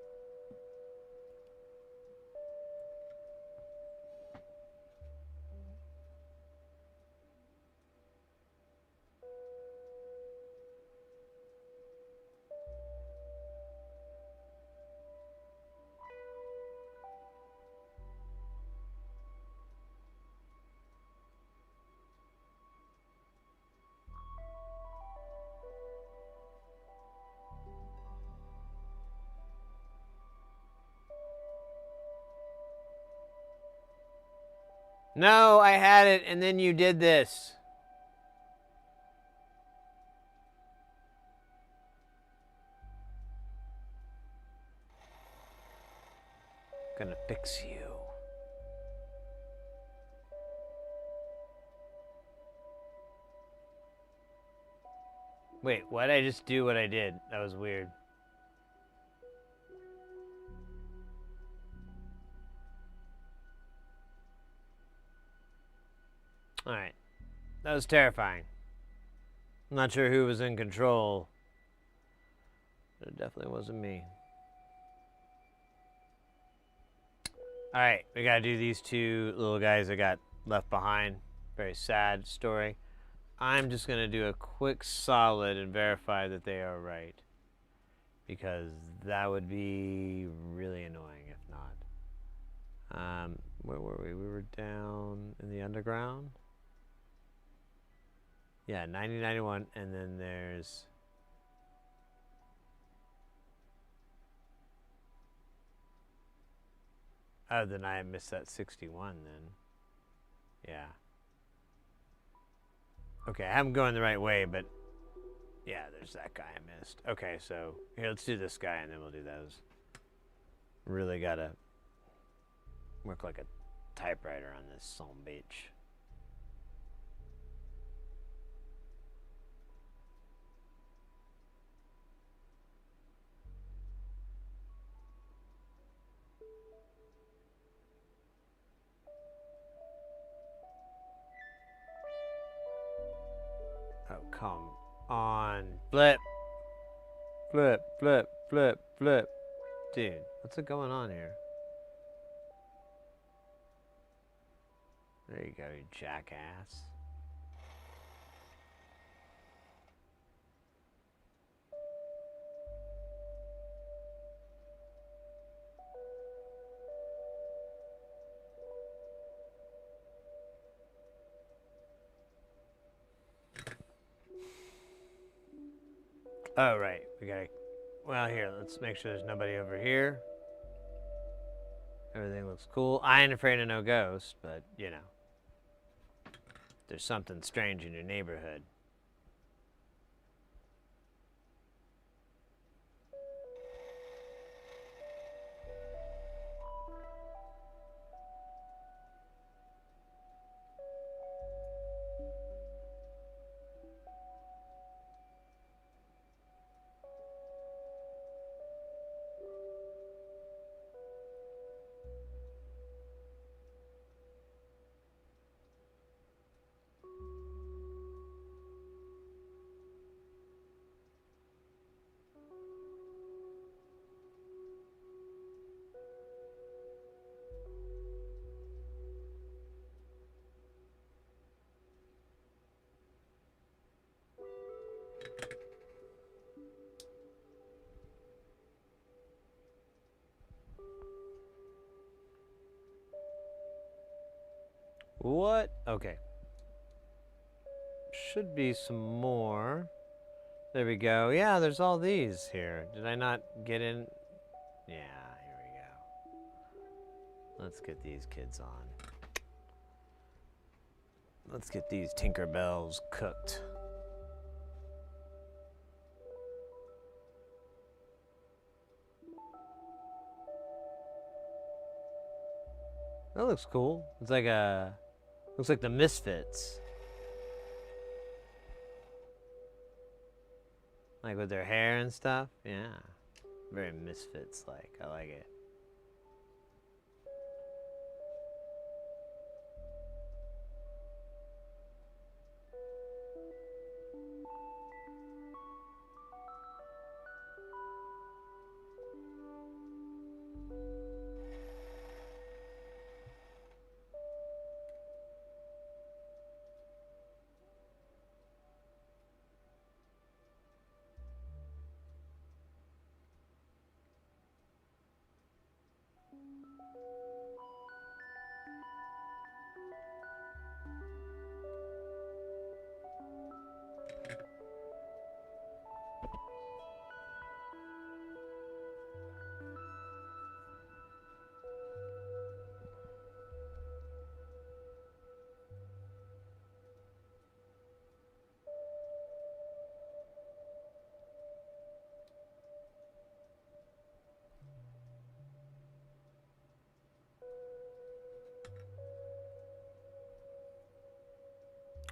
No, I had it, and then you did this. Gonna fix you. Wait, why'd I just do what I did? That was weird. Alright. That was terrifying. I'm not sure who was in control. But it definitely wasn't me. Alright, we gotta do these two little guys that got left behind. Very sad story. I'm just gonna do a quick solid and verify that they are right. Because that would be really annoying if not. Where were we? We were down in the underground. Yeah, 9091, and then there's... Oh, then I missed that 61 then. Yeah. Okay, I haven't going the right way, but... Yeah, there's that guy I missed. Okay, so... Here, let's do this guy, and then we'll do those. Really gotta... work like a typewriter on this son of a bitch. Oh, come on. Flip. Flip, flip, flip, flip. Dude, what's going on here? There you go, you jackass. Oh, right. We gotta... Well, here, let's make sure there's nobody over here. Everything looks cool. I ain't afraid of no ghosts, but, you know. There's something strange in your neighborhood. What? Okay. Should be some more. There we go. Yeah, there's all these here. Did I not get in? Yeah, here we go. Let's get these kids on. Let's get these Tinkerbells cooked. That looks cool. It's like a... Looks like the Misfits. Like with their hair and stuff. Yeah. Very Misfits-like. I like it.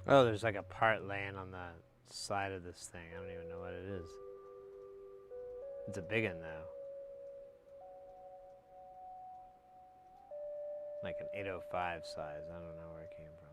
Oh, there's like a part laying on the side of this thing. I don't even know what it is. It's a big one though. Like an 805 size. I don't know where it came from.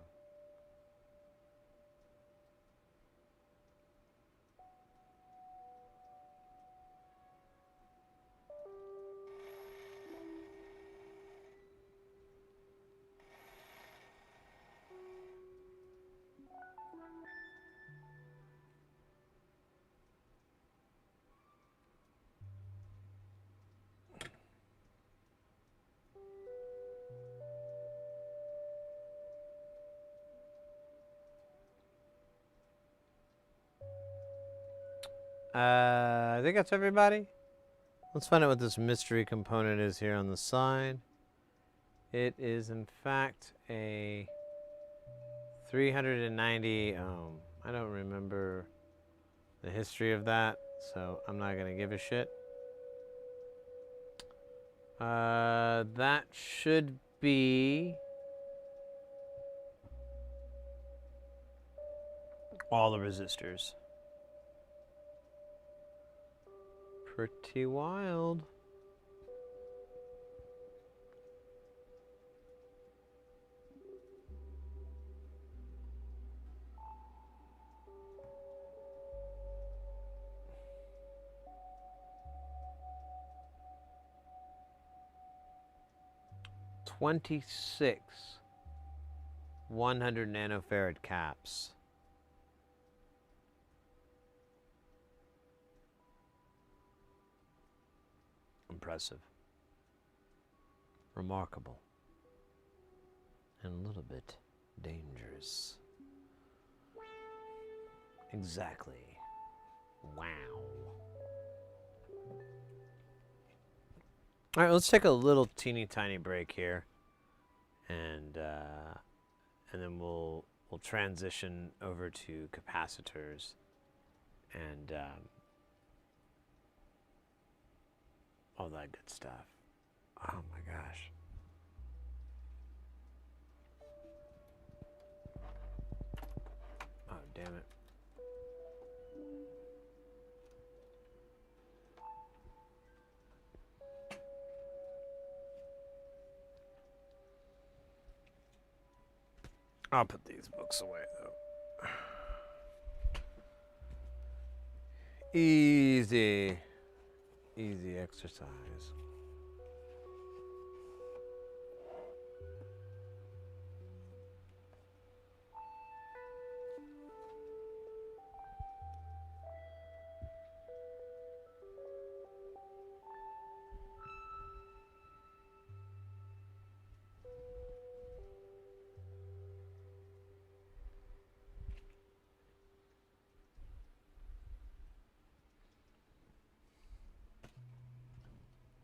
I think that's everybody. Let's find out what this mystery component is here on the side. It is, in fact, a 390 ohm. I don't remember the history of that, so I'm not going to give a shit. That should be all the resistors. Pretty wild. $26 100 nanofarad caps. Impressive. Remarkable. And a little bit dangerous. Exactly. Wow. All right, let's take a little teeny tiny break here, and then we'll transition over to capacitors and all that good stuff. Oh my gosh. Oh, damn it. I'll put these books away, though. Easy. Easy exercise.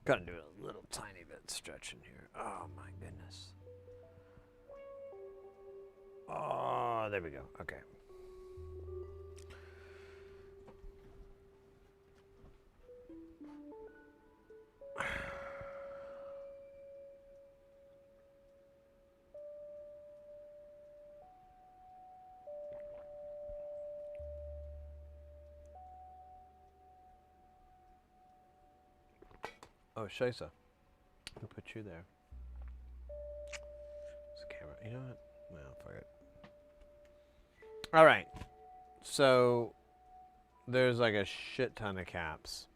Gotta do a little tiny bit stretching here. Oh my goodness. Oh, there we go. Okay. Oh, Shaisa. Who put you there? It's a camera. You know what? Well, fuck it. All right. So there's like a shit ton of caps.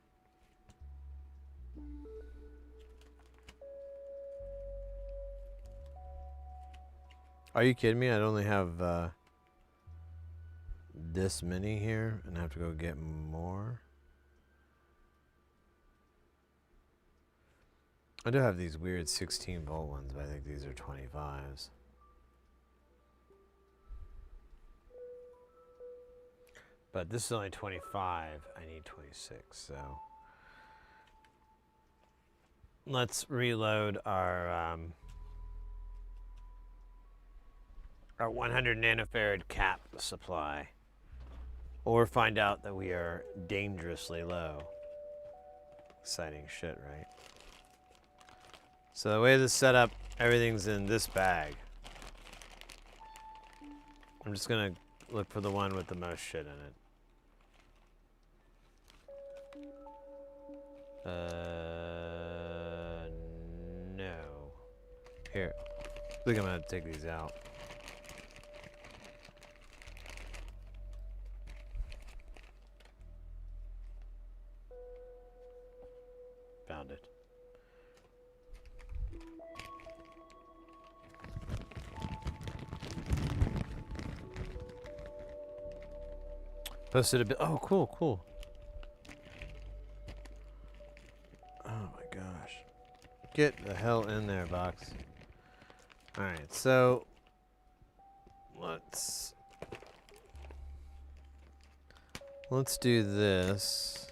Are you kidding me? I'd only have this many here and have to go get more. I do have these weird 16 volt ones, but I think these are 25s. But this is only 25. I need 26, so let's reload our 100 nanofarad cap supply, or find out that we are dangerously low. Exciting shit, right? So the way this is set up, everything's in this bag. I'm just gonna look for the one with the most shit in it. No. Here. I think I'm gonna take these out. Found it. Posted a bit. Oh, cool, cool. Oh my gosh. Get the hell in there, box. Alright, so let's do this.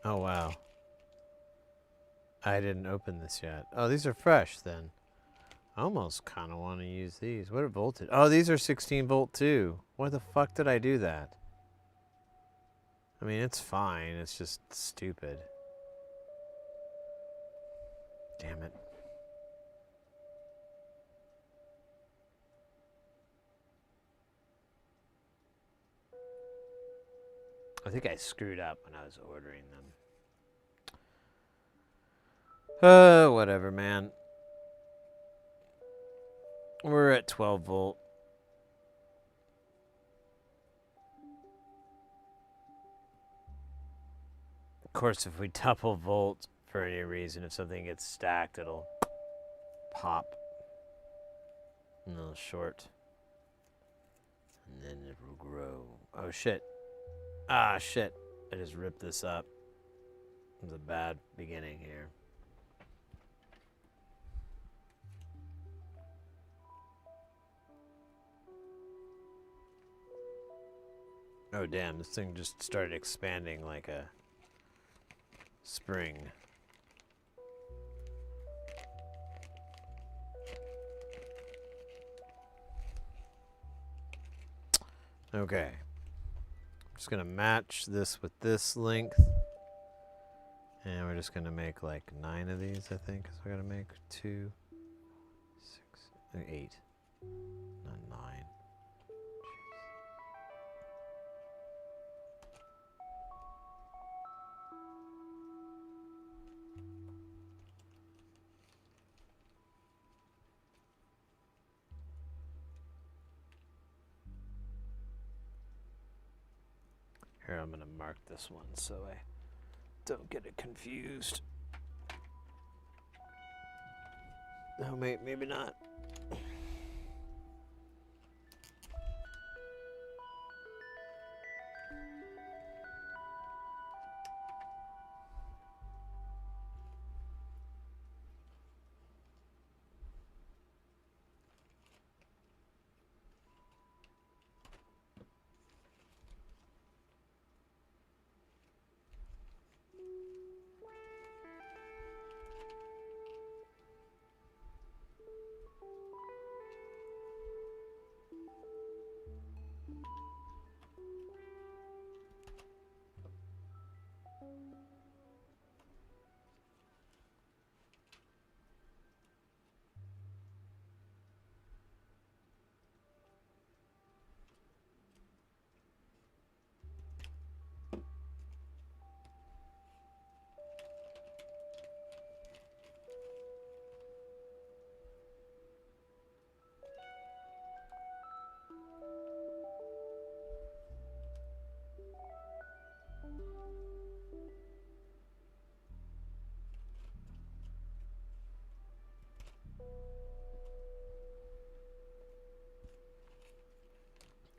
Oh wow. I didn't open this yet. Oh, these are fresh then. I almost kind of want to use these. What are voltage? Oh, these are 16 volt too. Why the fuck did I do that? I mean, it's fine. It's just stupid. Damn it. I think I screwed up when I was ordering them. Whatever, man. We're at 12 volt. Of course, if we double volt for any reason, if something gets stacked, it'll pop. And it'll short. And then it will grow. Oh, shit. Ah, shit. I just ripped this up. It was a bad beginning here. Oh, damn. This thing just started expanding like a spring. Okay. I'm just going to match this with this length. And we're just going to make like 9 of these, I think. So we're going to make 2, 6, 8. Not 9. Here, I'm going to mark this one so I don't get it confused. No, maybe not.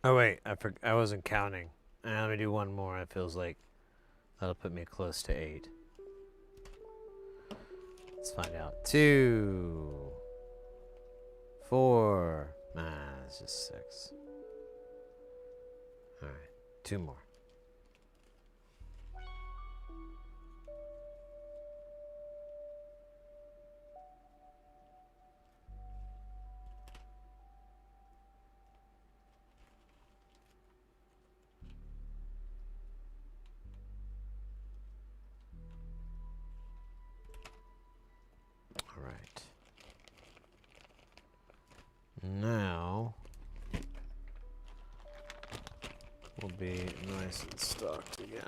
Oh wait, I wasn't counting. Let me do one more. It feels like that'll put me close to 8. Let's find out. 2, 4. Nah, it's just 6. All right, 2 more. All right. be nice and stocked again.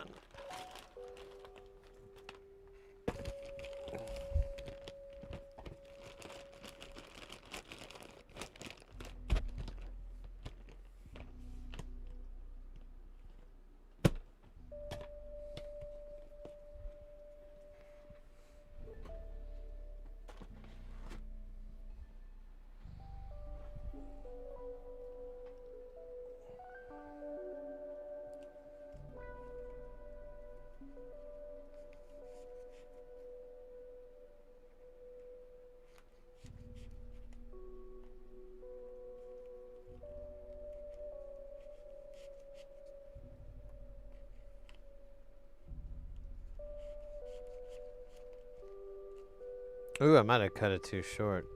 Ooh, I might have cut it too short.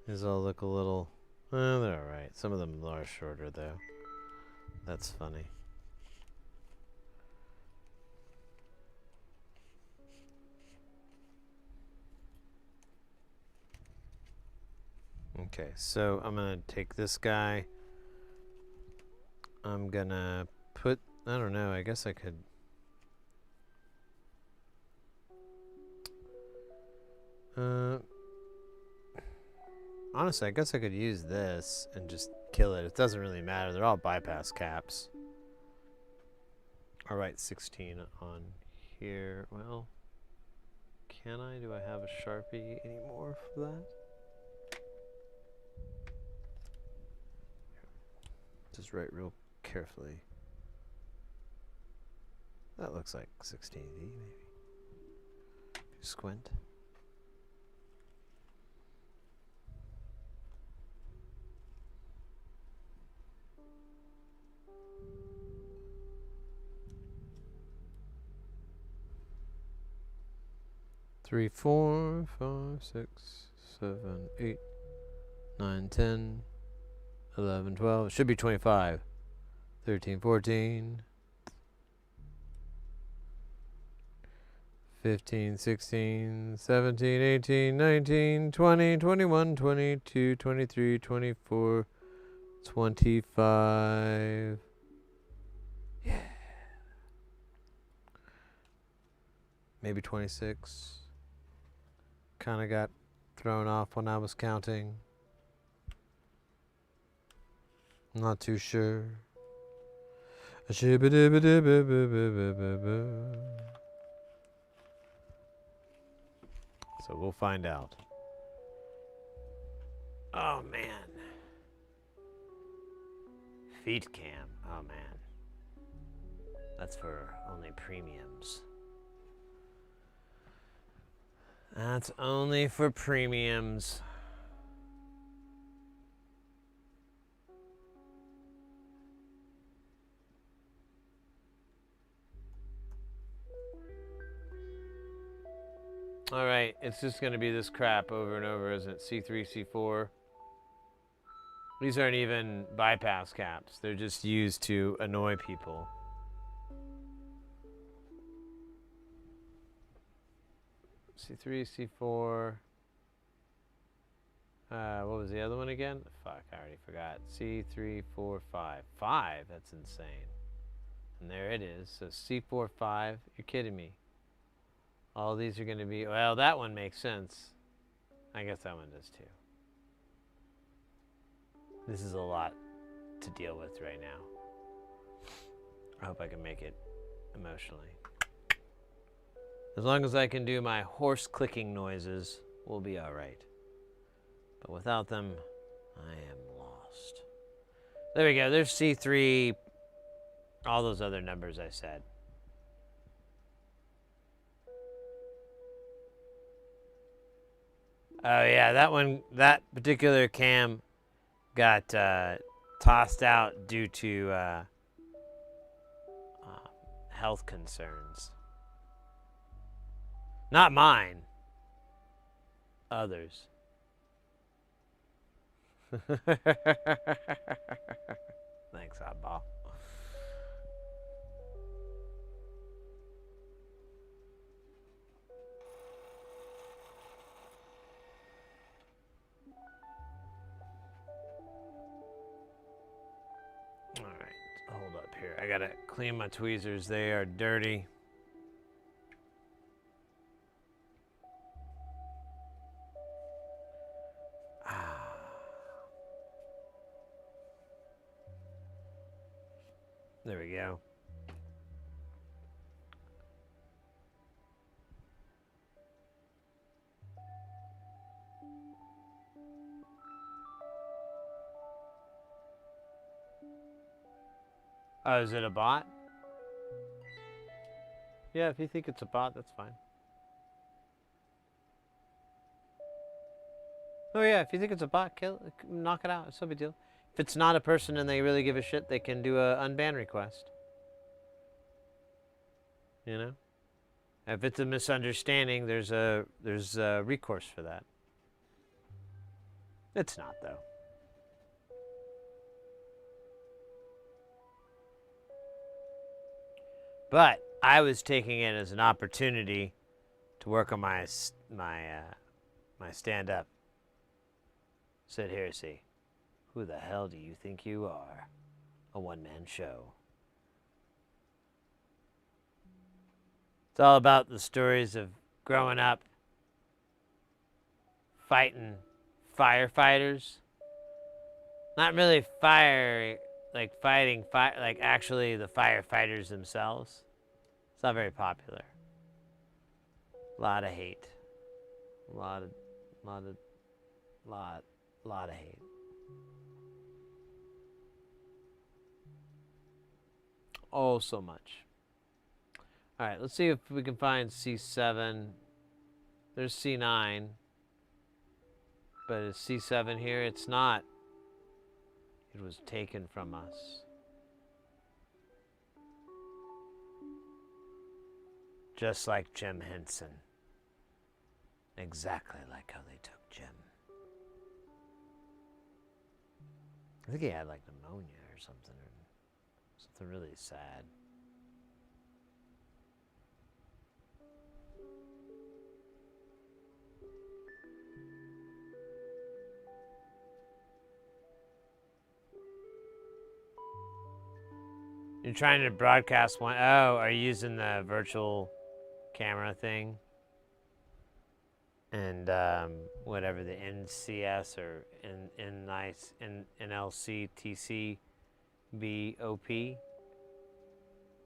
These all look a little... they're alright. Some of them are shorter, though. That's funny. Okay, so I'm going to take this guy. I'm going to put... I don't know, I guess I could... honestly, I guess I could use this and just kill it. It doesn't really matter. They're all bypass caps. I'll write 16 on here. Well, can I? Do I have a Sharpie anymore for that? Just write real carefully. That looks like 16V, maybe. Squint. Three, 4, 5, 6, 7, 8, 9, 10, 11, 12. It should be 25. 13, 14. 15, 16, 17, 18, 19, 20, 21, 22, 23, 24, 25. Yeah. Maybe 26. Kind of got thrown off when I was counting. I'm not too sure. So we'll find out. Oh man. Feet cam. Oh man. That's for only premiums. That's only for premiums. All right, it's just going to be this crap over and over, isn't it? C3, C4. These aren't even bypass caps. They're just used to annoy people. C3, C4. What was the other one again? Fuck, I already forgot. C3, 4, 5. 5? That's insane. And there it is. So C4, 5. You're kidding me. All these are going to be... Well, that one makes sense. I guess that one does too. This is a lot to deal with right now. I hope I can make it emotionally. As long as I can do my horse clicking noises, we'll be all right. But without them, I am lost. There we go. There's C3, all those other numbers I said. Oh yeah, that one, that particular cam got tossed out due to health concerns. Not mine. Others. Thanks, Oddball. All right. gotta clean my tweezers. They are dirty. There we go. Oh, is it a bot? Yeah, if you think it's a bot, that's fine. Oh yeah, if you think it's a bot, knock it out. It's no big deal. If it's not a person and they really give a shit, they can do a unban request. You know? If it's a misunderstanding, there's a recourse for that. It's not, though. But I was taking it as an opportunity to work on my stand-up. Said, here, see, who the hell do you think you are? A one-man show. It's all about the stories of growing up, fighting firefighters. Not really fighting like actually the firefighters themselves. It's not very popular. A lot of hate. A lot of hate. Oh, so much. All right, let's see if we can find C7. There's C9. But is C7 here? It's not. It was taken from us. Just like Jim Henson. Exactly like how they took Jim. I think he had like pneumonia or something really sad. You're trying to broadcast one. Oh, are you using the virtual camera thing? And whatever the NCS or NLC TC BOP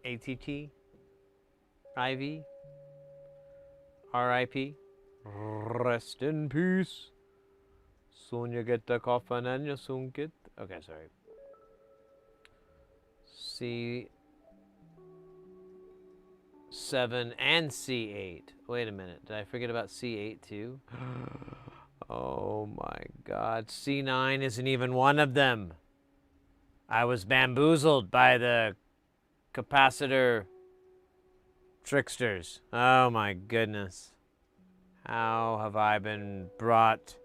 ATT IV RIP. Rest in peace. Soon you get the coffin and you soon get. Okay, sorry. C7 and C8. Wait a minute. Did I forget about C8 too? Oh my God. C9 isn't even one of them. I was bamboozled by the capacitor tricksters. Oh my goodness. How have I been brought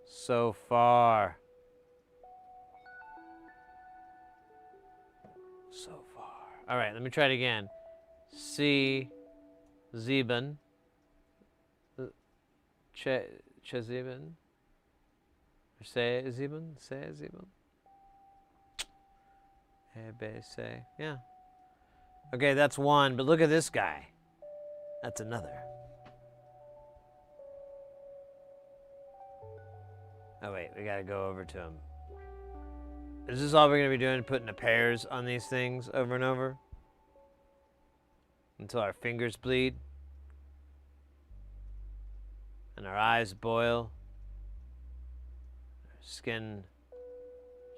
so far? So far. All right, let me try it again. C7. Chezeben. Sezeben. Say. Yeah. Okay, that's one, but look at this guy. That's another. Oh wait, we gotta go over to him. Is this all we're gonna be doing? Putting the pairs on these things over and over? Until our fingers bleed? And our eyes boil? Our skin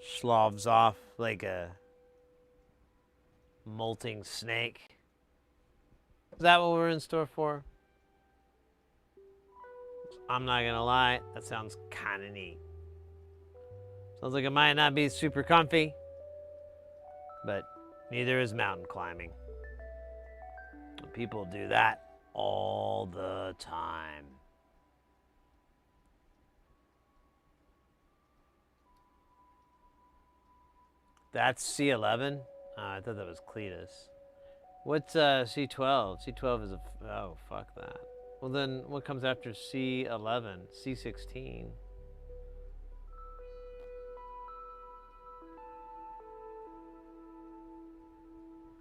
sloughs off like a molting snake? Is that what we're in store for? I'm not gonna lie, that sounds kinda neat. Sounds like it might not be super comfy, but neither is mountain climbing. People do that all the time. That's C11? I thought that was Cletus. What's C12? C12 is a... Oh, fuck that. Well then, what comes after C11? C16?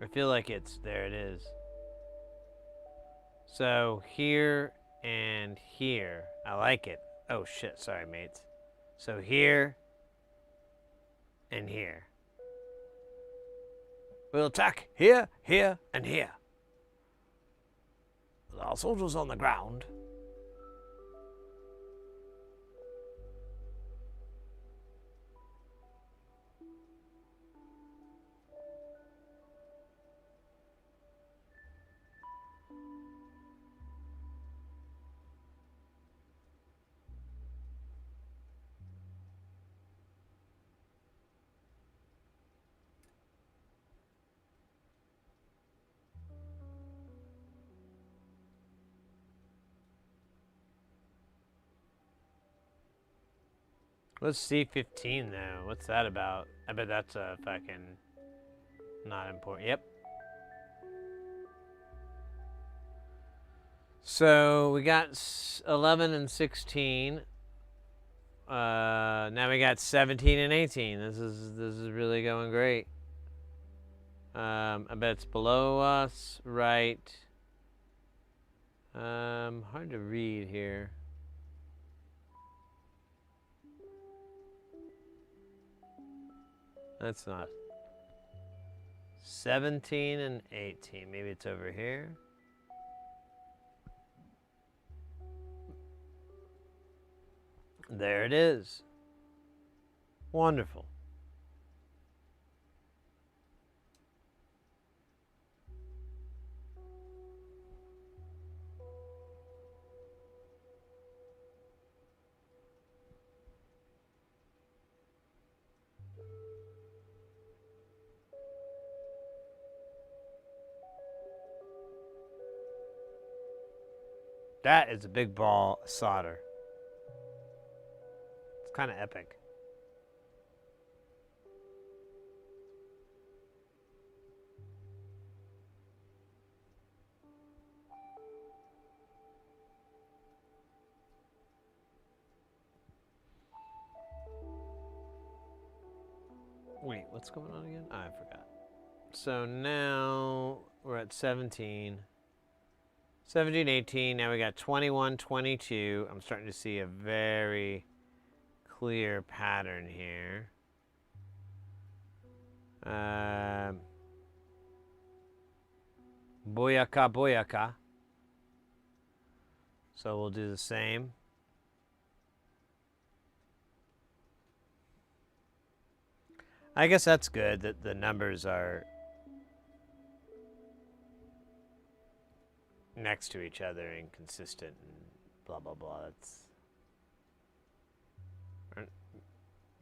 I feel like it's, there it is. So here and here. I like it. Oh shit, sorry mates. So here and here. We'll attack here, here, and here. With our soldiers on the ground. What's C15 though? What's that about? I bet that's a fucking not important. Yep. So we got 11 and 16. Now we got 17 and 18. This is really going great. I bet it's below us, right? Hard to read here. That's not. 17 and 18. Maybe it's over here. There it is. Wonderful. That is a big ball of solder. It's kind of epic. Wait, what's going on again? I forgot. So now we're at 17. 17, 18. Now we got 21, 22. I'm starting to see a very clear pattern here. Boyaka, boyaka. So we'll do the same. I guess that's good that the numbers are next to each other and consistent and blah, blah, blah. That's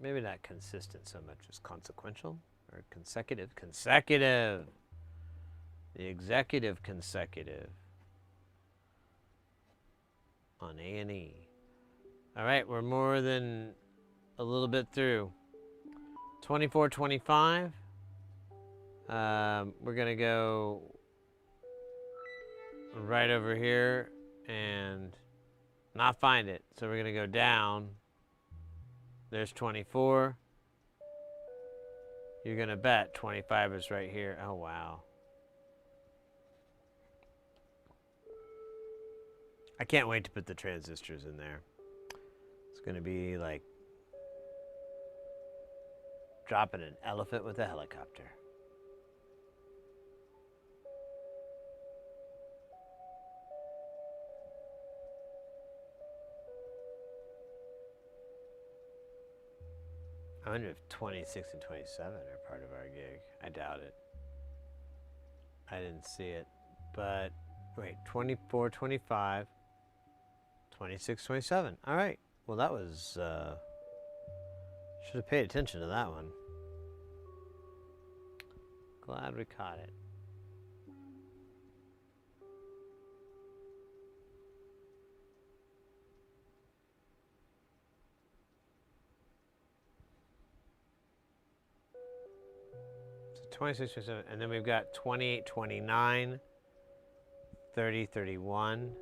maybe not consistent so much as consequential or consecutive. Consecutive. The executive consecutive on A&E. All right, we're more than a little bit through. 24, 25. We're gonna go right over here and not find it. So we're gonna go down. There's 24. You're gonna bet 25 is right here. Oh, wow. I can't wait to put the transistors in there. It's gonna be like dropping an elephant with a helicopter. I wonder if 26 and 27 are part of our gig. I doubt it. I didn't see it. But wait, 24, 25, 26, 27. All right. Well, that was, should have paid attention to that one. Glad we caught it. So 26, 27, and then we've got 28, 29, 30, 31.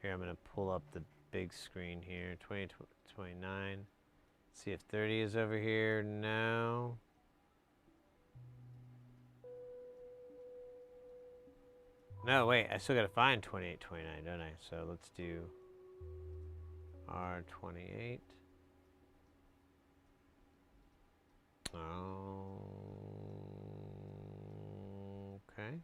Here, I'm going to pull up the big screen here. 20, 29. See if 30 is over here. No. No, wait, I still gotta find 28, 29, don't I? So let's do R28. Okay.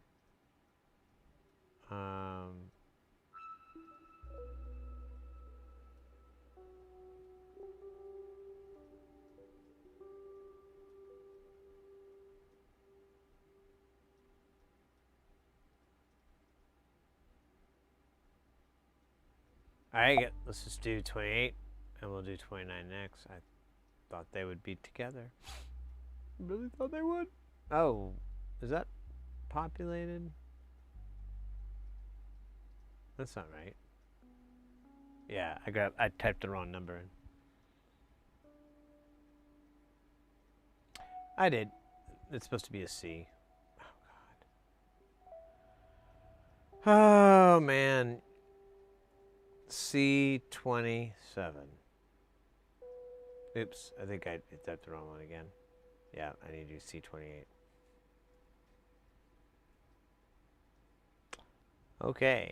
All right, let's just do 28, and we'll do 29 next. I thought they would be together. Really thought they would. Oh, is that populated? That's not right. Yeah, I typed the wrong number in. I did. It's supposed to be a C. Oh God. Oh man. C27. Oops, I think I typed the wrong one again. Yeah, I need to do C28. Okay.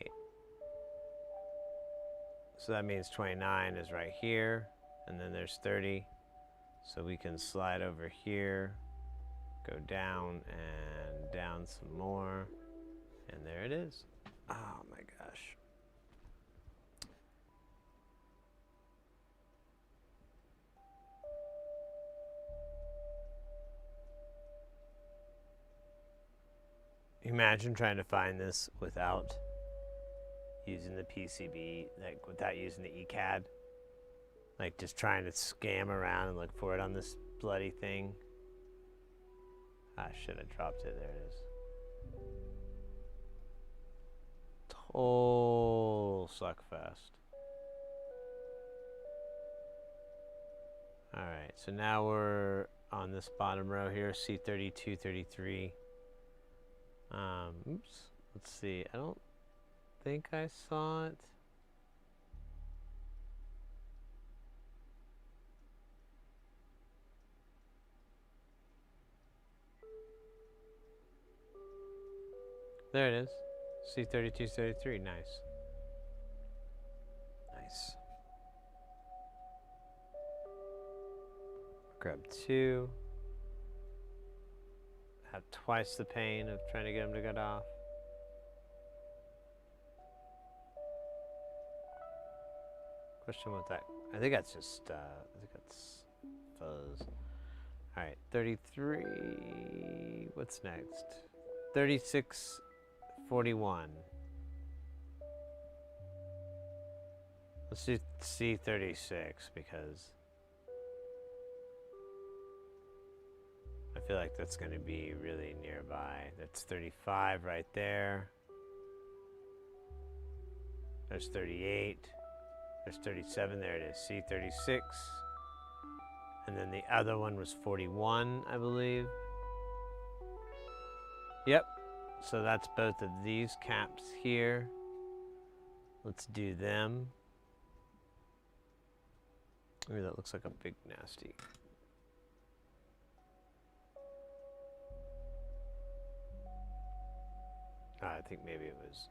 So that means 29 is right here, and then there's 30. So we can slide over here, go down and down some more, and there it is. Oh my gosh. Imagine trying to find this without using the PCB, like without using the ECAD. Like just trying to scam around and look for it on this bloody thing. I should have dropped it. There it is. Total suckfest. Alright, so now we're on this bottom row here, C32, 33. Oops. Let's see. I don't think I saw it. There it is. C32, 33. Nice. Nice. Grab 2. Have twice the pain of trying to get them to get off. Question what that. I think that's just. I think that's fuzz. All right, 33. What's next? 36, 41. Let's do C36 because I feel like that's going to be really nearby. That's 35 right there. There's 38. There's 37. There it is. C36. And then the other one was 41, I believe. Yep. So that's both of these caps here. Let's do them. Ooh, that looks like a big nasty. I think maybe it was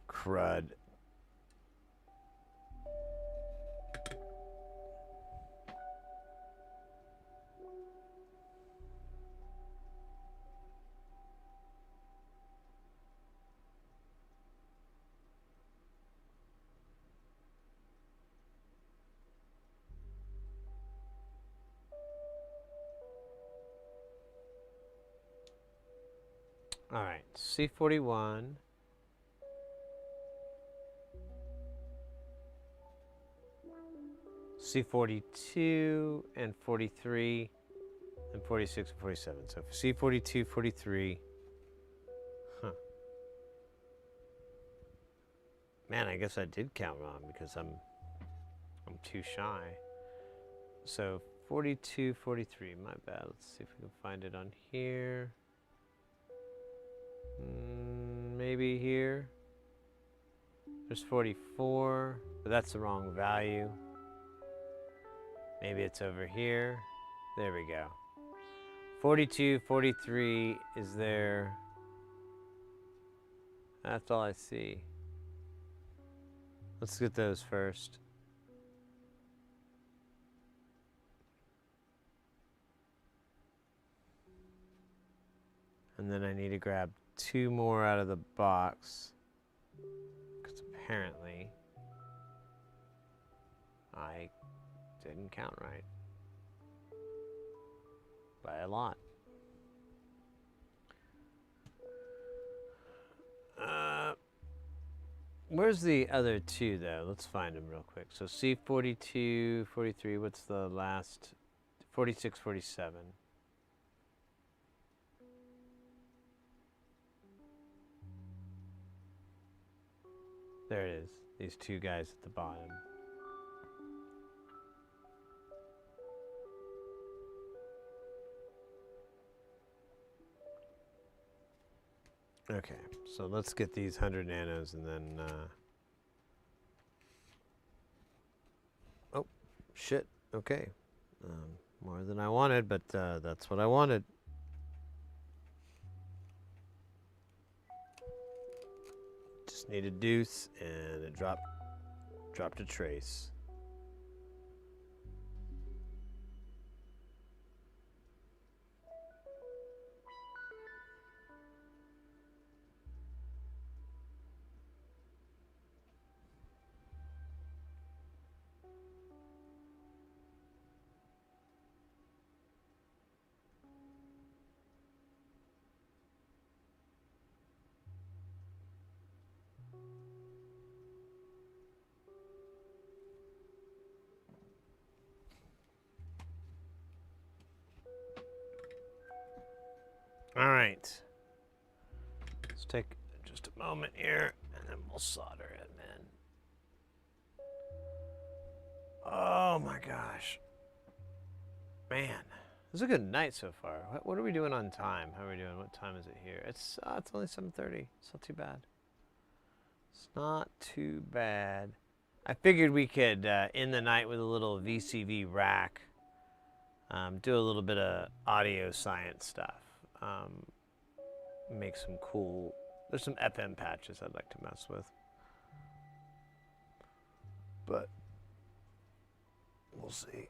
crud. All right, C41. C42 and 43 and 46 and 47. So C42, 43. Huh. Man, I guess I did count wrong because I'm too shy. So 42, 43, my bad. Let's see if we can find it on here. Maybe here. There's 44, but that's the wrong value. Maybe it's over here. There we go. 42, 43 is there. That's all I see. Let's get those first. And then I need to grab 2 more out of the box. Because apparently I didn't count right. By a lot. Where's the other 2 though? Let's find them real quick. So C42, 43, what's the last? 46, 47. There it is. These 2 guys at the bottom. Okay, so let's get these 100 nanos and then, oh, shit, okay. More than I wanted, but that's what I wanted. Just need a deuce, and it dropped a trace. All right. Let's take just a moment here, and then we'll solder it, man. Oh my gosh. Man, this is a good night so far. What are we doing on time? How are we doing? What time is it here? It's only 7:30. It's not too bad. It's not too bad. I figured we could end the night with a little VCV rack. Do a little bit of audio science stuff. Make some cool, there's some FM patches I'd like to mess with. But we'll see.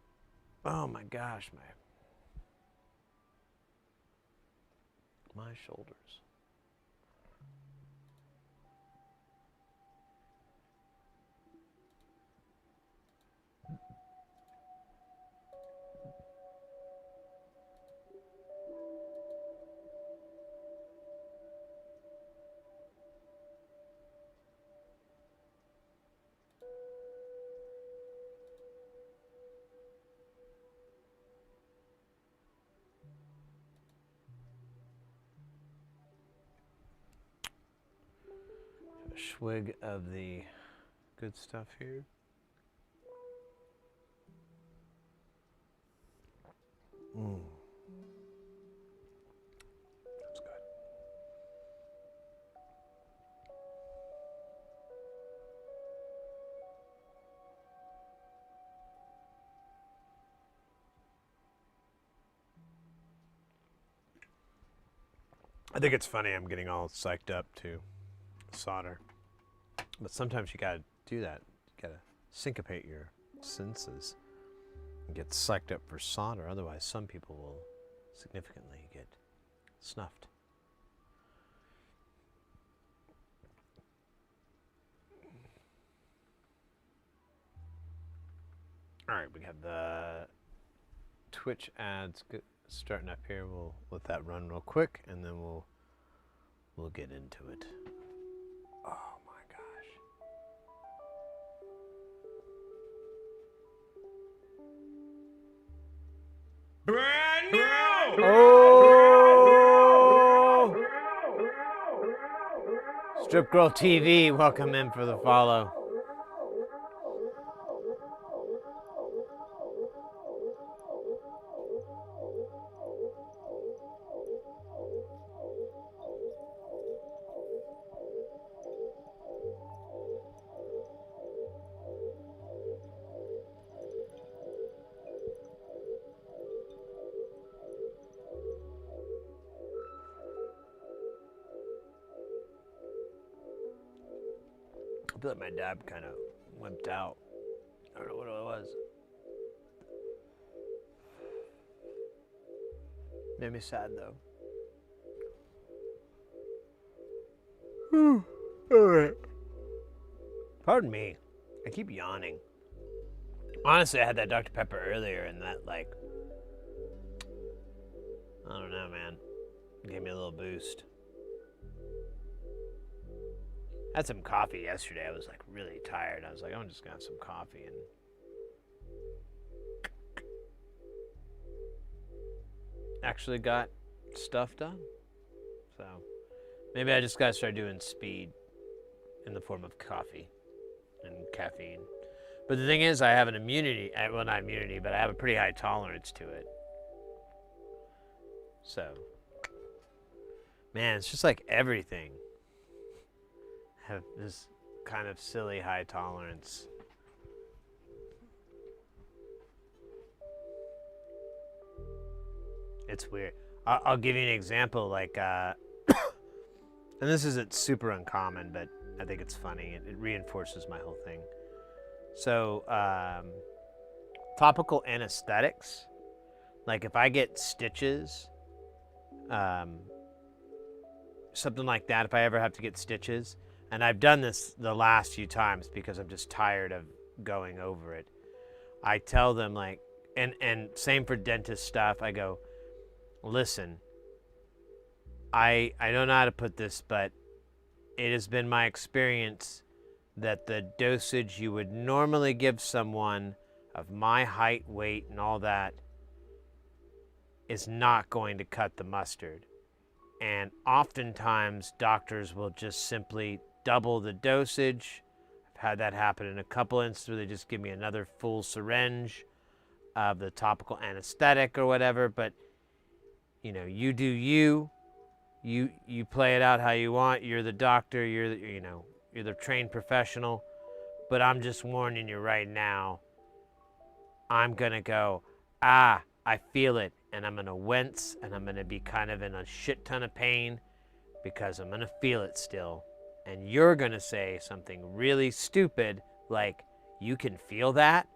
Oh my gosh, my shoulders. A swig of the good stuff here. That's good. I think it's funny I'm getting all psyched up to solder. But sometimes you gotta do that. You gotta syncopate your senses and get psyched up for solder. Otherwise, some people will significantly get snuffed. All right, we have the Twitch ads starting up here. We'll let that run real quick, and then we'll get into it. Oh my gosh. Brand new! Oh! Strip Girl TV, welcome in for the follow. I feel like my dab kind of wimped out. I don't know what it was. Made me sad though. Alright. Pardon me. I keep yawning. Honestly, I had that Dr. Pepper earlier and that, like, I don't know, man. Gave me a little boost. I had some coffee yesterday. I was like really tired. I was like, I'm just gonna have some coffee and actually got stuff done. So maybe I just gotta start doing speed in the form of coffee and caffeine. But the thing is, I have an immunity, well, not immunity, but I have a pretty high tolerance to it. So, man, it's just like everything. I have this kind of silly high tolerance. It's weird. I'll give you an example, like, and this isn't super uncommon, but I think it's funny. It reinforces my whole thing. So, topical anesthetics, like if I get stitches, something like that, if I ever have to get stitches, and I've done this the last few times because I'm just tired of going over it, I tell them, like, and same for dentist stuff, I go, listen, I don't know how to put this, but it has been my experience that the dosage you would normally give someone of my height, weight, and all that is not going to cut the mustard. And oftentimes doctors will just simply double the dosage. I've had that happen in a couple instances where they just give me another full syringe of the topical anesthetic or whatever. But, you know, you do you. You play it out how you want. You're the doctor. You're the trained professional. But I'm just warning you right now. I'm going to go, I feel it. And I'm going to wince. And I'm going to be kind of in a shit ton of pain. Because I'm going to feel it still. And you're going to say something really stupid. Like, you can feel that?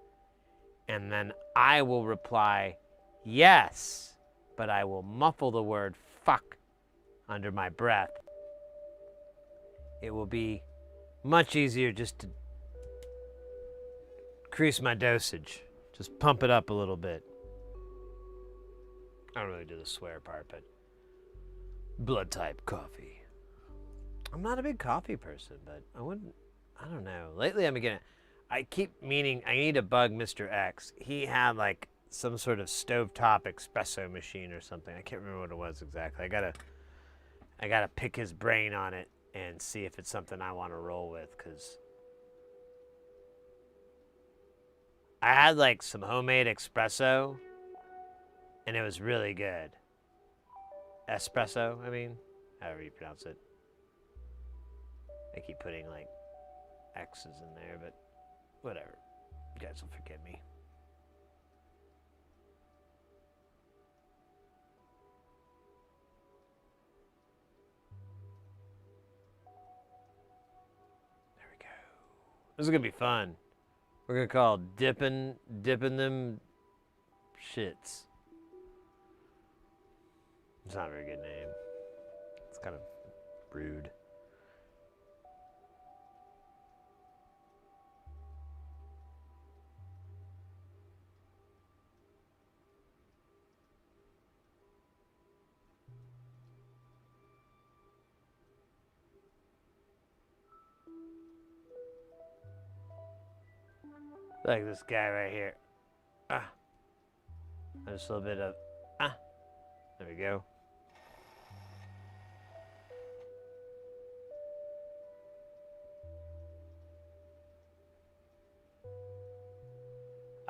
And then I will reply, yes. But I will muffle the word fuck under my breath. It will be much easier just to increase my dosage. Just pump it up a little bit. I don't really do the swear part, but blood type coffee. I'm not a big coffee person, but I don't know. Lately I keep meaning I need to bug Mr. X. He had like some sort of stovetop espresso machine or something. I can't remember what it was exactly. I gotta pick his brain on it and see if it's something I want to roll with, because I had like some homemade espresso and it was really good. Espresso, I mean, however you pronounce it. I keep putting like X's in there, but whatever. You guys will forgive me. This is gonna be fun. We're gonna call dipping them shits. It's not a very good name. It's kind of rude. Like this guy right here. Just a little bit of there we go.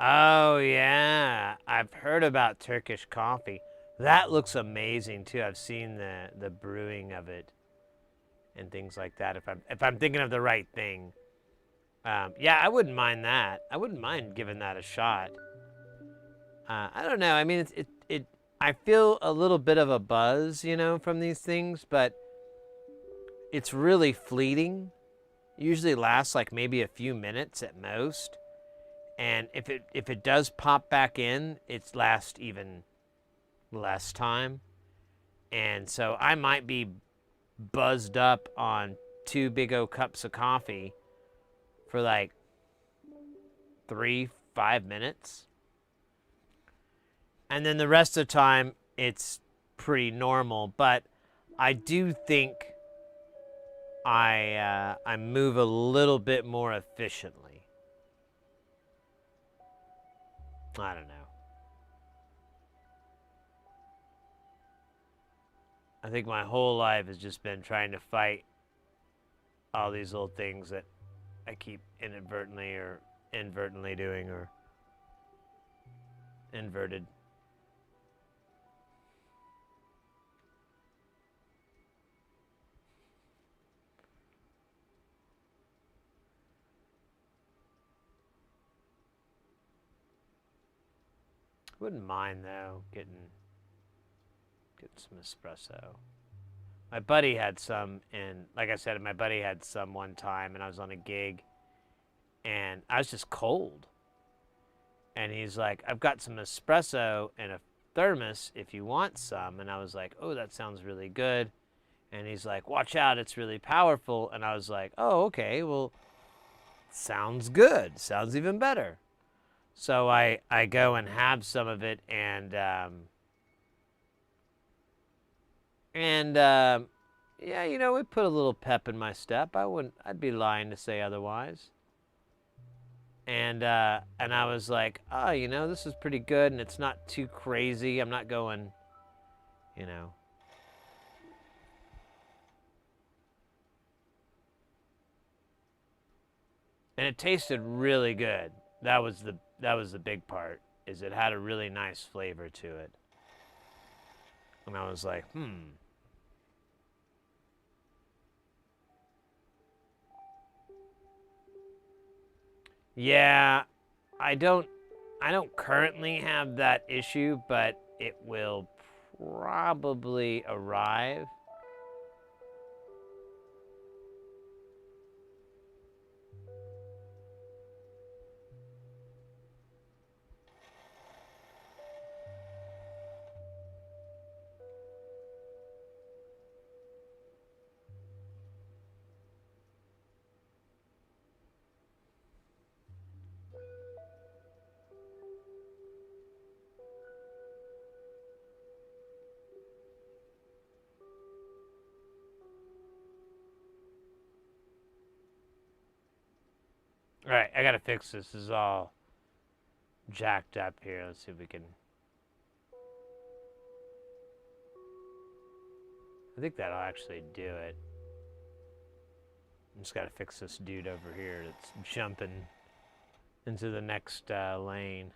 Oh yeah, I've heard about Turkish coffee. That looks amazing too. I've seen the brewing of it and things like that. If I'm thinking of the right thing. Yeah, I wouldn't mind that. I wouldn't mind giving that a shot. I don't know. I mean, I feel a little bit of a buzz, from these things, but it's really fleeting. usually lasts like maybe a few minutes at most. And if it does pop back in, it lasts even less time. And so I might be buzzed up on 2 big O cups of coffee for like 3-5 minutes. And then the rest of the time, it's pretty normal. But I do think I move a little bit more efficiently. I don't know. I think my whole life has just been trying to fight all these little things that I keep inadvertently or inadvertently doing, or inverted. Wouldn't mind though getting some espresso. My buddy had some, and like I said, my buddy had some one time, and I was on a gig, and I was just cold. And he's like, "I've got some espresso in a thermos if you want some." And I was like, "Oh, that sounds really good." And he's like, "Watch out, it's really powerful." And I was like, "Oh, okay, well, sounds good. Sounds even better." So I go and have some of it, and yeah, you know, it put a little pep in my step. I'd be lying to say otherwise. And I was like, oh, you know, this is pretty good, and it's not too crazy. I'm not going, you know. And it tasted really good. That was the big part, is it had a really nice flavor to it. And I was like, Yeah, I don't currently have that issue, but it will probably arrive. All right, I gotta fix this. This is all jacked up here. Let's see if we can. I think that'll actually do it. I just gotta fix this dude over here that's jumping into the next lane.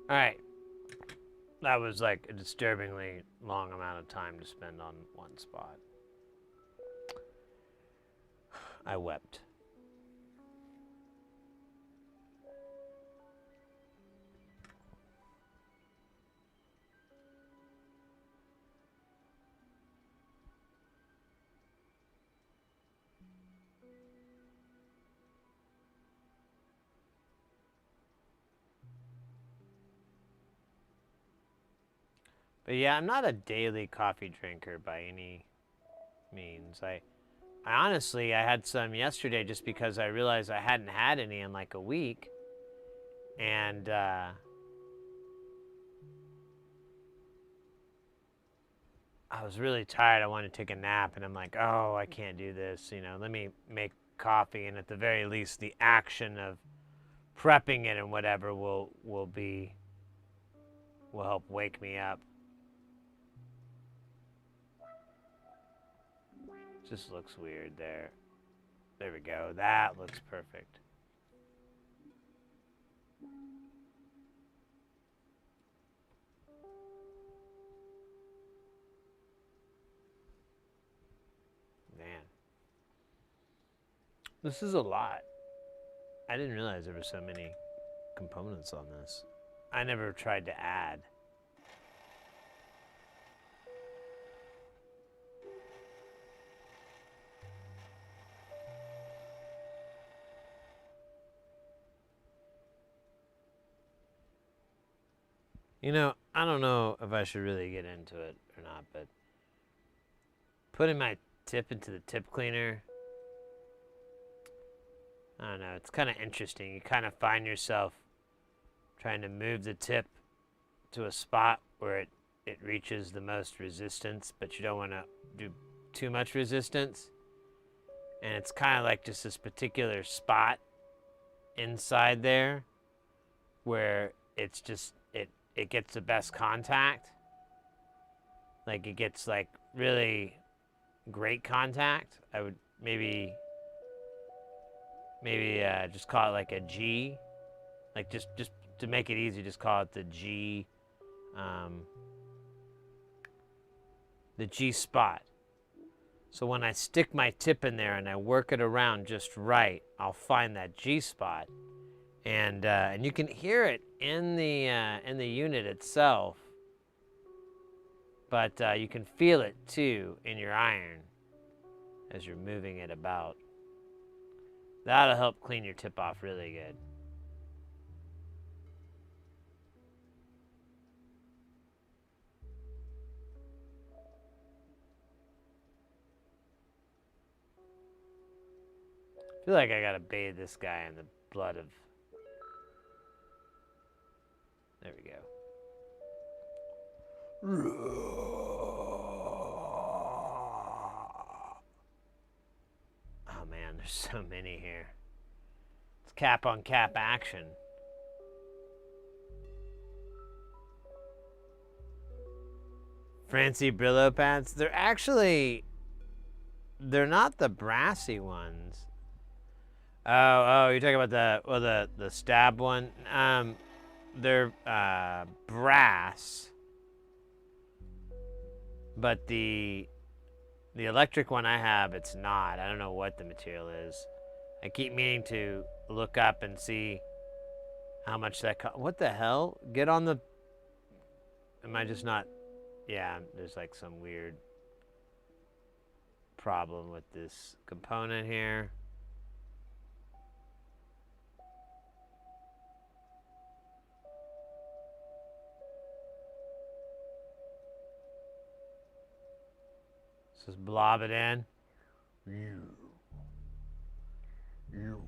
All right. That was like a disturbingly long amount of time to spend on one spot. I wept. But yeah, I'm not a daily coffee drinker by any means. I honestly, I had some yesterday just because I realized I hadn't had any in like a week. And I was really tired. I wanted to take a nap, and I'm like, oh, I can't do this. You know, let me make coffee, and at the very least, the action of prepping it and whatever will help wake me up. Just looks weird there. There we go. That looks perfect. This is a lot. I didn't realize there were so many components on this. I never tried to add. You know, I don't know if I should really get into it or not, but putting my tip into the tip cleaner, I don't know, it's kind of interesting. You kind of find yourself trying to move the tip to a spot where it reaches the most resistance, but you don't want to do too much resistance. And it's kind of like just this particular spot inside there where it's just, it gets the best contact. Like it gets like really great contact. I would maybe just call it like a G. Like just to make it easy, just call it the G spot. So when I stick my tip in there and I work it around just right, I'll find that G spot, and you can hear it in the unit itself, but you can feel it too in your iron as you're moving it about. That'll help clean your tip off really good. I feel like I gotta bathe this guy in the blood of... There we go. Oh man, there's so many here. It's cap on cap action. Fancy Brillo pads. They're not the brassy ones. Oh, you're talking about the stab one? They're brass, but the electric one I have, it's not. I don't know what the material is. I keep meaning to look up and see how much that costs. What the hell? Get on the... Am I just not... Yeah, there's like some weird problem with this component here. Just blob it in. You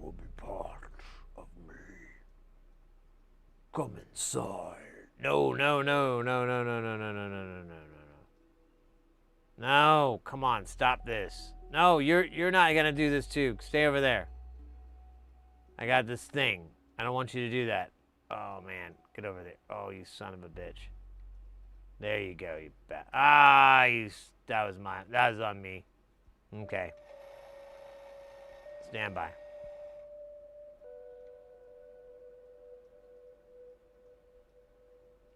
will be part of me. Come inside. No. No, come on, stop this. No, you're not gonna do this too. Stay over there. I got this thing. I don't want you to do that. Oh man, get over there. Oh, you son of a bitch. There you go, you bat. That was mine. That was on me. Okay. Stand by.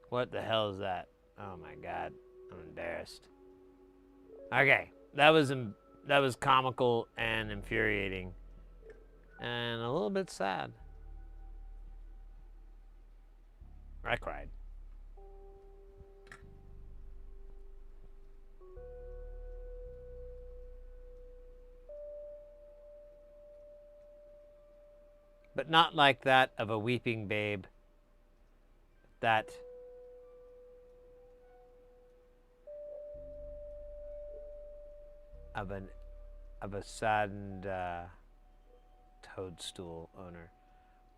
What the hell is that? Oh my god. I'm embarrassed. Okay. That was comical and infuriating. And a little bit sad. I cried. But not like that of a weeping babe. That of a saddened toadstool owner.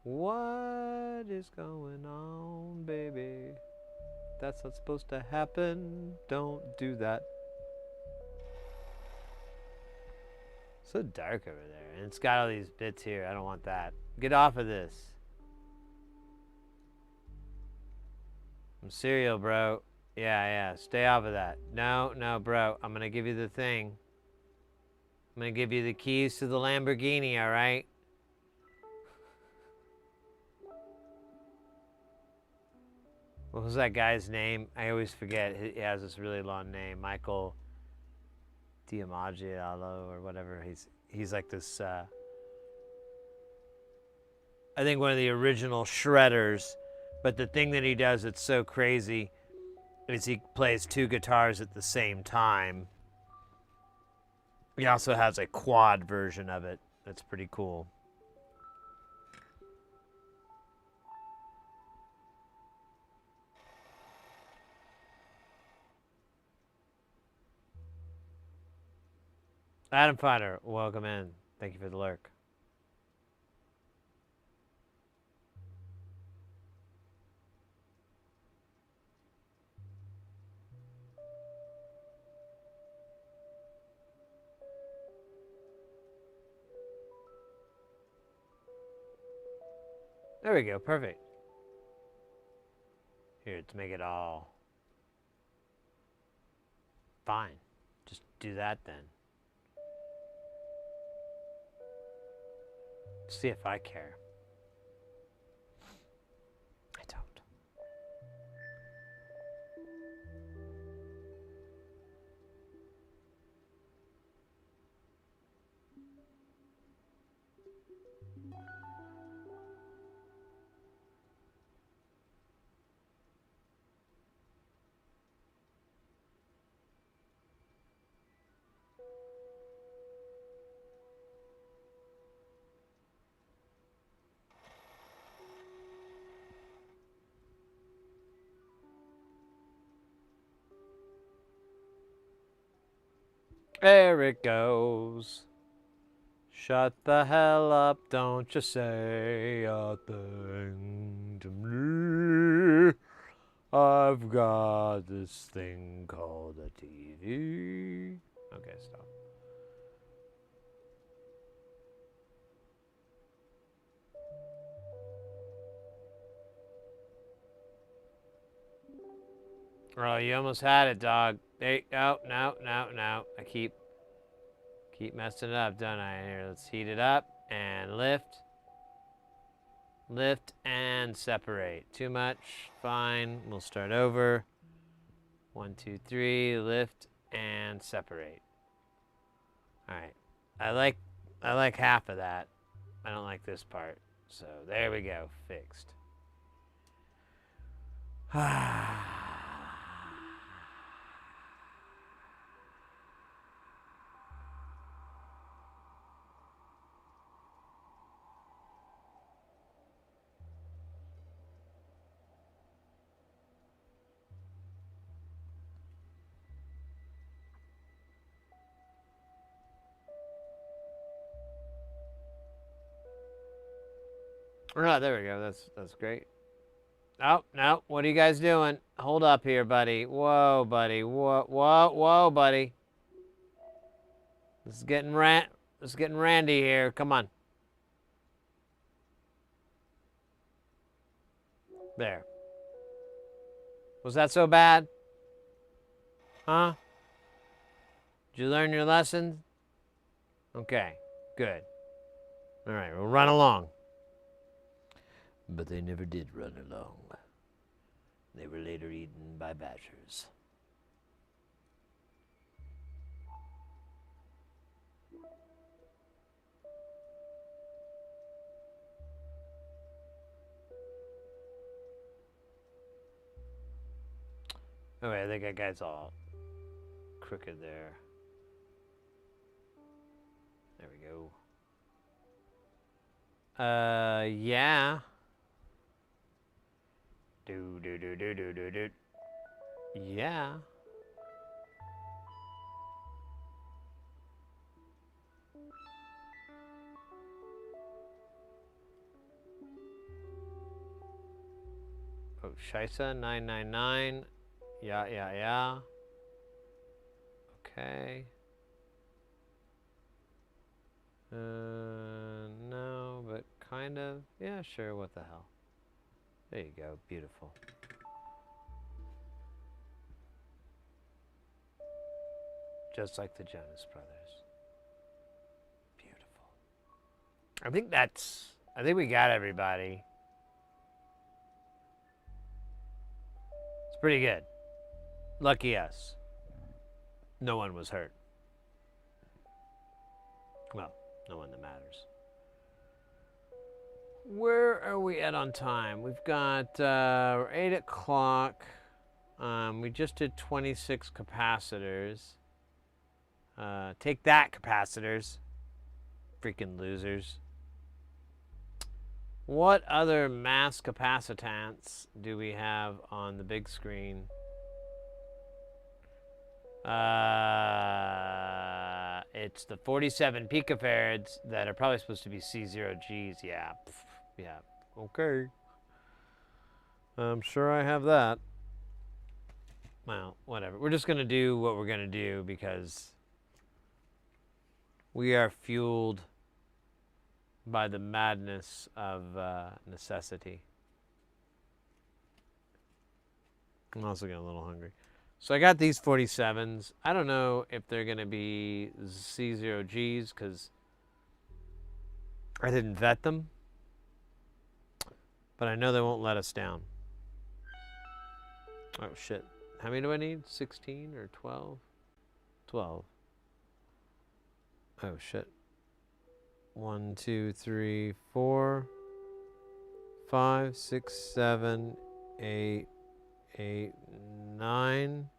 What is going on, baby? That's not supposed to happen. Don't do that. So dark over there, and it's got all these bits here. I don't want that. Get off of this. I'm cereal, bro. Yeah. Stay off of that. No, bro. I'm gonna give you the thing. I'm gonna give you the keys to the Lamborghini, all right? What was that guy's name? I always forget. He has this really long name. Michael Diamagiolo or whatever. He's like this I think one of the original shredders. But the thing that he does that's so crazy is he plays 2 guitars at the same time. He also has a quad version of it. That's pretty cool. Adam Fighter, welcome in. Thank you for the lurk. There we go, perfect. Here, let's make it all fine. Just do that then. See if I care. I don't. There it goes. Shut the hell up, don't you say a thing to me. I've got this thing called a TV. Okay, stop. Oh, you almost had it, dog. Hey, oh, no. I keep messing it up, don't I? Here, let's heat it up and lift. Lift and separate. Too much. Fine. We'll start over. 1, 2, 3. Lift and separate. All right. I like half of that. I don't like this part. So there we go. Fixed. Oh, there we go. That's great. Oh, no. What are you guys doing? Hold up here, buddy. Whoa, buddy. Whoa, buddy. This is getting randy here. Come on. There. Was that so bad? Huh? Did you learn your lesson? Okay, good. All right, we'll run along. But they never did run along. They were later eaten by badgers. Okay, I think that guy's all crooked there. There we go. Yeah. Do. Yeah. Oh, Shisa 999. Yeah. Okay. No, but kind of. Yeah, sure, what the hell. There you go, beautiful. Just like the Jonas Brothers. Beautiful. I think we got everybody. It's pretty good. Lucky us. No one was hurt. Well, no one that matters. Where are we at on time? We've got we're 8 o'clock. We just did 26 capacitors. Take that, capacitors. Freaking losers. What other mass capacitance do we have on the big screen? It's the 47 picofarads that are probably supposed to be C0Gs. Yeah. Yeah. Okay. I'm sure I have that. Well, whatever. We're just going to do what we're going to do because we are fueled by the madness of necessity. I'm also getting a little hungry. So I got these 47s. I don't know if they're going to be C0Gs because I didn't vet them. But I know they won't let us down. Oh, shit. How many do I need? 16 or 12? 12. Oh, shit. 1, 2, 3, 4, 5, 6, 7, 8, 8, 9.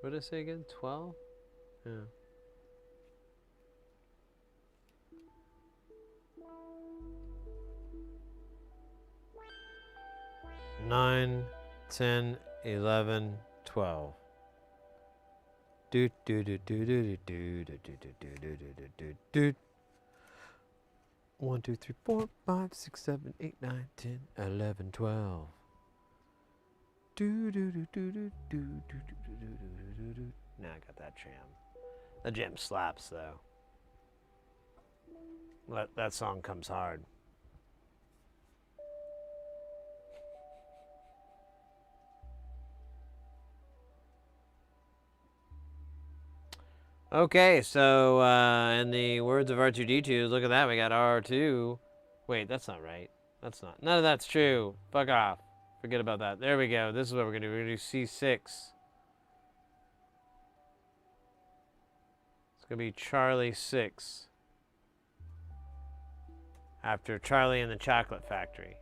What did I say again? 12? Yeah. 9, 10, 11, 12. Do do do do do do do do do do do do do do. 1, 2, 3, 4, 5, 6, 7, 8, 9, 10, 11, 12. Do do do do do do do do do do. Now I got that jam. That jam slaps though. That song comes hard. Okay, so in the words of R2D2, look at that, we got R2. Wait, that's not right. That's not. None of that's true. Fuck off. Forget about that. There we go. This is what we're going to do. We're going to do C6. It's going to be Charlie 6. After Charlie and the Chocolate Factory.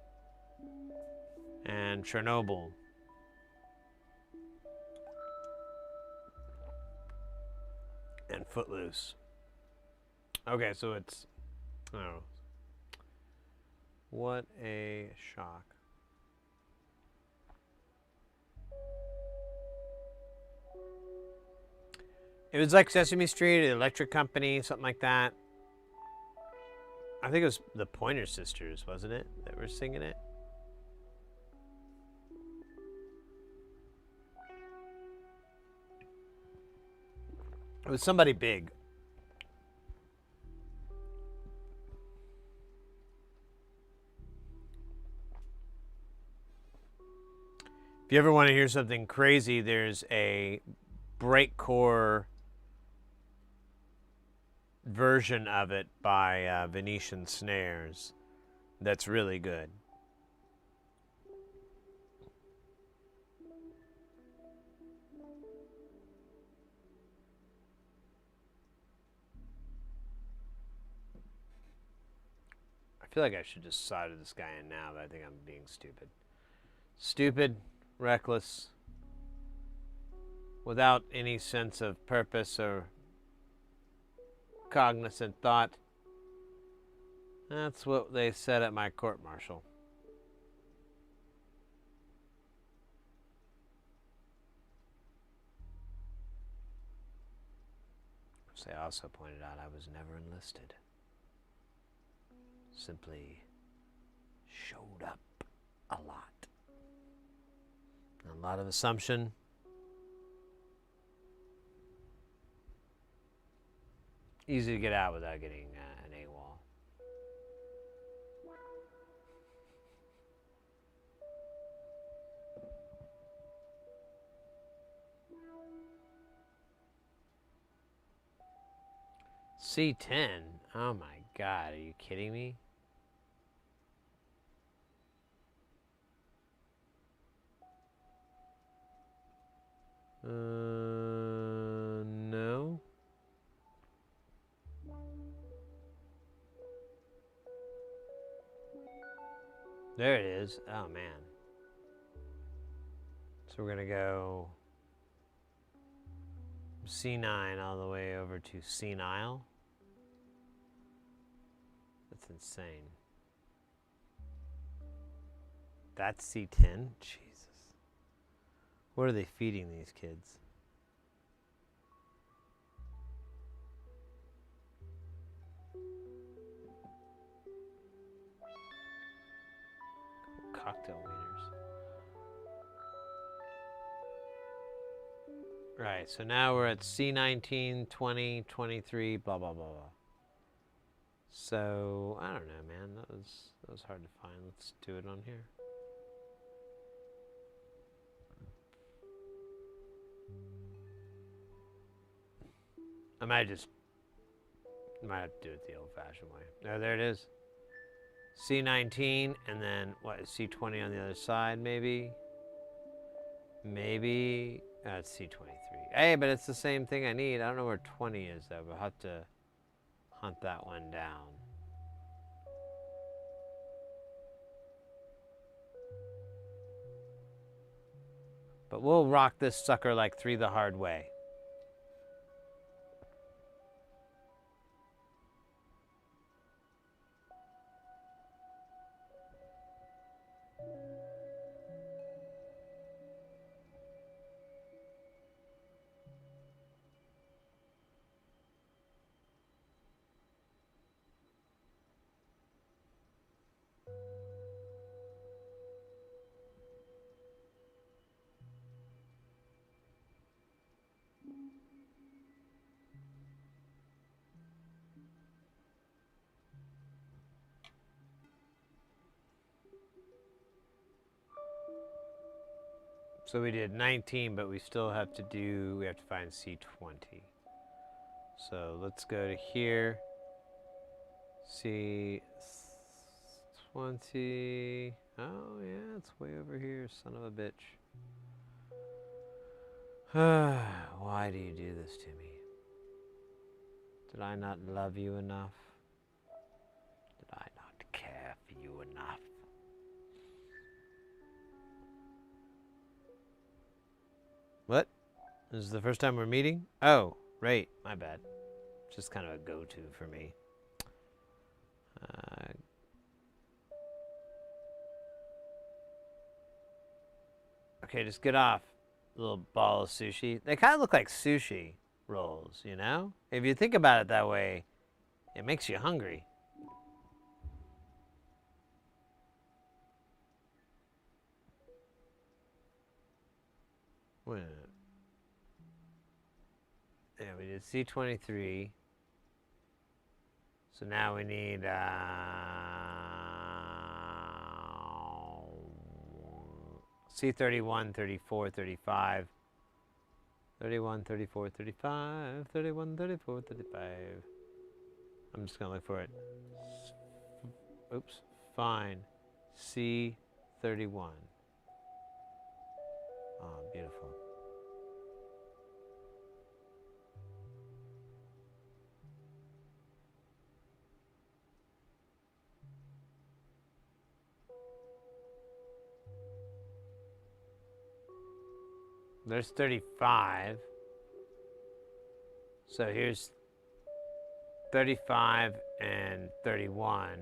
And Chernobyl. And Footloose. Okay, so it's... Oh. What a shock. It was like Sesame Street, the Electric Company, something like that. I think it was the Pointer Sisters, wasn't it, that were singing it? It was somebody big. If you ever want to hear something crazy, there's a breakcore version of it by Venetian Snares that's really good. I feel like I should just solder this guy in now, but I think I'm being stupid. Stupid, reckless, without any sense of purpose or cognizant thought. That's what they said at my court-martial. They also pointed out I was never enlisted. Simply showed up a lot. A lot of assumption. Easy to get out without getting an AWOL. C10? Oh my God, are you kidding me? No. There it is. Oh, man. So we're going to go C9 all the way over to senile. That's insane. That's C10? Jesus. What are they feeding these kids? Cocktail wieners. Right, so now we're at C19, 20, 23, blah, blah, blah, blah. So, I don't know, man. That was hard to find. Let's do it on here. I might have to do it the old-fashioned way. Oh, there it is. C19, and then, what, C20 on the other side, maybe? Maybe. It's C23. Hey, but it's the same thing I need. I don't know where 20 is, though. We'll have to hunt that one down. But we'll rock this sucker like 3 the hard way. So we did 19, but we still have to find C20. So let's go to here. C20. Oh, yeah, it's way over here, son of a bitch. Why do you do this to me? Did I not love you enough? Did I not care for you enough? What? This is the first time we're meeting? Oh, right. My bad. Just kind of a go-to for me. Okay, just get off. Little ball of sushi. They kind of look like sushi rolls, you know? If you think about it that way, it makes you hungry. Wait a minute. Yeah, we did C23. So now we need C31, 34, 35. 31, 34, 35. 31, 34, 35. I'm just going to look for it. Oops. Fine. C31. Oh, beautiful. There's 35. So here's 35 and 31.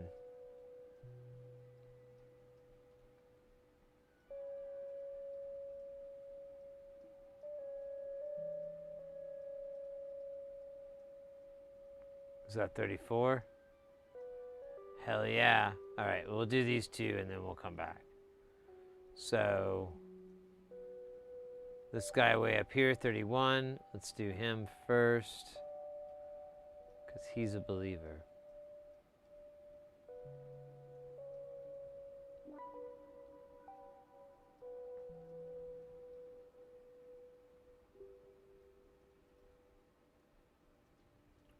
Is that 34? Hell yeah. All right, we'll do these two and then we'll come back. So this guy way up here, 31. Let's do him first because he's a believer.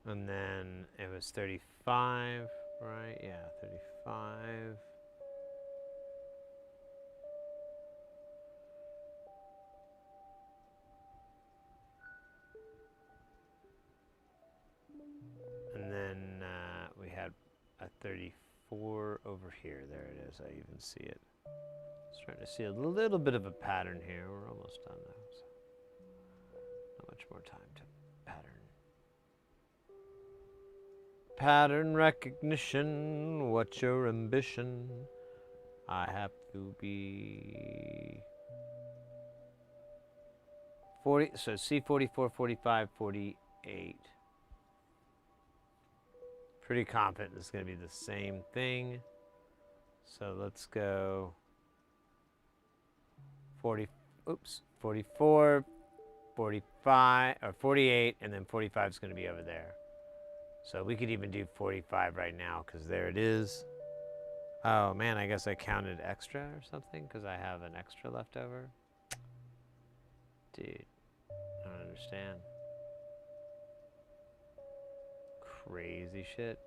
And then it was 35, right? Yeah, 35. 34 over here. There it is. I even see it. Starting to see a little bit of a pattern here. We're almost done though. So not much more time to pattern. Pattern recognition. What's your ambition? I have to be 40. So C44, 45, 48. Pretty confident this is going to be the same thing. So let's go 44, 45, or 48, and then 45 is going to be over there. So we could even do 45 right now, because there it is. Oh man, I guess I counted extra or something, because I have an extra left over. Dude, I don't understand. Crazy shit.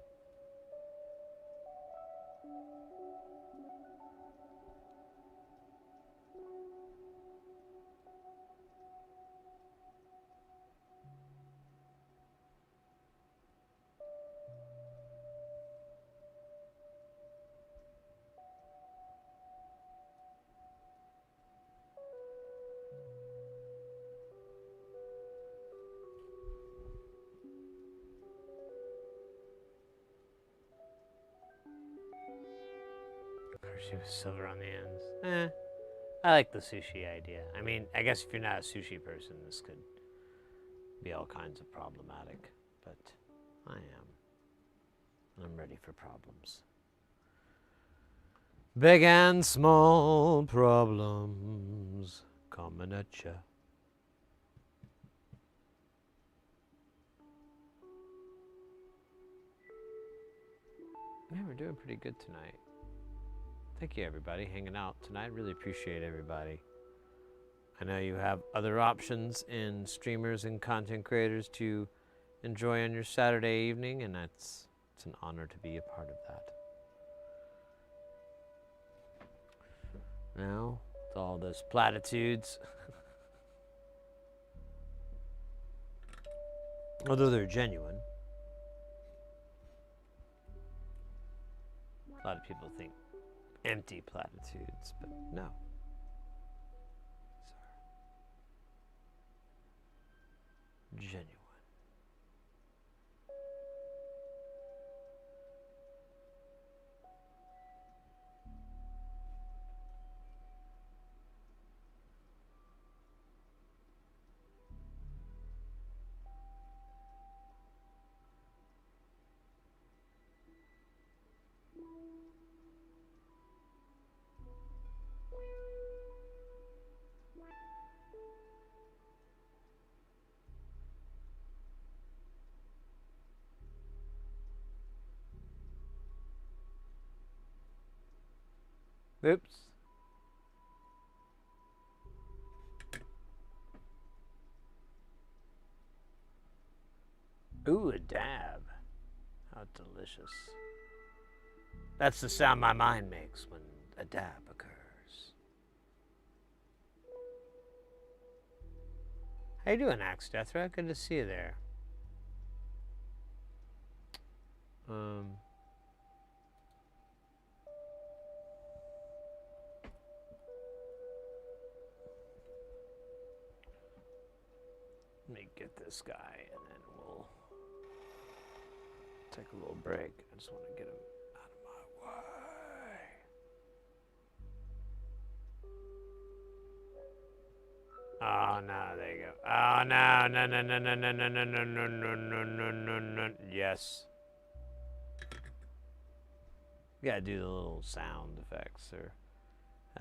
With silver on the ends. I like the sushi idea. I mean, I guess if you're not a sushi person, this could be all kinds of problematic. But I am. And I'm ready for problems. Big and small problems coming at ya. Yeah, we're doing pretty good tonight. Thank you, everybody, hanging out tonight. Really appreciate everybody. I know you have other options in streamers and content creators to enjoy on your Saturday evening, and it's an honor to be a part of that. Now, with all those platitudes, although they're genuine, a lot of people think empty platitudes, but no. These are genuine. Oops. Ooh, a dab. How delicious. That's the sound my mind makes when a dab occurs. How you doing, Axe Deathra? Good to see you there. Let me get this guy, and then we'll take a little break. I just want to get him out of my way. Oh, no, there you go. Oh, no, no, no, no, no, no, no, no, no, no, no, no, no, no, no. Yes. You gotta do the little sound effects. They're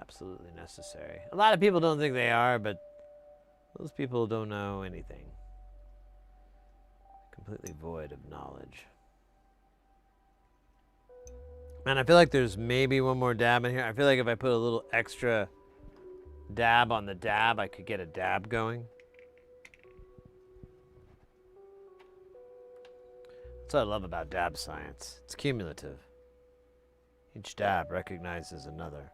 absolutely necessary. A lot of people don't think they are, but those people don't know anything. Completely void of knowledge. Man, I feel like there's maybe one more dab in here. I feel like if I put a little extra dab on the dab, I could get a dab going. That's what I love about dab science. It's cumulative. Each dab recognizes another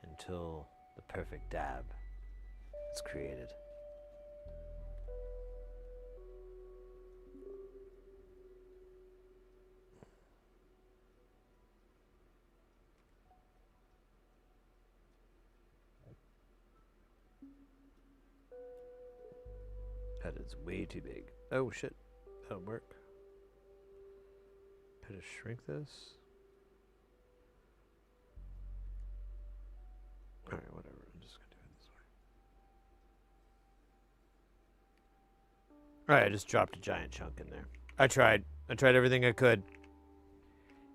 until the perfect dab is created. That is way too big. Oh shit, that'll work. Could I shrink this? All right, whatever. I'm just gonna do it this way. All right, I just dropped a giant chunk in there. I tried everything I could.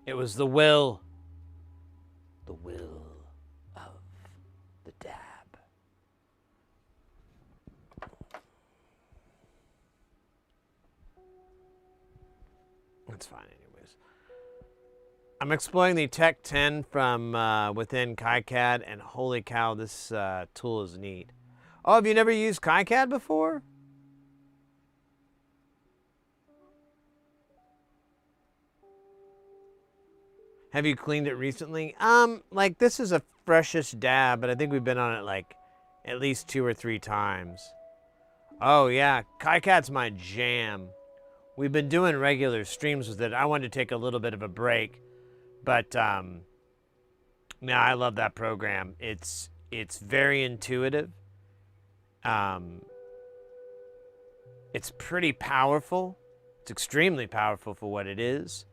It was the will of the dab. That's fine anyways. I'm exploring the Tech 10 from within KiCad, and holy cow, this tool is neat. Oh, have you never used KiCad before? Have you cleaned it recently? Like this is a freshest dab, but I think we've been on it like at least 2 or 3 times. Oh yeah, KiCad's my jam. We've been doing regular streams with it. I wanted to take a little bit of a break, but no, I love that program. It's very intuitive. It's pretty powerful. It's extremely powerful for what it is.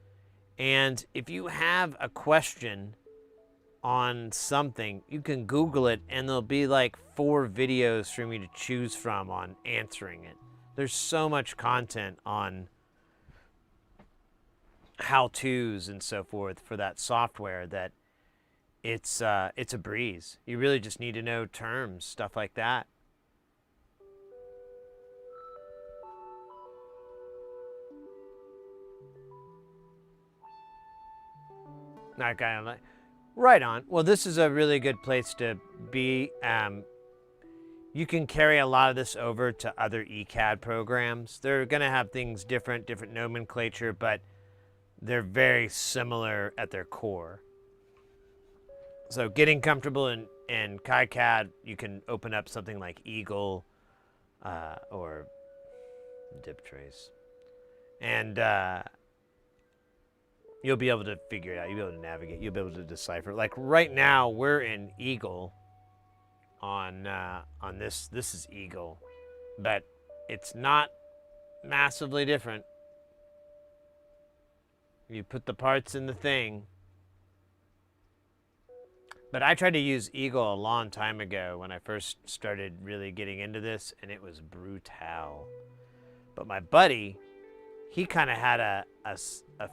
And if you have a question on something, you can Google it, and there'll be like 4 videos for me to choose from on answering it. There's so much content on how-tos and so forth for that software that it's a breeze. You really just need to know terms, stuff like that. That guy, I'm like, right on. Well, this is a really good place to be. You can carry a lot of this over to other ECAD programs. They're going to have things different nomenclature, but they're very similar at their core. So getting comfortable in KiCad, you can open up something like Eagle or DipTrace. And you'll be able to figure it out. You'll be able to navigate. You'll be able to decipher. Like right now, we're in Eagle on this. This is Eagle, but it's not massively different. You put the parts in the thing. But I tried to use Eagle a long time ago when I first started really getting into this, and it was brutal. But my buddy, he kind of had a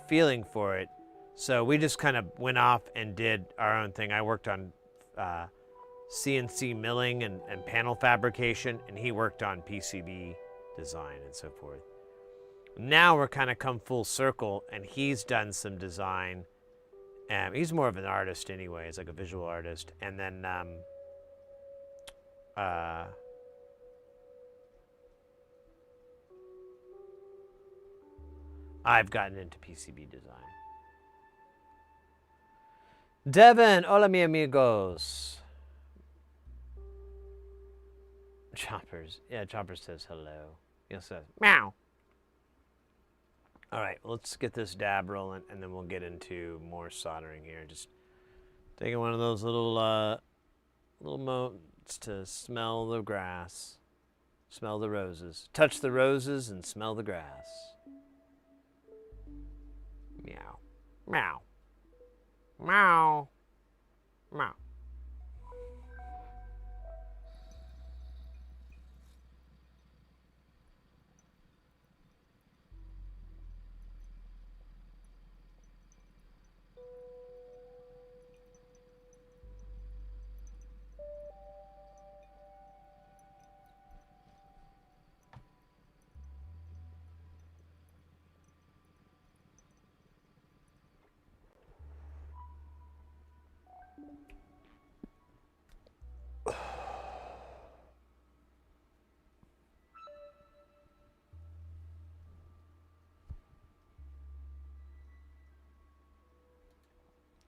feeling for it, so we just kind of went off and did our own thing. I worked on CNC milling and panel fabrication, and he worked on PCB design and so forth. Now we're kind of come full circle, and he's done some design. He's more of an artist anyway. He's like a visual artist. And then I've gotten into PCB design. Devin, hola mi amigos. Choppers. Yeah, Chopper says hello. He says, meow. All right, let's get this dab rolling, and then we'll get into more soldering here. Just taking one of those little moments to smell the grass, smell the roses. Touch the roses and smell the grass. Meow, meow, meow, meow.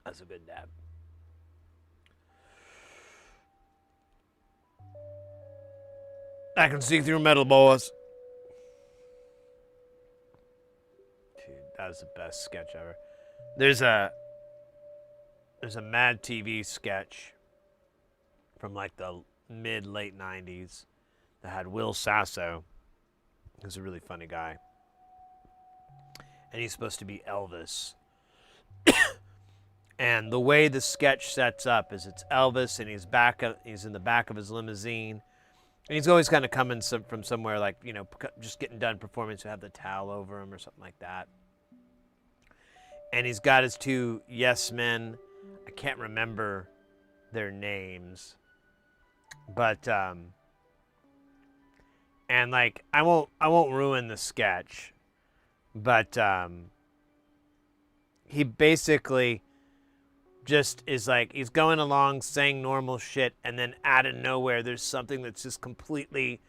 That's a good dab. I can see through metal, boys. Dude, that was the best sketch ever. There's a Mad TV sketch from like the late 90s that had Will Sasso, He's a really funny guy. And he's supposed to be Elvis. And the way the sketch sets up is it's Elvis, and he's in the back of his limousine. And he's always kind of coming from somewhere, like, you know, just getting done performing, so have the towel over him or something like that. And he's got his two yes men. I can't remember their names. But, and like, I won't ruin the sketch. But, he basically just is like, he's going along saying normal shit, and then out of nowhere there's something that's just completely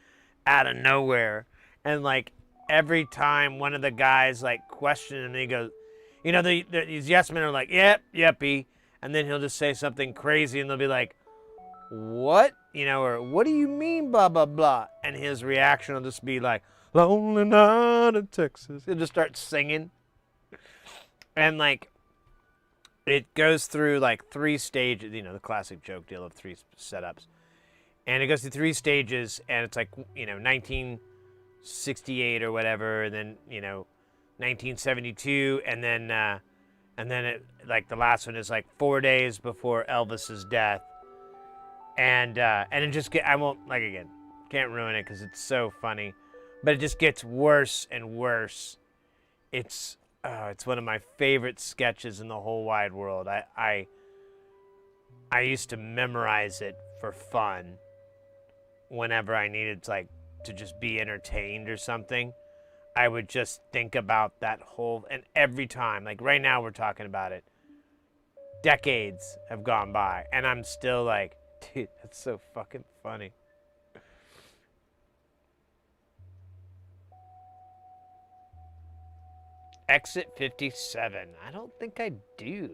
out of nowhere. And like every time one of the guys like question him, he goes, you know, these yes men are like, yep, yeppy, and then he'll just say something crazy, and they'll be like, what, you know, or what do you mean, blah blah blah, and his reaction will just be like, lonely night in Texas. He'll just start singing. And like, it goes through like 3 stages, you know, the classic joke deal of 3 setups. And it goes through 3 stages, and it's like, you know, 1968 or whatever, and then, you know, 1972, and then it, like, the last one is like 4 days before Elvis's death. And it just I won't, like, again, can't ruin it because it's so funny, but it just gets worse and worse. It's one of my favorite sketches in the whole wide world. I used to memorize it for fun whenever I needed to just be entertained or something. I would just think about that whole, and every time, like right now we're talking about it, decades have gone by, and I'm still like, dude, that's so fucking funny. Exit 57. I don't think I do.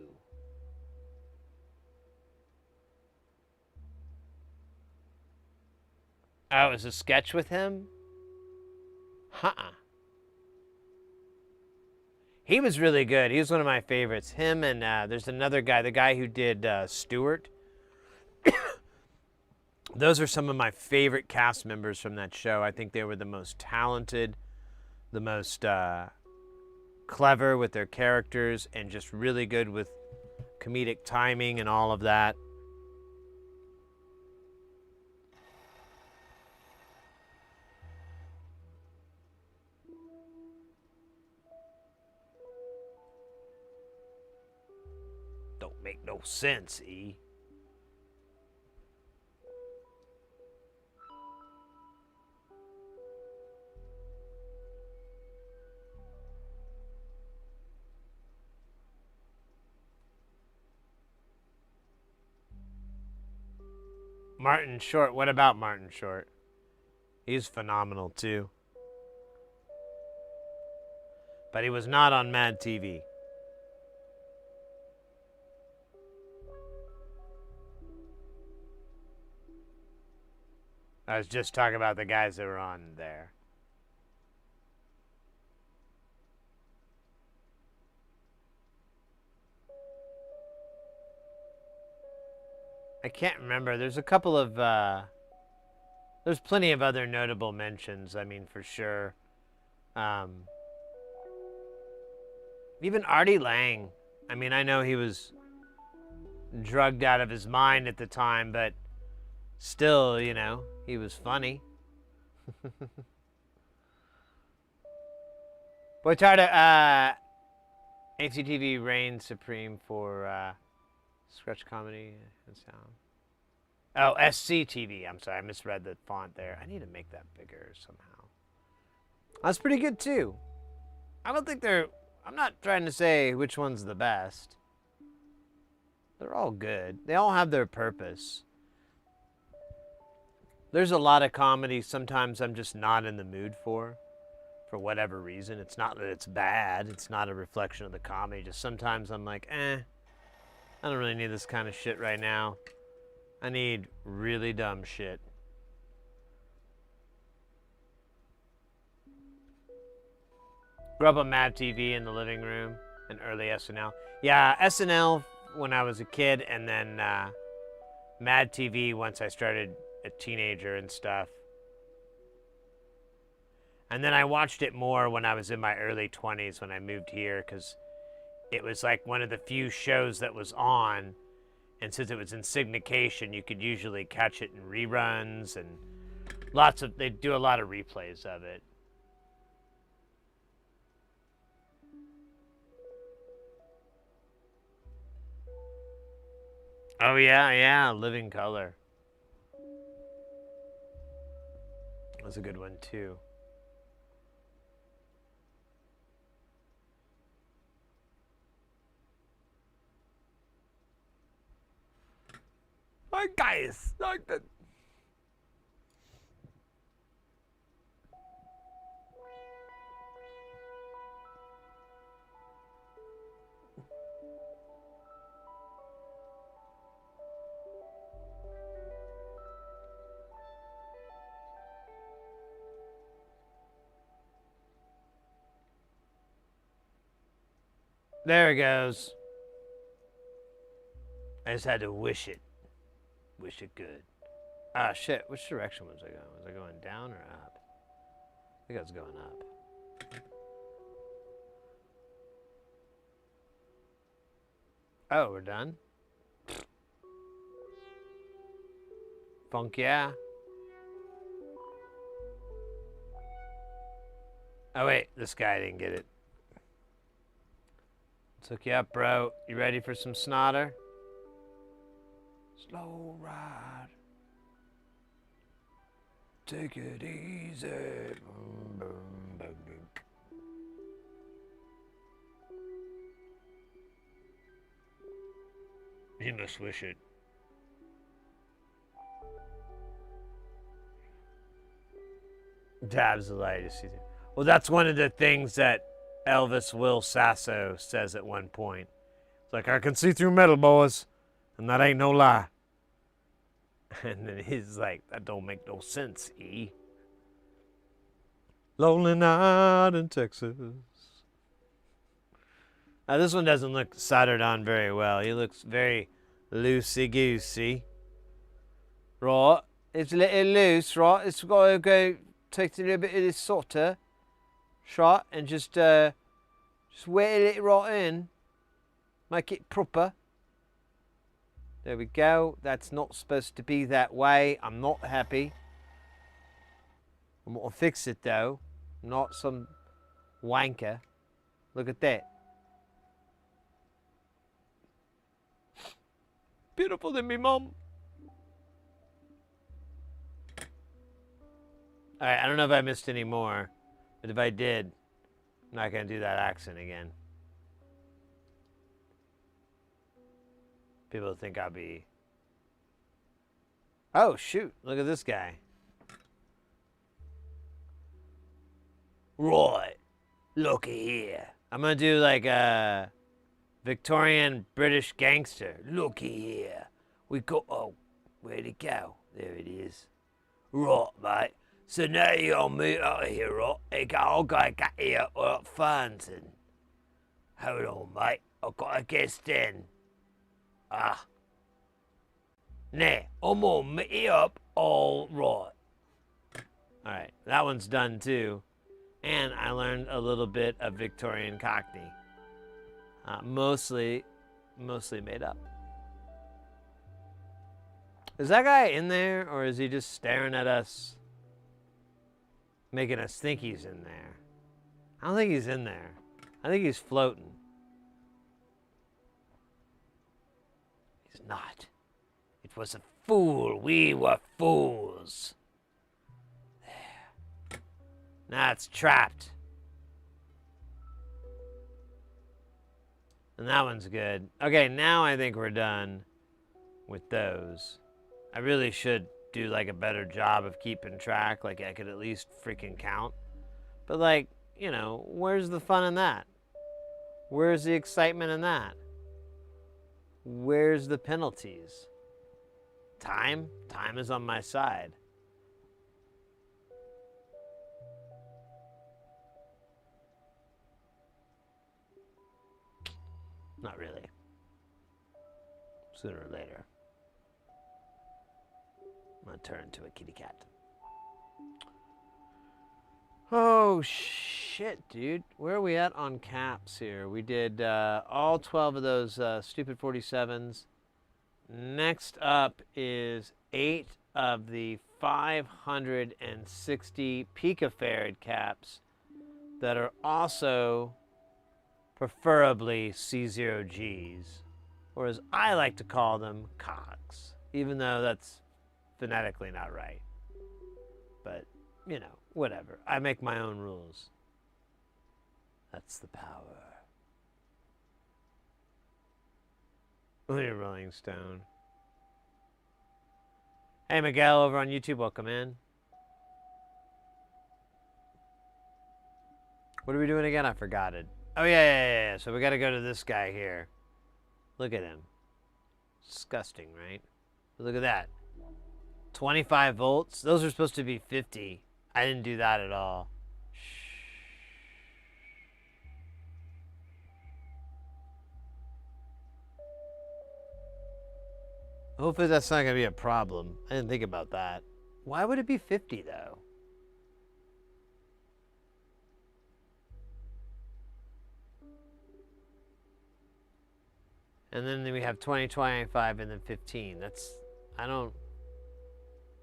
Oh, it was a sketch with him? Huh. He was really good. He was one of my favorites. Him and there's another guy, the guy who did Stewart. Those are some of my favorite cast members from that show. I think they were the most talented, the most clever with their characters, and just really good with comedic timing and all of that. Don't make no sense, E. Martin Short. What about Martin Short? He's phenomenal too. But he was not on Mad TV. I was just talking about the guys that were on there. I can't remember. There's a couple of, there's plenty of other notable mentions, I mean, for sure. Even Artie Lang. I mean, I know he was drugged out of his mind at the time, but still, you know, he was funny. Boitarda, ACTV reigns supreme for sketch comedy and sound. Oh, SCTV. I'm sorry, I misread the font there. I need to make that bigger somehow. That's pretty good too. I don't think they're, I'm not trying to say which one's the best. They're all good. They all have their purpose. There's a lot of comedy sometimes I'm just not in the mood for whatever reason. It's not that it's bad. It's not a reflection of the comedy. Just sometimes I'm like, I don't really need this kind of shit right now. I need really dumb shit. Grew up on Mad TV in the living room and early SNL. Yeah, SNL when I was a kid, and then Mad TV once I started a teenager and stuff. And then I watched it more when I was in my early 20s when I moved here, because it was like one of the few shows that was on. And since it was in syndication, you could usually catch it in reruns, and they do a lot of replays of it. Oh yeah, Living Color. That's a good one too. Hi guys, like that. There it goes. I just had to wish it. Wish it good. Ah, shit. Which direction was I going? Was I going down or up? I think I was going up. Oh, we're done? Funk yeah. Oh, wait. This guy didn't get it. Let's hook you up, bro. You ready for some snotter? Slow ride. Take it easy. Boom, boom, boom, boom. You must wish it. Dabs the light. Well, that's one of the things that Elvis Will Sasso says at one point. It's like, I can see through metal, boys, and that ain't no lie. And then he's like, that don't make no sense, E. Lonely night in Texas. Now, this one doesn't look soldered on very well. He looks very loosey-goosey. Right, it's a little loose, right? It's got to go take a little bit of this solder, right, and just wet it right in. Make it proper. There we go. That's not supposed to be that way. I'm not happy. I'm going to fix it, though. Not some wanker. Look at that. Beautiful than me, Mom. Alright, I don't know if I missed any more. But if I did, I'm not going to do that accent again. People think I'll be... Oh, shoot. Look at this guy. Right. Looky here. I'm going to do like a Victorian British gangster. Looky here. We got... Oh, where'd it go? There it is. Right, mate. So now you'll meet out of here, right? I'll go get here at Farnton. Hold on, mate. I've got to guess in. Ah. Nah, I'm gonna meet you up all right. Alright, that one's done too. And I learned a little bit of Victorian Cockney. Mostly made up. Is that guy in there, or is he just staring at us? Making us think he's in there. I don't think he's in there. I think he's floating. He's not. It was a fool. We were fools. There. Now it's trapped. And that one's good. Okay, now I think we're done with those. I really should do like a better job of keeping track. Like I could at least freaking count. But like, you know, where's the fun in that? Where's the excitement in that? Where's the penalties? Time? Time is on my side. Not really. Sooner or later, I'm gonna turn into a kitty cat. Oh, shit, dude. Where are we at on caps here? We did all 12 of those stupid 47s. Next up is 8 of the 560 picofarad caps that are also preferably C0Gs, or as I like to call them, cogs, even though that's phonetically not right. But, you know, whatever. I make my own rules. That's the power. Look at Rolling Stone. Hey, Miguel over on YouTube, welcome in. What are we doing again? I forgot it. Oh, yeah. So we got to go to this guy here. Look at him. Disgusting, right? Look at that. 25 volts. Those are supposed to be 50. I didn't do that at all. Hopefully that's not going to be a problem. I didn't think about that. Why would it be 50 though? And then we have 20, 25, and then 15. That's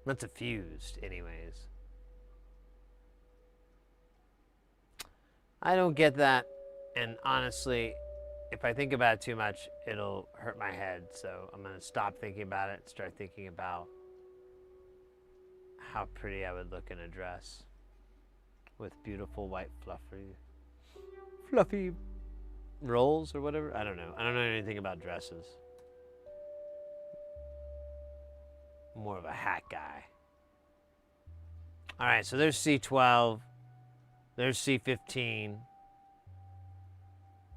a fused anyways. I don't get that. And honestly, if I think about it too much, it'll hurt my head. So I'm going to stop thinking about it and start thinking about how pretty I would look in a dress with beautiful white fluffy rolls or whatever. I don't know. I don't know anything about dresses. More of a hat guy. All right, so there's C12. There's C15.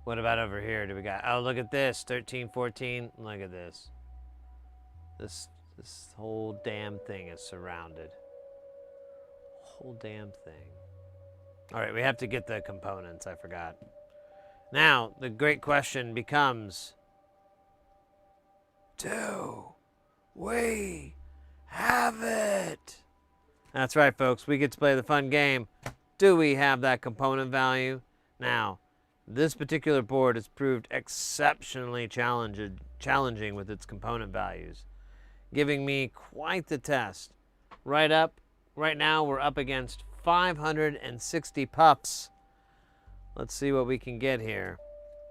What about over here? Do we got? Oh, look at this. 13, 14. Look at this. This whole damn thing is surrounded. Whole damn thing. All right, we have to get the components. I forgot. Now, the great question becomes, do we have it? That's right, folks. We get to play the fun game. Do we have that component value? Now, this particular board has proved exceptionally challenging with its component values, giving me quite the test. Right now, we're up against 560 puffs. Let's see what we can get here.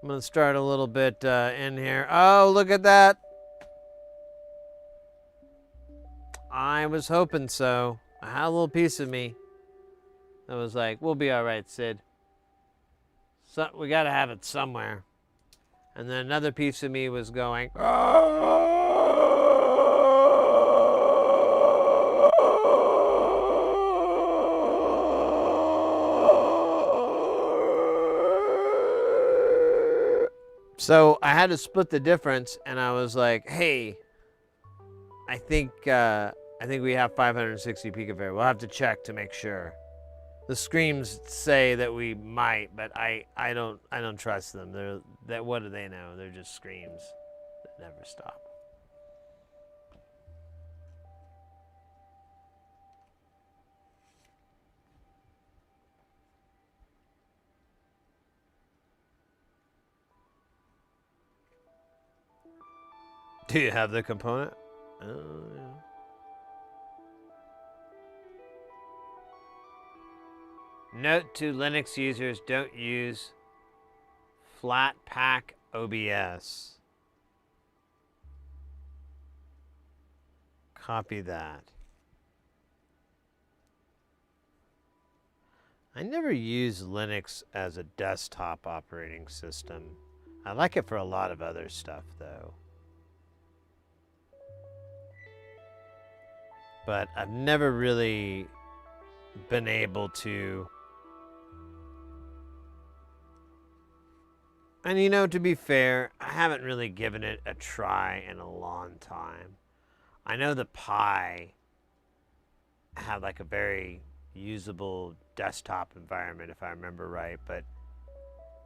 I'm going to start a little bit in here. Oh, look at that. I was hoping so. I had a little piece of me that was like, we'll be all right, Sid. So, we got to have it somewhere. And then another piece of me was going, so I had to split the difference, and I was like, hey, I think we have 560 picofarad. We'll have to check to make sure. The screams say that we might, but I don't trust them. What do they know? They're just screams that never stop. Do you have the component? Oh, yeah. Note to Linux users, don't use flat pack OBS. Copy that. I never use Linux as a desktop operating system. I like it for a lot of other stuff, though. But I've never really been able to. And you know, to be fair, I haven't really given it a try in a long time. I know the Pi had like a very usable desktop environment, if I remember right, but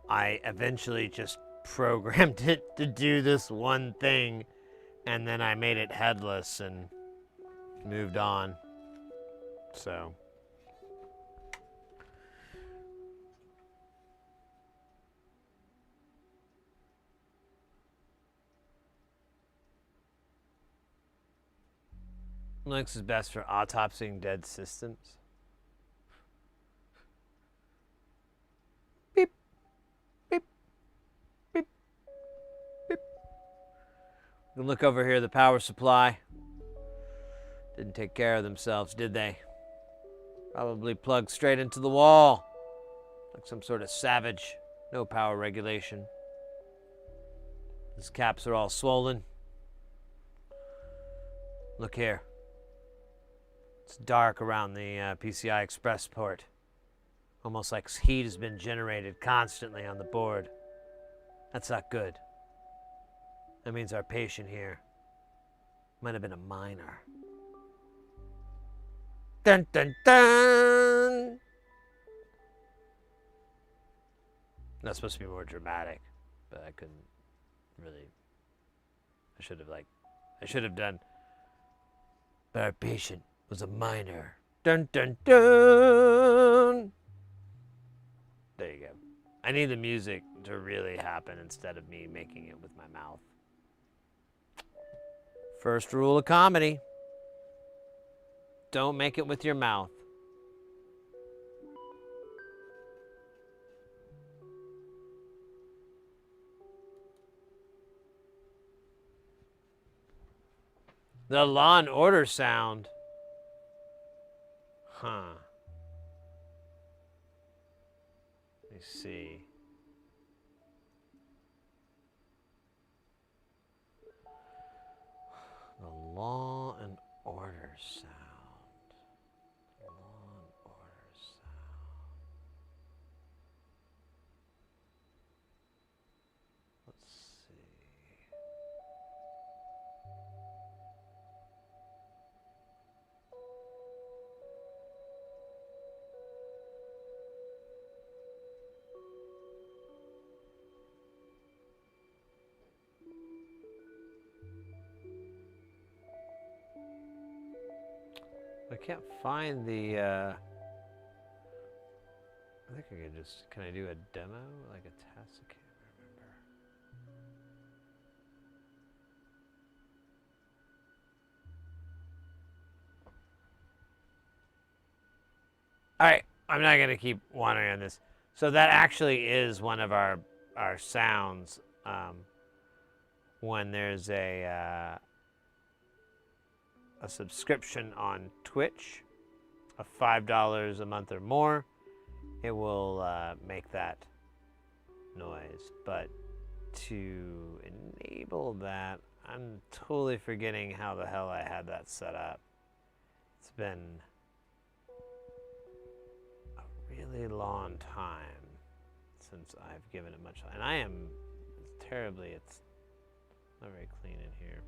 I eventually just programmed it to do this one thing, and then I made it headless and moved on. So Linux is best for autopsying dead systems. Beep, beep, beep, beep. We can look over here, the power supply. Didn't take care of themselves, did they? Probably plugged straight into the wall. Like some sort of savage. No power regulation. These caps are all swollen. Look here. It's dark around the PCI Express port. Almost like heat has been generated constantly on the board. That's not good. That means our patient here might have been a miner. Dun dun dun! That's supposed to be more dramatic, but I couldn't really. I should have done. But our patient was a miner. Dun dun dun! There you go. I need the music to really happen instead of me making it with my mouth. First rule of comedy. Don't make it with your mouth. The Law and Order sound. Huh. Let me see. The Law and Order sound. Law and Order sound. Let's see. I can't find the, I think I can just, can I do a demo? Like a test? I can't remember. All right, I'm not gonna keep wandering on this. So that actually is one of our sounds when there's a subscription on Twitch of $5 a month or more, it will make that noise. But to enable that, I'm totally forgetting how the hell I had that set up. It's been a really long time since I've given it much, and I am terribly, it's not very clean in here.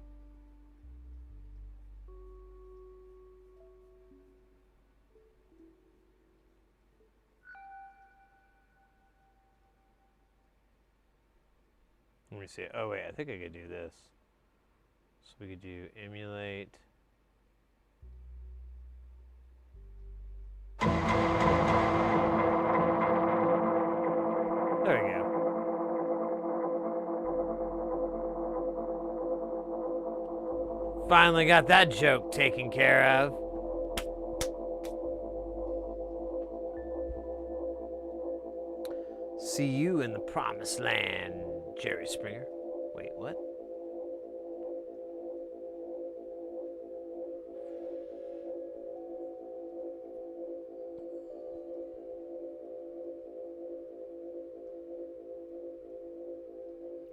Let me see. Oh, wait, I think I could do this. So we could do emulate. There we go. Finally got that joke taken care of. See you in the promised land, Jerry Springer. Wait, what?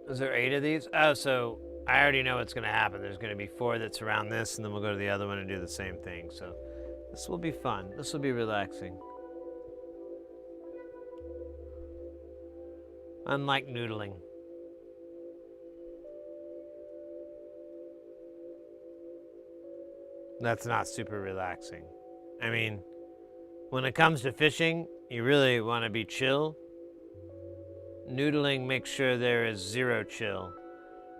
Is there 8 of these? Oh, so I already know what's going to happen. There's going to be 4 that's around this, and then we'll go to the other one and do the same thing. So this will be fun. This will be relaxing. Unlike noodling. That's not super relaxing. I mean, when it comes to fishing, you really want to be chill. Noodling makes sure there is 0 chill.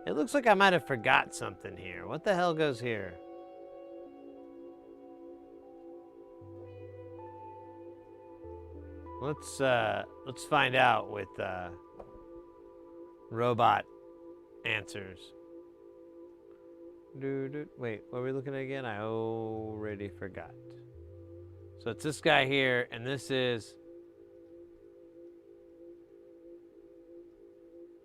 It looks like I might have forgot something here. What the hell goes here? Let's find out with robot answers. Wait, what are we looking at again? I already forgot. So it's this guy here, and this is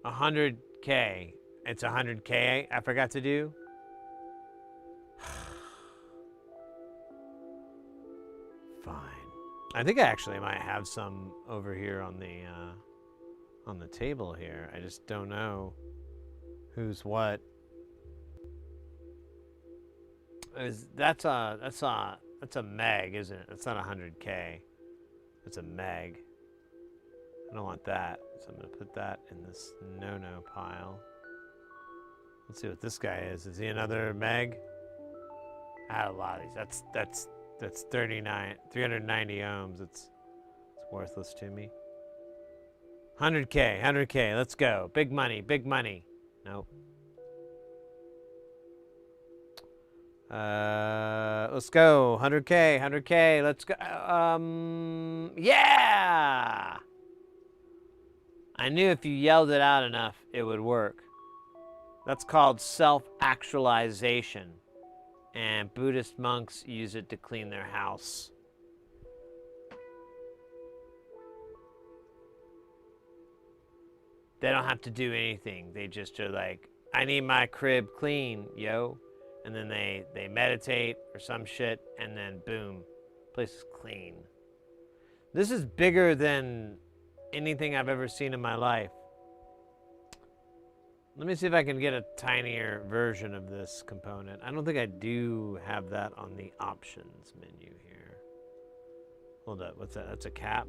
100K. It's 100K I forgot to do. Fine. I think I actually might have some over here on the table here. I just don't know who's what. That's a meg, isn't it? That's not 100K. That's a meg. I don't want that, so I'm gonna put that in this no-no pile. Let's see what this guy is. Is he another meg? I had a lot of these. That's 390 ohms. It's worthless to me. 100K. Let's go. Big money. Nope. Let's go. 100K. Let's go. Yeah. I knew if you yelled it out enough, it would work. That's called self-actualization. And Buddhist monks use it to clean their house. They don't have to do anything. They just are like, I need my crib clean, yo. And then they meditate or some shit, and then boom, place is clean. This is bigger than anything I've ever seen in my life. Let me see if I can get a tinier version of this component. I don't think I do have that on the options menu here. Hold up, what's that? That's a cap.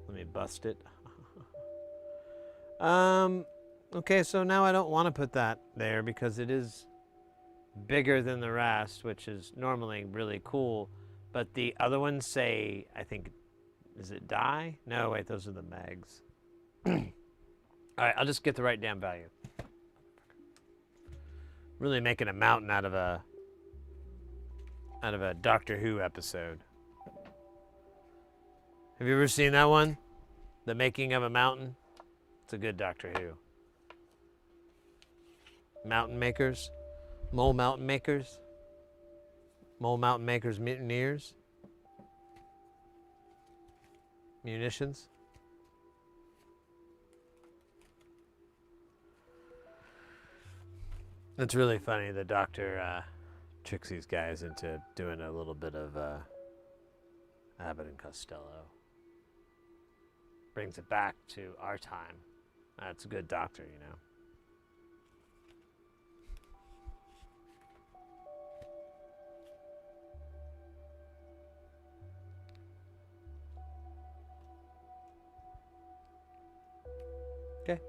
Let me bust it. Okay, so now I don't want to put that there because it is bigger than the rest, which is normally really cool. But the other ones say, I think, is it die? No, wait, those are the megs. All right, I'll just get the right damn value. Really making a mountain out of a Doctor Who episode. Have you ever seen that one? The Making of a Mountain? It's a good Doctor Who. Mountain makers? Mole mountain makers? Mole mountain makers mutineers? Munitions? It's really funny. The doctor tricks these guys into doing a little bit of Abbott and Costello. Brings it back to our time. That's a good doctor, you know. Okay.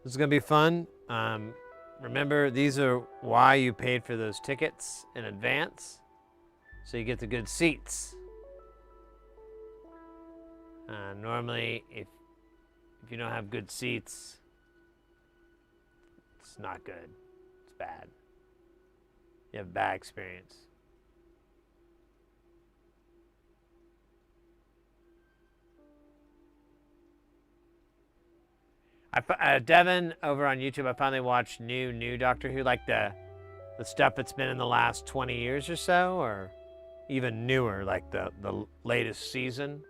This is going to be fun. Remember, these are why you paid for those tickets in advance, so you get the good seats. Normally, if you don't have good seats, it's not good. It's bad. You have a bad experience. Devin over on YouTube, I finally watched new Doctor Who, like the stuff that's been in the last 20 years or so, or even newer, like the latest season.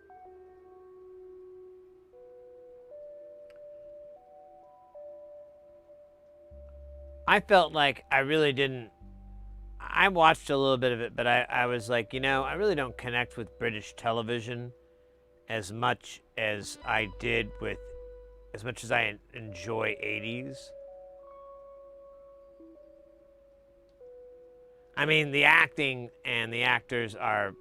I felt like I really didn't. I watched a little bit of it, but I was like, you know, I really don't connect with British television as much as I did with. As much as I enjoy 80s. I mean, the acting and the actors are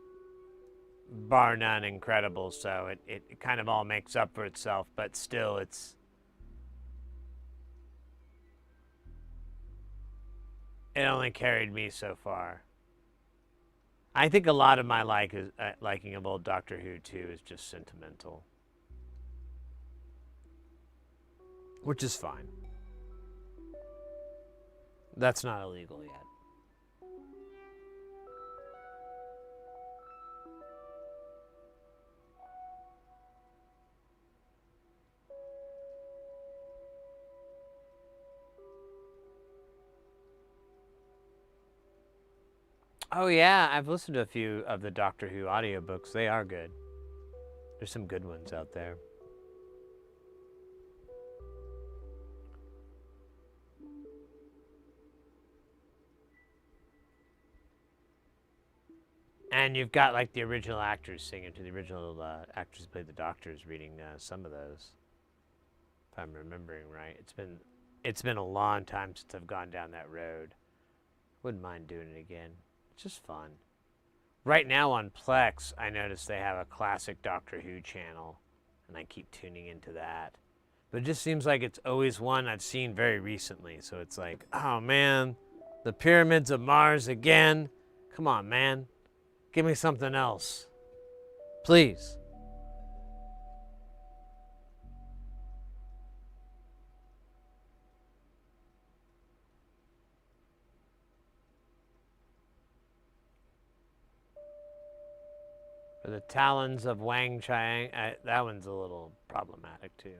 bar none incredible, so it kind of all makes up for itself, but still it only carried me so far. I think a lot of my liking of old Doctor Who, too, is just sentimental. Which is fine. That's not illegal yet. Oh yeah, I've listened to a few of the Doctor Who audiobooks. They are good. There's some good ones out there. And you've got like the original actors singing to the original actors who played the Doctors reading some of those. If I'm remembering right, it's been a long time since I've gone down that road. Wouldn't mind doing it again. It's just fun. Right now on Plex, I noticed they have a classic Doctor Who channel, and I keep tuning into that. But it just seems like it's always one I've seen very recently. So it's like, oh man, the pyramids of Mars again. Come on, man. Give me something else. Please. Or the Talons of Wang Chiang. That one's a little problematic too.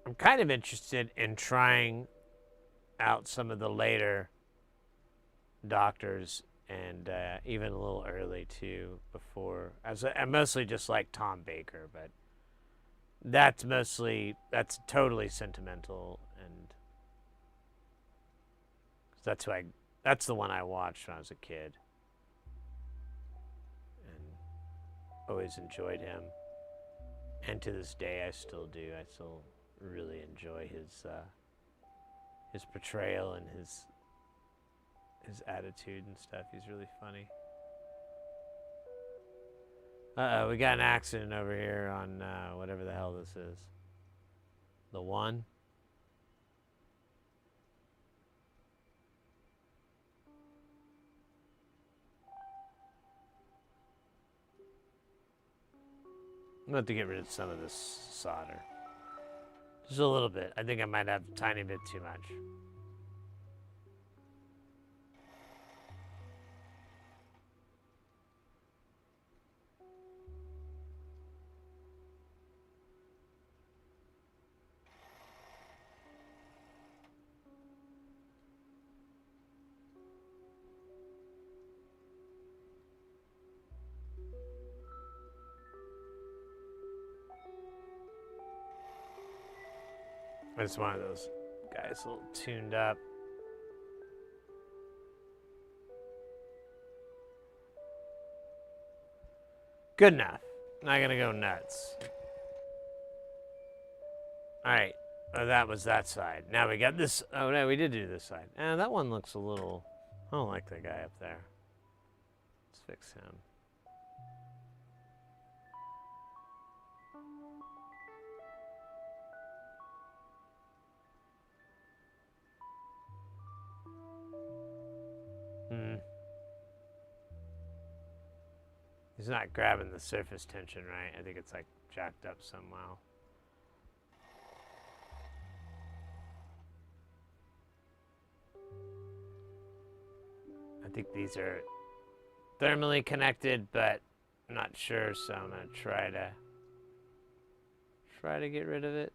I'm kind of interested in trying out some of the later Doctors, and even a little early too. Before, I mostly just like Tom Baker, but that's totally sentimental, and that's the one I watched when I was a kid, and always enjoyed him, and to this day I still do. I still really enjoy his portrayal and his attitude and stuff. He's really funny. Uh-oh, we got an accident over here on whatever the hell this is. The one? I'm going to have to get rid of some of this solder. Just a little bit. I think I might have a tiny bit too much. It's one of those guys a little tuned up. Good enough. Not gonna go nuts. Alright. Oh, that was that side. Now we got this. Oh, no, we did do this side. That one looks a little... I don't like that guy up there. Let's fix him. He's not grabbing the surface tension right. I think it's like jacked up somehow. I think these are thermally connected, but I'm not sure, so I'm gonna try to get rid of it.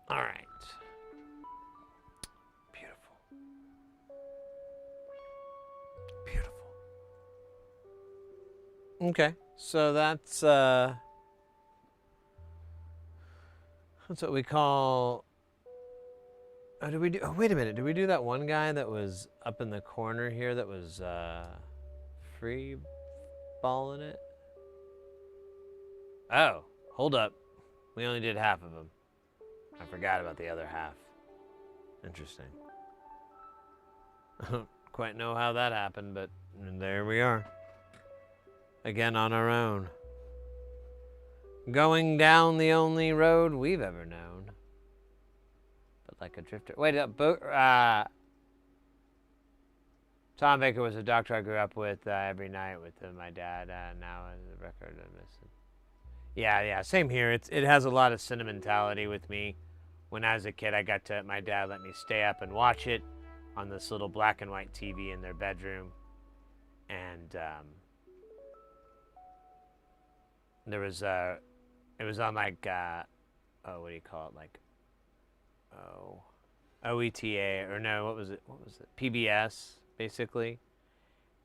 All right. Beautiful. Beautiful. Okay, so that's what we call... Oh, did we do... Oh, wait a minute. Did we do that one guy that was up in the corner here that was free balling it? Oh, hold up. We only did half of them. I forgot about the other half. Interesting. I don't quite know how that happened, but there we are. Again on our own. Going down the only road we've ever known. But like a drifter. Wait, Tom Baker was a doctor I grew up with every night with my dad. Now the record I'm missing. Yeah, same here. It has a lot of sentimentality with me. When I was a kid, my dad let me stay up and watch it on this little black and white TV in their bedroom, and it was on like what do you call it, like OETA, or no, what was it, PBS basically.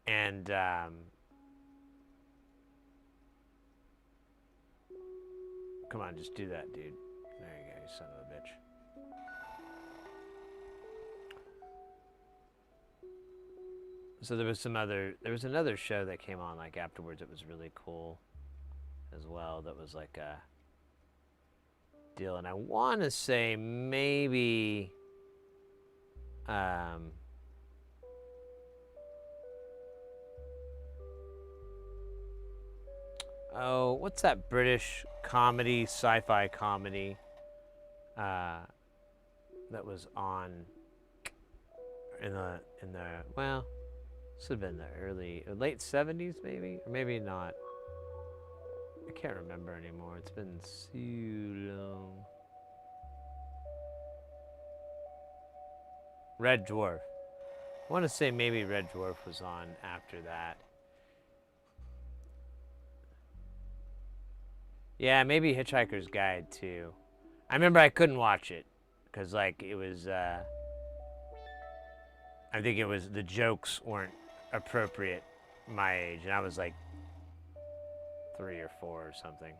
And come on, just do that, dude. There you go, you son of a bitch. So there was another show that came on like afterwards. It was really cool as well. That was like a deal, and I want to say maybe what's that British comedy, sci-fi comedy that was on in the well, this would have been the late 70s maybe, or maybe not. I can't remember anymore. It's been so long. Red Dwarf. I want to say maybe Red Dwarf was on after that. Yeah, maybe Hitchhiker's Guide too. I remember I couldn't watch it because like it was I think it was, the jokes weren't appropriate my age, and I was like 3 or 4 or something.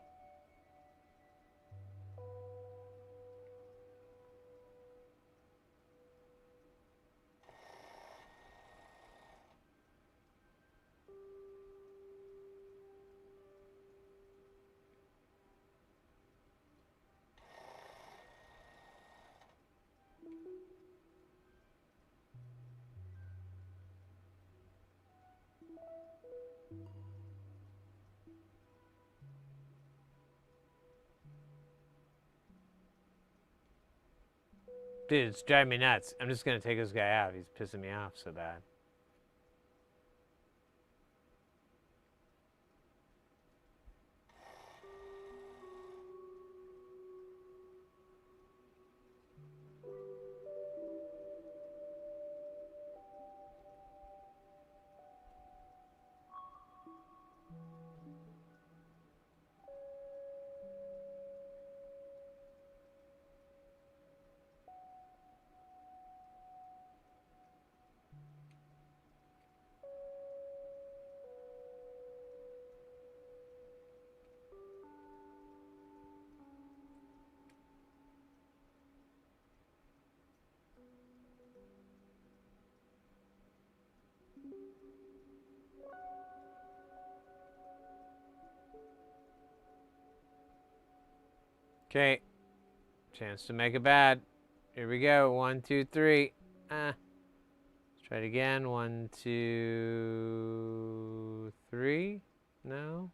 Dude, it's driving me nuts. I'm just gonna take this guy out. He's pissing me off so bad. Okay, chance to make it bad. Here we go. 1, 2, 3. Let's try it again. 1, 2, 3. No.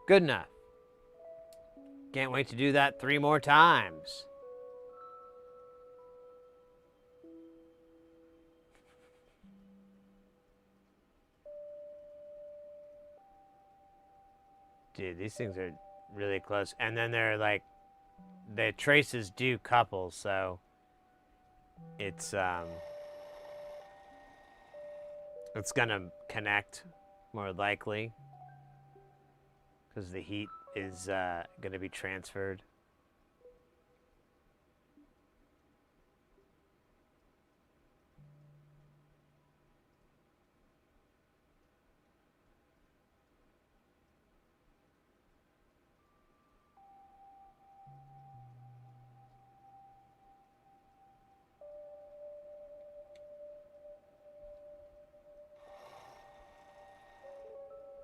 Good enough. Can't wait to do that 3 more times. Dude, these things are really close. And then they're like, the traces do couple, so it's gonna connect more likely because the heat is gonna be transferred.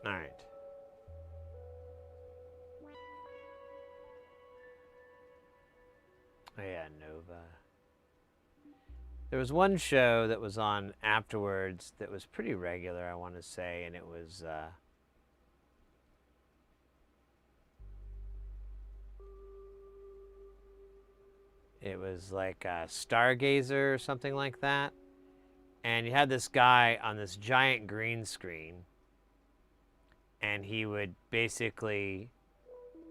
All right. Oh yeah, Nova. There was one show that was on afterwards that was pretty regular, I want to say, and it was It was like a Stargazer or something like that. And you had this guy on this giant green screen, and he would basically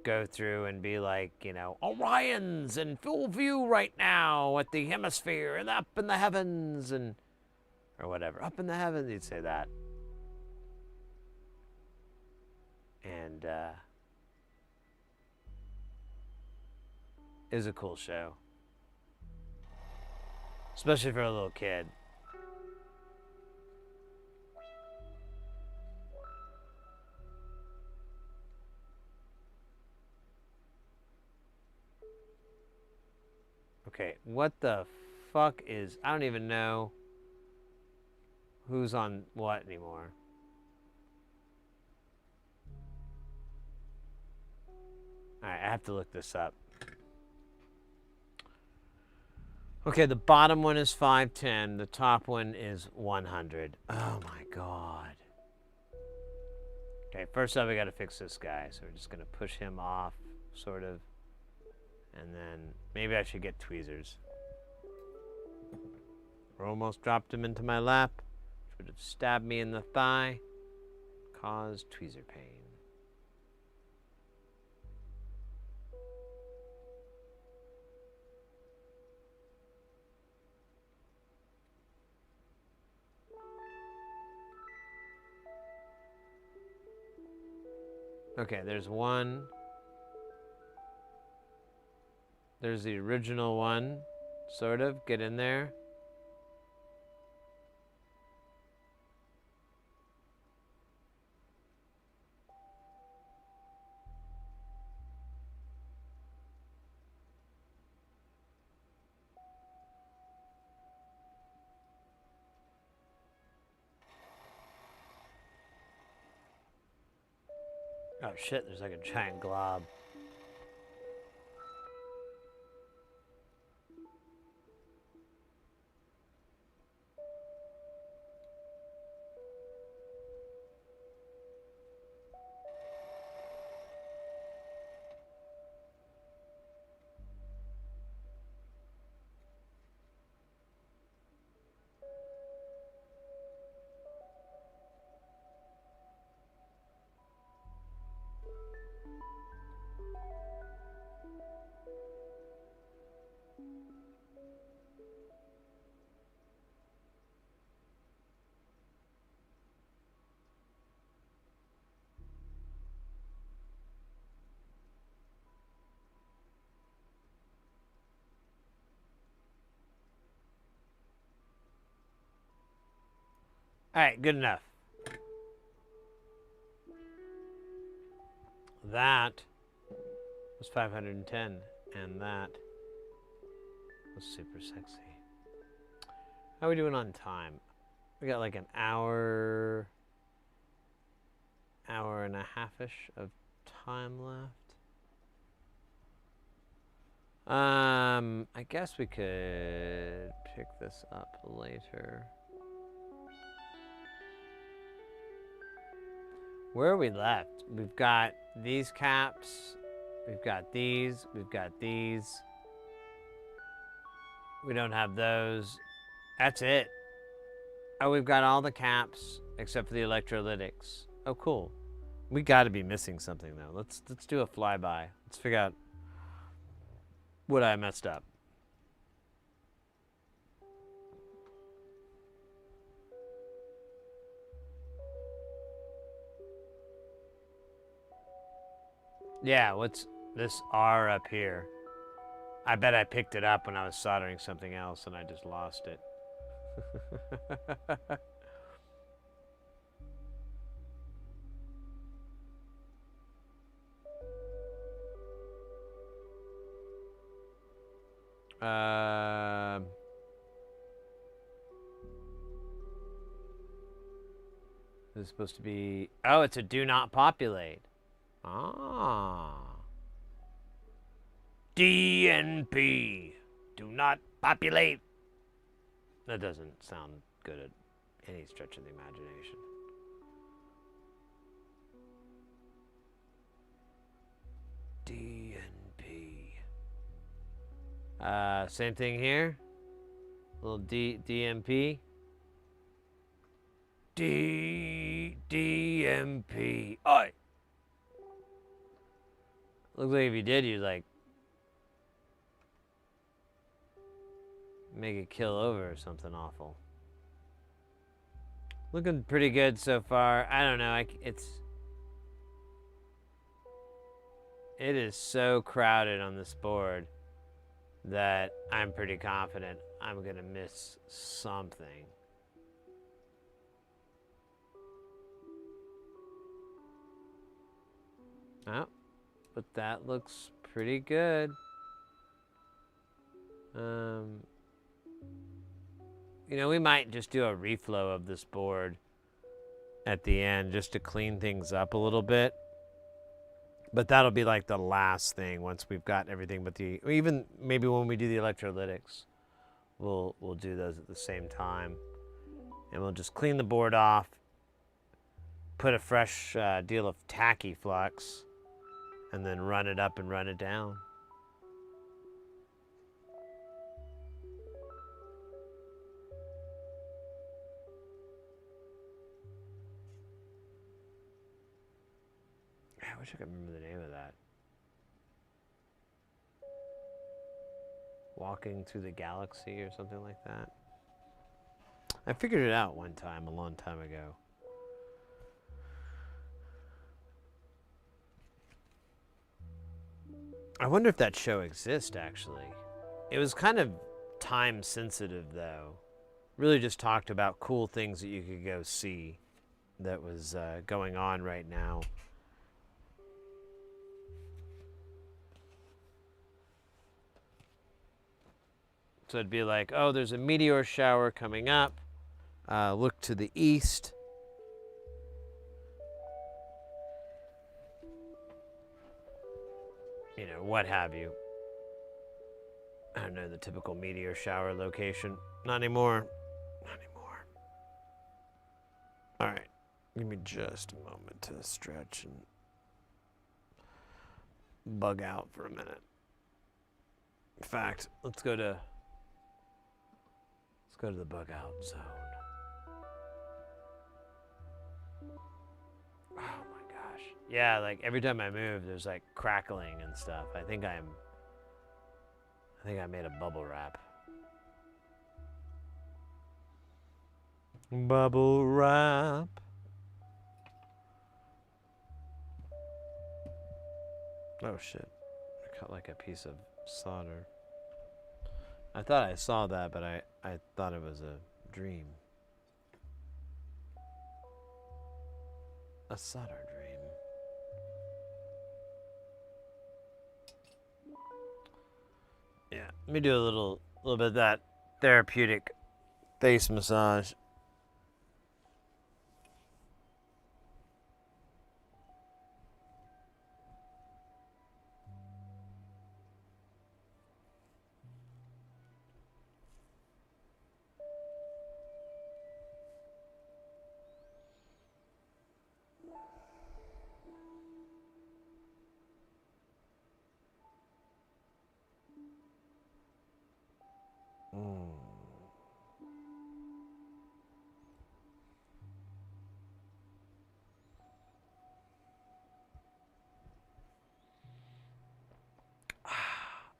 go through and be like, you know, Orion's in full view right now at the hemisphere and up in the heavens, and or whatever, up in the heavens, he'd say that. And it was a cool show, especially for a little kid. Okay, what the fuck is... I don't even know who's on what anymore. Alright, I have to look this up. Okay, the bottom one is 510. The top one is 100. Oh my god. Okay, first up, we gotta fix this guy. So we're just gonna push him off, sort of. And then maybe I should get tweezers. Almost dropped him into my lap, which would have stabbed me in the thigh, caused tweezer pain. Okay, there's one. There's the original one, sort of. Get in there. Oh shit, there's like a giant glob. Alright, good enough. That was 510, and that was super sexy. How are we doing on time? We got like an hour and a half-ish of time left. I guess we could pick this up later. Where are we left? We've got these caps. We've got these. We've got these. We don't have those. That's it. Oh, we've got all the caps except for the electrolytics. Oh, cool. We got to be missing something though. Let's do a flyby. Let's figure out what I messed up. Yeah, what's this R up here? I bet I picked it up when I was soldering something else and I just lost it. This is supposed to be... Oh, it's a do not populate. Ah. DNP. Do not populate. That doesn't sound good at any stretch of the imagination. DNP. Same thing here. Little DMP. DMP. Oi. Looks like if you did, you'd like make it kill over or something awful. Looking pretty good so far. I don't know. It is so crowded on this board that I'm pretty confident I'm gonna miss something. Oh, but that looks pretty good. You know, we might just do a reflow of this board at the end just to clean things up a little bit. But that'll be like the last thing once we've got everything. But even maybe when we do the electrolytics, we'll do those at the same time, and we'll just clean the board off, put a fresh deal of tacky flux, and then run it up and run it down. I wish I could remember the name of that. Walking Through the Galaxy or something like that. I figured it out one time, a long time ago. I wonder if that show exists, actually. It was kind of time sensitive, though. Really just talked about cool things that you could go see that was going on right now. So it'd be like, oh, there's a meteor shower coming up. Look to the east. You know, what have you. I don't know the typical meteor shower location. Not anymore. Not anymore. All right. Give me just a moment to stretch and bug out for a minute. In fact, let's go to the bug out zone. Oh my gosh. Yeah, like every time I move, there's like crackling and stuff. I think I made a bubble wrap. Bubble wrap. Oh shit. I cut like a piece of solder. I thought I saw that, but I thought it was a dream. A solder dream. Yeah, let me do a little bit of that therapeutic face massage.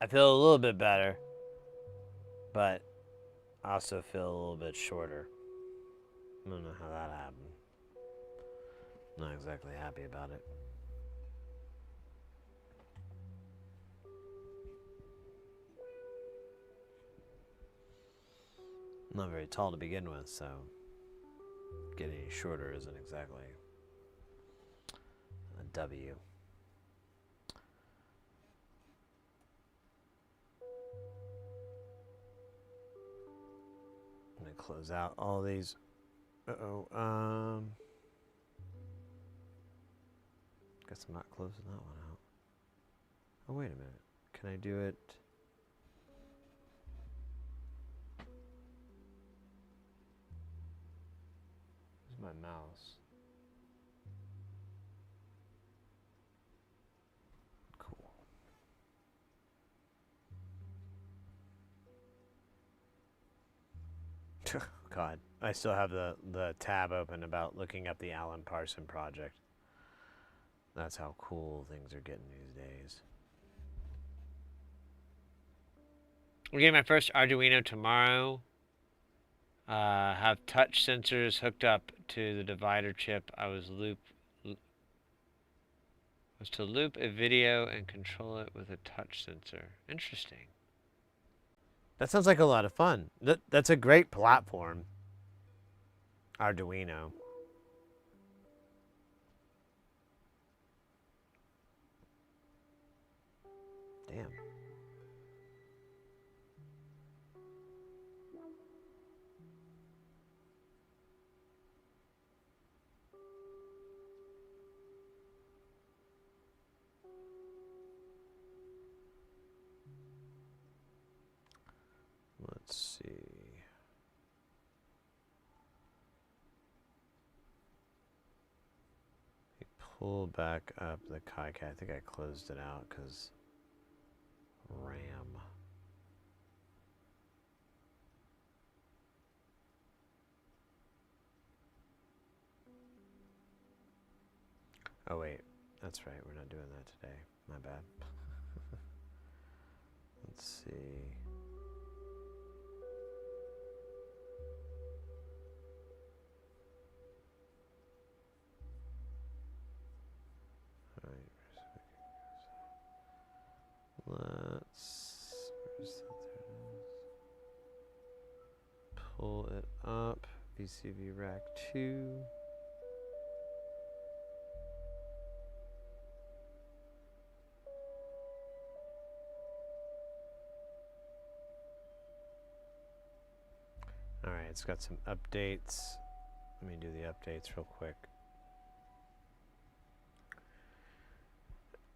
I feel a little bit better, but I also feel a little bit shorter. I don't know how that happened. Not exactly happy about it. Not very tall to begin with, so getting any shorter isn't exactly a W. I'm gonna close out all these. Guess I'm not closing that one out. Oh, wait a minute. Can I do it? Where's my mouse? Cool. God, I still have the tab open about looking up the Alan Parsons project. That's how cool things are getting these days. We're getting my first Arduino tomorrow. Have touch sensors hooked up to the divider chip. I was to loop a video and control it with a touch sensor. Interesting. That sounds like a lot of fun. That's a great platform. Arduino. Damn. Let's see. Pull back up the KiCad. I think I closed it out because RAM. Oh wait, that's right. We're not doing that today. My bad. Let's see. Let's pull it up. VCV rack 2. All right, it's got some updates. Let me do the updates real quick.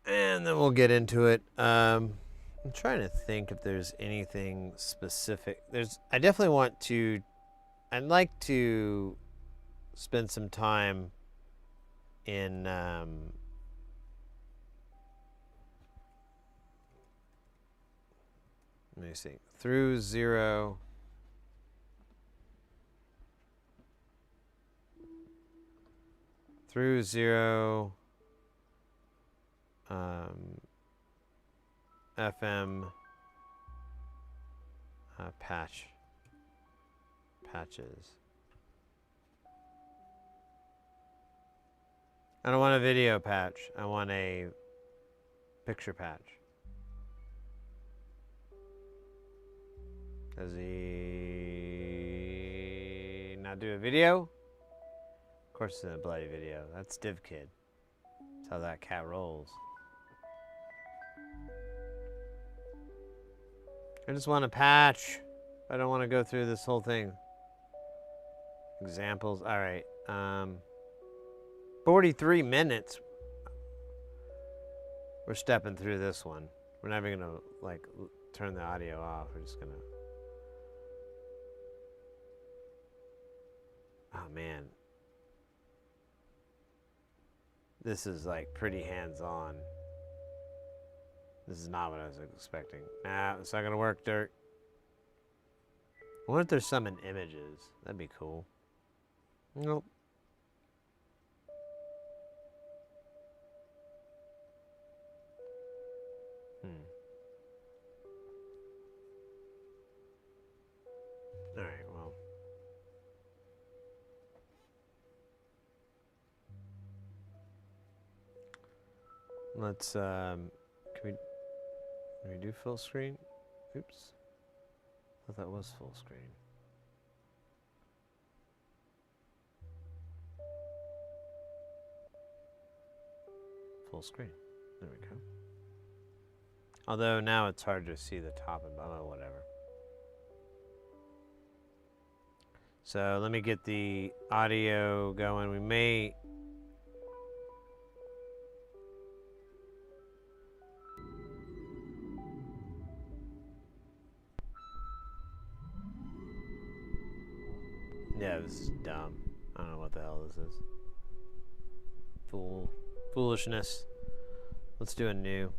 And then we'll get into it. I'm trying to think if there's anything specific. I definitely want to. I'd like to spend some time in. Let me see. Through zero. Through zero. FM patches. I don't want a video patch. I want a picture patch. Does he not do a video? Of course it's a bloody video. That's Div Kid. That's how that cat rolls. I just want a patch. I don't want to go through this whole thing. Examples. All right. 43 minutes. We're stepping through this one. We're not even going to like turn the audio off. We're just going to. Oh man. This is like pretty hands-on. This is not what I was expecting. Nah, it's not gonna work, Dirk. I wonder if there's some in images. That'd be cool. Nope. Alright, well. Let's, can we do full screen? Oops. I thought that was full screen. Full screen. There we go. Although now it's hard to see the top and bottom, whatever. So let me get the audio going. We may... Yeah, this is dumb. I don't know what the hell this is. Foolishness. Let's do a new.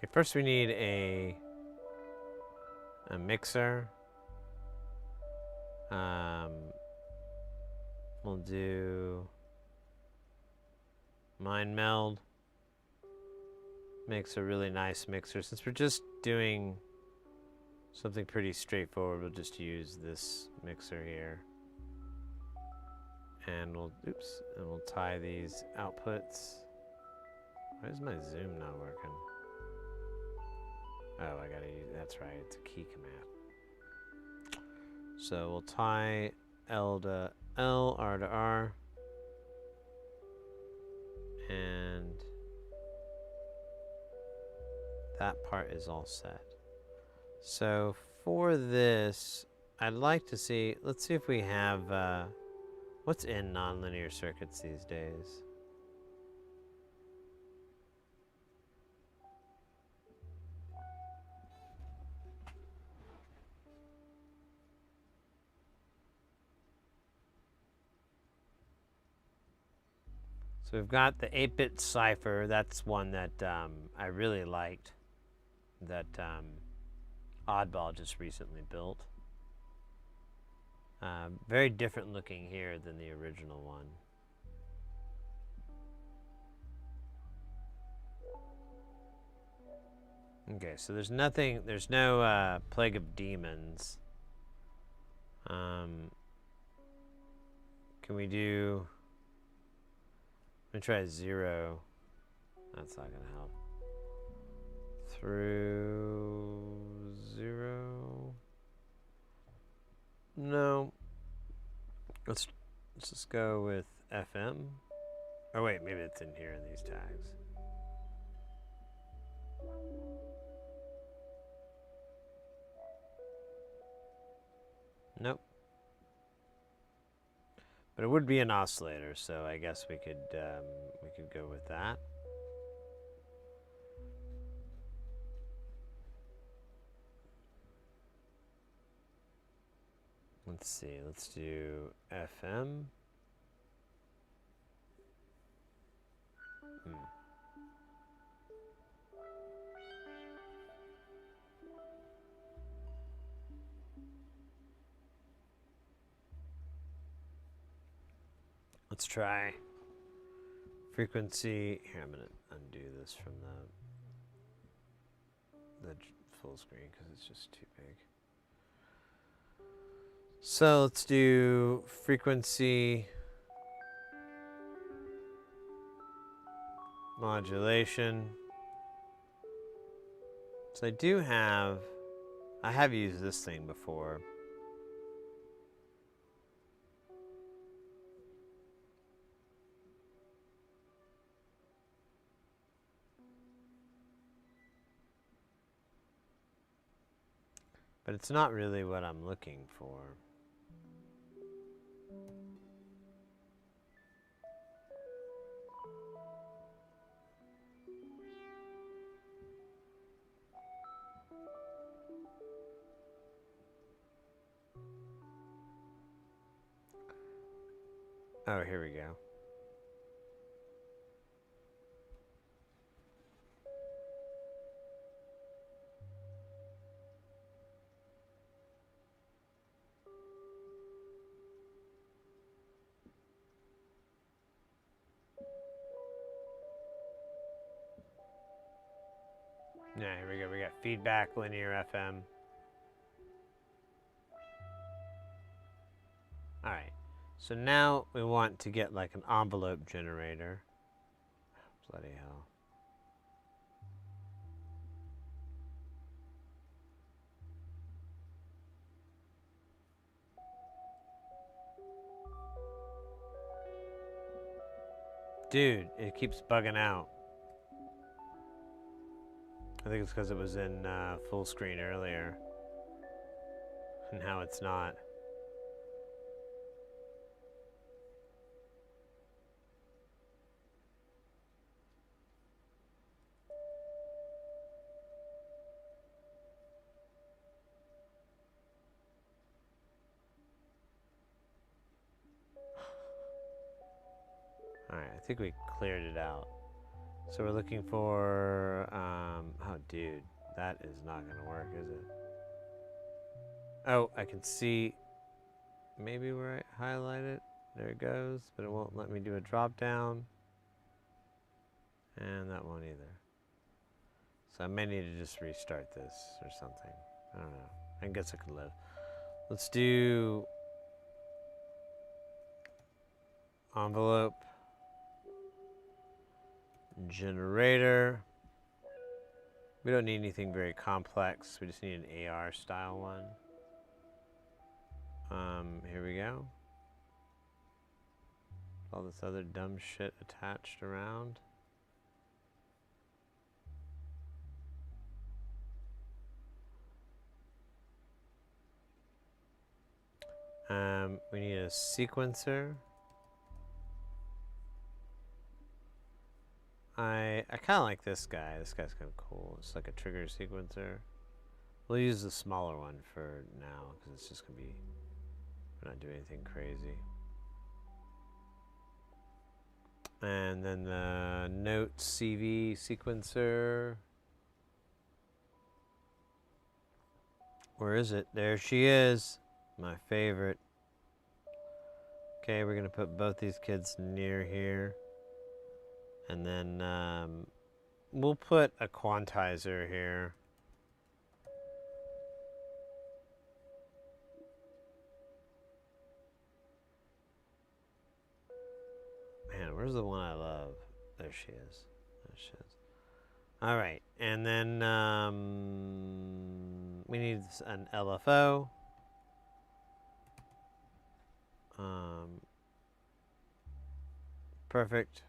Okay, first we need a mixer. We'll do mind meld. Makes a really nice mixer. Since we're just doing something pretty straightforward, we'll just use this mixer here. And we'll tie these outputs. Why is my zoom not working? Oh, I gotta use, that's right, it's a key command. So we'll tie L to L, R to R. And that part is all set. So for this, I'd like to see, let's see if we have, what's in nonlinear circuits these days? So we've got the 8-bit cipher. That's one that I really liked, that Oddball just recently built. Very different looking here than the original one. Okay, so there's no Plague of Demons. Can we do... I'm gonna try 0. That's not gonna help. Through 0. No. Let's just go with FM. Oh wait, maybe it's in here in these tags. Nope. But it would be an oscillator, so I guess we could go with that. Let's see. Let's do FM. Let's try frequency. Here, I'm gonna undo this from the full screen because it's just too big. So let's do frequency modulation. So I have used this thing before. But it's not really what I'm looking for. Oh, here we go. Yeah, here we go. We got feedback, linear FM. All right. So now we want to get like an envelope generator. Bloody hell. Dude, it keeps bugging out. I think it's because it was in full screen earlier. And now it's not. Alright, I think we cleared it out. So we're looking for, oh dude, that is not gonna work, is it? Oh, I can see maybe where I highlight it. There it goes, but it won't let me do a drop down. And that won't either. So I may need to just restart this or something. I don't know. I guess I could live. Let's do envelope, generator. We don't need anything very complex. We just need an AR style one. Here we go. All this other dumb shit attached around. We need a sequencer. I kind of like this guy. This guy's kind of cool. It's like a trigger sequencer. We'll use the smaller one for now because it's just gonna be, we're not doing anything crazy. And then the note CV sequencer. Where is it? There she is. My favorite. Okay, we're gonna put both these kids near here. And then we'll put a quantizer here. Man, where's the one I love? There she is. There she is. All right, and then we need an LFO. Perfect.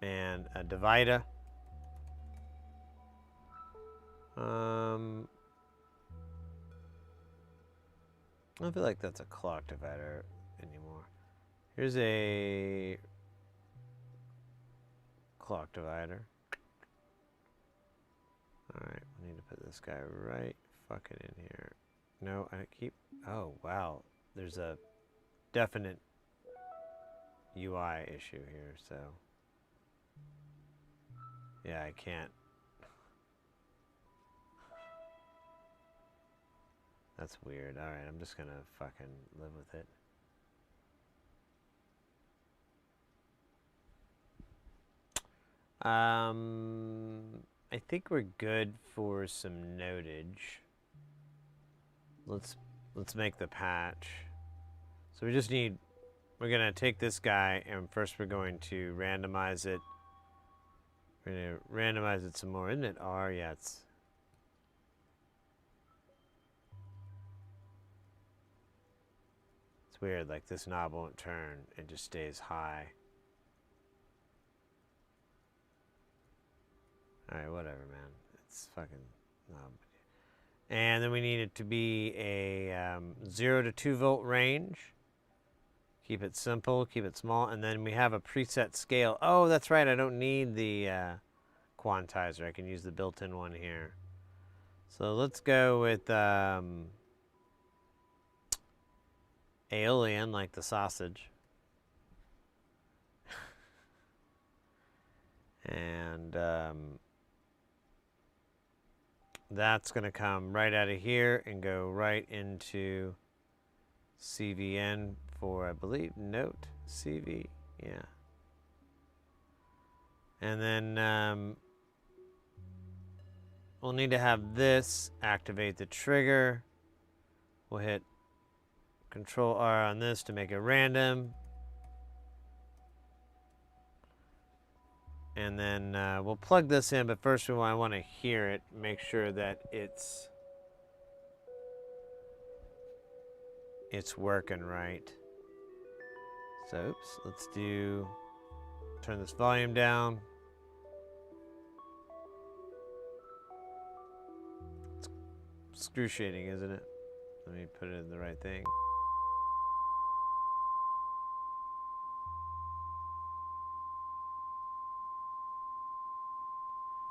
And a divider. I don't feel like that's a clock divider anymore. Here's a clock divider. Alright, we need to put this guy right fucking in here. No, I keep... Oh, wow. There's a definite UI issue here, so... Yeah, I can't. That's weird. Alright, I'm just gonna fucking live with it. I think we're good for some notage. Let's make the patch. So we just need, we're gonna take this guy and first we're going to randomize it. We're gonna randomize it some more. Isn't it R? Yeah, it's weird, like this knob won't turn, it just stays high. Alright, whatever, man. It's fucking knob. And then we need it to be a 0 to 2 volt range. Keep it simple, keep it small, and then we have a preset scale. Oh, that's right, I don't need the quantizer. I can use the built-in one here. So let's go with Aeolian, like the sausage. And that's going to come right out of here and go right into CVN for, I believe, note CV. Yeah. And then we'll need to have this activate the trigger. We'll hit Control R on this to make it random. And then we'll plug this in, but first I want to hear it, make sure that it's working right. So, oops, let's turn this volume down. It's excruciating, isn't it? Let me put it in the right thing.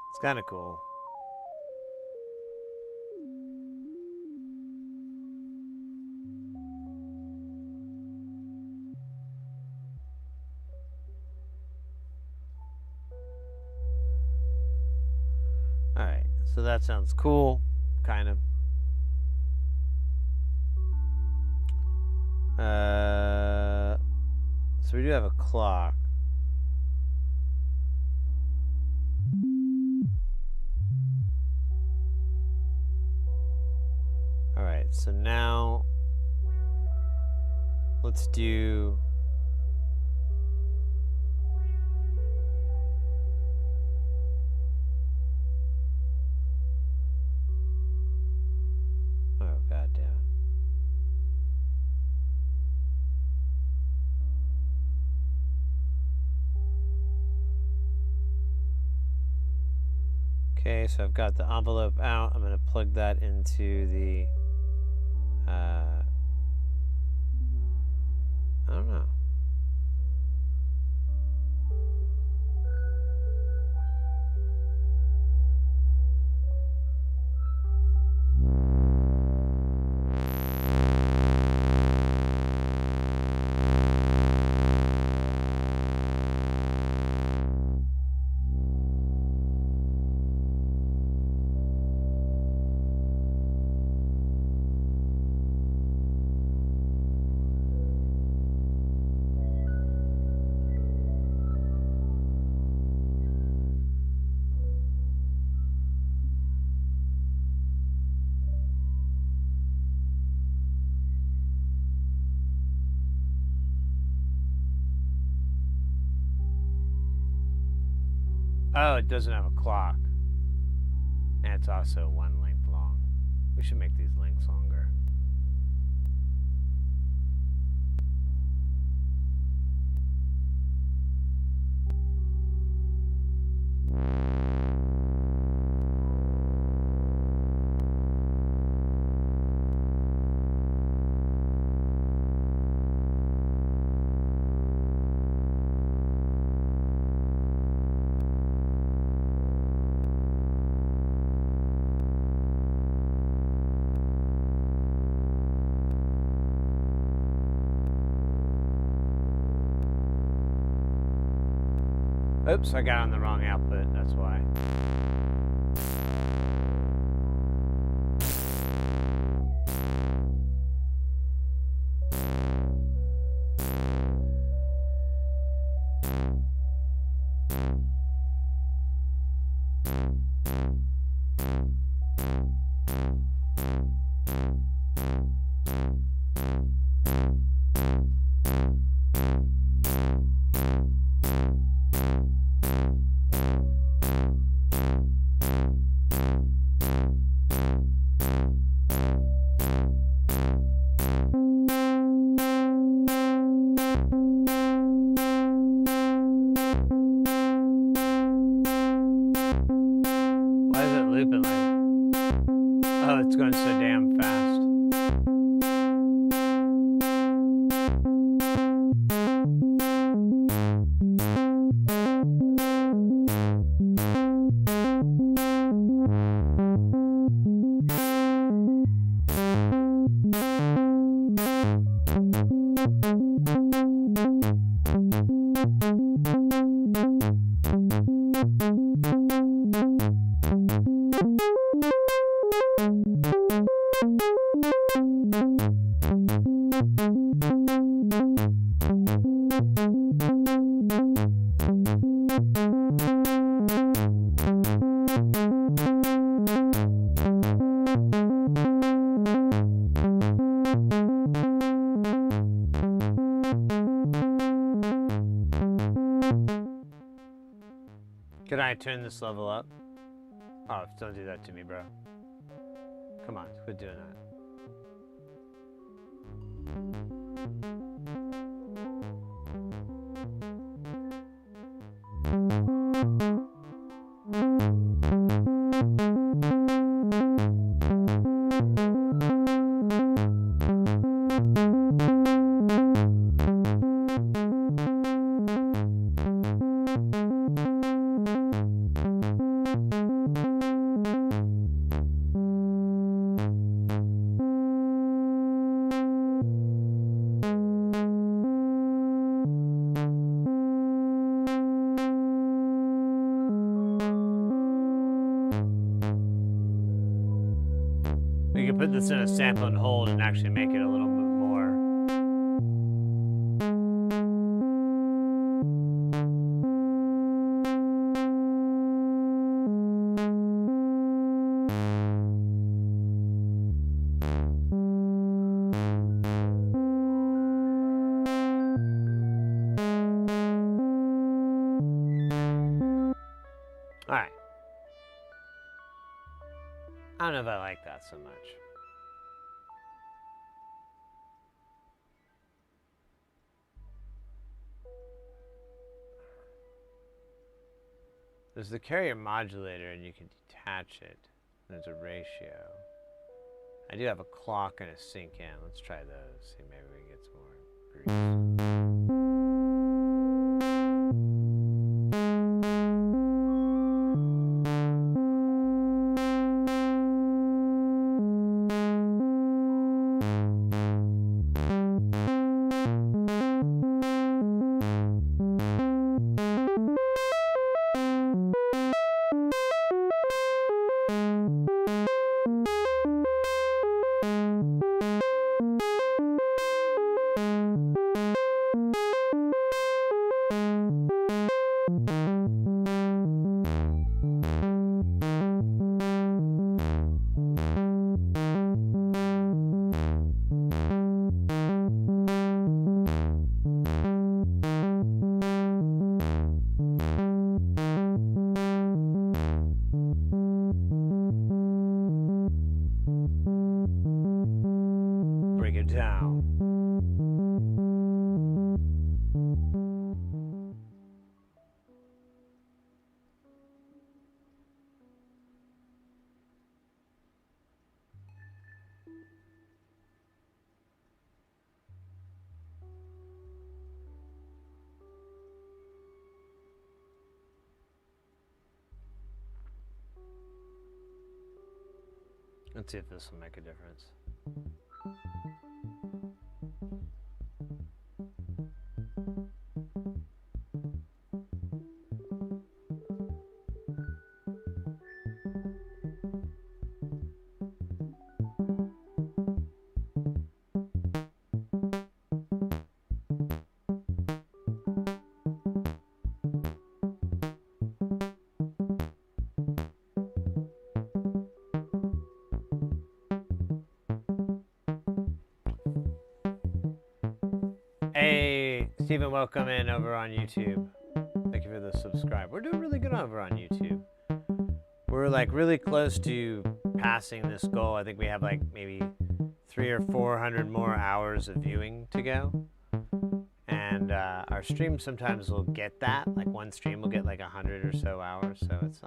It's kind of cool. So that sounds cool, kind of. So we do have a clock. All right, so now let's do oh god damn it. Okay, so I've got the envelope out. I'm going to plug that into the I don't know. Oh, it doesn't have a clock. And it's also one length long. We should make these lengths longer. Oops, I got on the wrong output, that's why. Why is it looping like that? Oh, it's going so damn fast. Can I turn this level up? Oh, don't do that to me, bro. Come on, quit doing that. We could put this in a sample and hold and actually make it a little bit more. All right. I don't know if I like that so much. There's the carrier modulator, and you can detach it. There's a ratio. I do have a clock and a sync in. Let's try those. See, maybe we can get some more grease. Break it down. Let's see if this will make a difference. Hey, Stephen, welcome in over on YouTube. Thank you for the subscribe. We're doing really good over on YouTube. We're like really close to passing this goal. I think we have like maybe 300 or 400 more hours of viewing to go. And our stream sometimes will get that. Like one stream will get like 100 or so hours. So it's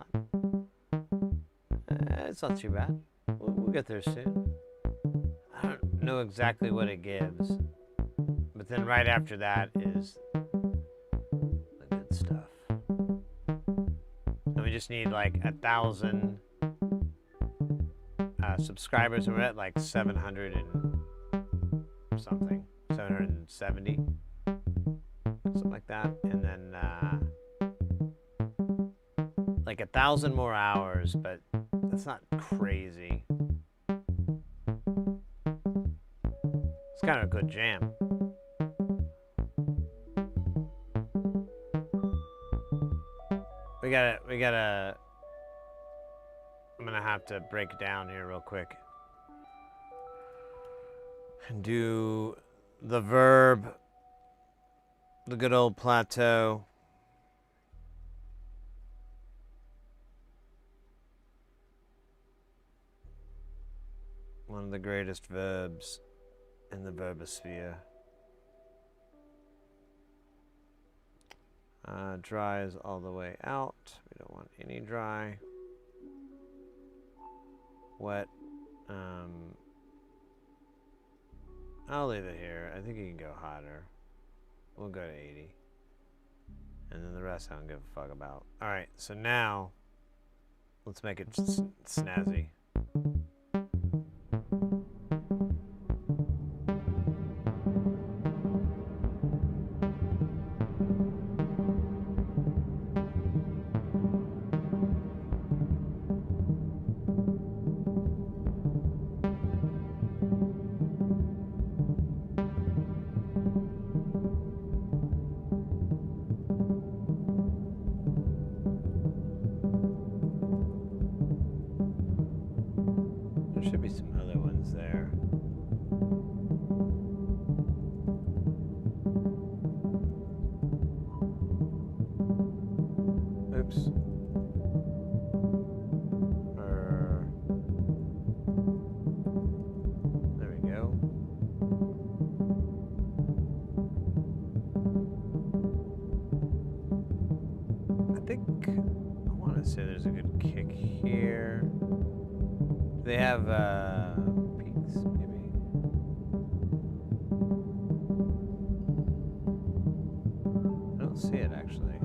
not too bad. We'll get there soon. I don't know exactly what it gives. But then right after that is the good stuff. And we just need like 1,000 subscribers, and we're at like 700 and something, 770, something like that. And then like 1,000 more hours, but that's not crazy. It's kind of a good jam. We gotta, I'm gonna have to break it down here real quick and do the verb, the good old plateau. One of the greatest verbs in the verbosphere. Dry is all the way out. We don't want any dry. Wet. I'll leave it here. I think you can go hotter. We'll go to 80. And then the rest I don't give a fuck about. Alright, so now let's make it snazzy. I want to say there's a good kick here. Do they have peaks, maybe? I don't see it actually.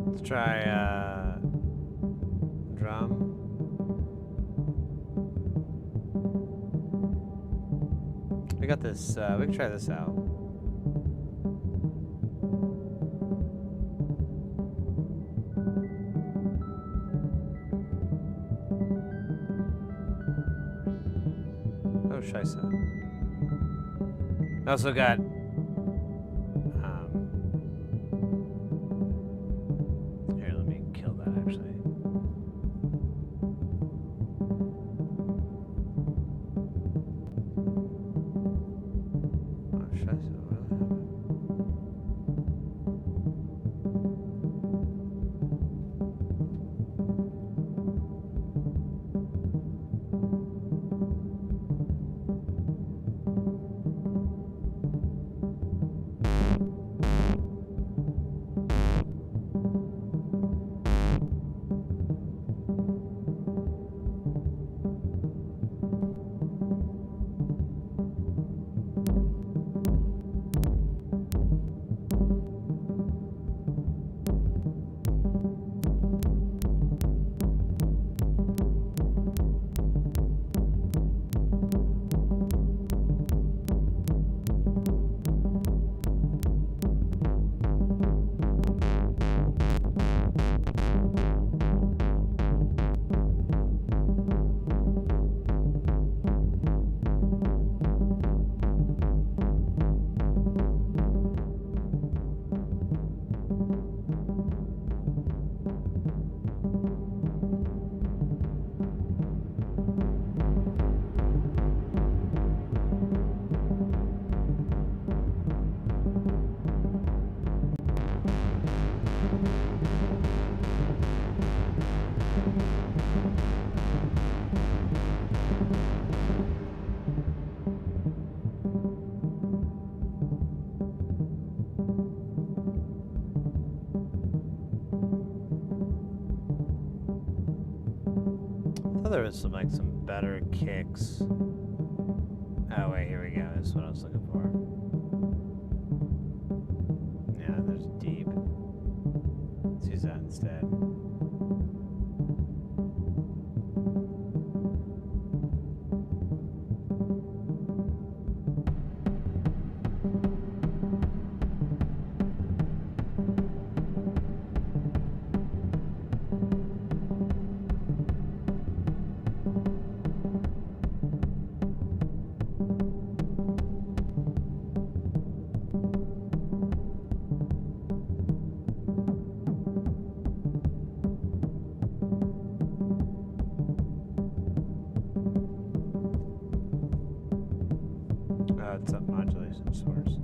Let's try drum. We got this, we can try this out. Oh, scheisse. I also got, here, let me kill that actually. Oh, scheisse, what happened? I thought there was some better kicks. Oh wait, here we go. This is what I was looking for. Yeah, there's deep. Let's use that instead. It's a modulation source.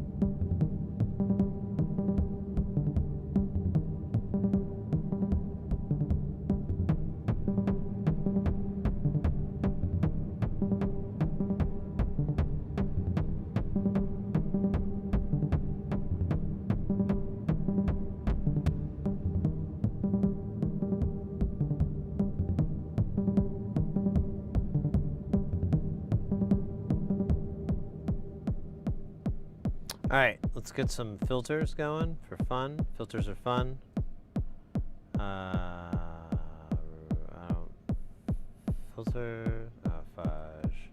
All right, let's get some filters going for fun. Filters are fun. Filter, fudge.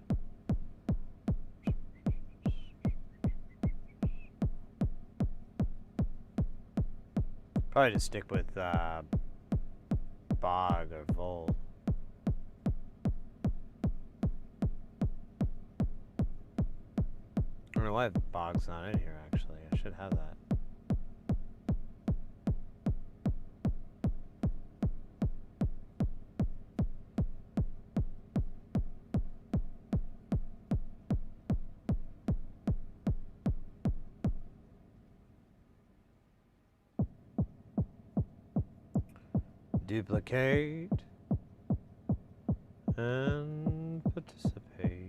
Probably just stick with bog or volt. I don't know why bog's not in here, actually. I should have that. Duplicate. And participate.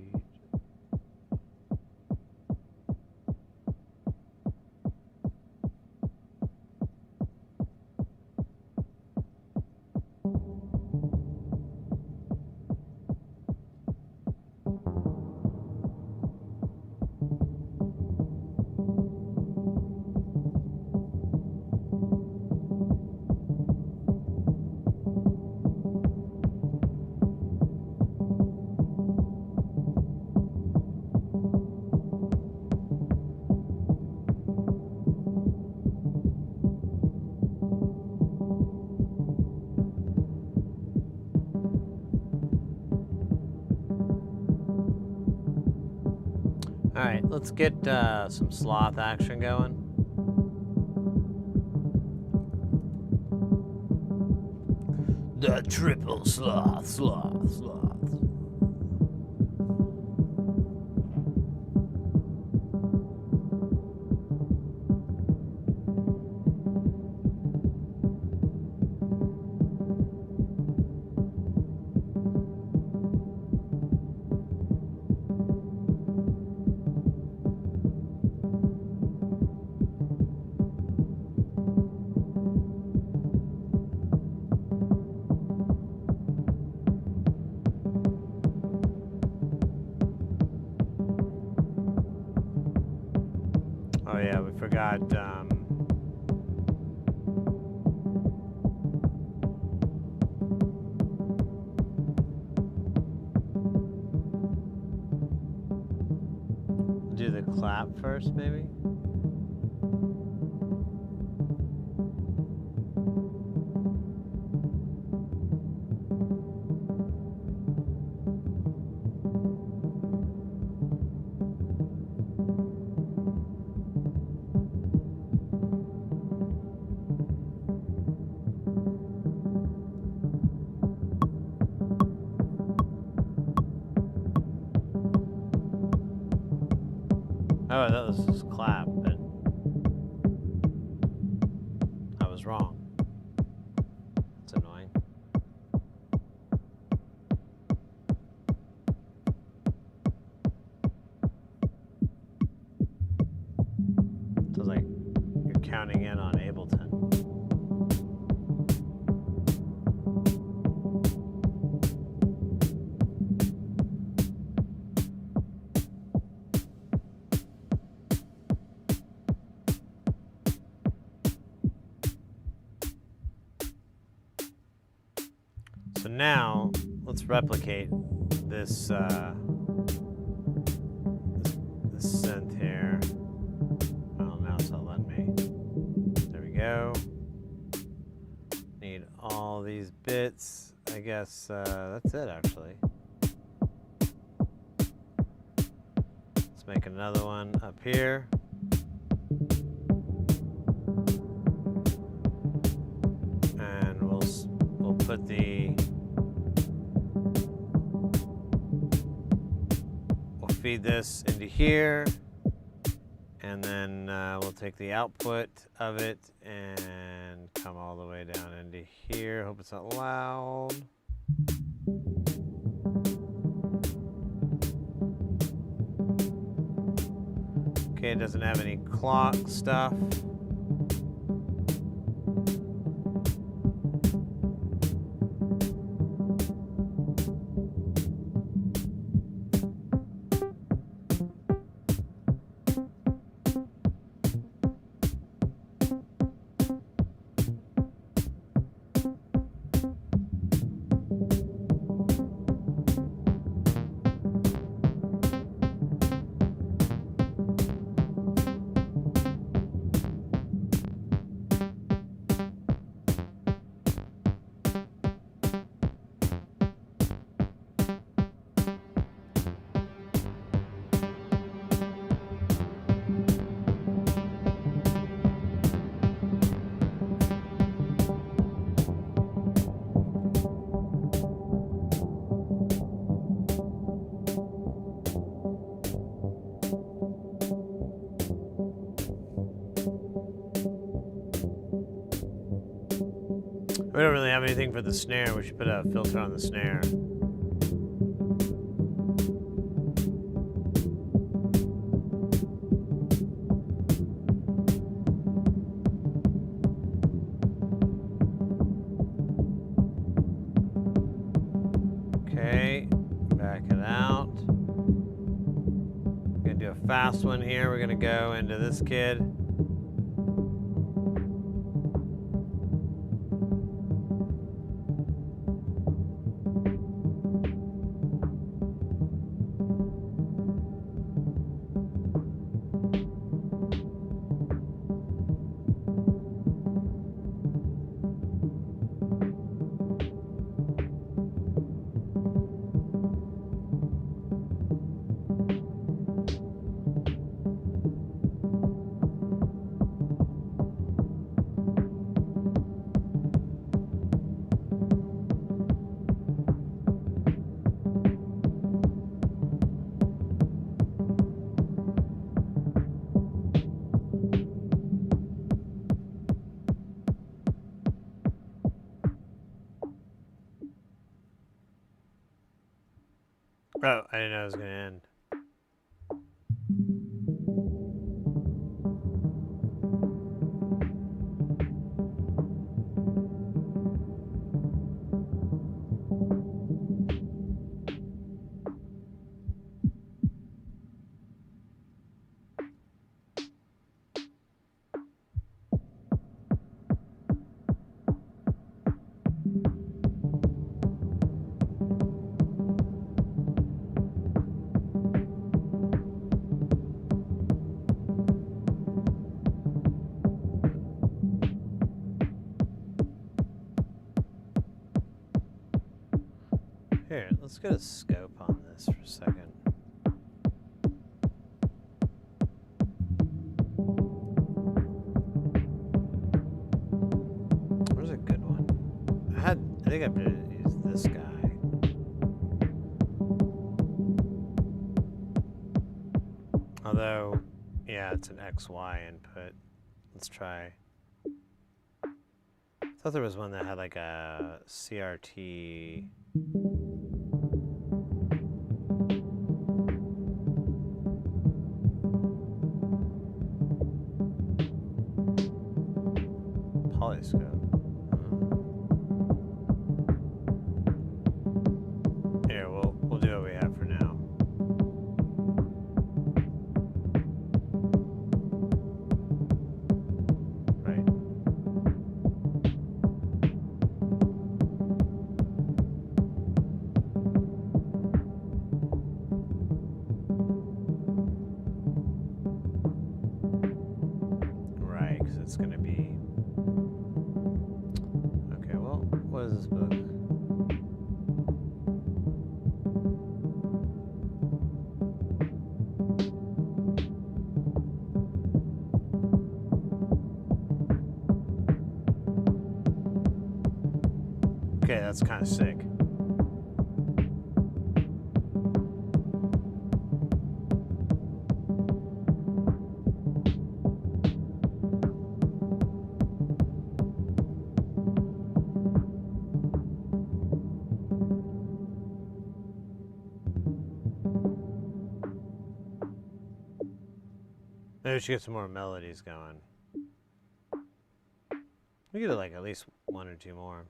All right, let's get some sloth action going. The triple sloth. Oh yeah, we forgot. Do the clap first, maybe? Oh, that was just clap, but I was wrong. It's annoying. Sounds like you're counting in on Ableton. So now, let's replicate this, this synth here. Well, now it's not letting me. There we go. Need all these bits. I guess that's it, actually. Let's make another one up here. And we'll put the feed this into here, and then we'll take the output of it and come all the way down into here. Hope it's not loud. Okay, it doesn't have any clock stuff. We don't really have anything for the snare. We should put a filter on the snare. one here, we're gonna go into this kid. Oh, I didn't know it was gonna end. Here, let's get a scope on this for a second. Where's a good one? I think I better use this guy. Although, yeah, it's an XY input. Let's try. I thought there was one that had like a CRT. Polyscope. Here, we'll do what we have for now. Right. Right, because it's going to be. Okay, well, what is this book? Okay, that's kind of sick. Maybe we should get some more melodies going. We could do like at least one or two more.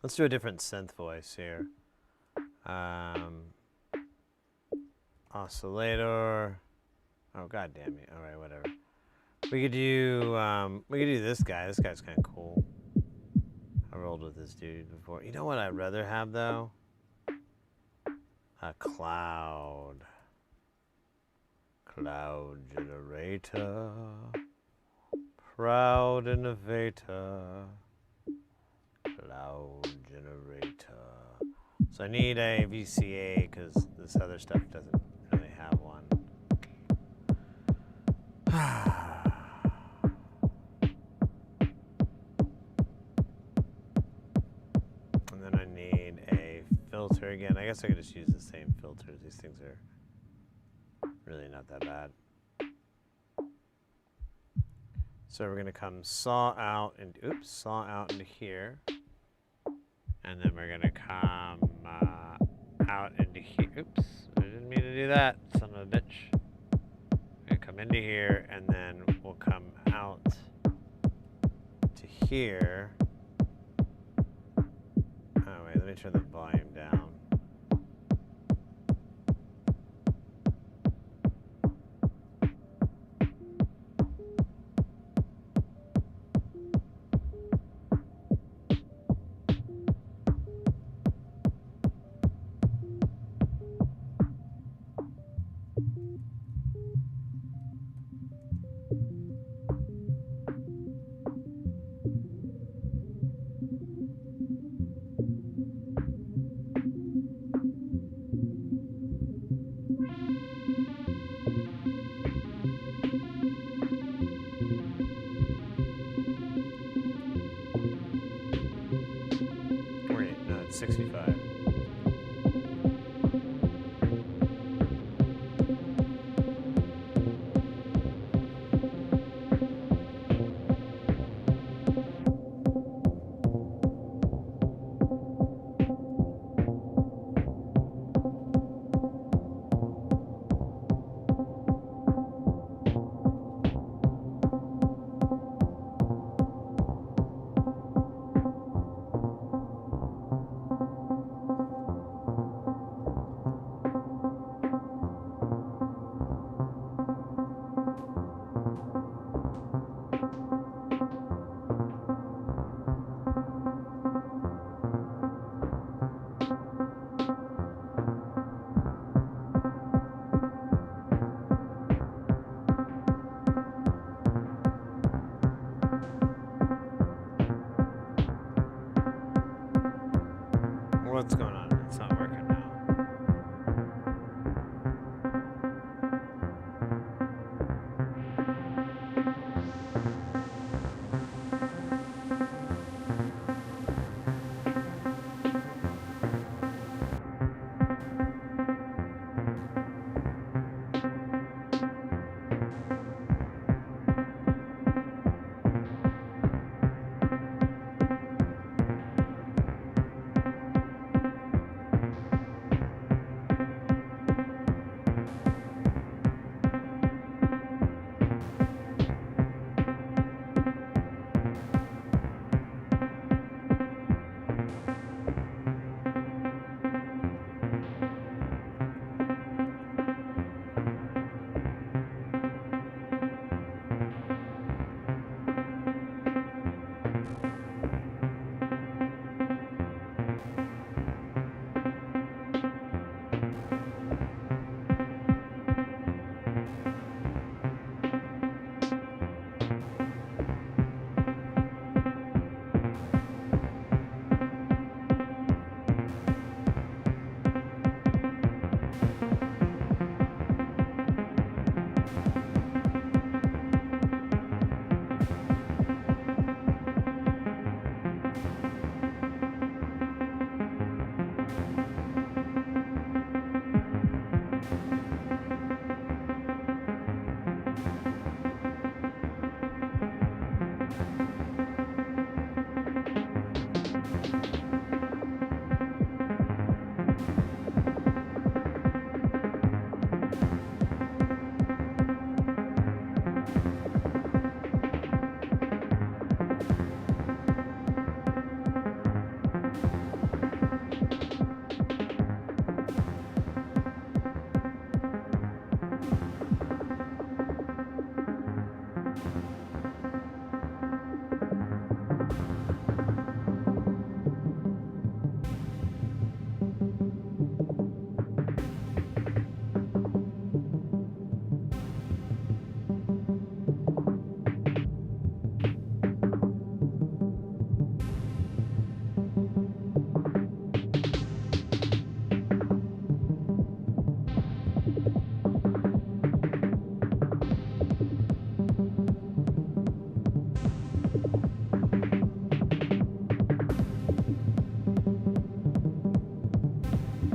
Let's do a different synth voice here. Oscillator. Oh, god damn it. All right, whatever. We could do this guy. This guy's kind of cool. I rolled with this dude before. You know what I'd rather have though? A cloud. Cloud generator. Proud innovator. Cloud generator. So I need a VCA because this other stuff doesn't really have one. And then I need a filter again. I guess I could just use the same filters. These things are really not that bad. So we're gonna come saw out into here, and then we're gonna come out into here. Oops, I didn't mean to do that, son of a bitch. We're gonna come into here, and then we'll come out to here. Oh wait, let me turn the volume down. 65. What's going on? It's not working now.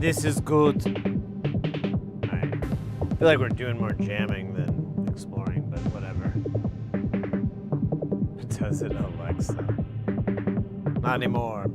This is good. I feel like we're doing more jamming than exploring, but whatever. Does it, Alexa? Not anymore.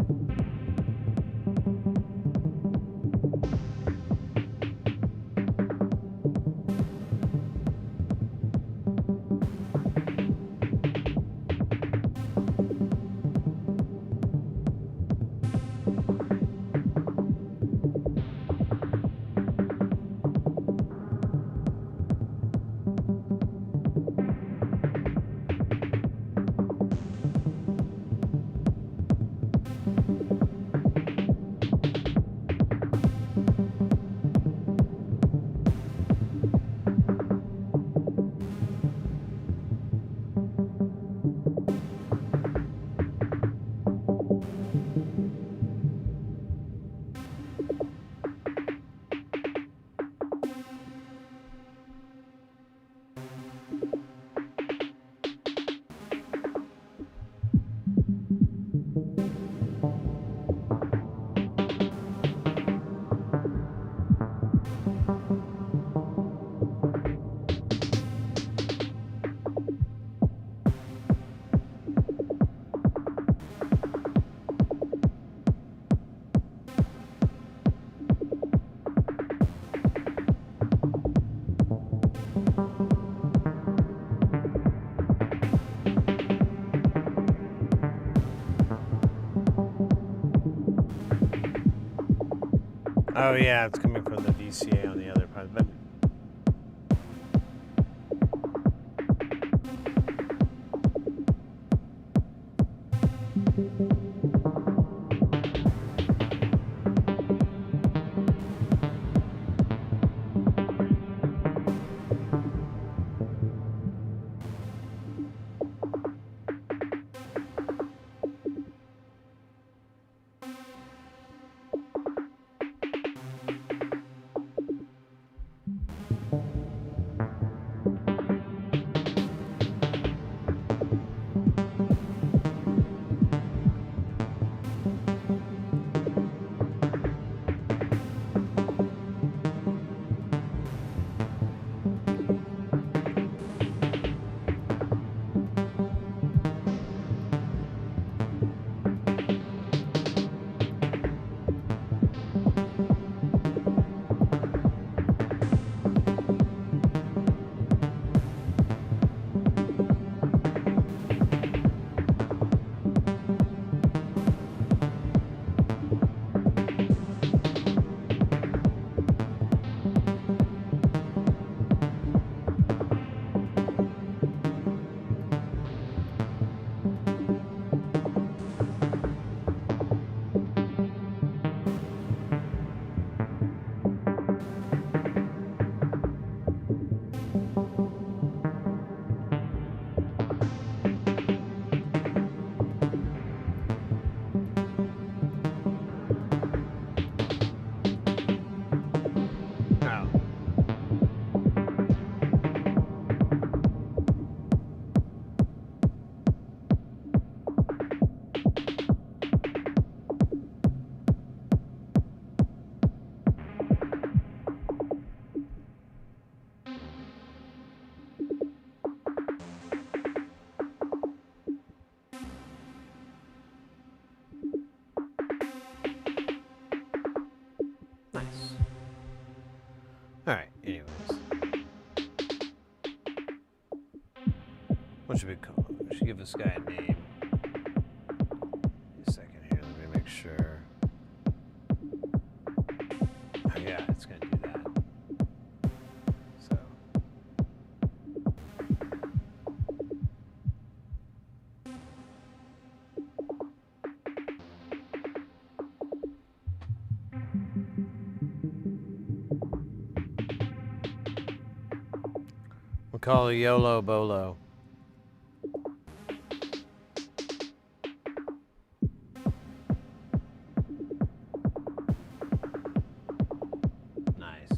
Oh yeah, it's coming from the VCA on the other part, but. Oh. Nice. All right. Anyways, what should we call it? We should give this guy a name. Wait a second here. Let me make sure. Oh yeah, it's gonna do that. So. We'll call it YOLO Bolo. Nice.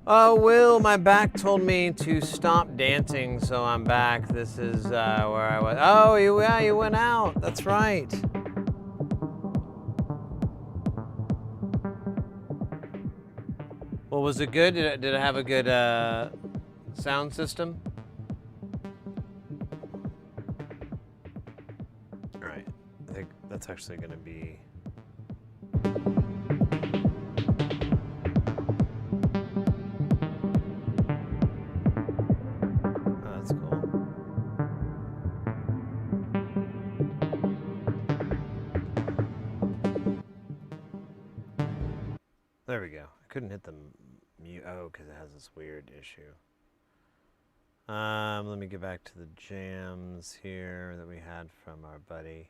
Oh, Will, my back told me to stop dancing, so I'm back. This is where I was. Oh, you went out. That's right. Well, was it good? Did it have a good sound system? All right. I think that's actually going to be... Oh, that's cool. There we go. I couldn't hit the mute. Oh, because it has this weird issue. Let me get back to the jams here that we had from our buddy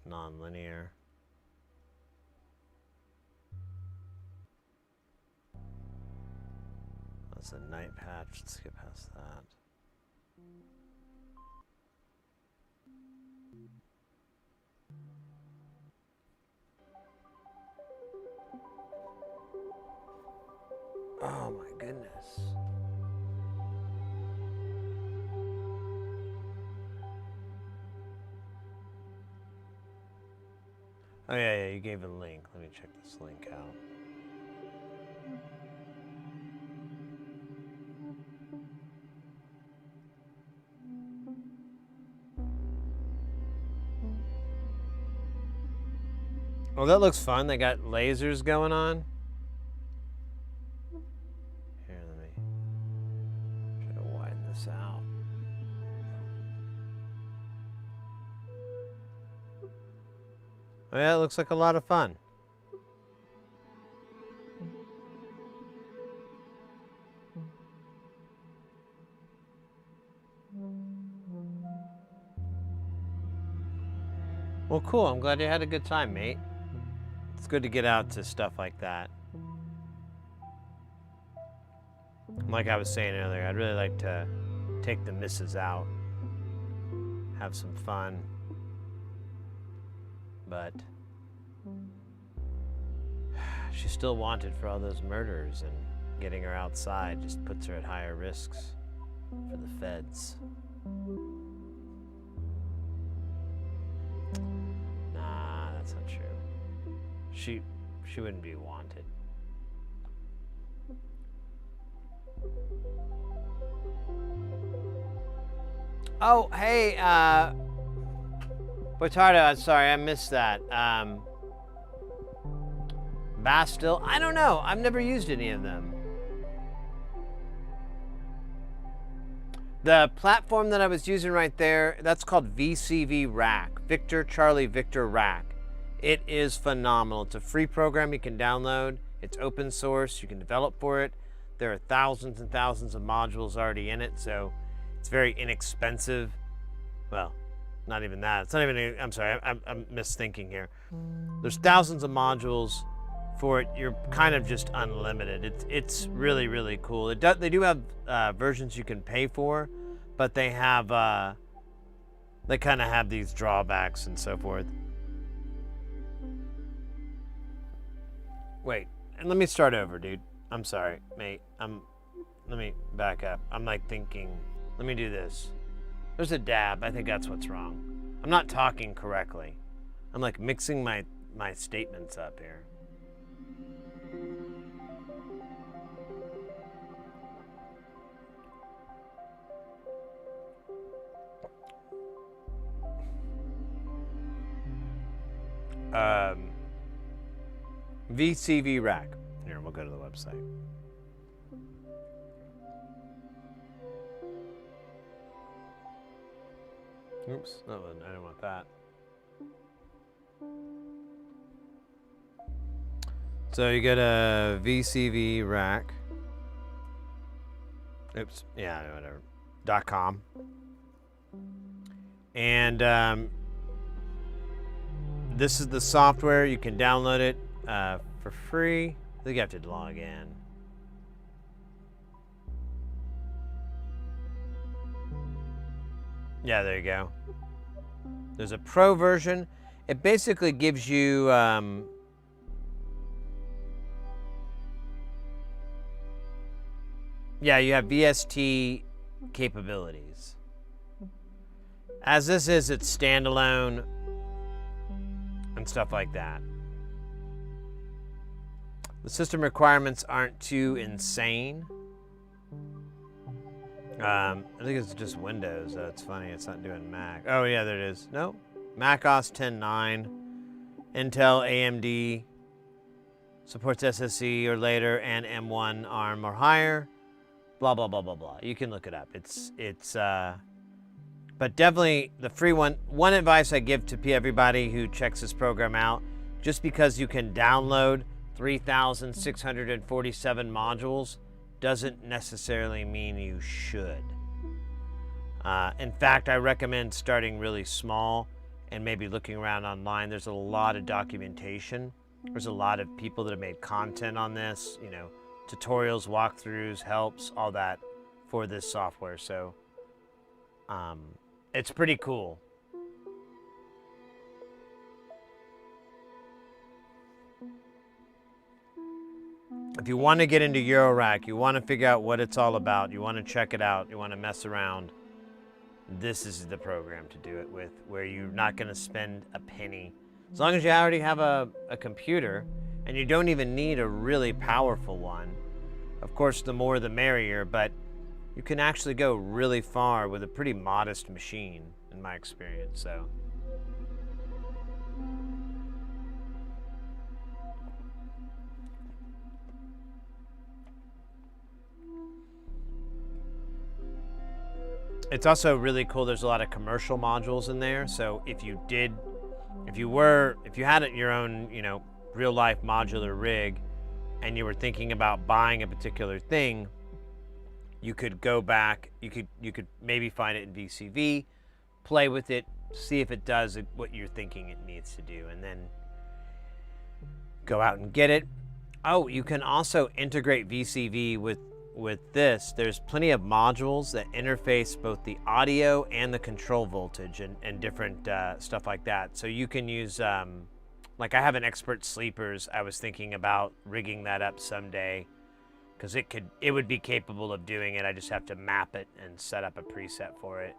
Nonlinear. That's a night patch. Let's get past that. Oh my goodness. Oh yeah, you gave a link. Let me check this link out. Oh, that looks fun. They got lasers going on. Here, let me try to widen this out. Yeah, it looks like a lot of fun. Well, cool. I'm glad you had a good time, mate. It's good to get out to stuff like that. Like I was saying earlier, I'd really like to take the missus out, have some fun, but she's still wanted for all those murders, and getting her outside just puts her at higher risks for the feds. Nah, that's not true. She wouldn't be wanted. Oh, hey, Botardo, I'm sorry, I missed that. Bastille? I don't know. I've never used any of them. The platform that I was using right there, that's called VCV Rack. Victor Charlie Victor Rack. It is phenomenal. It's a free program you can download. It's open source. You can develop for it. There are thousands and thousands of modules already in it, so it's very inexpensive. Well, not even that. It's not even, I'm sorry, I'm misthinking here. There's thousands of modules for it. You're kind of just unlimited. It's really, really cool. They do have versions you can pay for, but they have, they kind of have these drawbacks and so forth. Wait, and let me start over, dude. I'm sorry, mate. Let me back up. I'm like thinking, let me do this. There's a dab. I think that's what's wrong. I'm not talking correctly. I'm like mixing my statements up here. VCV Rack. Here, we'll go to the website. Oops, no, I didn't want that. So you go to VCV Rack. Oops, yeah, whatever. .com. And this is the software. You can download it for free. I think you have to log in. Yeah, there you go. There's a pro version. It basically gives you yeah, you have VST capabilities. As this is, it's standalone and stuff like that. The system requirements aren't too insane. I think it's just Windows. It's funny, it's not doing Mac. Oh yeah, there it is. Nope. Mac OS 10.9, Intel, AMD, supports SSE or later, and M1 ARM or higher. Blah blah blah blah blah. You can look it up. But definitely the free one. One advice I give to everybody who checks this program out: just because you can download 3,647 modules doesn't necessarily mean you should. In fact, I recommend starting really small and maybe looking around online. There's a lot of documentation. There's a lot of people that have made content on this, you know, tutorials, walkthroughs, helps, all that for this software. So it's pretty cool. If you want to get into Eurorack, you want to figure out what it's all about, you want to check it out, you want to mess around, this is the program to do it with, where you're not going to spend a penny. As long as you already have a computer, and you don't even need a really powerful one. Of course, the more the merrier, but you can actually go really far with a pretty modest machine, in my experience. So. It's also really cool. There's a lot of commercial modules in there. So if you did if you had your own, real life modular rig, and you were thinking about buying a particular thing, you could go back. You could maybe find it in VCV, play with it, see if it does what you're thinking it needs to do, and then go out and get it. Oh, you can also integrate VCV with this. There's plenty of modules that interface both the audio and the control voltage and different stuff like that. So you can use, like I have an Expert Sleepers. I was thinking about rigging that up someday, because it would be capable of doing it. I just have to map it and set up a preset for it.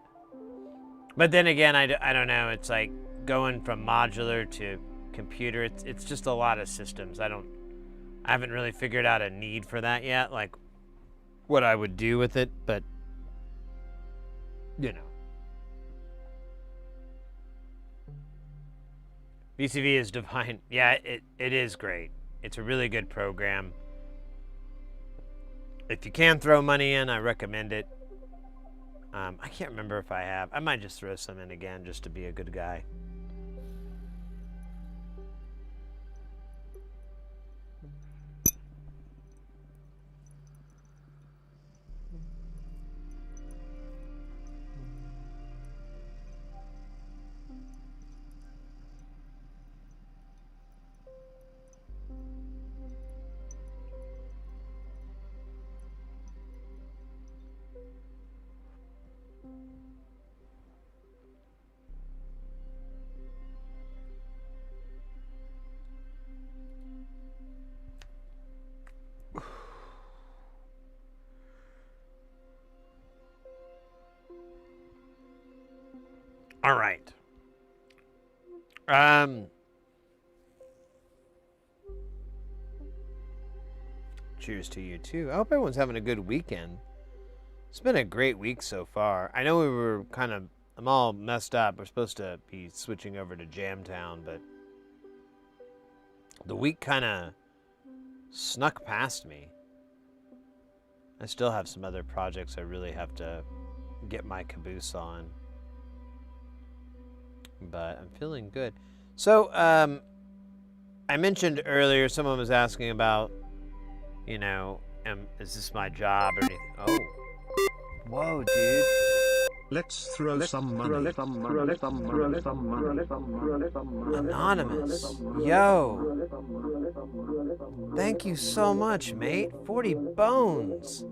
But then again, I don't know. It's like going from modular to computer. It's just a lot of systems. I haven't really figured out a need for that yet, like what I would do with it, but VCV is divine. Yeah, it is great. It's a really good program. If you can throw money in, I recommend it. I can't remember if I have. I might just throw some in again just to be a good guy. All right. Cheers to you too. I hope everyone's having a good weekend. It's been a great week so far. I know I'm all messed up. We're supposed to be switching over to Jamtown, but the week kind of snuck past me. I still have some other projects I really have to get my caboose on. But I'm feeling good. So, I mentioned earlier, someone was asking about, is this my job or anything? Oh. Whoa, dude. Let's throw some money. Anonymous. Yo. Thank you so much, mate. 40 bones.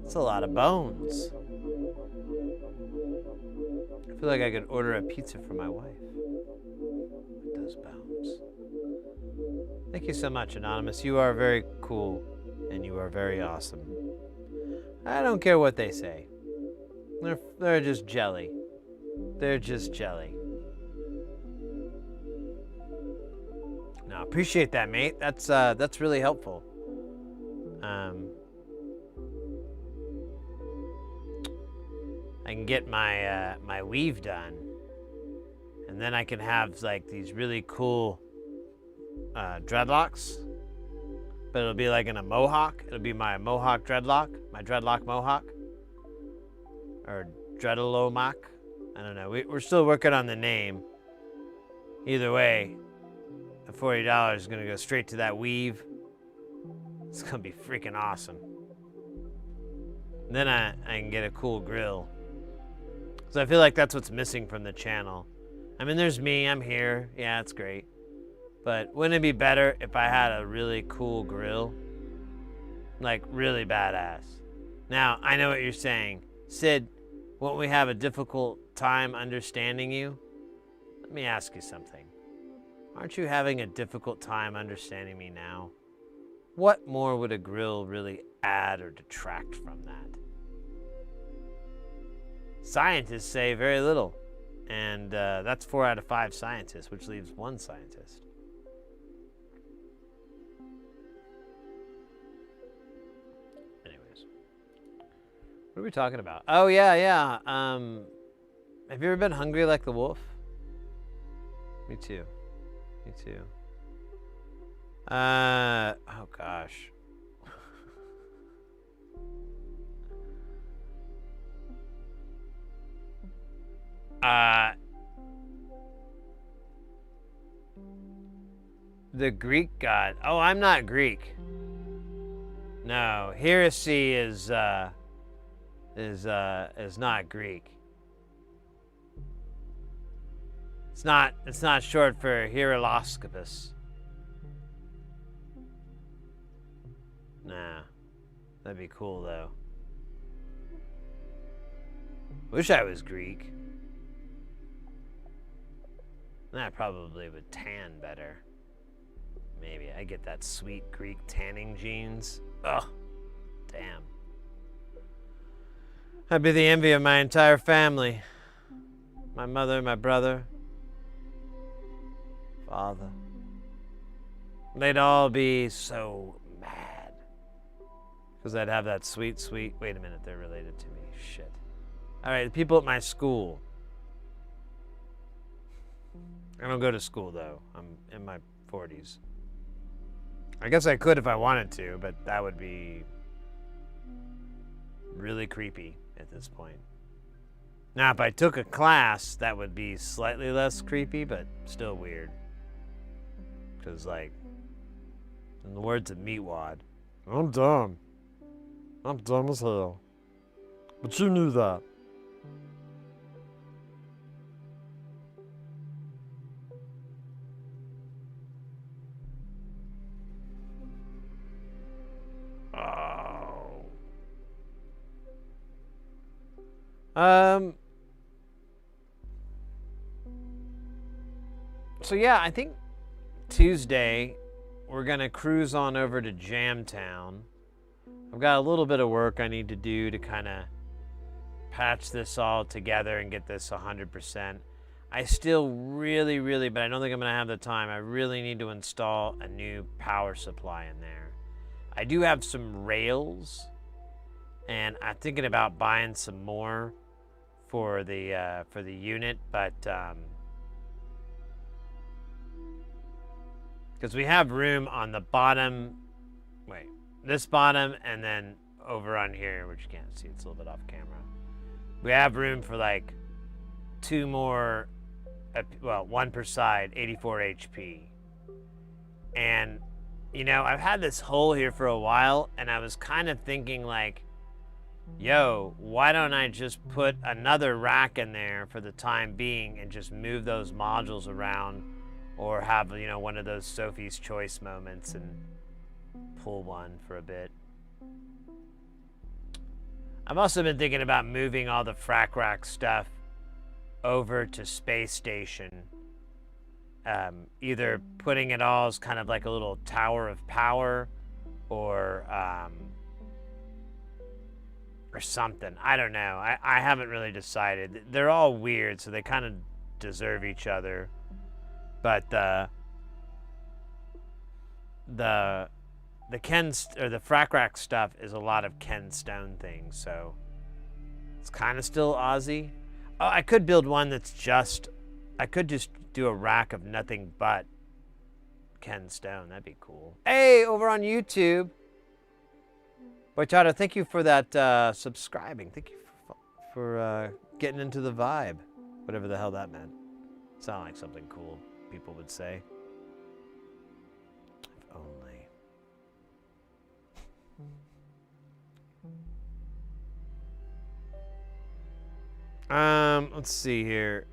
That's a lot of bones. I feel like I could order a pizza for my wife with those bones. Thank you so much, Anonymous. You are very cool, and you are very awesome. I don't care what they say. They're just jelly. They're just jelly. No, appreciate that, mate. That's really helpful. I can get my my weave done, and then I can have like these really cool dreadlocks. But it'll be like in a mohawk. It'll be my mohawk dreadlock, my dreadlock mohawk, or dreadalomak. I don't know. We're still working on the name. Either way, the $40 is gonna go straight to that weave. It's gonna be freaking awesome. And then I can get a cool grill. So I feel like that's what's missing from the channel. I mean, there's me. I'm here. Yeah, it's great. But wouldn't it be better if I had a really cool grill? Like, really badass. Now, I know what you're saying. Sid, won't we have a difficult time understanding you? Let me ask you something. Aren't you having a difficult time understanding me now? What more would a grill really add or detract from that? Scientists say very little. And that's 4 out of 5 scientists, which leaves 1 scientist. What are we talking about? Oh, yeah. Have you ever been hungry like the wolf? Me too. Oh gosh. The Greek god. Oh, I'm not Greek. No, heresy is not Greek. It's not short for Hieroloscopus. Nah. That'd be cool though. Wish I was Greek. That probably would tan better. Maybe I get that sweet Greek tanning genes. Ugh. Damn. I'd be the envy of my entire family. My mother, my brother, father. They'd all be so mad. Because I'd have that sweet, sweet... Wait a minute, they're related to me. Shit. Alright, the people at my school. I don't go to school, though. I'm in my 40s. I guess I could if I wanted to, but that would be really creepy at this point. Now, if I took a class, that would be slightly less creepy, but still weird. Because, like, in the words of Meatwad, I'm dumb. I'm dumb as hell. But you knew that. So yeah, I think Tuesday we're gonna cruise on over to Jamtown. I've got a little bit of work I need to do to kind of patch this all together and get this 100%. I still really, but I don't think I'm gonna have the time. I really need to install a new power supply in there. I do have some rails, and I'm thinking about buying some more for the unit, but because we have room on the bottom, this bottom, and then over on here, which you can't see, it's a little bit off camera. We have room for like 2 more, well, 1 per side, 84 HP. And, you know, I've had this hole here for a while, and I was kind of thinking like, yo, why don't I just put another rack in there for the time being and just move those modules around, or have, you know, one of those Sophie's Choice moments and pull one for a bit. I've also been thinking about moving all the frac rack stuff over to Space Station. Either putting it all as kind of like a little tower of power, or something. I don't know. I haven't really decided. They're all weird, so they kind of deserve each other. But the frac rack stuff is a lot of Ken Stone things, so it's kind of still Aussie. Oh, I could build one that's just, I could just do a rack of nothing but Ken Stone. That'd be cool. Hey, over on YouTube. Boychada, thank you for that subscribing. Thank you for getting into the vibe. Whatever the hell that meant. Sound like something cool people would say. If only. Let's see here.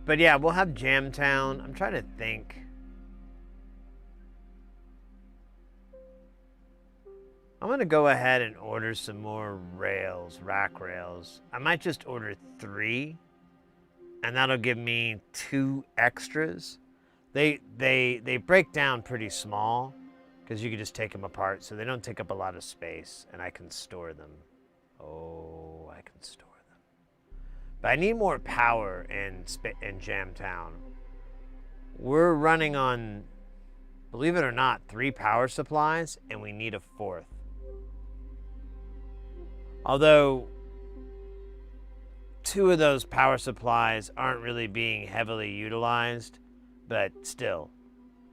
But yeah, we'll have Jamtown. I'm trying to think. I'm gonna go ahead and order some more rails, rack rails. I might just order 3, and that'll give me 2 extras. They break down pretty small, because you can just take them apart, so they don't take up a lot of space, and I can store them. Oh, I can store them. But I need more power in Jamtown. We're running on, believe it or not, 3 power supplies, and we need a 4th. Although 2 of those power supplies aren't really being heavily utilized, but still,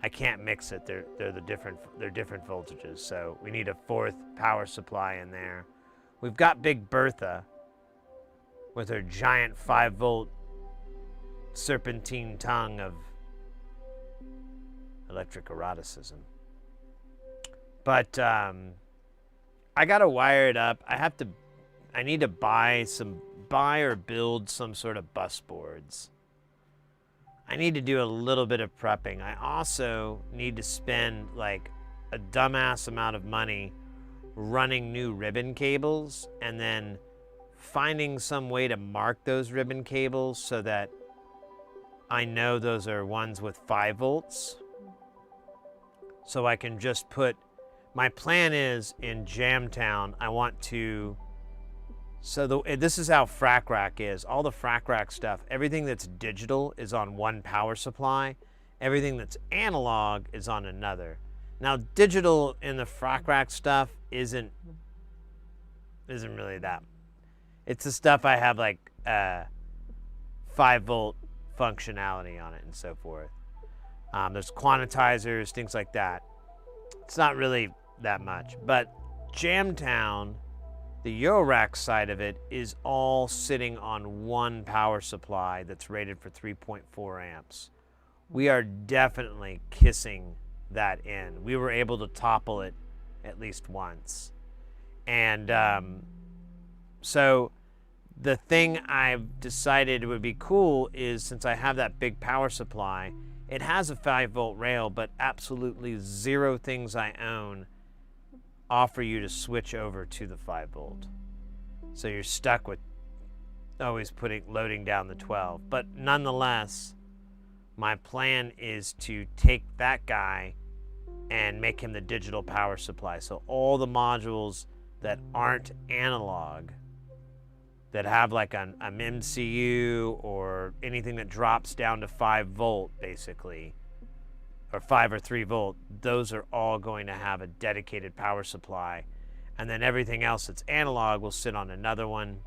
I can't mix it. They're different voltages, so we need a 4th power supply in there. We've got Big Bertha, with her giant 5-volt serpentine tongue of electric eroticism. But I gotta wire it up. I need to buy or build some sort of bus boards. I need to do a little bit of prepping. I also need to spend like a dumbass amount of money running new ribbon cables and then finding some way to mark those ribbon cables so that I know those are ones with 5 volts. So I can just put, my plan is in Jamtown, I want to, this is how Frac Rack is. All the Frac Rack stuff, everything that's digital is on one power supply. Everything that's analog is on another. Now, digital in the Frac Rack stuff isn't really that. It's the stuff I have like 5-volt functionality on it and so forth. There's quantizers, things like that. It's not really that much. But Jamtown, the eurorack side of it, is all sitting on one power supply that's rated for 3.4 amps. We are definitely kissing that in. We were able to topple it at least once. And so the thing I've decided would be cool is, since I have that big power supply, it has a 5-volt rail, but absolutely zero things I own offer you to switch over to the 5-volt. So you're stuck with always loading down the 12. But nonetheless, my plan is to take that guy and make him the digital power supply. So all the modules that aren't analog, that have like an MCU or anything that drops down to 5-volt basically, or 5 or 3 volt, those are all going to have a dedicated power supply. And then everything else that's analog will sit on another one.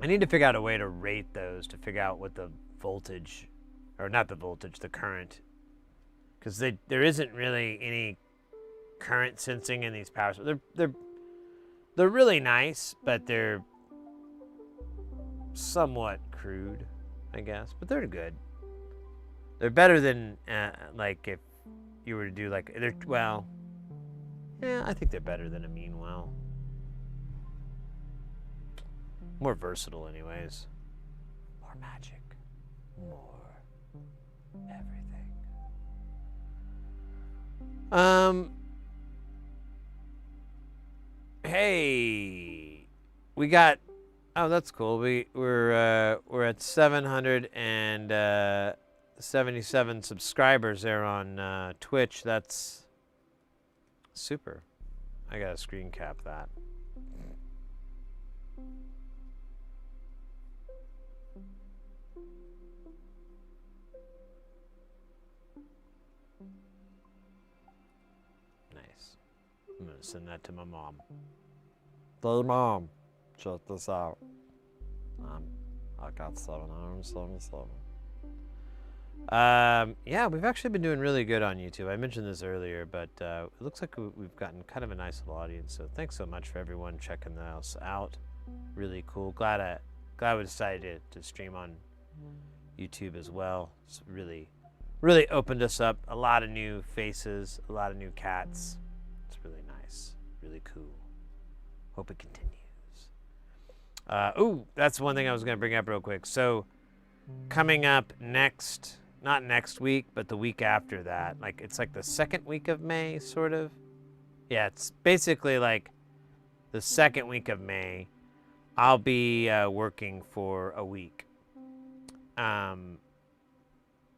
I need to figure out a way to rate those to figure out what the voltage, or not the voltage, the current, because there isn't really any current sensing in these power supplies. They're really nice, but they're somewhat crude, I guess. But they're good. They're better than like if you were to do like I think they're better than a Meanwell. More versatile, anyways. More magic, more everything. Hey, we got. Oh, that's cool. We're at 777 subscribers there on Twitch. That's super. I gotta screen cap that. Nice. I'm gonna send that to my mom. Hey mom, check this out. I got 777. Yeah, we've actually been doing really good on YouTube. I mentioned this earlier, but it looks like we've gotten kind of a nice little audience. So thanks so much for everyone checking us out. Really cool. Glad we decided to stream on YouTube as well. It's really opened us up. A lot of new faces, a lot of new cats. It's really nice, really cool. Hope it continues. Ooh, that's one thing I was going to bring up real quick. So coming up not next week, but the week after that, like it's like the second week of May, sort of. Yeah, it's basically like the second week of May. I'll be working for a week.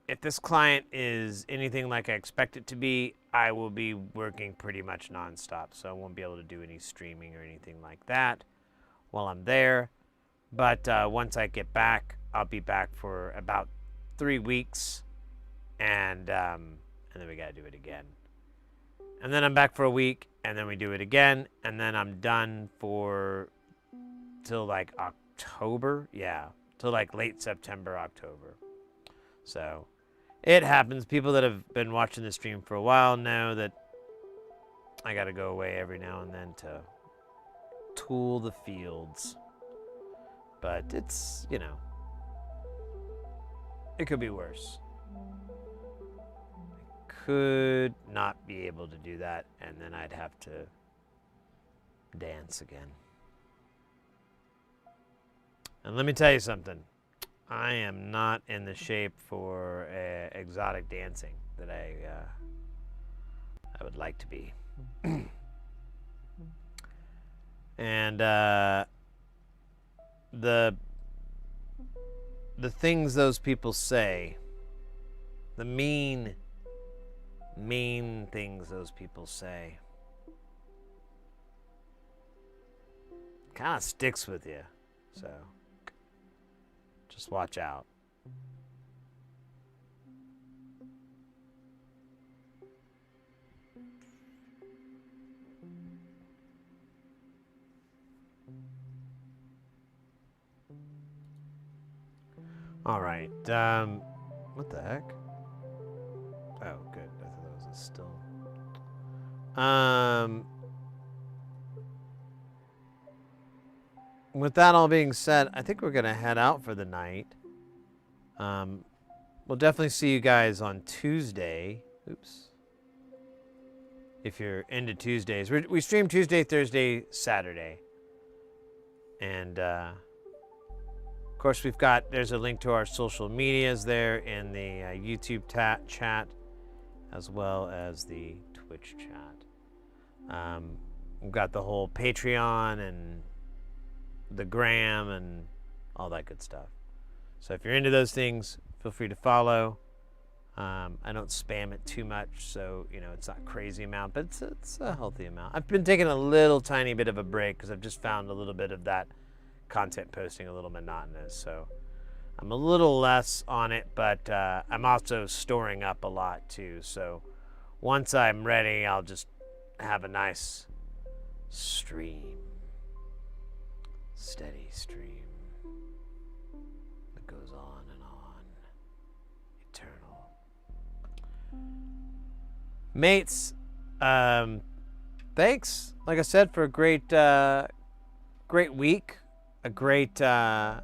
If this client is anything like I expect it to be, I will be working pretty much nonstop, so I won't be able to do any streaming or anything like that while I'm there. But once I get back, I'll be back for about 3 weeks, and then we gotta do it again. And then I'm back for a week, and then we do it again, and then I'm done till like October. Yeah, till like late September, October. So it happens. People that have been watching the stream for a while know that I gotta go away every now and then to tool the fields. But it's, you know, it could be worse. Could not be able to do that, and then I'd have to dance again. And let me tell you something. I am not in the shape for exotic dancing that I would like to be. And the things those people say, the mean things those people say, kind of sticks with you. So just watch out. All right. What the heck? Oh, good. I thought that was a still. With that all being said, I think we're gonna head out for the night. We'll definitely see you guys on Tuesday. Oops. If you're into Tuesdays, we stream Tuesday, Thursday, Saturday, and of course there's a link to our social medias there in the YouTube chat, as well as the Twitch chat. We've got the whole Patreon and the gram and all that good stuff. So if you're into those things, feel free to follow. I don't spam it too much, so you know it's not a crazy amount, but it's a healthy amount. I've been taking a little tiny bit of a break because I've just found a little bit of that content posting a little monotonous. So I'm a little less on it, but I'm also storing up a lot too. So once I'm ready, I'll just have a nice stream. Steady stream that goes on and on. Eternal. Mates, thanks, like I said, for a great week, a great night.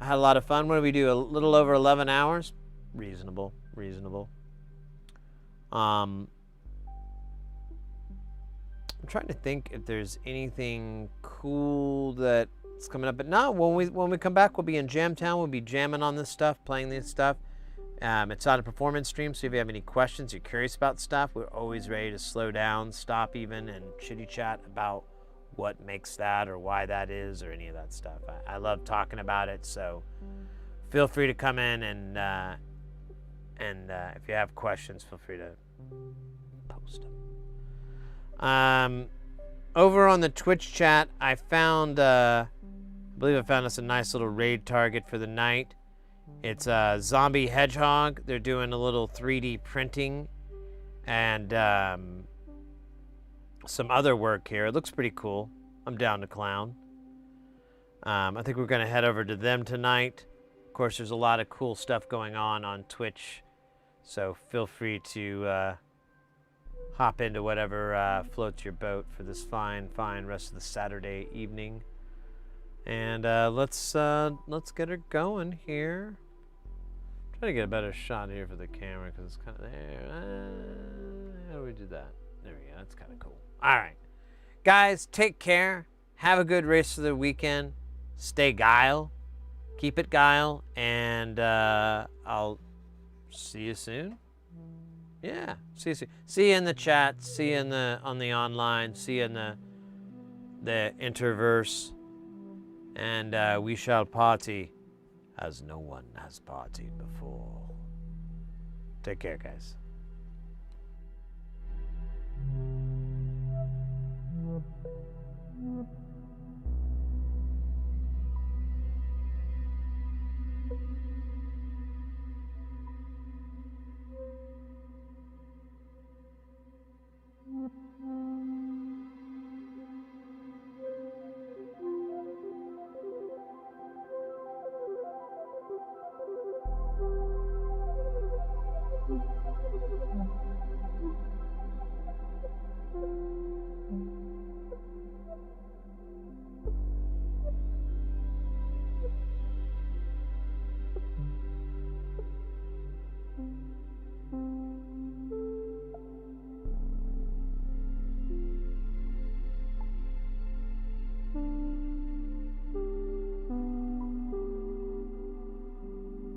I had a lot of fun. What did we do? A little over 11 hours? Reasonable. I'm trying to think if there's anything cool that's coming up. But no, when we come back, we'll be in Jam Town. We'll be jamming on this stuff, playing this stuff. It's not a performance stream, so if you have any questions, you're curious about stuff, we're always ready to slow down, stop even, and chitty chat about what makes that or why that is or any of that stuff. I love talking about it, so feel free to come in and if you have questions, feel free to post them. Over on the Twitch chat, I found, I believe I found us a nice little raid target for the night. It's a zombie hedgehog. They're doing a little 3D printing and some other work here. It looks pretty cool. I'm down to clown. I think we're going to head over to them tonight. Of course, there's a lot of cool stuff going on Twitch, so feel free to hop into whatever floats your boat for this fine rest of the Saturday evening. And let's get her going here. Try to get a better shot here for the camera because it's kind of there. How do we do that? There we go. That's kind of cool. All right, guys, take care. Have a good rest of the weekend. Stay guile. Keep it guile, and I'll see you soon. Yeah, see you soon. See you in the chat. See you in on the online. See you in the interverse. And we shall party as no one has partied before. Take care, guys.